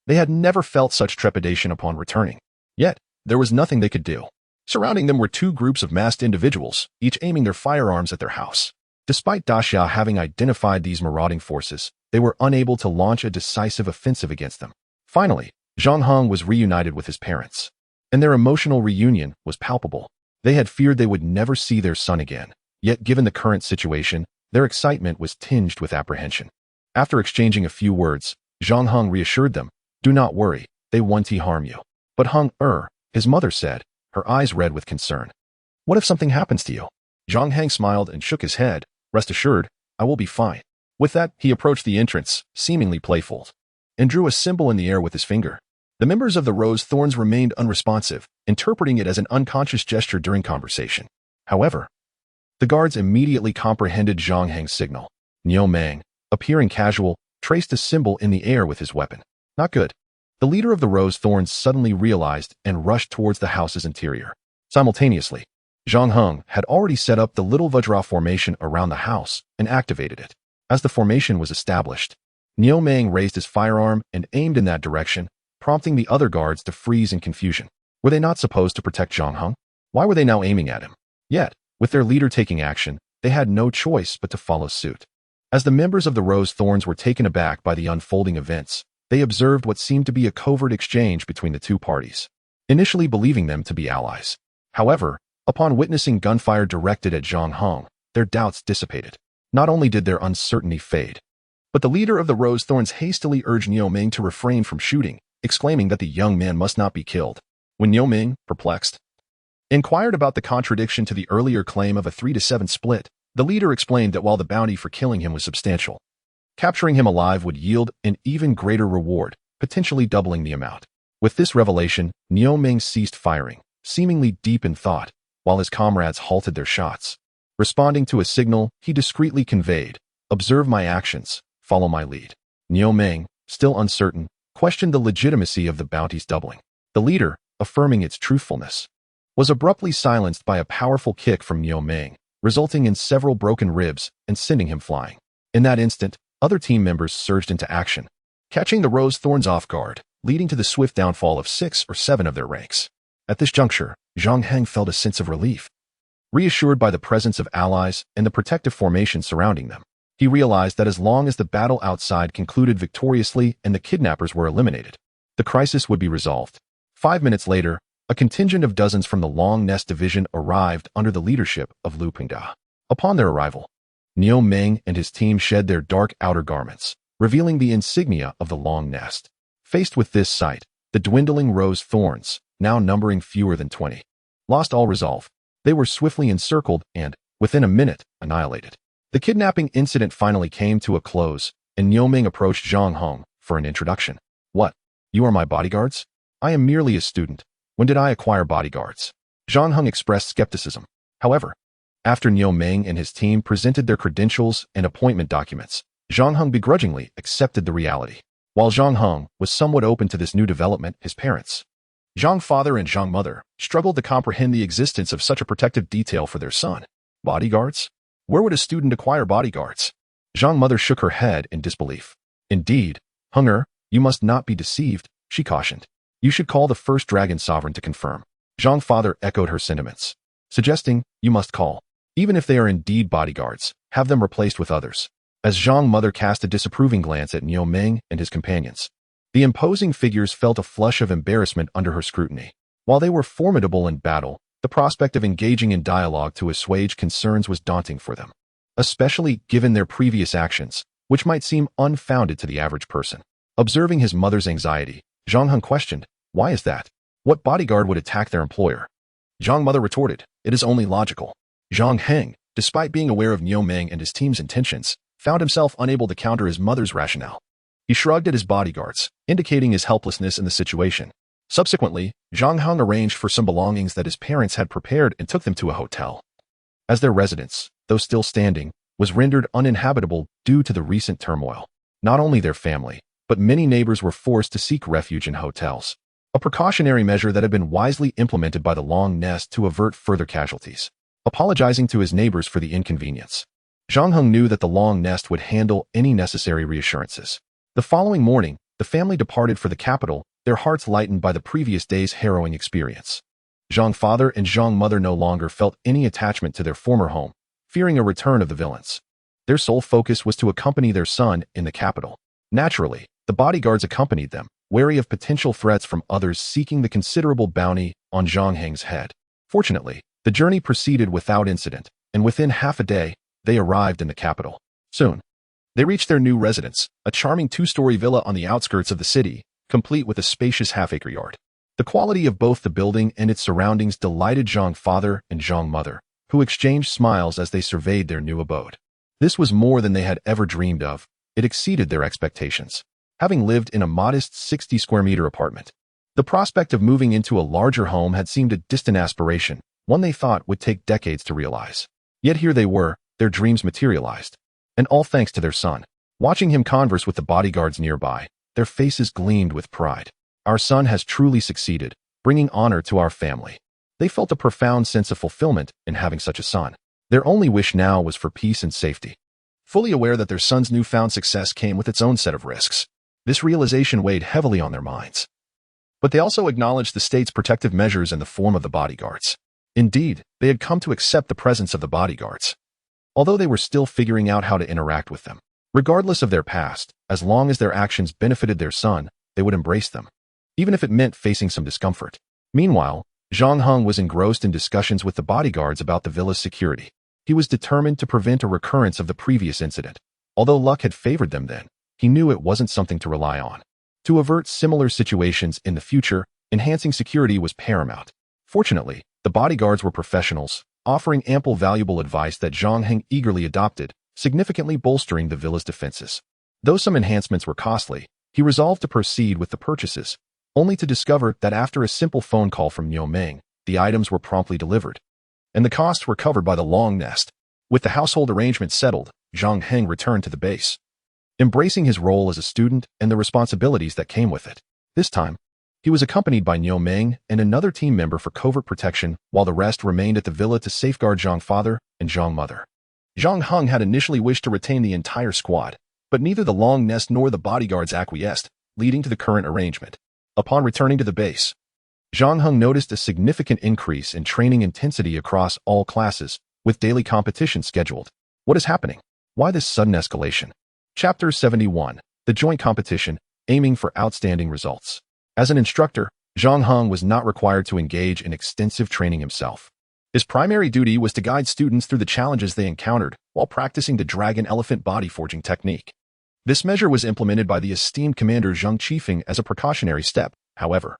they had never felt such trepidation upon returning. Yet, there was nothing they could do. Surrounding them were 2 groups of masked individuals, each aiming their firearms at their house. Despite Daxia having identified these marauding forces, they were unable to launch a decisive offensive against them. Finally, Zhang Heng was reunited with his parents, and their emotional reunion was palpable. They had feared they would never see their son again, yet given the current situation, their excitement was tinged with apprehension. After exchanging a few words, Zhang Heng reassured them, do not worry, they won't harm you. But Heng, his mother said, her eyes red with concern. What if something happens to you? Zhang Heng smiled and shook his head. Rest assured, I will be fine. With that, he approached the entrance, seemingly playful, and drew a symbol in the air with his finger. The members of the Rose Thorns remained unresponsive, interpreting it as an unconscious gesture during conversation. However, the guards immediately comprehended Zhang Heng's signal. Niu Meng, appearing casual, traced a symbol in the air with his weapon. Not good. The leader of the Rose Thorns suddenly realized and rushed towards the house's interior. Simultaneously, Zhang Heng had already set up the little Vajra formation around the house and activated it. As the formation was established, Niu Meng raised his firearm and aimed in that direction, prompting the other guards to freeze in confusion. Were they not supposed to protect Zhang Heng? Why were they now aiming at him? Yet, with their leader taking action, they had no choice but to follow suit. As the members of the Rose Thorns were taken aback by the unfolding events, they observed what seemed to be a covert exchange between the two parties, initially believing them to be allies. However, upon witnessing gunfire directed at Zhang Heng, their doubts dissipated. Not only did their uncertainty fade, but the leader of the Rose Thorns hastily urged Niu Meng to refrain from shooting, exclaiming that the young man must not be killed. When Niu Meng, perplexed, inquired about the contradiction to the earlier claim of a 3-7 split, the leader explained that while the bounty for killing him was substantial, capturing him alive would yield an even greater reward, potentially doubling the amount. With this revelation, Niu Meng ceased firing, seemingly deep in thought, while his comrades halted their shots. Responding to a signal, he discreetly conveyed, observe my actions, follow my lead. Niu Meng, still uncertain, questioned the legitimacy of the bounty's doubling. The leader, affirming its truthfulness, was abruptly silenced by a powerful kick from Niu Meng, resulting in several broken ribs and sending him flying. In that instant, other team members surged into action, catching the Rose Thorns off guard, leading to the swift downfall of 6 or 7 of their ranks. At this juncture, Zhang Heng felt a sense of relief. Reassured by the presence of allies and the protective formation surrounding them, he realized that as long as the battle outside concluded victoriously and the kidnappers were eliminated, the crisis would be resolved. 5 minutes later, a contingent of dozens from the Long Nest Division arrived under the leadership of Lu Pingda. Upon their arrival, Niu Meng and his team shed their dark outer garments, revealing the insignia of the Long Nest. Faced with this sight, the dwindling Rose Thorns, now numbering fewer than 20, lost all resolve. They were swiftly encircled and, within a minute, annihilated. The kidnapping incident finally came to a close, and Niu Meng approached Zhang Heng for an introduction. What? You are my bodyguards? I am merely a student. When did I acquire bodyguards? Zhang Heng expressed skepticism. However, after Niu Ming and his team presented their credentials and appointment documents, Zhang Heng begrudgingly accepted the reality. While Zhang Heng was somewhat open to this new development, his parents, Zhang father and Zhang mother, struggled to comprehend the existence of such a protective detail for their son. Bodyguards? Where would a student acquire bodyguards? Zhang mother shook her head in disbelief. Indeed, Henger, you must not be deceived, she cautioned. You should call the first dragon sovereign to confirm. Zhang father echoed her sentiments, suggesting, you must call. Even if they are indeed bodyguards, have them replaced with others. As Zhang mother cast a disapproving glance at Niu Ming and his companions, the imposing figures felt a flush of embarrassment under her scrutiny. While they were formidable in battle, the prospect of engaging in dialogue to assuage concerns was daunting for them, especially given their previous actions, which might seem unfounded to the average person. Observing his mother's anxiety, Zhang Heng questioned, why is that? What bodyguard would attack their employer? Zhang mother retorted, it is only logical. Zhang Heng, despite being aware of Niu Ming and his team's intentions, found himself unable to counter his mother's rationale. He shrugged at his bodyguards, indicating his helplessness in the situation. Subsequently, Zhang Heng arranged for some belongings that his parents had prepared and took them to a hotel. As their residence, though still standing, was rendered uninhabitable due to the recent turmoil. Not only their family, but many neighbors were forced to seek refuge in hotels, a precautionary measure that had been wisely implemented by the Long Nest to avert further casualties. Apologizing to his neighbors for the inconvenience, Zhang Heng knew that the Long Nest would handle any necessary reassurances. The following morning, the family departed for the capital, their hearts lightened by the previous day's harrowing experience. Zhang father and Zhang mother no longer felt any attachment to their former home, fearing a return of the villains. Their sole focus was to accompany their son in the capital. Naturally, the bodyguards accompanied them, wary of potential threats from others seeking the considerable bounty on Zhang Heng's head. Fortunately, the journey proceeded without incident, and within half a day, they arrived in the capital. Soon, they reached their new residence, a charming two-story villa on the outskirts of the city, complete with a spacious half-acre yard. The quality of both the building and its surroundings delighted Zhang father and Zhang mother, who exchanged smiles as they surveyed their new abode. This was more than they had ever dreamed of. It exceeded their expectations. Having lived in a modest 60-square-meter apartment, the prospect of moving into a larger home had seemed a distant aspiration, one they thought would take decades to realize. Yet here they were, their dreams materialized. And all thanks to their son. Watching him converse with the bodyguards nearby, their faces gleamed with pride. Our son has truly succeeded, bringing honor to our family. They felt a profound sense of fulfillment in having such a son. Their only wish now was for peace and safety. Fully aware that their son's newfound success came with its own set of risks, this realization weighed heavily on their minds. But they also acknowledged the state's protective measures in the form of the bodyguards. Indeed, they had come to accept the presence of the bodyguards, although they were still figuring out how to interact with them. Regardless of their past, as long as their actions benefited their son, they would embrace them, even if it meant facing some discomfort. Meanwhile, Zhang Heng was engrossed in discussions with the bodyguards about the villa's security. He was determined to prevent a recurrence of the previous incident. Although luck had favored them then, he knew it wasn't something to rely on. To avert similar situations in the future, enhancing security was paramount. Fortunately, the bodyguards were professionals, offering ample valuable advice that Zhang Heng eagerly adopted, significantly bolstering the villa's defenses. Though some enhancements were costly, he resolved to proceed with the purchases, only to discover that after a simple phone call from Niu Ming, the items were promptly delivered, and the costs were covered by the Long Nest. With the household arrangements settled, Zhang Heng returned to the base, embracing his role as a student and the responsibilities that came with it. This time, he was accompanied by Niu Ming and another team member for covert protection, while the rest remained at the villa to safeguard Zhang father and Zhang mother. Zhang Heng had initially wished to retain the entire squad, but neither the Long Nest nor the bodyguards acquiesced, leading to the current arrangement. Upon returning to the base, Zhang Heng noticed a significant increase in training intensity across all classes, with daily competition scheduled. What is happening? Why this sudden escalation? Chapter 71. The Joint Competition, Aiming for Outstanding Results. As an instructor, Zhang Heng was not required to engage in extensive training himself. His primary duty was to guide students through the challenges they encountered while practicing the dragon elephant body forging technique. This measure was implemented by the esteemed Commander Zheng Qifeng as a precautionary step. However,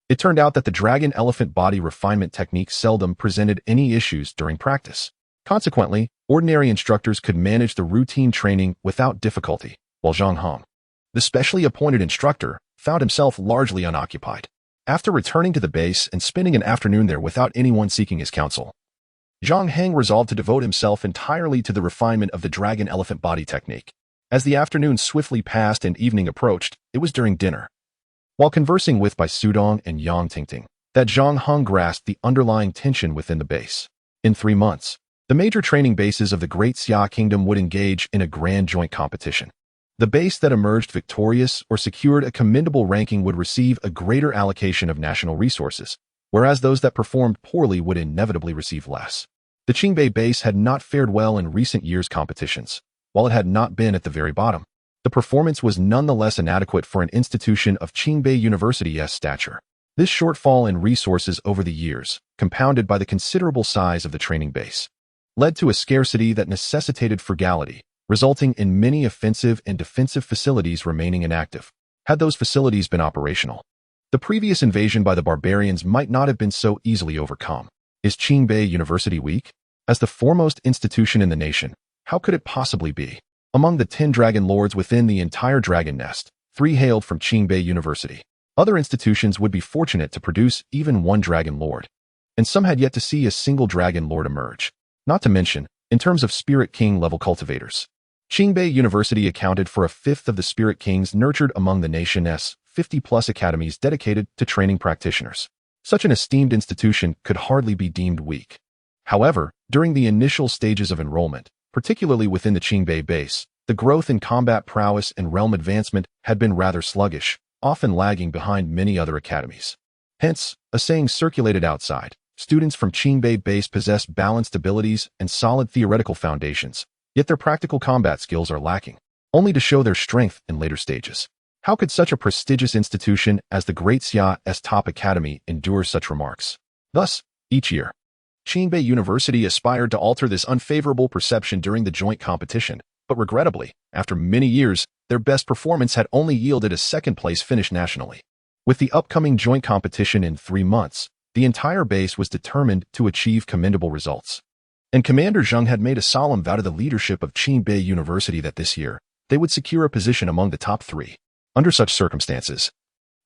it turned out that the dragon elephant body refinement technique seldom presented any issues during practice. Consequently, ordinary instructors could manage the routine training without difficulty, while Zhang Heng, the specially appointed instructor, found himself largely unoccupied. After returning to the base and spending an afternoon there without anyone seeking his counsel, Zhang Heng resolved to devote himself entirely to the refinement of the dragon elephant body technique. As the afternoon swiftly passed and evening approached, it was during dinner. While conversing with by Sudong and Yang Tingting, that Zhang Heng grasped the underlying tension within the base. In 3 months, the major training bases of the Great Xia Kingdom would engage in a grand joint competition. The base that emerged victorious or secured a commendable ranking would receive a greater allocation of national resources, whereas those that performed poorly would inevitably receive less. The Qingbei base had not fared well in recent years' competitions, while it had not been at the very bottom. The performance was nonetheless inadequate for an institution of Qingbei University's stature. This shortfall in resources over the years, compounded by the considerable size of the training base, led to a scarcity that necessitated frugality, resulting in many offensive and defensive facilities remaining inactive. Had those facilities been operational, the previous invasion by the barbarians might not have been so easily overcome. Is Qingbei University weak? As the foremost institution in the nation, how could it possibly be? Among the 10 dragon lords within the entire dragon nest, 3 hailed from Qingbei University. Other institutions would be fortunate to produce even 1 dragon lord, and some had yet to see a single dragon lord emerge. Not to mention, in terms of Spirit King level cultivators, Qingbei University accounted for 1/5 of the Spirit Kings nurtured among the nation's 50-plus academies dedicated to training practitioners. Such an esteemed institution could hardly be deemed weak. However, during the initial stages of enrollment, particularly within the Qingbei base, the growth in combat prowess and realm advancement had been rather sluggish, often lagging behind many other academies. Hence, a saying circulated outside: students from Qingbei base possess balanced abilities and solid theoretical foundations, yet their practical combat skills are lacking, only to show their strength in later stages. How could such a prestigious institution as the Great Xia's top academy endure such remarks? Thus, each year, Qingbei University aspired to alter this unfavorable perception during the joint competition, but regrettably, after many years, their best performance had only yielded a second-place finish nationally. With the upcoming joint competition in 3 months, the entire base was determined to achieve commendable results. And Commander Zheng had made a solemn vow to the leadership of Qingbei University that this year, they would secure a position among the top 3. Under such circumstances,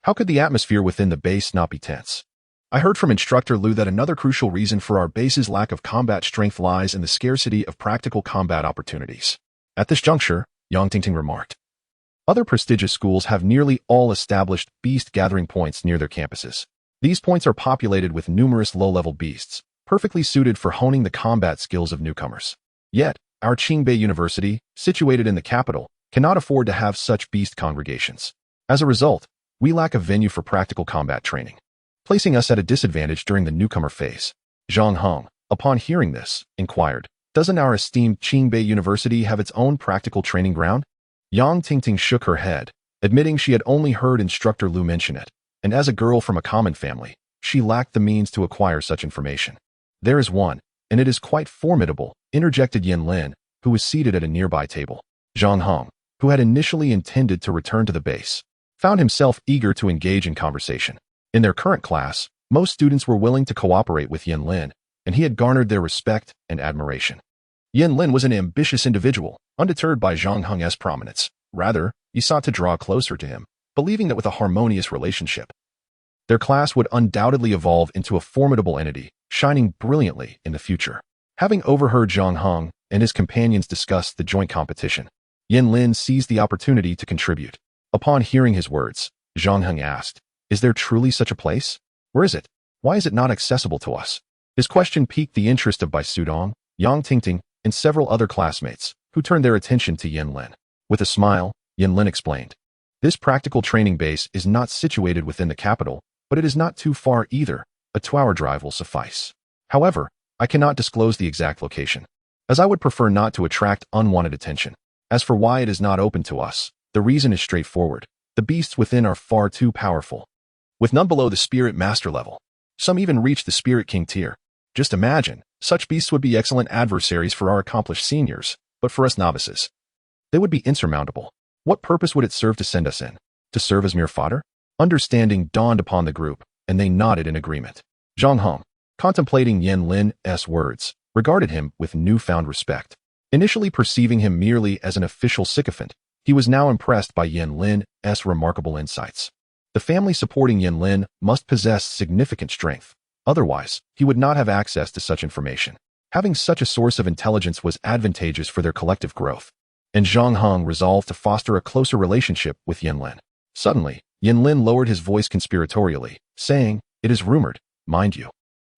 how could the atmosphere within the base not be tense? I heard from Instructor Liu that another crucial reason for our base's lack of combat strength lies in the scarcity of practical combat opportunities. At this juncture, Yang Tingting remarked, other prestigious schools have nearly all established beast gathering points near their campuses. These points are populated with numerous low-level beasts, perfectly suited for honing the combat skills of newcomers. Yet, our Qingbei University, situated in the capital, cannot afford to have such beast congregations. As a result, we lack a venue for practical combat training, placing us at a disadvantage during the newcomer phase. Zhang Heng, upon hearing this, inquired, doesn't our esteemed Qingbei University have its own practical training ground? Yang Tingting shook her head, admitting she had only heard Instructor Liu mention it, and as a girl from a common family, she lacked the means to acquire such information. There is one, and it is quite formidable, interjected Yin Lin, who was seated at a nearby table. Zhang Heng, who had initially intended to return to the base, found himself eager to engage in conversation. In their current class, most students were willing to cooperate with Yin Lin, and he had garnered their respect and admiration. Yin Lin was an ambitious individual, undeterred by Zhang Heng's prominence. Rather, he sought to draw closer to him, believing that with a harmonious relationship, their class would undoubtedly evolve into a formidable entity, shining brilliantly in the future. Having overheard Zhang Heng and his companions discuss the joint competition, Yin Lin seized the opportunity to contribute. Upon hearing his words, Zhang Heng asked, is there truly such a place? Where is it? Why is it not accessible to us? His question piqued the interest of Bai Sudong, Yang Tingting, and several other classmates, who turned their attention to Yin Lin. With a smile, Yin Lin explained, this practical training base is not situated within the capital, but it is not too far either. A 2-hour drive will suffice. However, I cannot disclose the exact location, as I would prefer not to attract unwanted attention. As for why it is not open to us, the reason is straightforward. The beasts within are far too powerful, with none below the Spirit Master level. Some even reach the Spirit King tier. Just imagine, such beasts would be excellent adversaries for our accomplished seniors, but for us novices, they would be insurmountable. What purpose would it serve to send us in? To serve as mere fodder? Understanding dawned upon the group, and they nodded in agreement. Zhang Heng, contemplating Yin Lin's words, regarded him with newfound respect. Initially perceiving him merely as an official sycophant, he was now impressed by Yin Lin's remarkable insights. The family supporting Yin Lin must possess significant strength. Otherwise, he would not have access to such information. Having such a source of intelligence was advantageous for their collective growth, and Zhang Heng resolved to foster a closer relationship with Yin Lin. Suddenly, Yin Lin lowered his voice conspiratorially, saying, "It is rumored, mind you.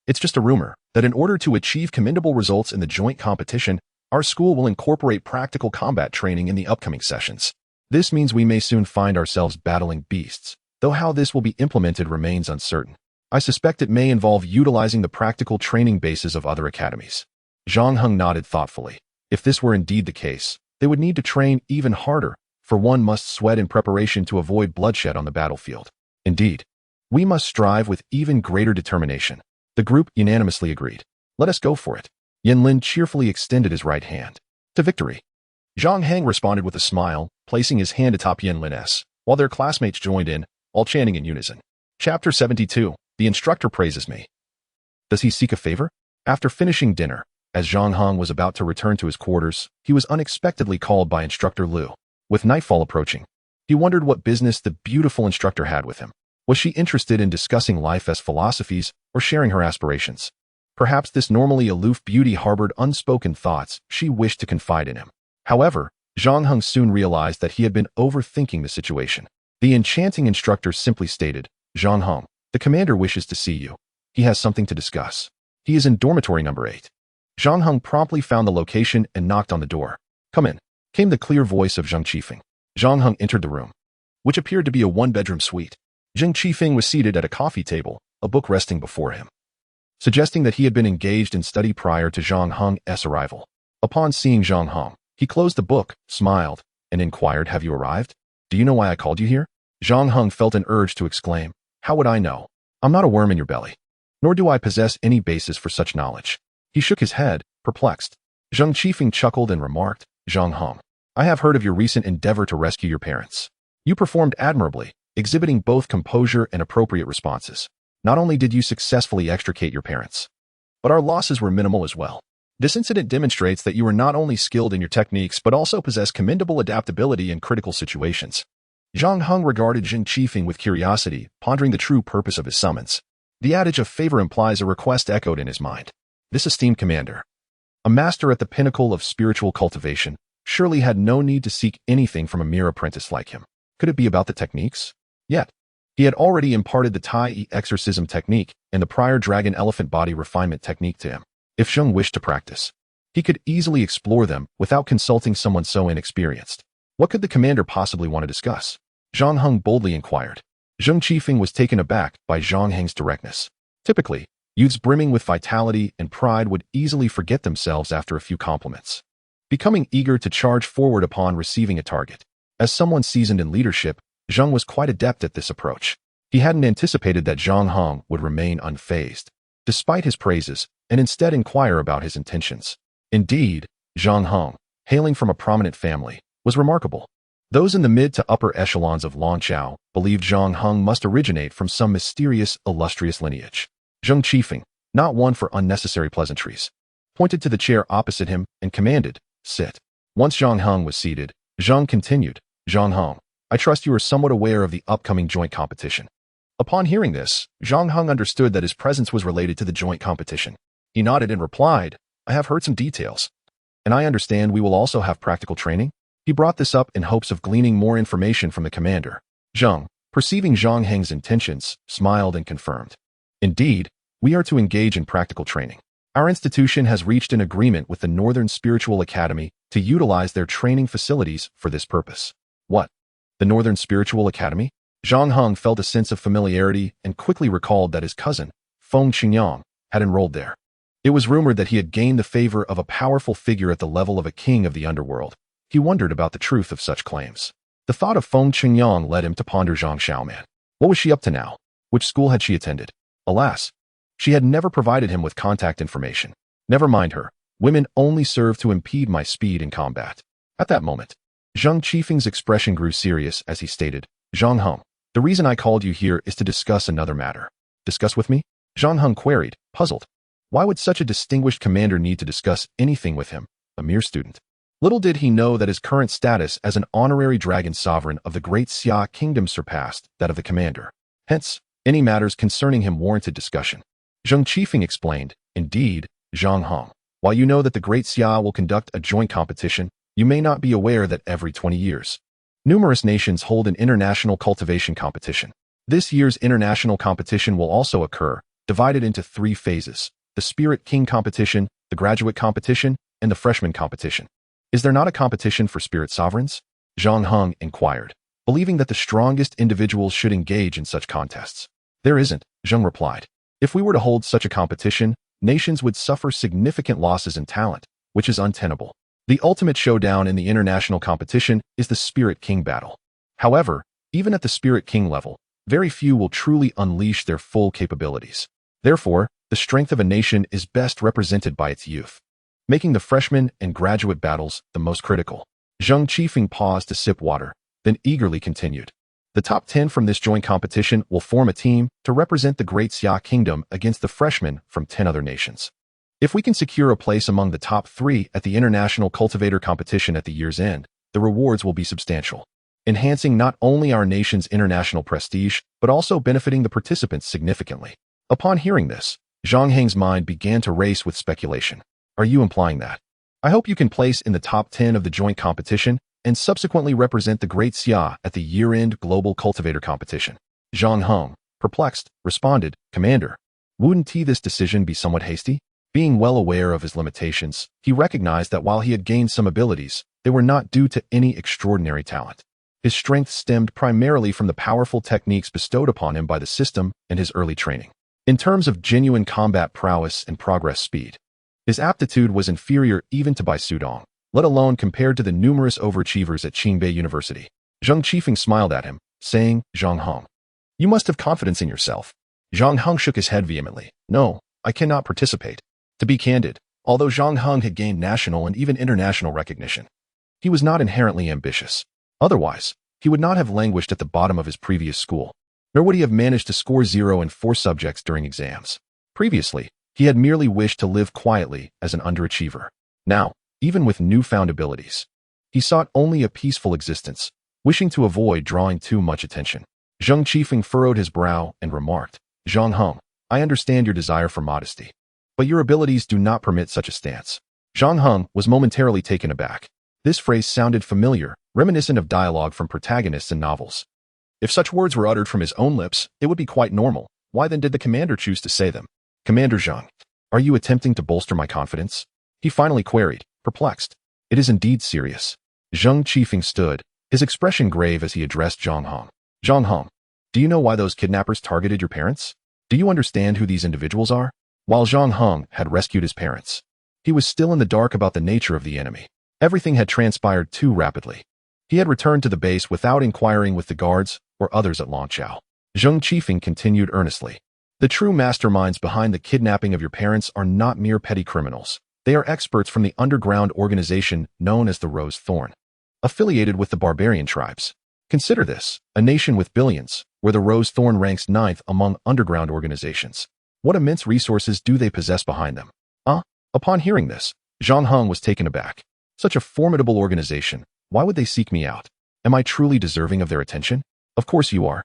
It's just a rumor, that in order to achieve commendable results in the joint competition, our school will incorporate practical combat training in the upcoming sessions. This means we may soon find ourselves battling beasts, though how this will be implemented remains uncertain. I suspect it may involve utilizing the practical training bases of other academies." Zhang Heng nodded thoughtfully. If this were indeed the case, they would need to train even harder, for one must sweat in preparation to avoid bloodshed on the battlefield. Indeed, we must strive with even greater determination. The group unanimously agreed. Let us go for it. Yin Lin cheerfully extended his right hand. To victory. Zhang Heng responded with a smile, placing his hand atop Yin Lin's, while their classmates joined in, all chanting in unison. Chapter 72. The instructor praises me. Does he seek a favor? After finishing dinner, as Zhang Heng was about to return to his quarters, he was unexpectedly called by Instructor Liu. With nightfall approaching, he wondered what business the beautiful instructor had with him. Was she interested in discussing life as philosophies or sharing her aspirations? Perhaps this normally aloof beauty harbored unspoken thoughts she wished to confide in him. However, Zhang Heng soon realized that he had been overthinking the situation. The enchanting instructor simply stated, "Zhang Heng, the commander wishes to see you. He has something to discuss. He is in dormitory number 8. Zhang Heng promptly found the location and knocked on the door. "Come in," came the clear voice of Zheng Qifeng. Zhang Heng entered the room, which appeared to be a one-bedroom suite. Zheng Qifeng was seated at a coffee table, a book resting before him, suggesting that he had been engaged in study prior to Zhang Heng's arrival. Upon seeing Zhang Heng, he closed the book, smiled, and inquired, "Have you arrived? Do you know why I called you here?" Zhang Heng felt an urge to exclaim, "How would I know? I'm not a worm in your belly, nor do I possess any basis for such knowledge." He shook his head, perplexed. Zheng Qifeng chuckled and remarked, "Zhang Heng, I have heard of your recent endeavor to rescue your parents. You performed admirably, exhibiting both composure and appropriate responses. Not only did you successfully extricate your parents, but our losses were minimal as well. This incident demonstrates that you are not only skilled in your techniques but also possess commendable adaptability in critical situations." Zhang Heng regarded Zheng Qifeng with curiosity, pondering the true purpose of his summons. The adage of favor implies a request echoed in his mind. This esteemed commander, a master at the pinnacle of spiritual cultivation, surely had no need to seek anything from a mere apprentice like him. Could it be about the techniques? Yet, he had already imparted the Tai exorcism technique and the prior dragon elephant body refinement technique to him. If Zheng wished to practice, he could easily explore them without consulting someone so inexperienced. What could the commander possibly want to discuss? Zhang Heng boldly inquired. Zheng Qifeng was taken aback by Zhang Heng's directness. Typically, youths brimming with vitality and pride would easily forget themselves after a few compliments, becoming eager to charge forward upon receiving a target. As someone seasoned in leadership, Zheng was quite adept at this approach. He hadn't anticipated that Zhang Heng would remain unfazed, despite his praises, and instead inquire about his intentions. Indeed, Zhang Heng, hailing from a prominent family, was remarkable. Those in the mid to upper echelons of Longqiao believed Zhang Heng must originate from some mysterious, illustrious lineage. Zheng Qifeng, not one for unnecessary pleasantries, pointed to the chair opposite him and commanded, "Sit." Once Zhang Heng was seated, Zhang continued, "Zhang Heng, I trust you are somewhat aware of the upcoming joint competition." Upon hearing this, Zhang Heng understood that his presence was related to the joint competition. He nodded and replied, "I have heard some details, and I understand we will also have practical training." He brought this up in hopes of gleaning more information from the commander. Zheng, perceiving Zhang Heng's intentions, smiled and confirmed, "Indeed, we are to engage in practical training. Our institution has reached an agreement with the Northern Spiritual Academy to utilize their training facilities for this purpose." What? The Northern Spiritual Academy? Zhang Heng felt a sense of familiarity and quickly recalled that his cousin, Feng Qingyang, had enrolled there. It was rumored that he had gained the favor of a powerful figure at the level of a king of the underworld. He wondered about the truth of such claims. The thought of Feng Qingyang led him to ponder Zhang Xiaoman. What was she up to now? Which school had she attended? Alas, she had never provided him with contact information. Never mind her. Women only serve to impede my speed in combat. At that moment, Zheng Qifeng's expression grew serious as he stated, "Zhang Heng, the reason I called you here is to discuss another matter." "Discuss with me?" Zhang Heng queried, puzzled. Why would such a distinguished commander need to discuss anything with him, a mere student? Little did he know that his current status as an honorary dragon sovereign of the Great Xia Kingdom surpassed that of the commander. Hence, any matters concerning him warranted discussion. Zheng Qifeng explained, "Indeed, Zhang Heng, While you know that the Great Xia will conduct a joint competition, you may not be aware that every 20 years, numerous nations hold an international cultivation competition. This year's international competition will also occur, divided into 3 phases: the Spirit King competition, the graduate competition, and the freshman competition. Is there not a competition for spirit sovereigns? Zhang Heng inquired, believing that the strongest individuals should engage in such contests. There isn't, Zheng replied. If we were to hold such a competition, nations would suffer significant losses in talent, which is untenable. The ultimate showdown in the international competition is the Spirit King battle. However, even at the Spirit King level, very few will truly unleash their full capabilities. Therefore, the strength of a nation is best represented by its youth, making the freshman and graduate battles the most critical. Zheng Qifeng paused to sip water, then eagerly continued. The top 10 from this joint competition will form a team to represent the Great Xia Kingdom against the freshmen from 10 other nations. If we can secure a place among the top 3 at the International Cultivator Competition at the year's end, the rewards will be substantial, enhancing not only our nation's international prestige, but also benefiting the participants significantly. Upon hearing this, Zhang Heng's mind began to race with speculation. Are you implying that? I hope you can place in the top 10 of the joint competition and subsequently represent the Great Xia at the year-end Global Cultivator Competition. Zhang Heng, perplexed, responded, Commander, wouldn't this decision be somewhat hasty? Being well aware of his limitations, he recognized that while he had gained some abilities, they were not due to any extraordinary talent. His strength stemmed primarily from the powerful techniques bestowed upon him by the system and his early training. In terms of genuine combat prowess and progress speed, his aptitude was inferior even to Bai Sudong, let alone compared to the numerous overachievers at Qingbei University. Zheng Qifeng smiled at him, saying, Zhang Heng, you must have confidence in yourself. Zhang Heng shook his head vehemently. No, I cannot participate. To be candid, although Zhang Heng had gained national and even international recognition, he was not inherently ambitious. Otherwise, he would not have languished at the bottom of his previous school, nor would he have managed to score 0 in 4 subjects during exams. Previously, he had merely wished to live quietly as an underachiever. Now, even with newfound abilities, he sought only a peaceful existence, wishing to avoid drawing too much attention. Zheng Qifeng furrowed his brow and remarked, Zhang Heng, I understand your desire for modesty, but your abilities do not permit such a stance. Zhang Heng was momentarily taken aback. This phrase sounded familiar, reminiscent of dialogue from protagonists in novels. If such words were uttered from his own lips, it would be quite normal. Why then did the commander choose to say them? Commander Zhang, are you attempting to bolster my confidence? He finally queried, perplexed. It is indeed serious. Zheng Qifeng stood, his expression grave as he addressed Zhang Heng. Zhang Heng, do you know why those kidnappers targeted your parents? Do you understand who these individuals are? While Zhang Heng had rescued his parents, he was still in the dark about the nature of the enemy. Everything had transpired too rapidly. He had returned to the base without inquiring with the guards or others at Longqiao. Zheng Qifeng continued earnestly. The true masterminds behind the kidnapping of your parents are not mere petty criminals. They are experts from the underground organization known as the Rose Thorn, affiliated with the barbarian tribes. Consider this, a nation with billions, where the Rose Thorn ranks 9th among underground organizations. What immense resources do they possess behind them? Upon hearing this, Zhang Heng was taken aback. Such a formidable organization, why would they seek me out? Am I truly deserving of their attention? Of course you are.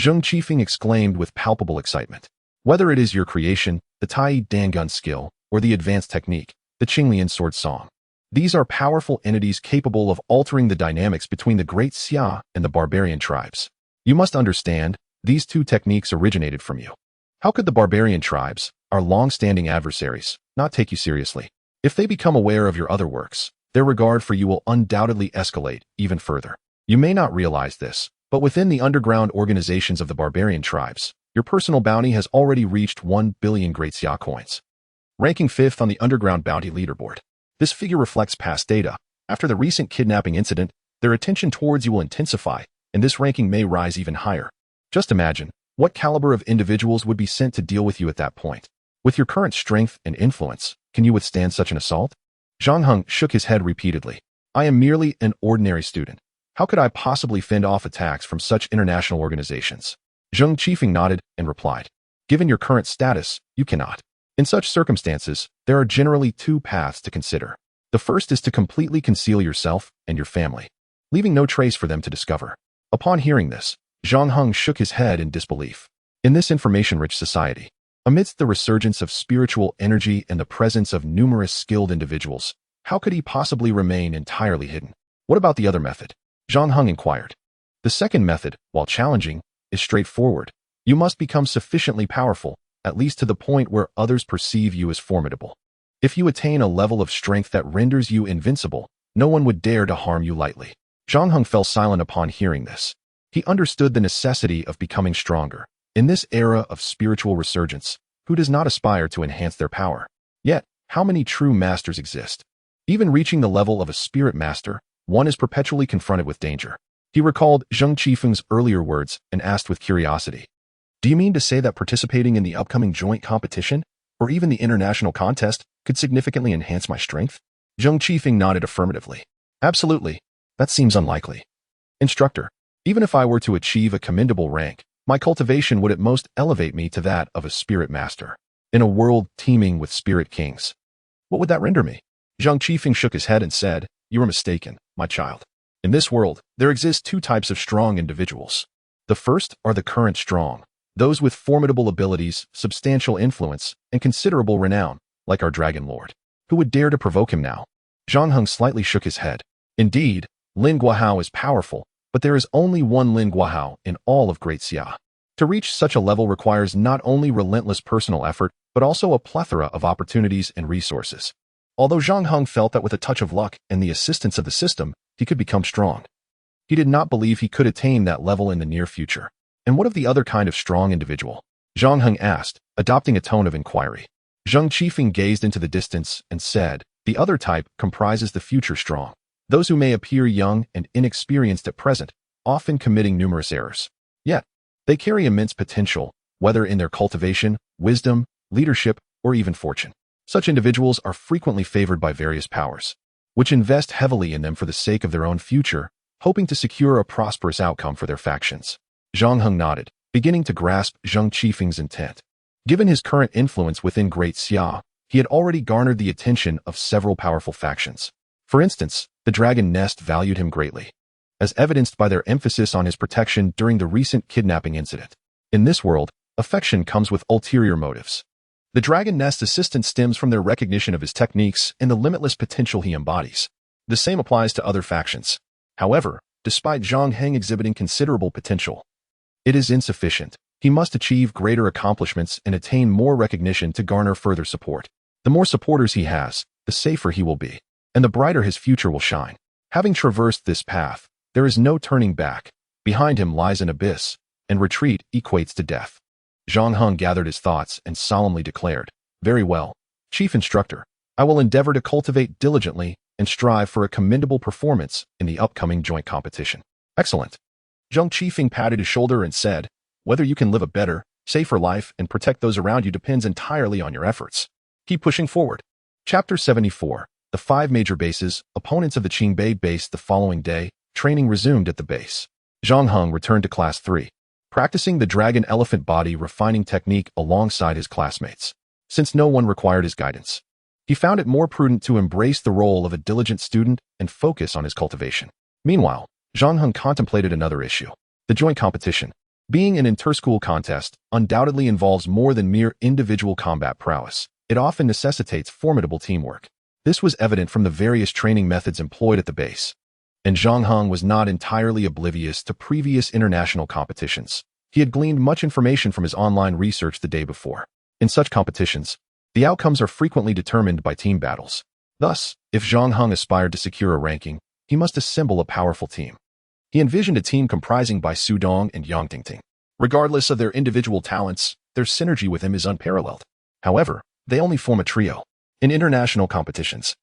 Zheng Qifeng exclaimed with palpable excitement. Whether it is your creation, the Tai Dangun skill, or the advanced technique, the Qinglian Sword Song, these are powerful entities capable of altering the dynamics between the Great Xia and the barbarian tribes. You must understand, these 2 techniques originated from you. How could the barbarian tribes, our long-standing adversaries, not take you seriously? If they become aware of your other works, their regard for you will undoubtedly escalate even further. You may not realize this, but within the underground organizations of the barbarian tribes, your personal bounty has already reached 1 billion Great Xia coins, ranking 5th on the underground bounty leaderboard. This figure reflects past data. After the recent kidnapping incident, their attention towards you will intensify, and this ranking may rise even higher. Just imagine, what caliber of individuals would be sent to deal with you at that point? With your current strength and influence, can you withstand such an assault? Zhang Heng shook his head repeatedly. I am merely an ordinary student. How could I possibly fend off attacks from such international organizations? Zheng Qifeng nodded and replied, given your current status, you cannot. In such circumstances, there are generally 2 paths to consider. The first is to completely conceal yourself and your family, leaving no trace for them to discover. Upon hearing this, Zhang Heng shook his head in disbelief. In this information-rich society, Amidst the resurgence of spiritual energy and the presence of numerous skilled individuals, how could he possibly remain entirely hidden? What about the other method? Zhang Heng inquired. The second method, while challenging, is straightforward. You must become sufficiently powerful, at least to the point where others perceive you as formidable. If you attain a level of strength that renders you invincible, no one would dare to harm you lightly. Zhang Heng fell silent upon hearing this. He understood the necessity of becoming stronger. In this era of spiritual resurgence, who does not aspire to enhance their power? Yet, how many true masters exist? Even reaching the level of a spirit master, one is perpetually confronted with danger. He recalled Zheng Qifeng's earlier words and asked with curiosity, "Do you mean to say that participating in the upcoming joint competition, or even the international contest, could significantly enhance my strength?" Zheng Qifeng nodded affirmatively. "Absolutely. That seems unlikely. Instructor, even if I were to achieve a commendable rank, my cultivation would at most elevate me to that of a spirit master. In a world teeming with spirit kings, what would that render me?" Zheng Qifeng shook his head and said, "You are mistaken, my child. In this world, there exist two types of strong individuals. The first are the current strong, those with formidable abilities, substantial influence, and considerable renown, like our Dragon Lord. Who would dare to provoke him now?" Zhang Heng slightly shook his head. Indeed, Lin Guahao is powerful, but there is only one Lin Guahao in all of Great Xia. To reach such a level requires not only relentless personal effort, but also a plethora of opportunities and resources. Although Zhang Heng felt that with a touch of luck and the assistance of the system, he could become strong, he did not believe he could attain that level in the near future. And what of the other kind of strong individual? Zhang Heng asked, adopting a tone of inquiry. Zheng Qifeng gazed into the distance and said, "The other type comprises the future strong, those who may appear young and inexperienced at present, often committing numerous errors. Yet, they carry immense potential, whether in their cultivation, wisdom, leadership, or even fortune. Such individuals are frequently favored by various powers, which invest heavily in them for the sake of their own future, hoping to secure a prosperous outcome for their factions." Zhang Heng nodded, beginning to grasp Zheng Qifeng's intent. Given his current influence within Great Xia, he had already garnered the attention of several powerful factions. For instance, the Dragon Nest valued him greatly, as evidenced by their emphasis on his protection during the recent kidnapping incident. In this world, affection comes with ulterior motives. The Dragon Nest's assistance stems from their recognition of his techniques and the limitless potential he embodies. The same applies to other factions. However, despite Zhang Heng exhibiting considerable potential, it is insufficient. He must achieve greater accomplishments and attain more recognition to garner further support. The more supporters he has, the safer he will be, and the brighter his future will shine. Having traversed this path, there is no turning back. Behind him lies an abyss, and retreat equates to death. Zhang Heng gathered his thoughts and solemnly declared, "Very well, Chief Instructor. I will endeavor to cultivate diligently and strive for a commendable performance in the upcoming joint competition." "Excellent." Zheng Qifeng patted his shoulder and said, "Whether you can live a better, safer life and protect those around you depends entirely on your efforts. Keep pushing forward." Chapter 74. The 5 major bases. Opponents of the Qingbei base. The following day, training resumed at the base. Zhang Heng returned to Class 3, practicing the dragon elephant body refining technique alongside his classmates. Since no one required his guidance, he found it more prudent to embrace the role of a diligent student and focus on his cultivation. Meanwhile, Zhang Heng contemplated another issue. The joint competition. Being an inter-school contest undoubtedly involves more than mere individual combat prowess. It often necessitates formidable teamwork. This was evident from the various training methods employed at the base. And Zhang Heng was not entirely oblivious to previous international competitions. He had gleaned much information from his online research the day before. In such competitions, the outcomes are frequently determined by team battles. Thus, if Zhang Heng aspired to secure a ranking, he must assemble a powerful team. He envisioned a team comprising by Su Dong and Yang Tingting. Regardless of their individual talents, their synergy with him is unparalleled. However, they only form a trio. In international competitions,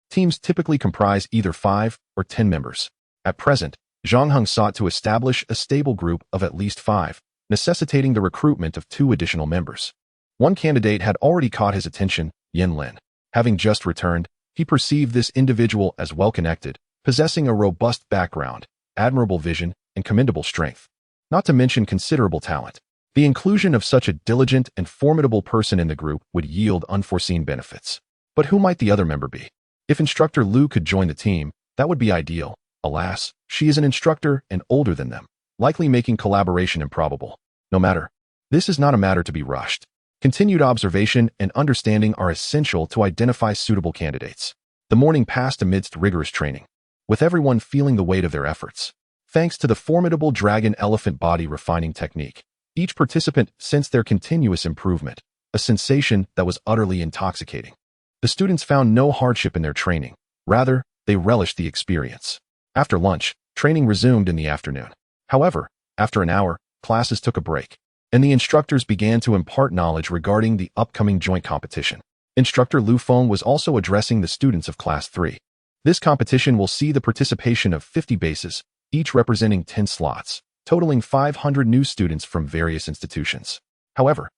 teams typically comprise either 5 or 10 members. At present, Zhang Heng sought to establish a stable group of at least 5, necessitating the recruitment of 2 additional members. One candidate had already caught his attention, Yin Lin. Having just returned, he perceived this individual as well-connected, possessing a robust background, admirable vision, and commendable strength, not to mention considerable talent. The inclusion of such a diligent and formidable person in the group would yield unforeseen benefits. But who might the other member be? If Instructor Lu could join the team, that would be ideal. Alas, she is an instructor and older than them, likely making collaboration improbable. No matter. This is not a matter to be rushed. Continued observation and understanding are essential to identify suitable candidates. The morning passed amidst rigorous training, with everyone feeling the weight of their efforts. Thanks to the formidable dragon-elephant body refining technique, each participant sensed their continuous improvement, a sensation that was utterly intoxicating. The students found no hardship in their training. Rather, they relished the experience. After lunch, training resumed in the afternoon. However, after an hour, classes took a break, and the instructors began to impart knowledge regarding the upcoming joint competition. Instructor Lu Feng was also addressing the students of Class 3. This competition will see the participation of 50 bases, each representing 10 slots, totaling 500 new students from various institutions. However,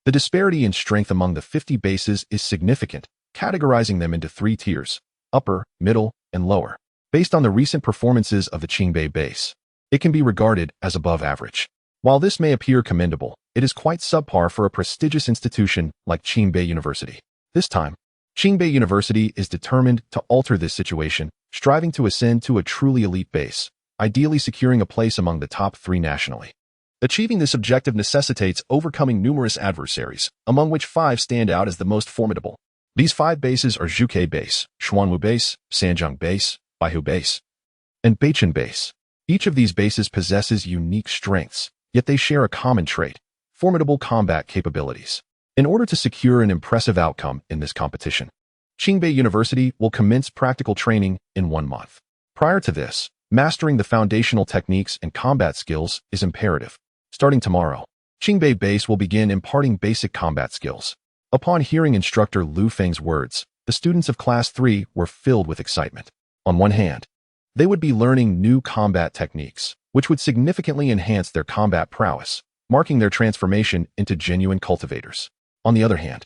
the disparity in strength among the 50 bases is significant, categorizing them into 3 tiers: upper, middle, and lower. Based on the recent performances of the Qingbei base, it can be regarded as above average. While this may appear commendable, it is quite subpar for a prestigious institution like Qingbei University. This time, Qingbei University is determined to alter this situation, striving to ascend to a truly elite base, ideally securing a place among the top 3 nationally. Achieving this objective necessitates overcoming numerous adversaries, among which 5 stand out as the most formidable. These 5 bases are Zhuke base, Xuanwu base, Sanjiang base, Baihu base, and Beichen base. Each of these bases possesses unique strengths, yet they share a common trait: formidable combat capabilities. In order to secure an impressive outcome in this competition, Qingbei University will commence practical training in 1 month. Prior to this, mastering the foundational techniques and combat skills is imperative. Starting tomorrow, Qingbei Base will begin imparting basic combat skills. Upon hearing instructor Lu Feng's words, the students of Class 3 were filled with excitement. On one hand, they would be learning new combat techniques, which would significantly enhance their combat prowess, marking their transformation into genuine cultivators. On the other hand,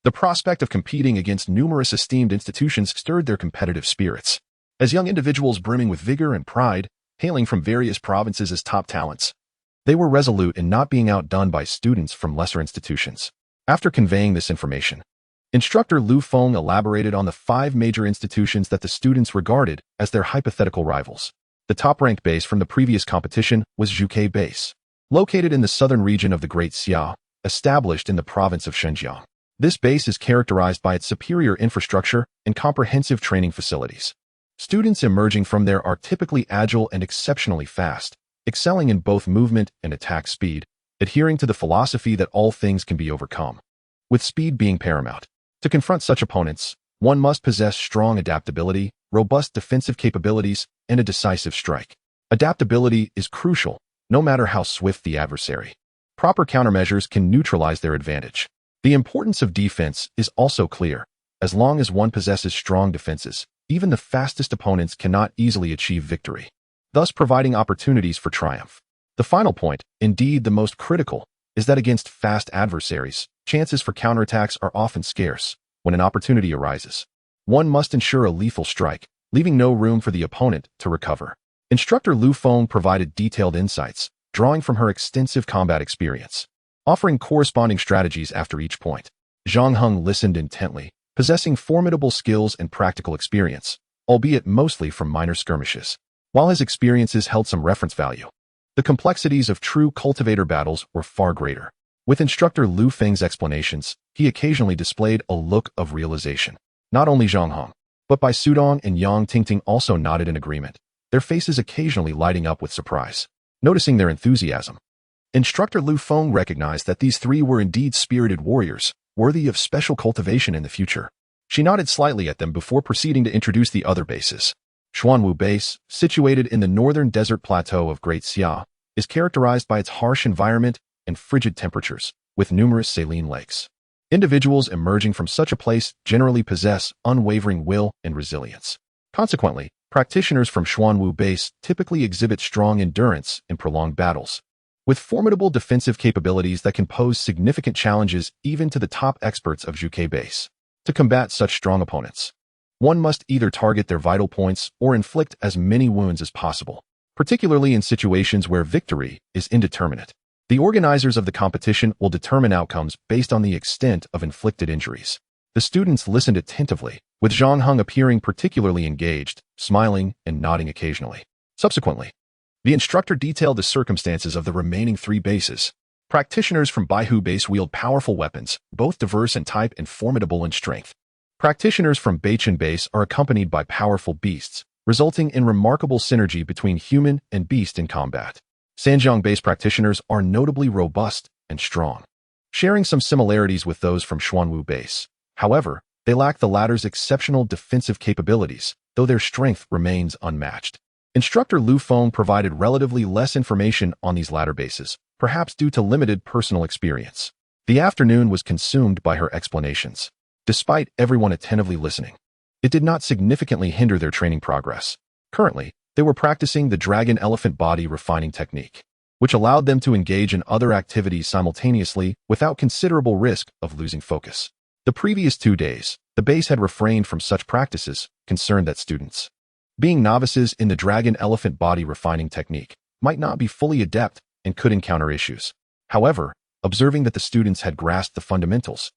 the prospect of competing against numerous esteemed institutions stirred their competitive spirits. As young individuals brimming with vigor and pride, hailing from various provinces as top talents, they were resolute in not being outdone by students from lesser institutions. After conveying this information, instructor Lu Feng elaborated on the 5 major institutions that the students regarded as their hypothetical rivals. The top-ranked base from the previous competition was Zhuke Base, located in the southern region of the Great Xia, established in the province of Zhenjiang. This base is characterized by its superior infrastructure and comprehensive training facilities. Students emerging from there are typically agile and exceptionally fast, excelling in both movement and attack speed, adhering to the philosophy that all things can be overcome, with speed being paramount. To confront such opponents, one must possess strong adaptability, robust defensive capabilities, and a decisive strike. Adaptability is crucial, no matter how swift the adversary. Proper countermeasures can neutralize their advantage. The importance of defense is also clear. As long as one possesses strong defenses, even the fastest opponents cannot easily achieve victory, thus providing opportunities for triumph. The final point, indeed the most critical, is that against fast adversaries, chances for counterattacks are often scarce. When an opportunity arises, one must ensure a lethal strike, leaving no room for the opponent to recover. Instructor Lu Feng provided detailed insights, drawing from her extensive combat experience, offering corresponding strategies after each point. Zhang Heng listened intently, possessing formidable skills and practical experience, albeit mostly from minor skirmishes. While his experiences held some reference value, the complexities of true cultivator battles were far greater. With instructor Lu Feng's explanations, he occasionally displayed a look of realization. Not only Zhang Heng, but Bai Sudong and Yang Tingting also nodded in agreement, their faces occasionally lighting up with surprise. Noticing their enthusiasm, instructor Lu Feng recognized that these 3 were indeed spirited warriors, worthy of special cultivation in the future. She nodded slightly at them before proceeding to introduce the other bases. Xuanwu Base, situated in the northern desert plateau of Great Xia, is characterized by its harsh environment and frigid temperatures, with numerous saline lakes. Individuals emerging from such a place generally possess unwavering will and resilience. Consequently, practitioners from Xuanwu Base typically exhibit strong endurance in prolonged battles, with formidable defensive capabilities that can pose significant challenges even to the top experts of Zhuke Base. To combat such strong opponents, one must either target their vital points or inflict as many wounds as possible, particularly in situations where victory is indeterminate. The organizers of the competition will determine outcomes based on the extent of inflicted injuries. The students listened attentively, with Zhang Heng appearing particularly engaged, smiling and nodding occasionally. Subsequently, the instructor detailed the circumstances of the remaining 3 bases, Practitioners from Baihu base wield powerful weapons, both diverse in type and formidable in strength. Practitioners from Baichen base are accompanied by powerful beasts, resulting in remarkable synergy between human and beast in combat. Sanjiang base practitioners are notably robust and strong, sharing some similarities with those from Xuanwu base. However, they lack the latter's exceptional defensive capabilities, though their strength remains unmatched. Instructor Lu Feng provided relatively less information on these latter bases, perhaps due to limited personal experience. The afternoon was consumed by her explanations. Despite everyone attentively listening, it did not significantly hinder their training progress. Currently, they were practicing the dragon elephant body refining technique, which allowed them to engage in other activities simultaneously without considerable risk of losing focus. The previous 2 days, the base had refrained from such practices, concerned that students, being novices in the dragon elephant body refining technique, might not be fully adept and could encounter issues. However, observing that the students had grasped the fundamentals,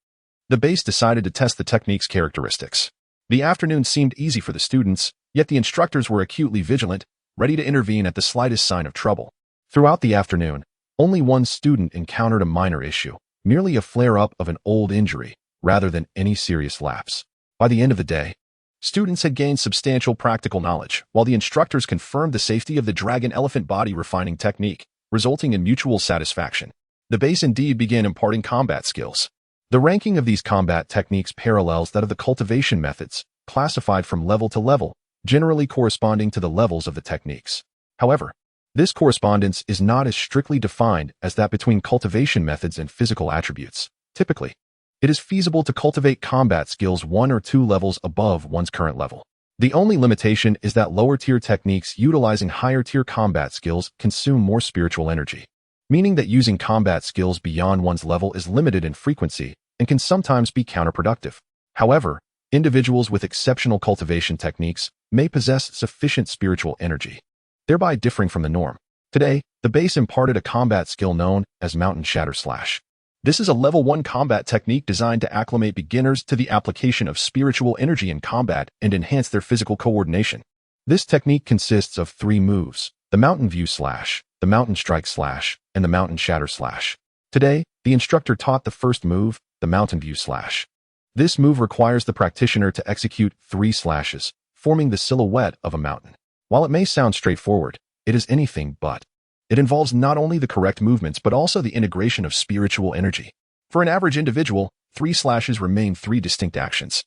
the base decided to test the technique's characteristics. The afternoon seemed easy for the students, yet the instructors were acutely vigilant, ready to intervene at the slightest sign of trouble. Throughout the afternoon, only one student encountered a minor issue, merely a flare-up of an old injury, rather than any serious lapse. By the end of the day, students had gained substantial practical knowledge, while the instructors confirmed the safety of the dragon elephant body refining technique, resulting in mutual satisfaction. The base indeed began imparting combat skills. The ranking of these combat techniques parallels that of the cultivation methods, classified from level to level, generally corresponding to the levels of the techniques. However, this correspondence is not as strictly defined as that between cultivation methods and physical attributes. Typically, it is feasible to cultivate combat skills 1 or 2 levels above one's current level. The only limitation is that lower-tier techniques utilizing higher-tier combat skills consume more spiritual energy, meaning that using combat skills beyond one's level is limited in frequency and can sometimes be counterproductive. However, individuals with exceptional cultivation techniques may possess sufficient spiritual energy, thereby differing from the norm. Today, the base imparted a combat skill known as Mountain Shatter Slash. This is a level 1 combat technique designed to acclimate beginners to the application of spiritual energy in combat and enhance their physical coordination. This technique consists of 3 moves: the Mountain View Slash, the Mountain Strike Slash, and the Mountain Shatter Slash. Today, the instructor taught the first move, the Mountain View Slash. This move requires the practitioner to execute 3 slashes, forming the silhouette of a mountain. While it may sound straightforward, it is anything but. It involves not only the correct movements but also the integration of spiritual energy. For an average individual, 3 slashes remain 3 distinct actions,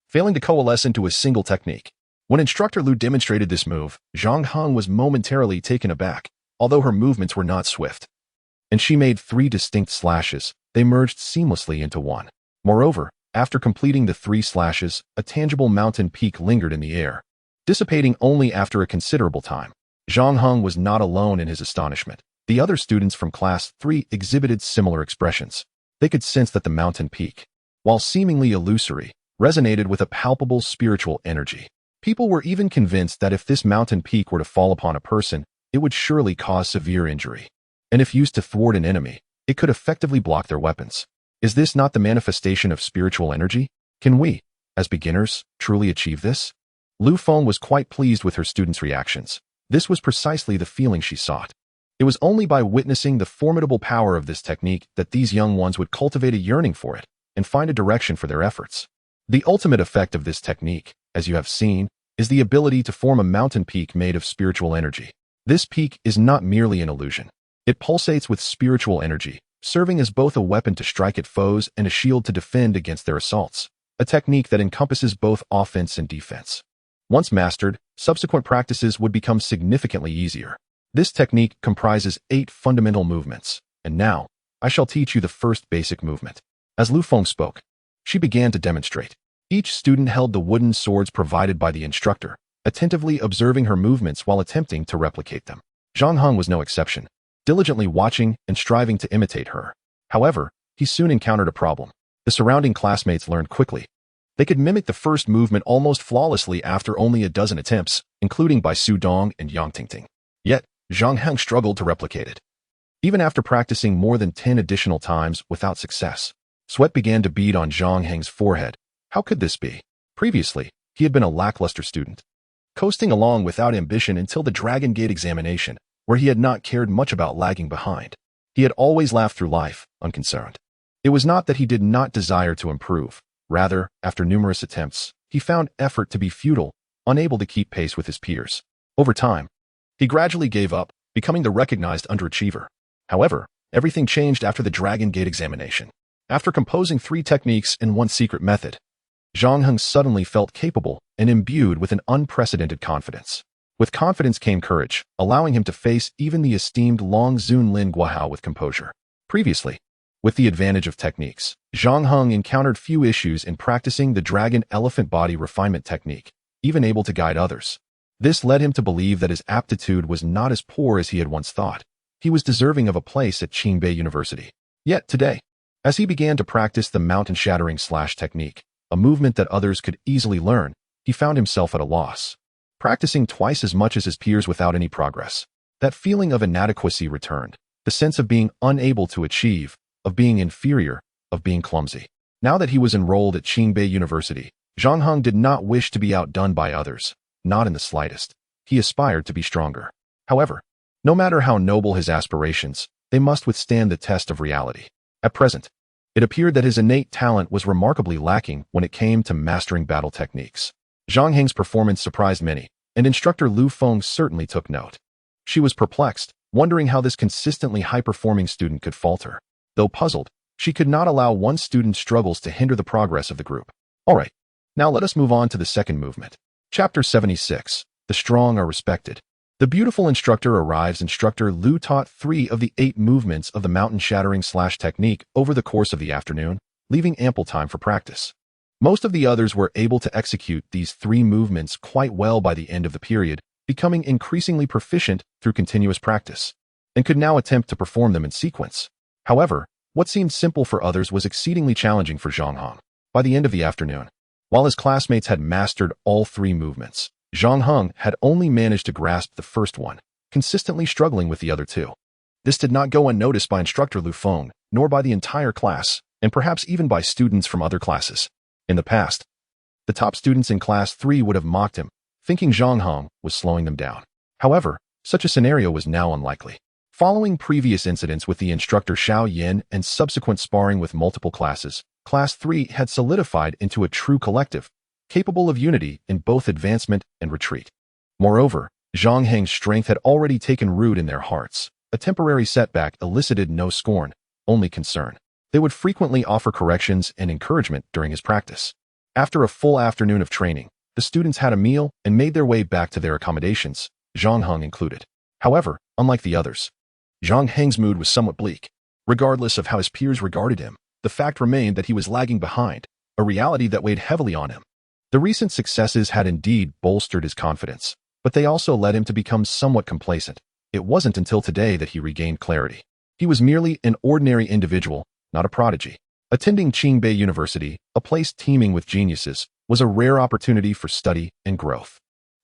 failing to coalesce into a single technique. When instructor Lu demonstrated this move, Zhang Heng was momentarily taken aback, although her movements were not swift, and she made 3 distinct slashes. They merged seamlessly into one. Moreover, after completing the 3 slashes, a tangible mountain peak lingered in the air, dissipating only after a considerable time. Zhang Heng was not alone in his astonishment. The other students from Class 3 exhibited similar expressions. They could sense that the mountain peak, while seemingly illusory, resonated with a palpable spiritual energy. People were even convinced that if this mountain peak were to fall upon a person, it would surely cause severe injury. And if used to thwart an enemy, it could effectively block their weapons. Is this not the manifestation of spiritual energy? Can we, as beginners, truly achieve this? Lu Feng was quite pleased with her students' reactions. This was precisely the feeling she sought. It was only by witnessing the formidable power of this technique that these young ones would cultivate a yearning for it and find a direction for their efforts. The ultimate effect of this technique, as you have seen, is the ability to form a mountain peak made of spiritual energy. This peak is not merely an illusion. It pulsates with spiritual energy, serving as both a weapon to strike at foes and a shield to defend against their assaults, a technique that encompasses both offense and defense. Once mastered, subsequent practices would become significantly easier. This technique comprises 8 fundamental movements, and now, I shall teach you the first basic movement. As Lu Feng spoke, she began to demonstrate. Each student held the wooden swords provided by the instructor, attentively observing her movements while attempting to replicate them. Zhang Heng was no exception, diligently watching and striving to imitate her. However, he soon encountered a problem. The surrounding classmates learned quickly. They could mimic the first movement almost flawlessly after only a dozen attempts, including by Su Dong and Yang Tingting. Yet, Zhang Heng struggled to replicate it. Even after practicing more than 10 additional times without success, sweat began to bead on Zhang Heng's forehead. How could this be? Previously, he had been a lackluster student, coasting along without ambition until the Dragon Gate examination, where he had not cared much about lagging behind. He had always laughed through life, unconcerned. It was not that he did not desire to improve. Rather, after numerous attempts, he found effort to be futile, unable to keep pace with his peers. Over time, he gradually gave up, becoming the recognized underachiever. However, everything changed after the Dragon Gate examination. After composing 3 techniques and 1 secret method, Zhang Heng suddenly felt capable and imbued with an unprecedented confidence. With confidence came courage, allowing him to face even the esteemed Long Zun Lin Guahao with composure. Previously, with the advantage of techniques, Zhang Heng encountered few issues in practicing the Dragon Elephant Body Refinement technique, even able to guide others. This led him to believe that his aptitude was not as poor as he had once thought. He was deserving of a place at Qingbei University. Yet today, as he began to practice the mountain-shattering slash technique, a movement that others could easily learn, he found himself at a loss. Practicing twice as much as his peers without any progress. That feeling of inadequacy returned, the sense of being unable to achieve, of being inferior, of being clumsy. Now that he was enrolled at Qingbei University, Zhang Heng did not wish to be outdone by others, not in the slightest. He aspired to be stronger. However, no matter how noble his aspirations, they must withstand the test of reality. At present, it appeared that his innate talent was remarkably lacking when it came to mastering battle techniques. Zhang Heng's performance surprised many, and instructor Lu Feng certainly took note. She was perplexed, wondering how this consistently high-performing student could falter. Though puzzled, she could not allow one student's struggles to hinder the progress of the group. Alright, now let us move on to the second movement. Chapter 76. The Strong Are Respected. The beautiful instructor arrives. Instructor Lu taught 3 of the 8 movements of the mountain-shattering slash technique over the course of the afternoon, leaving ample time for practice. Most of the others were able to execute these 3 movements quite well by the end of the period, becoming increasingly proficient through continuous practice, and could now attempt to perform them in sequence. However, what seemed simple for others was exceedingly challenging for Zhang Heng. By the end of the afternoon, while his classmates had mastered all 3 movements, Zhang Heng had only managed to grasp the first one, consistently struggling with the other 2. This did not go unnoticed by instructor Lu Feng, nor by the entire class, and perhaps even by students from other classes. In the past, the top students in Class 3 would have mocked him, thinking Zhang Heng was slowing them down. However, such a scenario was now unlikely. Following previous incidents with the instructor Xiao Yin and subsequent sparring with multiple classes, Class 3 had solidified into a true collective, capable of unity in both advancement and retreat. Moreover, Zhang Heng's strength had already taken root in their hearts. A temporary setback elicited no scorn, only concern. They would frequently offer corrections and encouragement during his practice. After a full afternoon of training, the students had a meal and made their way back to their accommodations, Zhang Heng included. However, unlike the others, Zhang Heng's mood was somewhat bleak. Regardless of how his peers regarded him, the fact remained that he was lagging behind, a reality that weighed heavily on him. The recent successes had indeed bolstered his confidence, but they also led him to become somewhat complacent. It wasn't until today that he regained clarity. He was merely an ordinary individual, not a prodigy. Attending Qingbei University, a place teeming with geniuses, was a rare opportunity for study and growth.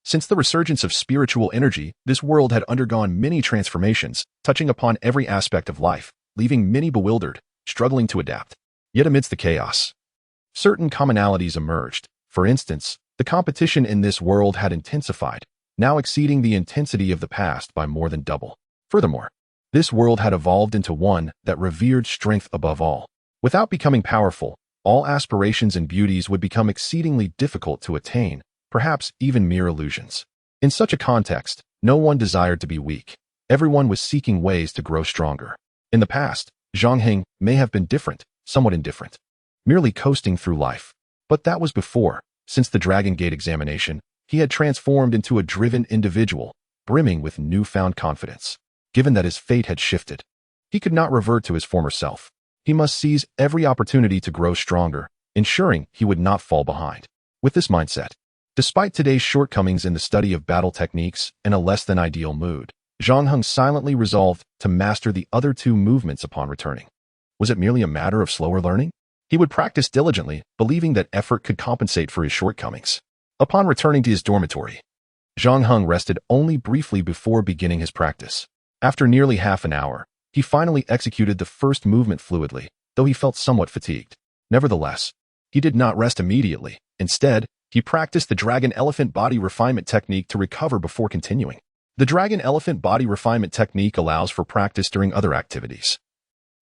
Since the resurgence of spiritual energy, this world had undergone many transformations, touching upon every aspect of life, leaving many bewildered, struggling to adapt. Yet amidst the chaos, certain commonalities emerged. For instance, the competition in this world had intensified, now exceeding the intensity of the past by more than double. Furthermore, this world had evolved into one that revered strength above all. Without becoming powerful, all aspirations and beauties would become exceedingly difficult to attain, perhaps even mere illusions. In such a context, no one desired to be weak. Everyone was seeking ways to grow stronger. In the past, Zhang Heng may have been different, somewhat indifferent, merely coasting through life. But that was before. Since the Dragon Gate examination, he had transformed into a driven individual, brimming with newfound confidence. Given that his fate had shifted, he could not revert to his former self. He must seize every opportunity to grow stronger, ensuring he would not fall behind. With this mindset, despite today's shortcomings in the study of battle techniques and a less-than-ideal mood, Zhang Heng silently resolved to master the other 2 movements upon returning. Was it merely a matter of slower learning? He would practice diligently, believing that effort could compensate for his shortcomings. Upon returning to his dormitory, Zhang Heng rested only briefly before beginning his practice. After nearly half an hour, he finally executed the first movement fluidly, though he felt somewhat fatigued. Nevertheless, he did not rest immediately. Instead, he practiced the Dragon Elephant Body Refinement technique to recover before continuing. The dragon-elephant body refinement technique allows for practice during other activities.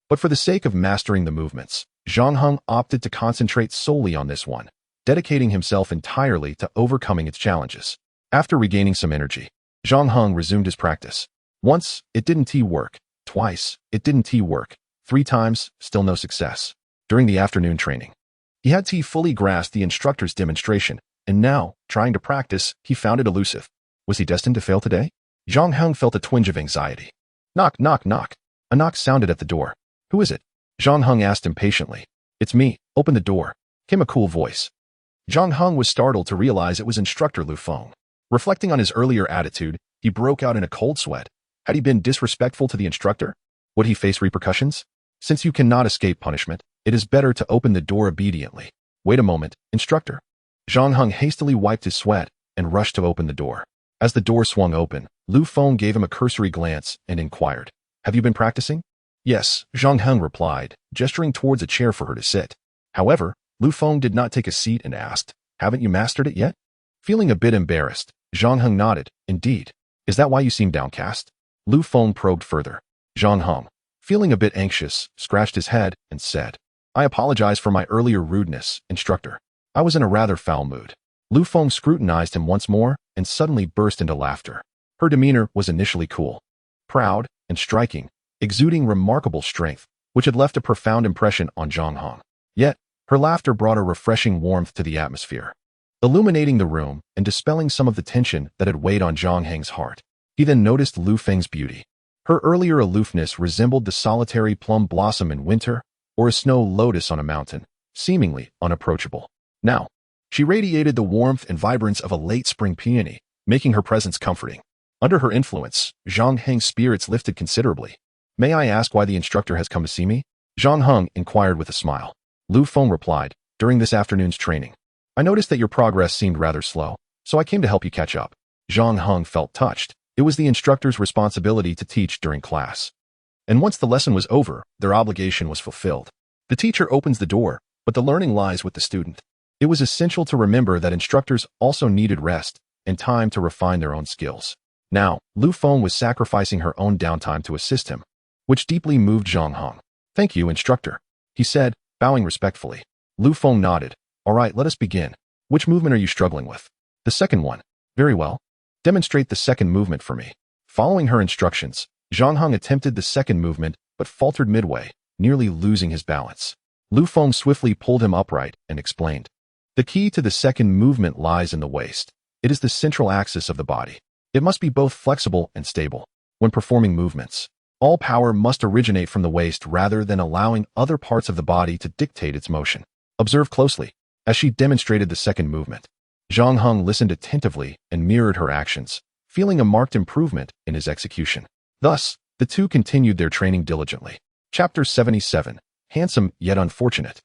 But for the sake of mastering the movements, Zhang Heng opted to concentrate solely on this one, dedicating himself entirely to overcoming its challenges. After regaining some energy, Zhang Heng resumed his practice. Once, it didn't work. Twice, it didn't work. 3 times, still no success. During the afternoon training, he had fully grasped the instructor's demonstration, and now, trying to practice, he found it elusive. Was he destined to fail today? Zhang Heng felt a twinge of anxiety. Knock, knock, knock. A knock sounded at the door. Who is it? Zhang Heng asked impatiently. It's me. Open the door, came a cool voice. Zhang Heng was startled to realize it was instructor Lu Feng. Reflecting on his earlier attitude, he broke out in a cold sweat. Had he been disrespectful to the instructor? Would he face repercussions? Since you cannot escape punishment, it is better to open the door obediently. Wait a moment, instructor. Zhang Heng hastily wiped his sweat and rushed to open the door. As the door swung open, Lu Feng gave him a cursory glance and inquired, Have you been practicing? Yes, Zhang Heng replied, gesturing towards a chair for her to sit. However, Lu Feng did not take a seat and asked, Haven't you mastered it yet? Feeling a bit embarrassed, Zhang Heng nodded. Indeed. Is that why you seem downcast? Lu Feng probed further. Zhang Heng, feeling a bit anxious, scratched his head and said, I apologize for my earlier rudeness, instructor. I was in a rather foul mood. Lu Feng scrutinized him once more and suddenly burst into laughter. Her demeanor was initially cool, proud, and striking, exuding remarkable strength, which had left a profound impression on Zhang Heng. Yet, her laughter brought a refreshing warmth to the atmosphere, illuminating the room and dispelling some of the tension that had weighed on Zhang Heng's heart. He then noticed Lu Feng's beauty. Her earlier aloofness resembled the solitary plum blossom in winter or a snow lotus on a mountain, seemingly unapproachable. Now, she radiated the warmth and vibrance of a late spring peony, making her presence comforting. Under her influence, Zhang Heng's spirits lifted considerably. May I ask why the instructor has come to see me? Zhang Heng inquired with a smile. Lu Feng replied, During this afternoon's training, I noticed that your progress seemed rather slow, so I came to help you catch up. Zhang Heng felt touched. It was the instructor's responsibility to teach during class. And once the lesson was over, their obligation was fulfilled. The teacher opens the door, but the learning lies with the student. It was essential to remember that instructors also needed rest and time to refine their own skills. Now, Lu Feng was sacrificing her own downtime to assist him, which deeply moved Zhang Heng. Thank you, instructor, he said, bowing respectfully. Lu Feng nodded. All right, let us begin. Which movement are you struggling with? The second one. Very well. Demonstrate the second movement for me. Following her instructions, Zhang Heng attempted the second movement, but faltered midway, nearly losing his balance. Lu Feng swiftly pulled him upright and explained. The key to the second movement lies in the waist. It is the central axis of the body. It must be both flexible and stable. When performing movements, all power must originate from the waist rather than allowing other parts of the body to dictate its motion. Observe closely. As she demonstrated the second movement, Zhang Heng listened attentively and mirrored her actions, feeling a marked improvement in his execution. Thus, the two continued their training diligently. Chapter 77. Handsome yet unfortunate.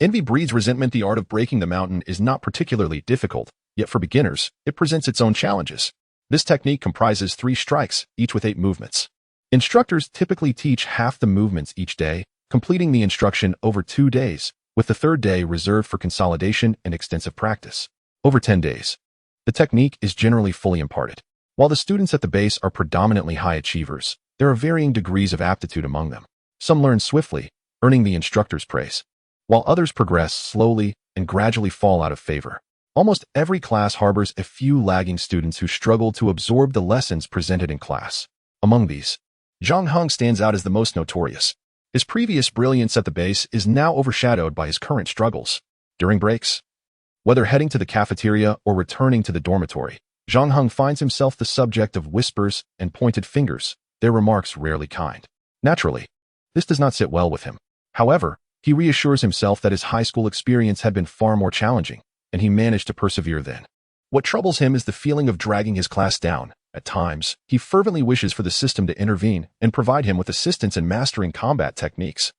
Envy breeds resentment. The art of breaking the mountain is not particularly difficult, yet for beginners, it presents its own challenges. This technique comprises 3 strikes, each with 8 movements. Instructors typically teach half the movements each day, completing the instruction over 2 days, with the 3rd day reserved for consolidation and extensive practice. Over 10 days, the technique is generally fully imparted. While the students at the base are predominantly high achievers, there are varying degrees of aptitude among them. Some learn swiftly, earning the instructor's praise, while others progress slowly and gradually fall out of favor. Almost every class harbors a few lagging students who struggle to absorb the lessons presented in class. Among these, Zhang Heng stands out as the most notorious. His previous brilliance at the base is now overshadowed by his current struggles. During breaks, whether heading to the cafeteria or returning to the dormitory, Zhang Heng finds himself the subject of whispers and pointed fingers, their remarks rarely kind. Naturally, this does not sit well with him. However, he reassures himself that his high school experience had been far more challenging, and he managed to persevere then. What troubles him is the feeling of dragging his class down. At times, he fervently wishes for the system to intervene and provide him with assistance in mastering combat techniques,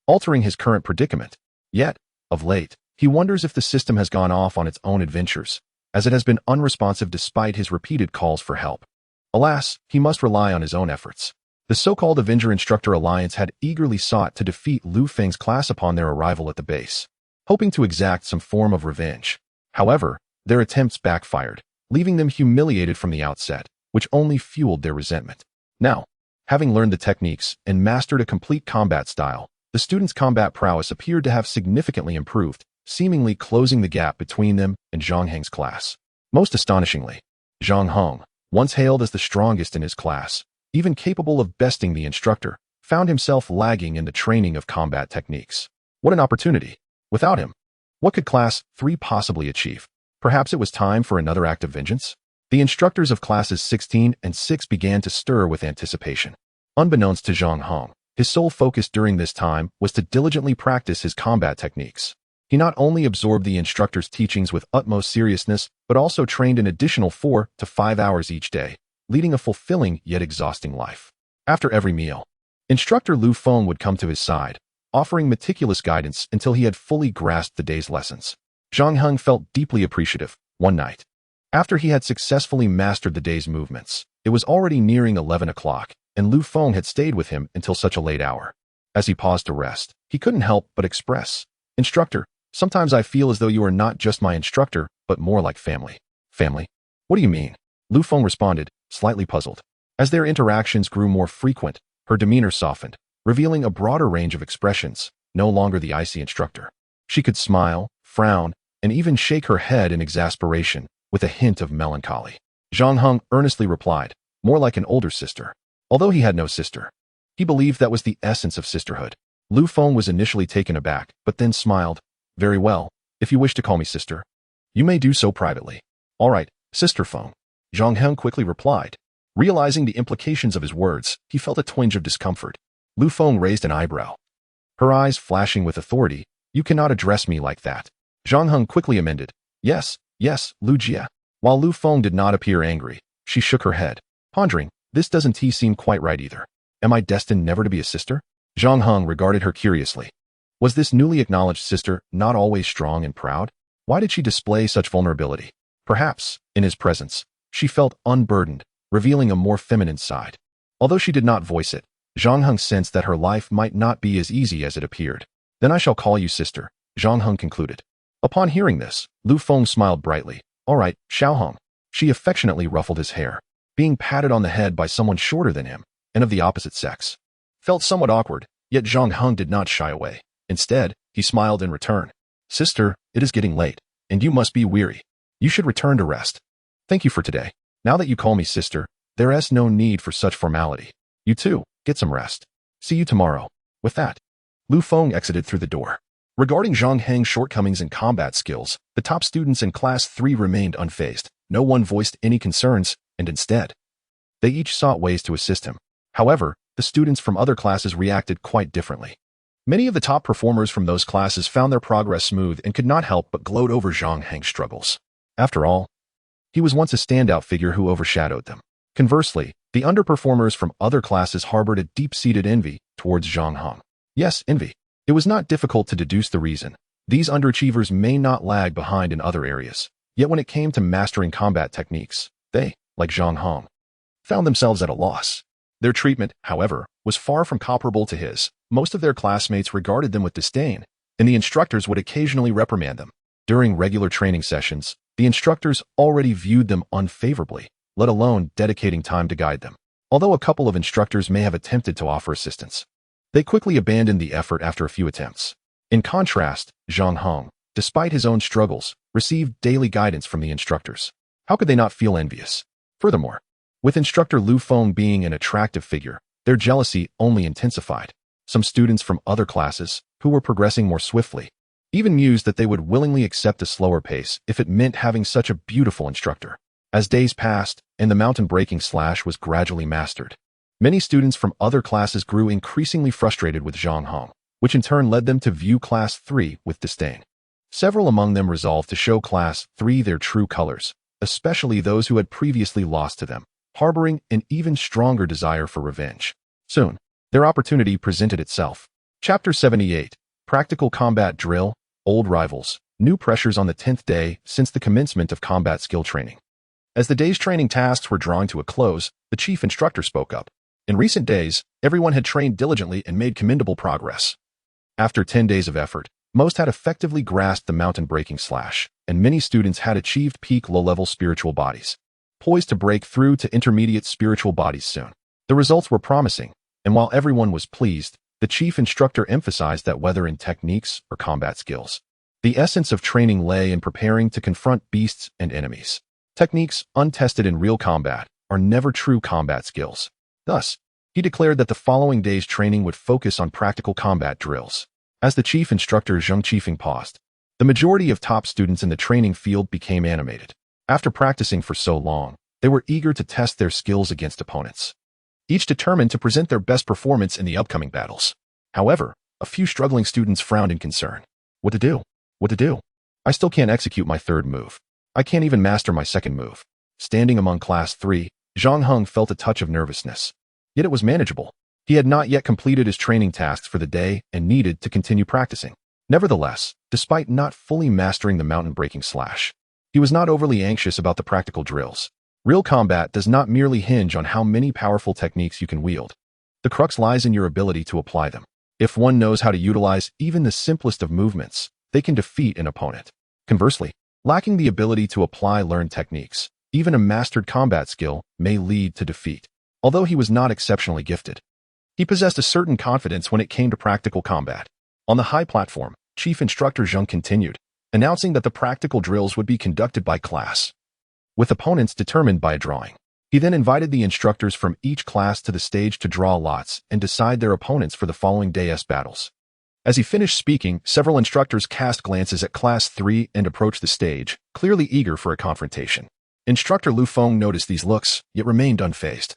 altering his current predicament. Yet, of late, he wonders if the system has gone off on its own adventures, as it has been unresponsive despite his repeated calls for help. Alas, he must rely on his own efforts. The so-called Avenger Instructor Alliance had eagerly sought to defeat Lu Feng's class upon their arrival at the base, hoping to exact some form of revenge. However, their attempts backfired, leaving them humiliated from the outset. which only fueled their resentment. Now, having learned the techniques and mastered a complete combat style, the students' combat prowess appeared to have significantly improved, seemingly closing the gap between them and Zhang Heng's class. Most astonishingly, Zhang Heng, once hailed as the strongest in his class, even capable of besting the instructor, found himself lagging in the training of combat techniques. What an opportunity! Without him, what could Class 3 possibly achieve? Perhaps it was time for another act of vengeance? The instructors of Classes 16 and 6 began to stir with anticipation. Unbeknownst to Zhang Heng, his sole focus during this time was to diligently practice his combat techniques. He not only absorbed the instructor's teachings with utmost seriousness, but also trained an additional 4 to 5 hours each day, leading a fulfilling yet exhausting life. After every meal, Instructor Lu Feng would come to his side, offering meticulous guidance until he had fully grasped the day's lessons. Zhang Heng felt deeply appreciative. One night, after he had successfully mastered the day's movements, it was already nearing 11 o'clock, and Lu Feng had stayed with him until such a late hour. As he paused to rest, he couldn't help but express, "Instructor, sometimes I feel as though you are not just my instructor, but more like family." "Family? What do you mean?" Lu Feng responded, slightly puzzled. As their interactions grew more frequent, her demeanor softened, revealing a broader range of expressions, no longer the icy instructor. She could smile, frown, and even shake her head in exasperation, with a hint of melancholy. Zhang Heng earnestly replied, "More like an older sister." Although he had no sister, he believed that was the essence of sisterhood. Lu Feng was initially taken aback, but then smiled. "Very well, if you wish to call me sister, you may do so privately." "All right, Sister Feng," Zhang Heng quickly replied. Realizing the implications of his words, he felt a twinge of discomfort. Lu Feng raised an eyebrow, her eyes flashing with authority. "You cannot address me like that." Zhang Heng quickly amended, Yes, Lu Jia." While Lu Feng did not appear angry, she shook her head, pondering, "This doesn't seem quite right either. Am I destined never to be a sister?" Zhang Heng regarded her curiously. Was this newly acknowledged sister not always strong and proud? Why did she display such vulnerability? Perhaps, in his presence, she felt unburdened, revealing a more feminine side. Although she did not voice it, Zhang Heng sensed that her life might not be as easy as it appeared. "Then I shall call you sister," Zhang Heng concluded. Upon hearing this, Lu Feng smiled brightly. "All right, Xiao Heng." She affectionately ruffled his hair. Being patted on the head by someone shorter than him, and of the opposite sex, felt somewhat awkward, yet Zhang Heng did not shy away. Instead, he smiled in return. "Sister, it is getting late, and you must be weary. You should return to rest. Thank you for today. Now that you call me sister, there is no need for such formality. You too, get some rest. See you tomorrow." With that, Lu Feng exited through the door. Regarding Zhang Heng's shortcomings in combat skills, the top students in Class 3 remained unfazed. No one voiced any concerns, and instead, they each sought ways to assist him. However, the students from other classes reacted quite differently. Many of the top performers from those classes found their progress smooth and could not help but gloat over Zhang Heng's struggles. After all, he was once a standout figure who overshadowed them. Conversely, the underperformers from other classes harbored a deep-seated envy towards Zhang Heng. Yes, envy. It was not difficult to deduce the reason. These underachievers may not lag behind in other areas, yet when it came to mastering combat techniques, they, like Zhang Heng, found themselves at a loss. Their treatment, however, was far from comparable to his. Most of their classmates regarded them with disdain, and the instructors would occasionally reprimand them. During regular training sessions, the instructors already viewed them unfavorably, let alone dedicating time to guide them. Although a couple of instructors may have attempted to offer assistance, they quickly abandoned the effort after a few attempts. In contrast, Zhang Heng, despite his own struggles, received daily guidance from the instructors. How could they not feel envious? Furthermore, with instructor Lu Feng being an attractive figure, their jealousy only intensified. Some students from other classes, who were progressing more swiftly, even mused that they would willingly accept a slower pace if it meant having such a beautiful instructor. As days passed, and the mountain breaking slash was gradually mastered, many students from other classes grew increasingly frustrated with Zhang Heng, which in turn led them to view Class 3 with disdain. Several among them resolved to show Class 3 their true colors, especially those who had previously lost to them, harboring an even stronger desire for revenge. Soon, their opportunity presented itself. Chapter 78, Practical Combat Drill, Old Rivals, New Pressures on the 10th day since the commencement of combat skill training. As the day's training tasks were drawing to a close, the chief instructor spoke up. In recent days, everyone had trained diligently and made commendable progress. After 10 days of effort, most had effectively grasped the mountain breaking slash, and many students had achieved peak low-level spiritual bodies. poised to break through to intermediate spiritual bodies soon. The results were promising, and while everyone was pleased, the chief instructor emphasized that whether in techniques or combat skills, the essence of training lay in preparing to confront beasts and enemies. Techniques untested in real combat are never true combat skills. Thus, he declared that the following day's training would focus on practical combat drills. As the chief instructor Zheng Qifeng paused, the majority of top students in the training field became animated. After practicing for so long, they were eager to test their skills against opponents, each determined to present their best performance in the upcoming battles. However, a few struggling students frowned in concern. What to do? What to do? I still can't execute my third move. I can't even master my second move. Standing among Class 3, Zhang Heng felt a touch of nervousness. Yet it was manageable. He had not yet completed his training tasks for the day and needed to continue practicing. Nevertheless, despite not fully mastering the mountain-breaking slash, he was not overly anxious about the practical drills. Real combat does not merely hinge on how many powerful techniques you can wield. The crux lies in your ability to apply them. If one knows how to utilize even the simplest of movements, they can defeat an opponent. Conversely, lacking the ability to apply learned techniques, even a mastered combat skill, may lead to defeat. Although he was not exceptionally gifted, he possessed a certain confidence when it came to practical combat. On the high platform, Chief Instructor Zheng continued, announcing that the practical drills would be conducted by class, with opponents determined by a drawing. He then invited the instructors from each class to the stage to draw lots and decide their opponents for the following day's battles. As he finished speaking, several instructors cast glances at Class 3 and approached the stage, clearly eager for a confrontation. Instructor Lu Feng noticed these looks, yet remained unfazed.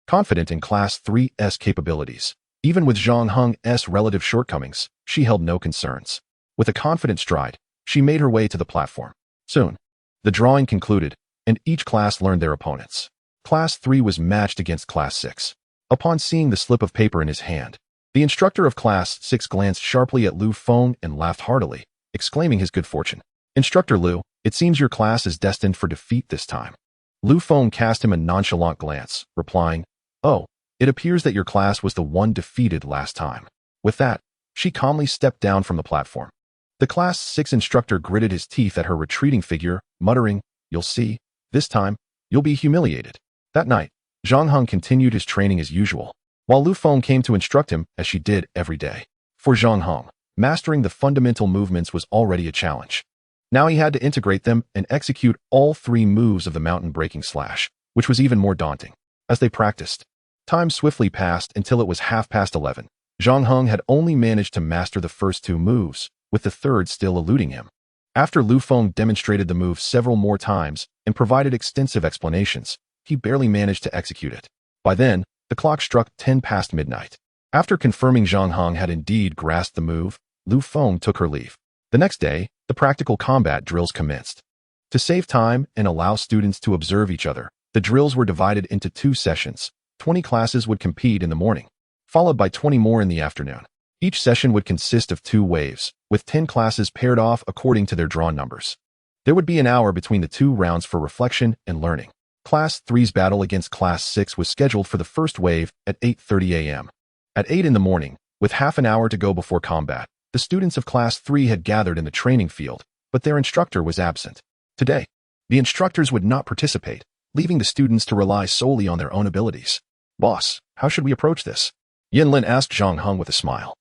Confident in Class 3's capabilities, even with Zhang Heng's relative shortcomings, she held no concerns. With a confident stride, she made her way to the platform. Soon, the drawing concluded, and each class learned their opponents. Class 3 was matched against Class 6. Upon seeing the slip of paper in his hand, the instructor of Class 6 glanced sharply at Lu Feng and laughed heartily, exclaiming his good fortune. Instructor Lu, it seems your class is destined for defeat this time. Lu Feng cast him a nonchalant glance, replying, Oh, it appears that your class was the one defeated last time. With that, she calmly stepped down from the platform. The Class 6 instructor gritted his teeth at her retreating figure, muttering, You'll see, this time, you'll be humiliated. That night, Zhang Heng continued his training as usual, while Lu Feng came to instruct him as she did every day. For Zhang Heng, mastering the fundamental movements was already a challenge. Now he had to integrate them and execute all three moves of the mountain-breaking slash, which was even more daunting. As they practiced, time swiftly passed until it was 11:30. Zhang Heng had only managed to master the first two moves, with the third still eluding him. After Lu Feng demonstrated the move several more times and provided extensive explanations, he barely managed to execute it. By then, the clock struck 10 past midnight. After confirming Zhang Heng had indeed grasped the move, Lu Feng took her leave. The next day, the practical combat drills commenced. To save time and allow students to observe each other, the drills were divided into 2 sessions. 20 classes would compete in the morning, followed by 20 more in the afternoon. Each session would consist of 2 waves, with 10 classes paired off according to their drawn numbers. There would be an hour between the 2 rounds for reflection and learning. Class 3's battle against Class 6 was scheduled for the first wave at 8:30 a.m. At 8 in the morning, with half an hour to go before combat, the students of Class 3 had gathered in the training field, but their instructor was absent. Today, the instructors would not participate, leaving the students to rely solely on their own abilities. Boss, how should we approach this? Yin Lin asked Zhang Heng with a smile.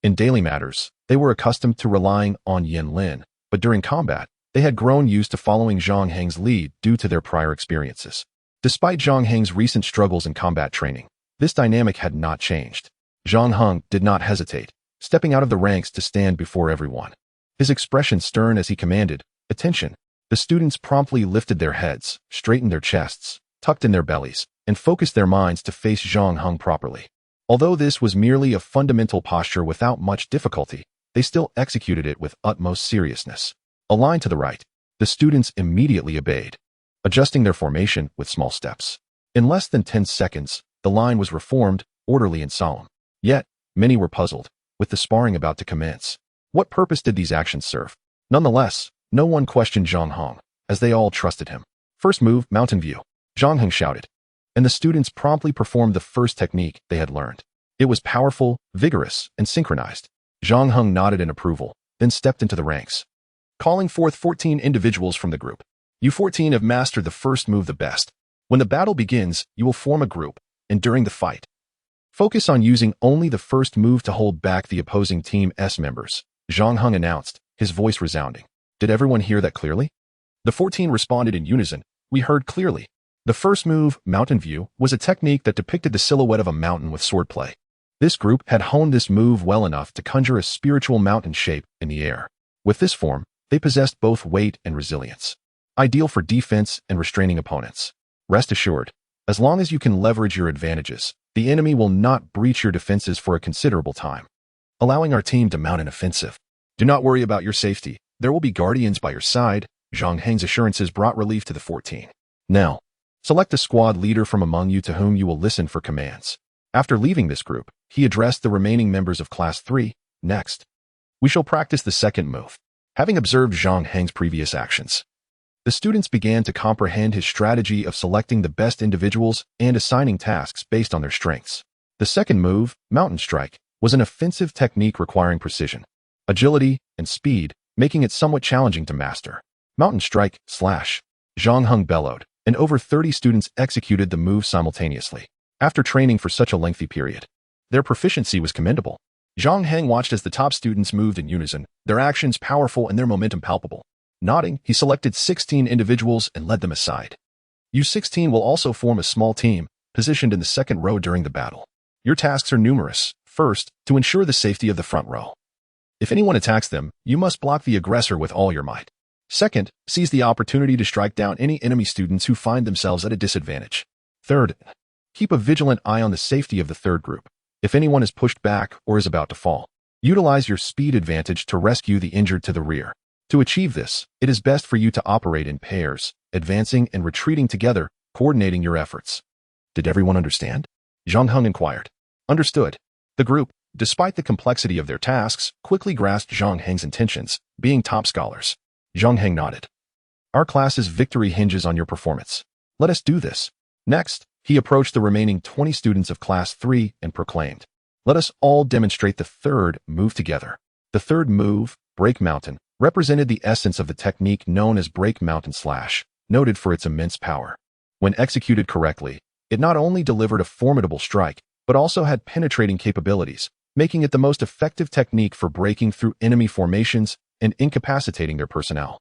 In daily matters, they were accustomed to relying on Yin Lin, but during combat, they had grown used to following Zhang Heng's lead due to their prior experiences. Despite Zhang Heng's recent struggles in combat training, this dynamic had not changed. Zhang Heng did not hesitate, stepping out of the ranks to stand before everyone. His expression stern as he commanded, Attention! The students promptly lifted their heads, straightened their chests, tucked in their bellies, and focused their minds to face Zhang Heng properly. Although this was merely a fundamental posture without much difficulty, they still executed it with utmost seriousness. Aligned to the right, the students immediately obeyed, adjusting their formation with small steps. In less than 10 seconds, the line was reformed, orderly and solemn. Yet, many were puzzled, with the sparring about to commence. What purpose did these actions serve? Nonetheless, no one questioned Zhang Heng, as they all trusted him. First move, mountain view, Zhang Heng shouted, and the students promptly performed the first technique they had learned. It was powerful, vigorous, and synchronized. Zhang Heng nodded in approval, then stepped into the ranks, calling forth 14 individuals from the group. You 14 have mastered the first move the best. When the battle begins, you will form a group, and during the fight, focus on using only the first move to hold back the opposing team's members, Zhang Heng announced, his voice resounding. Did everyone hear that clearly? The 14 responded in unison. We heard clearly. The first move, Mountain View, was a technique that depicted the silhouette of a mountain with swordplay. This group had honed this move well enough to conjure a spiritual mountain shape in the air. With this form, they possessed both weight and resilience, ideal for defense and restraining opponents. Rest assured, as long as you can leverage your advantages, the enemy will not breach your defenses for a considerable time, allowing our team to mount an offensive. Do not worry about your safety. There will be guardians by your side. Zhang Heng's assurances brought relief to the 14. Now, select a squad leader from among you to whom you will listen for commands. After leaving this group, he addressed the remaining members of Class 3. Next, we shall practice the second move. Having observed Zhang Heng's previous actions, the students began to comprehend his strategy of selecting the best individuals and assigning tasks based on their strengths. The second move, Mountain Strike, was an offensive technique requiring precision, agility, and speed, making it somewhat challenging to master. Mountain Strike / Zhang Heng bellowed, and over 30 students executed the move simultaneously. After training for such a lengthy period, their proficiency was commendable. Zhang Heng watched as the top students moved in unison, their actions powerful and their momentum palpable. Nodding, he selected 16 individuals and led them aside. You 16 will also form a small team, positioned in the second row during the battle. Your tasks are numerous. First, to ensure the safety of the front row. If anyone attacks them, you must block the aggressor with all your might. Second, seize the opportunity to strike down any enemy students who find themselves at a disadvantage. Third, keep a vigilant eye on the safety of the third group. If anyone is pushed back or is about to fall, utilize your speed advantage to rescue the injured to the rear. To achieve this, it is best for you to operate in pairs, advancing and retreating together, coordinating your efforts. Did everyone understand? Zhang Heng inquired. Understood. The group, despite the complexity of their tasks, quickly grasped Zhang Heng's intentions, being top scholars. Zhang Heng nodded. Our class's victory hinges on your performance. Let us do this. Next, he approached the remaining 20 students of Class 3 and proclaimed, let us all demonstrate the third move together. The third move, Break Mountain, represented the essence of the technique known as Break Mountain /, noted for its immense power. When executed correctly, it not only delivered a formidable strike, but also had penetrating capabilities, making it the most effective technique for breaking through enemy formations and incapacitating their personnel.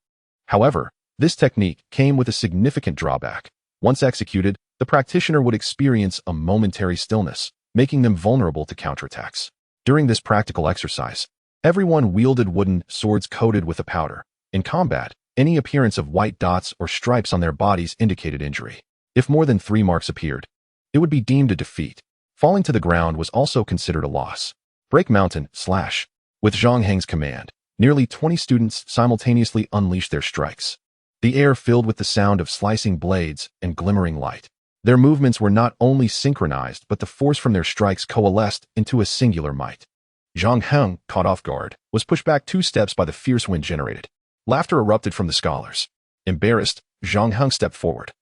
However, this technique came with a significant drawback. Once executed, the practitioner would experience a momentary stillness, making them vulnerable to counterattacks. During this practical exercise, everyone wielded wooden swords coated with a powder. In combat, any appearance of white dots or stripes on their bodies indicated injury. If more than 3 marks appeared, it would be deemed a defeat. Falling to the ground was also considered a loss. Break Mountain / With Zhang Heng's command, nearly 20 students simultaneously unleashed their strikes. The air filled with the sound of slicing blades and glimmering light. Their movements were not only synchronized, but the force from their strikes coalesced into a singular might. Zhang Heng, caught off guard, was pushed back 2 steps by the fierce wind generated. Laughter erupted from the scholars. Embarrassed, Zhang Heng stepped forward,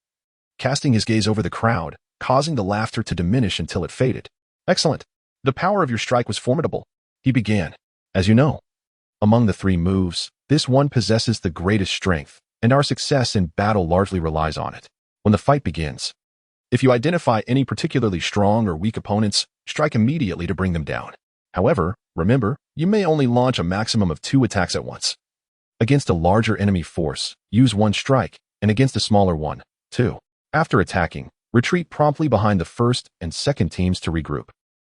casting his gaze over the crowd, causing the laughter to diminish until it faded. Excellent. The power of your strike was formidable. He began. As you know, among the 3 moves, this one possesses the greatest strength, and our success in battle largely relies on it. When the fight begins, if you identify any particularly strong or weak opponents, strike immediately to bring them down. However, remember, you may only launch a maximum of 2 attacks at once. Against a larger enemy force, use 1 strike, and against a smaller one, 2. After attacking, retreat promptly behind the first and second teams to regroup.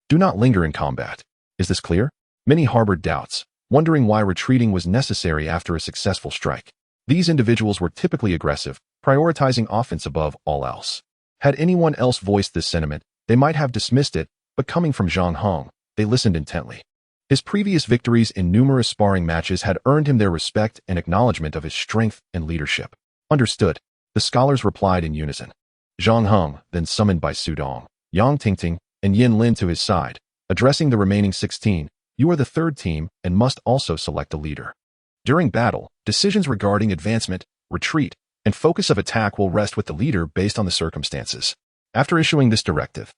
Do not linger in combat. Is this clear? Many harbored doubts, wondering why retreating was necessary after a successful strike. These individuals were typically aggressive, prioritizing offense above all else. Had anyone else voiced this sentiment, they might have dismissed it, but coming from Zhang Heng, they listened intently. His previous victories in numerous sparring matches had earned him their respect and acknowledgement of his strength and leadership. Understood, the scholars replied in unison. Zhang Heng then summoned by Sudong, Yang Tingting, and Yin Lin to his side, addressing the remaining 16. You are the third team and must also select a leader. During battle, decisions regarding advancement, retreat, and focus of attack will rest with the leader based on the circumstances. After issuing this directive,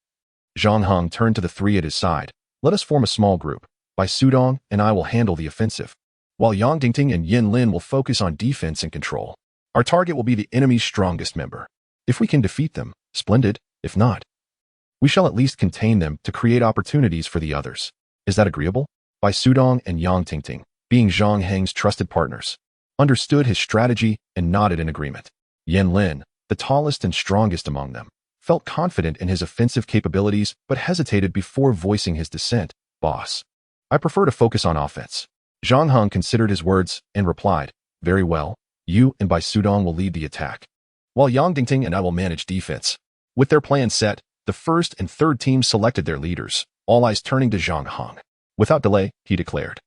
Zhang Heng turned to the 3 at his side. Let us form a small group. By Sudong and I will handle the offensive, while Yang Dingting and Yin Lin will focus on defense and control. Our target will be the enemy's strongest member. If we can defeat them, Splendid. If not, we shall at least contain them to create opportunities for the others. Is that agreeable? Bai Sudong and Yang Tingting, being Zhang Heng's trusted partners, understood his strategy and nodded in agreement. Yan Lin, the tallest and strongest among them, felt confident in his offensive capabilities but hesitated before voicing his dissent. Boss, I prefer to focus on offense. Zhang Heng considered his words and replied, very well, you and Bai Sudong will lead the attack, while Yang Dingting and I will manage defense. With their plan set, the first and third teams selected their leaders, all eyes turning to Zhang Heng. Without delay, he declared,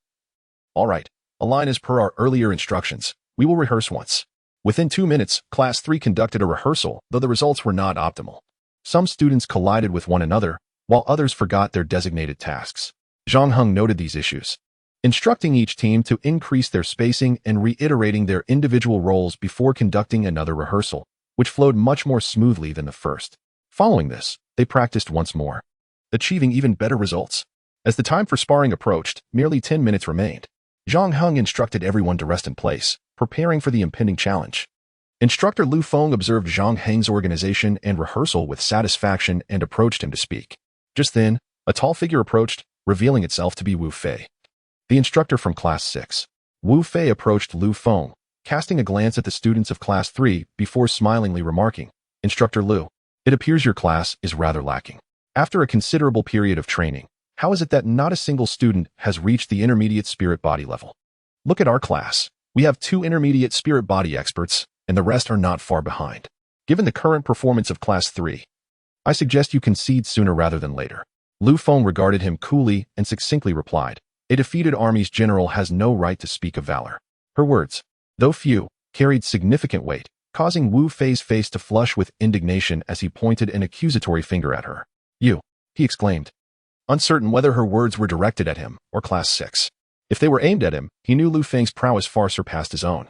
all right, align as per our earlier instructions. We will rehearse once. Within 2 minutes, Class 3 conducted a rehearsal, though the results were not optimal. Some students collided with one another, while others forgot their designated tasks. Zhang Heng noted these issues, instructing each team to increase their spacing and reiterating their individual roles before conducting another rehearsal, which flowed much more smoothly than the first. Following this, they practiced once more, achieving even better results. As the time for sparring approached, merely 10 minutes remained. Zhang Heng instructed everyone to rest in place, preparing for the impending challenge. Instructor Lu Feng observed Zhang Heng's organization and rehearsal with satisfaction and approached him to speak. Just then, a tall figure approached, revealing itself to be Wu Fei, the instructor from Class 6. Wu Fei approached Lu Feng, casting a glance at the students of Class 3 before smilingly remarking, Instructor Lu, it appears your class is rather lacking. After a considerable period of training, how is it that not a single student has reached the intermediate spirit body level? Look at our class. We have 2 intermediate spirit body experts, and the rest are not far behind. Given the current performance of Class 3, I suggest you concede sooner rather than later. Lu Feng regarded him coolly and succinctly replied, a defeated army's general has no right to speak of valor. Her words, though few, carried significant weight, causing Wu Fei's face to flush with indignation as he pointed an accusatory finger at her. You, he exclaimed, uncertain whether her words were directed at him or Class 6. If they were aimed at him, he knew Lu Feng's prowess far surpassed his own,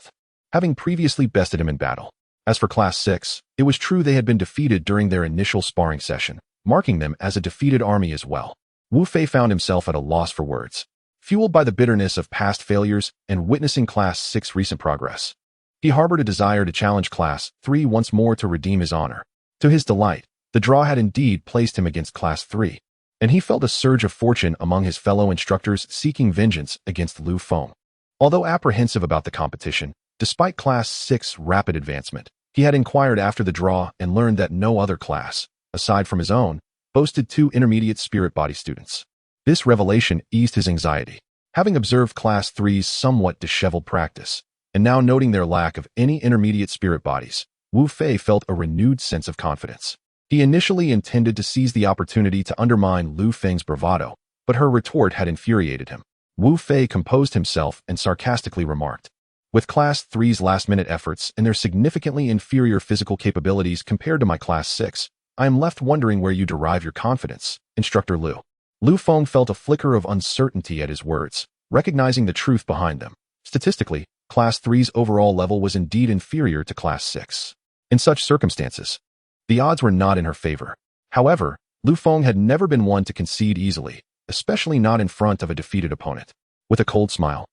having previously bested him in battle. As for Class 6, it was true they had been defeated during their initial sparring session, marking them as a defeated army as well. Wu Fei found himself at a loss for words, fueled by the bitterness of past failures and witnessing Class 6's recent progress. He harbored a desire to challenge Class 3 once more to redeem his honor. To his delight, the draw had indeed placed him against Class 3, and he felt a surge of fortune among his fellow instructors seeking vengeance against Lu Feng. Although apprehensive about the competition, despite Class 6's rapid advancement, he had inquired after the draw and learned that no other class, aside from his own, boasted 2 intermediate spirit body students. This revelation eased his anxiety. Having observed Class 3's somewhat disheveled practice, and now noting their lack of any intermediate spirit bodies, Wu Fei felt a renewed sense of confidence. He initially intended to seize the opportunity to undermine Lu Feng's bravado, but her retort had infuriated him. Wu Fei composed himself and sarcastically remarked, with Class 3's last-minute efforts and their significantly inferior physical capabilities compared to my Class 6, I am left wondering where you derive your confidence, Instructor Lu. Lu Feng felt a flicker of uncertainty at his words, recognizing the truth behind them. Statistically, Class 3's overall level was indeed inferior to Class 6. In such circumstances, the odds were not in her favor. However, Lu Feng had never been one to concede easily, especially not in front of a defeated opponent. With a cold smile,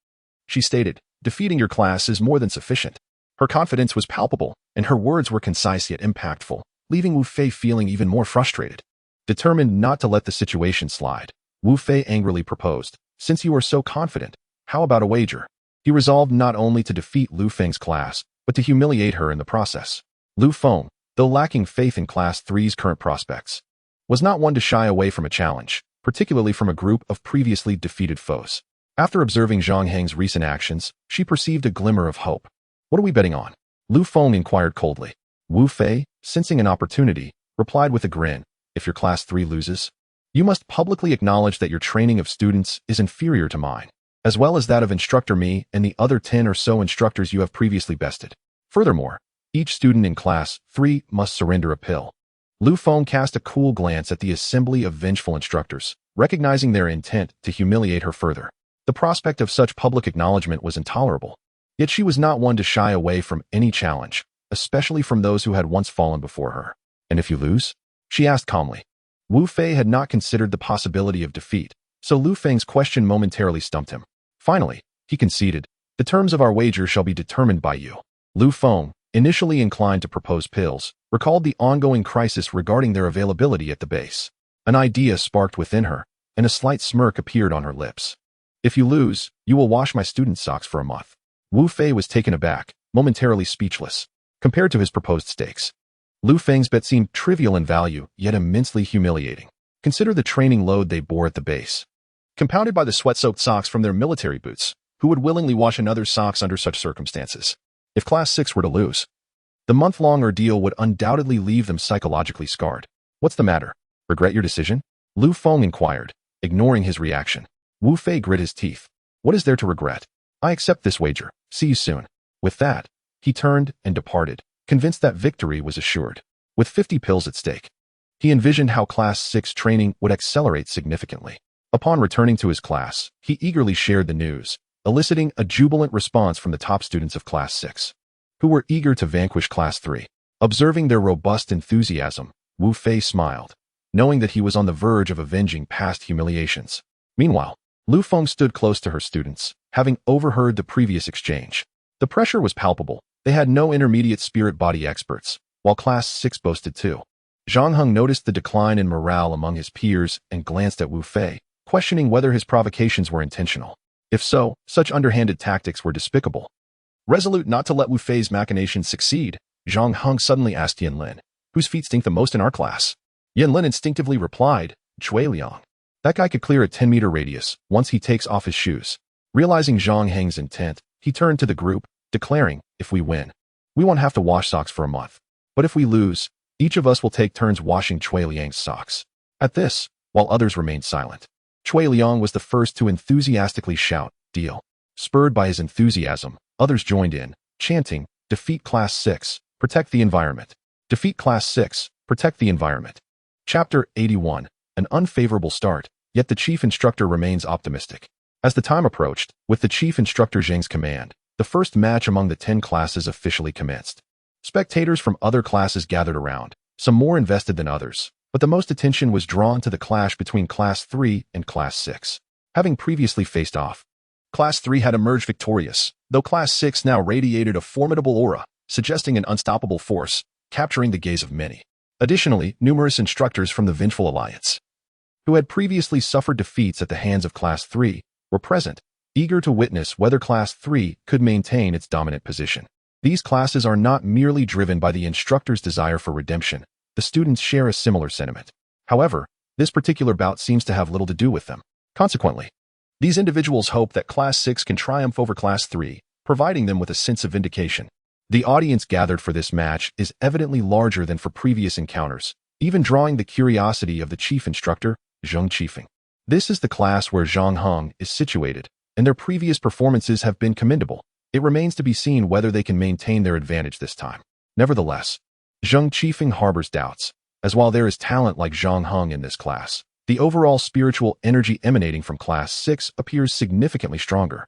she stated, defeating your class is more than sufficient. Her confidence was palpable, and her words were concise yet impactful, leaving Wu Fei feeling even more frustrated. Determined not to let the situation slide, Wu Fei angrily proposed, since you are so confident, how about a wager? He resolved not only to defeat Lu Feng's class, but to humiliate her in the process. Lu Feng, though lacking faith in Class 3's current prospects, was not one to shy away from a challenge, particularly from a group of previously defeated foes. After observing Zhang Heng's recent actions, she perceived a glimmer of hope. What are we betting on? Lu Feng inquired coldly. Wu Fei, sensing an opportunity, replied with a grin, if your Class 3 loses, you must publicly acknowledge that your training of students is inferior to mine, as well as that of Instructor Me and the other 10 or so instructors you have previously bested. Furthermore, each student in Class 3 must surrender a pill. Lu Feng cast a cool glance at the assembly of vengeful instructors, recognizing their intent to humiliate her further. The prospect of such public acknowledgement was intolerable. Yet she was not one to shy away from any challenge, especially from those who had once fallen before her. And if you lose? She asked calmly. Wu Fei had not considered the possibility of defeat, so Lu Feng's question momentarily stumped him. Finally, he conceded, the terms of our wager shall be determined by you. Lu Feng, initially inclined to propose pills, recalled the ongoing crisis regarding their availability at the base. An idea sparked within her, and a slight smirk appeared on her lips. If you lose, you will wash my student socks for a month. Wu Fei was taken aback, momentarily speechless. Compared to his proposed stakes, Lu Feng's bet seemed trivial in value, yet immensely humiliating. Consider the training load they bore at the base. Compounded by the sweat-soaked socks from their military boots, who would willingly wash another's socks under such circumstances? If Class 6 were to lose, the month-long ordeal would undoubtedly leave them psychologically scarred. What's the matter? Regret your decision? Lu Feng inquired, ignoring his reaction. Wu Fei grit his teeth. What is there to regret? I accept this wager. See you soon. With that, he turned and departed, convinced that victory was assured. With 50 pills at stake, he envisioned how Class 6 training would accelerate significantly. Upon returning to his class, he eagerly shared the news, eliciting a jubilant response from the top students of Class 6, who were eager to vanquish Class 3. Observing their robust enthusiasm, Wu Fei smiled, knowing that he was on the verge of avenging past humiliations. Meanwhile, Lu Feng stood close to her students, having overheard the previous exchange. The pressure was palpable. They had no intermediate spirit-body experts, while Class 6 boasted two. Zhang Heng noticed the decline in morale among his peers and glanced at Wu Fei, questioning whether his provocations were intentional. If so, such underhanded tactics were despicable. Resolute not to let Wu Fei's machinations succeed, Zhang Heng suddenly asked Yin Lin, "Whose feet stink the most in our class?" Yin Lin instinctively replied, "Chui Liang. That guy could clear a 10-meter radius once he takes off his shoes." Realizing Zhang Heng's intent, he turned to the group, declaring, "If we win, we won't have to wash socks for a month. But if we lose, each of us will take turns washing Chui Liang's socks." At this, while others remained silent, Chui Liang was the first to enthusiastically shout, "Deal." Spurred by his enthusiasm, others joined in, chanting, "Defeat Class 6, protect the environment. Defeat Class 6, protect the environment." Chapter 81. An unfavorable start, yet the chief instructor remains optimistic. As the time approached, with the chief instructor Zheng's command, the first match among the 10 classes officially commenced. Spectators from other classes gathered around, some more invested than others, but the most attention was drawn to the clash between Class 3 and Class 6. Having previously faced off, Class 3 had emerged victorious, though Class 6 now radiated a formidable aura, suggesting an unstoppable force, capturing the gaze of many. Additionally, numerous instructors from the Vengeful Alliance, who had previously suffered defeats at the hands of Class 3, were present, eager to witness whether Class 3 could maintain its dominant position. These classes are not merely driven by the instructor's desire for redemption. The students share a similar sentiment. However, this particular bout seems to have little to do with them. Consequently, these individuals hope that Class 6 can triumph over Class 3, providing them with a sense of vindication. The audience gathered for this match is evidently larger than for previous encounters, even drawing the curiosity of the chief instructor, Zheng Qifeng. This is the class where Zhang Heng is situated, and their previous performances have been commendable. It remains to be seen whether they can maintain their advantage this time. Nevertheless, Zheng Qifeng harbors doubts, as while there is talent like Zhang Heng in this class, the overall spiritual energy emanating from Class 6 appears significantly stronger,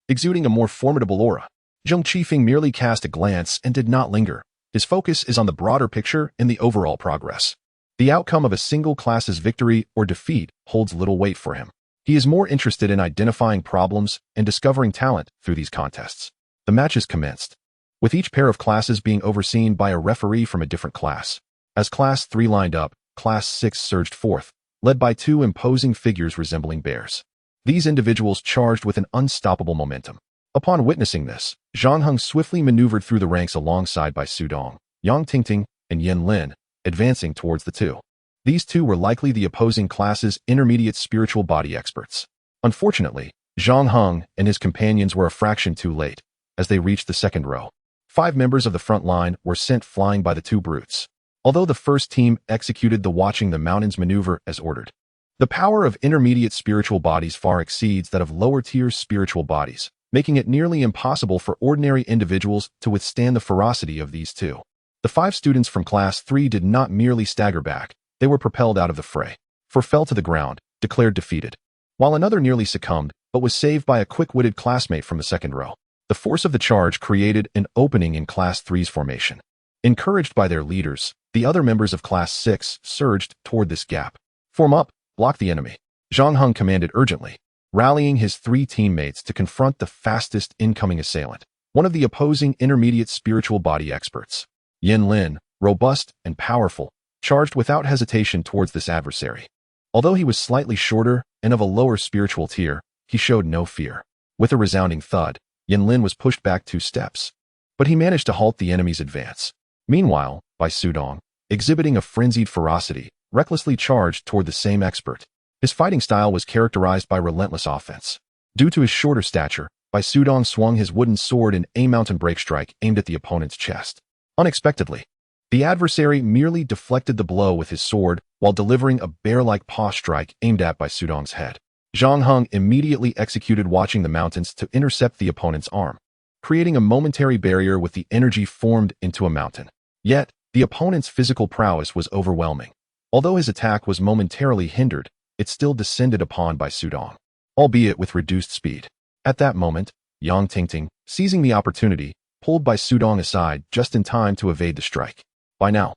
exuding a more formidable aura. Zheng Qifeng merely cast a glance and did not linger. His focus is on the broader picture and the overall progress. The outcome of a single class's victory or defeat holds little weight for him. He is more interested in identifying problems and discovering talent through these contests. The matches commenced, with each pair of classes being overseen by a referee from a different class. As Class 3 lined up, Class 6 surged forth, led by two imposing figures resembling bears. These individuals charged with an unstoppable momentum. Upon witnessing this, Zhang Heng swiftly maneuvered through the ranks alongside by Su Dong, Yang Tingting, and Yin Lin, advancing towards the two. These two were likely the opposing class's intermediate spiritual body experts. Unfortunately, Zhang Heng and his companions were a fraction too late. As they reached the second row, 5 members of the front line were sent flying by the two brutes. Although the first team executed the Watching the Mountains maneuver as ordered, the power of intermediate spiritual bodies far exceeds that of lower-tier spiritual bodies, making it nearly impossible for ordinary individuals to withstand the ferocity of these two. The 5 students from Class 3 did not merely stagger back, they were propelled out of the fray, for fell to the ground, declared defeated, while another nearly succumbed, but was saved by a quick-witted classmate from the second row. The force of the charge created an opening in Class 3's formation. Encouraged by their leaders, the other members of Class 6 surged toward this gap. "Form up, block the enemy," Zhang Heng commanded urgently, rallying his 3 teammates to confront the fastest incoming assailant. one of the opposing intermediate spiritual body experts. Yin Lin, robust and powerful, charged without hesitation towards this adversary. Although he was slightly shorter and of a lower spiritual tier, he showed no fear. With a resounding thud, Yin Lin was pushed back 2 steps. But he managed to halt the enemy's advance. Meanwhile, Bai Sudong, exhibiting a frenzied ferocity, recklessly charged toward the same expert. His fighting style was characterized by relentless offense. Due to his shorter stature, Bai Sudong swung his wooden sword in a mountain break strike aimed at the opponent's chest. Unexpectedly, the adversary merely deflected the blow with his sword while delivering a bear-like paw strike aimed at Bai Sudong's head. Zhang Heng immediately executed watching the mountains to intercept the opponent's arm, creating a momentary barrier with the energy formed into a mountain. Yet, the opponent's physical prowess was overwhelming. Although his attack was momentarily hindered, it still descended upon Bai Sudong, albeit with reduced speed. At that moment, Yang Tingting, seizing the opportunity, pulled Bai Sudong aside just in time to evade the strike. By now,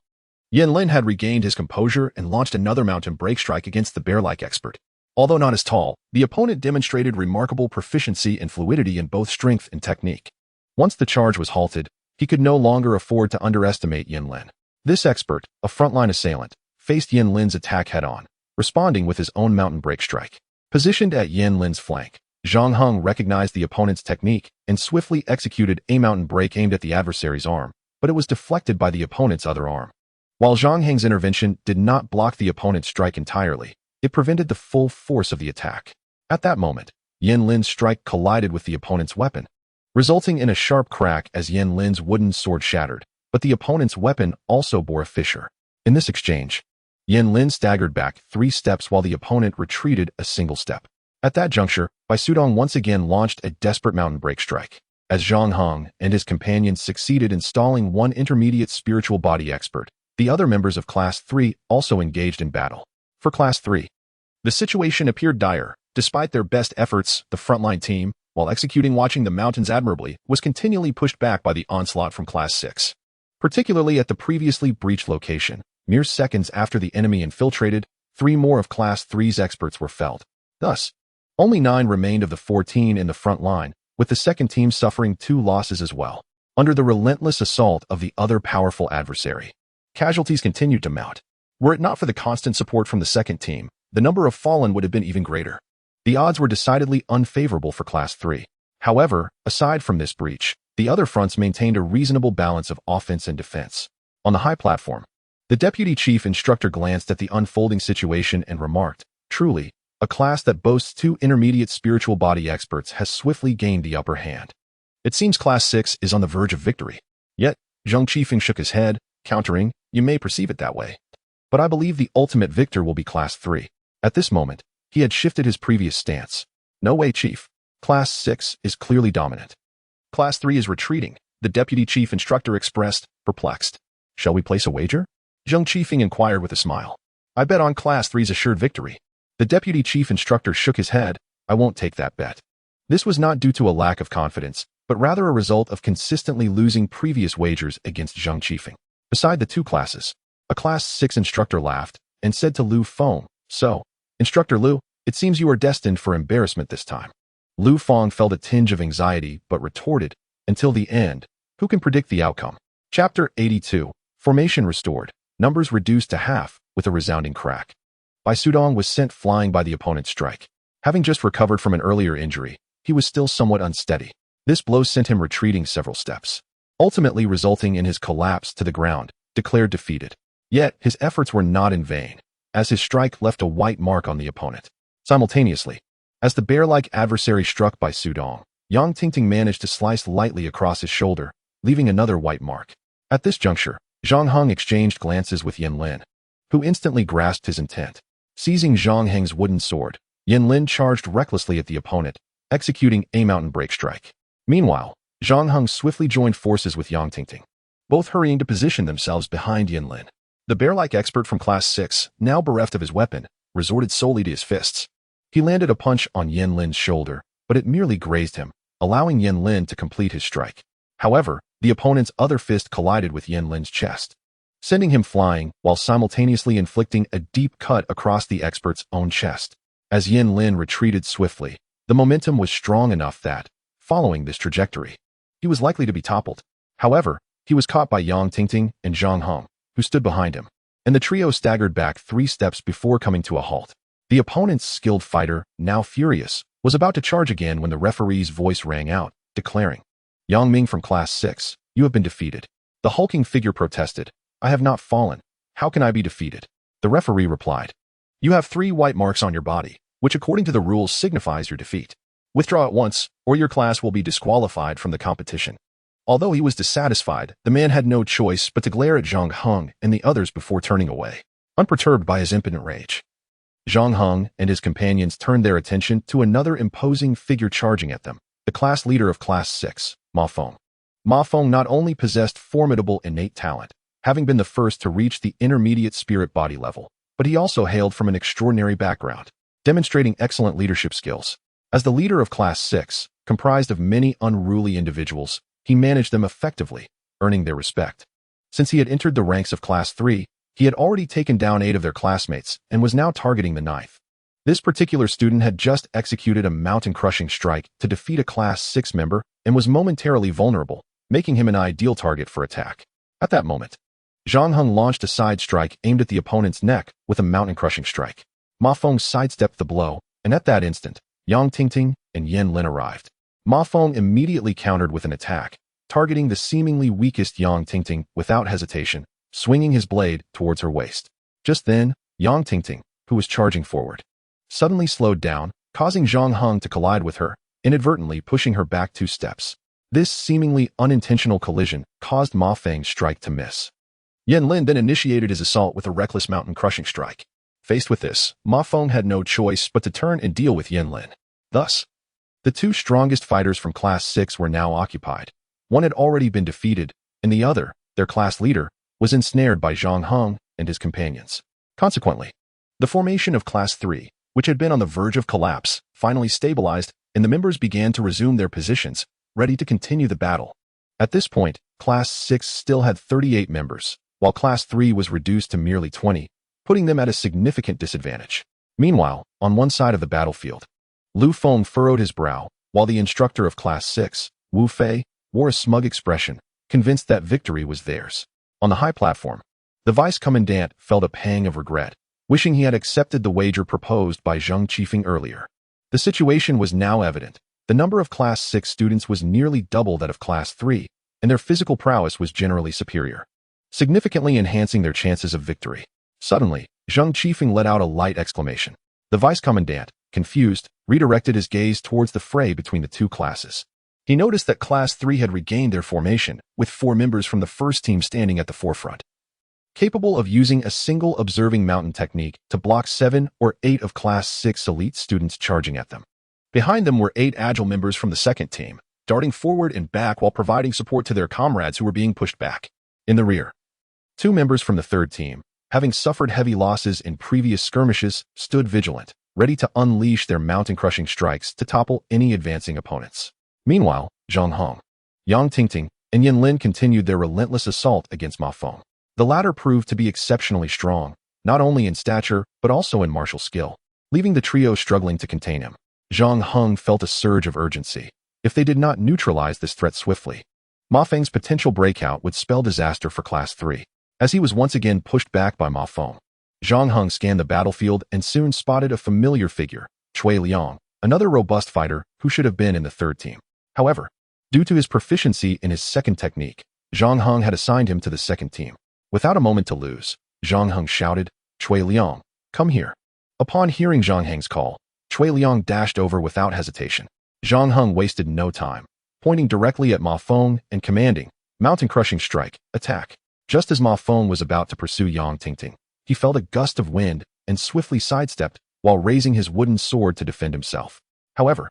Yin Lin had regained his composure and launched another mountain break strike against the bear-like expert. Although not as tall, the opponent demonstrated remarkable proficiency and fluidity in both strength and technique. Once the charge was halted, he could no longer afford to underestimate Yin Lin. This expert, a frontline assailant, faced Yin Lin's attack head-on, responding with his own mountain break strike. Positioned at Yin Lin's flank, Zhang Heng recognized the opponent's technique and swiftly executed a mountain break aimed at the adversary's arm, but it was deflected by the opponent's other arm. While Zhang Heng's intervention did not block the opponent's strike entirely, it prevented the full force of the attack. At that moment, Yin Lin's strike collided with the opponent's weapon, resulting in a sharp crack as Yin Lin's wooden sword shattered, but the opponent's weapon also bore a fissure. In this exchange, Yin Lin staggered back 3 steps while the opponent retreated a single step. At that juncture, Bai Sudong once again launched a desperate mountain break strike. As Zhang Heng and his companions succeeded in stalling one intermediate spiritual body expert, the other members of Class 3 also engaged in battle. For Class 3, the situation appeared dire. Despite their best efforts, the frontline team, while executing watching the mountains admirably, was continually pushed back by the onslaught from Class 6. Particularly at the previously breached location, mere seconds after the enemy infiltrated, 3 more of Class 3's experts were felled. Thus, only 9 remained of the 14 in the front line, with the second team suffering 2 losses as well. Under the relentless assault of the other powerful adversary, casualties continued to mount. Were it not for the constant support from the second team, the number of fallen would have been even greater. The odds were decidedly unfavorable for Class 3. However, aside from this breach, the other fronts maintained a reasonable balance of offense and defense. On the high platform, the Deputy Chief Instructor glanced at the unfolding situation and remarked, "Truly, a class that boasts 2 intermediate spiritual body experts has swiftly gained the upper hand. It seems Class 6 is on the verge of victory." Yet, Zhang Qifeng shook his head, countering, "You may perceive it that way. But I believe the ultimate victor will be Class 3. At this moment, he had shifted his previous stance. "No way, Chief. Class 6 is clearly dominant. Class 3 is retreating," the Deputy Chief Instructor expressed, perplexed. "Shall we place a wager?" Zhang Qifeng inquired with a smile. "I bet on Class 3's assured victory." The Deputy Chief Instructor shook his head. "I won't take that bet." This was not due to a lack of confidence, but rather a result of consistently losing previous wagers against Zhang Qifeng. Beside the 2 classes, a Class 6 instructor laughed and said to Lu Feng, "So, Instructor Lu, it seems you are destined for embarrassment this time." Lu Feng felt a tinge of anxiety but retorted, "Until the end, who can predict the outcome?" Chapter 82, Formation Restored, numbers reduced to half with a resounding crack. Bai Sudong was sent flying by the opponent's strike. Having just recovered from an earlier injury, he was still somewhat unsteady. This blow sent him retreating several steps, ultimately resulting in his collapse to the ground, declared defeated. Yet, his efforts were not in vain, as his strike left a white mark on the opponent. Simultaneously, as the bear-like adversary struck Bai Sudong, Yang Tingting managed to slice lightly across his shoulder, leaving another white mark. At this juncture, Zhang Heng exchanged glances with Yin Lin, who instantly grasped his intent. Seizing Zhang Heng's wooden sword, Yin Lin charged recklessly at the opponent, executing a mountain break strike. Meanwhile, Zhang Heng swiftly joined forces with Yang Tingting, both hurrying to position themselves behind Yin Lin. The bear-like expert from Class 6, now bereft of his weapon, resorted solely to his fists. He landed a punch on Yin Lin's shoulder, but it merely grazed him, allowing Yin Lin to complete his strike. However, the opponent's other fist collided with Yin Lin's chest, sending him flying while simultaneously inflicting a deep cut across the expert's own chest. As Yin Lin retreated swiftly, the momentum was strong enough that, following this trajectory, he was likely to be toppled. However, he was caught by Yang Tingting and Zhang Hong, who stood behind him, and the trio staggered back 3 steps before coming to a halt. The opponent's skilled fighter, now furious, was about to charge again when the referee's voice rang out, declaring, "Yang Ming from Class 6, you have been defeated." The hulking figure protested, "I have not fallen. How can I be defeated?" The referee replied, "You have 3 white marks on your body, which according to the rules signifies your defeat. Withdraw at once, or your class will be disqualified from the competition." Although he was dissatisfied, the man had no choice but to glare at Zhang Heng and the others before turning away, unperturbed by his impotent rage. Zhang Heng and his companions turned their attention to another imposing figure charging at them, the class leader of Class 6, Ma Feng. Ma Feng not only possessed formidable innate talent, having been the first to reach the intermediate spirit body level, but he also hailed from an extraordinary background, demonstrating excellent leadership skills. As the leader of Class 6, comprised of many unruly individuals, he managed them effectively, earning their respect. Since he had entered the ranks of Class 3, he had already taken down 8 of their classmates and was now targeting the 9th. This particular student had just executed a mountain-crushing strike to defeat a Class 6 member and was momentarily vulnerable, making him an ideal target for attack. At that moment, Zhang Heng launched a side strike aimed at the opponent's neck with a mountain-crushing strike. Ma Feng sidestepped the blow, and at that instant, Yang Tingting and Yen Lin arrived. Ma Feng immediately countered with an attack, targeting the seemingly weakest Yang Tingting without hesitation, swinging his blade towards her waist. Just then, Yang Tingting, who was charging forward, suddenly slowed down, causing Zhang Heng to collide with her, inadvertently pushing her back 2 steps. This seemingly unintentional collision caused Ma Feng's strike to miss. Yen Lin then initiated his assault with a reckless mountain-crushing strike. Faced with this, Ma Feng had no choice but to turn and deal with Yen Lin. Thus, the 2 strongest fighters from Class 6 were now occupied. One had already been defeated, and the other, their class leader, was ensnared by Zhang Heng and his companions. Consequently, the formation of Class 3, which had been on the verge of collapse, finally stabilized, and the members began to resume their positions, ready to continue the battle. At this point, Class 6 still had 38 members, while Class 3 was reduced to merely 20, putting them at a significant disadvantage. Meanwhile, on one side of the battlefield, Lu Feng furrowed his brow, while the instructor of Class 6, Wu Fei, wore a smug expression, convinced that victory was theirs. On the high platform, the vice commandant felt a pang of regret, wishing he had accepted the wager proposed by Zheng Qifeng earlier. The situation was now evident. The number of Class 6 students was nearly double that of Class 3, and their physical prowess was generally superior, significantly enhancing their chances of victory. Suddenly, Zheng Qifeng let out a light exclamation. The vice commandant, confused, redirected his gaze towards the fray between the 2 classes. He noticed that Class 3 had regained their formation, with 4 members from the first team standing at the forefront, capable of using a single observing mountain technique to block 7 or 8 of Class 6 elite students charging at them. Behind them were 8 agile members from the second team, darting forward and back while providing support to their comrades who were being pushed back. In the rear, 2 members from the third team, having suffered heavy losses in previous skirmishes, stood vigilant, ready to unleash their mountain-crushing strikes to topple any advancing opponents. Meanwhile, Zhang Heng, Yang Tingting, and Yen Lin continued their relentless assault against Ma Feng. The latter proved to be exceptionally strong, not only in stature but also in martial skill, leaving the trio struggling to contain him. Zhang Heng felt a surge of urgency. If they did not neutralize this threat swiftly, Ma Feng's potential breakout would spell disaster for Class 3. As he was once again pushed back by Ma Feng, Zhang Heng scanned the battlefield and soon spotted a familiar figure, Cui Liang, another robust fighter who should have been in the third team. However, due to his proficiency in his second technique, Zhang Heng had assigned him to the second team. Without a moment to lose, Zhang Heng shouted, "Cui Liang, come here." Upon hearing Zhang Heng's call, Cui Liang dashed over without hesitation. Zhang Heng wasted no time, pointing directly at Ma Feng and commanding, "Mountain-crushing strike, attack." Just as Ma Feng was about to pursue Yang Tingting, he felt a gust of wind and swiftly sidestepped while raising his wooden sword to defend himself. However,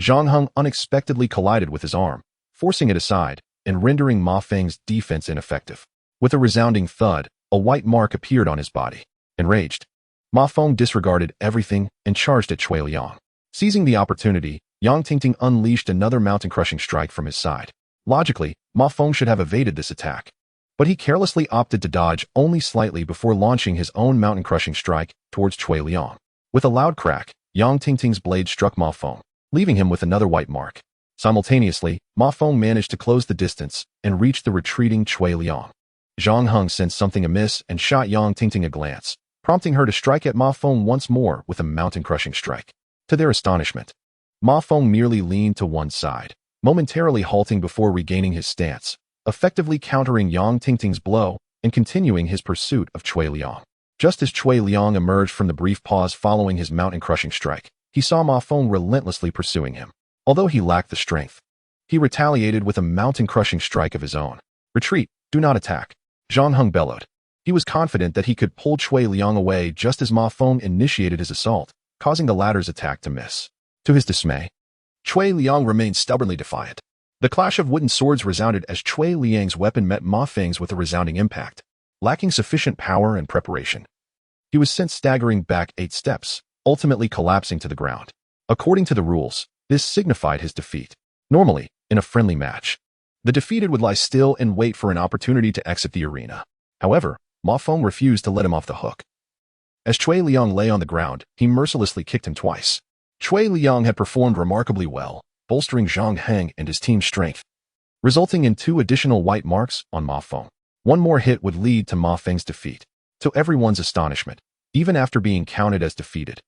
Zhang Heng unexpectedly collided with his arm, forcing it aside and rendering Ma Feng's defense ineffective. With a resounding thud, a white mark appeared on his body. Enraged, Ma Feng disregarded everything and charged at Cui Liang. Seizing the opportunity, Yang Tingting unleashed another mountain-crushing strike from his side. Logically, Ma Feng should have evaded this attack, but he carelessly opted to dodge only slightly before launching his own mountain-crushing strike towards Cui Liang. With a loud crack, Yang Tingting's blade struck Ma Feng, leaving him with another white mark. Simultaneously, Ma Feng managed to close the distance and reach the retreating Cui Liang. Zhang Heng sensed something amiss and shot Yang Tingting a glance, prompting her to strike at Ma Feng once more with a mountain-crushing strike. To their astonishment, Ma Feng merely leaned to one side, momentarily halting before regaining his stance, effectively countering Yang Tingting's blow and continuing his pursuit of Cui Liang. Just as Cui Liang emerged from the brief pause following his mountain-crushing strike, he saw Ma Feng relentlessly pursuing him. Although he lacked the strength, he retaliated with a mountain-crushing strike of his own. "Retreat, do not attack," Zhang Heng bellowed. He was confident that he could pull Cui Liang away just as Ma Feng initiated his assault, causing the latter's attack to miss. To his dismay, Cui Liang remained stubbornly defiant. The clash of wooden swords resounded as Cui Liang's weapon met Ma Feng's with a resounding impact. Lacking sufficient power and preparation, he was sent staggering back 8 steps, ultimately collapsing to the ground. According to the rules, this signified his defeat. Normally, in a friendly match, the defeated would lie still and wait for an opportunity to exit the arena. However, Ma Feng refused to let him off the hook. As Cui Liang lay on the ground, he mercilessly kicked him twice. Cui Liang had performed remarkably well, bolstering Zhang Heng and his team's strength, resulting in 2 additional white marks on Ma Feng. One more hit would lead to Ma Feng's defeat. To everyone's astonishment, even after being counted as defeated,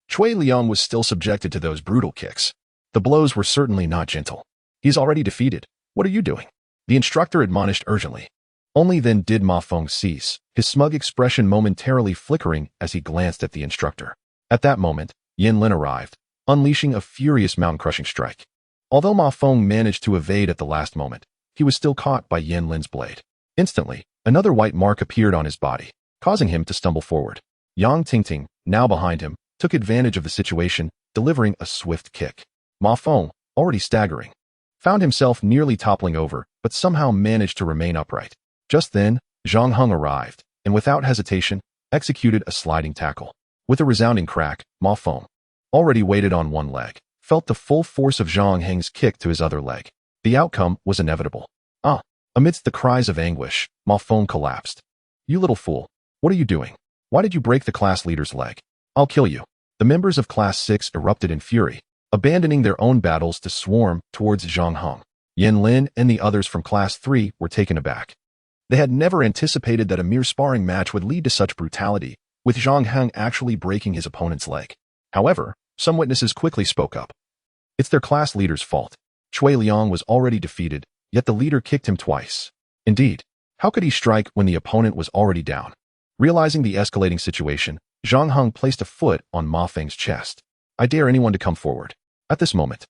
Cui Liang was still subjected to those brutal kicks. The blows were certainly not gentle. "He's already defeated. What are you doing?" the instructor admonished urgently. Only then did Ma Feng cease, his smug expression momentarily flickering as he glanced at the instructor. At that moment, Yin Lin arrived, unleashing a furious mountain-crushing strike. Although Ma Feng managed to evade at the last moment, he was still caught by Yin Lin's blade. Instantly, another white mark appeared on his body, causing him to stumble forward. Yang Tingting, now behind him, took advantage of the situation, delivering a swift kick. Ma Feng, already staggering, found himself nearly toppling over, but somehow managed to remain upright. Just then, Zhang Heng arrived, and without hesitation, executed a sliding tackle. With a resounding crack, Ma Feng, already weighted on one leg, felt the full force of Zhang Heng's kick to his other leg. The outcome was inevitable. Amidst the cries of anguish, Ma Feng collapsed. "You little fool. What are you doing? Why did you break the class leader's leg? I'll kill you." The members of Class 6 erupted in fury, abandoning their own battles to swarm towards Zhang Heng. Yin Lin and the others from Class 3 were taken aback. They had never anticipated that a mere sparring match would lead to such brutality, with Zhang Heng actually breaking his opponent's leg. However, some witnesses quickly spoke up. It's their class leader's fault. Cui Liang was already defeated, yet the leader kicked him twice. Indeed, how could he strike when the opponent was already down? Realizing the escalating situation, Zhang Heng placed a foot on Ma Feng's chest. "I dare anyone to come forward." At this moment,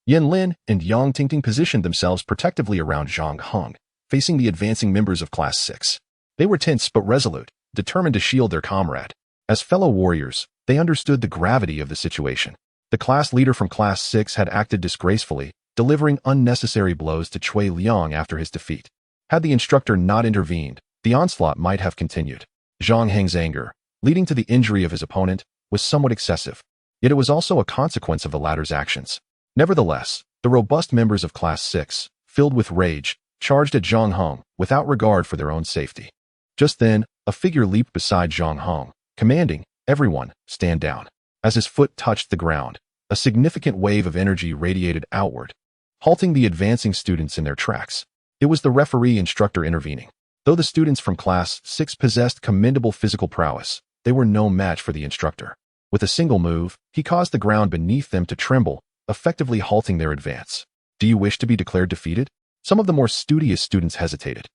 Yin Lin and Yang Tingting positioned themselves protectively around Zhang Heng, facing the advancing members of Class 6. They were tense but resolute, determined to shield their comrade. As fellow warriors, they understood the gravity of the situation. The class leader from Class 6 had acted disgracefully, delivering unnecessary blows to Cui Liang after his defeat. Had the instructor not intervened, the onslaught might have continued. Zhang Heng's anger, leading to the injury of his opponent, was somewhat excessive, yet it was also a consequence of the latter's actions. Nevertheless, the robust members of Class 6, filled with rage, charged at Zhang Heng without regard for their own safety. Just then, a figure leaped beside Zhang Heng, commanding, "Everyone, stand down." As his foot touched the ground, a significant wave of energy radiated outward, halting the advancing students in their tracks. It was the referee instructor intervening. Though the students from Class 6 possessed commendable physical prowess, they were no match for the instructor. With a single move, he caused the ground beneath them to tremble, effectively halting their advance. "Do you wish to be declared defeated?" Some of the more studious students hesitated,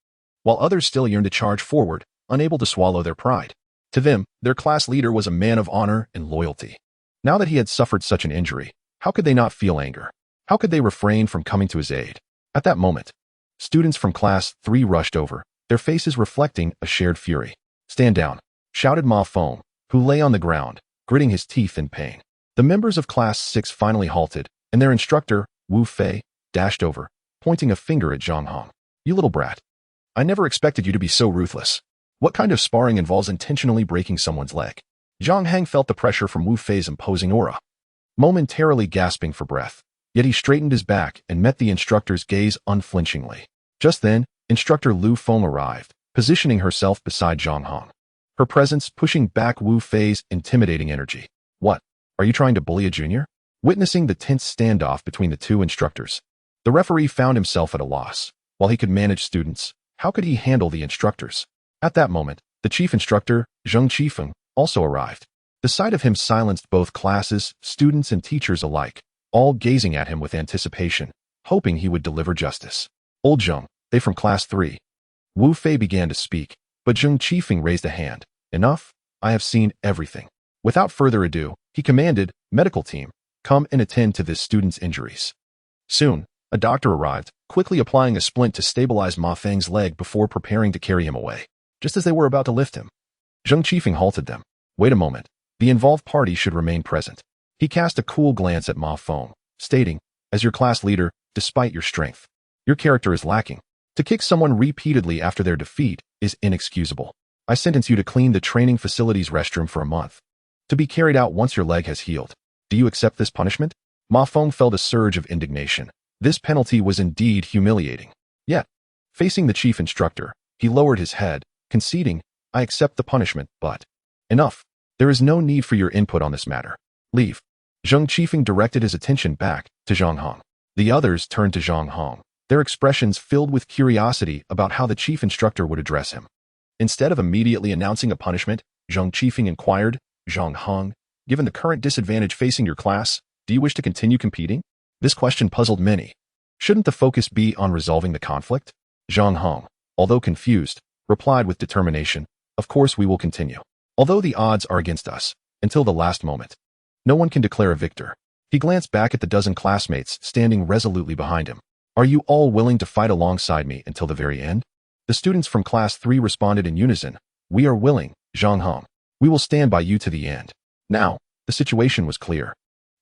while others still yearned to charge forward, unable to swallow their pride. To them, their class leader was a man of honor and loyalty. Now that he had suffered such an injury, how could they not feel anger? How could they refrain from coming to his aid? At that moment, students from Class 3 rushed over, their faces reflecting a shared fury. "Stand down," shouted Ma Feng, who lay on the ground, gritting his teeth in pain. The members of Class 6 finally halted, and their instructor, Wu Fei, dashed over, pointing a finger at Zhang Heng. "You little brat. I never expected you to be so ruthless. What kind of sparring involves intentionally breaking someone's leg?" Zhang Heng felt the pressure from Wu Fei's imposing aura, momentarily gasping for breath. Yet he straightened his back and met the instructor's gaze unflinchingly. Just then, Instructor Lu Feng arrived, positioning herself beside Zhang Heng, her presence pushing back Wu Fei's intimidating energy. "What? Are you trying to bully a junior?" Witnessing the tense standoff between the two instructors, The referee found himself at a loss. While he could manage students, how could he handle the instructors? At that moment, the chief instructor, Zheng Qifeng, also arrived. The sight of him silenced both classes, students and teachers alike, all gazing at him with anticipation, hoping he would deliver justice. Old Zheng, they from class 3. Wu Fei began to speak, but Zheng Qifeng raised a hand. Enough, I have seen everything. Without further ado, he commanded, medical team, come and attend to this student's injuries. Soon, a doctor arrived, quickly applying a splint to stabilize Ma Feng's leg before preparing to carry him away. Just as they were about to lift him, Zheng Qifeng halted them. Wait a moment. The involved party should remain present. He cast a cool glance at Ma Feng, stating, as your class leader, despite your strength, your character is lacking. To kick someone repeatedly after their defeat is inexcusable. I sentence you to clean the training facility's restroom for a month. To be carried out once your leg has healed. Do you accept this punishment? Ma Feng felt a surge of indignation. This penalty was indeed humiliating. Yet, facing the chief instructor, he lowered his head, conceding, I accept the punishment, but enough. There is no need for your input on this matter. Leave. Zheng Qifeng directed his attention back to Zhang Hong. The others turned to Zhang Hong, their expressions filled with curiosity about how the chief instructor would address him. Instead of immediately announcing a punishment, Zheng Qifeng inquired, Zhang Hong, given the current disadvantage facing your class, do you wish to continue competing? This question puzzled many. Shouldn't the focus be on resolving the conflict? Zhang Hong, although confused, replied with determination, of course we will continue. Although the odds are against us, until the last moment. No one can declare a victor. He glanced back at the dozen classmates standing resolutely behind him. Are you all willing to fight alongside me until the very end? The students from class 3 responded in unison. We are willing, Zhang Hong. We will stand by you to the end. Now, the situation was clear.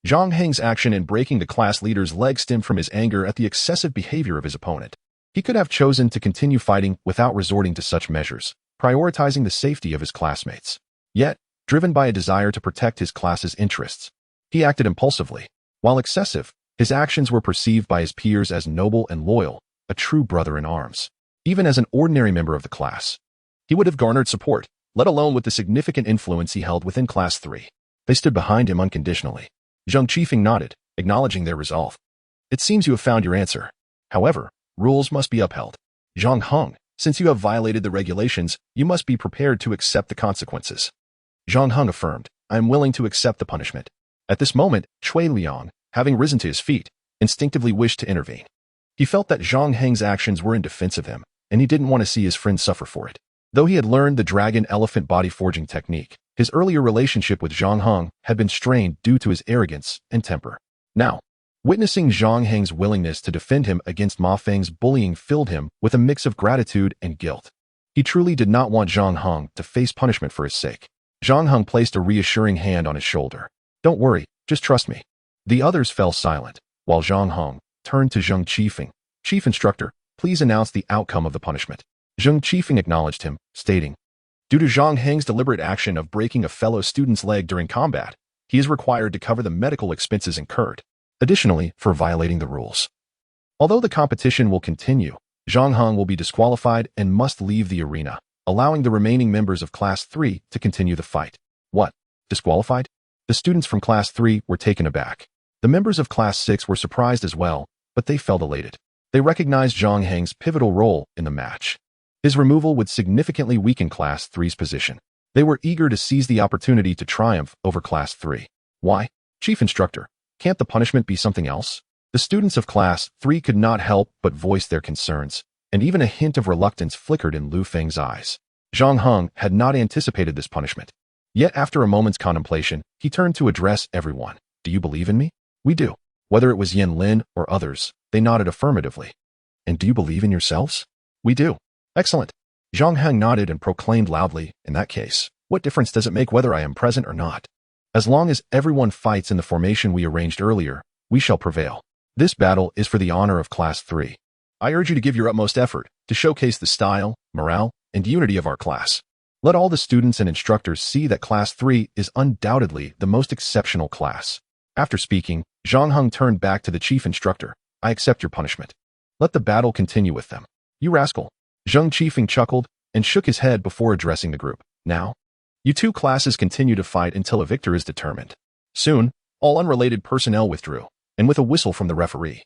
Zhang Heng's action in breaking the class leader's leg stemmed from his anger at the excessive behavior of his opponent. He could have chosen to continue fighting without resorting to such measures, prioritizing the safety of his classmates. Yet, driven by a desire to protect his class's interests, he acted impulsively. While excessive, his actions were perceived by his peers as noble and loyal, a true brother in arms. Even as an ordinary member of the class, he would have garnered support, let alone with the significant influence he held within class 3. They stood behind him unconditionally. Zheng Qifeng nodded, acknowledging their resolve. It seems you have found your answer. However, rules must be upheld. Zhang Hong, since you have violated the regulations, you must be prepared to accept the consequences. Zhang Hong affirmed, I am willing to accept the punishment. At this moment, Cui Liang, having risen to his feet, instinctively wished to intervene. He felt that Zhang Heng's actions were in defense of him, and he didn't want to see his friend suffer for it. Though he had learned the dragon-elephant body forging technique, his earlier relationship with Zhang Hong had been strained due to his arrogance and temper. Now, witnessing Zhang Heng's willingness to defend him against Ma Feng's bullying filled him with a mix of gratitude and guilt. He truly did not want Zhang Hong to face punishment for his sake. Zhang Hong placed a reassuring hand on his shoulder. Don't worry, just trust me. The others fell silent, while Zhang Hong turned to Zheng Qifeng. Chief Instructor, please announce the outcome of the punishment. Zheng Qifeng acknowledged him, stating, due to Zhang Heng's deliberate action of breaking a fellow student's leg during combat, he is required to cover the medical expenses incurred. Additionally, for violating the rules. Although the competition will continue, Zhang Hong will be disqualified and must leave the arena, allowing the remaining members of Class 3 to continue the fight. What? Disqualified? The students from Class 3 were taken aback. The members of Class 6 were surprised as well, but they felt elated. They recognized Zhang Heng's pivotal role in the match. His removal would significantly weaken Class 3's position. They were eager to seize the opportunity to triumph over Class 3. Why? Chief Instructor, can't the punishment be something else? The students of Class 3 could not help but voice their concerns, and even a hint of reluctance flickered in Lu Feng's eyes. Zhang Hong had not anticipated this punishment. Yet after a moment's contemplation, he turned to address everyone. Do you believe in me? We do. Whether it was Yin Lin or others, they nodded affirmatively. And do you believe in yourselves? We do. Excellent. Zhang Heng nodded and proclaimed loudly, in that case, what difference does it make whether I am present or not? As long as everyone fights in the formation we arranged earlier, we shall prevail. This battle is for the honor of Class 3. I urge you to give your utmost effort to showcase the style, morale, and unity of our class. Let all the students and instructors see that Class 3 is undoubtedly the most exceptional class. After speaking, Zhang Heng turned back to the chief instructor. I accept your punishment. Let the battle continue with them. You rascal. Zheng Qifeng chuckled and shook his head before addressing the group. Now, you two classes continue to fight until a victor is determined. Soon, all unrelated personnel withdrew, and with a whistle from the referee,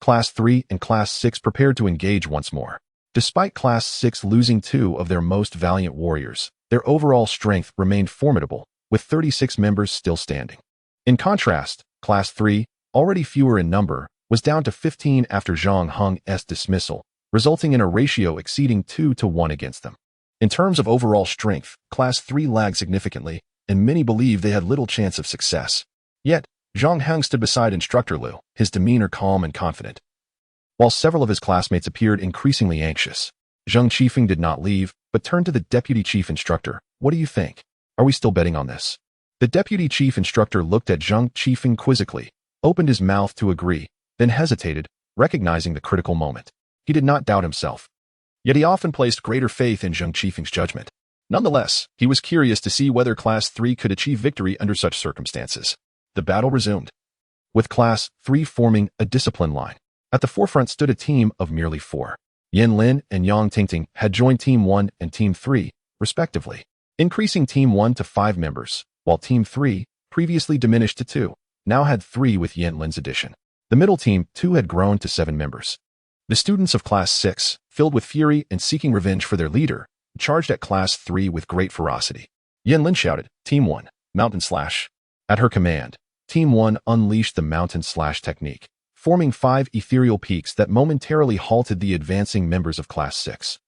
Class 3 and Class 6 prepared to engage once more. Despite Class 6 losing 2 of their most valiant warriors, their overall strength remained formidable, with 36 members still standing. In contrast, Class 3, already fewer in number, was down to 15 after Zhang Heng's dismissal, resulting in a ratio exceeding 2-to-1 against them. In terms of overall strength, Class 3 lagged significantly, and many believed they had little chance of success. Yet, Zhang Heng stood beside Instructor Liu, his demeanor calm and confident. While several of his classmates appeared increasingly anxious, Zhang Qifeng did not leave, but turned to the Deputy Chief Instructor. What do you think? Are we still betting on this? The Deputy Chief Instructor looked at Zhang Qifeng quizzically, opened his mouth to agree, then hesitated, recognizing the critical moment. He did not doubt himself. Yet he often placed greater faith in Zhang Qifeng's judgment. Nonetheless, he was curious to see whether Class 3 could achieve victory under such circumstances. The battle resumed, with Class 3 forming a discipline line. At the forefront stood a team of merely 4. Yin Lin and Yang Tingting had joined Team 1 and Team 3, respectively, increasing Team 1 to 5 members, while Team 3, previously diminished to 2, now had 3 with Yin Lin's addition. The middle team, 2, had grown to 7 members. The students of Class 6, filled with fury and seeking revenge for their leader, charged at Class 3 with great ferocity. Yin Lin shouted, "Team 1, Mountain Slash." At her command, Team 1 unleashed the Mountain Slash technique, forming 5 ethereal peaks that momentarily halted the advancing members of Class 6.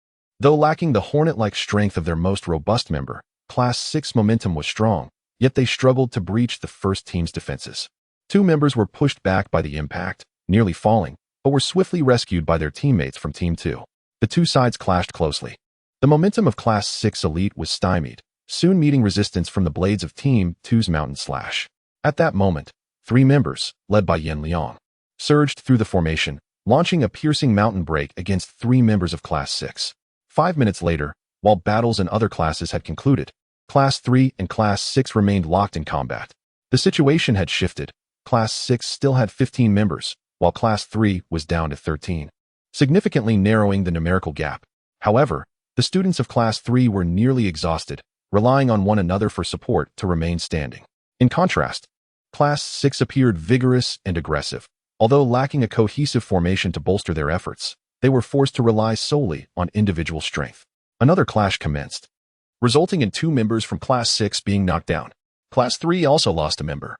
Though lacking the hornet-like strength of their most robust member, Class 6 momentum was strong, yet they struggled to breach the first team's defenses. 2 members were pushed back by the impact, nearly falling, but were swiftly rescued by their teammates from Team 2. The two sides clashed closely. The momentum of Class 6 Elite was stymied, soon meeting resistance from the blades of Team 2's Mountain Slash. At that moment, 3 members, led by Yen Liang, surged through the formation, launching a piercing mountain break against 3 members of Class 6. 5 minutes later, while battles in other classes had concluded, Class 3 and Class 6 remained locked in combat. The situation had shifted. Class 6 still had 15 members, while Class 3 was down to 13, significantly narrowing the numerical gap. However, the students of Class 3 were nearly exhausted, relying on one another for support to remain standing. In contrast, Class 6 appeared vigorous and aggressive. Although lacking a cohesive formation to bolster their efforts, they were forced to rely solely on individual strength. Another clash commenced, resulting in 2 members from Class 6 being knocked down. Class 3 also lost a member,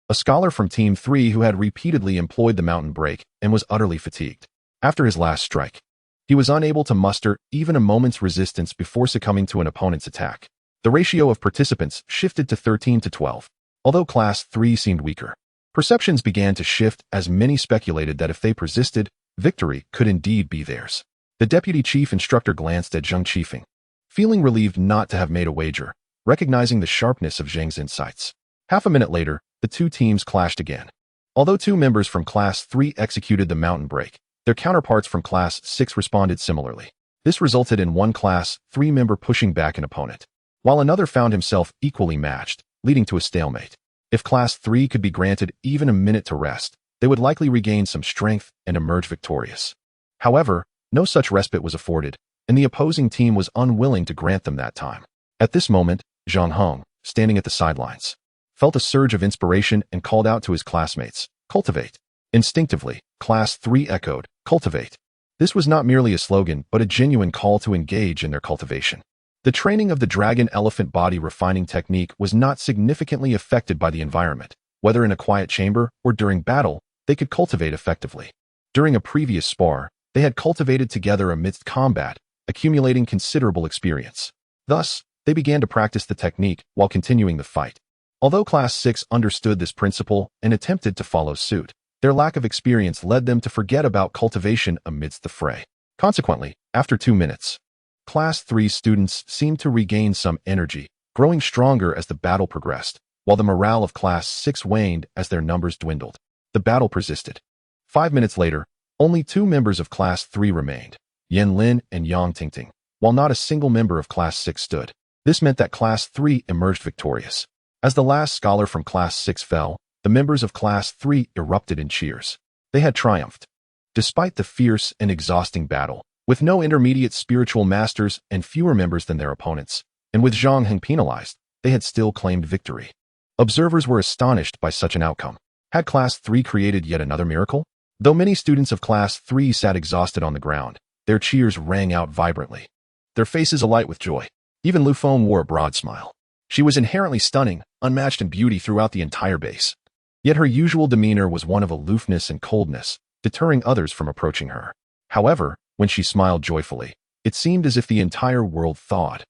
a scholar from Team 3 who had repeatedly employed the mountain break and was utterly fatigued. After his last strike, he was unable to muster even a moment's resistance before succumbing to an opponent's attack. The ratio of participants shifted to 13 to 12. Although Class 3 seemed weaker, perceptions began to shift as many speculated that if they persisted, victory could indeed be theirs. The Deputy Chief Instructor glanced at Zhang Qifeng, feeling relieved not to have made a wager, recognizing the sharpness of Zhang's insights. Half a minute later, the 2 teams clashed again. Although 2 members from Class 3 executed the mountain break, their counterparts from Class 6 responded similarly. This resulted in one Class 3 member pushing back an opponent, while another found himself equally matched, leading to a stalemate. If Class 3 could be granted even a minute to rest, they would likely regain some strength and emerge victorious. However, no such respite was afforded, and the opposing team was unwilling to grant them that time. At this moment, Zhang Heng, standing at the sidelines, felt a surge of inspiration and called out to his classmates, "Cultivate." Instinctively, Class 3 echoed, "Cultivate." This was not merely a slogan, but a genuine call to engage in their cultivation. The training of the dragon elephant body refining technique was not significantly affected by the environment. Whether in a quiet chamber or during battle, they could cultivate effectively. During a previous spar, they had cultivated together amidst combat, accumulating considerable experience. Thus, they began to practice the technique while continuing the fight. Although Class 6 understood this principle and attempted to follow suit, their lack of experience led them to forget about cultivation amidst the fray. Consequently, after 2 minutes, Class 3 students seemed to regain some energy, growing stronger as the battle progressed, while the morale of Class 6 waned as their numbers dwindled. The battle persisted. 5 minutes later, only 2 members of Class 3 remained, Yen Lin and Yang Tingting, while not a single member of Class 6 stood. This meant that Class 3 emerged victorious. As the last scholar from Class 6 fell, the members of Class 3 erupted in cheers. They had triumphed. Despite the fierce and exhausting battle, with no intermediate spiritual masters and fewer members than their opponents, and with Zhang Heng penalized, they had still claimed victory. Observers were astonished by such an outcome. Had Class 3 created yet another miracle? Though many students of Class 3 sat exhausted on the ground, their cheers rang out vibrantly, their faces alight with joy. Even Lu Feng wore a broad smile. She was inherently stunning, unmatched in beauty throughout the entire base. Yet her usual demeanor was one of aloofness and coldness, deterring others from approaching her. However, when she smiled joyfully, it seemed as if the entire world thawed,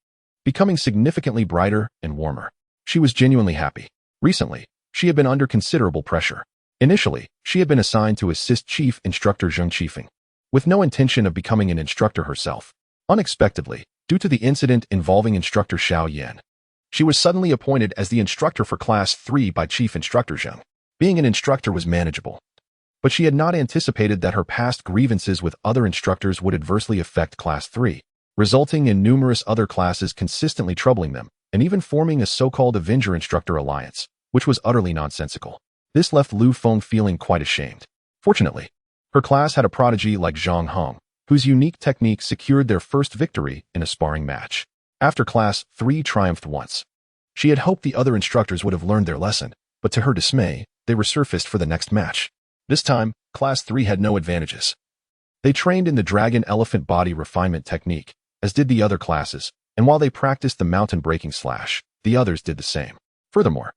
becoming significantly brighter and warmer. She was genuinely happy. Recently, she had been under considerable pressure. Initially, she had been assigned to assist Chief Instructor Zheng Qifeng, with no intention of becoming an instructor herself. Unexpectedly, due to the incident involving Instructor Xiao Yan, she was suddenly appointed as the instructor for Class 3 by Chief Instructor Zheng. Being an instructor was manageable, but she had not anticipated that her past grievances with other instructors would adversely affect Class 3, resulting in numerous other classes consistently troubling them, and even forming a so-called Avenger Instructor Alliance, which was utterly nonsensical. This left Lu Feng feeling quite ashamed. Fortunately, her class had a prodigy like Zhang Hong, whose unique technique secured their first victory in a sparring match. After Class 3 triumphed once, she had hoped the other instructors would have learned their lesson, but to her dismay, they resurfaced for the next match. This time, Class 3 had no advantages. They trained in the dragon elephant body refinement technique, as did the other classes, and while they practiced the mountain breaking slash, the others did the same. Furthermore,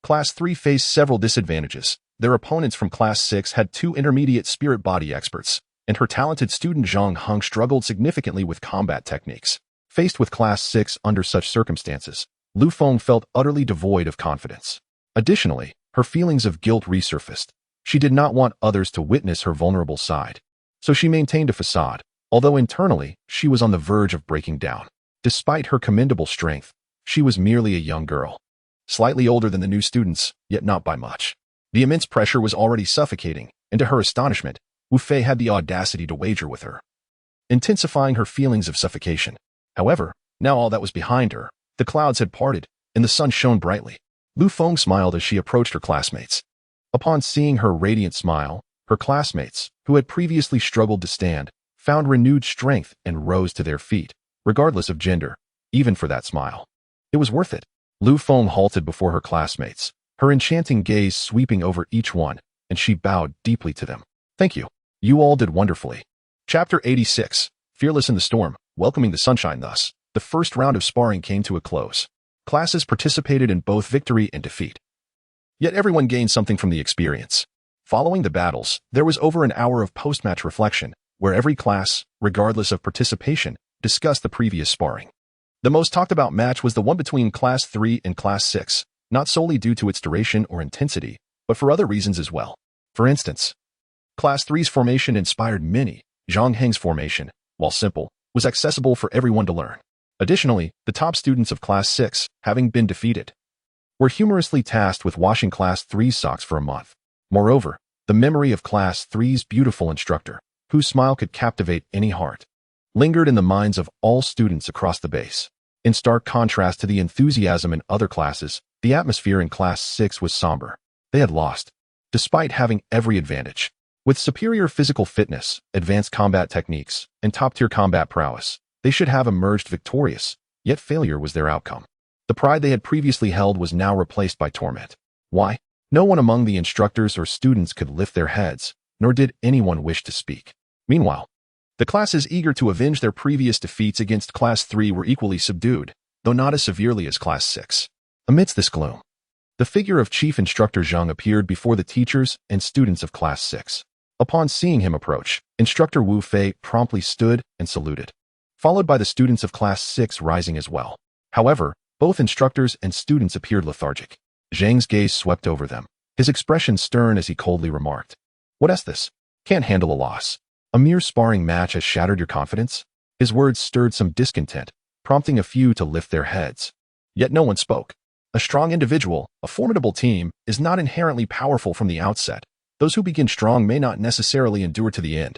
Class 3 faced several disadvantages. Their opponents from Class 6 had 2 intermediate spirit body experts, and her talented student Zhang Heng struggled significantly with combat techniques. Faced with Class 6 under such circumstances, Lu Feng felt utterly devoid of confidence. Additionally, her feelings of guilt resurfaced. She did not want others to witness her vulnerable side, so she maintained a facade, although internally, she was on the verge of breaking down. Despite her commendable strength, she was merely a young girl, slightly older than the new students, yet not by much. The immense pressure was already suffocating, and to her astonishment, Wu Fei had the audacity to wager with her, intensifying her feelings of suffocation. However, now all that was behind her, the clouds had parted, and the sun shone brightly. Lu Feng smiled as she approached her classmates. Upon seeing her radiant smile, her classmates, who had previously struggled to stand, found renewed strength and rose to their feet, regardless of gender, even for that smile. It was worth it. Lu Feng halted before her classmates, her enchanting gaze sweeping over each one, and she bowed deeply to them. Thank you. You all did wonderfully. Chapter 86. Fearless in the Storm, Welcoming the Sunshine. Thus, the first round of sparring came to a close. Classes participated in both victory and defeat. Yet everyone gained something from the experience. Following the battles, there was over an hour of post-match reflection, where every class, regardless of participation, discussed the previous sparring. The most talked about match was the one between Class 3 and Class 6, not solely due to its duration or intensity, but for other reasons as well. For instance, Class 3's formation inspired many. Zhang Heng's formation, while simple, was accessible for everyone to learn. Additionally, the top students of Class 6, having been defeated, were humorously tasked with washing Class 3's socks for a month. Moreover, the memory of Class 3's beautiful instructor, whose smile could captivate any heart, lingered in the minds of all students across the base. In stark contrast to the enthusiasm in other classes, the atmosphere in Class 6 was somber. They had lost, despite having every advantage. With superior physical fitness, advanced combat techniques, and top-tier combat prowess, they should have emerged victorious, yet failure was their outcome. The pride they had previously held was now replaced by torment. Why? No one among the instructors or students could lift their heads, nor did anyone wish to speak. Meanwhile, the classes eager to avenge their previous defeats against Class 3 were equally subdued, though not as severely as Class 6. Amidst this gloom, the figure of Chief Instructor Zheng appeared before the teachers and students of Class 6. Upon seeing him approach, Instructor Wu Fei promptly stood and saluted, followed by the students of Class 6 rising as well. However, both instructors and students appeared lethargic. Zhang's gaze swept over them, his expression stern as he coldly remarked, "What's this? Can't handle a loss. A mere sparring match has shattered your confidence?" His words stirred some discontent, prompting a few to lift their heads. Yet no one spoke. A strong individual, a formidable team, is not inherently powerful from the outset. Those who begin strong may not necessarily endure to the end.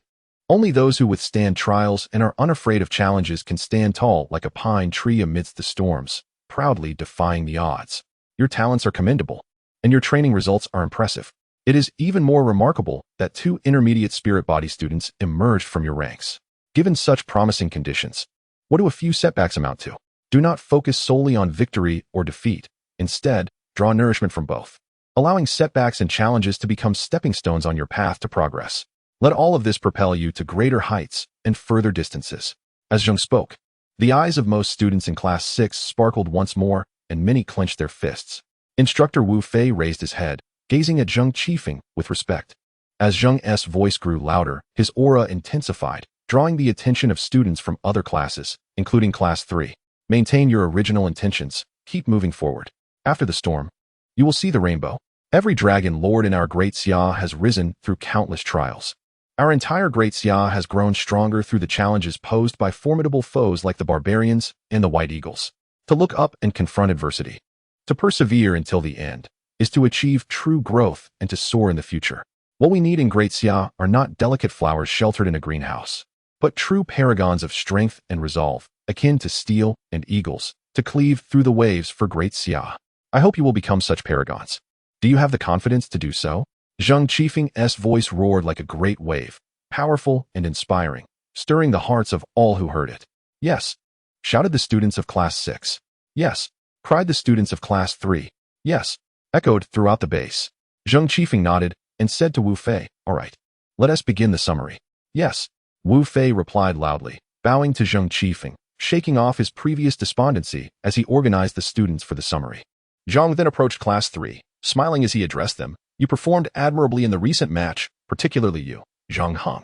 Only those who withstand trials and are unafraid of challenges can stand tall like a pine tree amidst the storms, proudly defying the odds. Your talents are commendable, and your training results are impressive. It is even more remarkable that 2 intermediate spirit body students emerged from your ranks. Given such promising conditions, what do a few setbacks amount to? Do not focus solely on victory or defeat. Instead, draw nourishment from both, allowing setbacks and challenges to become stepping stones on your path to progress. Let all of this propel you to greater heights and further distances. As Zheng spoke, the eyes of most students in Class 6 sparkled once more, and many clenched their fists. Instructor Wu Fei raised his head, gazing at Zheng Qifeng with respect. As Zheng's voice grew louder, his aura intensified, drawing the attention of students from other classes, including Class 3. Maintain your original intentions. Keep moving forward. After the storm, you will see the rainbow. Every dragon lord in our Great Xia has risen through countless trials. Our entire Great Xia has grown stronger through the challenges posed by formidable foes like the barbarians and the white eagles. To look up and confront adversity, to persevere until the end, is to achieve true growth and to soar in the future. What we need in Great Xia are not delicate flowers sheltered in a greenhouse, but true paragons of strength and resolve, akin to steel and eagles, to cleave through the waves for Great Xia. I hope you will become such paragons. Do you have the confidence to do so? Zheng Qifeng's voice roared like a great wave, powerful and inspiring, stirring the hearts of all who heard it. Yes, shouted the students of Class 6. Yes, cried the students of Class 3. Yes, echoed throughout the base. Zheng Qifeng nodded and said to Wu Fei, "All right, let us begin the summary." Yes, Wu Fei replied loudly, bowing to Zheng Qifeng, shaking off his previous despondency as he organized the students for the summary. Zhang then approached Class 3, smiling as he addressed them. "You performed admirably in the recent match, particularly you, Zhang Hong.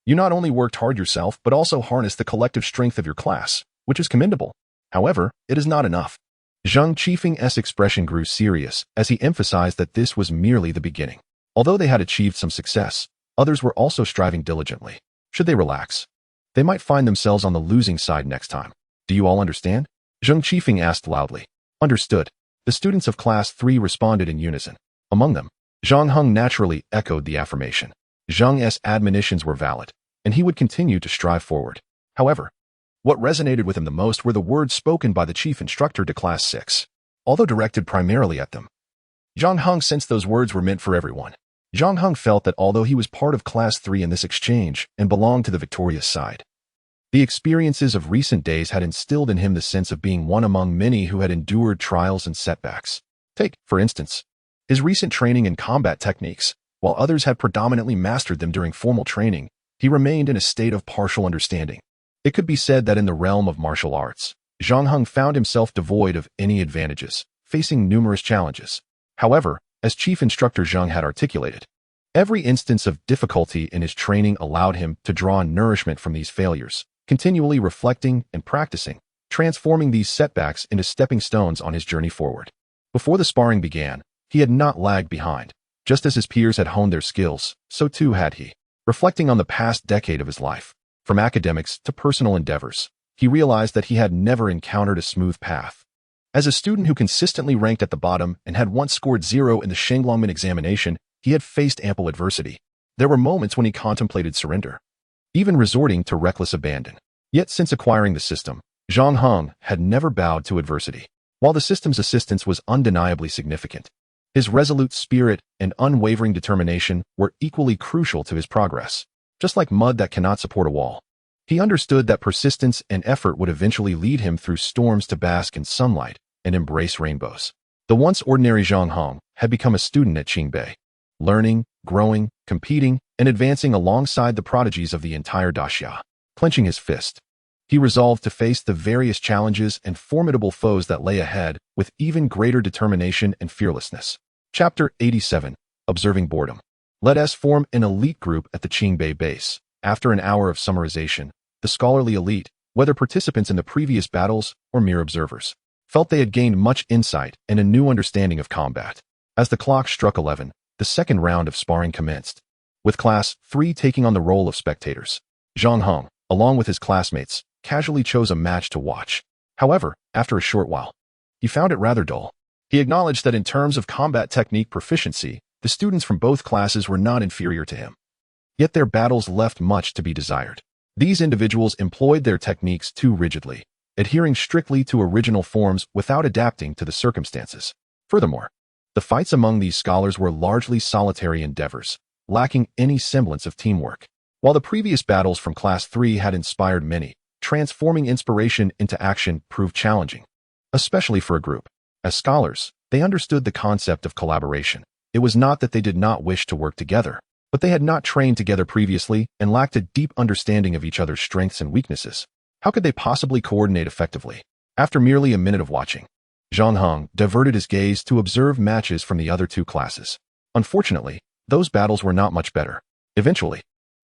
You not only worked hard yourself, but also harnessed the collective strength of your class, which is commendable. However, it is not enough." Zheng Qifeng's expression grew serious as he emphasized that this was merely the beginning. Although they had achieved some success, others were also striving diligently. Should they relax, they might find themselves on the losing side next time. Do you all understand? Zheng Qifeng asked loudly. Understood. The students of Class 3 responded in unison. Among them, Zhang Heng naturally echoed the affirmation. Zheng's admonitions were valid, and he would continue to strive forward. However, what resonated with him the most were the words spoken by the chief instructor to Class 6. Although directed primarily at them, Zhang Heng sensed those words were meant for everyone. Zhang Heng felt that although he was part of Class 3 in this exchange and belonged to the victorious side, the experiences of recent days had instilled in him the sense of being one among many who had endured trials and setbacks. Take, for instance, his recent training in combat techniques. While others had predominantly mastered them during formal training, he remained in a state of partial understanding. It could be said that in the realm of martial arts, Zhang Heng found himself devoid of any advantages, facing numerous challenges. However, as Chief Instructor Zheng had articulated, every instance of difficulty in his training allowed him to draw nourishment from these failures, continually reflecting and practicing, transforming these setbacks into stepping stones on his journey forward. Before the sparring began, he had not lagged behind. Just as his peers had honed their skills, so too had he. Reflecting on the past decade of his life, from academics to personal endeavors, he realized that he had never encountered a smooth path. As a student who consistently ranked at the bottom and had once scored 0 in the Shanglongmen examination, he had faced ample adversity. There were moments when he contemplated surrender, even resorting to reckless abandon. Yet since acquiring the system, Zhang Heng had never bowed to adversity. While the system's assistance was undeniably significant, his resolute spirit and unwavering determination were equally crucial to his progress. Just like mud that cannot support a wall, he understood that persistence and effort would eventually lead him through storms to bask in sunlight and embrace rainbows. The once ordinary Zhang Hong had become a student at Qingbei, learning, growing, competing, and advancing alongside the prodigies of the entire daxia. Clenching his fist, he resolved to face the various challenges and formidable foes that lay ahead with even greater determination and fearlessness. Chapter 87. Observing Boredom. Let us form an elite group at the Qingbei base. After an hour of summarization, the scholarly elite, whether participants in the previous battles or mere observers, felt they had gained much insight and a new understanding of combat. As the clock struck 11, the second round of sparring commenced, with Class 3 taking on the role of spectators. Zhang Heng, along with his classmates, casually chose a match to watch. However, after a short while, he found it rather dull. He acknowledged that in terms of combat technique proficiency, the students from both classes were not inferior to him. Yet their battles left much to be desired. These individuals employed their techniques too rigidly, adhering strictly to original forms without adapting to the circumstances. Furthermore, the fights among these scholars were largely solitary endeavors, lacking any semblance of teamwork. While the previous battles from Class 3 had inspired many, transforming inspiration into action proved challenging, especially for a group. As scholars, they understood the concept of collaboration. It was not that they did not wish to work together, but they had not trained together previously and lacked a deep understanding of each other's strengths and weaknesses. How could they possibly coordinate effectively? After merely a minute of watching, Zhang Heng diverted his gaze to observe matches from the other two classes. Unfortunately, those battles were not much better. Eventually,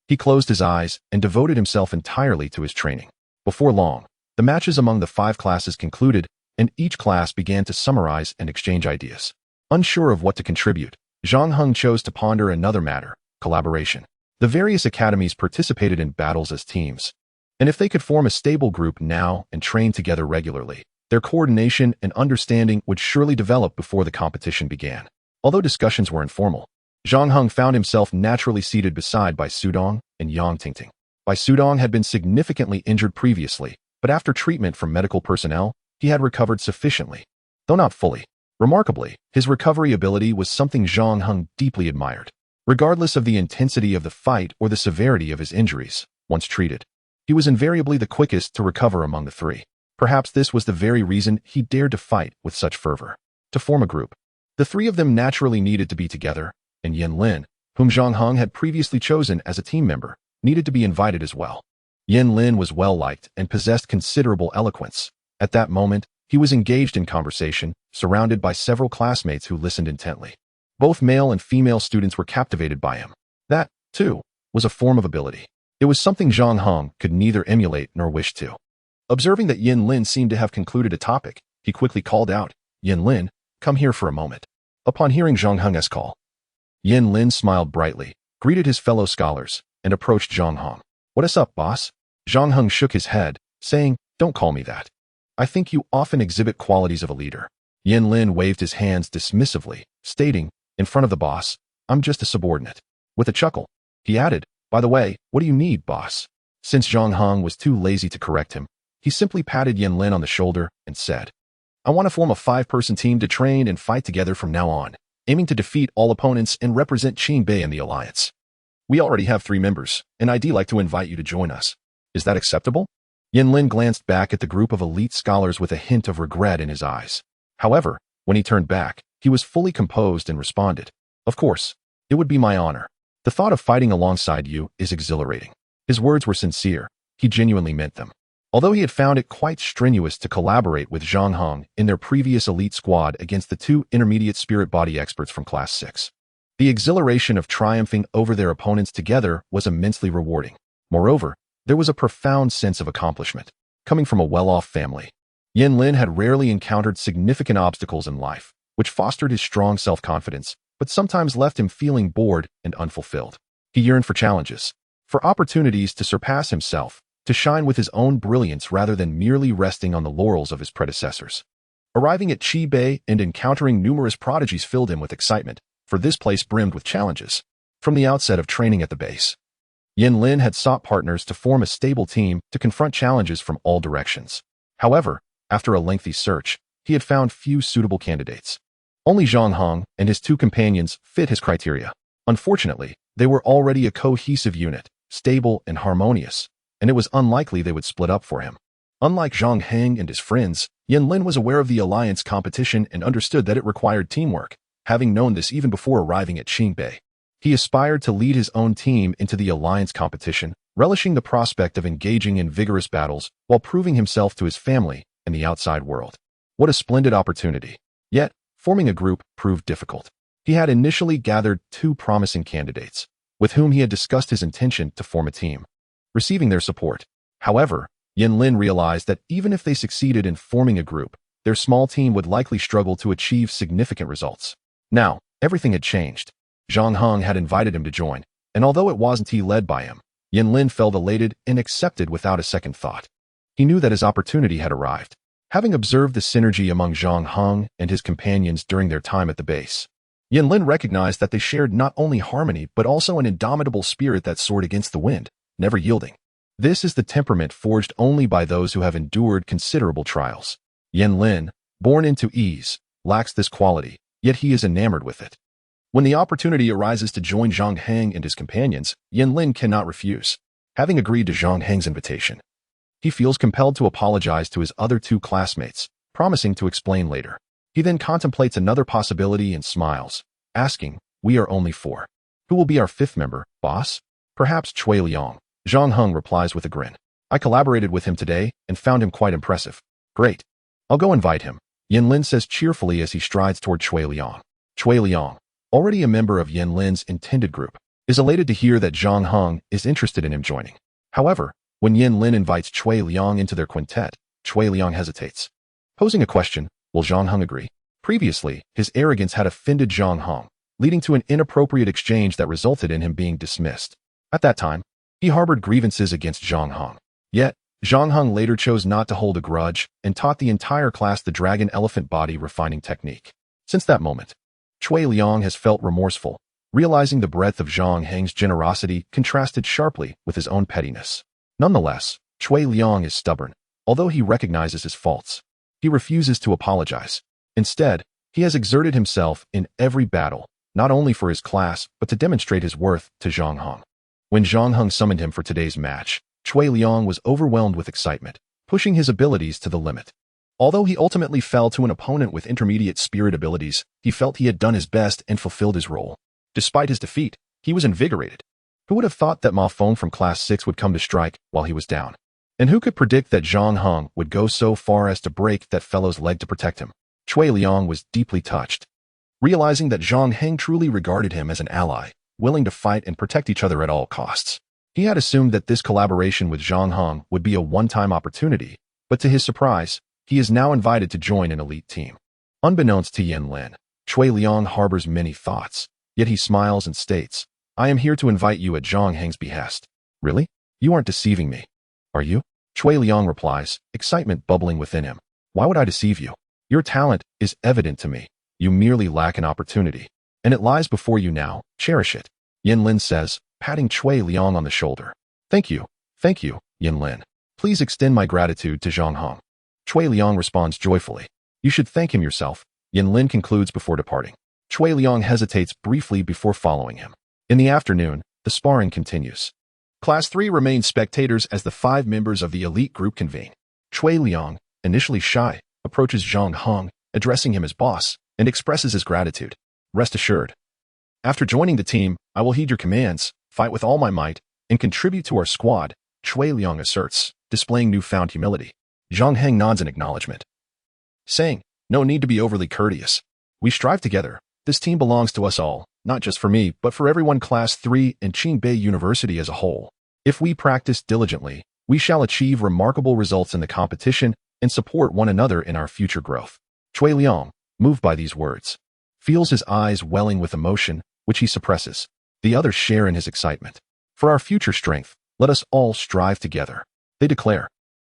he closed his eyes and devoted himself entirely to his training. Before long, the matches among the 5 classes concluded, and each class began to summarize and exchange ideas. Unsure of what to contribute, Zhang Heng chose to ponder another matter: collaboration. The various academies participated in battles as teams, and if they could form a stable group now and train together regularly, their coordination and understanding would surely develop before the competition began. Although discussions were informal, Zhang Heng found himself naturally seated beside Bai Sudong and Yang Tingting. Bai Sudong had been significantly injured previously, but after treatment from medical personnel, he had recovered sufficiently, though not fully. Remarkably, his recovery ability was something Zhang Heng deeply admired. Regardless of the intensity of the fight or the severity of his injuries, once treated, he was invariably the quickest to recover among the 3. Perhaps this was the very reason he dared to fight with such fervor. To form a group, the 3 of them naturally needed to be together, and Yin Lin, whom Zhang Heng had previously chosen as a team member, needed to be invited as well. Yin Lin was well-liked and possessed considerable eloquence. At that moment, he was engaged in conversation, surrounded by several classmates who listened intently. Both male and female students were captivated by him. That, too, was a form of ability. It was something Zhang Heng could neither emulate nor wish to. Observing that Yin Lin seemed to have concluded a topic, he quickly called out, "Yin Lin, come here for a moment." Upon hearing Zhang Heng's call, Yin Lin smiled brightly, greeted his fellow scholars, and approached Zhang Heng. "What is up, boss?" Zhang Heng shook his head, saying, "Don't call me that. I think you often exhibit qualities of a leader." Yin Lin waved his hands dismissively, stating, "In front of the boss, I'm just a subordinate." With a chuckle, he added, "By the way, what do you need, boss?" Since Zhang Heng was too lazy to correct him, he simply patted Yin Lin on the shoulder and said, "I want to form a 5-person team to train and fight together from now on, aiming to defeat all opponents and represent Qingbei in the alliance. We already have 3 members, and I'd like to invite you to join us. Is that acceptable?" Yin Lin glanced back at the group of elite scholars with a hint of regret in his eyes. However, when he turned back, he was fully composed and responded, "Of course, it would be my honor. The thought of fighting alongside you is exhilarating." His words were sincere. He genuinely meant them. Although he had found it quite strenuous to collaborate with Zhang Heng in their previous elite squad against the 2 intermediate spirit body experts from Class 6, the exhilaration of triumphing over their opponents together was immensely rewarding. Moreover, there was a profound sense of accomplishment. Coming from a well-off family, Yin Lin had rarely encountered significant obstacles in life, which fostered his strong self-confidence, but sometimes left him feeling bored and unfulfilled. He yearned for challenges, for opportunities to surpass himself, to shine with his own brilliance rather than merely resting on the laurels of his predecessors. Arriving at Qingbei and encountering numerous prodigies filled him with excitement, for this place brimmed with challenges. From the outset of training at the base, Yin Lin had sought partners to form a stable team to confront challenges from all directions. However, after a lengthy search, he had found few suitable candidates. Only Zhang Heng and his 2 companions fit his criteria. Unfortunately, they were already a cohesive unit, stable and harmonious, and it was unlikely they would split up for him. Unlike Zhang Heng and his friends, Yin Lin was aware of the alliance competition and understood that it required teamwork, having known this even before arriving at Qingbei. He aspired to lead his own team into the alliance competition, relishing the prospect of engaging in vigorous battles while proving himself to his family and the outside world. What a splendid opportunity. Yet, forming a group proved difficult. He had initially gathered 2 promising candidates, with whom he had discussed his intention to form a team, receiving their support. However, Yin Lin realized that even if they succeeded in forming a group, their small team would likely struggle to achieve significant results. Now, everything had changed. Zhang Heng had invited him to join, and although it wasn't he led by him, Yin Lin felt elated and accepted without a second thought. He knew that his opportunity had arrived. Having observed the synergy among Zhang Heng and his companions during their time at the base, Yin Lin recognized that they shared not only harmony but also an indomitable spirit that soared against the wind, never yielding. This is the temperament forged only by those who have endured considerable trials. Yin Lin, born into ease, lacks this quality, yet he is enamored with it. When the opportunity arises to join Zhang Heng and his companions, Yin Lin cannot refuse. Having agreed to Zhang Heng's invitation, he feels compelled to apologize to his other 2 classmates, promising to explain later. He then contemplates another possibility and smiles, asking, "We are only 4. Who will be our fifth member, boss? Perhaps Chui Liang. Zhang Heng replies with a grin. I collaborated with him today and found him quite impressive. Great. I'll go invite him, Yin Lin says cheerfully as he strides toward Chui Liang. Chui Liang, already a member of Yin Lin's intended group, is elated to hear that Zhang Heng is interested in him joining. However, when Yin Lin invites Chui Liang into their quintet, Chui Liang hesitates. Posing a question, will Zhang Heng agree? Previously, his arrogance had offended Zhang Heng, leading to an inappropriate exchange that resulted in him being dismissed. At that time, he harbored grievances against Zhang Heng. Yet, Zhang Heng later chose not to hold a grudge and taught the entire class the dragon elephant body refining technique. Since that moment, Chui Liang has felt remorseful, realizing the breadth of Zhang Heng's generosity contrasted sharply with his own pettiness. Nonetheless, Chui Liang is stubborn, although he recognizes his faults. He refuses to apologize. Instead, he has exerted himself in every battle, not only for his class, but to demonstrate his worth to Zhang Heng. When Zhang Heng summoned him for today's match, Chui Liang was overwhelmed with excitement, pushing his abilities to the limit. Although he ultimately fell to an opponent with intermediate spirit abilities, he felt he had done his best and fulfilled his role. Despite his defeat, he was invigorated. Who would have thought that Ma Feng from Class 6 would come to strike while he was down? And who could predict that Zhang Heng would go so far as to break that fellow's leg to protect him? Chui Liang was deeply touched. Realizing that Zhang Heng truly regarded him as an ally, willing to fight and protect each other at all costs. He had assumed that this collaboration with Zhang Heng would be a one-time opportunity, but to his surprise, he is now invited to join an elite team. Unbeknownst to Yin Lin, Chui Liang harbors many thoughts, yet he smiles and states, I am here to invite you at Zhang Heng's behest. Really? You aren't deceiving me, are you? Chui Liang replies, excitement bubbling within him. Why would I deceive you? Your talent is evident to me. You merely lack an opportunity, and it lies before you now. Cherish it. Yin Lin says, patting Chui Liang on the shoulder. Thank you, Yin Lin. Please extend my gratitude to Zhang Heng. Chui Liang responds joyfully. You should thank him yourself, Yin Lin concludes before departing. Chui Liang hesitates briefly before following him. In the afternoon, the sparring continues. Class 3 remains spectators as the 5 members of the elite group convene. Chui Liang, initially shy, approaches Zhang Heng, addressing him as boss, and expresses his gratitude. Rest assured. After joining the team, I will heed your commands, fight with all my might, and contribute to our squad, Chui Liang asserts, displaying newfound humility. Zhang Heng nods in acknowledgement, saying, no need to be overly courteous. We strive together. This team belongs to us all, not just for me, but for everyone Class 3 and Qingbei University as a whole. If we practice diligently, we shall achieve remarkable results in the competition and support one another in our future growth. Chui Liang, moved by these words, feels his eyes welling with emotion, which he suppresses. The others share in his excitement. For our future strength, let us all strive together, they declare.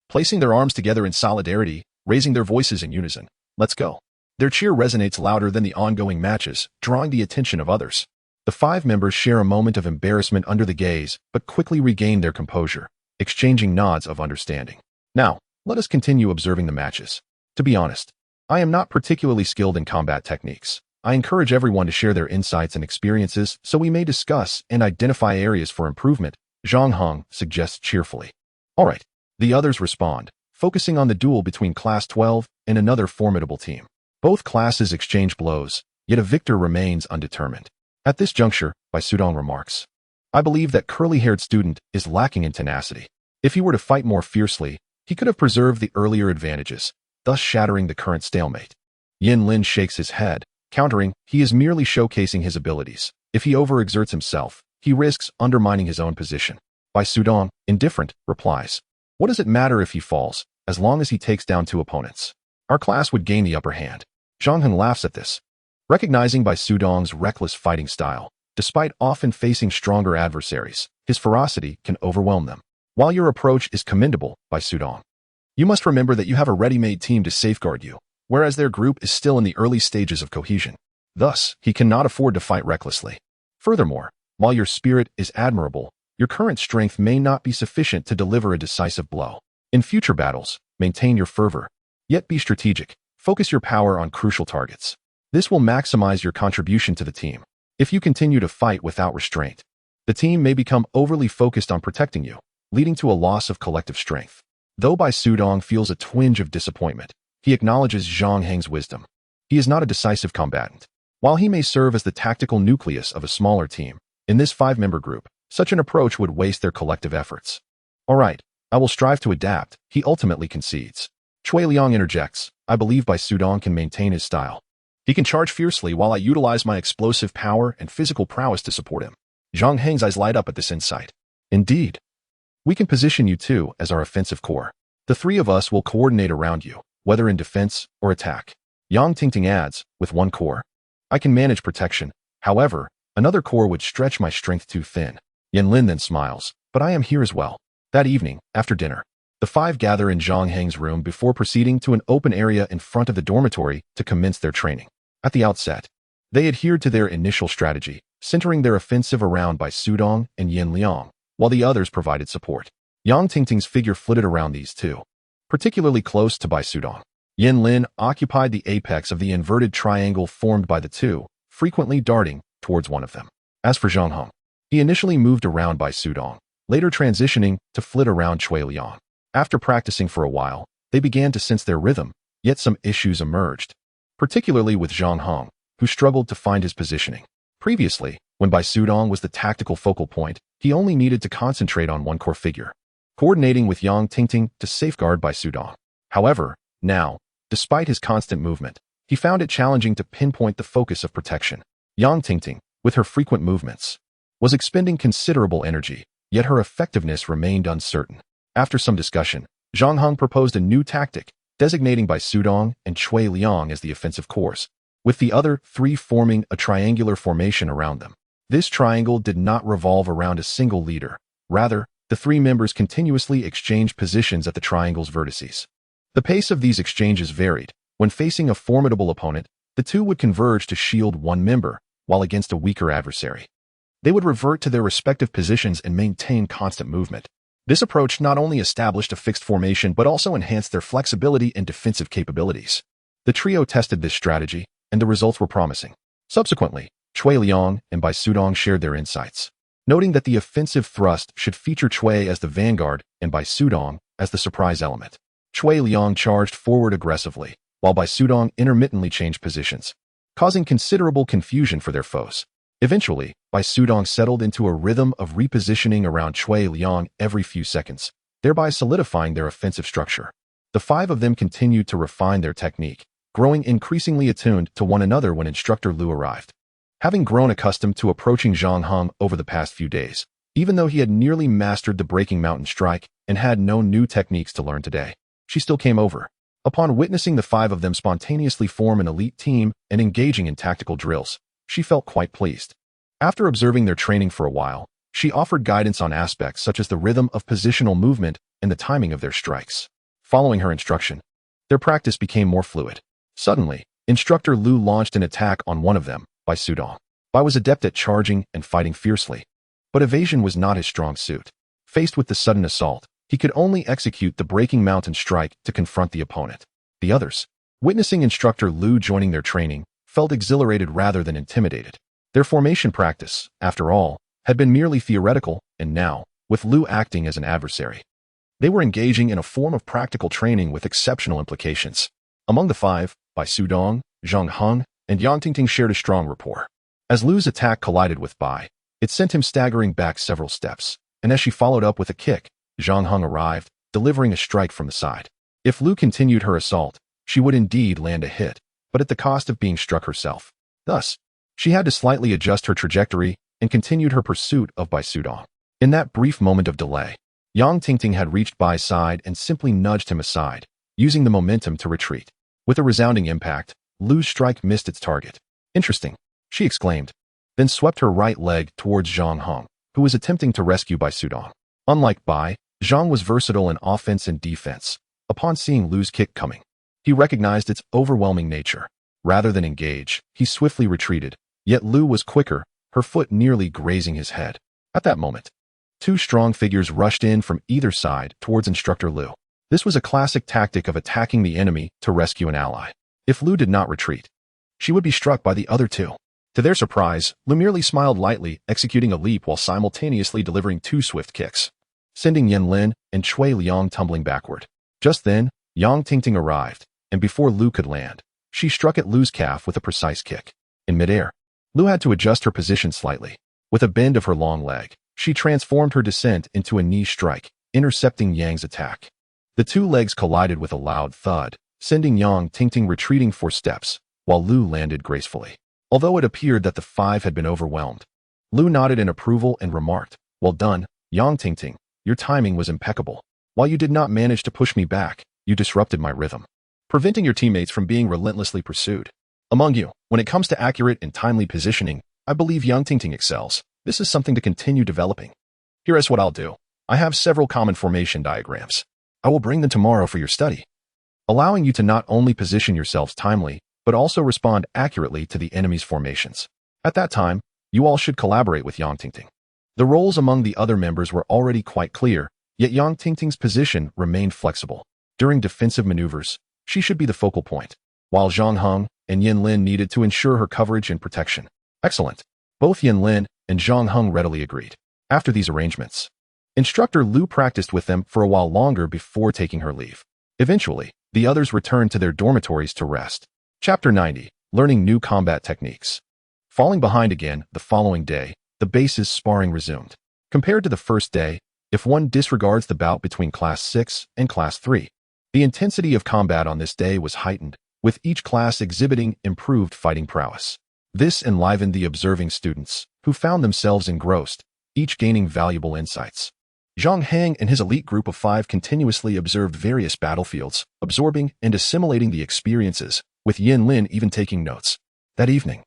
Placing their arms together in solidarity, raising their voices in unison. Let's go. Their cheer resonates louder than the ongoing matches, drawing the attention of others. The 5 members share a moment of embarrassment under the gaze, but quickly regain their composure, exchanging nods of understanding. Now, let us continue observing the matches. To be honest, I am not particularly skilled in combat techniques. I encourage everyone to share their insights and experiences so we may discuss and identify areas for improvement, Zhang Heng suggests cheerfully. All right, the others respond, focusing on the duel between Class 12 and another formidable team. Both classes exchange blows, yet a victor remains undetermined. At this juncture, Bai Sudong remarks, I believe that curly-haired student is lacking in tenacity. If he were to fight more fiercely, he could have preserved the earlier advantages, thus shattering the current stalemate. Yin Lin shakes his head, countering, he is merely showcasing his abilities. If he overexerts himself, he risks undermining his own position. Bai Sudong, indifferent, replies, what does it matter if he falls, as long as he takes down 2 opponents? Our class would gain the upper hand. Zhang Heng laughs at this. Recognizing Bai Sudong's reckless fighting style, despite often facing stronger adversaries, his ferocity can overwhelm them. While your approach is commendable, Bai Sudong, you must remember that you have a ready-made team to safeguard you, whereas their group is still in the early stages of cohesion. Thus, he cannot afford to fight recklessly. Furthermore, while your spirit is admirable, your current strength may not be sufficient to deliver a decisive blow. In future battles, maintain your fervor, yet be strategic. Focus your power on crucial targets. This will maximize your contribution to the team. If you continue to fight without restraint, the team may become overly focused on protecting you, leading to a loss of collective strength. Though Bai Sudong feels a twinge of disappointment, he acknowledges Zhang Heng's wisdom. He is not a decisive combatant. While he may serve as the tactical nucleus of a smaller team, In this 5-member group, such an approach would waste their collective efforts. All right, I will strive to adapt, he ultimately concedes. Chui Liang interjects, I believe Bai Sudong can maintain his style. He can charge fiercely while I utilize my explosive power and physical prowess to support him. Zhang Heng's eyes light up at this insight. Indeed. We can position you two as our offensive core. The 3 of us will coordinate around you, whether in defense or attack. Yang Tingting adds, with 1 core. I can manage protection. However, another core would stretch my strength too thin. Yan Lin then smiles, but I am here as well. That evening, after dinner, the 5 gather in Zhang Heng's room before proceeding to an open area in front of the dormitory to commence their training. At the outset, they adhered to their initial strategy, centering their offensive around Bai Sudong and Yin Liang, while the others provided support. Yang Tingting's figure flitted around these 2, particularly close to Bai Sudong. Yin Lin occupied the apex of the inverted triangle formed by the 2, frequently darting towards one of them. As for Zhang Heng, he initially moved around Bai Sudong, later transitioning to flit around Chui Liang. After practicing for a while, they began to sense their rhythm, yet some issues emerged, particularly with Zhang Heng, who struggled to find his positioning. Previously, when Bai Sudong was the tactical focal point, he only needed to concentrate on 1 core figure, coordinating with Yang Tingting to safeguard Bai Sudong. However, now, despite his constant movement, he found it challenging to pinpoint the focus of protection. Yang Tingting, with her frequent movements, was expending considerable energy, yet her effectiveness remained uncertain. After some discussion, Zhang Heng proposed a new tactic, designating Bai Sudong and Chui Liang as the offensive cores, with the other 3 forming a triangular formation around them. This triangle did not revolve around a single leader. Rather, the 3 members continuously exchanged positions at the triangle's vertices. The pace of these exchanges varied. When facing a formidable opponent, the 2 would converge to shield 1 member, while against a weaker adversary, they would revert to their respective positions and maintain constant movement. This approach not only established a fixed formation but also enhanced their flexibility and defensive capabilities. The trio tested this strategy, and the results were promising. Subsequently, Chui Liang and Bai Sudong shared their insights, noting that the offensive thrust should feature Chui as the vanguard and Bai Sudong as the surprise element. Chui Liang charged forward aggressively, while Bai Sudong intermittently changed positions, causing considerable confusion for their foes. Eventually, Bai Sudong settled into a rhythm of repositioning around Chui Liang every few seconds, thereby solidifying their offensive structure. The 5 of them continued to refine their technique, growing increasingly attuned to one another when Instructor Lu arrived. Having grown accustomed to approaching Zhang Heng over the past few days, even though he had nearly mastered the Breaking Mountain Strike and had no new techniques to learn today, she still came over. Upon witnessing the 5 of them spontaneously form an elite team and engaging in tactical drills, she felt quite pleased. After observing their training for a while, she offered guidance on aspects such as the rhythm of positional movement and the timing of their strikes. Following her instruction, their practice became more fluid. Suddenly, Instructor Lu launched an attack on one of them, Bai Sudong. Bai was adept at charging and fighting fiercely, but evasion was not his strong suit. Faced with the sudden assault, he could only execute the Breaking Mountain Strike to confront the opponent. The others, witnessing Instructor Lu joining their training, felt exhilarated rather than intimidated. Their formation practice, after all, had been merely theoretical, and now, with Lu acting as an adversary, they were engaging in a form of practical training with exceptional implications. Among the 5, Bai Sudong, Zhang Heng, and Yang Tingting shared a strong rapport. As Lu's attack collided with Bai, it sent him staggering back several steps, and as she followed up with a kick, Zhang Heng arrived, delivering a strike from the side. If Lu continued her assault, she would indeed land a hit, but at the cost of being struck herself. Thus, she had to slightly adjust her trajectory and continued her pursuit of Bai Sudong. In that brief moment of delay, Yang Tingting had reached Bai's side and simply nudged him aside, using the momentum to retreat. With a resounding impact, Lu's strike missed its target. Interesting, she exclaimed, then swept her right leg towards Zhang Heng, who was attempting to rescue Bai Sudong. Unlike Bai, Zhang was versatile in offense and defense. Upon seeing Lu's kick coming, he recognized its overwhelming nature. Rather than engage, he swiftly retreated, yet Lu was quicker, her foot nearly grazing his head. At that moment, 2 strong figures rushed in from either side towards Instructor Lu. This was a classic tactic of attacking the enemy to rescue an ally. If Lu did not retreat, she would be struck by the other 2. To their surprise, Lu merely smiled lightly, executing a leap while simultaneously delivering 2 swift kicks, sending Yan Lin and Chui Liang tumbling backward. Just then, Yang Tingting arrived, and before Lu could land, she struck at Lu's calf with a precise kick. In midair, Lu had to adjust her position slightly. With a bend of her long leg, she transformed her descent into a knee strike, intercepting Yang's attack. The two legs collided with a loud thud, sending Yang Tingting retreating 4 steps, while Lu landed gracefully. Although it appeared that the 5 had been overwhelmed, Lu nodded in approval and remarked, "Well done, Yang Tingting. Your timing was impeccable. While you did not manage to push me back, you disrupted my rhythm, preventing your teammates from being relentlessly pursued. Among you, when it comes to accurate and timely positioning, I believe Yang Tingting excels. This is something to continue developing. Here is what I'll do. I have several common formation diagrams. I will bring them tomorrow for your study, allowing you to not only position yourselves timely, but also respond accurately to the enemy's formations. At that time, you all should collaborate with Yang Tingting." The roles among the other members were already quite clear, yet Yang Tingting's position remained flexible. During defensive maneuvers, she should be the focal point, while Zhang Heng and Yin Lin needed to ensure her coverage and protection. Excellent. Both Yin Lin and Zhang Heng readily agreed. After these arrangements, Instructor Lu practiced with them for a while longer before taking her leave. Eventually, the others returned to their dormitories to rest. Chapter 90, Learning New Combat Techniques. Falling behind again, the following day, the base's sparring resumed. Compared to the first day, if one disregards the bout between Class 6 and Class 3, the intensity of combat on this day was heightened, with each class exhibiting improved fighting prowess. This enlivened the observing students, who found themselves engrossed, each gaining valuable insights. Zhang Heng and his elite group of 5 continuously observed various battlefields, absorbing and assimilating the experiences, with Yin Lin even taking notes. That evening,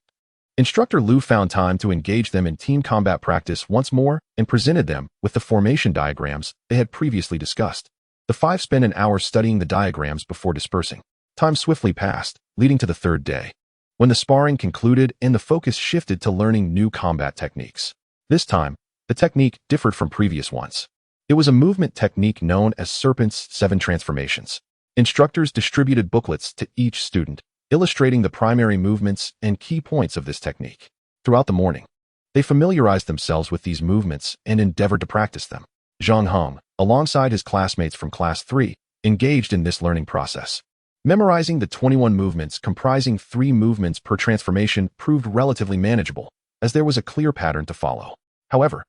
Instructor Lu found time to engage them in team combat practice once more and presented them with the formation diagrams they had previously discussed. The 5 spent an hour studying the diagrams before dispersing. Time swiftly passed, leading to the 3rd day, when the sparring concluded and the focus shifted to learning new combat techniques. This time, the technique differed from previous ones. It was a movement technique known as Serpent's 7 Transformations. Instructors distributed booklets to each student, illustrating the primary movements and key points of this technique. Throughout the morning, they familiarized themselves with these movements and endeavored to practice them. Zhang Heng, alongside his classmates from Class 3, engaged in this learning process. Memorizing the 21 movements comprising 3 movements per transformation proved relatively manageable, as there was a clear pattern to follow. However,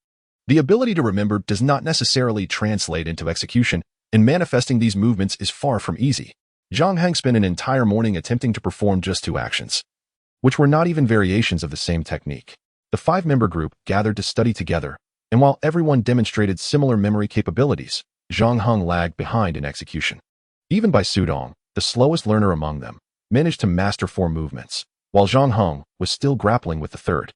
the ability to remember does not necessarily translate into execution, and manifesting these movements is far from easy. Zhang Heng spent an entire morning attempting to perform just 2 actions, which were not even variations of the same technique. The 5-member group gathered to study together, and while everyone demonstrated similar memory capabilities, Zhang Heng lagged behind in execution. Even Bai Sudong, the slowest learner among them, managed to master 4 movements, while Zhang Heng was still grappling with the 3rd.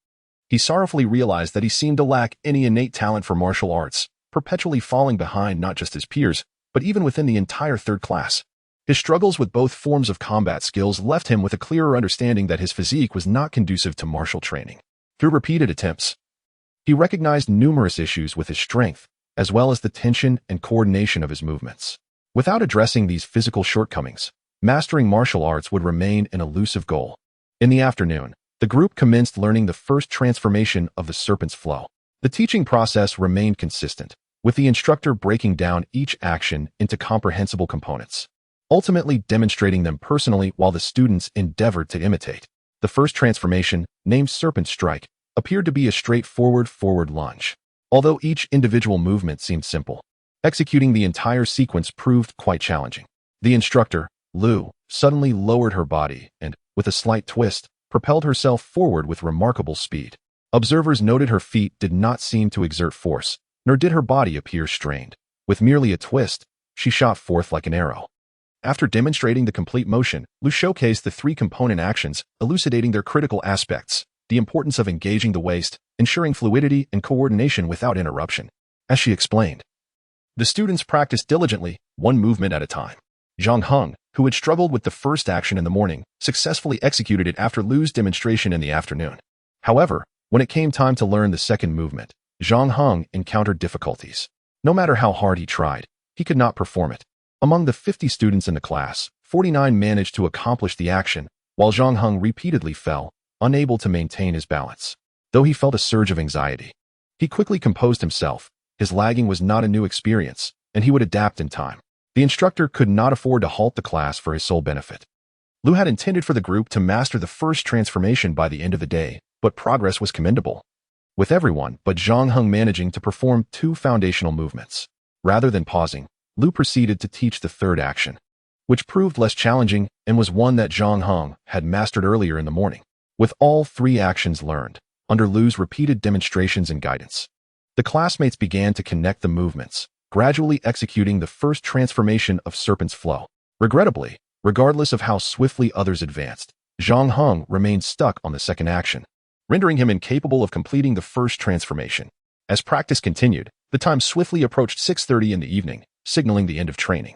He sorrowfully realized that he seemed to lack any innate talent for martial arts, perpetually falling behind not just his peers, but even within the entire 3rd class. His struggles with both forms of combat skills left him with a clearer understanding that his physique was not conducive to martial training. Through repeated attempts, he recognized numerous issues with his strength, as well as the tension and coordination of his movements. Without addressing these physical shortcomings, mastering martial arts would remain an elusive goal. In the afternoon, the group commenced learning the first transformation of the Serpent's Flow. The teaching process remained consistent, with the instructor breaking down each action into comprehensible components, ultimately demonstrating them personally while the students endeavored to imitate. The first transformation, named Serpent Strike, appeared to be a straightforward forward lunge. Although each individual movement seemed simple, executing the entire sequence proved quite challenging. The instructor, Lu, suddenly lowered her body and, with a slight twist, propelled herself forward with remarkable speed. Observers noted her feet did not seem to exert force, nor did her body appear strained. With merely a twist, she shot forth like an arrow. After demonstrating the complete motion, Lu showcased the 3 component actions, elucidating their critical aspects, the importance of engaging the waist, ensuring fluidity and coordination without interruption. As she explained, the students practiced diligently, 1 movement at a time. Zhang Heng, who had struggled with the first action in the morning, successfully executed it after Lu's demonstration in the afternoon. However, when it came time to learn the second movement, Zhang Heng encountered difficulties. No matter how hard he tried, he could not perform it. Among the 50 students in the class, 49 managed to accomplish the action, while Zhang Heng repeatedly fell, unable to maintain his balance. Though he felt a surge of anxiety, he quickly composed himself. His lagging was not a new experience, and he would adapt in time. The instructor could not afford to halt the class for his sole benefit. Lu had intended for the group to master the first transformation by the end of the day, but progress was commendable. with everyone but Zhang Heng managing to perform 2 foundational movements. Rather than pausing, Lu proceeded to teach the third action, which proved less challenging and was one that Zhang Heng had mastered earlier in the morning. With all 3 actions learned, under Lu's repeated demonstrations and guidance, the classmates began to connect the movements, gradually executing the first transformation of Serpent's Flow. Regrettably, regardless of how swiftly others advanced, Zhang Heng remained stuck on the second action, rendering him incapable of completing the first transformation. As practice continued, the time swiftly approached 6:30 in the evening, signaling the end of training.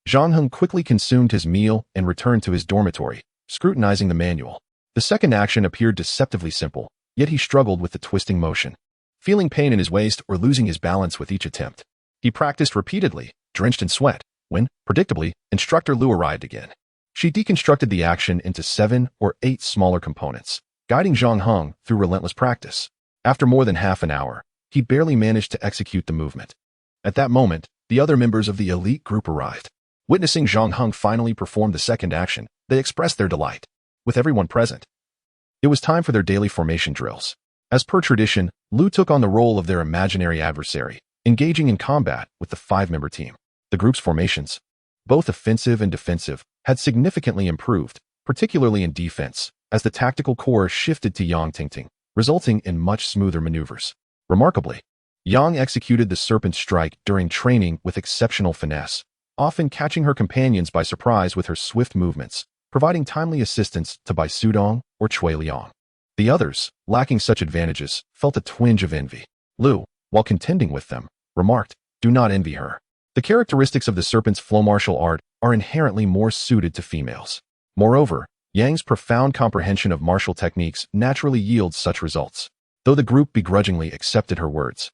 Zhang Heng quickly consumed his meal and returned to his dormitory, scrutinizing the manual. The second action appeared deceptively simple, yet he struggled with the twisting motion, feeling pain in his waist or losing his balance with each attempt. He practiced repeatedly, drenched in sweat, when, predictably, Instructor Lu arrived again. She deconstructed the action into 7 or 8 smaller components, guiding Zhang Heng through relentless practice. After more than half an hour, he barely managed to execute the movement. At that moment, the other members of the elite group arrived. Witnessing Zhang Heng finally perform the second action, they expressed their delight. With everyone present, it was time for their daily formation drills. As per tradition, Lu took on the role of their imaginary adversary, engaging in combat with the 5-member team. The group's formations, both offensive and defensive, had significantly improved, particularly in defense, as the tactical core shifted to Yang Tingting, resulting in much smoother maneuvers. Remarkably, Yang executed the Serpent Strike during training with exceptional finesse, often catching her companions by surprise with her swift movements, providing timely assistance to Bai Sudong or Chui Liang. The others, lacking such advantages, felt a twinge of envy. Lu, while contending with them, remarked, "Do not envy her. The characteristics of the Serpent's Flow martial art are inherently more suited to females. Moreover, Yang's profound comprehension of martial techniques naturally yields such results." Though the group begrudgingly accepted her words,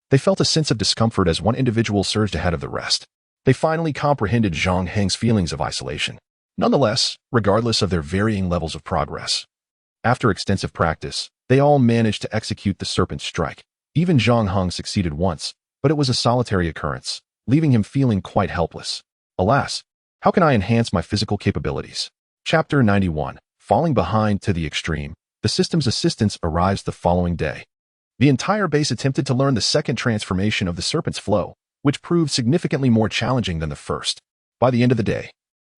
they felt a sense of discomfort as one individual surged ahead of the rest. They finally comprehended Zhang Heng's feelings of isolation. Nonetheless, regardless of their varying levels of progress, after extensive practice, they all managed to execute the Serpent Strike. Even Zhang Heng succeeded once, but it was a solitary occurrence, leaving him feeling quite helpless. Alas, how can I enhance my physical capabilities? Chapter 91. Falling behind to the extreme, the system's assistance arrives the following day. The entire base attempted to learn the second transformation of the Serpent's Flow, which proved significantly more challenging than the first. By the end of the day,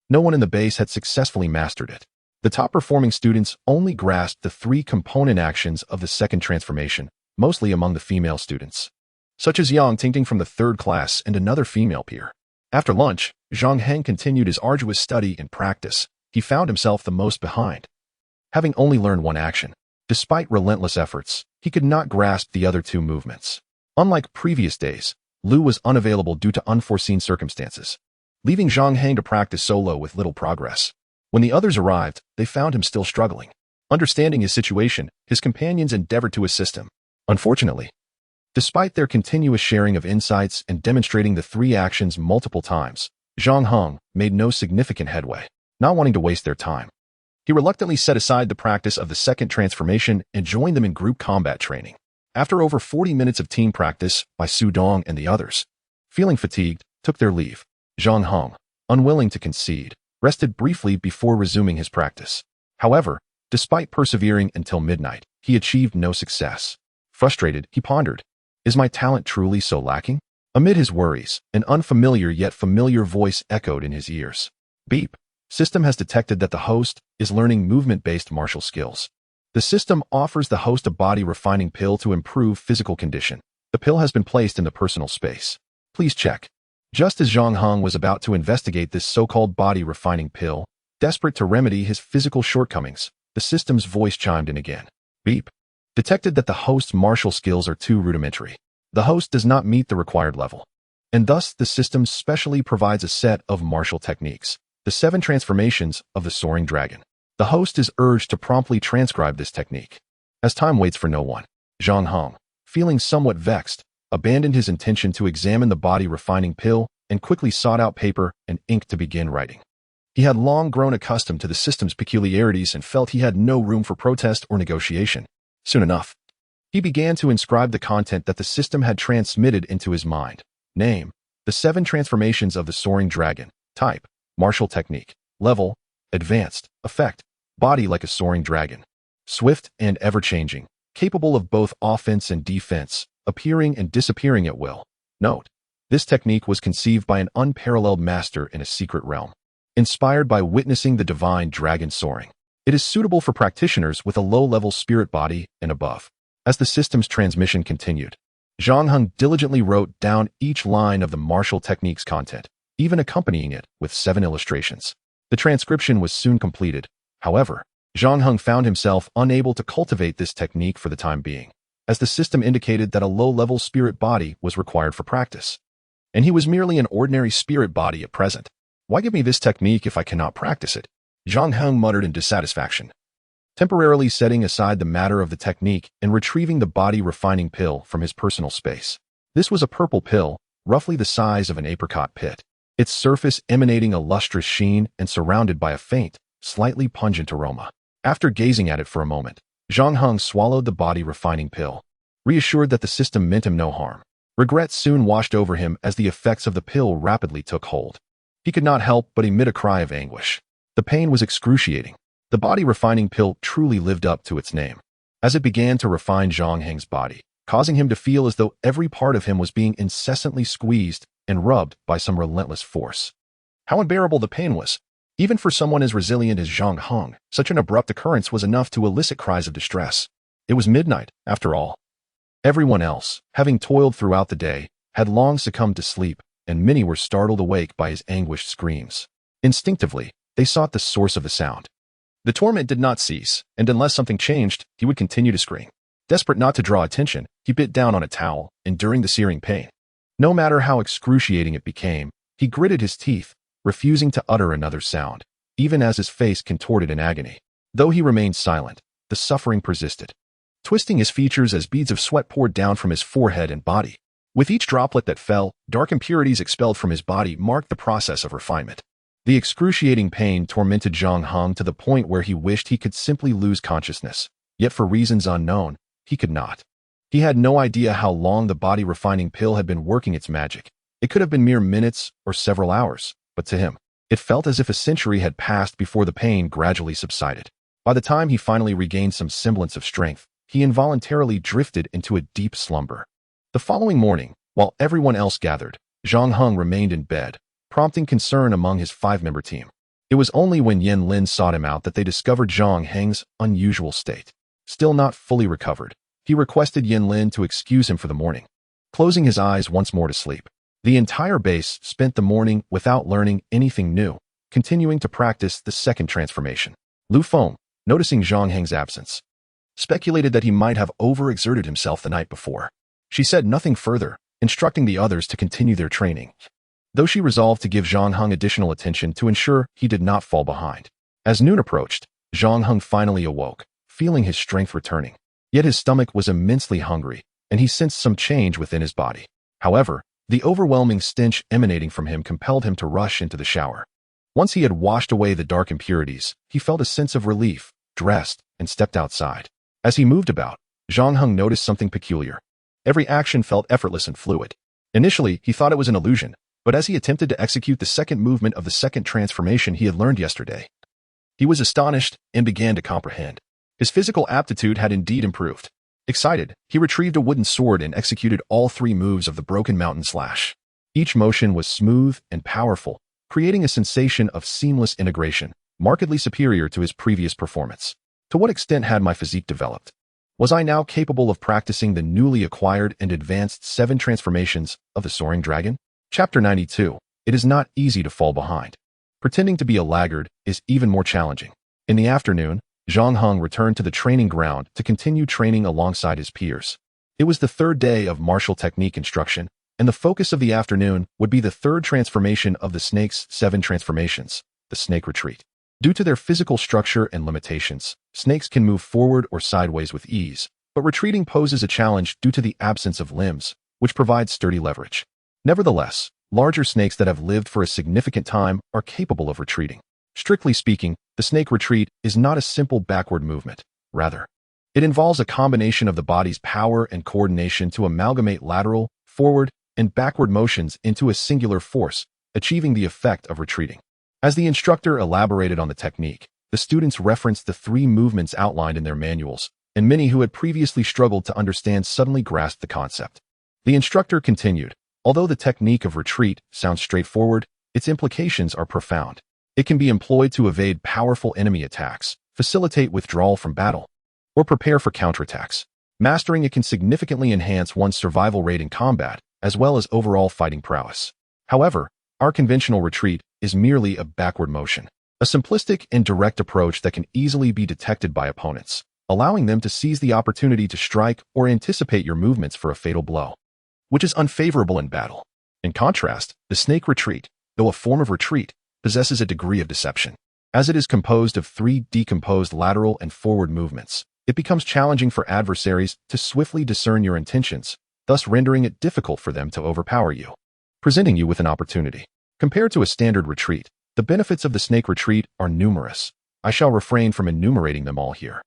no one in the base had successfully mastered it. The top-performing students only grasped the 3 component actions of the second transformation, mostly among the female students, such as Yang Tingting from the 3rd class and another female peer. After lunch, Zhang Heng continued his arduous study and practice. He found himself the most behind, having only learned 1 action. Despite relentless efforts, he could not grasp the other 2 movements. Unlike previous days, Lu was unavailable due to unforeseen circumstances, leaving Zhang Heng to practice solo with little progress. When the others arrived, they found him still struggling. Understanding his situation, his companions endeavored to assist him. Unfortunately, despite their continuous sharing of insights and demonstrating the 3 actions multiple times, Zhang Heng made no significant headway. Not wanting to waste their time, he reluctantly set aside the practice of the second transformation and joined them in group combat training. After over 40 minutes of team practice, Bai Sudong and the others, feeling fatigued, took their leave. Zhang Heng, unwilling to concede, rested briefly before resuming his practice. However, despite persevering until midnight, he achieved no success. Frustrated, he pondered, "Is my talent truly so lacking?" Amid his worries, an unfamiliar yet familiar voice echoed in his ears. "Beep. System has detected that the host is learning movement-based martial skills. The system offers the host a body-refining pill to improve physical condition. The pill has been placed in the personal space. Please check." Just as Zhang Heng was about to investigate this so-called body-refining pill, desperate to remedy his physical shortcomings, the system's voice chimed in again. "Beep. Detected that the host's martial skills are too rudimentary. The host does not meet the required level, and thus the system specially provides a set of martial techniques, the 7 transformations of the Soaring Dragon. The host is urged to promptly transcribe this technique." As time waits for no one, Zhang Heng, feeling somewhat vexed, abandoned his intention to examine the body-refining pill and quickly sought out paper and ink to begin writing. He had long grown accustomed to the system's peculiarities and felt he had no room for protest or negotiation. Soon enough, he began to inscribe the content that the system had transmitted into his mind. Name: the 7 transformations of the Soaring Dragon. Type: martial technique. Level: advanced. Effect: body like a soaring dragon. Swift and ever-changing. capable of both offense and defense, appearing and disappearing at will. Note: this technique was conceived by an unparalleled master in a secret realm, inspired by witnessing the divine dragon soaring. It is suitable for practitioners with a low-level spirit body and above. As the system's transmission continued, Zhang Heng diligently wrote down each line of the martial technique's content, even accompanying it with 7 illustrations. The transcription was soon completed. However, Zhang Heng found himself unable to cultivate this technique for the time being, as the system indicated that a low-level spirit body was required for practice. And he was merely an ordinary spirit body at present. Why give me this technique if I cannot practice it? Zhang Heng muttered in dissatisfaction, temporarily setting aside the matter of the technique and retrieving the body-refining pill from his personal space. This was a purple pill, roughly the size of an apricot pit, its surface emanating a lustrous sheen and surrounded by a faint, slightly pungent aroma. After gazing at it for a moment, Zhang Heng swallowed the body-refining pill, reassured that the system meant him no harm. Regret soon washed over him as the effects of the pill rapidly took hold. He could not help but emit a cry of anguish. The pain was excruciating. The body-refining pill truly lived up to its name, as it began to refine Zhang Heng's body, causing him to feel as though every part of him was being incessantly squeezed and rubbed by some relentless force. How unbearable the pain was! Even for someone as resilient as Zhang Heng, such an abrupt occurrence was enough to elicit cries of distress. It was midnight, after all. Everyone else, having toiled throughout the day, had long succumbed to sleep, and many were startled awake by his anguished screams. Instinctively, they sought the source of the sound. The torment did not cease, and unless something changed, he would continue to scream. Desperate not to draw attention, he bit down on a towel, enduring the searing pain. No matter how excruciating it became, he gritted his teeth, refusing to utter another sound, even as his face contorted in agony. Though he remained silent, the suffering persisted, twisting his features as beads of sweat poured down from his forehead and body. With each droplet that fell, dark impurities expelled from his body marked the process of refinement. The excruciating pain tormented Zhang Heng to the point where he wished he could simply lose consciousness, yet for reasons unknown, he could not. He had no idea how long the body-refining pill had been working its magic. It could have been mere minutes or several hours, but to him, it felt as if a century had passed before the pain gradually subsided. By the time he finally regained some semblance of strength, he involuntarily drifted into a deep slumber. The following morning, while everyone else gathered, Zhang Heng remained in bed, prompting concern among his 5-member team. It was only when Yen Lin sought him out that they discovered Zhang Heng's unusual state. Still not fully recovered, he requested Yen Lin to excuse him for the morning, closing his eyes once more to sleep. The entire base spent the morning without learning anything new, continuing to practice the second transformation. Lu Feng, noticing Zhang Heng's absence, speculated that he might have overexerted himself the night before. She said nothing further, instructing the others to continue their training, though she resolved to give Zhang Heng additional attention to ensure he did not fall behind. As noon approached, Zhang Heng finally awoke, feeling his strength returning. Yet his stomach was immensely hungry, and he sensed some change within his body. However, the overwhelming stench emanating from him compelled him to rush into the shower. Once he had washed away the dark impurities, he felt a sense of relief, dressed, and stepped outside. As he moved about, Zhang Heng noticed something peculiar. Every action felt effortless and fluid. Initially, he thought it was an illusion, but as he attempted to execute the second movement of the second transformation he had learned yesterday, he was astonished and began to comprehend. His physical aptitude had indeed improved. Excited, he retrieved a wooden sword and executed all 3 moves of the Broken Mountain Slash. Each motion was smooth and powerful, creating a sensation of seamless integration, markedly superior to his previous performance. To what extent had my physique developed? Was I now capable of practicing the newly acquired and advanced 7 transformations of the Soaring Dragon? Chapter 92. It is not easy to fall behind. Pretending to be a laggard is even more challenging. In the afternoon, Zhang Heng returned to the training ground to continue training alongside his peers. It was the 3rd day of martial technique instruction, and the focus of the afternoon would be the 3rd transformation of the snake's 7 transformations, the snake retreat. Due to their physical structure and limitations, snakes can move forward or sideways with ease, but retreating poses a challenge due to the absence of limbs, which provides sturdy leverage. Nevertheless, larger snakes that have lived for a significant time are capable of retreating. Strictly speaking, the snake retreat is not a simple backward movement. Rather, it involves a combination of the body's power and coordination to amalgamate lateral, forward, and backward motions into a singular force, achieving the effect of retreating. As the instructor elaborated on the technique, the students referenced the 3 movements outlined in their manuals, and many who had previously struggled to understand suddenly grasped the concept. The instructor continued, although the technique of retreat sounds straightforward, its implications are profound. It can be employed to evade powerful enemy attacks, facilitate withdrawal from battle, or prepare for counterattacks. Mastering it can significantly enhance one's survival rate in combat, as well as overall fighting prowess. However, our conventional retreat is merely a backward motion, a simplistic and direct approach that can easily be detected by opponents, allowing them to seize the opportunity to strike or anticipate your movements for a fatal blow, which is unfavorable in battle. In contrast, the snake retreat, though a form of retreat, possesses a degree of deception. As it is composed of 3 decomposed lateral and forward movements, it becomes challenging for adversaries to swiftly discern your intentions, thus rendering it difficult for them to overpower you, presenting you with an opportunity. Compared to a standard retreat, the benefits of the snake retreat are numerous. I shall refrain from enumerating them all here.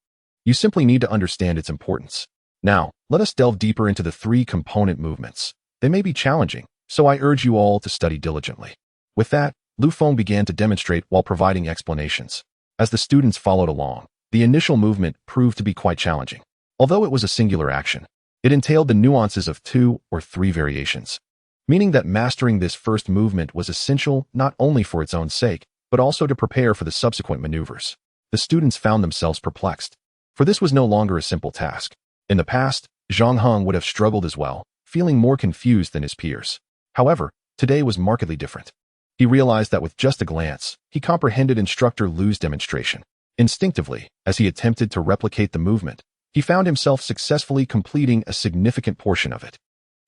You simply need to understand its importance. Now, let us delve deeper into the 3 component movements. They may be challenging, so I urge you all to study diligently. With that, Lu Feng began to demonstrate while providing explanations. As the students followed along, the initial movement proved to be quite challenging. Although it was a singular action, it entailed the nuances of 2 or 3 variations, meaning that mastering this first movement was essential not only for its own sake, but also to prepare for the subsequent maneuvers. The students found themselves perplexed, for this was no longer a simple task. In the past, Zhang Heng would have struggled as well, feeling more confused than his peers. However, today was markedly different. He realized that with just a glance, he comprehended Instructor Lu's demonstration. Instinctively, as he attempted to replicate the movement, he found himself successfully completing a significant portion of it.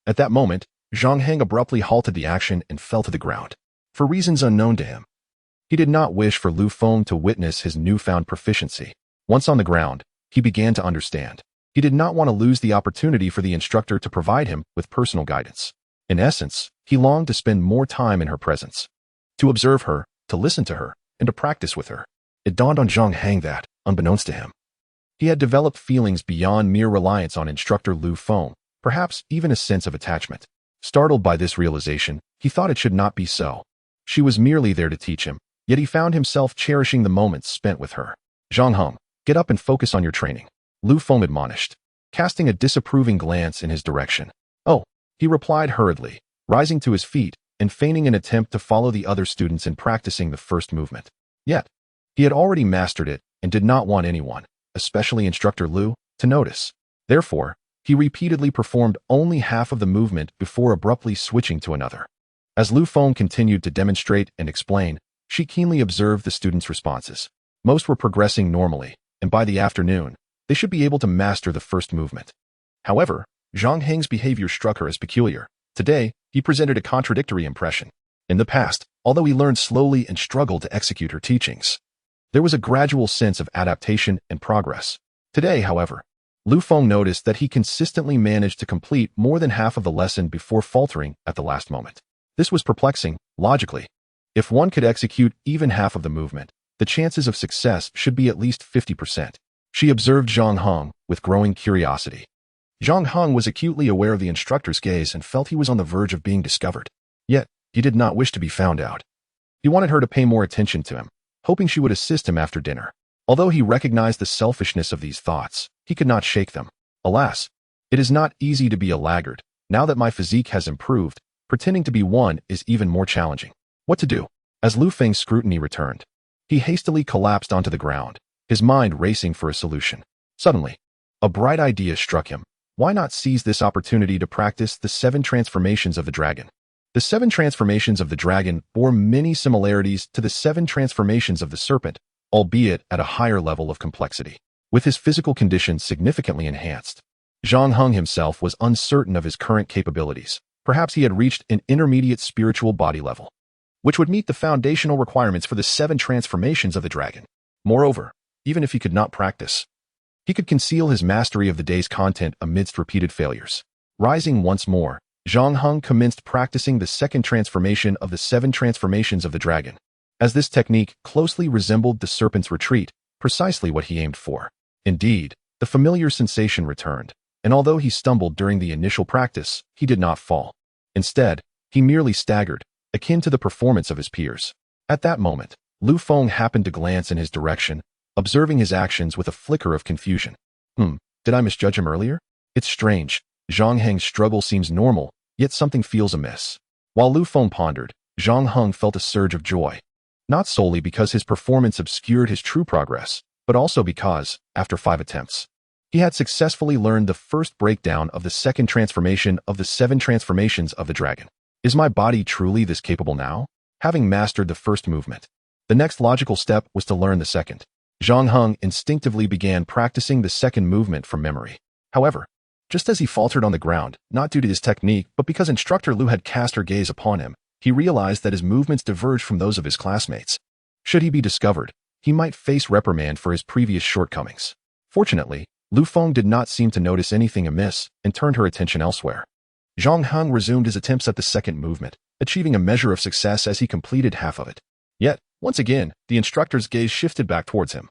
At that moment, Zhang Heng abruptly halted the action and fell to the ground. For reasons unknown to him, he did not wish for Lu Feng to witness his newfound proficiency. Once on the ground, he began to understand. He did not want to lose the opportunity for the instructor to provide him with personal guidance. In essence, he longed to spend more time in her presence, to observe her, to listen to her, and to practice with her. It dawned on Zhang Heng that, unbeknownst to him, he had developed feelings beyond mere reliance on Instructor Lu Feng, perhaps even a sense of attachment. Startled by this realization, he thought it should not be so. She was merely there to teach him, yet he found himself cherishing the moments spent with her. Zhang Heng, get up and focus on your training, Lu Feng admonished, casting a disapproving glance in his direction. Oh, he replied hurriedly, rising to his feet and feigning an attempt to follow the other students in practicing the first movement. Yet, he had already mastered it and did not want anyone, especially Instructor Lu, to notice. Therefore, he repeatedly performed only half of the movement before abruptly switching to another. As Lu Feng continued to demonstrate and explain, she keenly observed the students' responses. Most were progressing normally, and by the afternoon, they should be able to master the first movement. However, Zhang Heng's behavior struck her as peculiar. Today, he presented a contradictory impression. In the past, although he learned slowly and struggled to execute her teachings, there was a gradual sense of adaptation and progress. Today, however, Lu Feng noticed that he consistently managed to complete more than half of the lesson before faltering at the last moment. This was perplexing, logically. If one could execute even half of the movement, the chances of success should be at least 50%. She observed Zhang Heng with growing curiosity. Zhang Heng was acutely aware of the instructor's gaze and felt he was on the verge of being discovered. Yet, he did not wish to be found out. He wanted her to pay more attention to him, hoping she would assist him after dinner. Although he recognized the selfishness of these thoughts, he could not shake them. Alas, it is not easy to be a laggard. Now that my physique has improved, pretending to be one is even more challenging. What to do? As Lu Feng's scrutiny returned, he hastily collapsed onto the ground, his mind racing for a solution. Suddenly, a bright idea struck him. Why not seize this opportunity to practice the 7 transformations of the dragon? The 7 transformations of the dragon bore many similarities to the 7 transformations of the serpent, albeit at a higher level of complexity. With his physical condition significantly enhanced, Zhang Heng himself was uncertain of his current capabilities. Perhaps he had reached an intermediate spiritual body level, which would meet the foundational requirements for the 7 transformations of the dragon. Moreover, even if he could not practice, he could conceal his mastery of the day's content amidst repeated failures. Rising once more, Zhang Heng commenced practicing the 2nd transformation of the 7 transformations of the dragon. As this technique closely resembled the serpent's retreat, precisely what he aimed for. Indeed, the familiar sensation returned, and although he stumbled during the initial practice, he did not fall. Instead, he merely staggered, akin to the performance of his peers. At that moment, Lu Feng happened to glance in his direction, observing his actions with a flicker of confusion. Did I misjudge him earlier? It's strange. Zhang Heng's struggle seems normal, yet something feels amiss. While Lu Feng pondered, Zhang Heng felt a surge of joy. Not solely because his performance obscured his true progress, but also because, after 5 attempts, he had successfully learned the first breakdown of the second transformation of the 7 transformations of the dragon. Is my body truly this capable now? Having mastered the first movement, the next logical step was to learn the second. Zhang Heng instinctively began practicing the second movement from memory. However, just as he faltered on the ground, not due to his technique, but because Instructor Lu had cast her gaze upon him, he realized that his movements diverged from those of his classmates. Should he be discovered, he might face reprimand for his previous shortcomings. Fortunately, Lu Feng did not seem to notice anything amiss and turned her attention elsewhere. Zhang Heng resumed his attempts at the second movement, achieving a measure of success as he completed half of it. Yet, once again, the instructor's gaze shifted back towards him.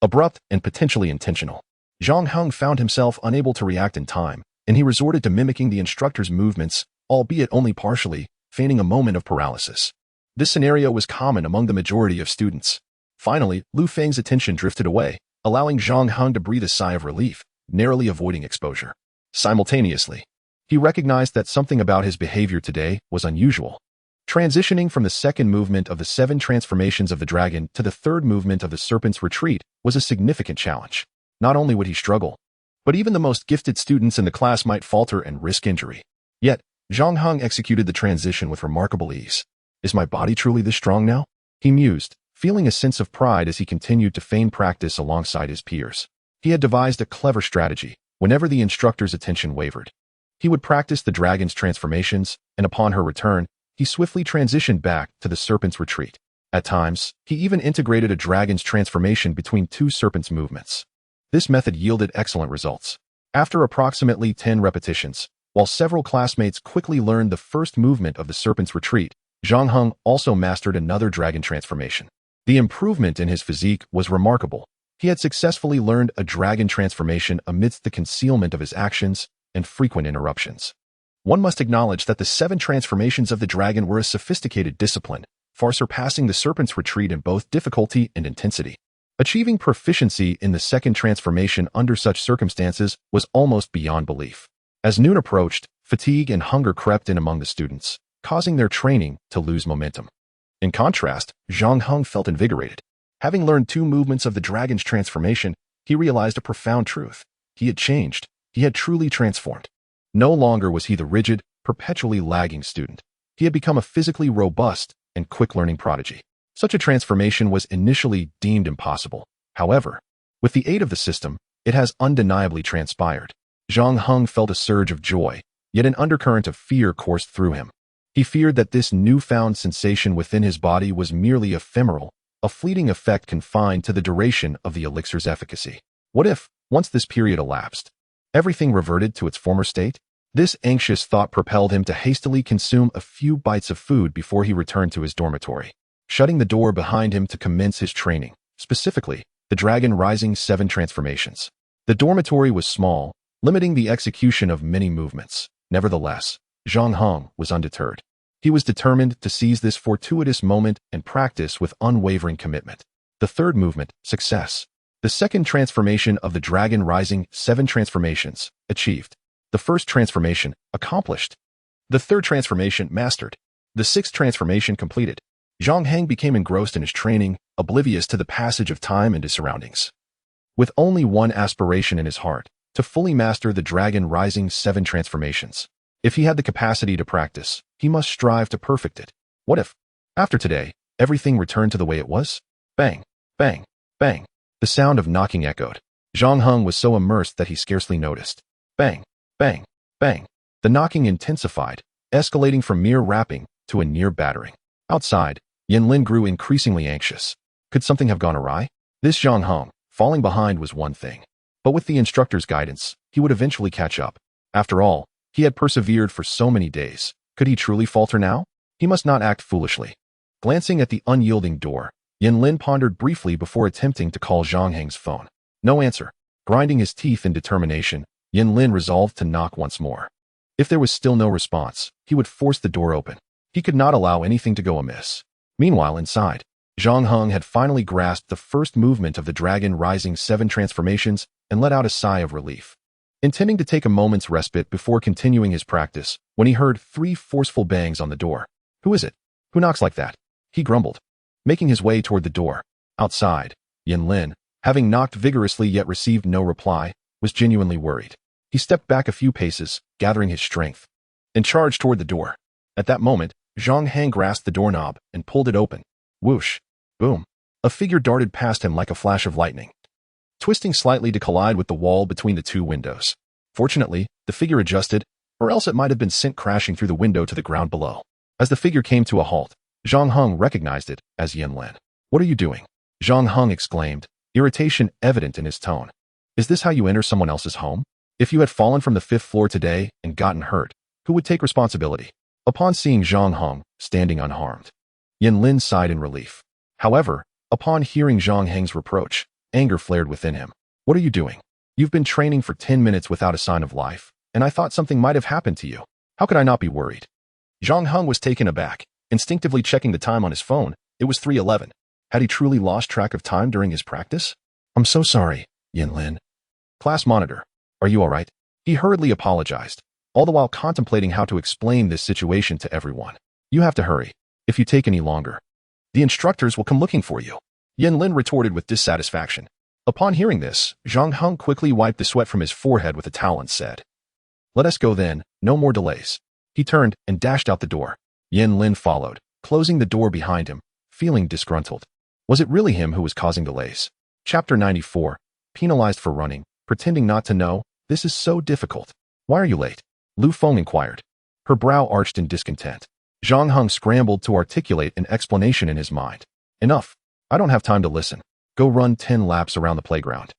Abrupt and potentially intentional. Zhang Heng found himself unable to react in time, and he resorted to mimicking the instructor's movements, albeit only partially, feigning a moment of paralysis. This scenario was common among the majority of students. Finally, Lu Feng's attention drifted away, allowing Zhang Heng to breathe a sigh of relief, narrowly avoiding exposure. Simultaneously, he recognized that something about his behavior today was unusual. Transitioning from the second movement of the 7 transformations of the dragon to the third movement of the serpent's retreat was a significant challenge. Not only would he struggle, but even the most gifted students in the class might falter and risk injury. Yet, Zhang Heng executed the transition with remarkable ease. Is my body truly this strong now? He mused, feeling a sense of pride as he continued to feign practice alongside his peers. He had devised a clever strategy. Whenever the instructor's attention wavered, he would practice the dragon's transformations, and upon her return, he swiftly transitioned back to the serpent's retreat. At times, he even integrated a dragon's transformation between 2 serpents' movements. This method yielded excellent results. After approximately 10 repetitions, while several classmates quickly learned the first movement of the serpent's retreat, Zhang Heng also mastered another dragon transformation. The improvement in his physique was remarkable. He had successfully learned a dragon transformation amidst the concealment of his actions and frequent interruptions. One must acknowledge that the 7 transformations of the dragon were a sophisticated discipline, far surpassing the serpent's retreat in both difficulty and intensity. Achieving proficiency in the second transformation under such circumstances was almost beyond belief. As noon approached, fatigue and hunger crept in among the students, causing their training to lose momentum. In contrast, Zhang Heng felt invigorated. Having learned 2 movements of the dragon's transformation, he realized a profound truth. He had changed. He had truly transformed. No longer was he the rigid, perpetually lagging student. He had become a physically robust and quick-learning prodigy. Such a transformation was initially deemed impossible. However, with the aid of the system, it has undeniably transpired. Zhang Heng felt a surge of joy, yet an undercurrent of fear coursed through him. He feared that this newfound sensation within his body was merely ephemeral, a fleeting effect confined to the duration of the elixir's efficacy. What if, once this period elapsed, everything reverted to its former state? This anxious thought propelled him to hastily consume a few bites of food before he returned to his dormitory, shutting the door behind him to commence his training, specifically, the Dragon Rising 7 transformations. The dormitory was small, limiting the execution of many movements. Nevertheless, Zhang Heng was undeterred. He was determined to seize this fortuitous moment and practice with unwavering commitment. The third movement, success. The second transformation of the Dragon Rising 7 transformations, achieved. The first transformation, accomplished. The third transformation, mastered. The sixth transformation, completed. Zhang Heng became engrossed in his training, oblivious to the passage of time and his surroundings. With only one aspiration in his heart, to fully master the Dragon Rising 7 transformations. If he had the capacity to practice, he must strive to perfect it. What if, after today, everything returned to the way it was? Bang, bang, bang. The sound of knocking echoed. Zhang Heng was so immersed that he scarcely noticed. Bang, bang, bang. The knocking intensified, escalating from mere rapping to a near battering. Outside, Yanlin grew increasingly anxious. Could something have gone awry? This Zhang Heng, falling behind was one thing. But with the instructor's guidance, he would eventually catch up. After all, he had persevered for so many days. Could he truly falter now? He must not act foolishly. Glancing at the unyielding door, Yanlin pondered briefly before attempting to call Zhang Heng's phone. No answer. Grinding his teeth in determination, Yanlin resolved to knock once more. If there was still no response, he would force the door open. He could not allow anything to go amiss. Meanwhile, inside, Zhang Heng had finally grasped the first movement of the Dragon Rising 7 transformations and let out a sigh of relief. Intending to take a moment's respite before continuing his practice, when he heard 3 forceful bangs on the door. Who is it? Who knocks like that? He grumbled, making his way toward the door. Outside, Yin-Lin, having knocked vigorously yet received no reply, was genuinely worried. He stepped back a few paces, gathering his strength, and charged toward the door. At that moment, Zhang Heng grasped the doorknob and pulled it open. Whoosh! Boom! A figure darted past him like a flash of lightning, twisting slightly to collide with the wall between the 2 windows. Fortunately, the figure adjusted, or else it might have been sent crashing through the window to the ground below. As the figure came to a halt, Zhang Heng recognized it as Yin-Lin. What are you doing? Zhang Heng exclaimed, irritation evident in his tone. Is this how you enter someone else's home? If you had fallen from the 5th floor today and gotten hurt, who would take responsibility? Upon seeing Zhang Heng standing unharmed, Yin-Lin sighed in relief. However, upon hearing Zhang Heng's reproach, anger flared within him. What are you doing? You've been training for 10 minutes without a sign of life, and I thought something might have happened to you. How could I not be worried? Zhang Heng was taken aback, instinctively checking the time on his phone. It was 3:11. Had he truly lost track of time during his practice? I'm so sorry, Yin-Lin. Class monitor, are you all right? He hurriedly apologized, all the while contemplating how to explain this situation to everyone. You have to hurry. If you take any longer, the instructors will come looking for you. Yin-Lin retorted with dissatisfaction. Upon hearing this, Zhang Heng quickly wiped the sweat from his forehead with a towel and said, Let us go then, no more delays. He turned and dashed out the door. Yin-Lin followed, closing the door behind him, feeling disgruntled. Was it really him who was causing delays? Chapter 94, Penalized for running, pretending not to know. This is so difficult. Why are you late? Lu Feng inquired, her brow arched in discontent. Zhang Heng scrambled to articulate an explanation in his mind. Enough. I don't have time to listen. Go run 10 laps around the playground.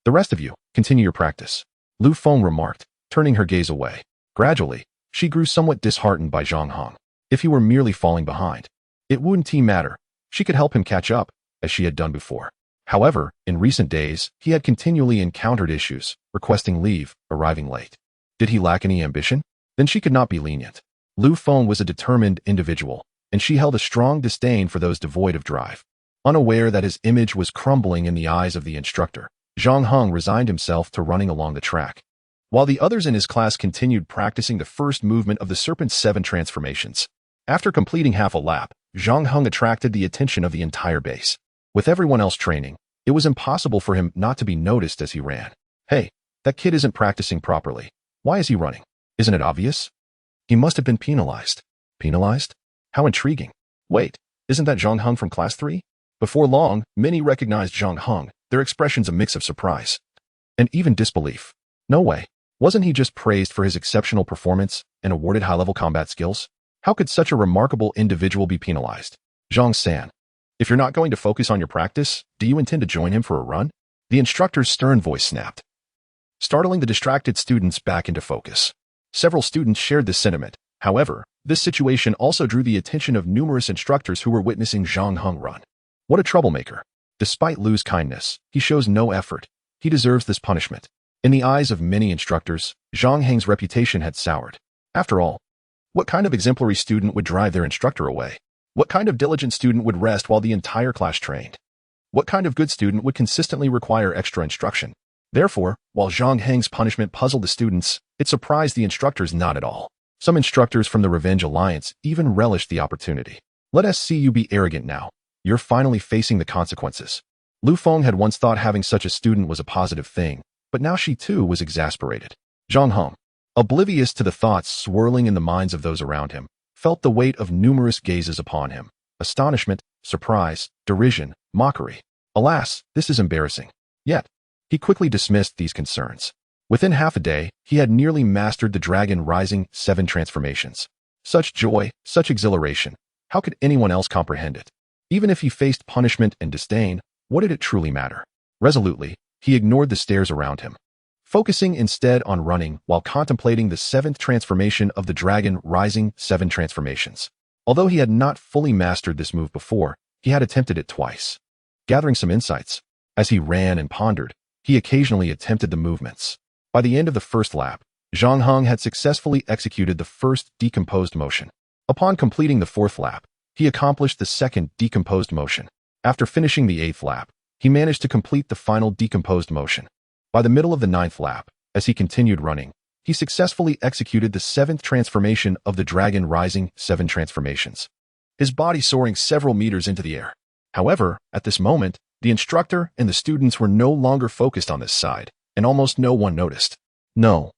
The rest of you, continue your practice. Lu Feng remarked, turning her gaze away. Gradually, she grew somewhat disheartened by Zhang Heng. If he were merely falling behind, it wouldn't matter. She could help him catch up, as she had done before. However, in recent days, he had continually encountered issues, requesting leave, arriving late. Did he lack any ambition? Then she could not be lenient. Lu Feng was a determined individual, and she held a strong disdain for those devoid of drive. Unaware that his image was crumbling in the eyes of the instructor, Zhang Heng resigned himself to running along the track, while the others in his class continued practicing the first movement of the Serpent's 7 transformations. After completing half a lap, Zhang Heng attracted the attention of the entire base. With everyone else training, it was impossible for him not to be noticed as he ran. Hey, that kid isn't practicing properly. Why is he running? Isn't it obvious? He must have been penalized. Penalized? How intriguing. Wait, isn't that Zhang Heng from Class 3? Before long, many recognized Zhang Heng, their expressions a mix of surprise and even disbelief. No way. Wasn't he just praised for his exceptional performance and awarded high-level combat skills? How could such a remarkable individual be penalized? Zhang San, if you're not going to focus on your practice, do you intend to join him for a run? The instructor's stern voice snapped, startling the distracted students back into focus. Several students shared this sentiment. However, this situation also drew the attention of numerous instructors who were witnessing Zhang Heng run. What a troublemaker. Despite Lu's kindness, he shows no effort. He deserves this punishment. In the eyes of many instructors, Zhang Heng's reputation had soured. After all, what kind of exemplary student would drive their instructor away? What kind of diligent student would rest while the entire class trained? What kind of good student would consistently require extra instruction? Therefore, while Zhang Heng's punishment puzzled the students, it surprised the instructors not at all. Some instructors from the Revenge Alliance even relished the opportunity. Let us see you be arrogant now. You're finally facing the consequences. Lu Feng had once thought having such a student was a positive thing, but now she too was exasperated. Zhang Heng, oblivious to the thoughts swirling in the minds of those around him, felt the weight of numerous gazes upon him. Astonishment, surprise, derision, mockery. Alas, this is embarrassing. Yet, he quickly dismissed these concerns. Within half a day, he had nearly mastered the Dragon Rising 7 transformations. Such joy, such exhilaration. How could anyone else comprehend it? Even if he faced punishment and disdain, what did it truly matter? Resolutely, he ignored the stares around him, focusing instead on running while contemplating the 7th transformation of the Dragon Rising 7 transformations. Although he had not fully mastered this move before, he had attempted it twice. Gathering some insights, as he ran and pondered, he occasionally attempted the movements. By the end of the first lap, Zhang Heng had successfully executed the first decomposed motion. Upon completing the 4th lap, he accomplished the 2nd decomposed motion. After finishing the 8th lap, he managed to complete the final decomposed motion. By the middle of the 9th lap, as he continued running, he successfully executed the 7th transformation of the Dragon Rising 7 transformations, his body soaring several meters into the air. However, at this moment, the instructor and the students were no longer focused on this side, and almost no one noticed. No.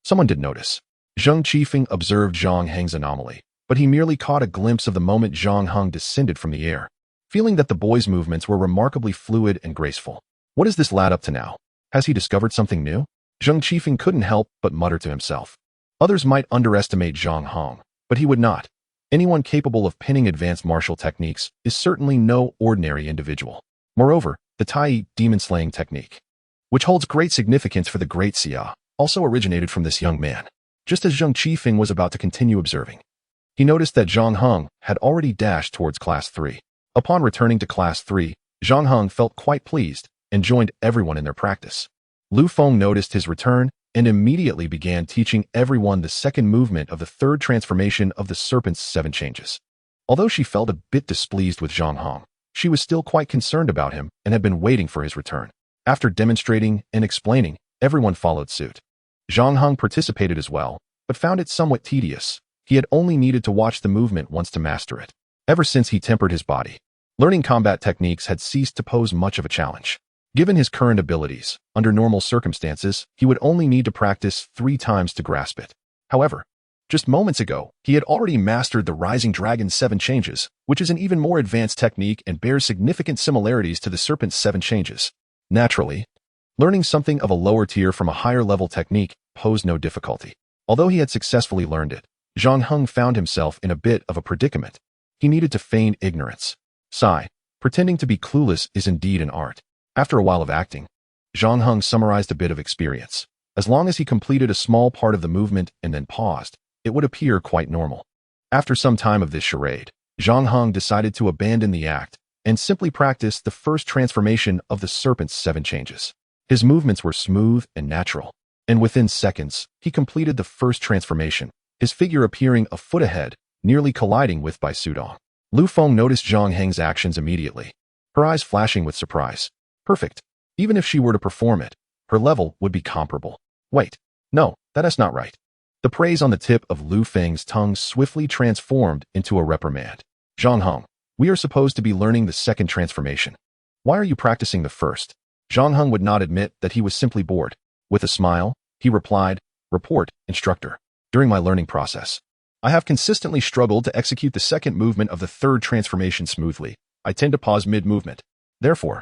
Someone did notice. Zheng Qifeng observed Zhang Heng's anomaly, but he merely caught a glimpse of the moment Zhang Heng descended from the air, feeling that the boy's movements were remarkably fluid and graceful. What is this lad up to now? Has he discovered something new? Zheng Qifeng couldn't help but mutter to himself. Others might underestimate Zhang Heng, but he would not. Anyone capable of pinning advanced martial techniques is certainly no ordinary individual. Moreover, the Tai demon-slaying technique, which holds great significance for the Great Xia, also originated from this young man. Just as Zheng Qifeng was about to continue observing, he noticed that Zhang Heng had already dashed towards Class 3. Upon returning to Class 3, Zhang Heng felt quite pleased and joined everyone in their practice. Lu Feng noticed his return and immediately began teaching everyone the second movement of the 3rd transformation of the Serpent's 7 changes. Although she felt a bit displeased with Zhang Heng, she was still quite concerned about him and had been waiting for his return. After demonstrating and explaining, everyone followed suit. Zhang Heng participated as well, but found it somewhat tedious. He had only needed to watch the movement once to master it. Ever since he tempered his body, learning combat techniques had ceased to pose much of a challenge. Given his current abilities, under normal circumstances, he would only need to practice 3 times to grasp it. However, just moments ago, he had already mastered the Rising Dragon's 7 changes, which is an even more advanced technique and bears significant similarities to the Serpent's 7 changes. Naturally, learning something of a lower tier from a higher level technique posed no difficulty. Although he had successfully learned it, Zhang Heng found himself in a bit of a predicament. He needed to feign ignorance. Sigh, pretending to be clueless is indeed an art. After a while of acting, Zhang Heng summarized a bit of experience. As long as he completed a small part of the movement and then paused, it would appear quite normal. After some time of this charade, Zhang Heng decided to abandon the act and simply practice the 1st transformation of the Serpent's 7 changes. His movements were smooth and natural, and within seconds, he completed the 1st transformation, his figure appearing a foot ahead, nearly colliding with Bai Sudong. Lu Feng noticed Zhang Heng's actions immediately, her eyes flashing with surprise. Perfect. Even if she were to perform it, her level would be comparable. Wait, no, that is not right. The praise on the tip of Lu Feng's tongue swiftly transformed into a reprimand. Zhang Heng, we are supposed to be learning the 2nd transformation. Why are you practicing the 1st? Zhang Heng would not admit that he was simply bored. With a smile, he replied, Report, instructor. During my learning process, I have consistently struggled to execute the 2nd movement of the 3rd transformation smoothly. I tend to pause mid-movement. Therefore,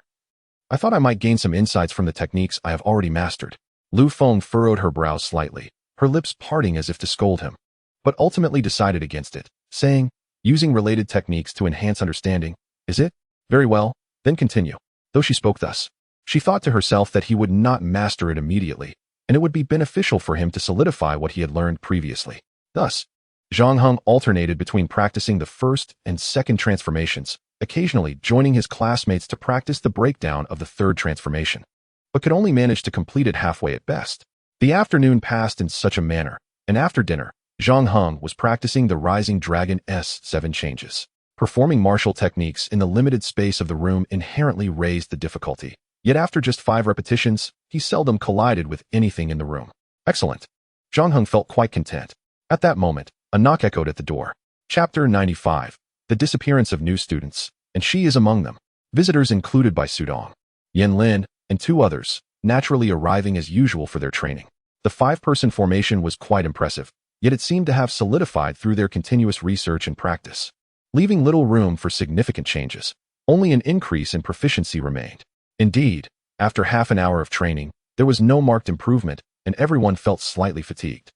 I thought I might gain some insights from the techniques I have already mastered. Lu Feng furrowed her brows slightly, her lips parting as if to scold him, but ultimately decided against it, saying, using related techniques to enhance understanding, is it? Very well, then continue. Though she spoke thus, she thought to herself that he would not master it immediately, and it would be beneficial for him to solidify what he had learned previously. Thus, Zhang Heng alternated between practicing the 1st and 2nd transformations, occasionally joining his classmates to practice the breakdown of the 3rd transformation, but could only manage to complete it halfway at best. The afternoon passed in such a manner, and after dinner, Zhang Heng was practicing the Rising Dragon's 7 changes. Performing martial techniques in the limited space of the room inherently raised the difficulty, yet after just 5 repetitions, he seldom collided with anything in the room. Excellent. Zhang Heng felt quite content. At that moment, a knock echoed at the door. Chapter 95. The disappearance of new students, and she is among them. Visitors included Bai Sudong, Yen Lin, and 2 others, naturally arriving as usual for their training. The 5-person formation was quite impressive, yet it seemed to have solidified through their continuous research and practice, leaving little room for significant changes. Only an increase in proficiency remained. Indeed, after half an hour of training, there was no marked improvement, and everyone felt slightly fatigued.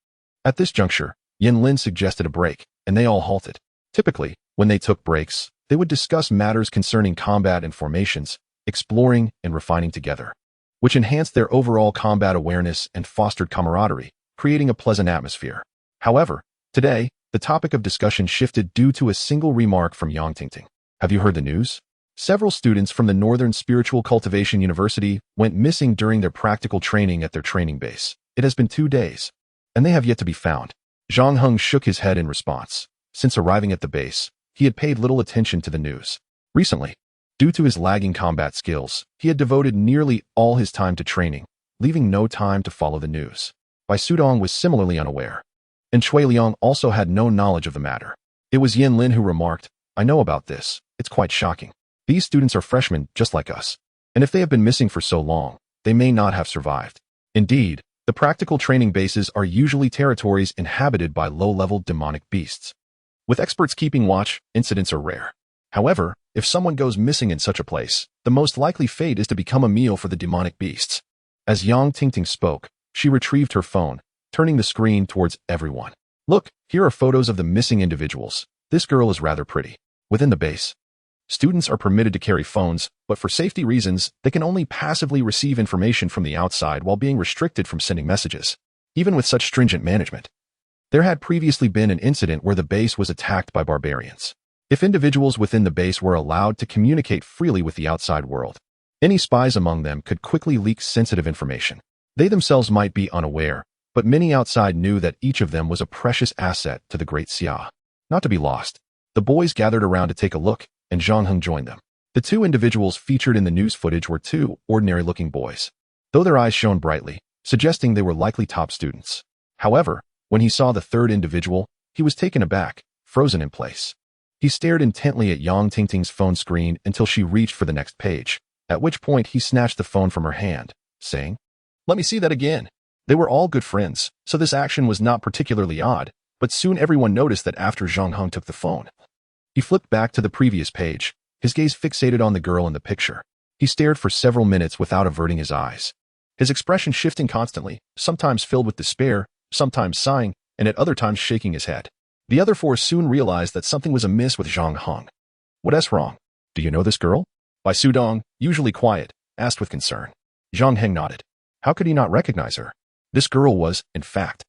At this juncture, Yen Lin suggested a break, and they all halted. Typically, when they took breaks, they would discuss matters concerning combat and formations, exploring and refining together, which enhanced their overall combat awareness and fostered camaraderie, creating a pleasant atmosphere. However, today, the topic of discussion shifted due to a single remark from Yang Tingting. Have you heard the news? Several students from the Northern Spiritual Cultivation University went missing during their practical training at their training base. It has been 2 days, and they have yet to be found. Zhang Heng shook his head in response. Since arriving at the base, he had paid little attention to the news. Recently, due to his lagging combat skills, he had devoted nearly all his time to training, leaving no time to follow the news. Bai Sudong was similarly unaware, and Chui Liang also had no knowledge of the matter. It was Yin Lin who remarked, "I know about this. It's quite shocking. These students are freshmen just like us, and if they have been missing for so long, they may not have survived." Indeed, the practical training bases are usually territories inhabited by low-level demonic beasts. With experts keeping watch, incidents are rare. However, if someone goes missing in such a place, the most likely fate is to become a meal for the demonic beasts. As Yang Tingting spoke, she retrieved her phone, turning the screen towards everyone. "Look, here are photos of the missing individuals. This girl is rather pretty." Within the base, students are permitted to carry phones, but for safety reasons, they can only passively receive information from the outside while being restricted from sending messages. Even with such stringent management, there had previously been an incident where the base was attacked by barbarians. If individuals within the base were allowed to communicate freely with the outside world, any spies among them could quickly leak sensitive information. They themselves might be unaware, but many outside knew that each of them was a precious asset to the Great Xia. Not to be lost, the boys gathered around to take a look, and Zhang Heng joined them. The two individuals featured in the news footage were two ordinary-looking boys, though their eyes shone brightly, suggesting they were likely top students. However, when he saw the third individual, he was taken aback, frozen in place. He stared intently at Yang Tingting's phone screen until she reached for the next page, at which point he snatched the phone from her hand, saying, "Let me see that again." They were all good friends, so this action was not particularly odd, but soon everyone noticed that after Zhang Heng took the phone, he flipped back to the previous page, his gaze fixated on the girl in the picture. He stared for several minutes without averting his eyes, his expression shifting constantly, sometimes filled with despair, sometimes sighing, and at other times shaking his head. The other four soon realized that something was amiss with Zhang Heng. "What's wrong? Do you know this girl?" Bai Sudong, usually quiet, asked with concern. Zhang Heng nodded. How could he not recognize her? This girl was, in fact,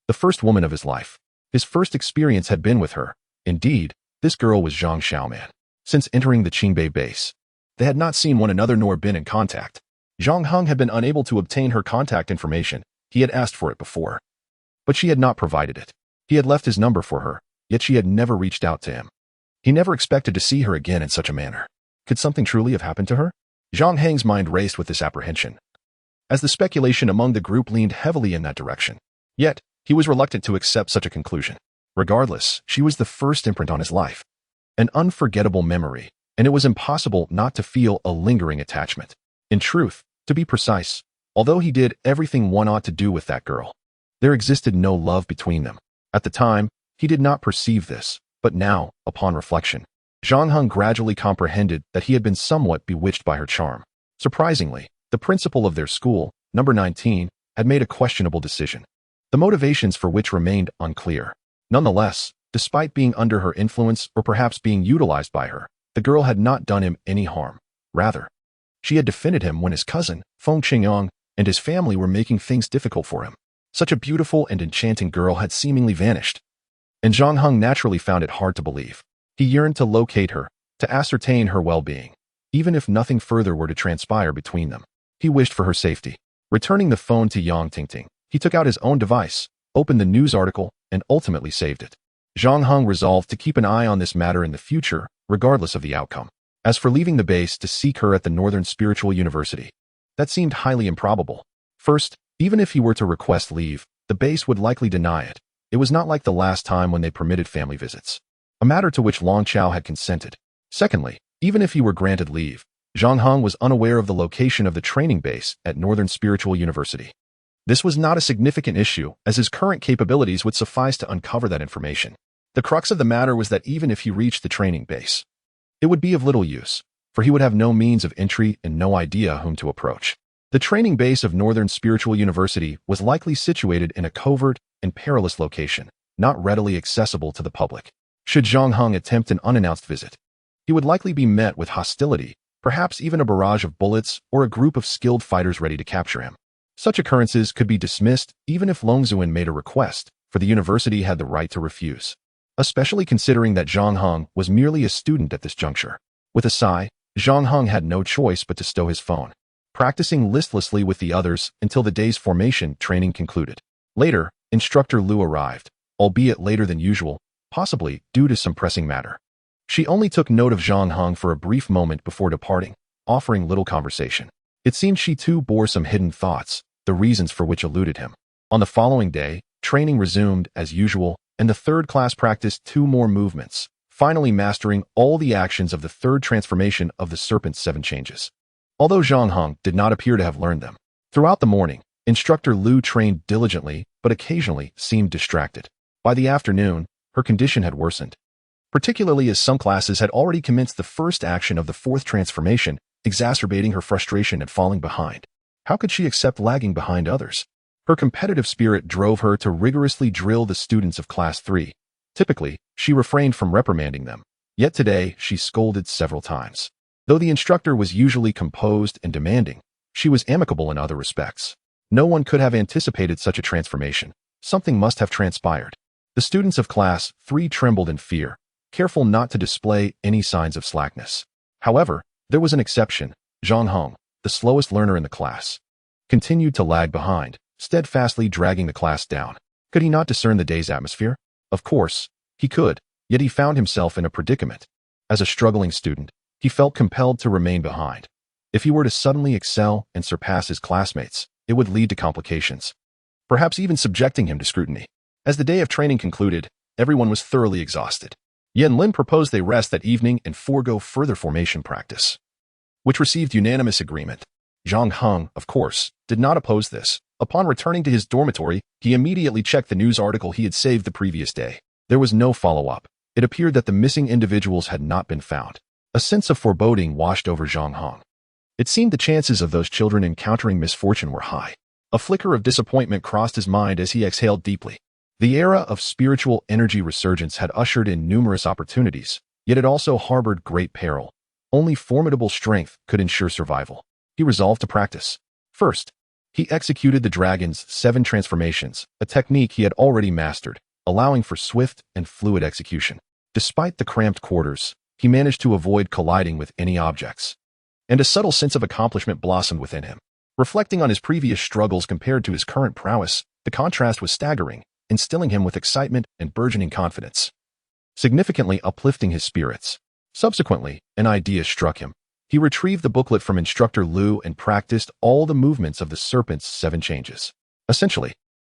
the first woman of his life. His first experience had been with her. Indeed, this girl was Zhang Xiaoman. Since entering the Qingbei base, they had not seen one another nor been in contact. Zhang Heng had been unable to obtain her contact information. He had asked for it before, but she had not provided it. He had left his number for her, yet she had never reached out to him. He never expected to see her again in such a manner. Could something truly have happened to her? Zhang Heng's mind raced with this apprehension, as the speculation among the group leaned heavily in that direction. Yet, he was reluctant to accept such a conclusion. Regardless, she was the first imprint on his life. An unforgettable memory, and it was impossible not to feel a lingering attachment. In truth, to be precise, although he did everything one ought to do with that girl, there existed no love between them. At the time, he did not perceive this, but now, upon reflection, Zhang Heng gradually comprehended that he had been somewhat bewitched by her charm. Surprisingly, the principal of their school, number 19, had made a questionable decision, the motivations for which remained unclear. Nonetheless, despite being under her influence or perhaps being utilized by her, the girl had not done him any harm. Rather, she had defended him when his cousin, Feng Qingyang, and his family were making things difficult for him. Such a beautiful and enchanting girl had seemingly vanished, and Zhang Heng naturally found it hard to believe. He yearned to locate her, to ascertain her well-being, even if nothing further were to transpire between them. He wished for her safety. Returning the phone to Yang Tingting, he took out his own device, opened the news article, and ultimately saved it. Zhang Heng resolved to keep an eye on this matter in the future, regardless of the outcome. As for leaving the base to seek her at the Northern Spiritual University, that seemed highly improbable. First, even if he were to request leave, the base would likely deny it. It was not like the last time when they permitted family visits, a matter to which Long Chao had consented. Secondly, even if he were granted leave, Zhang Heng was unaware of the location of the training base at Northern Spiritual University. This was not a significant issue, as his current capabilities would suffice to uncover that information. The crux of the matter was that even if he reached the training base, it would be of little use, for he would have no means of entry and no idea whom to approach. The training base of Northern Spiritual University was likely situated in a covert and perilous location, not readily accessible to the public. Should Zhang Heng attempt an unannounced visit, he would likely be met with hostility, perhaps even a barrage of bullets or a group of skilled fighters ready to capture him. Such occurrences could be dismissed even if Long Zuin made a request, for the university had the right to refuse, especially considering that Zhang Heng was merely a student at this juncture. With a sigh, Zhang Heng had no choice but to stow his phone, practicing listlessly with the others until the day's formation training concluded. Later, Instructor Liu arrived, albeit later than usual, possibly due to some pressing matter. She only took note of Zhang Heng for a brief moment before departing, offering little conversation. It seemed she too bore some hidden thoughts, the reasons for which eluded him. On the following day, training resumed as usual, and the third class practiced 2 more movements, finally mastering all the actions of the third transformation of the Serpent's 7 changes. Although Zhang Heng did not appear to have learned them. Throughout the morning, Instructor Lu trained diligently, but occasionally seemed distracted. By the afternoon, her condition had worsened, particularly as some classes had already commenced the first action of the 4th transformation, exacerbating her frustration and falling behind. How could she accept lagging behind others? Her competitive spirit drove her to rigorously drill the students of Class 3. Typically, she refrained from reprimanding them. Yet today, she scolded several times. Though the instructor was usually composed and demanding, she was amicable in other respects. No one could have anticipated such a transformation. Something must have transpired. The students of Class 3 trembled in fear, careful not to display any signs of slackness. However, there was an exception. Zhang Heng, the slowest learner in the class, continued to lag behind, steadfastly dragging the class down. Could he not discern the day's atmosphere? Of course, he could, yet he found himself in a predicament. As a struggling student, he felt compelled to remain behind. If he were to suddenly excel and surpass his classmates, it would lead to complications, perhaps even subjecting him to scrutiny. As the day of training concluded, everyone was thoroughly exhausted. Yan Lin proposed they rest that evening and forego further formation practice, which received unanimous agreement. Zhang Heng, of course, did not oppose this. Upon returning to his dormitory, he immediately checked the news article he had saved the previous day. There was no follow-up. It appeared that the missing individuals had not been found. A sense of foreboding washed over Zhang Heng. It seemed the chances of those children encountering misfortune were high. A flicker of disappointment crossed his mind as he exhaled deeply. The era of spiritual energy resurgence had ushered in numerous opportunities, yet it also harbored great peril. Only formidable strength could ensure survival. He resolved to practice. First, he executed the dragon's 7 transformations, a technique he had already mastered, allowing for swift and fluid execution. Despite the cramped quarters, he managed to avoid colliding with any objects, and a subtle sense of accomplishment blossomed within him. Reflecting on his previous struggles compared to his current prowess, the contrast was staggering, instilling him with excitement and burgeoning confidence, significantly uplifting his spirits. Subsequently, an idea struck him. He retrieved the booklet from Instructor Lu and practiced all the movements of the Serpent's 7 changes. Essentially,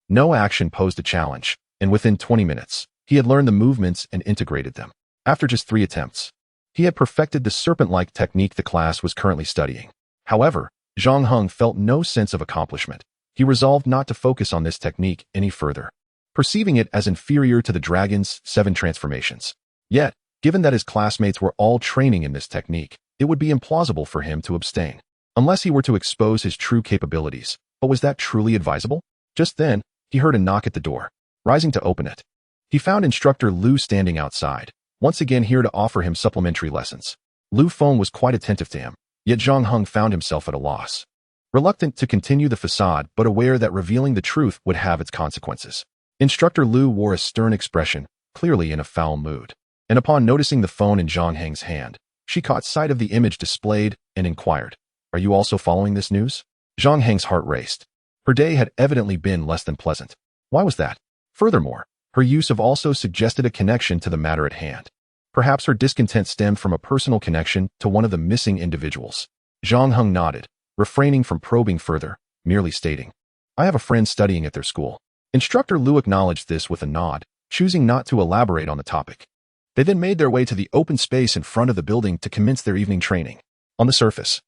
no action posed a challenge, and within 20 minutes, he had learned the movements and integrated them. After just 3 attempts, he had perfected the serpent-like technique the class was currently studying. However, Zhang Heng felt no sense of accomplishment. He resolved not to focus on this technique any further, perceiving it as inferior to the dragon's 7 transformations. Yet, given that his classmates were all training in this technique, it would be implausible for him to abstain, unless he were to expose his true capabilities. But was that truly advisable? Just then, he heard a knock at the door. Rising to open it, he found Instructor Lu standing outside, once again here to offer him supplementary lessons. Lu Feng was quite attentive to him, yet Zhang Heng found himself at a loss. Reluctant to continue the facade but aware that revealing the truth would have its consequences. Instructor Lu wore a stern expression, clearly in a foul mood. And upon noticing the phone in Zhang Heng's hand, she caught sight of the image displayed and inquired, "Are you also following this news?" Zhang Heng's heart raced. Her day had evidently been less than pleasant. Why was that? Furthermore, her use of also suggested a connection to the matter at hand. Perhaps her discontent stemmed from a personal connection to one of the missing individuals. Zhang Heng nodded, refraining from probing further, merely stating, "I have a friend studying at their school." Instructor Lu acknowledged this with a nod, choosing not to elaborate on the topic. They then made their way to the open space in front of the building to commence their evening training. On the surface,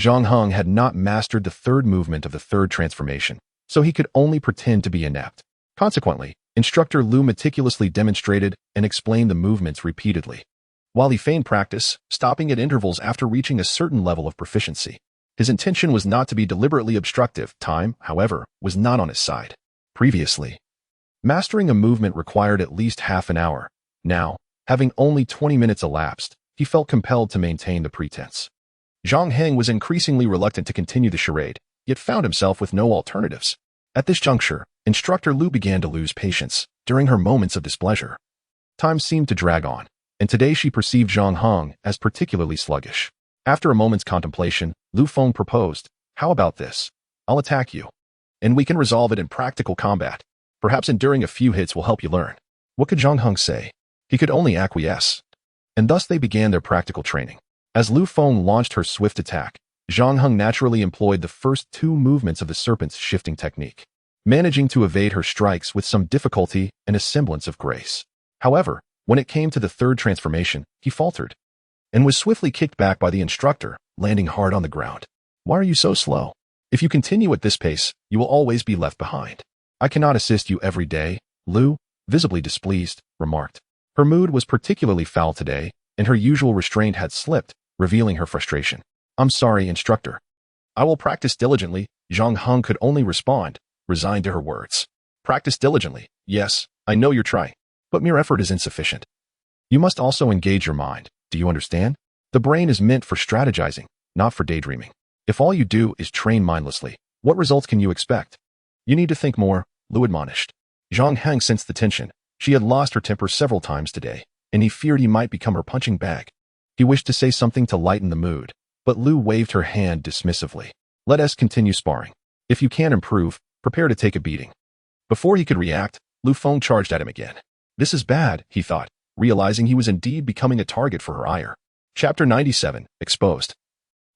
Zhang Heng had not mastered the 3rd movement of the 3rd transformation, so he could only pretend to be inept. Consequently, Instructor Lu meticulously demonstrated and explained the movements repeatedly, while he feigned practice, stopping at intervals after reaching a certain level of proficiency. His intention was not to be deliberately obstructive. Time, however, was not on his side. Previously, mastering a movement required at least half an hour. Now, having only 20 minutes elapsed, he felt compelled to maintain the pretense. Zhang Heng was increasingly reluctant to continue the charade, yet found himself with no alternatives. At this juncture, Instructor Lu began to lose patience. During her moments of displeasure, time seemed to drag on, and today she perceived Zhang Heng as particularly sluggish. After a moment's contemplation, Lu Feng proposed, "How about this? I'll attack you, and we can resolve it in practical combat. Perhaps enduring a few hits will help you learn." What could Zhang Heng say? He could only acquiesce. And thus they began their practical training. As Lu Feng launched her swift attack, Zhang Heng naturally employed the first two movements of the serpent's shifting technique, managing to evade her strikes with some difficulty and a semblance of grace. However, when it came to the third transformation, he faltered and was swiftly kicked back by the instructor, landing hard on the ground. Why are you so slow? If you continue at this pace, you will always be left behind. I cannot assist you every day, Lu, visibly displeased, remarked. Her mood was particularly foul today, and her usual restraint had slipped, revealing her frustration. I'm sorry, instructor. I will practice diligently, Zhang Heng could only respond, resigned to her words. Practice diligently. Yes, I know you're trying, but mere effort is insufficient. You must also engage your mind. Do you understand? The brain is meant for strategizing, not for daydreaming. If all you do is train mindlessly, what results can you expect? You need to think more, Lu admonished. Zhang Heng sensed the tension. She had lost her temper several times today, and he feared he might become her punching bag. He wished to say something to lighten the mood, but Lu waved her hand dismissively. Let us continue sparring. If you can improve, prepare to take a beating. Before he could react, Lu Feng charged at him again. This is bad, he thought, realizing he was indeed becoming a target for her ire. Chapter 97, Exposed.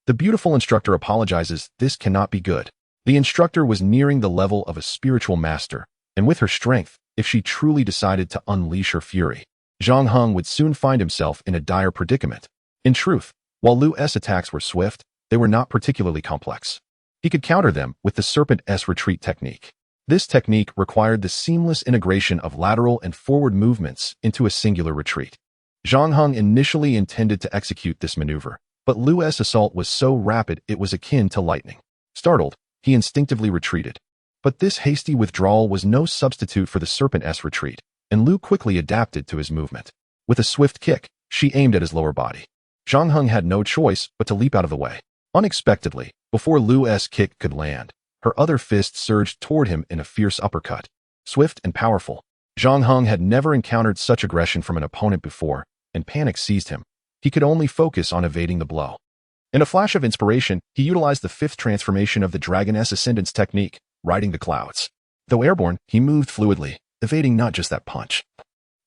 The beautiful instructor apologizes. This cannot be good. The instructor was nearing the level of a spiritual master, and with her strength, if she truly decided to unleash her fury, Zhang Heng would soon find himself in a dire predicament. In truth, while Lu's attacks were swift, they were not particularly complex. He could counter them with the Serpent S retreat technique. This technique required the seamless integration of lateral and forward movements into a singular retreat. Zhang Heng initially intended to execute this maneuver, but Lu's assault was so rapid it was akin to lightning. Startled, he instinctively retreated. But this hasty withdrawal was no substitute for the Serpent S retreat, and Lu quickly adapted to his movement. With a swift kick, she aimed at his lower body. Zhang Heng had no choice but to leap out of the way. Unexpectedly, before Lu's kick could land, her other fist surged toward him in a fierce uppercut. Swift and powerful, Zhang Heng had never encountered such aggression from an opponent before, and panic seized him. He could only focus on evading the blow. In a flash of inspiration, he utilized the fifth transformation of the Dragon S Ascendance technique, riding the clouds. Though airborne, he moved fluidly, evading not just that punch,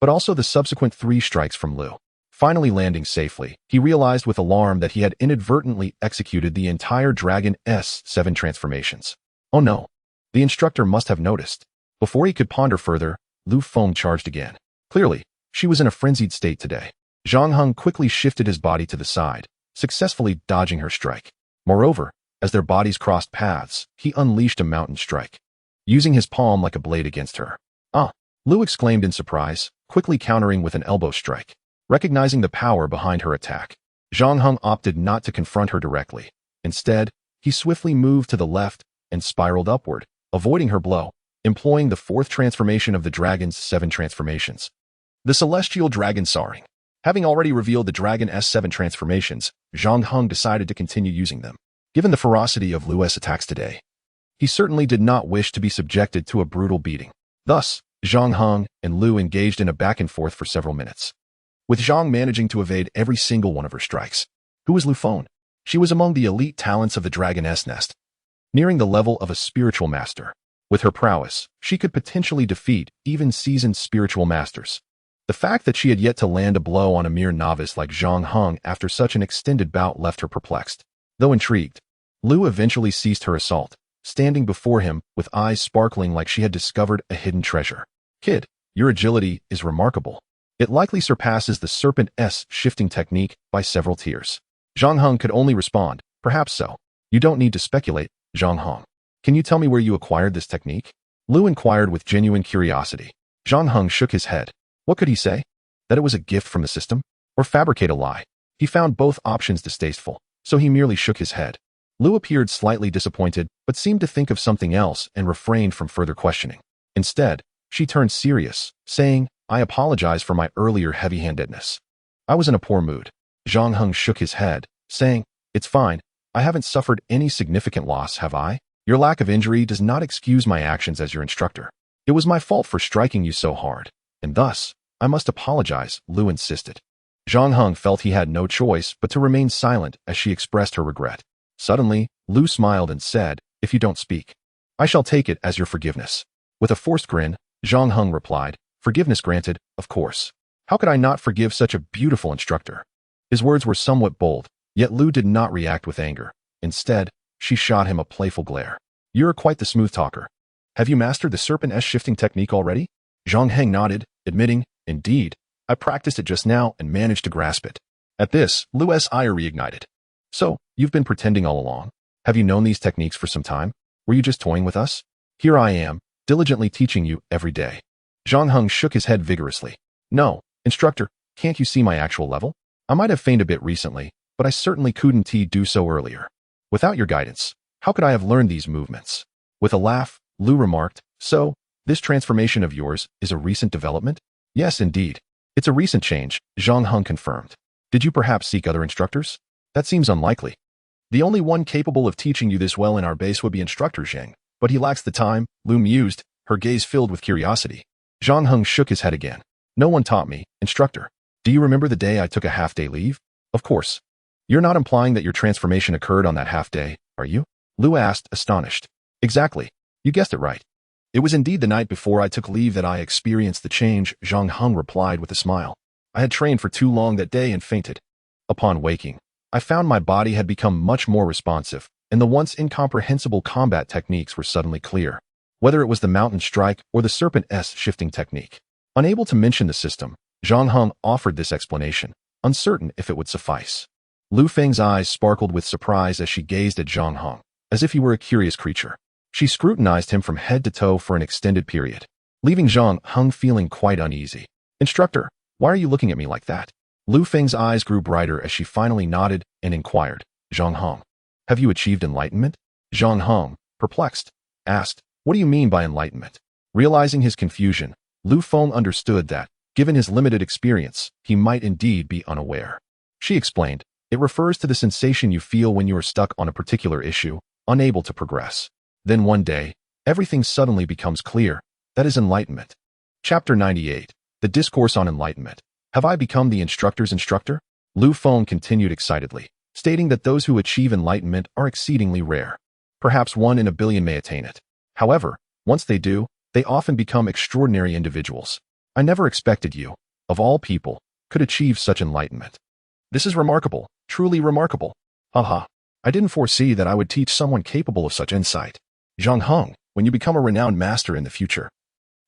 but also the subsequent 3 strikes from Lu. Finally landing safely, he realized with alarm that he had inadvertently executed the entire Dragon S7 transformations. Oh no, the instructor must have noticed. Before he could ponder further, Lu Feng charged again. Clearly, she was in a frenzied state today. Zhang Heng quickly shifted his body to the side, successfully dodging her strike. Moreover, as their bodies crossed paths, he unleashed a mountain strike, using his palm like a blade against her. Ah! Lu exclaimed in surprise, quickly countering with an elbow strike. Recognizing the power behind her attack, Zhang Heng opted not to confront her directly. Instead, he swiftly moved to the left and spiraled upward, avoiding her blow, employing the 4th transformation of the Dragon's 7 transformations. The Celestial Dragon Soaring. Having already revealed the Dragon S7 transformations, Zhang Heng decided to continue using them. Given the ferocity of Lu's attacks today, he certainly did not wish to be subjected to a brutal beating. Thus, Zhang Heng and Lu engaged in a back and forth for several minutes, with Zhang managing to evade every single one of her strikes. Who was Lu Feng? She was among the elite talents of the Dragon S Nest, nearing the level of a spiritual master. With her prowess, she could potentially defeat even seasoned spiritual masters. The fact that she had yet to land a blow on a mere novice like Zhang Heng after such an extended bout left her perplexed. Though intrigued, Lu eventually ceased her assault, standing before him with eyes sparkling like she had discovered a hidden treasure. Kid, your agility is remarkable. It likely surpasses the Serpent S shifting technique by several tiers. Zhang Heng could only respond, perhaps so. You don't need to speculate, Zhang Heng. Can you tell me where you acquired this technique? Lu inquired with genuine curiosity. Zhang Heng shook his head. What could he say? That it was a gift from the system? Or fabricate a lie? He found both options distasteful, so he merely shook his head. Lu appeared slightly disappointed, but seemed to think of something else and refrained from further questioning. Instead, she turned serious, saying, I apologize for my earlier heavy-handedness. I was in a poor mood. Zhang Heng shook his head, saying, It's fine. I haven't suffered any significant loss, have I? Your lack of injury does not excuse my actions as your instructor. It was my fault for striking you so hard, and thus, I must apologize, Lu insisted. Zhang Heng felt he had no choice but to remain silent as she expressed her regret. Suddenly, Lu smiled and said, If you don't speak, I shall take it as your forgiveness. With a forced grin, Zhang Heng replied, Forgiveness granted, of course. How could I not forgive such a beautiful instructor? His words were somewhat bold, yet Lu did not react with anger. Instead, she shot him a playful glare. You're quite the smooth talker. Have you mastered the serpent S shifting technique already? Zhang Heng nodded, admitting, indeed, I practiced it just now and managed to grasp it. At this, Lu's ire reignited. So, you've been pretending all along? Have you known these techniques for some time? Were you just toying with us? Here I am, diligently teaching you every day. Zhang Heng shook his head vigorously. No, instructor, can't you see my actual level? I might have feigned a bit recently, but I certainly couldn't do so earlier. Without your guidance, how could I have learned these movements? With a laugh, Lu remarked, so, this transformation of yours is a recent development? Yes, indeed. It's a recent change, Zhang Heng confirmed. Did you perhaps seek other instructors? That seems unlikely. The only one capable of teaching you this well in our base would be Instructor Zhang, but he lacks the time, Lu mused, her gaze filled with curiosity. Zhang Heng shook his head again. No one taught me, instructor. Do you remember the day I took a half-day leave? Of course. You're not implying that your transformation occurred on that half-day, are you? Lu asked, astonished. Exactly. You guessed it right. It was indeed the night before I took leave that I experienced the change, Zhang Heng replied with a smile. I had trained for too long that day and fainted. Upon waking, I found my body had become much more responsive, and the once incomprehensible combat techniques were suddenly clear. Whether it was the mountain strike or the serpent S shifting technique. Unable to mention the system, Zhang Heng offered this explanation, uncertain if it would suffice. Lu Feng's eyes sparkled with surprise as she gazed at Zhang Heng, as if he were a curious creature. She scrutinized him from head to toe for an extended period, leaving Zhang Heng feeling quite uneasy. Instructor, why are you looking at me like that? Lu Feng's eyes grew brighter as she finally nodded and inquired, Zhang Heng, have you achieved enlightenment? Zhang Heng, perplexed, asked, what do you mean by enlightenment? Realizing his confusion, Lu Feng understood that, given his limited experience, he might indeed be unaware. She explained, it refers to the sensation you feel when you are stuck on a particular issue, unable to progress. Then one day, everything suddenly becomes clear. That is enlightenment. Chapter 98. The Discourse on Enlightenment. Have I become the instructor's instructor? Lu Feng continued excitedly, stating that those who achieve enlightenment are exceedingly rare. Perhaps 1 in a billion may attain it. However, once they do, they often become extraordinary individuals. I never expected you, of all people, could achieve such enlightenment. This is remarkable, truly remarkable. Haha, I didn't foresee that I would teach someone capable of such insight. Zhang Heng, when you become a renowned master in the future,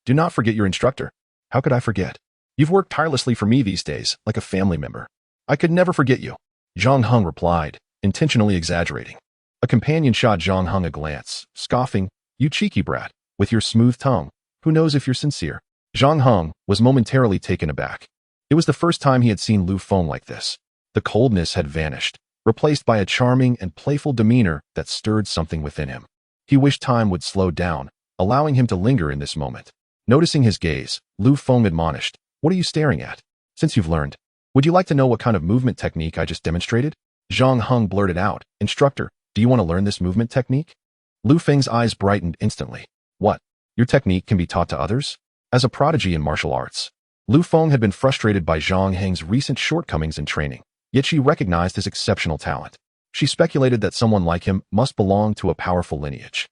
do not forget your instructor. How could I forget? You've worked tirelessly for me these days, like a family member. I could never forget you. Zhang Heng replied, intentionally exaggerating. A companion shot Zhang Heng a glance, scoffing, you cheeky brat, with your smooth tongue, who knows if you're sincere? Zhang Heng was momentarily taken aback. It was the first time he had seen Lu Feng like this. The coldness had vanished, replaced by a charming and playful demeanor that stirred something within him. He wished time would slow down, allowing him to linger in this moment. Noticing his gaze, Lu Feng admonished, what are you staring at? Since you've learned, would you like to know what kind of movement technique I just demonstrated? Zhang Heng blurted out, instructor, do you want to learn this movement technique? Lu Feng's eyes brightened instantly. What? Your technique can be taught to others? As a prodigy in martial arts, Lu Feng had been frustrated by Zhang Heng's recent shortcomings in training, yet she recognized his exceptional talent. She speculated that someone like him must belong to a powerful lineage.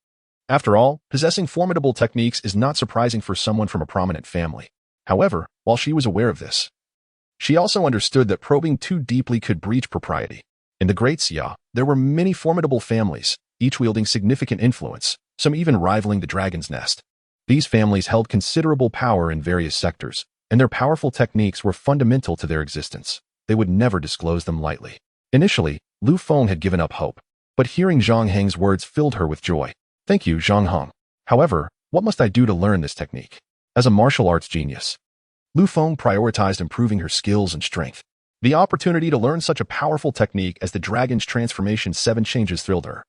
After all, possessing formidable techniques is not surprising for someone from a prominent family. However, while she was aware of this, she also understood that probing too deeply could breach propriety. In the Great Xia, there were many formidable families, each wielding significant influence, some even rivaling the Dragon's Nest. These families held considerable power in various sectors, and their powerful techniques were fundamental to their existence. They would never disclose them lightly. Initially, Lu Feng had given up hope, but hearing Zhang Heng's words filled her with joy. Thank you, Zhang Heng. However, what must I do to learn this technique? As a martial arts genius, Lu Feng prioritized improving her skills and strength. The opportunity to learn such a powerful technique as the Dragon's Transformation 7 changes thrilled her.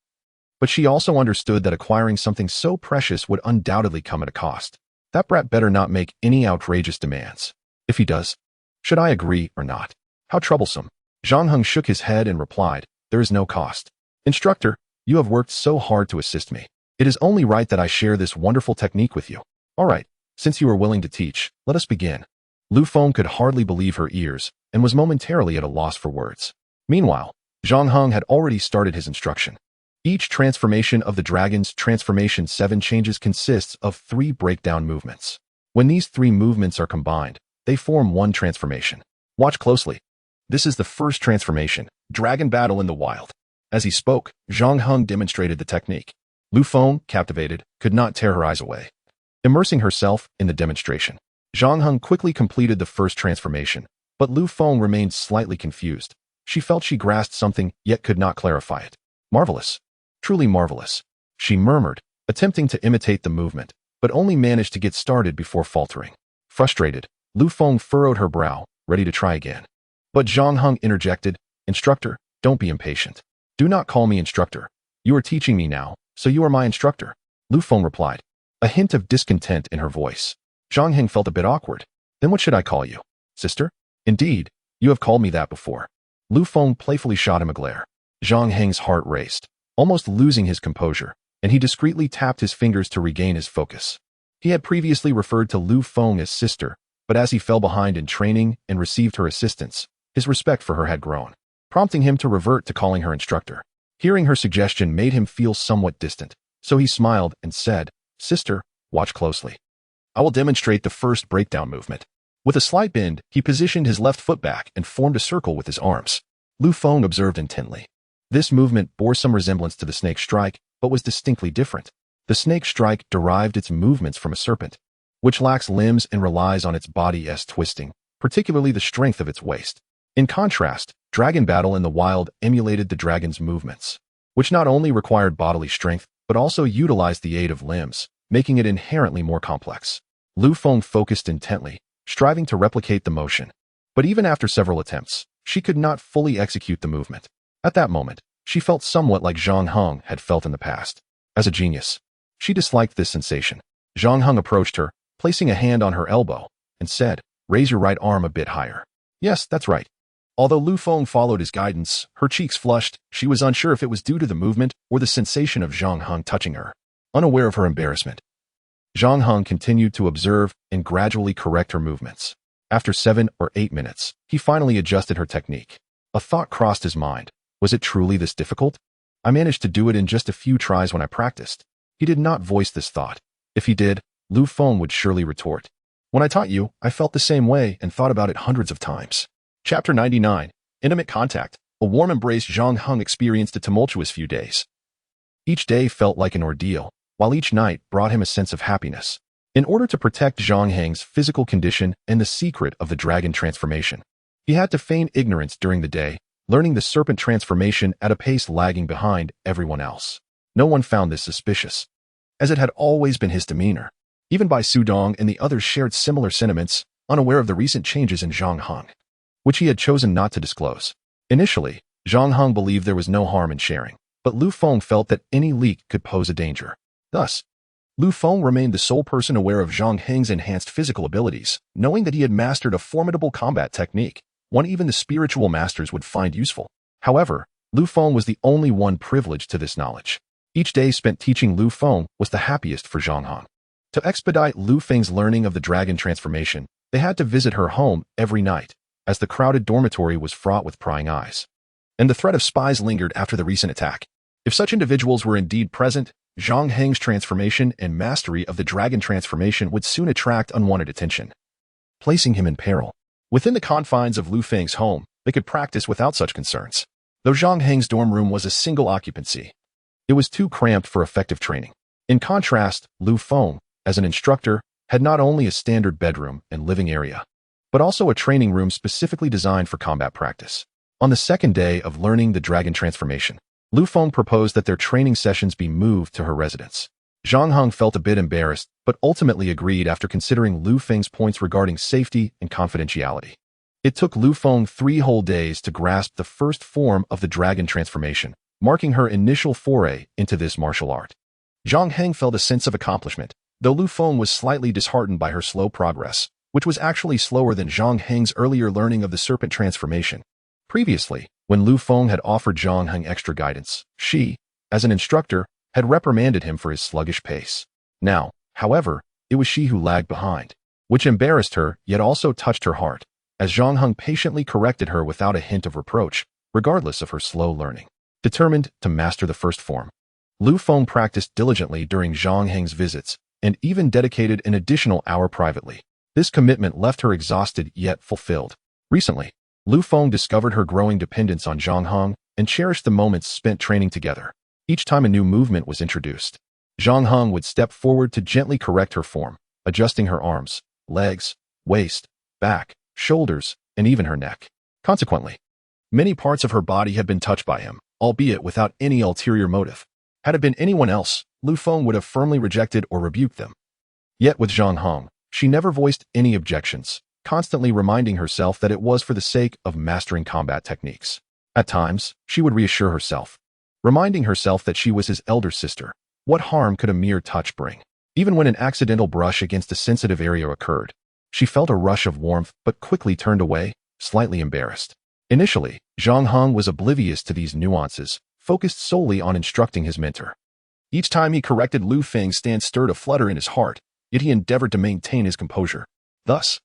But she also understood that acquiring something so precious would undoubtedly come at a cost. That brat better not make any outrageous demands. If he does, should I agree or not? How troublesome. Zhang Heng shook his head and replied, there is no cost. Instructor, you have worked so hard to assist me. It is only right that I share this wonderful technique with you. All right, since you are willing to teach, let us begin. Lu Feng could hardly believe her ears and was momentarily at a loss for words. Meanwhile, Zhang Heng had already started his instruction. Each transformation of the Dragon's Transformation 7 changes consists of 3 breakdown movements. When these 3 movements are combined, they form one transformation. Watch closely. This is the first transformation, Dragon Battle in the Wild. As he spoke, Zhang Heng demonstrated the technique. Lu Feng, captivated, could not tear her eyes away. Immersing herself in the demonstration, Zhang Heng quickly completed the first transformation, but Lu Feng remained slightly confused. She felt she grasped something, yet could not clarify it. Marvelous. Truly marvelous, she murmured, attempting to imitate the movement, but only managed to get started before faltering. Frustrated, Lu Feng furrowed her brow, ready to try again. But Zhang Heng interjected, "Instructor, don't be impatient. Do not call me instructor. You are teaching me now, so you are my instructor," Lu Feng replied, a hint of discontent in her voice. Zhang Heng felt a bit awkward. "Then what should I call you? Sister?" "Indeed, you have called me that before." Lu Feng playfully shot him a glare. Zhang Heng's heart raced, almost losing his composure, and he discreetly tapped his fingers to regain his focus. He had previously referred to Lu Feng as sister, but as he fell behind in training and received her assistance, his respect for her had grown, prompting him to revert to calling her instructor. Hearing her suggestion made him feel somewhat distant, so he smiled and said, "Sister, watch closely. I will demonstrate the first breakdown movement." With a slight bend, he positioned his left foot back and formed a circle with his arms. Lu Feng observed intently. This movement bore some resemblance to the snake strike, but was distinctly different. The snake strike derived its movements from a serpent, which lacks limbs and relies on its body's twisting, particularly the strength of its waist. In contrast, dragon battle in the wild emulated the dragon's movements, which not only required bodily strength, but also utilized the aid of limbs, making it inherently more complex. Lu Feng focused intently, striving to replicate the motion. But even after several attempts, she could not fully execute the movement. At that moment, she felt somewhat like Zhang Heng had felt in the past. As a genius, she disliked this sensation. Zhang Heng approached her, placing a hand on her elbow, and said, "Raise your right arm a bit higher." "Yes, that's right." Although Lu Feng followed his guidance, her cheeks flushed. She was unsure if it was due to the movement or the sensation of Zhang Heng touching her. Unaware of her embarrassment, Zhang Heng continued to observe and gradually correct her movements. After 7 or 8 minutes, he finally adjusted her technique. A thought crossed his mind. Was it truly this difficult? I managed to do it in just a few tries when I practiced. He did not voice this thought. If he did, Lu Feng would surely retort, "When I taught you, I felt the same way and thought about it hundreds of times." Chapter 99. Intimate Contact. A warm embrace. Zhang Heng experienced a tumultuous few days. Each day felt like an ordeal, while each night brought him a sense of happiness. In order to protect Zhang Heng's physical condition and the secret of the dragon transformation, he had to feign ignorance during the day, learning the serpent transformation at a pace lagging behind everyone else. No one found this suspicious, as it had always been his demeanor. Even Bai Sudong and the others shared similar sentiments, unaware of the recent changes in Zhang Heng, which he had chosen not to disclose. Initially, Zhang Heng believed there was no harm in sharing, but Lu Feng felt that any leak could pose a danger. Thus, Lu Feng remained the sole person aware of Zhang Heng's enhanced physical abilities, knowing that he had mastered a formidable combat technique, one even the spiritual masters would find useful. However, Lu Feng was the only one privileged to this knowledge. Each day spent teaching Lu Feng was the happiest for Zhang Heng. To expedite Lu Feng's learning of the dragon transformation, they had to visit her home every night, as the crowded dormitory was fraught with prying eyes, and the threat of spies lingered after the recent attack. If such individuals were indeed present, Zhang Heng's transformation and mastery of the dragon transformation would soon attract unwanted attention, placing him in peril. Within the confines of Lu Feng's home, they could practice without such concerns. Though Zhang Heng's dorm room was a single occupancy, it was too cramped for effective training. In contrast, Lu Feng, as an instructor, had not only a standard bedroom and living area, but also a training room specifically designed for combat practice. On the second day of learning the dragon transformation, Lu Feng proposed that their training sessions be moved to her residence. Zhang Heng felt a bit embarrassed, but ultimately agreed after considering Lu Feng's points regarding safety and confidentiality. It took Lu Feng 3 whole days to grasp the first form of the dragon transformation, marking her initial foray into this martial art. Zhang Heng felt a sense of accomplishment, though Lu Feng was slightly disheartened by her slow progress, which was actually slower than Zhang Heng's earlier learning of the serpent transformation. Previously, when Lu Feng had offered Zhang Heng extra guidance, she, as an instructor, had reprimanded him for his sluggish pace. Now, however, it was she who lagged behind, which embarrassed her yet also touched her heart, as Zhang Heng patiently corrected her without a hint of reproach, regardless of her slow learning. Determined to master the first form, Lu Feng practiced diligently during Zhang Heng's visits and even dedicated an additional hour privately. This commitment left her exhausted yet fulfilled. Recently, Lu Feng discovered her growing dependence on Zhang Heng and cherished the moments spent training together. Each time a new movement was introduced, Zhang Heng would step forward to gently correct her form, adjusting her arms, legs, waist, back, shoulders, and even her neck. Consequently, many parts of her body had been touched by him, albeit without any ulterior motive. Had it been anyone else, Lu Feng would have firmly rejected or rebuked them. Yet with Zhang Heng, she never voiced any objections, constantly reminding herself that it was for the sake of mastering combat techniques. At times, she would reassure herself, reminding herself that she was his elder sister. What harm could a mere touch bring? Even when an accidental brush against a sensitive area occurred, she felt a rush of warmth but quickly turned away, slightly embarrassed. Initially, Zhang Heng was oblivious to these nuances, focused solely on instructing his mentor. Each time he corrected Lu Feng's stance stirred a flutter in his heart, yet he endeavored to maintain his composure. Thus,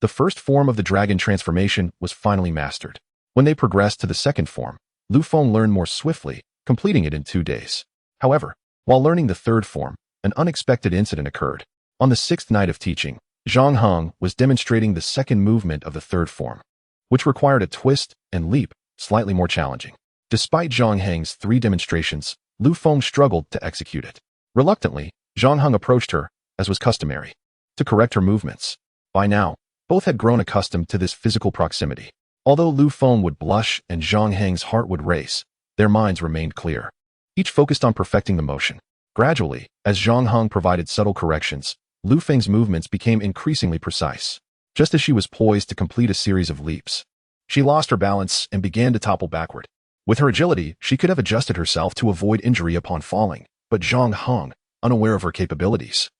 the first form of the dragon transformation was finally mastered. When they progressed to the second form, Lu Feng learned more swiftly, completing it in 2 days. However, while learning the third form, an unexpected incident occurred. On the 6th night of teaching, Zhang Heng was demonstrating the second movement of the third form, which required a twist and leap, slightly more challenging. Despite Zhang Heng's 3 demonstrations, Lu Feng struggled to execute it. Reluctantly, Zhang Heng approached her, as was customary, to correct her movements. By now, both had grown accustomed to this physical proximity. Although Lu Feng would blush and Zhang Heng's heart would race, their minds remained clear. Each focused on perfecting the motion. Gradually, as Zhang Heng provided subtle corrections, Lu Feng's movements became increasingly precise. Just as she was poised to complete a series of leaps, she lost her balance and began to topple backward. With her agility, she could have adjusted herself to avoid injury upon falling, but Zhang Heng, unaware of her capabilities,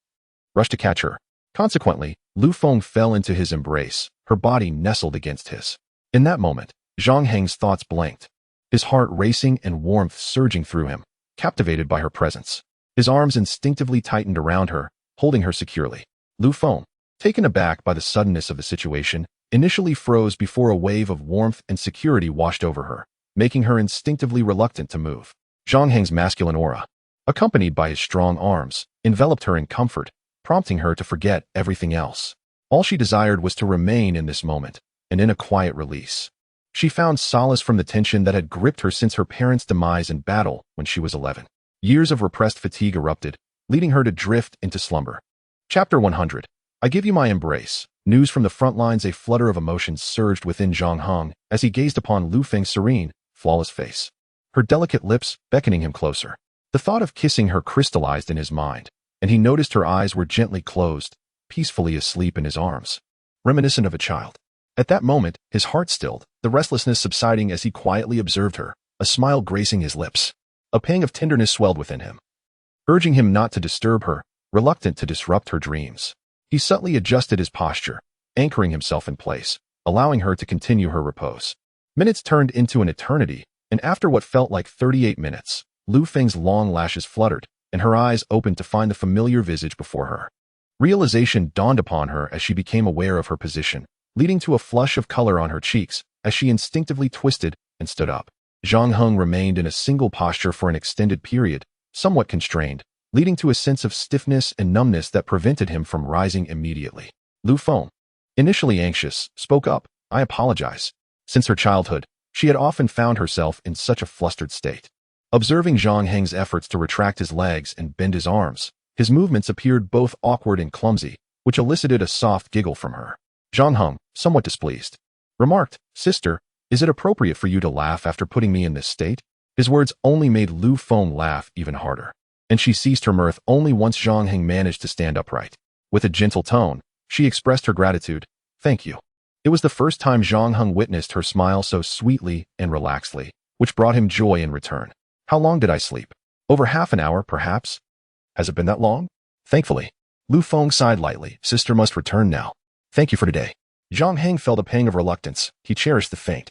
rushed to catch her. Consequently, Lu Feng fell into his embrace, her body nestled against his. In that moment, Zhang Heng's thoughts blanked, his heart racing and warmth surging through him, captivated by her presence. His arms instinctively tightened around her, holding her securely. Lu Feng, taken aback by the suddenness of the situation, initially froze before a wave of warmth and security washed over her, making her instinctively reluctant to move. Zhang Heng's masculine aura, accompanied by his strong arms, enveloped her in comfort, prompting her to forget everything else. All she desired was to remain in this moment, and in a quiet release. She found solace from the tension that had gripped her since her parents' demise in battle when she was 11. Years of repressed fatigue erupted, leading her to drift into slumber. Chapter 100. I give you my embrace. News from the front lines. A flutter of emotions surged within Zhang Heng as he gazed upon Lu Feng's serene, flawless face, her delicate lips beckoning him closer. The thought of kissing her crystallized in his mind, and he noticed her eyes were gently closed, peacefully asleep in his arms, reminiscent of a child. At that moment, his heart stilled, the restlessness subsiding as he quietly observed her, a smile gracing his lips. A pang of tenderness swelled within him, urging him not to disturb her, reluctant to disrupt her dreams. He subtly adjusted his posture, anchoring himself in place, allowing her to continue her repose. Minutes turned into an eternity, and after what felt like 38 minutes, Lu Feng's long lashes fluttered, and her eyes opened to find the familiar visage before her. Realization dawned upon her as she became aware of her position, leading to a flush of color on her cheeks as she instinctively twisted and stood up. Zhang Heng remained in a single posture for an extended period, somewhat constrained, leading to a sense of stiffness and numbness that prevented him from rising immediately. Lu Feng, initially anxious, spoke up, I apologize. Since her childhood, she had often found herself in such a flustered state. Observing Zhang Heng's efforts to retract his legs and bend his arms, his movements appeared both awkward and clumsy, which elicited a soft giggle from her. Zhang Heng, somewhat displeased, remarked, Sister, is it appropriate for you to laugh after putting me in this state? His words only made Lu Feng laugh even harder, and she ceased her mirth only once Zhang Heng managed to stand upright. With a gentle tone, she expressed her gratitude. Thank you. It was the first time Zhang Heng witnessed her smile so sweetly and relaxedly, which brought him joy in return. How long did I sleep? Over half an hour, perhaps? Has it been that long? Thankfully. Lu Feng sighed lightly. Sister must return now. Thank you for today. Zhang Heng felt a pang of reluctance. He cherished the faint,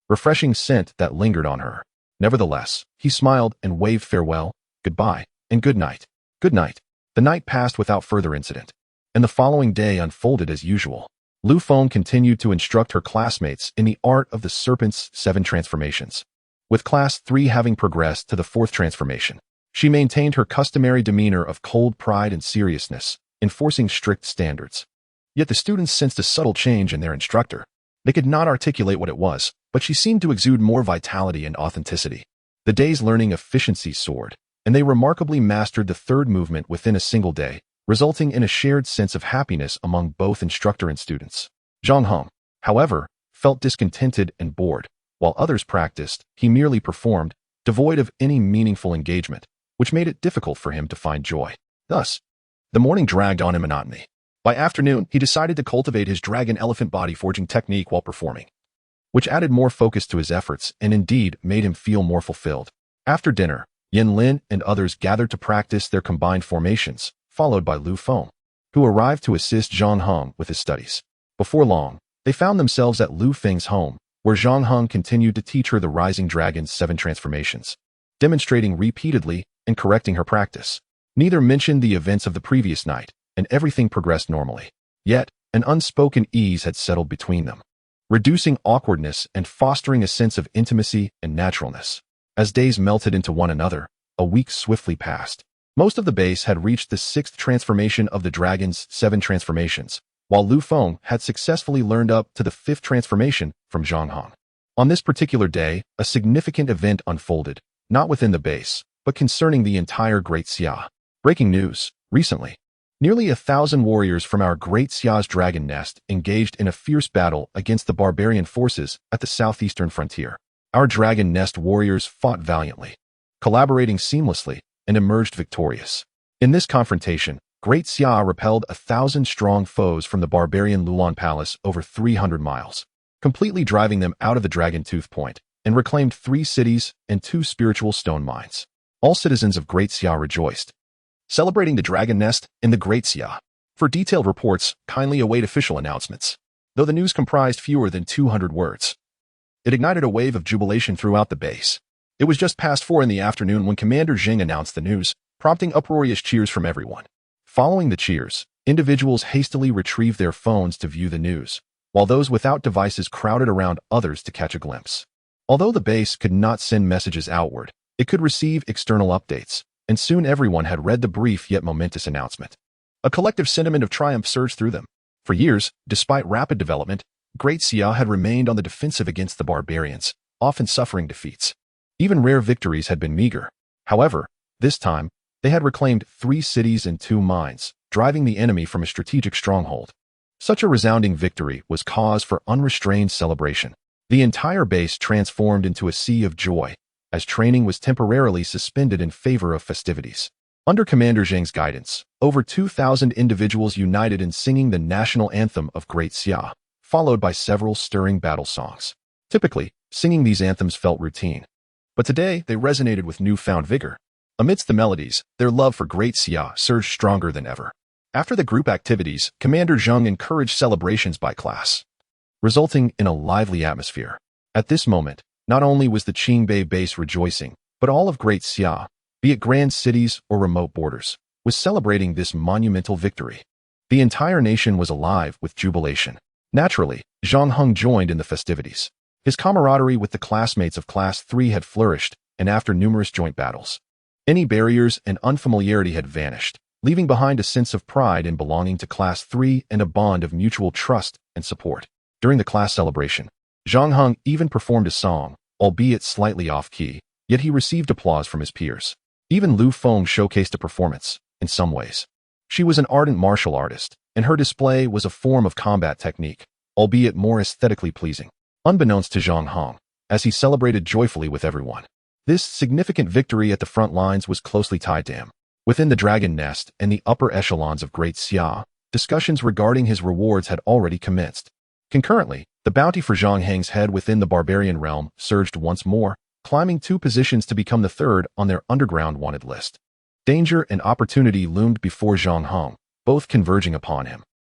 refreshing scent that lingered on her. Nevertheless, he smiled and waved farewell, goodbye, and good night. Good night. The night passed without further incident, and the following day unfolded as usual. Lu Feng continued to instruct her classmates in the art of the Serpent's 7 transformations. With Class 3 having progressed to the 4th transformation, she maintained her customary demeanor of cold pride and seriousness, enforcing strict standards. Yet the students sensed a subtle change in their instructor. They could not articulate what it was, but she seemed to exude more vitality and authenticity. The day's learning efficiency soared, and they remarkably mastered the third movement within a single day, resulting in a shared sense of happiness among both instructor and students. Zhang Heng, however, felt discontented and bored. While others practiced, he merely performed, devoid of any meaningful engagement, which made it difficult for him to find joy. Thus, the morning dragged on in monotony. By afternoon, he decided to cultivate his dragon elephant body forging technique while performing, which added more focus to his efforts and indeed made him feel more fulfilled. After dinner, Yin Lin and others gathered to practice their combined formations, followed by Lu Feng, who arrived to assist Zhang Heng with his studies. Before long, they found themselves at Lu Feng's home, where Zhang Heng continued to teach her the Rising Dragon's 7 transformations, demonstrating repeatedly and correcting her practice. Neither mentioned the events of the previous night, and everything progressed normally. Yet, an unspoken ease had settled between them, reducing awkwardness and fostering a sense of intimacy and naturalness. As days melted into one another, a week swiftly passed. Most of the base had reached the 6th transformation of the dragon's 7 transformations, while Lu Feng had successfully learned up to the 5th transformation from Zhang Heng. On this particular day, a significant event unfolded, not within the base, but concerning the entire Great Xia. Breaking news: recently, nearly 1,000 warriors from our Great Xia's dragon nest engaged in a fierce battle against the barbarian forces at the southeastern frontier. Our dragon nest warriors fought valiantly, collaborating seamlessly, and emerged victorious. In this confrontation, Great Xia repelled 1,000-strong foes from the barbarian Lulan Palace over 300 miles, completely driving them out of the Dragon Tooth Point, and reclaimed 3 cities and 2 spiritual stone mines. All citizens of Great Xia rejoiced, celebrating the dragon nest in the Great Xia. For detailed reports, kindly await official announcements. Though the news comprised fewer than 200 words, it ignited a wave of jubilation throughout the base. It was just past 4 in the afternoon when Commander Jing announced the news, prompting uproarious cheers from everyone. Following the cheers, individuals hastily retrieved their phones to view the news, while those without devices crowded around others to catch a glimpse. Although the base could not send messages outward, it could receive external updates, and soon everyone had read the brief yet momentous announcement. A collective sentiment of triumph surged through them. For years, despite rapid development, Great Xia had remained on the defensive against the barbarians, often suffering defeats. Even rare victories had been meager. However, this time, they had reclaimed 3 cities and 2 mines, driving the enemy from a strategic stronghold. Such a resounding victory was cause for unrestrained celebration. The entire base transformed into a sea of joy, as training was temporarily suspended in favor of festivities. Under Commander Zhang's guidance, over 2,000 individuals united in singing the national anthem of Great Xia, followed by several stirring battle songs. Typically, singing these anthems felt routine, but today they resonated with newfound vigor. Amidst the melodies, their love for Great Xia surged stronger than ever. After the group activities, Commander Zhang encouraged celebrations by class, resulting in a lively atmosphere. At this moment, not only was the Qingbei base rejoicing, but all of Great Xia, be it grand cities or remote borders, was celebrating this monumental victory. The entire nation was alive with jubilation. Naturally, Zhang Heng joined in the festivities. His camaraderie with the classmates of Class 3 had flourished, and after numerous joint battles, any barriers and unfamiliarity had vanished, leaving behind a sense of pride in belonging to Class 3 and a bond of mutual trust and support. During the class celebration, Zhang Heng even performed a song, albeit slightly off-key, yet he received applause from his peers. Even Lu Feng showcased a performance, in some ways. She was an ardent martial artist, and her display was a form of combat technique, albeit more aesthetically pleasing. Unbeknownst to Zhang Heng, as he celebrated joyfully with everyone, this significant victory at the front lines was closely tied to him. Within the dragon nest and the upper echelons of Great Xia, discussions regarding his rewards had already commenced. Concurrently, the bounty for Zhang Heng's head within the barbarian realm surged once more, climbing 2 positions to become the 3rd on their underground wanted list. Danger and opportunity loomed before Zhang Heng, both converging upon him.